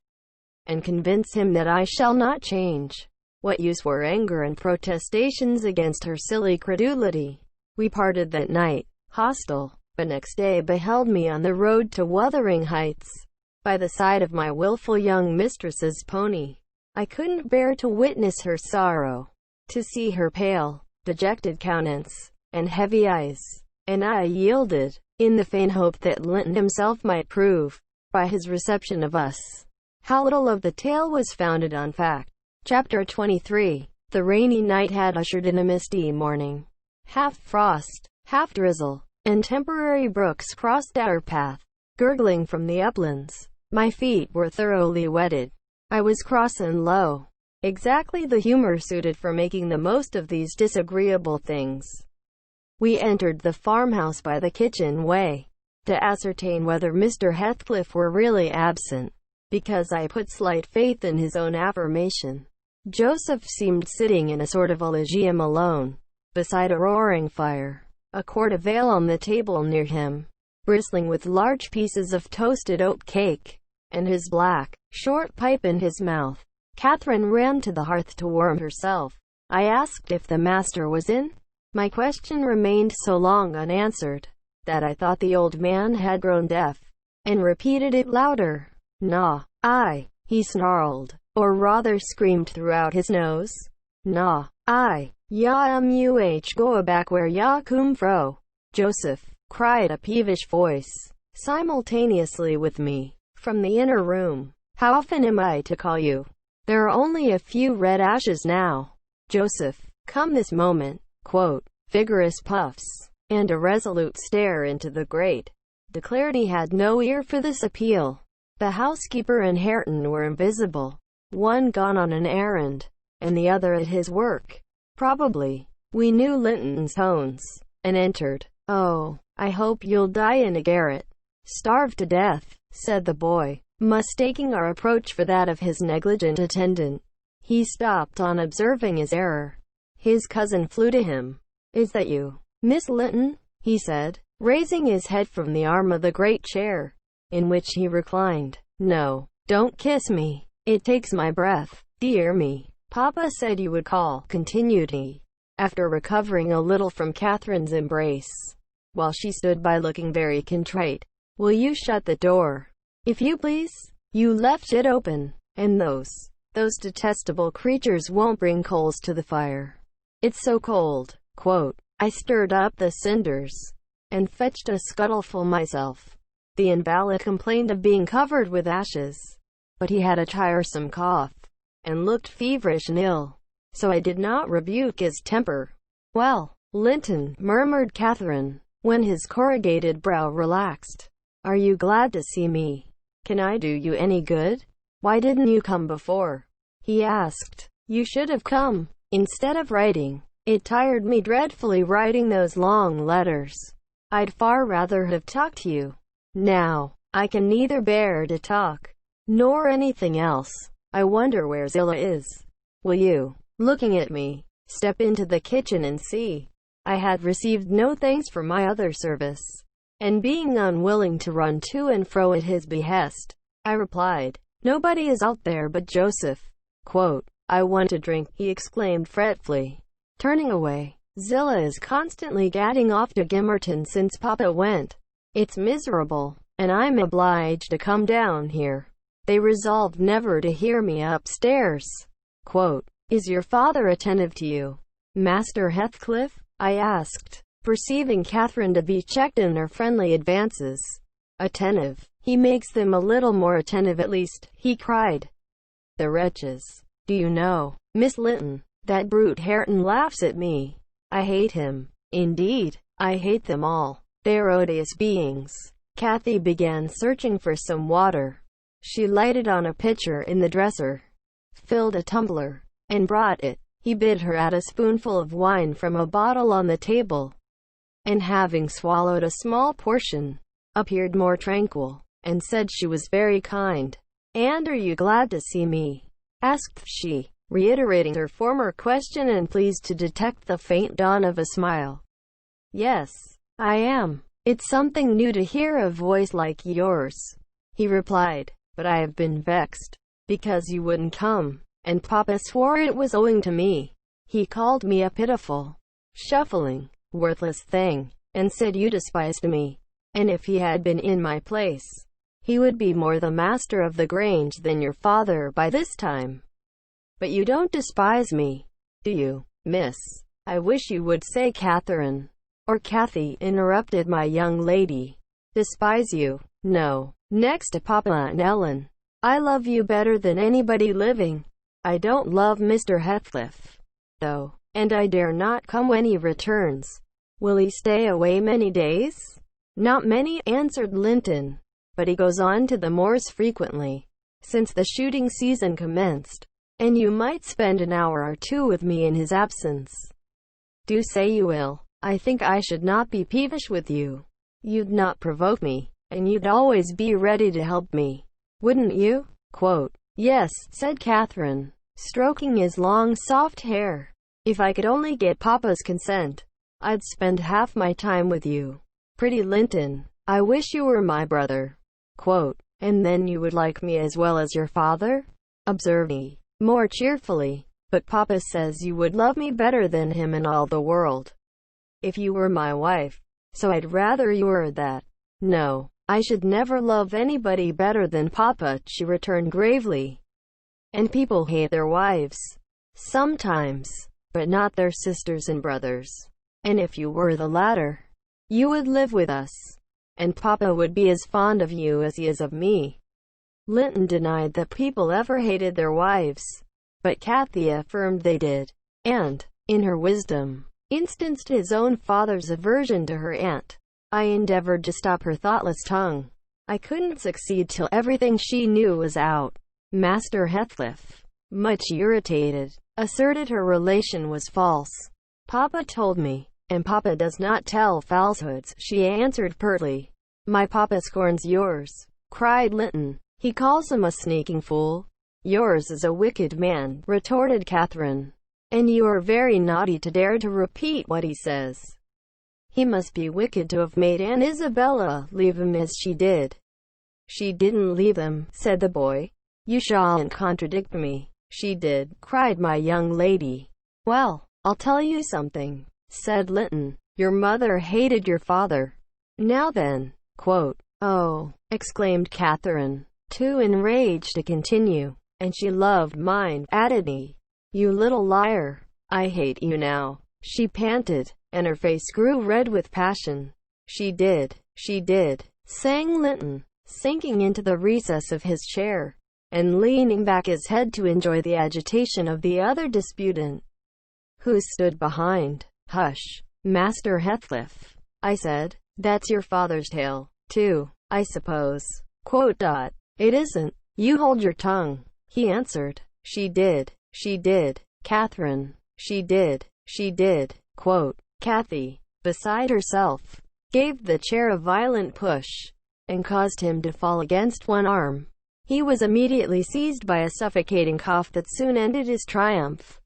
and convince him that I shall not change. What use were anger and protestations against her silly credulity? We parted that night, hostile, but next day beheld me on the road to Wuthering Heights, by the side of my wilful young mistress's pony. I couldn't bear to witness her sorrow, to see her pale, dejected countenance, and heavy eyes, and I yielded, in the faint hope that Linton himself might prove, by his reception of us, how little of the tale was founded on fact. Chapter 23. The rainy night had ushered in a misty morning. Half frost, half drizzle, and temporary brooks crossed our path, gurgling from the uplands. My feet were thoroughly wetted. I was cross and low, exactly the humor suited for making the most of these disagreeable things. We entered the farmhouse by the kitchen way, to ascertain whether Mr. Heathcliff were really absent, because I put slight faith in his own affirmation. Joseph seemed sitting in a sort of elegium alone, beside a roaring fire, a quart of ale on the table near him, bristling with large pieces of toasted oat cake, and his black, short pipe in his mouth. Catherine ran to the hearth to warm herself. I asked if the master was in. My question remained so long unanswered, that I thought the old man had grown deaf, and repeated it louder. "Nah, he snarled, or rather screamed throughout his nose. "Nah, Ya go back where ya come fro. Joseph, cried a peevish voice, simultaneously with me, from the inner room. How often am I to call you? There are only a few red ashes now. Joseph, come this moment. Quote, vigorous puffs, and a resolute stare into the grate, declared he had no ear for this appeal. The housekeeper and Hareton were invisible, one gone on an errand, and the other at his work. Probably. We knew Linton's tones, and entered. Oh, I hope you'll die in a garret. Starve to death, said the boy, mistaking our approach for that of his negligent attendant. He stopped on observing his error. His cousin flew to him. Is that you, Miss Linton? He said, raising his head from the arm of the great chair, in which he reclined. No, don't kiss me. It takes my breath. Dear me. Papa said you would call, continued he, after recovering a little from Catherine's embrace, while she stood by looking very contrite. Will you shut the door? If you please. You left it open, and those detestable creatures won't bring coals to the fire. It's so cold. Quote, I stirred up the cinders, and fetched a scuttleful myself. The invalid complained of being covered with ashes, but he had a tiresome cough, and looked feverish and ill, so I did not rebuke his temper. Well, Linton, murmured Catherine, when his corrugated brow relaxed, are you glad to see me? Can I do you any good? Why didn't you come before? He asked. You should have come, instead of writing. It tired me dreadfully writing those long letters. I'd far rather have talked to you. Now, I can neither bear to talk, nor anything else. I wonder where Zillah is. Will you, looking at me, step into the kitchen and see? I had received no thanks for my other service, and being unwilling to run to and fro at his behest, I replied, nobody is out there but Joseph. Quote, I want a drink, he exclaimed fretfully, turning away. Zillah is constantly gadding off to Gimmerton since Papa went. It's miserable, and I'm obliged to come down here. They resolved never to hear me upstairs. Quote, is your father attentive to you, Master Heathcliff? I asked, perceiving Catherine to be checked in her friendly advances. Attentive? He makes them a little more attentive at least, he cried. The wretches. Do you know, Miss Linton, that brute Hareton laughs at me. I hate him. Indeed, I hate them all. They're odious beings. Kathy began searching for some water. She lighted on a pitcher in the dresser, filled a tumbler, and brought it. He bid her add a spoonful of wine from a bottle on the table, and having swallowed a small portion, appeared more tranquil, and said she was very kind. And are you glad to see me? Asked she, reiterating her former question and pleased to detect the faint dawn of a smile. Yes, I am. It's something new to hear a voice like yours, he replied, but I have been vexed, because you wouldn't come, and Papa swore it was owing to me. He called me a pitiful, shuffling, worthless thing, and said you despised me, and if he had been in my place, he would be more the master of the Grange than your father by this time. But you don't despise me, do you, miss? I wish you would say Catherine, or Kathy, interrupted my young lady. Despise you? No. Next to Papa and Ellen, I love you better than anybody living. I don't love Mr. Heathcliff, though, and I dare not come when he returns. Will he stay away many days? Not many, answered Linton, but he goes on to the moors frequently, since the shooting season commenced, and you might spend an hour or two with me in his absence. Do say you will. I think I should not be peevish with you. You'd not provoke me, and you'd always be ready to help me, wouldn't you? Quote, yes, said Catherine, stroking his long soft hair. If I could only get Papa's consent, I'd spend half my time with you. Pretty Linton, I wish you were my brother. Quote, and then you would like me as well as your father? Observed he, more cheerfully. But Papa says you would love me better than him in all the world, if you were my wife, so I'd rather you were that. No, I should never love anybody better than Papa, she returned gravely. And people hate their wives, sometimes, but but not their sisters and brothers. And if you were the latter, you would live with us, and Papa would be as fond of you as he is of me." Linton denied that people ever hated their wives, but Kathy affirmed they did, and, in her wisdom, instanced his own father's aversion to her aunt. I endeavored to stop her thoughtless tongue. I couldn't succeed till everything she knew was out. Master Heathcliff, much irritated, asserted her relation was false. "Papa told me, and Papa does not tell falsehoods," she answered pertly. "My Papa scorns yours," cried Linton. "He calls him a sneaking fool." "Yours is a wicked man," retorted Catherine, "and you are very naughty to dare to repeat what he says. He must be wicked to have made Aunt Isabella leave him as she did." "She didn't leave him," said the boy. "You shan't contradict me." "She did," cried my young lady. "Well, I'll tell you something," said Linton. "Your mother hated your father. Now then, quote." "Oh," exclaimed Catherine, too enraged to continue. "And she loved mine," added he. "You little liar. I hate you now," she panted, and her face grew red with passion. She did," sang Linton, sinking into the recess of his chair, and leaning back his head to enjoy the agitation of the other disputant, who stood behind. "Hush, Master Heathcliff," I said. "That's your father's tale, too, I suppose." Quote. "It isn't. You hold your tongue," he answered. She did, Catherine. She did, quote. Kathy, beside herself, gave the chair a violent push, and caused him to fall against one arm. He was immediately seized by a suffocating cough that soon ended his triumph.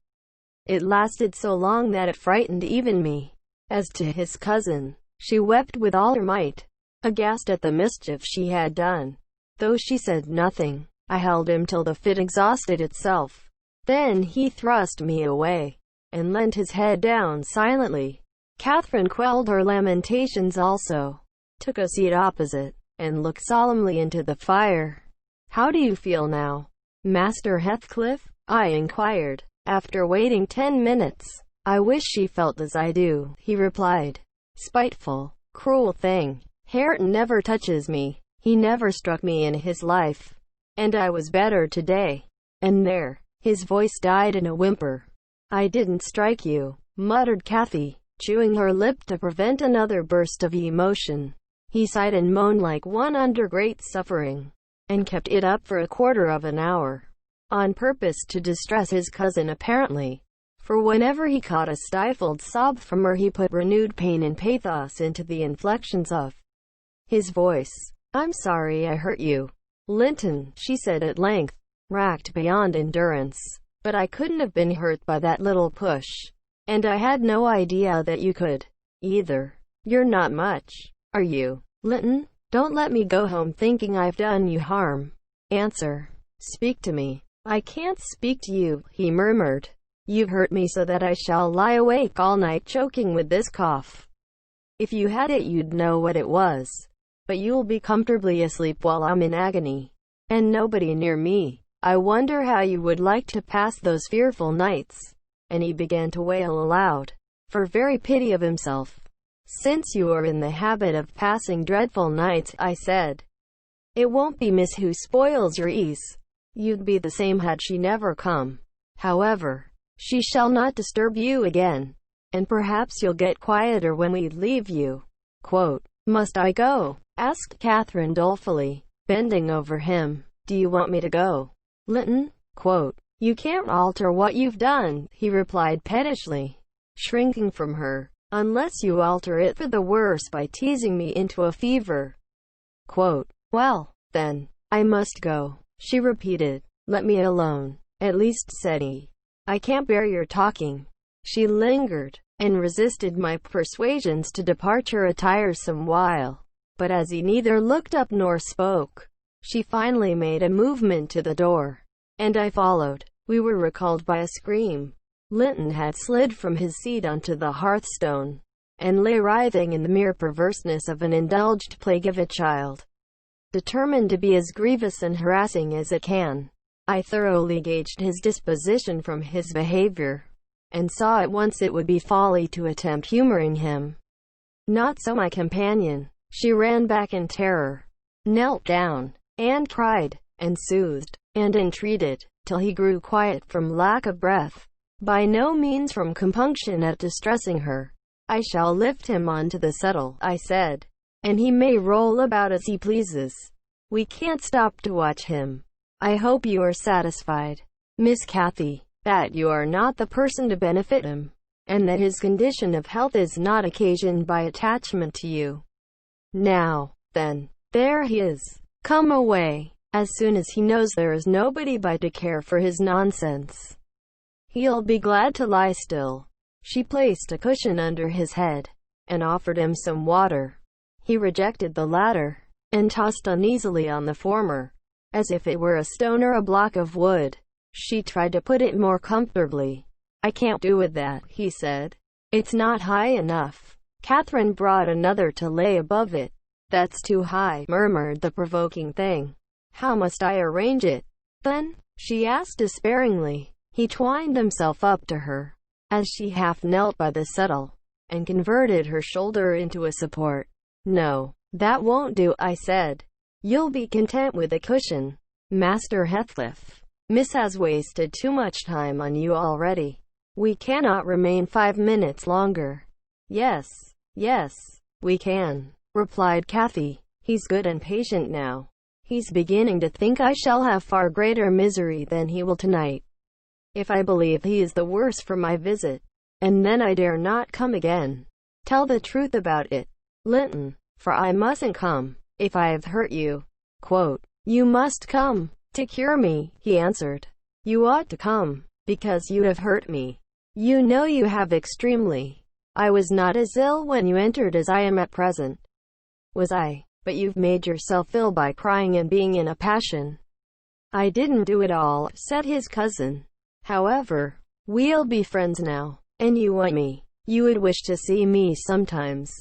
It lasted so long that it frightened even me. As to his cousin, she wept with all her might, aghast at the mischief she had done. Though she said nothing, I held him till the fit exhausted itself. Then he thrust me away, and leant his head down silently. Catherine quelled her lamentations also, took a seat opposite, and looked solemnly into the fire. "How do you feel now, Master Heathcliff?" I inquired, after waiting 10 minutes. "I wish she felt as I do," he replied. "Spiteful, cruel thing. Hareton never touches me. He never struck me in his life. And I was better today. And there." His voice died in a whimper. "I didn't strike you," muttered Kathy, chewing her lip to prevent another burst of emotion. He sighed and moaned like one under great suffering, and kept it up for a quarter of an hour, on purpose to distress his cousin apparently, for whenever he caught a stifled sob from her he put renewed pain and pathos into the inflections of his voice. "I'm sorry I hurt you, Linton," she said at length, racked beyond endurance. "But I couldn't have been hurt by that little push. And I had no idea that you could, either. You're not much, are you, Linton? Don't let me go home thinking I've done you harm. Answer. Speak to me." "I can't speak to you," he murmured. "You've hurt me so that I shall lie awake all night choking with this cough. If you had it you'd know what it was. But you'll be comfortably asleep while I'm in agony, and nobody near me. I wonder how you would like to pass those fearful nights." And he began to wail aloud, for very pity of himself. "Since you are in the habit of passing dreadful nights," I said, "it won't be Miss who spoils your ease. You'd be the same had she never come. However, she shall not disturb you again, and perhaps you'll get quieter when we leave you." Quote. "Must I go?" asked Catherine dolefully, bending over him. "Do you want me to go, Linton?" Quote. "You can't alter what you've done," he replied pettishly, shrinking from her, "unless you alter it for the worse by teasing me into a fever." Quote. "Well, then, I must go," she repeated. "Let me alone, at least," said he. "I can't bear your talking." She lingered, and resisted my persuasions to departure a tiresome while. But as he neither looked up nor spoke, she finally made a movement to the door, and I followed. We were recalled by a scream. Linton had slid from his seat onto the hearthstone, and lay writhing in the mere perverseness of an indulged plague of a child, determined to be as grievous and harassing as it can. I thoroughly gauged his disposition from his behavior, and saw at once it would be folly to attempt humoring him. Not so my companion. She ran back in terror, knelt down, and cried, and soothed, and entreated, till he grew quiet from lack of breath, by no means from compunction at distressing her. I shall lift him onto the settle, I said, and he may roll about as he pleases. We can't stop to watch him. I hope you are satisfied, Miss Cathy, that you are not the person to benefit him, and that his condition of health is not occasioned by attachment to you. Now, then, there he is. Come away, as soon as he knows there is nobody by to care for his nonsense. He'll be glad to lie still. She placed a cushion under his head, and offered him some water. He rejected the latter, and tossed uneasily on the former, as if it were a stone or a block of wood. She tried to put it more comfortably. I can't do with that, he said. It's not high enough. Catherine brought another to lay above it. That's too high, murmured the provoking thing. How must I arrange it, then? She asked despairingly. He twined himself up to her, as she half knelt by the settle, and converted her shoulder into a support. No, that won't do, I said. You'll be content with a cushion. Master Heathcliff, Miss has wasted too much time on you already. We cannot remain 5 minutes longer. Yes, we can, replied Cathy. He's good and patient now. He's beginning to think I shall have far greater misery than he will tonight, if I believe he is the worse for my visit, and then I dare not come again. Tell the truth about it, Linton, for I mustn't come, if I have hurt you. You must come, to cure me, he answered. You ought to come, because you have hurt me. You know you have extremely. I was not as ill when you entered as I am at present. Was I? But you've made yourself ill by crying and being in a passion. I didn't do it all, said his cousin. However, we'll be friends now, and you want me. You would wish to see me sometimes.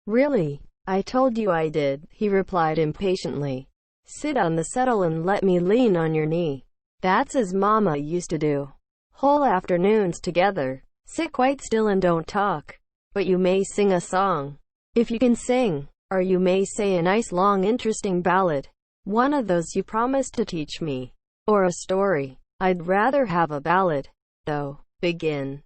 Really? I told you I did, he replied impatiently. Sit on the settle and let me lean on your knee. That's as Mama used to do. Whole afternoons together. Sit quite still and don't talk. But you may sing a song, if you can sing, or you may say a nice long interesting ballad, one of those you promised to teach me, or a story. I'd rather have a ballad, though. Begin.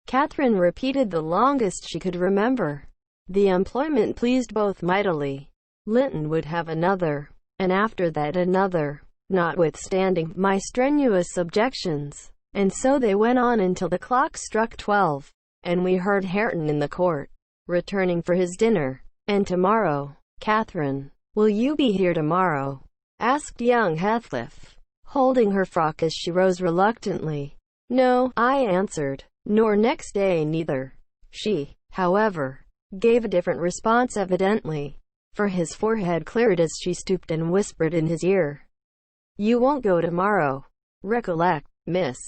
Catherine repeated the longest she could remember. The employment pleased both mightily. Linton would have another, and after that another, notwithstanding my strenuous objections. And so they went on until the clock struck 12, and we heard Hareton in the court, returning for his dinner. And tomorrow, Catherine, will you be here tomorrow? Asked young Heathcliff, holding her frock as she rose reluctantly. No, I answered, nor next day neither. She, however, gave a different response evidently, for his forehead cleared as she stooped and whispered in his ear. You won't go tomorrow. Recollect, miss,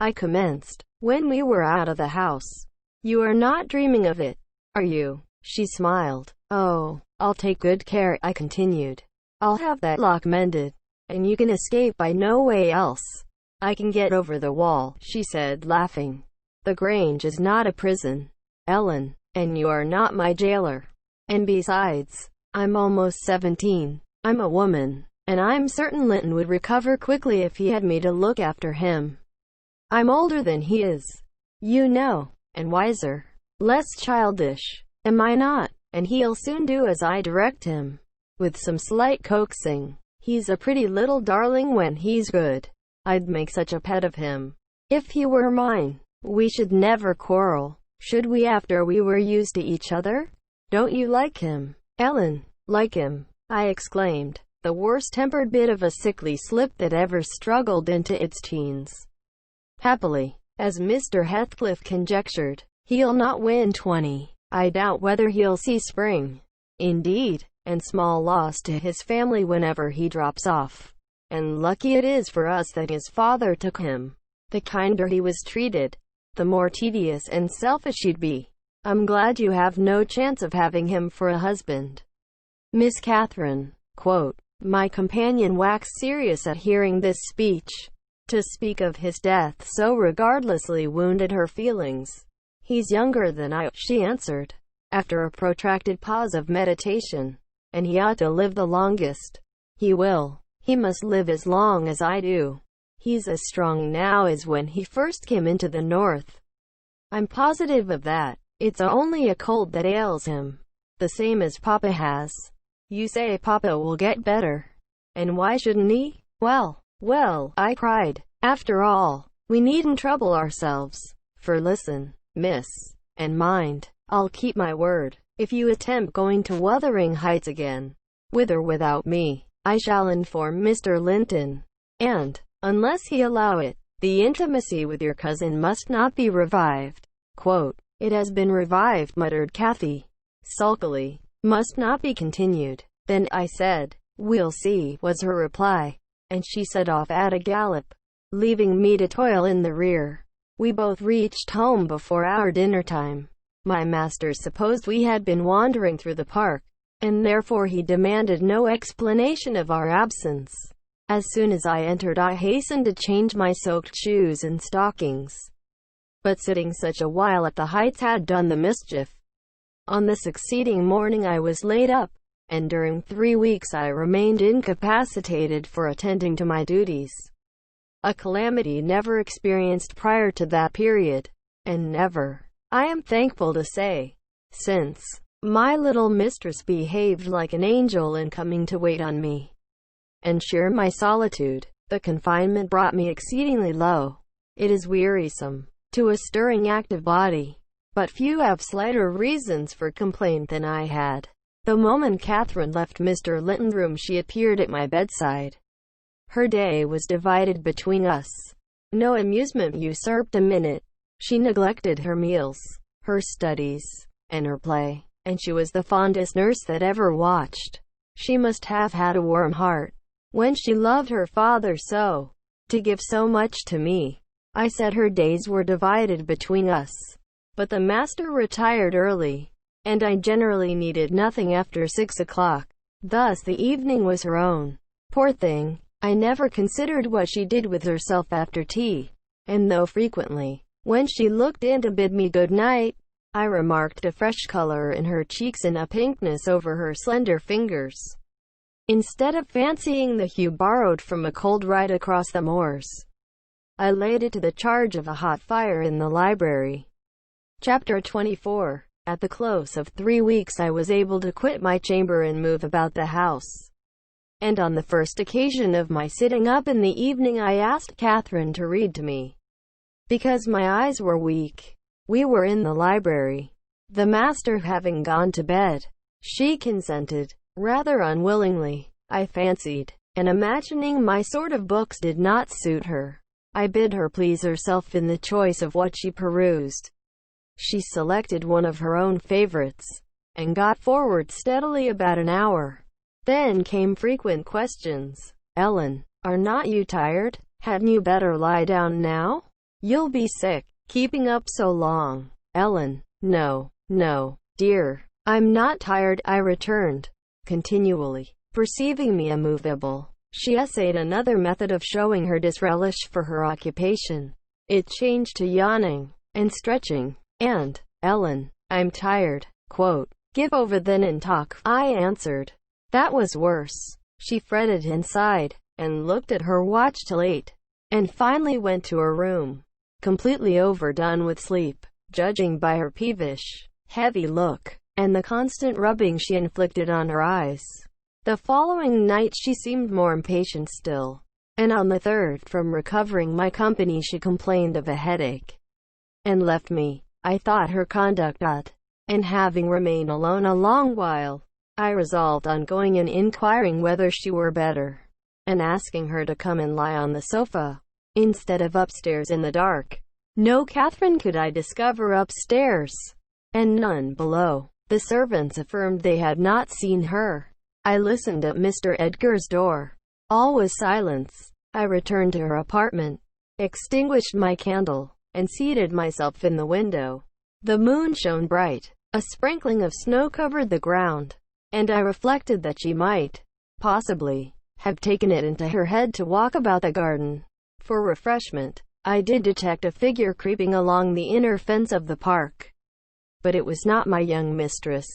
I commenced, when we were out of the house. You are not dreaming of it, are you? She smiled. Oh, I'll take good care, I continued. I'll have that lock mended, and you can escape by no way else. I can get over the wall, she said, laughing. The Grange is not a prison, Ellen, and you are not my jailer. And besides, I'm almost 17. I'm a woman, and I'm certain Linton would recover quickly if he had me to look after him. I'm older than he is, you know, and wiser, less childish, am I not? And he'll soon do as I direct him, with some slight coaxing. He's a pretty little darling when he's good. I'd make such a pet of him. If he were mine, we should never quarrel, should we, after we were used to each other? Don't you like him, Ellen? Like him? I exclaimed, the worst-tempered bit of a sickly slip that ever struggled into its teens. Happily, as Mr. Heathcliff conjectured, he'll not win 20. I doubt whether he'll see spring, indeed, and small loss to his family whenever he drops off. And lucky it is for us that his father took him. The kinder he was treated, the more tedious and selfish he'd be. I'm glad you have no chance of having him for a husband. Miss Catherine, my companion waxed serious at hearing this speech. To speak of his death so regardlessly wounded her feelings. "He's younger than I," she answered, after a protracted pause of meditation. "And he ought to live the longest. He will. He must live as long as I do. He's as strong now as when he first came into the North. I'm positive of that. It's only a cold that ails him. The same as Papa has." "You say Papa will get better. And why shouldn't he?" Well, I cried. "After all, we needn't trouble ourselves. For listen, miss, and mind, I'll keep my word. If you attempt going to Wuthering Heights again, with or without me, I shall inform Mr. Linton. And, unless he allow it, the intimacy with your cousin must not be revived." "It has been revived," muttered Kathy, sulkily. "Must not be continued, then," I said. "We'll see," was her reply, and she set off at a gallop, leaving me to toil in the rear. We both reached home before our dinner time. My master supposed we had been wandering through the park, and therefore he demanded no explanation of our absence. As soon as I entered, I hastened to change my soaked shoes and stockings. But sitting such a while at the Heights had done the mischief. On the succeeding morning I was laid up, and during 3 weeks I remained incapacitated for attending to my duties. A calamity never experienced prior to that period, and never, I am thankful to say, since. My little mistress behaved like an angel in coming to wait on me and share my solitude. The confinement brought me exceedingly low. It is wearisome to a stirring active body, but few have slighter reasons for complaint than I had. The moment Catherine left Mr. Linton's room, she appeared at my bedside. Her day was divided between us. No amusement usurped a minute. She neglected her meals, her studies, and her play, and she was the fondest nurse that ever watched. She must have had a warm heart, when she loved her father so, to give so much to me. I said her days were divided between us, but the master retired early, and I generally needed nothing after 6 o'clock. Thus the evening was her own. Poor thing, I never considered what she did with herself after tea, and though frequently, when she looked in to bid me good night, I remarked a fresh color in her cheeks and a pinkness over her slender fingers, instead of fancying the hue borrowed from a cold ride across the moors, I laid it to the charge of a hot fire in the library. Chapter 24. At the close of 3 weeks I was able to quit my chamber and move about the house. And on the first occasion of my sitting up in the evening I asked Catherine to read to me, because my eyes were weak. We were in the library, the master having gone to bed. She consented, rather unwillingly, I fancied, and imagining my sort of books did not suit her, I bid her please herself in the choice of what she perused. She selected one of her own favorites, and got forward steadily about an hour. Then came frequent questions. "Ellen, are not you tired? Hadn't you better lie down now? You'll be sick, keeping up so long." "Ellen, no, dear, I'm not tired," I returned, continually. Perceiving me immovable, she essayed another method of showing her disrelish for her occupation. It changed to yawning and stretching, and, "Ellen, I'm tired." "Give over then and talk," I answered. That was worse. She fretted and sighed, and looked at her watch till 8, and finally went to her room, completely overdone with sleep, judging by her peevish, heavy look, and the constant rubbing she inflicted on her eyes. The following night she seemed more impatient still, and on the 3rd, from recovering my company, she complained of a headache, and left me. I thought her conduct odd, and having remained alone a long while, I resolved on going and inquiring whether she were better, and asking her to come and lie on the sofa, instead of upstairs in the dark. No Catherine could I discover upstairs, and none below. The servants affirmed they had not seen her. I listened at Mr. Edgar's door. All was silence. I returned to her apartment, extinguished my candle, and seated myself in the window. The moon shone bright. A sprinkling of snow covered the ground, and I reflected that she might, possibly, have taken it into her head to walk about the garden, For refreshment, I did detect a figure creeping along the inner fence of the park. But it was not my young mistress.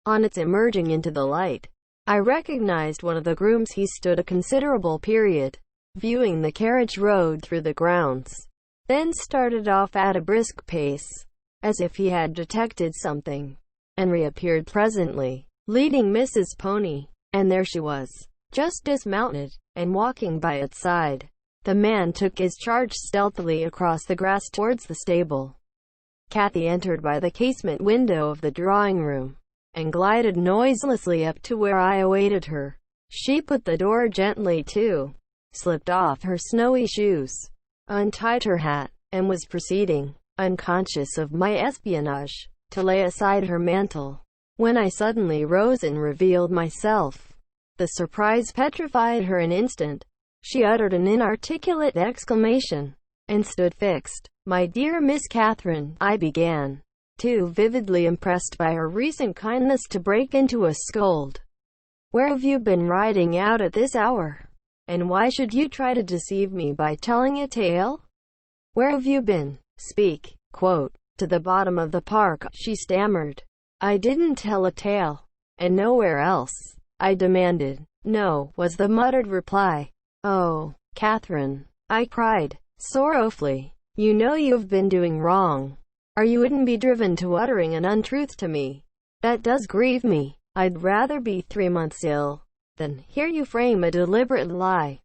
On its emerging into the light, I recognized one of the grooms. He stood a considerable period, viewing the carriage road through the grounds, then started off at a brisk pace, as if he had detected something, and reappeared presently, leading Mrs. Pony. And there she was, just dismounted, and walking by its side. The man took his charge stealthily across the grass towards the stable. Kathy entered by the casement window of the drawing-room, and glided noiselessly up to where I awaited her. She put the door gently to, slipped off her snowy shoes, untied her hat, and was proceeding, unconscious of my espionage, to lay aside her mantle, when I suddenly rose and revealed myself. The surprise petrified her an instant. She uttered an inarticulate exclamation, and stood fixed. "My dear Miss Catherine," I began, too vividly impressed by her recent kindness to break into a scold. "Where have you been riding out at this hour? And why should you try to deceive me by telling a tale? Where have you been? Speak." "To the bottom of the park," she stammered. "I didn't tell a tale." "And nowhere else?" I demanded. "No," was the muttered reply. "Oh, Catherine," I cried, sorrowfully, "you know you've been doing wrong, or you wouldn't be driven to uttering an untruth to me. That does grieve me. I'd rather be 3 months ill than hear you frame a deliberate lie."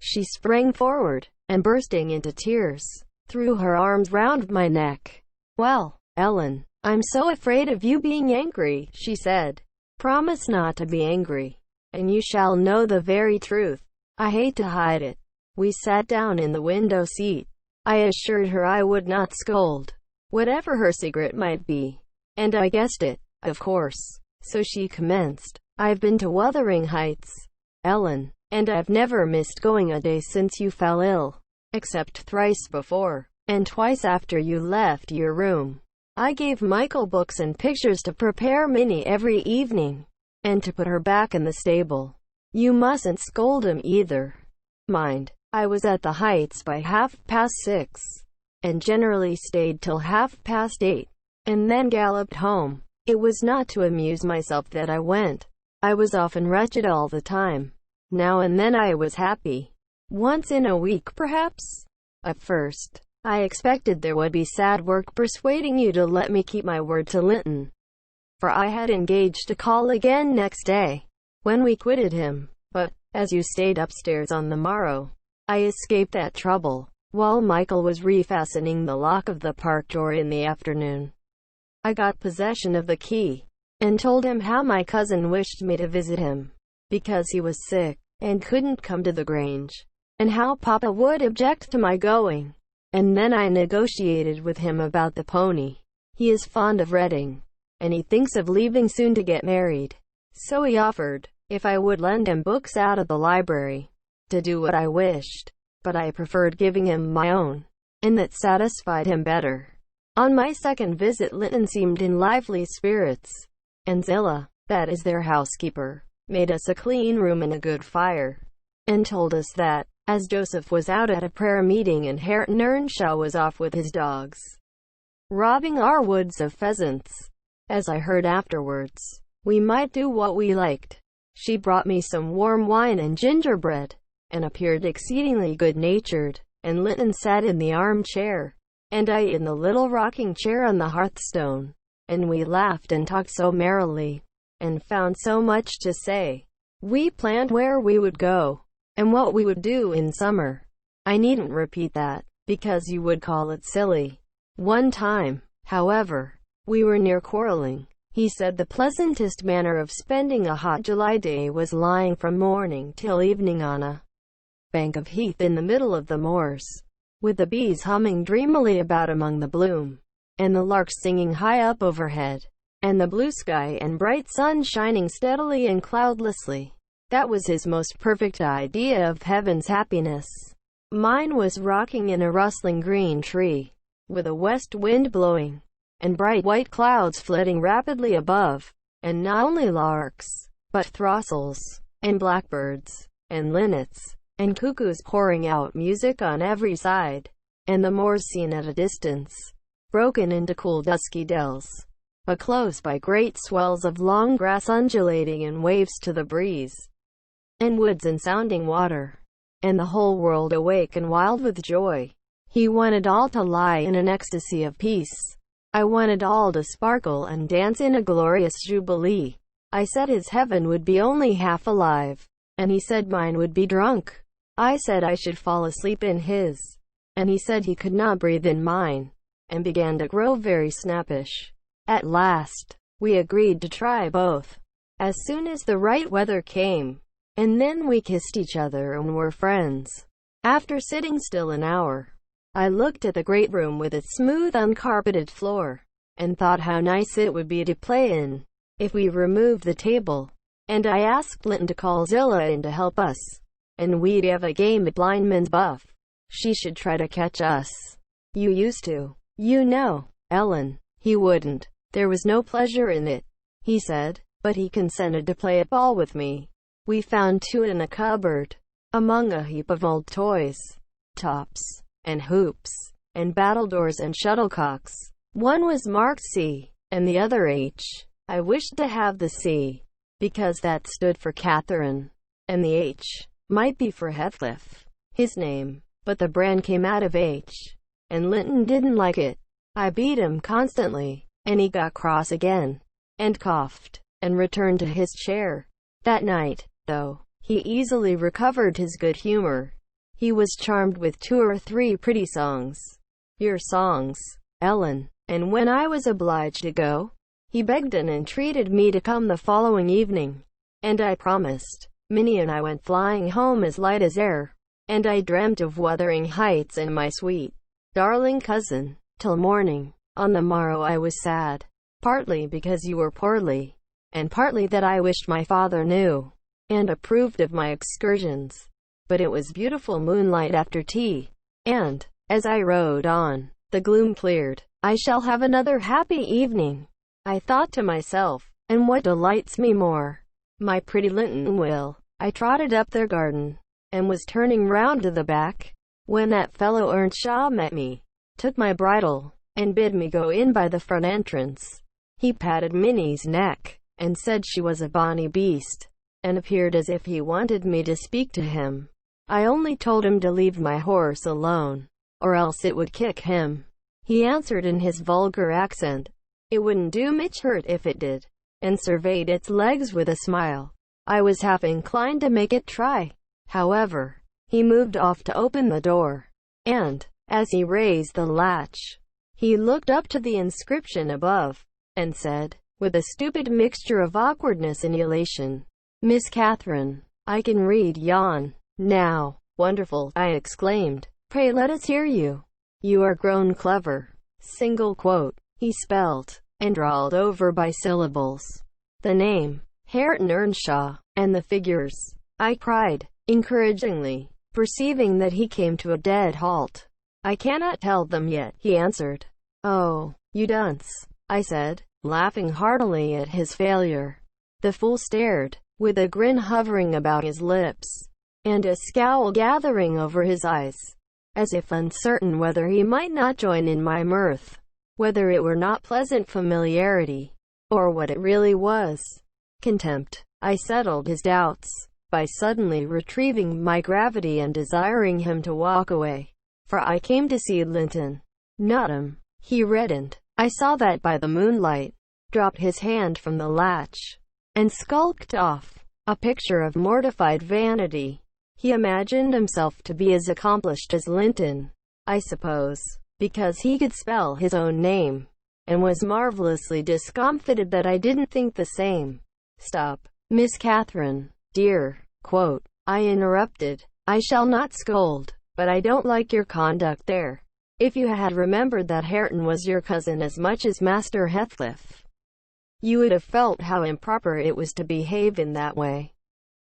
She sprang forward, and bursting into tears, threw her arms round my neck. "Well, Ellen, I'm so afraid of you being angry," she said. "Promise not to be angry, and you shall know the very truth. I hate to hide it." We sat down in the window seat. I assured her I would not scold, whatever her secret might be, and I guessed it, of course. So she commenced. "I've been to Wuthering Heights, Ellen, and I've never missed going a day since you fell ill, except thrice before, and twice after you left your room. I gave Michael books and pictures to prepare Minnie every evening, and to put her back in the stable. You mustn't scold him either. Mind, I was at the Heights by 6:30, and generally stayed till 8:30, and then galloped home. It was not to amuse myself that I went. I was often wretched all the time. Now and then I was happy. Once in a week, perhaps. At first, I expected there would be sad work persuading you to let me keep my word to Linton, for I had engaged to call again next day, when we quitted him. But, as you stayed upstairs on the morrow, I escaped that trouble, while Michael was refastening the lock of the park door in the afternoon. I got possession of the key, and told him how my cousin wished me to visit him, because he was sick, and couldn't come to the Grange, and how Papa would object to my going. And then I negotiated with him about the pony. He is fond of Reading, and he thinks of leaving soon to get married. So he offered, if I would lend him books out of the library, to do what I wished. But I preferred giving him my own, and that satisfied him better. On my second visit, Linton seemed in lively spirits, and Zillah, that is their housekeeper, made us a clean room and a good fire, and told us that, as Joseph was out at a prayer meeting and Hareton Earnshaw was off with his dogs, robbing our woods of pheasants, as I heard afterwards, we might do what we liked. She brought me some warm wine and gingerbread, and appeared exceedingly good-natured, and Linton sat in the armchair, and I in the little rocking chair on the hearthstone, and we laughed and talked so merrily, and found so much to say. We planned where we would go, and what we would do in summer. I needn't repeat that, because you would call it silly. One time, however, we were near quarreling. He said the pleasantest manner of spending a hot July day was lying from morning till evening on a bank of heath in the middle of the moors, with the bees humming dreamily about among the bloom, and the larks singing high up overhead, and the blue sky and bright sun shining steadily and cloudlessly. That was his most perfect idea of heaven's happiness. Mine was rocking in a rustling green tree, with a west wind blowing, and bright white clouds flitting rapidly above, and not only larks, but throstles, and blackbirds, and linnets, and cuckoos pouring out music on every side, and the moors seen at a distance, broken into cool dusky dells, but close by great swells of long grass undulating in waves to the breeze, and woods and sounding water, and the whole world awake and wild with joy. He wanted all to lie in an ecstasy of peace. I wanted all to sparkle and dance in a glorious jubilee. I said his heaven would be only half alive, and he said mine would be drunk. I said I should fall asleep in his, and he said he could not breathe in mine, and began to grow very snappish. At last, we agreed to try both, as soon as the right weather came, and then we kissed each other and were friends. After sitting still an hour, I looked at the great room with its smooth uncarpeted floor, and thought how nice it would be to play in, if we removed the table, and I asked Linton to call Zilla in to help us, and we'd have a game at blindman's buff. She should try to catch us. You used to, you know, Ellen. He wouldn't. There was no pleasure in it, he said, but he consented to play at ball with me. We found two in a cupboard, among a heap of old toys, tops, and hoops, and battledores and shuttlecocks. One was marked C, and the other H. I wished to have the C, because that stood for Catherine, and the H might be for Heathcliff, his name, but the brand came out of H, and Linton didn't like it. I beat him constantly, and he got cross again, and coughed, and returned to his chair. That night, though, he easily recovered his good humor. He was charmed with 2 or 3 pretty songs. Your songs, Ellen. And when I was obliged to go, he begged and entreated me to come the following evening, and I promised. Minnie and I went flying home as light as air, and I dreamt of Wuthering Heights and my sweet, darling cousin, till morning. On the morrow I was sad, partly because you were poorly, and partly that I wished my father knew, and approved of my excursions. But it was beautiful moonlight after tea, and, as I rode on, the gloom cleared. I shall have another happy evening, I thought to myself, and what delights me more? My pretty Linton will. I trotted up their garden, and was turning round to the back, when that fellow Earnshaw met me, took my bridle, and bid me go in by the front entrance. He patted Minnie's neck, and said she was a bonny beast, and appeared as if he wanted me to speak to him. I only told him to leave my horse alone, or else it would kick him. He answered in his vulgar accent, it wouldn't do much hurt if it did, and surveyed its legs with a smile. I was half inclined to make it try. However, he moved off to open the door, and, as he raised the latch, he looked up to the inscription above, and said, with a stupid mixture of awkwardness and elation, Miss Catherine, I can read yon. Now, wonderful, I exclaimed. Pray let us hear you. You are grown clever. Single quote. He spelt, and drawled over by syllables, the name, Hareton Earnshaw, and the figures. I cried, encouragingly, perceiving that he came to a dead halt. I cannot tell them yet, he answered. Oh, you dunce, I said, laughing heartily at his failure. The fool stared, with a grin hovering about his lips, and a scowl gathering over his eyes, as if uncertain whether he might not join in my mirth, whether it were not pleasant familiarity, or what it really was, contempt. I settled his doubts, by suddenly retrieving my gravity and desiring him to walk away, for I came to see Linton, not him. He reddened, I saw that by the moonlight, dropped his hand from the latch, and skulked off, a picture of mortified vanity. He imagined himself to be as accomplished as Linton, I suppose, because he could spell his own name, and was marvelously discomfited that I didn't think the same. Stop, Miss Catherine, dear, quote, I interrupted. I shall not scold, but I don't like your conduct there. If you had remembered that Hareton was your cousin as much as Master Heathcliff, you would have felt how improper it was to behave in that way.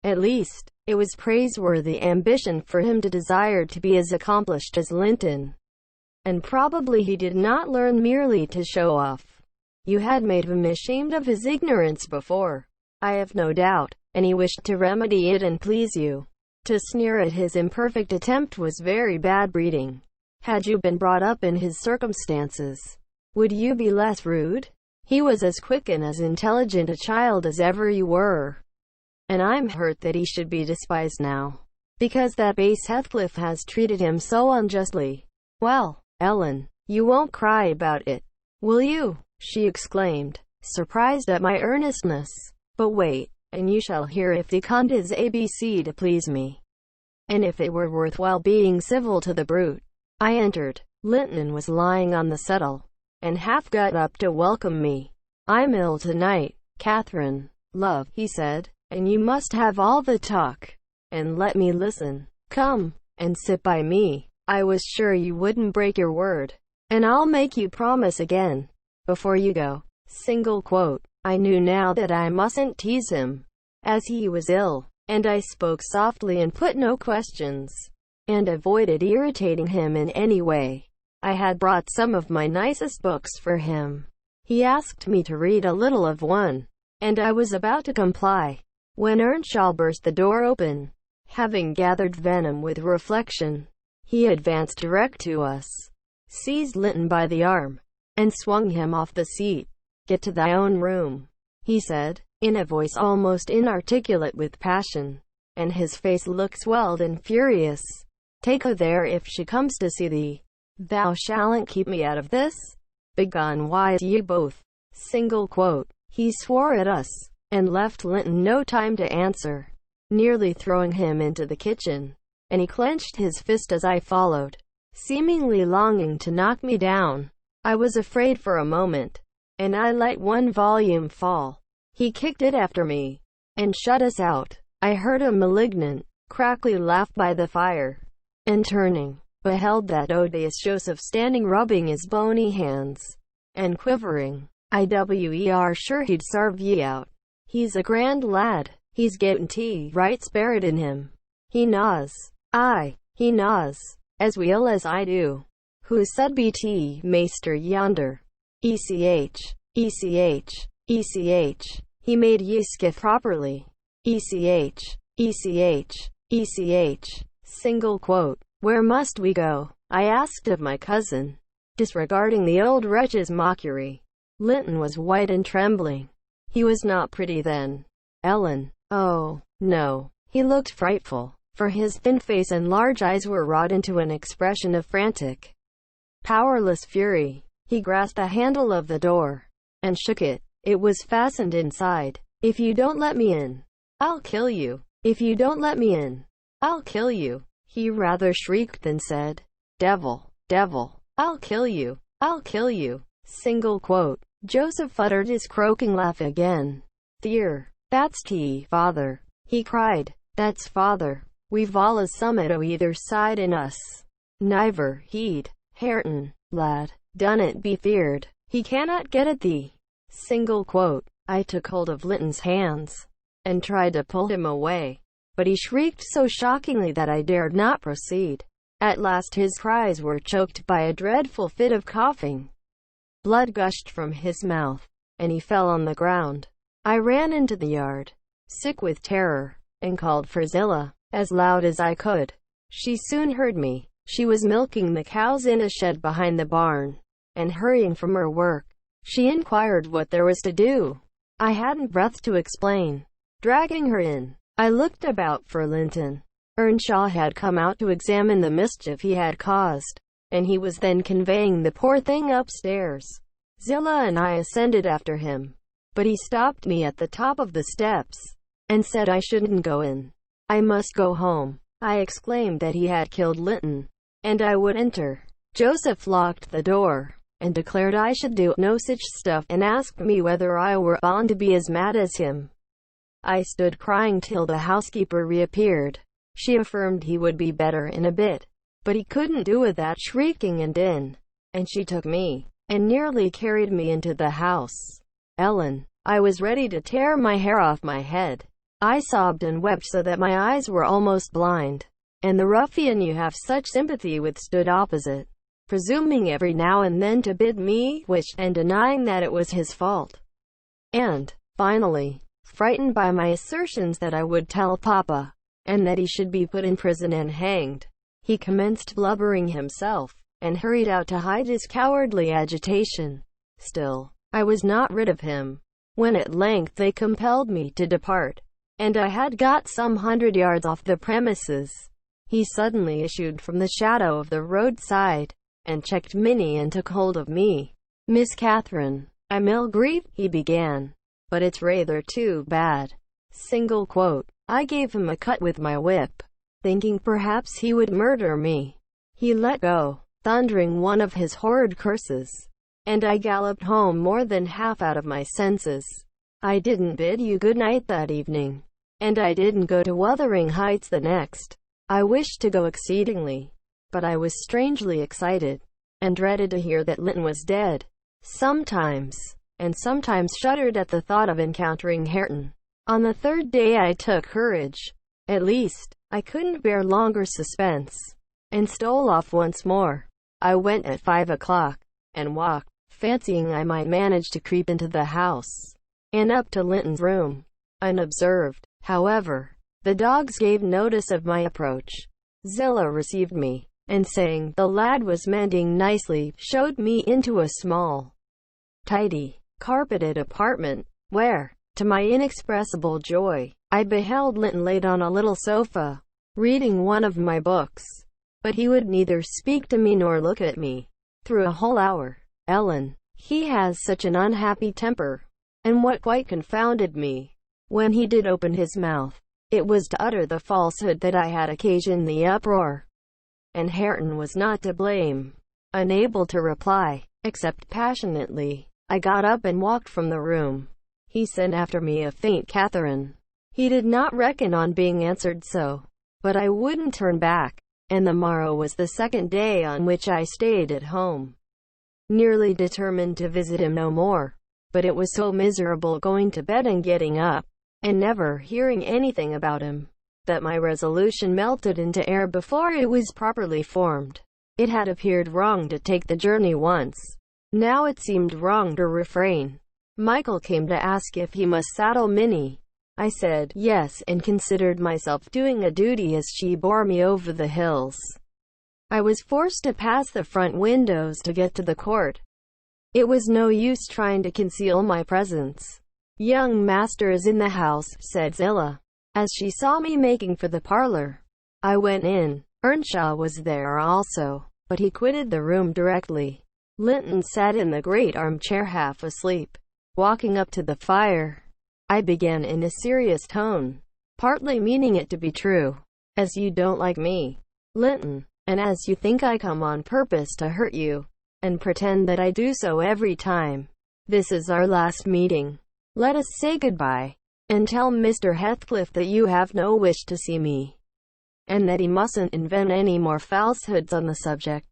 At least, it was praiseworthy ambition for him to desire to be as accomplished as Linton. And probably he did not learn merely to show off. You had made him ashamed of his ignorance before, I have no doubt, and he wished to remedy it and please you. To sneer at his imperfect attempt was very bad breeding. Had you been brought up in his circumstances, would you be less rude? He was as quick and as intelligent a child as ever you were. And I'm hurt that he should be despised now, because that base Heathcliff has treated him so unjustly. Well, Ellen, you won't cry about it, will you? She exclaimed, surprised at my earnestness. But wait, and you shall hear if the cunt is ABC to please me, and if it were worthwhile being civil to the brute. I entered. Linton was lying on the settle, and half got up to welcome me. I'm ill tonight, Catherine, love, he said, and you must have all the talk, and let me listen. Come, and sit by me. I was sure you wouldn't break your word, and I'll make you promise again, before you go. Single quote. I knew now that I mustn't tease him, as he was ill, and I spoke softly and put no questions, and avoided irritating him in any way. I had brought some of my nicest books for him. He asked me to read a little of one, and I was about to comply, when Earnshaw burst the door open. Having gathered venom with reflection, he advanced direct to us, seized Linton by the arm, and swung him off the seat. Get to thy own room, he said, in a voice almost inarticulate with passion, and his face looked swelled and furious. Take her there if she comes to see thee. Thou shalln't keep me out of this. Begone, wise ye both. Single quote. He swore at us, and left Linton no time to answer, nearly throwing him into the kitchen, and he clenched his fist as I followed, seemingly longing to knock me down. I was afraid for a moment, and I let one volume fall. He kicked it after me, and shut us out. I heard a malignant, crackly laugh by the fire, and turning, beheld that odious Joseph standing rubbing his bony hands, and quivering. "IWER sure he'd sarve ye out. He's a grand lad. He's gettin' tea right spirit in him. He knaws. Aye, he knaws, as weel as I do. Who sud be tea maister yonder? ECH, ECH, ECH. He made ye skiff properly. ECH, ECH, ECH. Single quote. Where must we go? I asked of my cousin, disregarding the old wretch's mockery. Linton was white and trembling. He was not pretty then, Ellen. Oh, no. He looked frightful, for his thin face and large eyes were wrought into an expression of frantic, powerless fury. He grasped the handle of the door, and shook it. It was fastened inside. If you don't let me in, I'll kill you. If you don't let me in, I'll kill you. He rather shrieked than said. Devil, devil, I'll kill you. I'll kill you. Single quote. Joseph uttered his croaking laugh again. Dear, that's tea, father, he cried. That's father. We've all a summit o' either side in us. Niver heed. Hareton, lad, done it be feared. He cannot get at thee. Single quote. I took hold of Linton's hands, and tried to pull him away, but he shrieked so shockingly that I dared not proceed. At last his cries were choked by a dreadful fit of coughing. Blood gushed from his mouth, and he fell on the ground. I ran into the yard, sick with terror, and called for Zillah, as loud as I could. She soon heard me. She was milking the cows in a shed behind the barn, and hurrying from her work, she inquired what there was to do. I hadn't breath to explain. Dragging her in, I looked about for Linton. Earnshaw had come out to examine the mischief he had caused, and he was then conveying the poor thing upstairs. Zillah and I ascended after him, but he stopped me at the top of the steps, and said I shouldn't go in. I must go home. I exclaimed that he had killed Linton, and I would enter. Joseph locked the door, and declared I should do no such stuff, and asked me whether I were on to be as mad as him. I stood crying till the housekeeper reappeared. She affirmed he would be better in a bit, but he couldn't do with that shrieking and din, and she took me, and nearly carried me into the house. Ellen, I was ready to tear my hair off my head. I sobbed and wept so that my eyes were almost blind, and the ruffian you have such sympathy with stood opposite, presuming every now and then to bid me wish, and denying that it was his fault. And, finally, frightened by my assertions that I would tell Papa, and that he should be put in prison and hanged. He commenced blubbering himself, and hurried out to hide his cowardly agitation. Still, I was not rid of him. When at length they compelled me to depart, and I had got some 100 yards off the premises, he suddenly issued from the shadow of the roadside, and checked Minnie and took hold of me. "Miss Catherine, I'm ill grieved," he began, "but it's rather too bad." I gave him a cut with my whip, thinking perhaps he would murder me. He let go, thundering one of his horrid curses, and I galloped home more than half out of my senses. I didn't bid you good night that evening, and I didn't go to Wuthering Heights the next. I wished to go exceedingly, but I was strangely excited, and dreaded to hear that Linton was dead. Sometimes shuddered at the thought of encountering Hareton. On the third day I took courage. At least, I couldn't bear longer suspense, and stole off once more. I went at 5 o'clock, and walked, fancying I might manage to creep into the house, and up to Linton's room, unobserved. However, the dogs gave notice of my approach. Zillah received me, and saying the lad was mending nicely, showed me into a small, tidy, carpeted apartment, where, to my inexpressible joy, I beheld Linton laid on a little sofa, reading one of my books. But he would neither speak to me nor look at me, through a whole hour. Ellen, he has such an unhappy temper. And what quite confounded me, when he did open his mouth, it was to utter the falsehood that I had occasioned the uproar, and Hareton was not to blame. Unable to reply, except passionately, I got up and walked from the room. He sent after me a faint "Catherine." He did not reckon on being answered so, but I wouldn't turn back, and the morrow was the second day on which I stayed at home, nearly determined to visit him no more. But it was so miserable going to bed and getting up, and never hearing anything about him, that my resolution melted into air before it was properly formed. It had appeared wrong to take the journey once. Now it seemed wrong to refrain. Michael came to ask if he must saddle Minnie. I said yes, and considered myself doing a duty as she bore me over the hills. I was forced to pass the front windows to get to the court. It was no use trying to conceal my presence. "Young master is in the house," said Zillah, as she saw me making for the parlor. I went in. Earnshaw was there also, but he quitted the room directly. Linton sat in the great armchair half asleep. Walking up to the fire, I began in a serious tone, partly meaning it to be true. "As you don't like me, Linton, and as you think I come on purpose to hurt you, and pretend that I do so every time, this is our last meeting. Let us say goodbye, and tell Mr. Heathcliff that you have no wish to see me, and that he mustn't invent any more falsehoods on the subject."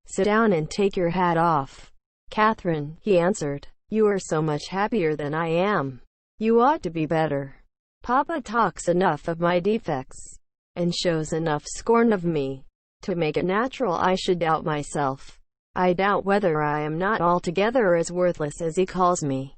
"Sit down and take your hat off, Catherine," he answered. "You are so much happier than I am. You ought to be better. Papa talks enough of my defects, and shows enough scorn of me, to make it natural I should doubt myself. I doubt whether I am not altogether as worthless as he calls me,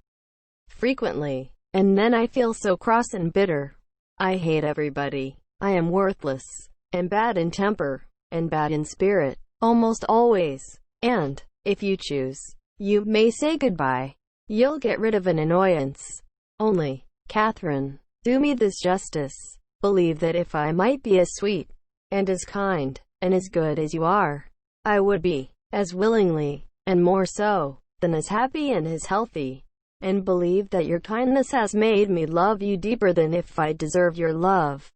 frequently, and then I feel so cross and bitter. I hate everybody. I am worthless, and bad in temper, and bad in spirit, almost always. And, if you choose, you may say goodbye. You'll get rid of an annoyance. Only, Catherine, do me this justice. Believe that if I might be as sweet, and as kind, and as good as you are, I would be, as willingly, and more so, than as happy and as healthy. And believe that your kindness has made me love you deeper than if I deserved your love.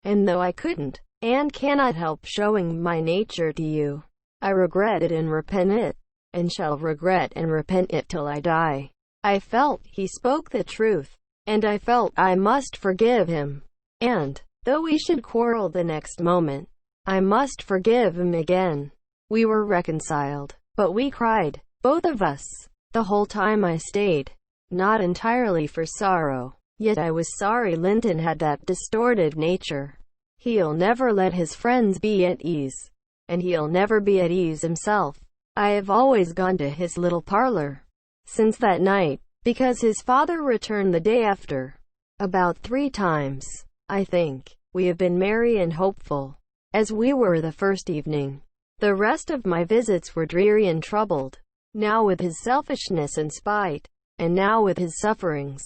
And though I couldn't, and cannot help showing my nature to you, I regret it and repent it, and shall regret and repent it till I die." I felt he spoke the truth, and I felt I must forgive him. And, though we should quarrel the next moment, I must forgive him again. We were reconciled, but we cried, both of us, the whole time I stayed. Not entirely for sorrow, yet I was sorry Linton had that distorted nature. He'll never let his friends be at ease, and he'll never be at ease himself. I have always gone to his little parlor since that night, because his father returned the day after, about 3 times. I think. We have been merry and hopeful, as we were the first evening. The rest of my visits were dreary and troubled, now with his selfishness and spite, and now with his sufferings.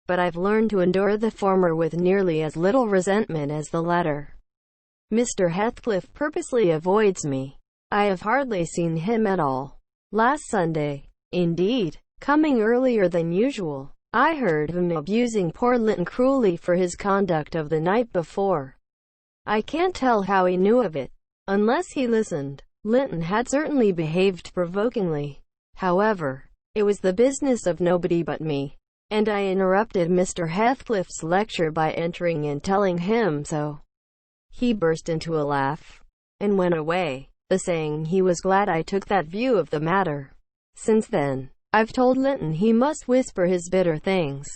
But I've learned to endure the former with nearly as little resentment as the latter. Mr. Heathcliff purposely avoids me. I have hardly seen him at all. Last Sunday, indeed, coming earlier than usual, I heard him abusing poor Linton cruelly for his conduct of the night before. I can't tell how he knew of it, unless he listened. Linton had certainly behaved provokingly. However, it was the business of nobody but me, and I interrupted Mr. Heathcliff's lecture by entering and telling him so. He burst into a laugh, and went away, saying he was glad I took that view of the matter. Since then, I've told Linton he must whisper his bitter things.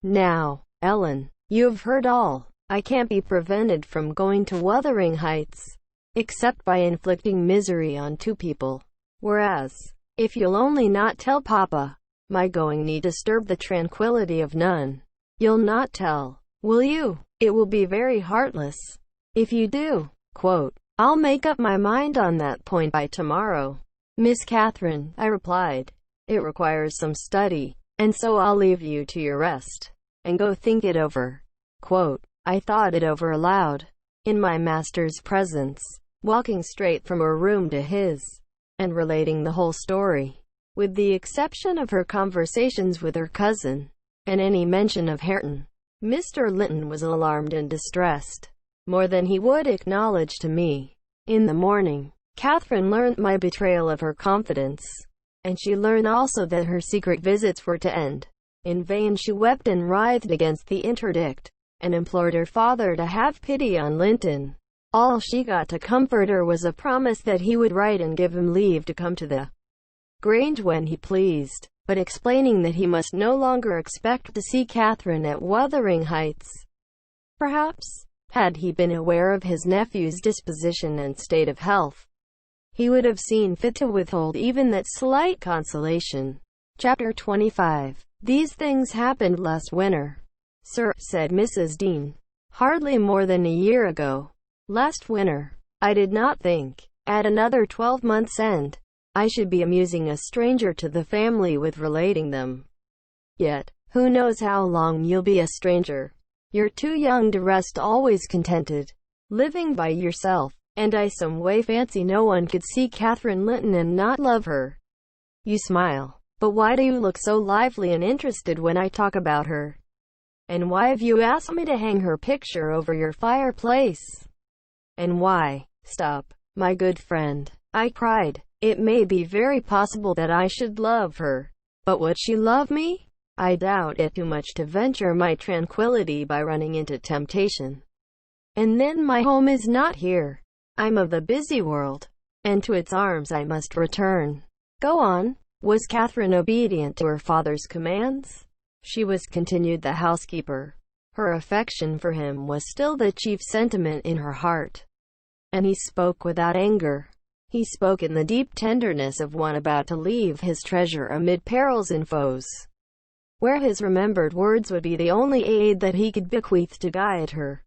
Now, Ellen, you have heard all. I can't be prevented from going to Wuthering Heights, except by inflicting misery on two people. Whereas, if you'll only not tell Papa, my going need disturb the tranquility of none. You'll not tell, will you? It will be very heartless. If you do, I'll make up my mind on that point by tomorrow. Miss Catherine, I replied, it requires some study, and so I'll leave you to your rest, and go think it over. I thought it over aloud, in my master's presence, walking straight from her room to his, and relating the whole story, with the exception of her conversations with her cousin, and any mention of Hareton. Mr. Linton was alarmed and distressed, more than he would acknowledge to me. In the morning, Catherine learnt my betrayal of her confidence, and she learned also that her secret visits were to end. In vain she wept and writhed against the interdict, and implored her father to have pity on Linton. All she got to comfort her was a promise that he would write and give him leave to come to the Grange when he pleased, but explaining that he must no longer expect to see Catherine at Wuthering Heights. Perhaps, had he been aware of his nephew's disposition and state of health, he would have seen fit to withhold even that slight consolation. Chapter 25. These things happened last winter, sir, said Mrs. Dean. Hardly more than a year ago. Last winter. I did not think, at another 12 months' end, I should be amusing a stranger to the family with relating them. Yet, who knows how long you'll be a stranger? You're too young to rest always contented, living by yourself, and I some way fancy no one could see Catherine Linton and not love her. You smile, but why do you look so lively and interested when I talk about her? And why have you asked me to hang her picture over your fireplace? And why? Stop, my good friend, I cried. It may be very possible that I should love her, but would she love me? I doubt it too much to venture my tranquility by running into temptation. And then my home is not here. I'm of the busy world, and to its arms I must return. Go on. Was Catherine obedient to her father's commands? She was, continued the housekeeper. Her affection for him was still the chief sentiment in her heart. And he spoke without anger. He spoke in the deep tenderness of one about to leave his treasure amid perils and foes, where his remembered words would be the only aid that he could bequeath to guide her.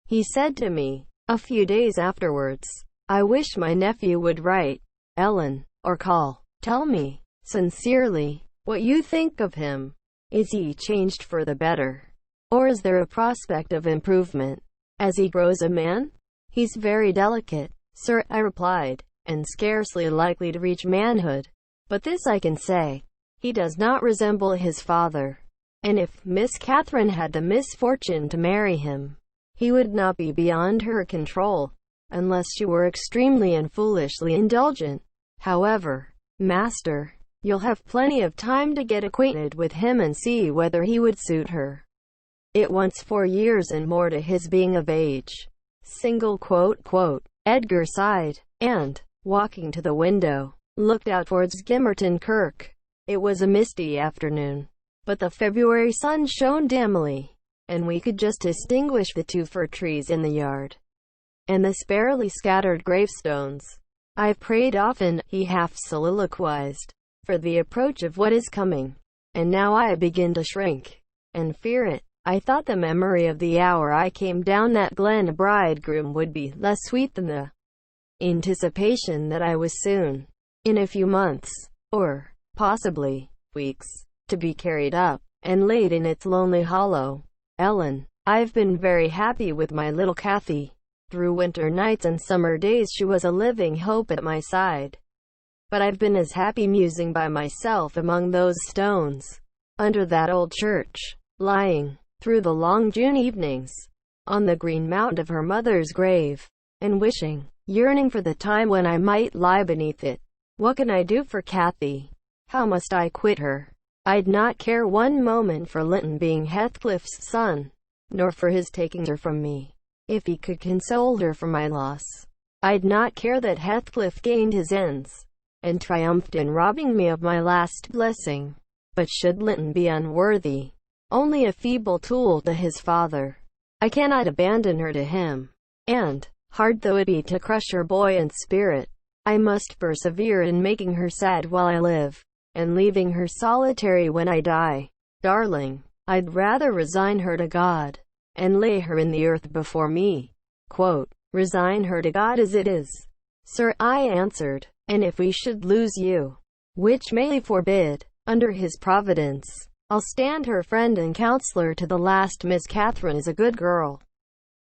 He said to me, a few days afterwards, I wish my nephew would write, Ellen, or call. Tell me, sincerely, what you think of him. Is he changed for the better? Or is there a prospect of improvement, as he grows a man? He's very delicate, sir, I replied, and scarcely likely to reach manhood. But this I can say, he does not resemble his father. And if Miss Catherine had the misfortune to marry him, he would not be beyond her control, unless she were extremely and foolishly indulgent. However, master, you'll have plenty of time to get acquainted with him and see whether he would suit her. It wants 4 years and more to his being of age. Edgar sighed, and, walking to the window, looked out towards Gimmerton Kirk. It was a misty afternoon, but the February sun shone dimly, and we could just distinguish the 2 fir trees in the yard, and the sparely scattered gravestones. I've prayed often, he half soliloquized, for the approach of what is coming, and now I begin to shrink, and fear it. I thought the memory of the hour I came down that glen a bridegroom would be less sweet than the anticipation that I was soon, in a few months, or possibly weeks, to be carried up and laid in its lonely hollow. Ellen, I've been very happy with my little Kathy. Through winter nights and summer days she was a living hope at my side. But I've been as happy musing by myself among those stones, under that old church, lying, through the long June evenings, on the green mound of her mother's grave, and wishing, yearning for the time when I might lie beneath it. What can I do for Kathy? How must I quit her? I'd not care one moment for Linton being Heathcliff's son, nor for his taking her from me, if he could console her for my loss. I'd not care that Heathcliff gained his ends, and triumphed in robbing me of my last blessing. But should Linton be unworthy, only a feeble tool to his father, I cannot abandon her to him, and, hard though it be to crush her buoyant spirit, I must persevere in making her sad while I live, and leaving her solitary when I die. Darling, I'd rather resign her to God, and lay her in the earth before me. Resign her to God as it is, sir, I answered, and if we should lose you, which may He forbid, under His providence, I'll stand her friend and counselor to the last. Miss Catherine is a good girl.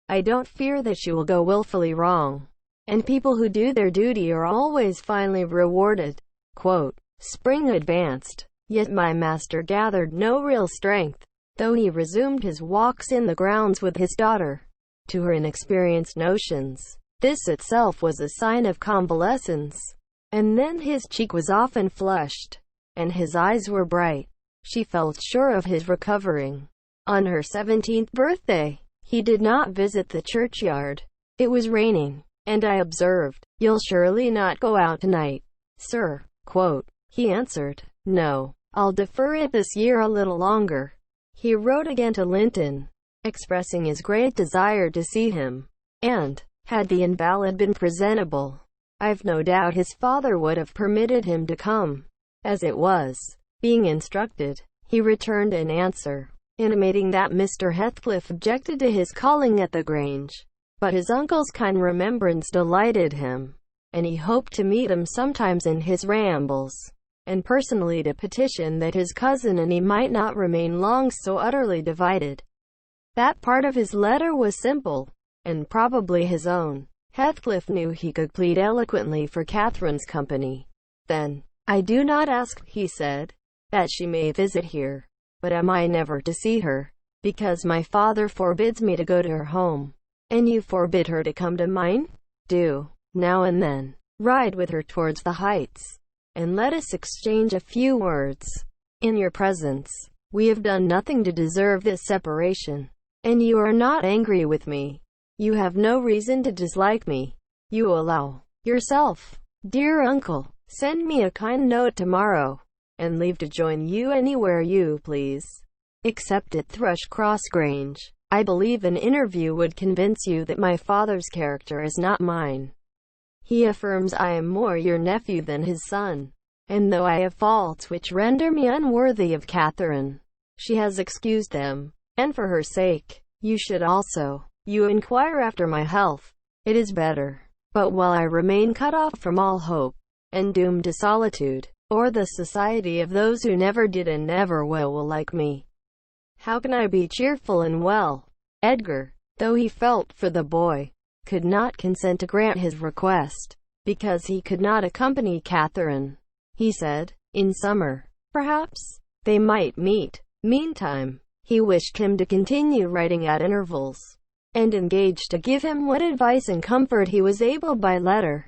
I don't fear that she will go willfully wrong, and people who do their duty are always finally rewarded. Spring advanced, yet my master gathered no real strength, though he resumed his walks in the grounds with his daughter. To her inexperienced notions, this itself was a sign of convalescence. And then his cheek was often flushed, and his eyes were bright. She felt sure of his recovering. On her 17th birthday, he did not visit the churchyard. It was raining, and I observed, "You'll surely not go out tonight, sir?" He answered, "No, I'll defer it this year a little longer." He wrote again to Linton, expressing his great desire to see him, and, had the invalid been presentable, I've no doubt his father would have permitted him to come. As it was, being instructed, he returned an answer, intimating that Mr. Heathcliff objected to his calling at the Grange, but his uncle's kind remembrance delighted him, and he hoped to meet him sometimes in his rambles, and personally to petition that his cousin and he might not remain long so utterly divided. That part of his letter was simple, and probably his own. Heathcliff knew he could plead eloquently for Catherine's company. "Then, I do not ask," he said, "that she may visit here, but am I never to see her, because my father forbids me to go to her home, and you forbid her to come to mine? Do, now and then, ride with her towards the heights, and let us exchange a few words. In your presence, we have done nothing to deserve this separation, and you are not angry with me. You have no reason to dislike me. You allow yourself, dear uncle, send me a kind note tomorrow, and leave to join you anywhere you please, except at Thrushcross Grange. I believe an interview would convince you that my father's character is not mine. He affirms I am more your nephew than his son, and though I have faults which render me unworthy of Catherine, she has excused them, and for her sake, you should also. You inquire after my health. It is better. But while I remain cut off from all hope, and doomed to solitude, or the society of those who never did and never will like me, how can I be cheerful and well?" Edgar, though he felt for the boy, could not consent to grant his request, because he could not accompany Catherine. He said, in summer, perhaps, they might meet. Meantime, he wished him to continue writing at intervals, and engaged to give him what advice and comfort he was able by letter.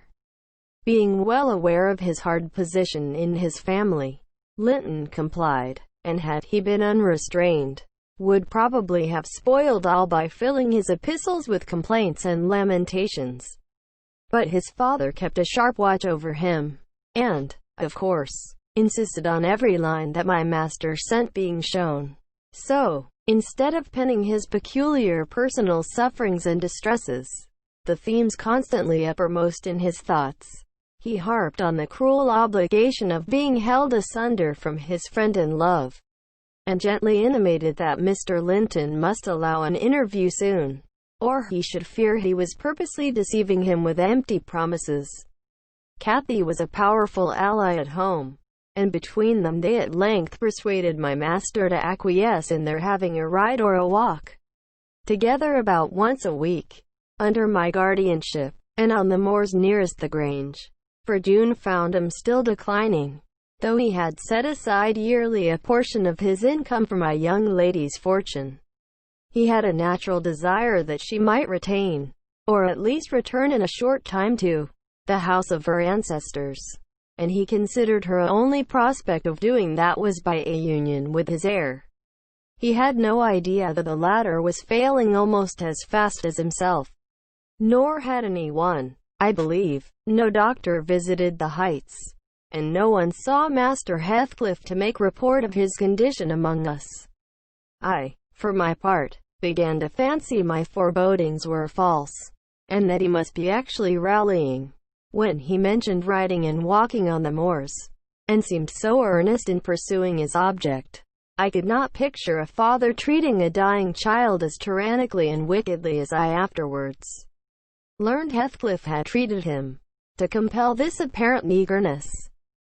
Being well aware of his hard position in his family, Linton complied, and had he been unrestrained, would probably have spoiled all by filling his epistles with complaints and lamentations. But his father kept a sharp watch over him, and, of course, insisted on every line that my master sent being shown. So, instead of penning his peculiar personal sufferings and distresses, the themes constantly uppermost in his thoughts, he harped on the cruel obligation of being held asunder from his friend and love. and gently intimated that Mr. Linton must allow an interview soon, or he should fear he was purposely deceiving him with empty promises. Kathy was a powerful ally at home, and between them they at length persuaded my master to acquiesce in their having a ride or a walk together about once a week, under my guardianship, and on the moors nearest the Grange, for June found him still declining, though he had set aside yearly a portion of his income for my young lady's fortune. He had a natural desire that she might retain, or at least return in a short time to, the house of her ancestors, and he considered her only prospect of doing that was by a union with his heir. He had no idea that the latter was failing almost as fast as himself. Nor had anyone, I believe. No doctor visited the Heights, and no one saw Master Heathcliff to make report of his condition among us. I, for my part, began to fancy my forebodings were false, and that he must be actually rallying, when he mentioned riding and walking on the moors, and seemed so earnest in pursuing his object. I could not picture a father treating a dying child as tyrannically and wickedly as I afterwards learned Heathcliff had treated him, to compel this apparent eagerness,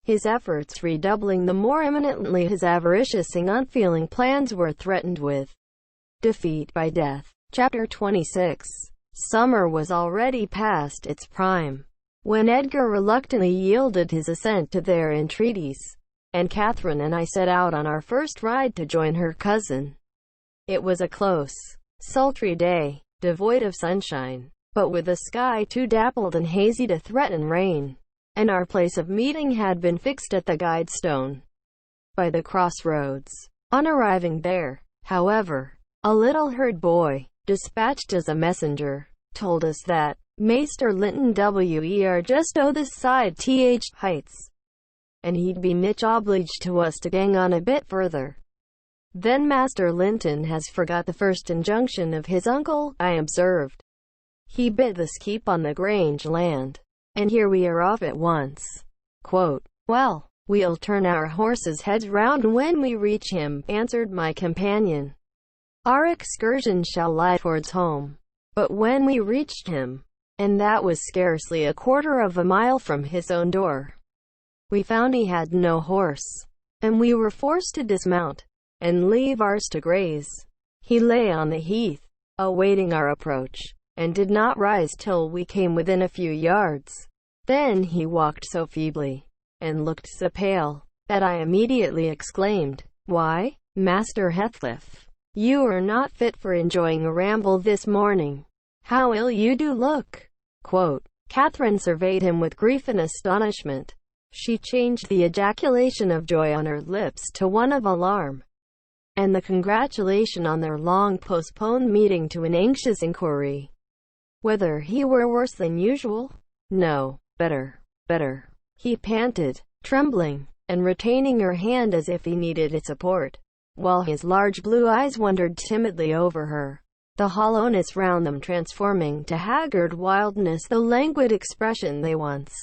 his efforts redoubling the more eminently his avaricious and unfeeling plans were threatened with defeat by death. Chapter 26. Summer was already past its prime, when Edgar reluctantly yielded his assent to their entreaties, and Catherine and I set out on our first ride to join her cousin. It was a close, sultry day, devoid of sunshine, but with a sky too dappled and hazy to threaten rain, and our place of meeting had been fixed at the Guidestone, by the crossroads. On arriving there, however, a little herd boy, dispatched as a messenger, told us that Maester Linton were just o' this side th Heights, and he'd be much obliged to us to gang on a bit further. Then Master Linton has forgot the first injunction of his uncle, I observed. He bid us keep on the Grange land, and here we are off at once. Quote, well, we'll turn our horses' heads round when we reach him, answered my companion. Our excursion shall lie towards home. But when we reached him, and that was scarcely a quarter of a mile from his own door, we found he had no horse, and we were forced to dismount, and leave ours to graze. He lay on the heath, awaiting our approach, and did not rise till we came within a few yards. Then he walked so feebly, and looked so pale, that I immediately exclaimed, why, Master Heathcliff, you are not fit for enjoying a ramble this morning. How ill you do look! Quote, Catherine surveyed him with grief and astonishment. She changed the ejaculation of joy on her lips to one of alarm, and the congratulation on their long-postponed meeting to an anxious inquiry whether he were worse than usual. No, better, he panted, trembling, and retaining her hand as if he needed its support, while his large blue eyes wandered timidly over her, the hollowness round them transforming to haggard wildness the languid expression they once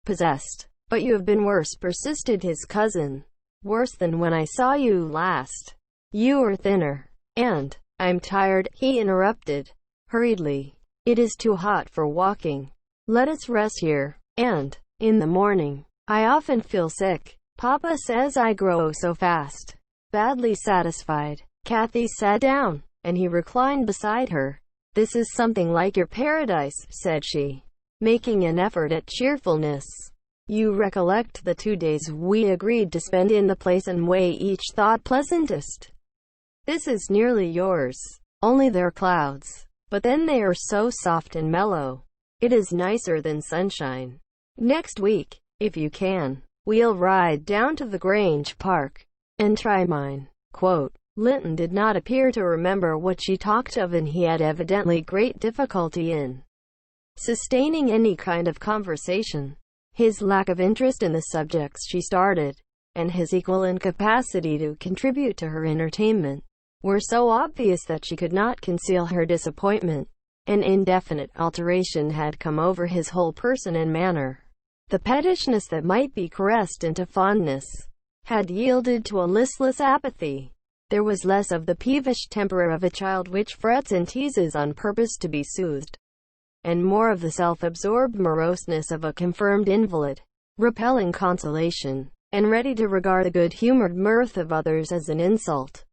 possessed. But you have been worse, persisted his cousin. Worse than when I saw you last. You are thinner, and I'm tired, he interrupted hurriedly. It is too hot for walking. Let us rest here, and, in the morning, I often feel sick. Papa says I grow so fast. Badly satisfied, Kathy sat down, and he reclined beside her. This is something like your paradise, said she, making an effort at cheerfulness. You recollect the 2 days we agreed to spend in the place and way each thought pleasantest. This is nearly yours, only they're clouds, but then they are so soft and mellow. It is nicer than sunshine. Next week, if you can, we'll ride down to the Grange Park, and try mine. Quote, Linton did not appear to remember what she talked of, and he had evidently great difficulty in sustaining any kind of conversation. His lack of interest in the subjects she started, and his equal incapacity to contribute to her entertainment, were so obvious that she could not conceal her disappointment. An indefinite alteration had come over his whole person and manner. The pettishness that might be caressed into fondness had yielded to a listless apathy. There was less of the peevish temper of a child which frets and teases on purpose to be soothed, and more of the self-absorbed moroseness of a confirmed invalid, repelling consolation, and ready to regard the good-humored mirth of others as an insult.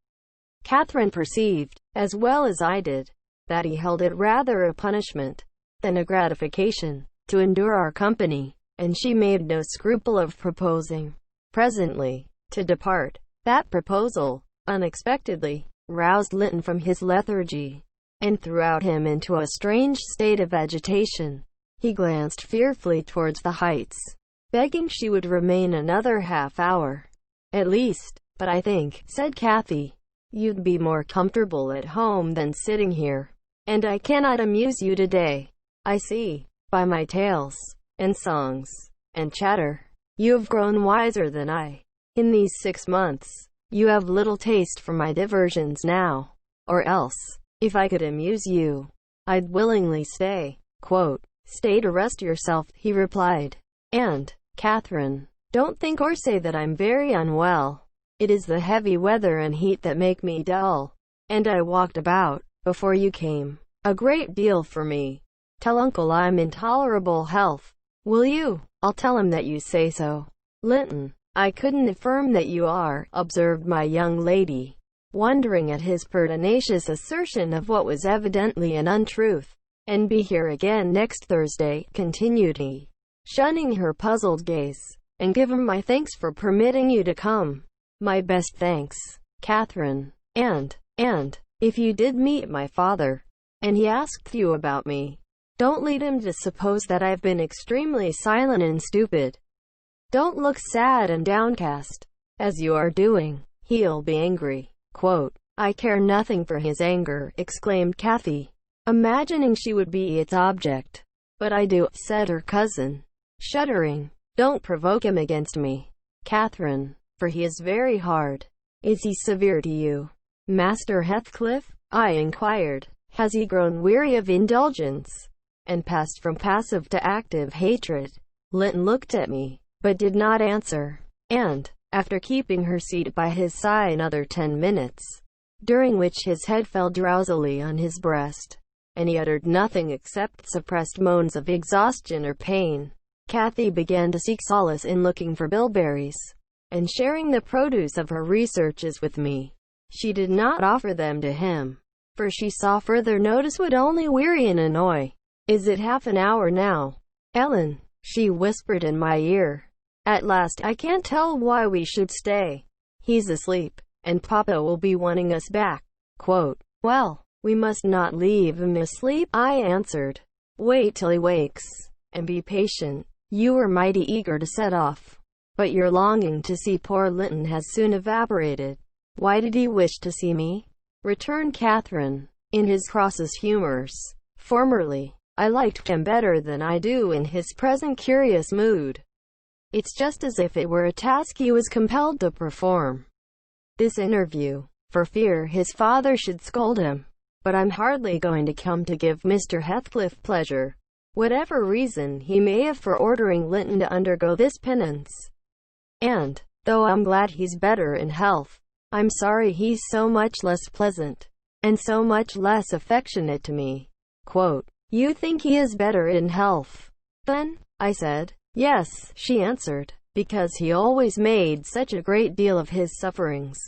Catherine perceived, as well as I did, that he held it rather a punishment than a gratification to endure our company, and she made no scruple of proposing, presently, to depart. That proposal, unexpectedly, roused Linton from his lethargy, and threw him into a strange state of agitation. He glanced fearfully towards the heights, begging she would remain another half-hour, at least. "But I think," said Cathy, "you'd be more comfortable at home than sitting here, and I cannot amuse you today. I see, by my tales, and songs, and chatter, you have grown wiser than I. In these 6 months, you have little taste for my diversions now. Or else, if I could amuse you, I'd willingly stay." "Stay to rest yourself," he replied. "And, Catherine, don't think or say that I'm very unwell. It is the heavy weather and heat that make me dull, and I walked about, before you came, a great deal for me. Tell uncle I'm in tolerable health, will you?" "I'll tell him that you say so, Linton." "I couldn't affirm that you are," observed my young lady, wondering at his pertinacious assertion of what was evidently an untruth. "And be here again next Thursday," continued he, shunning her puzzled gaze, "and give him my thanks for permitting you to come." "My best thanks, Catherine. And, if you did meet my father, and he asked you about me, don't lead him to suppose that I've been extremely silent and stupid. Don't look sad and downcast, as you are doing. He'll be angry." "I care nothing for his anger," exclaimed Cathy, imagining she would be its object. "But I do," said her cousin, shuddering. "Don't provoke him against me, Catherine, for he is very hard." "Is he severe to you, Master Heathcliff?" I inquired. "Has he grown weary of indulgence, and passed from passive to active hatred?" Linton looked at me, but did not answer, and, after keeping her seat by his side another 10 minutes, during which his head fell drowsily on his breast, and he uttered nothing except suppressed moans of exhaustion or pain, Cathy began to seek solace in looking for bilberries, and sharing the produce of her researches with me. She did not offer them to him, for she saw further notice would only weary and annoy. "Is it half an hour now, Ellen?" she whispered in my ear. "At last. I can't tell why we should stay. He's asleep, and Papa will be wanting us back." "Well, we must not leave him asleep," I answered. "Wait till he wakes, and be patient." You were mighty eager to set off, but your longing to see poor Linton has soon evaporated. "Why did he wish to see me?" returned Catherine, in his crossest humors. "Formerly, I liked him better than I do in his present curious mood. It's just as if it were a task he was compelled to perform, this interview, for fear his father should scold him. But I'm hardly going to come to give Mr. Heathcliff pleasure, whatever reason he may have for ordering Linton to undergo this penance. And, though I'm glad he's better in health, I'm sorry he's so much less pleasant, and so much less affectionate to me." "You think he is better in health, then?" I said. "Yes," she answered, "because he always made such a great deal of his sufferings.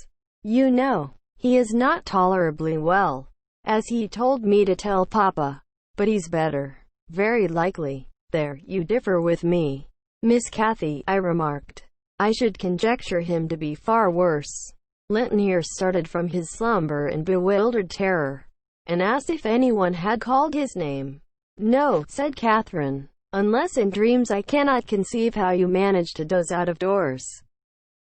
You know, he is not tolerably well, as he told me to tell Papa, but he's better, very likely." "There, you differ with me, Miss Cathy," I remarked. "I should conjecture him to be far worse." Linton here started from his slumber in bewildered terror, and asked if anyone had called his name. "No," said Catherine, "unless in dreams. I cannot conceive how you manage to doze out of doors.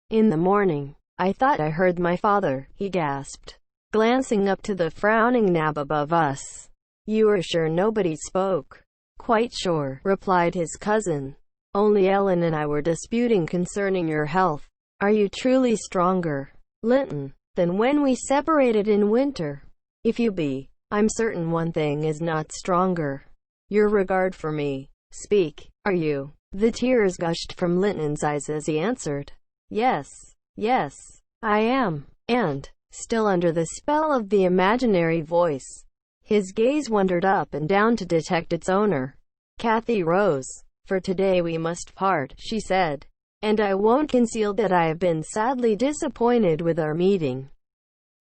In the morning, I thought I heard my father," he gasped, glancing up to the frowning nab above us. "You are sure nobody spoke?" "Quite sure," replied his cousin. "Only Ellen and I were disputing concerning your health. Are you truly stronger, Linton, than when we separated in winter? If you be, I'm certain one thing is not stronger, your regard for me. Speak, are you?" The tears gushed from Linton's eyes as he answered, "Yes, Yes, I am. And, still under the spell of the imaginary voice, his gaze wandered up and down to detect its owner. Kathy rose. For today we must part, she said. And I won't conceal that I have been sadly disappointed with our meeting.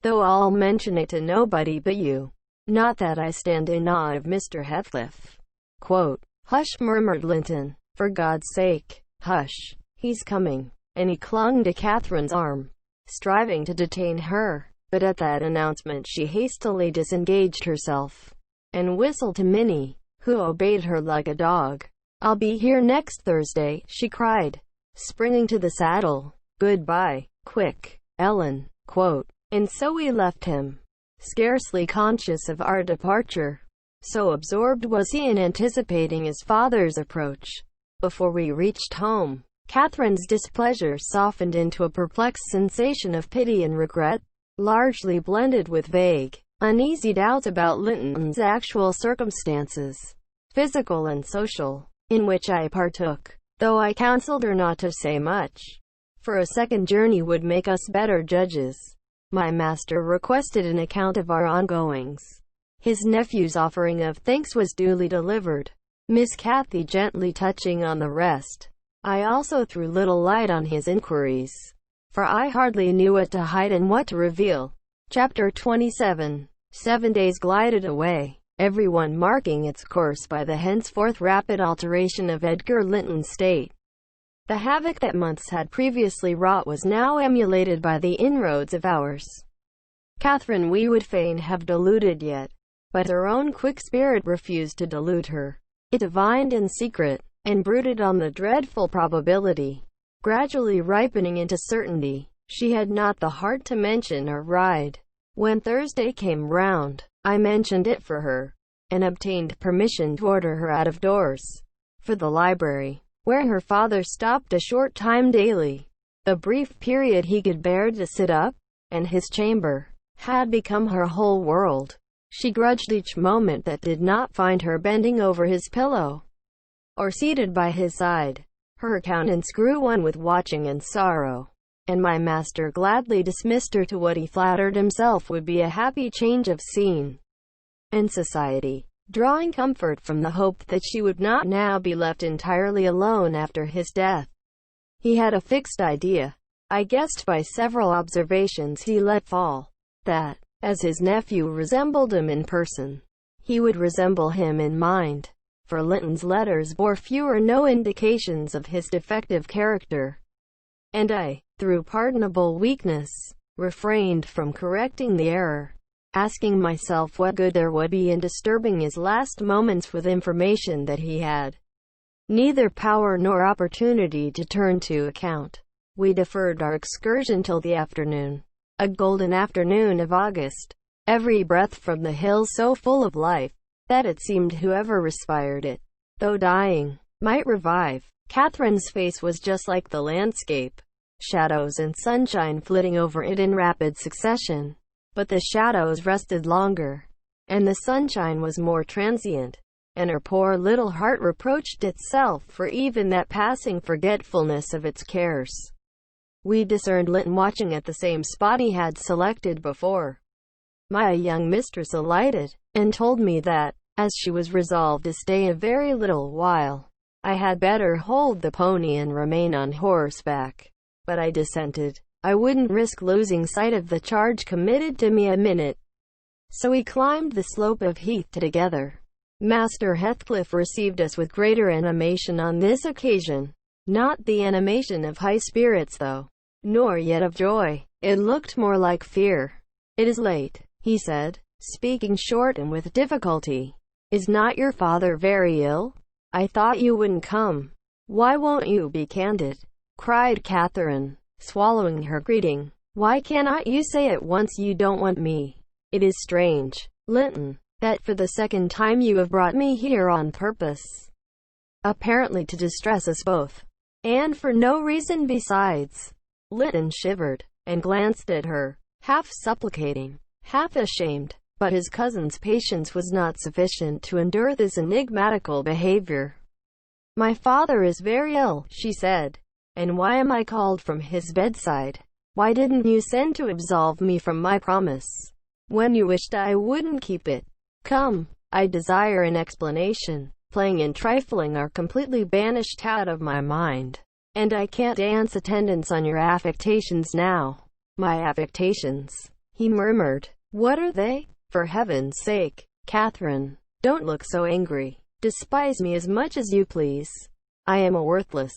Though I'll mention it to nobody but you. Not that I stand in awe of Mr. Heathcliff. Quote, "Hush," murmured Linton. "For God's sake, hush. He's coming." And he clung to Catherine's arm, striving to detain her. But at that announcement she hastily disengaged herself, and whistled to Minnie, who obeyed her like a dog. "I'll be here next Thursday," she cried, springing to the saddle. "Goodbye, quick, Ellen." Quote, and so we left him, scarcely conscious of our departure. So absorbed was he in anticipating his father's approach. Before we reached home, Catherine's displeasure softened into a perplexed sensation of pity and regret, largely blended with vague, uneasy doubts about Linton's actual circumstances, physical and social, in which I partook, though I counseled her not to say much, for a second journey would make us better judges. My master requested an account of our ongoings. His nephew's offering of thanks was duly delivered, Miss Cathy gently touching on the rest. I also threw little light on his inquiries, for I hardly knew what to hide and what to reveal. Chapter 27. 7 days glided away, everyone marking its course by the henceforth rapid alteration of Edgar Linton's state. The havoc that months had previously wrought was now emulated by the inroads of hours. Catherine we would fain have deluded yet, but her own quick spirit refused to delude her. It divined in secret, and brooded on the dreadful probability, gradually ripening into certainty. She had not the heart to mention our ride. When Thursday came round, I mentioned it for her, and obtained permission to order her out of doors, for the library, where her father stopped a short time daily, the brief period he could bear to sit up, and his chamber had become her whole world. She grudged each moment that did not find her bending over his pillow, or seated by his side. Her countenance grew one with watching and sorrow, and my master gladly dismissed her to what he flattered himself would be a happy change of scene and society, drawing comfort from the hope that she would not now be left entirely alone after his death. He had a fixed idea, I guessed by several observations he let fall, that, as his nephew resembled him in person, he would resemble him in mind, for Linton's letters bore few or no indications of his defective character, and I, through pardonable weakness, refrained from correcting the error, asking myself what good there would be in disturbing his last moments with information that he had neither power nor opportunity to turn to account. We deferred our excursion till the afternoon, a golden afternoon of August, every breath from the hills so full of life, that it seemed whoever respired it, though dying, might revive. Catherine's face was just like the landscape, shadows and sunshine flitting over it in rapid succession. But the shadows rested longer, and the sunshine was more transient, and her poor little heart reproached itself for even that passing forgetfulness of its cares. We discerned Linton watching at the same spot he had selected before. My young mistress alighted, and told me that, as she was resolved to stay a very little while, I had better hold the pony and remain on horseback. But I dissented. I wouldn't risk losing sight of the charge committed to me a minute. So we climbed the slope of heath together. Master Heathcliff received us with greater animation on this occasion. Not the animation of high spirits though, nor yet of joy. It looked more like fear. "It is late," he said, speaking short and with difficulty. "Is not your father very ill? I thought you wouldn't come." "Why won't you be candid?" cried Catherine, swallowing her greeting. "Why cannot you say at once you don't want me? It is strange, Linton, that for the second time you have brought me here on purpose, apparently to distress us both, and for no reason besides." Linton shivered, and glanced at her, half supplicating, half ashamed, but his cousin's patience was not sufficient to endure this enigmatical behavior. "My father is very ill," she said. "And why am I called from his bedside?" Why didn't you send to absolve me from my promise, when you wished I wouldn't keep it? Come, I desire an explanation. Playing and trifling are completely banished out of my mind, and I can't dance attendance on your affectations now. My affectations, he murmured. What are they? For heaven's sake, Catherine, don't look so angry. Despise me as much as you please. I am a worthless,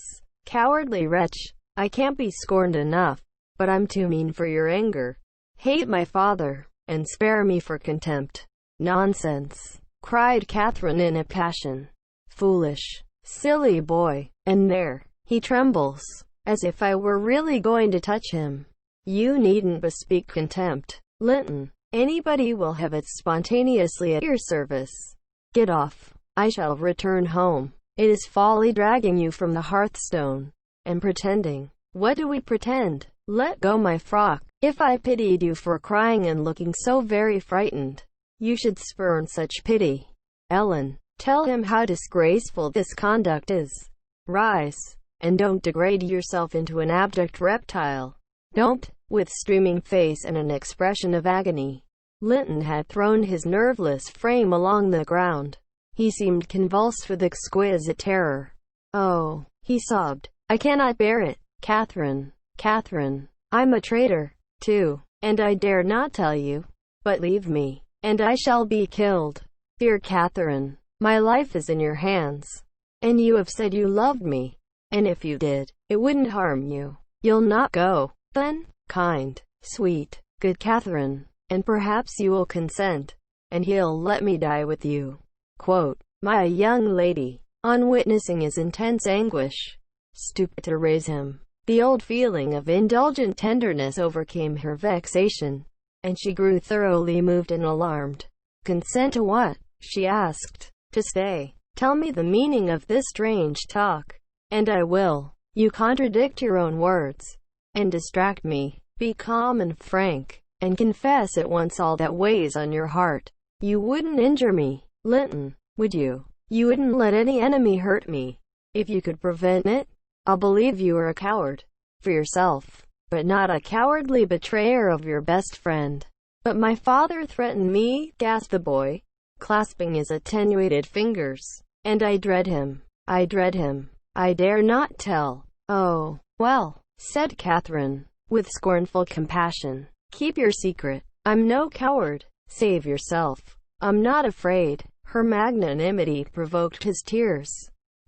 cowardly wretch. I can't be scorned enough, but I'm too mean for your anger. Hate my father, and spare me for contempt. Nonsense, cried Catherine in a passion. Foolish, silly boy. And there, he trembles, as if I were really going to touch him. You needn't bespeak contempt, Linton. Anybody will have it spontaneously at your service. Get off. I shall return home. It is folly dragging you from the hearthstone, and pretending. What do we pretend? Let go my frock. If I pitied you for crying and looking so very frightened, you should spurn such pity. Ellen, tell him how disgraceful this conduct is. Rise, and don't degrade yourself into an abject reptile. Don't. With streaming face and an expression of agony, Linton had thrown his nerveless frame along the ground. He seemed convulsed with exquisite terror. Oh, he sobbed, I cannot bear it. Catherine, Catherine, I'm a traitor, too, and I dare not tell you. But leave me, and I shall be killed. Dear Catherine, my life is in your hands, and you have said you loved me, and if you did, it wouldn't harm you. You'll not go, then? Kind, sweet, good Catherine, and perhaps you will consent, and he'll let me die with you. Quote, my young lady, on witnessing his intense anguish, stooped to raise him. The old feeling of indulgent tenderness overcame her vexation, and she grew thoroughly moved and alarmed. Consent to what? She asked. To stay. Tell me the meaning of this strange talk, and I will. You contradict your own words, and distract me. Be calm and frank, and confess at once all that weighs on your heart. You wouldn't injure me, Linton, would you? You wouldn't let any enemy hurt me, if you could prevent it? I'll believe you are a coward, for yourself, but not a cowardly betrayer of your best friend. But my father threatened me, gasped the boy, clasping his attenuated fingers, and I dread him. I dread him. I dare not tell. Oh, well, said Catherine, with scornful compassion. Keep your secret. I'm no coward. Save yourself. I'm not afraid. Her magnanimity provoked his tears.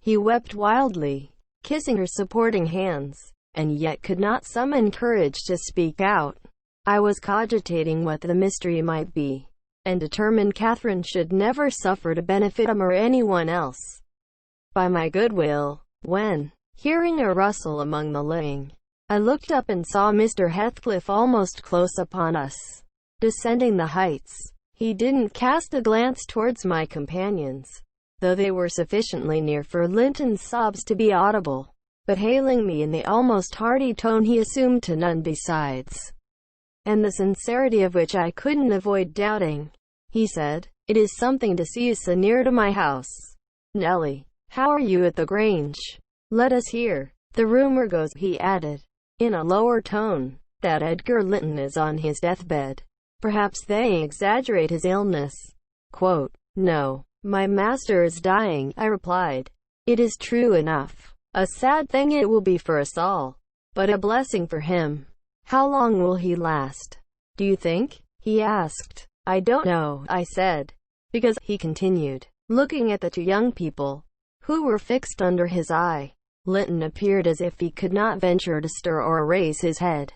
He wept wildly, kissing her supporting hands, and yet could not summon courage to speak out. I was cogitating what the mystery might be, and determined Catherine should never suffer to benefit him or anyone else by my goodwill, when, hearing a rustle among the laying, I looked up and saw Mr. Heathcliff almost close upon us, descending the heights. He didn't cast a glance towards my companions, though they were sufficiently near for Linton's sobs to be audible, but hailing me in the almost hearty tone he assumed to none besides, and the sincerity of which I couldn't avoid doubting, he said, it is something to see you so near to my house. Nelly, how are you at the Grange? Let us hear. The rumor goes, he added, in a lower tone, that Edgar Linton is on his deathbed. Perhaps they exaggerate his illness. Quote, no, my master is dying, I replied. It is true enough. A sad thing it will be for us all, but a blessing for him. How long will he last, do you think? He asked. I don't know, I said. Because, he continued, looking at the two young people, who were fixed under his eye. Linton appeared as if he could not venture to stir or raise his head,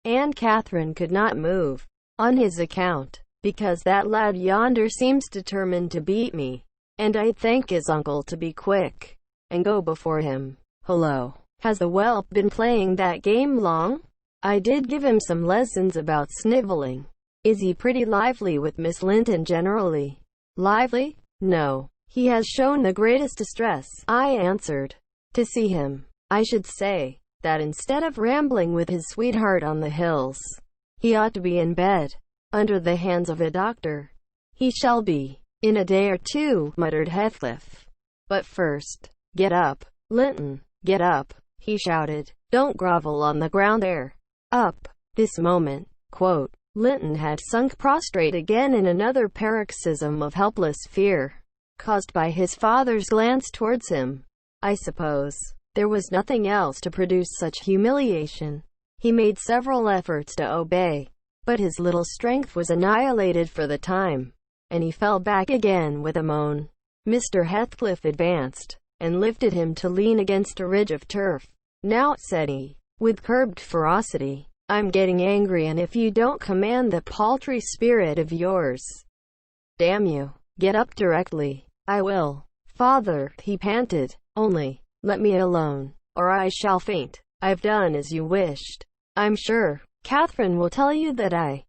and Catherine could not move, on his account, because that lad yonder seems determined to beat me, and I thank his uncle to be quick, and go before him. Hullo, has the whelp been playing that game long? I did give him some lessons about snivelling. Is he pretty lively with Miss Linton generally? Lively? No, he has shown the greatest distress, I answered. To see him, I should say, that instead of rambling with his sweetheart on the hills, he ought to be in bed, under the hands of a doctor. He shall be, in a day or two, muttered Heathcliff. But first, get up, Linton, get up, he shouted. Don't grovel on the ground there. up. This moment, quote, Linton had sunk prostrate again in another paroxysm of helpless fear, caused by his father's glance towards him. I suppose there was nothing else to produce such humiliation. He made several efforts to obey, but his little strength was annihilated for the time, and he fell back again with a moan. Mr. Heathcliff advanced, and lifted him to lean against a ridge of turf. Now, said he, with curbed ferocity, I'm getting angry, and if you don't command that paltry spirit of yours, damn you, get up directly. I will. Father, he panted, only, let me alone, or I shall faint. I've done as you wished. I'm sure Catherine will tell you that I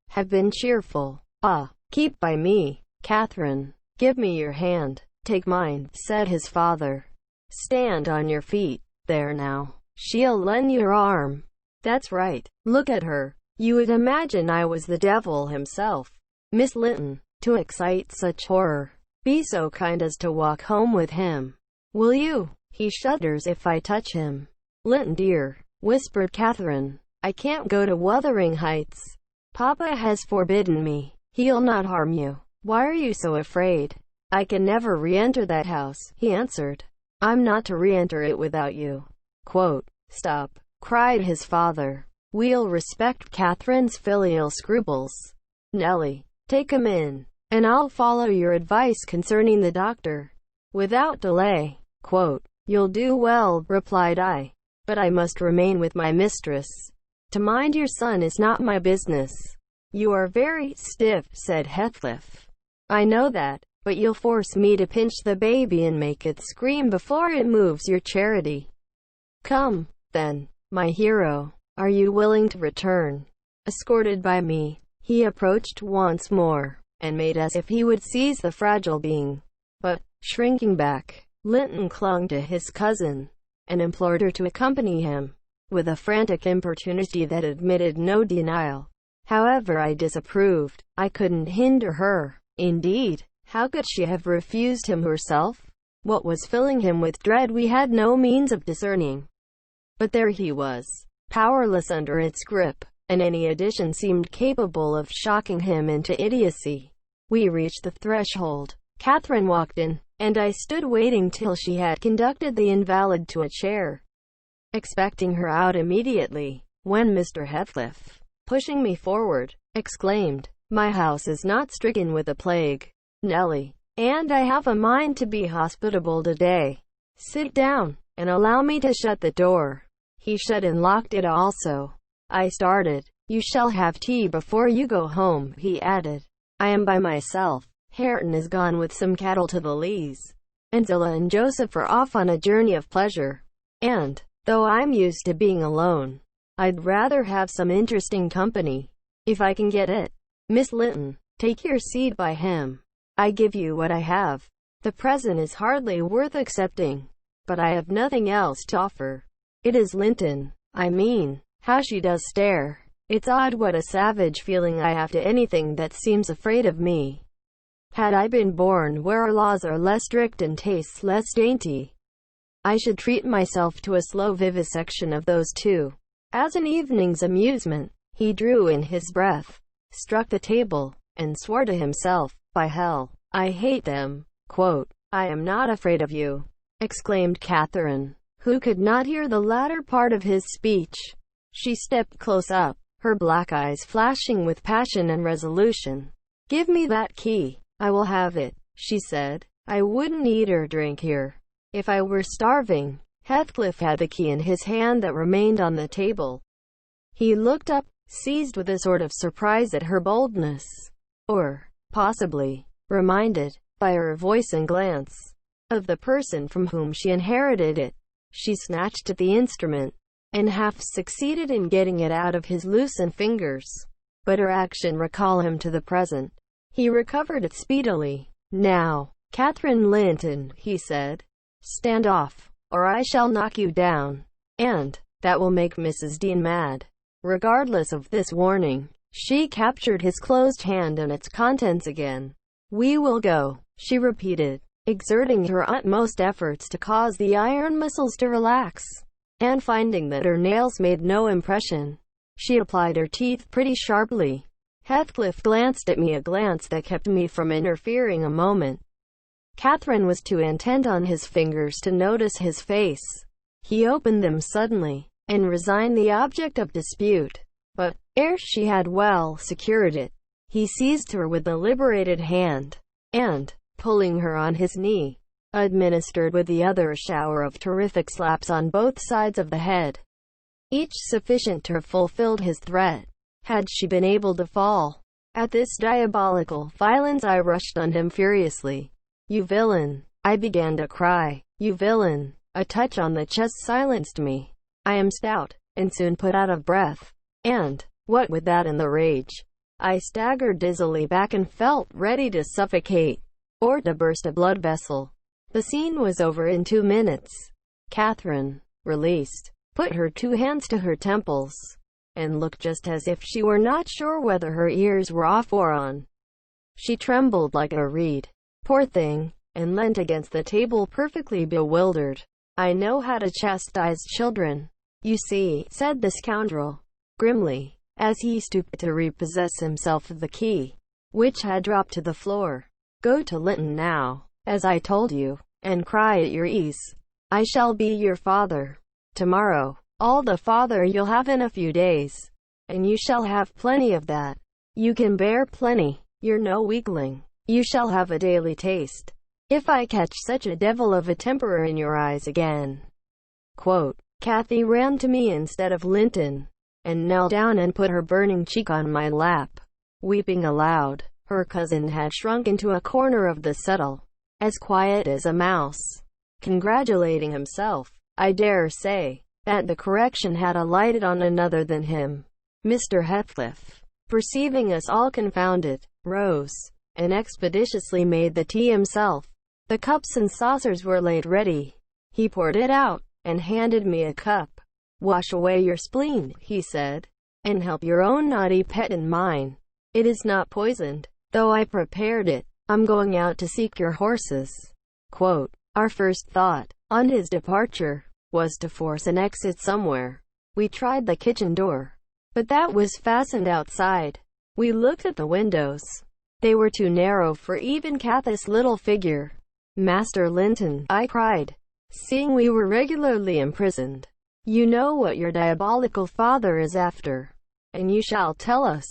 have been cheerful. Ah, keep by me, Catherine. Give me your hand. Take mine, said his father. Stand on your feet. There now. She'll lend your arm. That's right. Look at her. You would imagine I was the devil himself. Miss Linton, to excite such horror, be so kind as to walk home with him. Will you? He shudders if I touch him. Linton dear, whispered Catherine, I can't go to Wuthering Heights. Papa has forbidden me. He'll not harm you. Why are you so afraid? I can never re-enter that house, he answered. I'm not to re-enter it without you. Quote, stop, cried his father. We'll respect Catherine's filial scruples. Nellie, take him in, and I'll follow your advice concerning the doctor. Without delay. Quote, you'll do well, replied I, but I must remain with my mistress. To mind your son is not my business. You are very stiff, said Heathcliff. I know that, but you'll force me to pinch the baby and make it scream before it moves your charity. Come, then, my hero, are you willing to return? Escorted by me, he approached once more, and made as if he would seize the fragile being. But, shrinking back, Linton clung to his cousin, and implored her to accompany him, with a frantic importunity that admitted no denial. However, I disapproved. I couldn't hinder her. Indeed, how could she have refused him herself? What was filling him with dread we had no means of discerning. But there he was, powerless under its grip, and any addition seemed capable of shocking him into idiocy. We reached the threshold. Catherine walked in, and I stood waiting till she had conducted the invalid to a chair, expecting her out immediately, when Mr. Heathcliff, pushing me forward, exclaimed, my house is not stricken with a plague, Nellie, and I have a mind to be hospitable today. Sit down, and allow me to shut the door. He shut and locked it also. I started. You shall have tea before you go home, he added. I am by myself. Hareton is gone with some cattle to the Leas, and Zillah and Joseph are off on a journey of pleasure. And, though I'm used to being alone, I'd rather have some interesting company, if I can get it. Miss Linton, take your seat by him. I give you what I have. The present is hardly worth accepting, but I have nothing else to offer. It is Linton, I mean. How she does stare. It's odd what a savage feeling I have to anything that seems afraid of me. Had I been born where our laws are less strict and tastes less dainty, I should treat myself to a slow vivisection of those two. As an evening's amusement, he drew in his breath, struck the table, and swore to himself, by hell, I hate them. Quote, I am not afraid of you, exclaimed Catherine, who could not hear the latter part of his speech. She stepped close up, her black eyes flashing with passion and resolution. Give me that key. I will have it, she said. I wouldn't eat or drink here, if I were starving. Heathcliff had the key in his hand that remained on the table. He looked up, seized with a sort of surprise at her boldness, or, possibly, reminded, by her voice and glance, of the person from whom she inherited it. She snatched at the instrument, and half succeeded in getting it out of his loosened fingers. But her action recalled him to the present. He recovered it speedily. Now, Catherine Linton, he said, stand off, or I shall knock you down. And, that will make Mrs. Dean mad. Regardless of this warning, she captured his closed hand and its contents again. We will go, she repeated, exerting her utmost efforts to cause the iron muscles to relax. and finding that her nails made no impression, she applied her teeth pretty sharply. Heathcliff glanced at me, a glance that kept me from interfering a moment. Catherine was too intent on his fingers to notice his face. He opened them suddenly, and resigned the object of dispute. But, ere she had well secured it, he seized her with a liberated hand, and, pulling her on his knee, administered with the other a shower of terrific slaps on both sides of the head, each sufficient to have fulfilled his threat, had she been able to fall. At this diabolical violence I rushed on him furiously. "You villain!" I began to cry. "You villain!" A touch on the chest silenced me. I am stout, and soon put out of breath, and, what with that and the rage, I staggered dizzily back and felt ready to suffocate, or to burst a blood vessel. The scene was over in 2 minutes. Catherine, released, put her 2 hands to her temples, and looked just as if she were not sure whether her ears were off or on. She trembled like a reed, poor thing, and leant against the table perfectly bewildered. "I know how to chastise children, you see," said the scoundrel, grimly, as he stooped to repossess himself of the key, which had dropped to the floor. "Go to Linton now, as I told you, and cry at your ease. I shall be your father tomorrow, all the father you'll have in a few days, and you shall have plenty of that. You can bear plenty, you're no weakling. You shall have a daily taste, if I catch such a devil of a temper in your eyes again." Kathy ran to me instead of Linton, and knelt down and put her burning cheek on my lap, weeping aloud. Her cousin had shrunk into a corner of the settle, as quiet as a mouse, congratulating himself, I dare say, that the correction had alighted on another than him. Mr. Heathcliff, perceiving us all confounded, rose, and expeditiously made the tea himself. The cups and saucers were laid ready. He poured it out, and handed me a cup. "Wash away your spleen," he said, "and help your own naughty pet in mine. It is not poisoned, though I prepared it. I'm going out to seek your horses." Our first thought, on his departure, was to force an exit somewhere. We tried the kitchen door, but that was fastened outside. We looked at the windows. They were too narrow for even Kathy's little figure. "Master Linton," I cried, seeing we were regularly imprisoned, "you know what your diabolical father is after, and you shall tell us,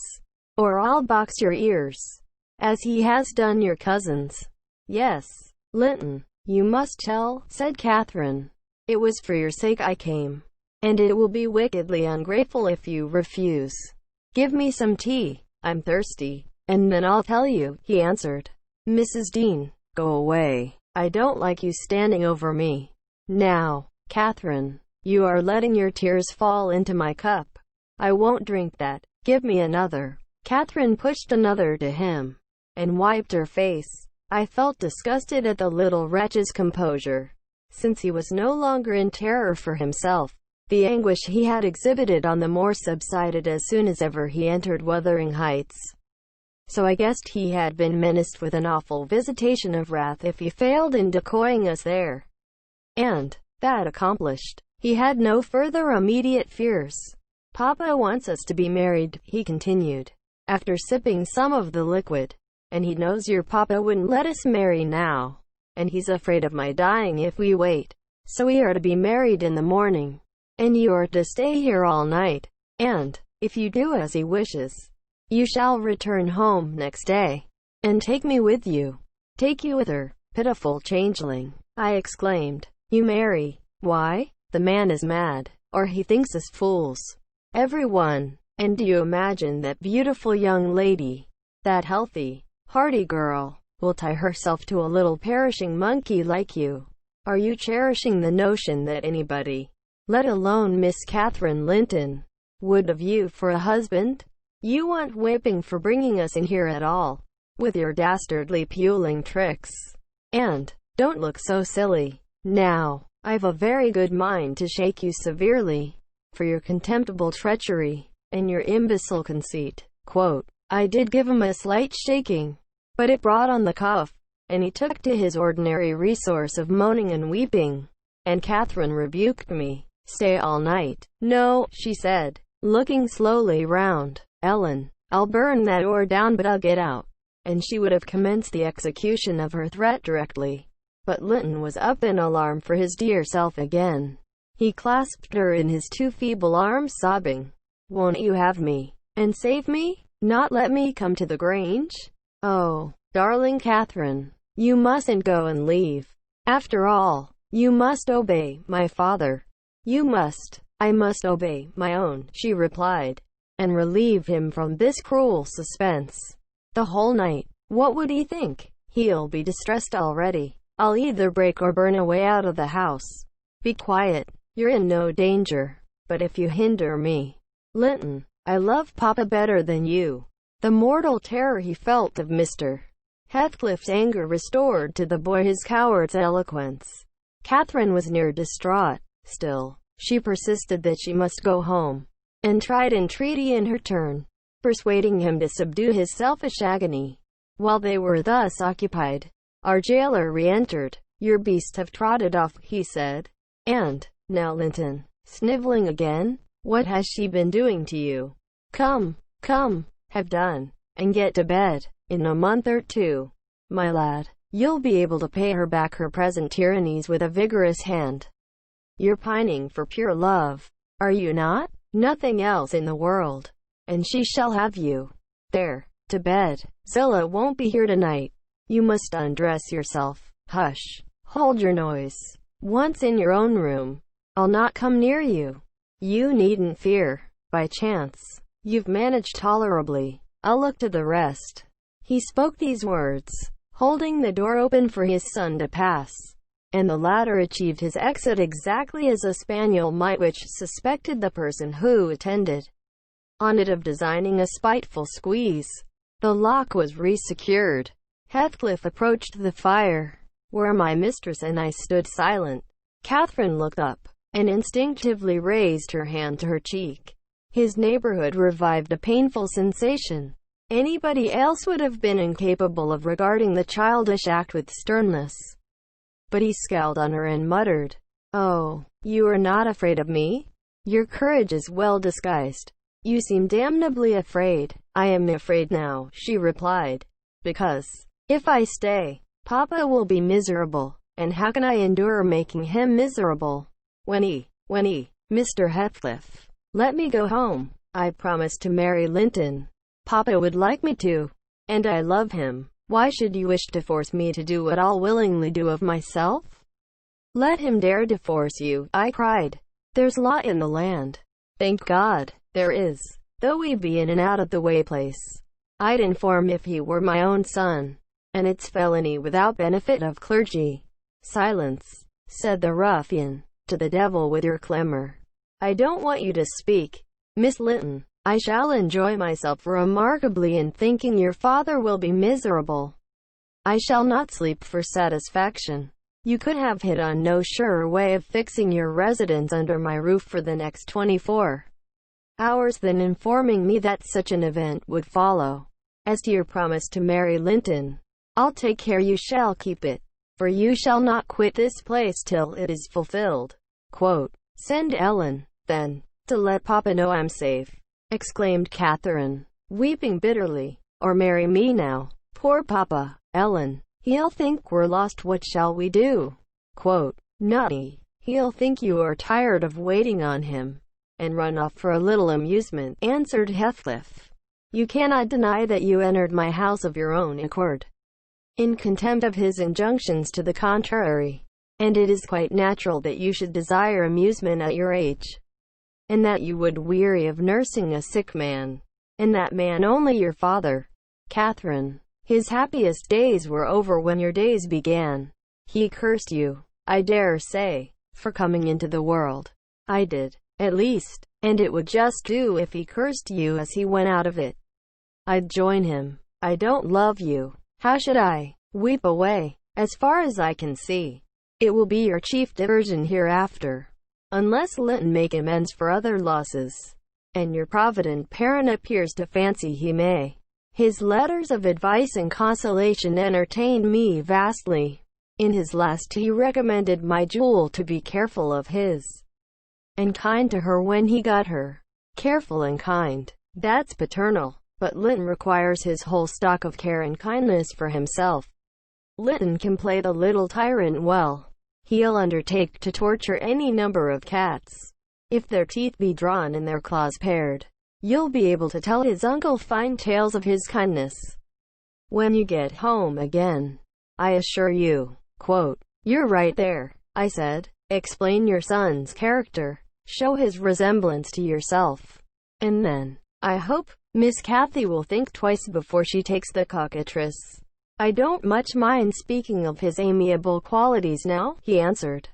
or I'll box your ears, as he has done your cousins." "Yes, Linton, you must tell," said Catherine. "It was for your sake I came, and it will be wickedly ungrateful if you refuse. Give me some tea, I'm thirsty, and then I'll tell you," he answered. "Mrs. Dean, go away. I don't like you standing over me. Now, Catherine, you are letting your tears fall into my cup. I won't drink that. Give me another." Catherine pushed another to him, and wiped her face. I felt disgusted at the little wretch's composure, since he was no longer in terror for himself. The anguish he had exhibited on the moor subsided as soon as ever he entered Wuthering Heights. So I guessed he had been menaced with an awful visitation of wrath if he failed in decoying us there. And, that accomplished, he had no further immediate fears. "Papa wants us to be married," he continued, after sipping some of the liquid, "and he knows your papa wouldn't let us marry now, and he's afraid of my dying if we wait. So we are to be married in the morning, and you are to stay here all night, and, if you do as he wishes, you shall return home next day, and take me with you." "Take you with her, pitiful changeling!" I exclaimed. "You marry? Why, the man is mad, or he thinks us fools, everyone. And do you imagine that beautiful young lady, that healthy, hearty girl, will tie herself to a little perishing monkey like you? Are you cherishing the notion that anybody, let alone Miss Catherine Linton, would have you for a husband? You want whipping for bringing us in here at all, with your dastardly puling tricks. And, don't look so silly. Now, I've a very good mind to shake you severely, for your contemptible treachery, and your imbecile conceit." I did give him a slight shaking, but it brought on the cough, and he took to his ordinary resource of moaning and weeping, and Catherine rebuked me, Stay all night? No, she said, looking slowly round. Ellen, I'll burn that door down, but I'll get out. And she would have commenced the execution of her threat directly. But Linton was up in alarm for his dear self again. He clasped her in his two feeble arms, sobbing. Won't you have me, and save me? Not let me come to the Grange? Oh, darling Catherine, you mustn't go and leave. After all, you must obey my father. You must. I must obey my own, she replied, and relieve him from this cruel suspense. The whole night. What would he think? He'll be distressed already. I'll either break or burn away out of the house. Be quiet. You're in no danger. But if you hinder me, Linton, I love Papa better than you. The mortal terror he felt of Mr. Heathcliff's anger restored to the boy his coward's eloquence. Catherine was near distraught. Still, she persisted that she must go home, and tried entreaty in her turn, persuading him to subdue his selfish agony. While they were thus occupied, our jailer re-entered. Your beasts have trotted off, he said. And, now Linton, snivelling again? What has she been doing to you? Come, come, have done, and get to bed. In a month or two, my lad, you'll be able to pay her back her present tyrannies with a vigorous hand. You're pining for pure love, are you not? Nothing else in the world. And she shall have you. There, to bed. Zillah won't be here tonight. You must undress yourself. Hush. Hold your noise. Once in your own room, I'll not come near you. You needn't fear. By chance, you've managed tolerably. I'll look to the rest. He spoke these words, holding the door open for his son to pass, and the latter achieved his exit exactly as a spaniel might which suspected the person who attended on it of designing a spiteful squeeze. The lock was re-secured. Heathcliff approached the fire, where my mistress and I stood silent. Catherine looked up, and instinctively raised her hand to her cheek. His neighborhood revived a painful sensation. Anybody else would have been incapable of regarding the childish act with sternness. But he scowled on her and muttered, "Oh, you are not afraid of me? Your courage is well disguised. You seem damnably afraid." "I am afraid now," she replied, "because, if I stay, Papa will be miserable, and how can I endure making him miserable? When Mr. Heathcliff, let me go home. I promised to marry Linton. Papa would like me to, and I love him. Why should you wish to force me to do what I'll willingly do of myself?" "Let him dare to force you," I cried. "There's law in the land." "Thank God, there is, though we be in an out-of-the-way place. I'd inform if he were my own son, and it's felony without benefit of clergy." "Silence," said the ruffian. "To the devil with your clamor. I don't want you to speak, Miss Linton. I shall enjoy myself remarkably in thinking your father will be miserable. I shall not sleep for satisfaction. You could have hit on no surer way of fixing your residence under my roof for the next 24 hours than informing me that such an event would follow. As to your promise to marry Linton, I'll take care you shall keep it, for you shall not quit this place till it is fulfilled." "Send Ellen, then, to let Papa know I'm safe," exclaimed Catherine, weeping bitterly, "or marry me now. Poor Papa, Ellen, he'll think we're lost. What shall we do?" "Naughty. He'll think you are tired of waiting on him, and run off for a little amusement," answered Heathcliff. "You cannot deny that you entered my house of your own accord, in contempt of his injunctions to the contrary, and it is quite natural that you should desire amusement at your age, and that you would weary of nursing a sick man, and that man only your father. Catherine, his happiest days were over when your days began. He cursed you, I dare say, for coming into the world. I did, at least, and it would just do if he cursed you as he went out of it. I'd join him. I don't love you. How should I? Weep away. As far as I can see, it will be your chief diversion hereafter, unless Linton make amends for other losses, and your provident parent appears to fancy he may. His letters of advice and consolation entertained me vastly. In his last he recommended my jewel to be careful of his and kind to her when he got her. Careful and kind. That's paternal. But Linton requires his whole stock of care and kindness for himself. Linton can play the little tyrant well. He'll undertake to torture any number of cats. If their teeth be drawn and their claws pared, you'll be able to tell his uncle fine tales of his kindness when you get home again. I assure you. Quote, "You're right there," I said. "Explain your son's character. Show his resemblance to yourself. And then, I hope, Miss Cathy will think twice before she takes the cockatrice." "I don't much mind speaking of his amiable qualities now," he answered,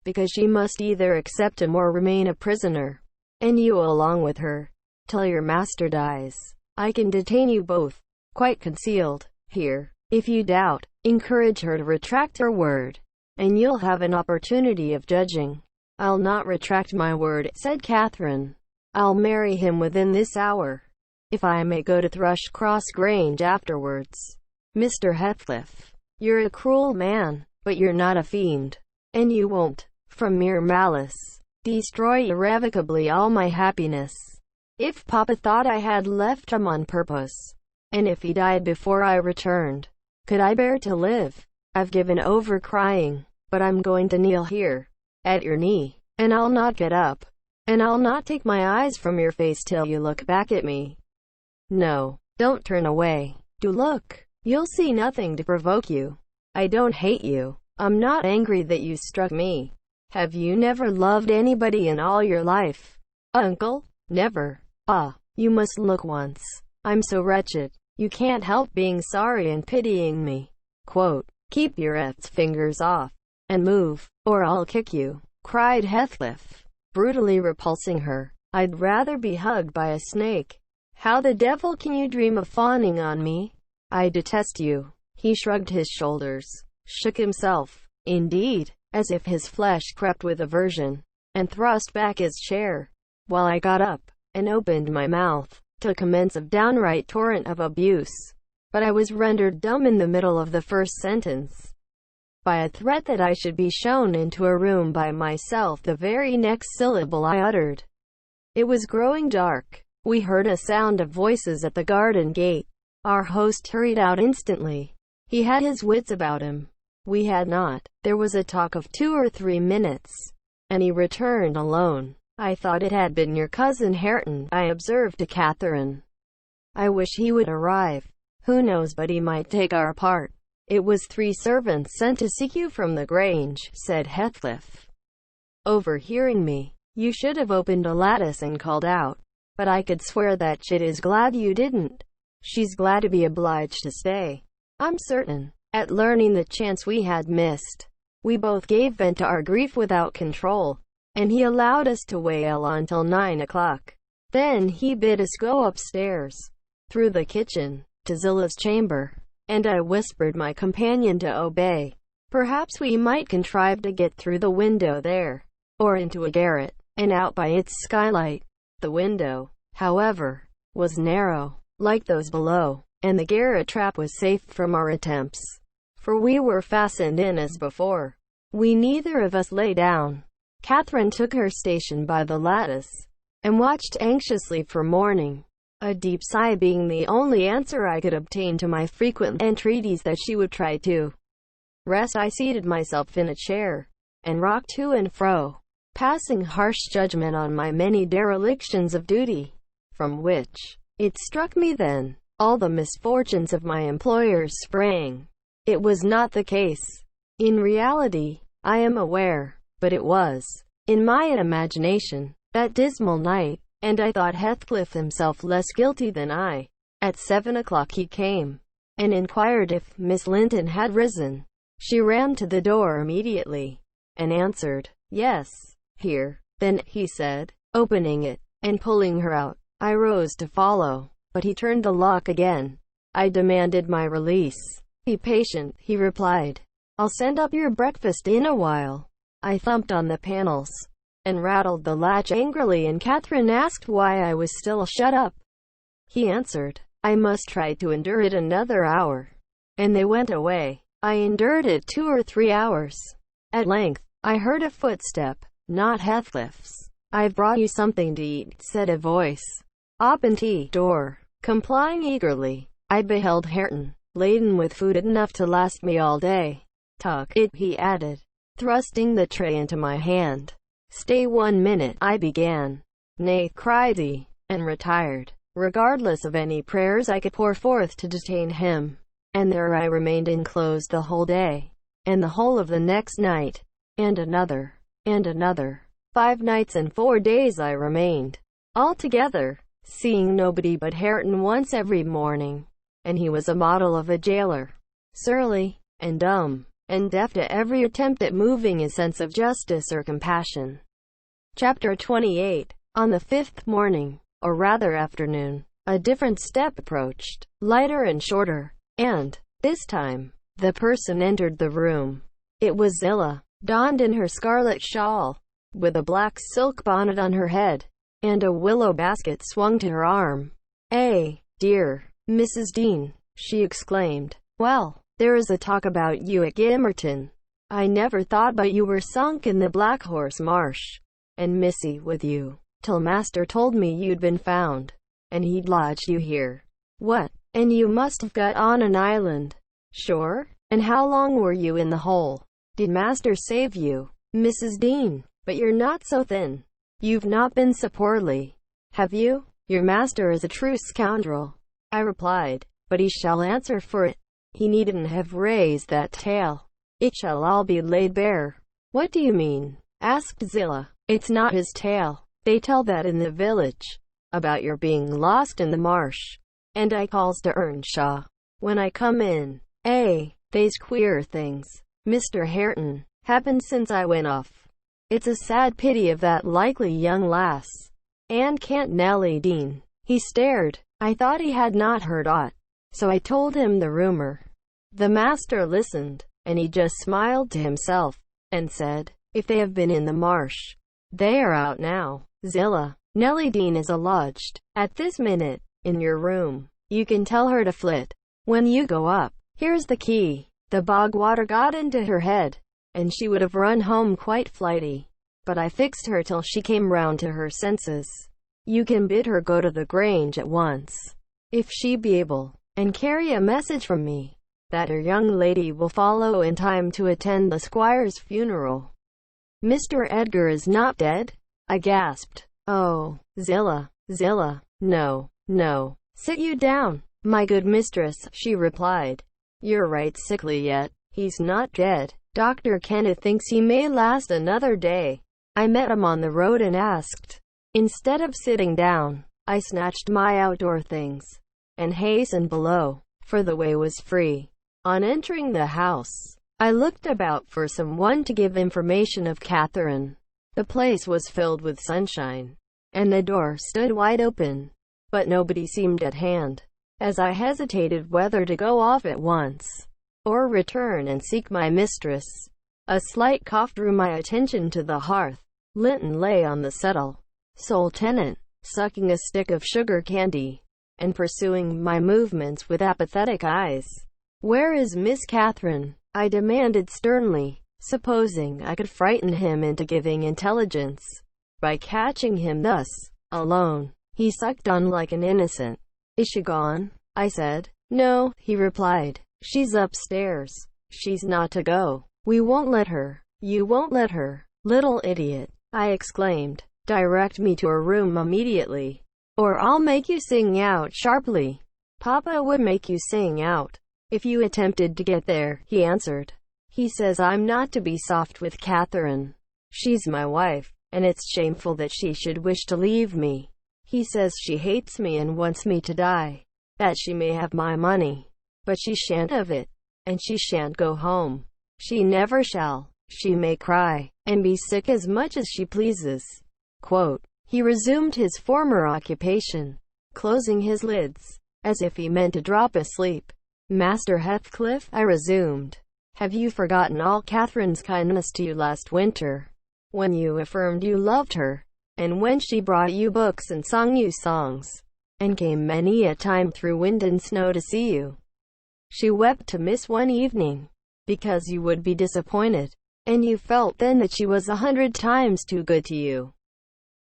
"because she must either accept him or remain a prisoner, and you along with her, till your master dies. I can detain you both, quite concealed, here. If you doubt, encourage her to retract her word, and you'll have an opportunity of judging." "I'll not retract my word," said Catherine. "I'll marry him within this hour, if I may go to Thrushcross Grange afterwards." "Mr. Heathcliff, you're a cruel man, but you're not a fiend, and you won't, from mere malice, destroy irrevocably all my happiness. If Papa thought I had left him on purpose, and if he died before I returned, could I bear to live? I've given over crying, but I'm going to kneel here, at your knee, and I'll not get up, and I'll not take my eyes from your face till you look back at me. No, don't turn away. Do look. You'll see nothing to provoke you. I don't hate you. I'm not angry that you struck me. Have you never loved anybody in all your life, Uncle?" "Never." "Ah, you must look once. I'm so wretched. You can't help being sorry and pitying me." Quote, "Keep your fingers off, and move, or I'll kick you," cried Heathcliff, brutally repulsing her. "I'd rather be hugged by a snake. How the devil can you dream of fawning on me? I detest you." He shrugged his shoulders, shook himself, indeed, as if his flesh crept with aversion, and thrust back his chair, while I got up, and opened my mouth, to commence a downright torrent of abuse. But I was rendered dumb in the middle of the first sentence, by a threat that I should be shown into a room by myself the very next syllable I uttered. It was growing dark. We heard a sound of voices at the garden gate. Our host hurried out instantly. He had his wits about him. We had not. There was a talk of 2 or 3 minutes, and he returned alone. "I thought it had been your cousin Hareton," I observed to Catherine. "I wish he would arrive. Who knows but he might take our part." "It was 3 servants sent to seek you from the Grange," said Heathcliff, overhearing me. "You should have opened a lattice and called out. But I could swear that chit is glad you didn't. She's glad to be obliged to stay, I'm certain." At learning the chance we had missed, we both gave vent to our grief without control, and he allowed us to wail until 9 o'clock. Then he bid us go upstairs, through the kitchen, to Zilla's chamber, and I whispered my companion to obey. Perhaps we might contrive to get through the window there, or into a garret, and out by its skylight. The window, however, was narrow, like those below, and the garret trap was safe from our attempts, for we were fastened in as before. We neither of us lay down. Catherine took her station by the lattice, and watched anxiously for morning, a deep sigh being the only answer I could obtain to my frequent entreaties that she would try to rest. I seated myself in a chair, and rocked to and fro, passing harsh judgment on my many derelictions of duty, from which, it struck me then, all the misfortunes of my employers sprang. It was not the case. In reality, I am aware, but it was, in my imagination, that dismal night, and I thought Heathcliff himself less guilty than I. At 7 o'clock he came, and inquired if Miss Linton had risen. She ran to the door immediately, and answered, "Yes, here." "Then," he said, opening it, and pulling her out. I rose to follow, but he turned the lock again. I demanded my release. "Be patient," he replied. "I'll send up your breakfast in a while." I thumped on the panels, and rattled the latch angrily, and Catherine asked why I was still shut up. He answered, "I must try to endure it another hour." And they went away. I endured it 2 or 3 hours. At length, I heard a footstep, not Heathcliff's, "I've brought you something to eat," said a voice. Opened the door. Complying eagerly, I beheld Hareton, laden with food enough to last me all day. "Tuck it," he added, thrusting the tray into my hand. "Stay 1 minute," I began. "Nay," cried he, and retired, regardless of any prayers I could pour forth to detain him. And there I remained enclosed the whole day, and the whole of the next night, and another, and another. 5 nights and 4 days I remained, altogether, seeing nobody but Hareton once every morning, and he was a model of a jailer, surly, and dumb, and deaf to every attempt at moving a sense of justice or compassion. Chapter 28. On the 5th morning, or rather afternoon, a different step approached, lighter and shorter, and, this time, the person entered the room. It was Zillah, donned in her scarlet shawl, with a black silk bonnet on her head, and a willow basket swung to her arm. "Dear Mrs. Dean," she exclaimed. "Well, there is a talk about you at Gimmerton. I never thought but you were sunk in the Black Horse Marsh, and missy with you, till master told me you'd been found, and he'd lodged you here. What? And you must have got on an island? Sure? And how long were you in the hole? Did master save you, Mrs. Dean? But you're not so thin. You've not been so poorly, have you? Your master is a true scoundrel," I replied, "but he shall answer for it. He needn't have raised that tale. It shall all be laid bare." "What do you mean?" asked Zillah. "It's not his tale. They tell that in the village, about your being lost in the marsh. And I calls to Earnshaw, when I come in. They's queer things, Mr. Hareton, happened since I went off. It's a sad pity of that likely young lass. And can't Nellie Dean." He stared. I thought he had not heard aught, so I told him the rumor. The master listened, and he just smiled to himself, and said, "If they have been in the marsh, they are out now. Zillah, Nellie Dean is lodged, at this minute, in your room. You can tell her to flit when you go up. Here's the key." The bog water got into her head, and she would have run home quite flighty, but I fixed her till she came round to her senses. "You can bid her go to the Grange at once, if she be able, and carry a message from me, that her young lady will follow in time to attend the squire's funeral." "Mr. Edgar is not dead?" I gasped. "Oh, Zillah, no, no. Sit you down, my good mistress," she replied. "You're right sickly yet. He's not dead. Dr. Kenneth thinks he may last another day." I met him on the road and asked. Instead of sitting down, I snatched my outdoor things, and hastened below, for the way was free. On entering the house, I looked about for someone to give information of Catherine. The place was filled with sunshine, and the door stood wide open, but nobody seemed at hand. As I hesitated whether to go off at once, or return and seek my mistress, a slight cough drew my attention to the hearth. Linton lay on the settle, sole tenant, sucking a stick of sugar candy, and pursuing my movements with apathetic eyes. "Where is Miss Catherine?" I demanded sternly, supposing I could frighten him into giving intelligence by catching him thus, alone. He sucked on like an innocent. "Is she gone?" I said. "No," he replied. "She's upstairs. She's not to go. We won't let her." "You won't let her? Little idiot!" I exclaimed. "Direct me to her room immediately, or I'll make you sing out sharply." "Papa would make you sing out, if you attempted to get there," he answered. "He says I'm not to be soft with Catherine. She's my wife, and it's shameful that she should wish to leave me. He says she hates me and wants me to die, that she may have my money. But she shan't have it, and she shan't go home. She never shall. She may cry, and be sick as much as she pleases." He resumed his former occupation, closing his lids, as if he meant to drop asleep. "Master Heathcliff," I resumed, "have you forgotten all Catherine's kindness to you last winter, when you affirmed you loved her, and when she brought you books and sung you songs, and came many a time through wind and snow to see you? She wept to miss one evening, because you would be disappointed, and you felt then that she was 100 times too good to you.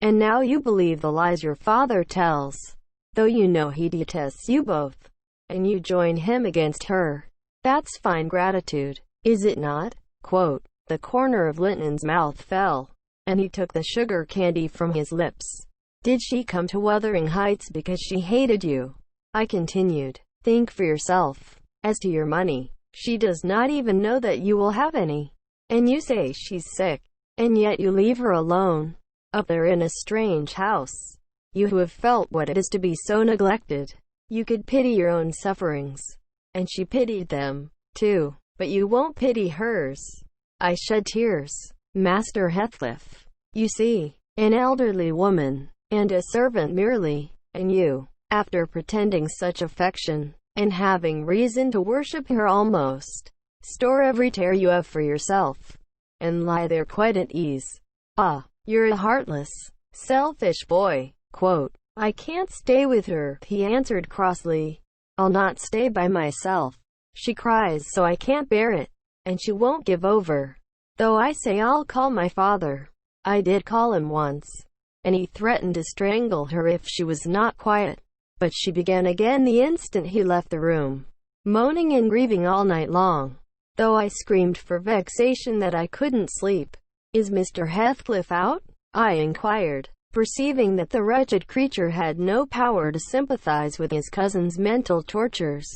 and now you believe the lies your father tells, though you know he detests you both, and you join him against her. That's fine gratitude, is it not? Quote, the corner of Linton's mouth fell, and he took the sugar candy from his lips. Did she come to Wuthering Heights because she hated you? I continued. Think for yourself. As to your money, she does not even know that you will have any. And you say she's sick, and yet you leave her alone, up there in a strange house. You who have felt what it is to be so neglected. You could pity your own sufferings. And she pitied them, too. But you won't pity hers. I shed tears. Master Heathcliff. You see, an elderly woman, and a servant merely, and you, after pretending such affection, and having reason to worship her almost, store every tear you have for yourself, and lie there quite at ease. Ah, you're a heartless, selfish boy. Quote, I can't stay with her, he answered crossly. I'll not stay by myself. She cries so I can't bear it, and she won't give over. Though I say I'll call my father. I did call him once, and he threatened to strangle her if she was not quiet. But she began again the instant he left the room, moaning and grieving all night long, though I screamed for vexation that I couldn't sleep. Is Mr. Heathcliff out? I inquired, perceiving that the wretched creature had no power to sympathize with his cousin's mental tortures.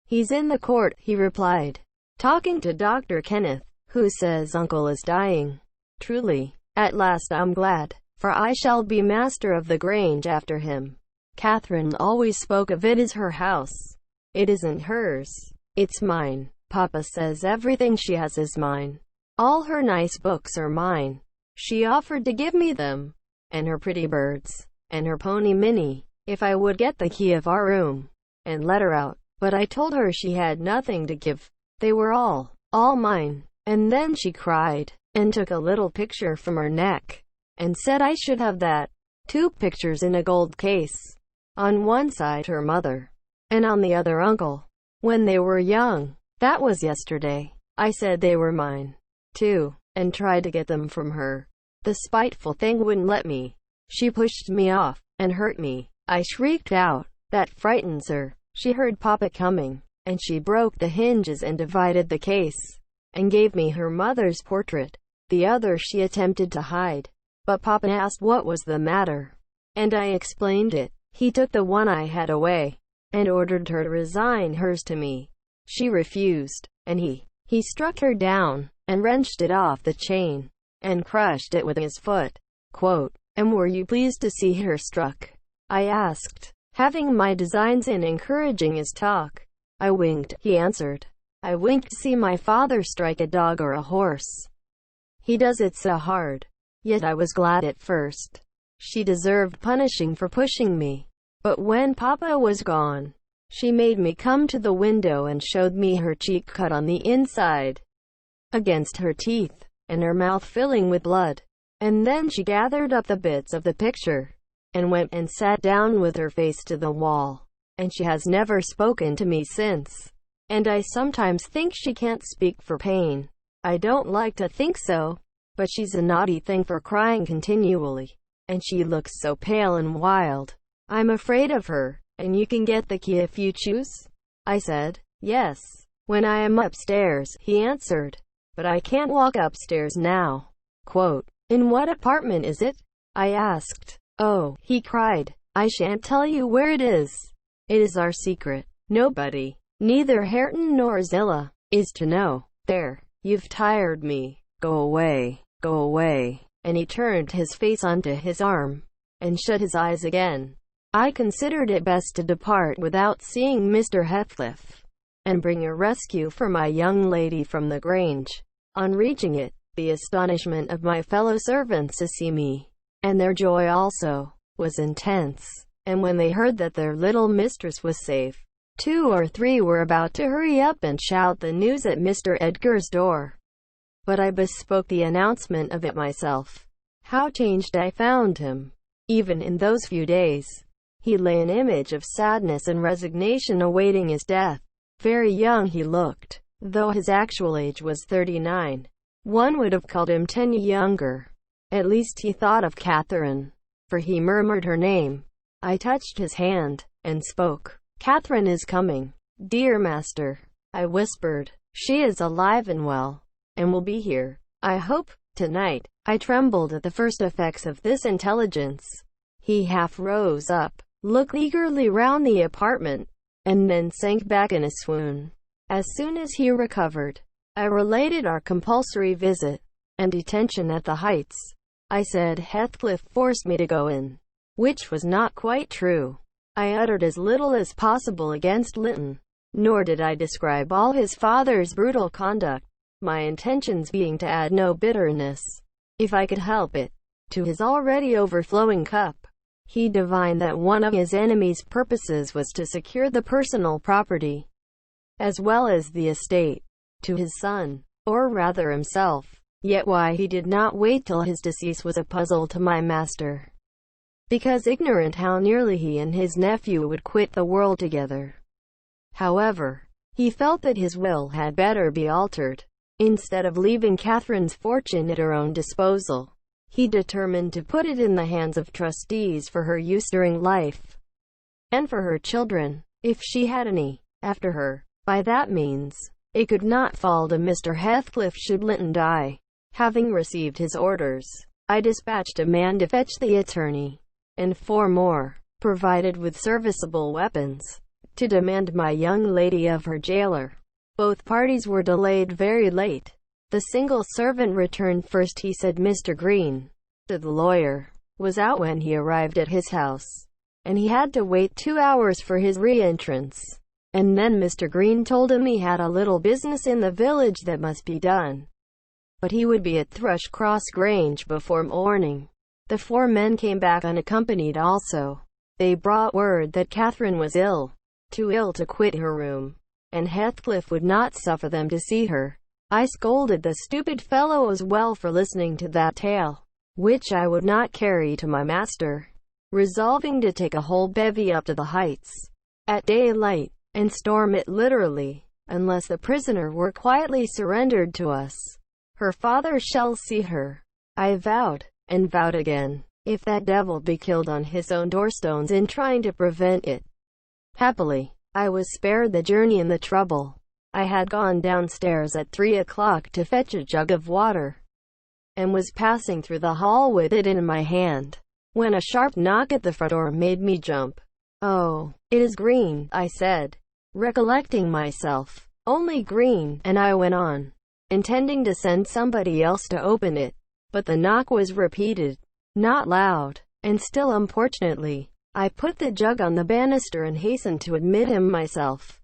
He's in the court, he replied, talking to Dr. Kenneth, who says uncle is dying. Truly, at last I'm glad, for I shall be master of the Grange after him. Catherine always spoke of it as her house. It isn't hers. It's mine. Papa says everything she has is mine. All her nice books are mine. She offered to give me them, and her pretty birds, and her pony Minnie, if I would get the key of our room, and let her out. But I told her she had nothing to give. They were all mine. And then she cried, and took a little picture from her neck, and said I should have that. 2 pictures in a gold case. On one side her mother, and on the other uncle, when they were young. That was yesterday. I said they were mine, too, and tried to get them from her. The spiteful thing wouldn't let me. She pushed me off, and hurt me. I shrieked out. That frightens her. She heard Papa coming, and she broke the hinges and divided the case, and gave me her mother's portrait. The other she attempted to hide, but Papa asked what was the matter, and I explained it. He took the one I had away, and ordered her to resign hers to me. She refused, and he struck her down, and wrenched it off the chain, and crushed it with his foot. Quote, and were you pleased to see her struck? I asked, having my designs in encouraging his talk. I winked, he answered. I winked to see my father strike a dog or a horse. He does it so hard. Yet I was glad at first. She deserved punishing for pushing me. But when Papa was gone, she made me come to the window and showed me her cheek cut on the inside, against her teeth, and her mouth filling with blood. And then she gathered up the bits of the picture, and went and sat down with her face to the wall. And she has never spoken to me since. And I sometimes think she can't speak for pain. I don't like to think so, but she's a naughty thing for crying continually. And she looks so pale and wild. I'm afraid of her. And you can get the key if you choose? I said. Yes, when I am upstairs, he answered. But I can't walk upstairs now. Quote, in what apartment is it? I asked. Oh, he cried, I shan't tell you where it is. It is our secret. Nobody, neither Hareton nor Zillah, is to know. There, you've tired me. Go away, go away. And he turned his face onto his arm, and shut his eyes again. I considered it best to depart without seeing Mr. Heathcliff, and bring a rescue for my young lady from the Grange. On reaching it, the astonishment of my fellow servants to see me, and their joy also, was intense. And when they heard that their little mistress was safe, 2 or 3 were about to hurry up and shout the news at Mr. Edgar's door. But I bespoke the announcement of it myself. How changed I found him, even in those few days. He lay an image of sadness and resignation awaiting his death. Very young he looked, though his actual age was 39. One would have called him 10 younger. At least he thought of Catherine, for he murmured her name. I touched his hand, and spoke. "Catherine is coming, dear master," I whispered. "She is alive and well, and will be here, I hope, tonight." I trembled at the first effects of this intelligence. He half rose up, looked eagerly round the apartment, and then sank back in a swoon. As soon as he recovered, I related our compulsory visit and detention at the Heights. I said Heathcliff forced me to go in, which was not quite true. I uttered as little as possible against Linton, nor did I describe all his father's brutal conduct, my intentions being to add no bitterness, if I could help it, to his already overflowing cup. He divined that one of his enemy's purposes was to secure the personal property, as well as the estate, to his son, or rather himself. Yet why he did not wait till his decease was a puzzle to my master, because ignorant how nearly he and his nephew would quit the world together. However, he felt that his will had better be altered. Instead of leaving Catherine's fortune at her own disposal, he determined to put it in the hands of trustees for her use during life, and for her children, if she had any, after her. By that means, it could not fall to Mr. Heathcliff should Linton die. Having received his orders, I dispatched a man to fetch the attorney, and 4 more, provided with serviceable weapons, to demand my young lady of her jailer. Both parties were delayed very late. The single servant returned first. He said Mr. Green, the lawyer, was out when he arrived at his house, and he had to wait 2 hours for his re-entrance. And then Mr. Green told him he had a little business in the village that must be done, but he would be at Thrushcross Grange before morning. The 4 men came back unaccompanied also. They brought word that Catherine was ill, too ill to quit her room, and Heathcliff would not suffer them to see her. I scolded the stupid fellow as well for listening to that tale, which I would not carry to my master, resolving to take a whole bevy up to the Heights at daylight, and storm it literally, unless the prisoner were quietly surrendered to us. "Her father shall see her," I vowed, and vowed again, if that devil be killed on his own doorstones in trying to prevent it. Happily, I was spared the journey and the trouble. I had gone downstairs at 3 o'clock to fetch a jug of water, and was passing through the hall with it in my hand, when a sharp knock at the front door made me jump. "Oh, it is Green," I said, recollecting myself. "Only Green," and I went on, intending to send somebody else to open it. But the knock was repeated, not loud, and still importunately. I put the jug on the banister and hastened to admit him myself.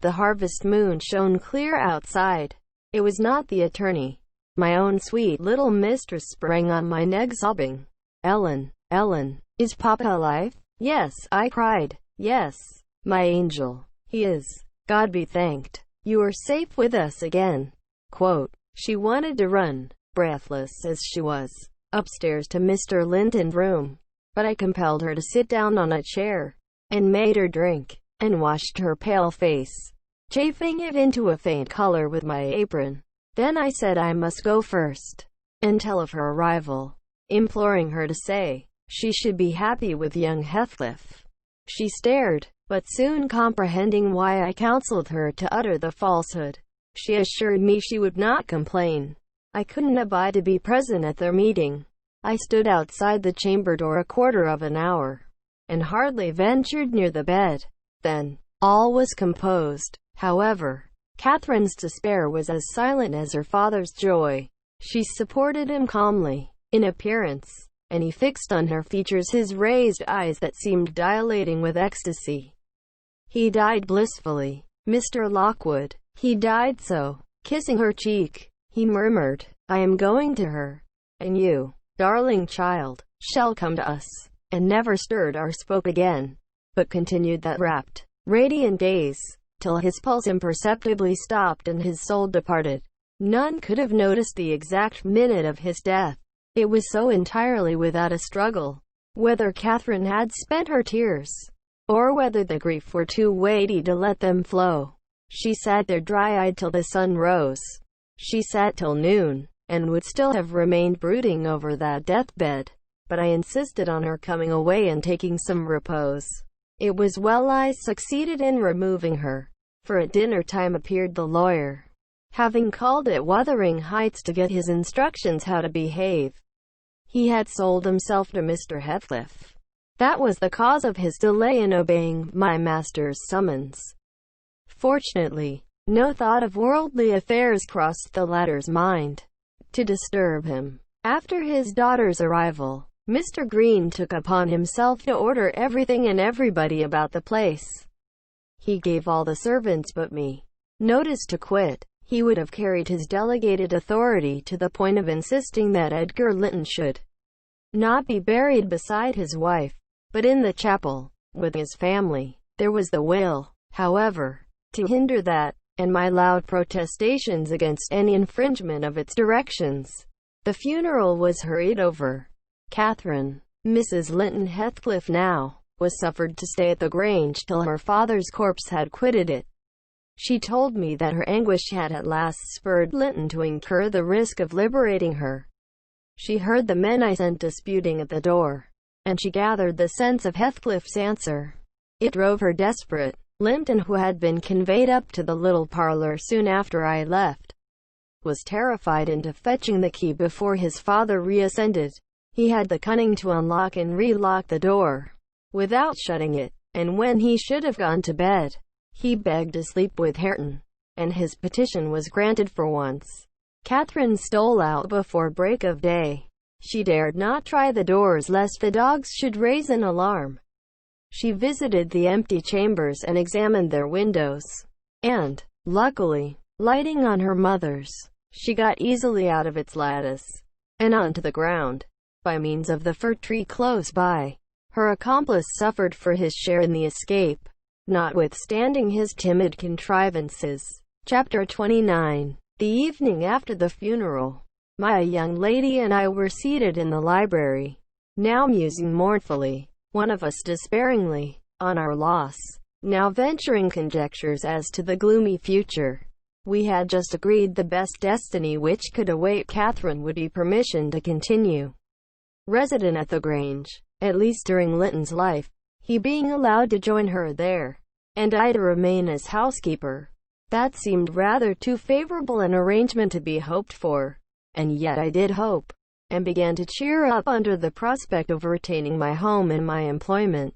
The harvest moon shone clear outside. It was not the attorney. My own sweet little mistress sprang on my neck sobbing. "Ellen, Ellen, is Papa alive?" "Yes," I cried. "Yes, my angel, he is. God be thanked. You are safe with us again." She wanted to run, breathless as she was, upstairs to Mr. Linton's room, but I compelled her to sit down on a chair, and made her drink, and washed her pale face, chafing it into a faint color with my apron. Then I said I must go first, and tell of her arrival, imploring her to say she should be happy with young Heathcliff. She stared, but soon comprehending why I counseled her to utter the falsehood, she assured me she would not complain. I couldn't abide to be present at their meeting. I stood outside the chamber door a quarter of an hour, and hardly ventured near the bed. Then, all was composed. However, Catherine's despair was as silent as her father's joy. She supported him calmly, in appearance, and he fixed on her features his raised eyes that seemed dilating with ecstasy. He died blissfully, Mr. Lockwood. He died so. Kissing her cheek, he murmured, "I am going to her, and you, darling child, shall come to us," and never stirred or spoke again, but continued that rapt, radiant gaze, till his pulse imperceptibly stopped and his soul departed. None could have noticed the exact minute of his death. It was so entirely without a struggle. Whether Catherine had spent her tears, or whether the grief were too weighty to let them flow, she sat there dry-eyed till the sun rose. She sat till noon, and would still have remained brooding over that deathbed. But I insisted on her coming away and taking some repose. It was well I succeeded in removing her, for at dinner time appeared the lawyer, having called at Wuthering Heights to get his instructions how to behave. He had sold himself to Mr. Heathcliff. That was the cause of his delay in obeying my master's summons. Fortunately, no thought of worldly affairs crossed the latter's mind to disturb him. After his daughter's arrival, Mr. Green took upon himself to order everything and everybody about the place. He gave all the servants but me notice to quit. He would have carried his delegated authority to the point of insisting that Edgar Linton should not be buried beside his wife, but in the chapel, with his family. There was the will, however, to hinder that, and my loud protestations against any infringement of its directions. The funeral was hurried over. Catherine, Mrs. Linton Heathcliff now, was suffered to stay at the Grange till her father's corpse had quitted it. She told me that her anguish had at last spurred Linton to incur the risk of liberating her. She heard the men I sent disputing at the door, and she gathered the sense of Heathcliff's answer. It drove her desperate. Linton, who had been conveyed up to the little parlour soon after I left, was terrified into fetching the key before his father reascended. He had the cunning to unlock and relock the door without shutting it, and when he should have gone to bed, he begged to sleep with Hareton, and his petition was granted for once. Catherine stole out before break of day. She dared not try the doors lest the dogs should raise an alarm. She visited the empty chambers and examined their windows, and, luckily, lighting on her mother's, she got easily out of its lattice, and onto the ground, by means of the fir tree close by. Her accomplice suffered for his share in the escape, notwithstanding his timid contrivances. Chapter 29. The evening after the funeral, my young lady and I were seated in the library, now musing mournfully, one of us despairingly, on our loss, now venturing conjectures as to the gloomy future. We had just agreed the best destiny which could await Catherine would be permission to continue resident at the Grange, at least during Linton's life, he being allowed to join her there, and I to remain as housekeeper. That seemed rather too favorable an arrangement to be hoped for, and yet I did hope, and began to cheer up under the prospect of retaining my home and my employment,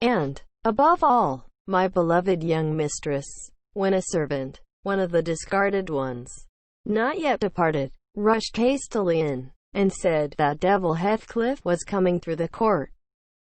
and, above all, my beloved young mistress, when a servant, one of the discarded ones, not yet departed, rushed hastily in, and said that devil Heathcliff was coming through the court.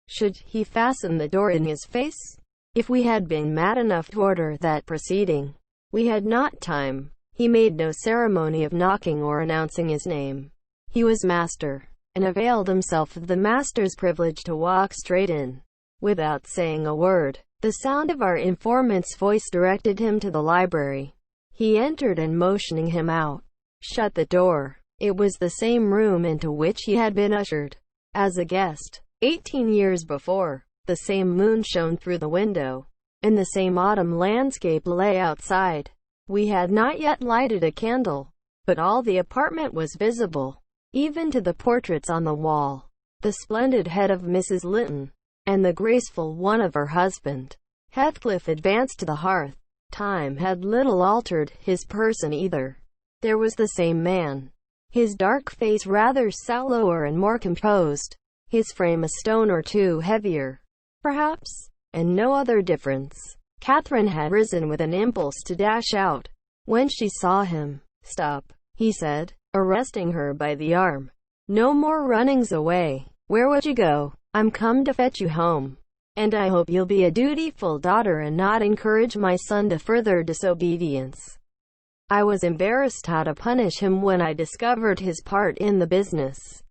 Should he fasten the door in his face? If we had been mad enough to order that proceeding, we had not time. He made no ceremony of knocking or announcing his name. He was master, and availed himself of the master's privilege to walk straight in, without saying a word. The sound of our informant's voice directed him to the library. He entered and motioning him out, shut the door. It was the same room into which he had been ushered as a guest 18 years before. The same moon shone through the window, and the same autumn landscape lay outside. We had not yet lighted a candle, but all the apartment was visible, even to the portraits on the wall, the splendid head of Mrs. Linton, and the graceful one of her husband. Heathcliff advanced to the hearth. Time had little altered his person either. There was the same man, his dark face rather sallower and more composed, his frame a stone or two heavier, perhaps, and no other difference. Catherine had risen with an impulse to dash out, when she saw him. "Stop," he said, arresting her by the arm. "No more runnings away. Where would you go? I'm come to fetch you home, and I hope you'll be a dutiful daughter and not encourage my son to further disobedience." I was embarrassed how to punish him when I discovered his part in the business.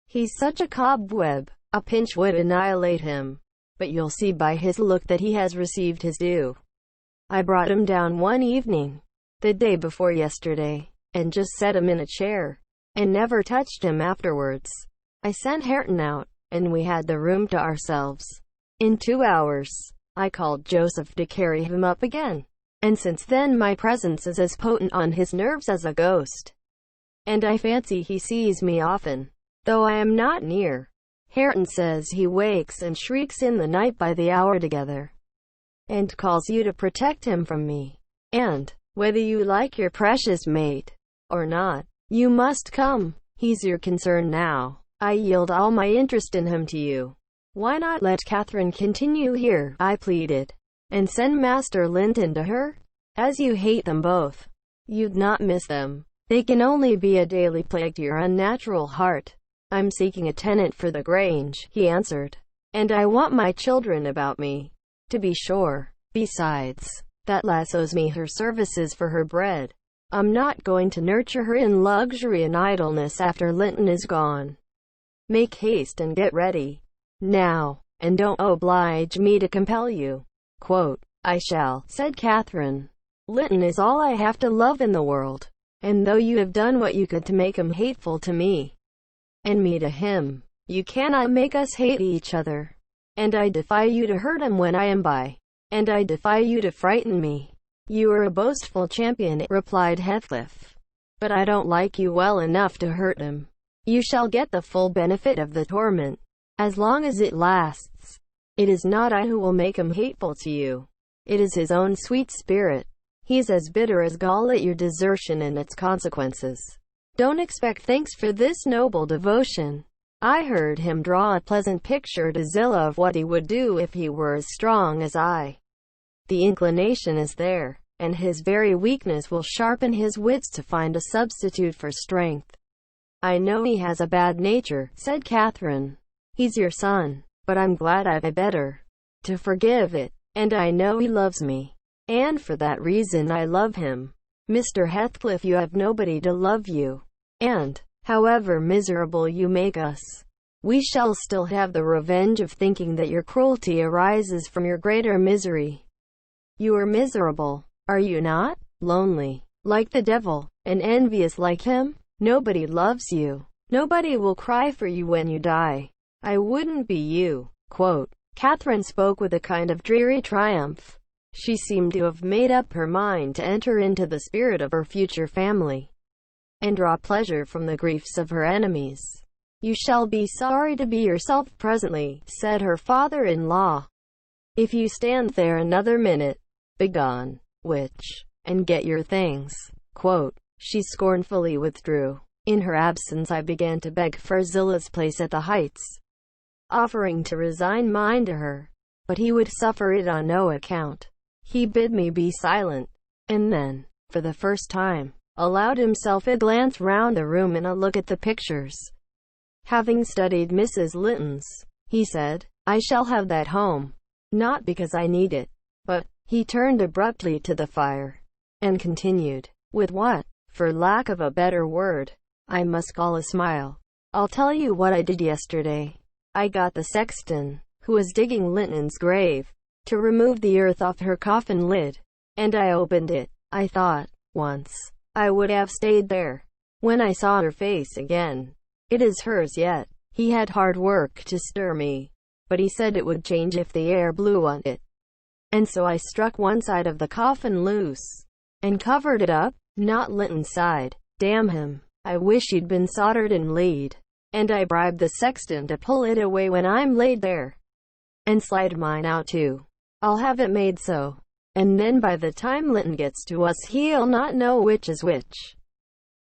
He's such a cobweb, a pinch would annihilate him, but you'll see by his look that he has received his due. I brought him down one evening, the day before yesterday, and just set him in a chair, and never touched him afterwards. I sent Hareton out, and we had the room to ourselves. In 2 hours, I called Joseph to carry him up again, and since then my presence is as potent on his nerves as a ghost. and I fancy he sees me often, though I am not near. Hareton says he wakes and shrieks in the night by the hour together, and calls you to protect him from me. And, whether you like your precious mate or not, you must come. He's your concern now. I yield all my interest in him to you. Why not let Catherine continue here, I pleaded, and send Master Linton to her? As you hate them both, you'd not miss them. They can only be a daily plague to your unnatural heart. I'm seeking a tenant for the Grange, he answered, and I want my children about me, to be sure. Besides, that lass owes me her services for her bread. I'm not going to nurture her in luxury and idleness after Linton is gone. Make haste and get ready now, and don't oblige me to compel you. Quote, I shall, said Catherine. Linton is all I have to love in the world, and though you have done what you could to make him hateful to me, and me to him, you cannot make us hate each other. And I defy you to hurt him when I am by, and I defy you to frighten me. You are a boastful champion, replied Heathcliff, but I don't like you well enough to hurt him. You shall get the full benefit of the torment, as long as it lasts. It is not I who will make him hateful to you. It is his own sweet spirit. He's as bitter as gall at your desertion and its consequences. Don't expect thanks for this noble devotion. I heard him draw a pleasant picture to Zillah of what he would do if he were as strong as I. The inclination is there, and his very weakness will sharpen his wits to find a substitute for strength. I know he has a bad nature, said Catherine. He's your son, but I'm glad I've better to forgive it, and I know he loves me, and for that reason I love him. Mr. Heathcliff, you have nobody to love you, and, however miserable you make us, we shall still have the revenge of thinking that your cruelty arises from your greater misery. You are miserable, are you not? Lonely, like the devil, and envious like him? Nobody loves you. Nobody will cry for you when you die. I wouldn't be you. Quote, Catherine spoke with a kind of dreary triumph. She seemed to have made up her mind to enter into the spirit of her future family, and draw pleasure from the griefs of her enemies. You shall be sorry to be yourself presently, said her father-in-law, if you stand there another minute. Begone, witch, and get your things. Quote, she scornfully withdrew. In her absence I began to beg for Zillah's place at the Heights, offering to resign mine to her, but he would suffer it on no account. He bid me be silent, and then, for the first time, allowed himself a glance round the room and a look at the pictures. Having studied Mrs. Linton's, he said, I shall have that home, not because I need it, but, he turned abruptly to the fire, and continued, with what, for lack of a better word, I must call a smile. I'll tell you what I did yesterday. I got the sexton, who was digging Linton's grave, to remove the earth off her coffin lid, and I opened it. I thought, once, I would have stayed there. When I saw her face again, it is hers yet. He had hard work to stir me, but he said it would change if the air blew on it. And so I struck one side of the coffin loose, and covered it up, not Linton's side. Damn him, I wish he'd been soldered and laid. And I bribed the sexton to pull it away when I'm laid there, and slide mine out too. I'll have it made so, and then by the time Linton gets to us he'll not know which is which.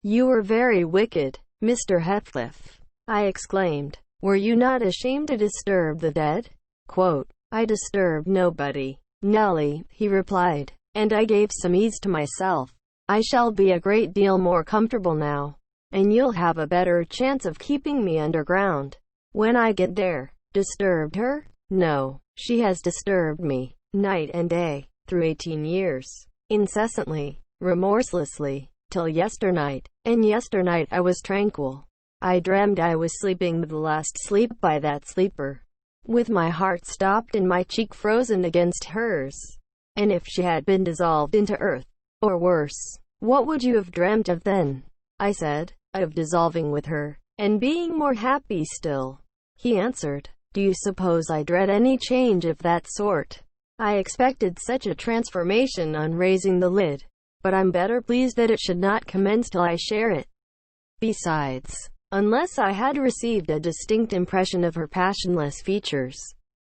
You were very wicked, Mr. Heathcliff, I exclaimed. Were you not ashamed to disturb the dead? Quote, I disturbed nobody, Nelly, he replied, and I gave some ease to myself. I shall be a great deal more comfortable now, and you'll have a better chance of keeping me underground when I get there. Disturbed her? No, she has disturbed me, night and day, through 18 years, incessantly, remorselessly, till yesternight, and yesternight I was tranquil. I dreamed I was sleeping the last sleep by that sleeper, with my heart stopped and my cheek frozen against hers. And if she had been dissolved into earth, or worse, what would you have dreamt of then? I said, of dissolving with her, and being more happy still. He answered, do you suppose I dread any change of that sort? I expected such a transformation on raising the lid, but I'm better pleased that it should not commence till I share it. Besides, unless I had received a distinct impression of her passionless features,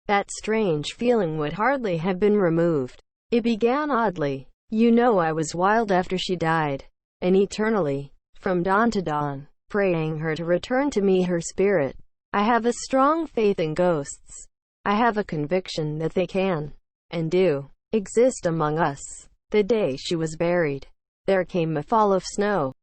that strange feeling would hardly have been removed. It began oddly. You know, I was wild after she died, and eternally, from dawn to dawn, praying her to return to me her spirit. I have a strong faith in ghosts. I have a conviction that they can, and do, exist among us. The day she was buried, there came a fall of snow.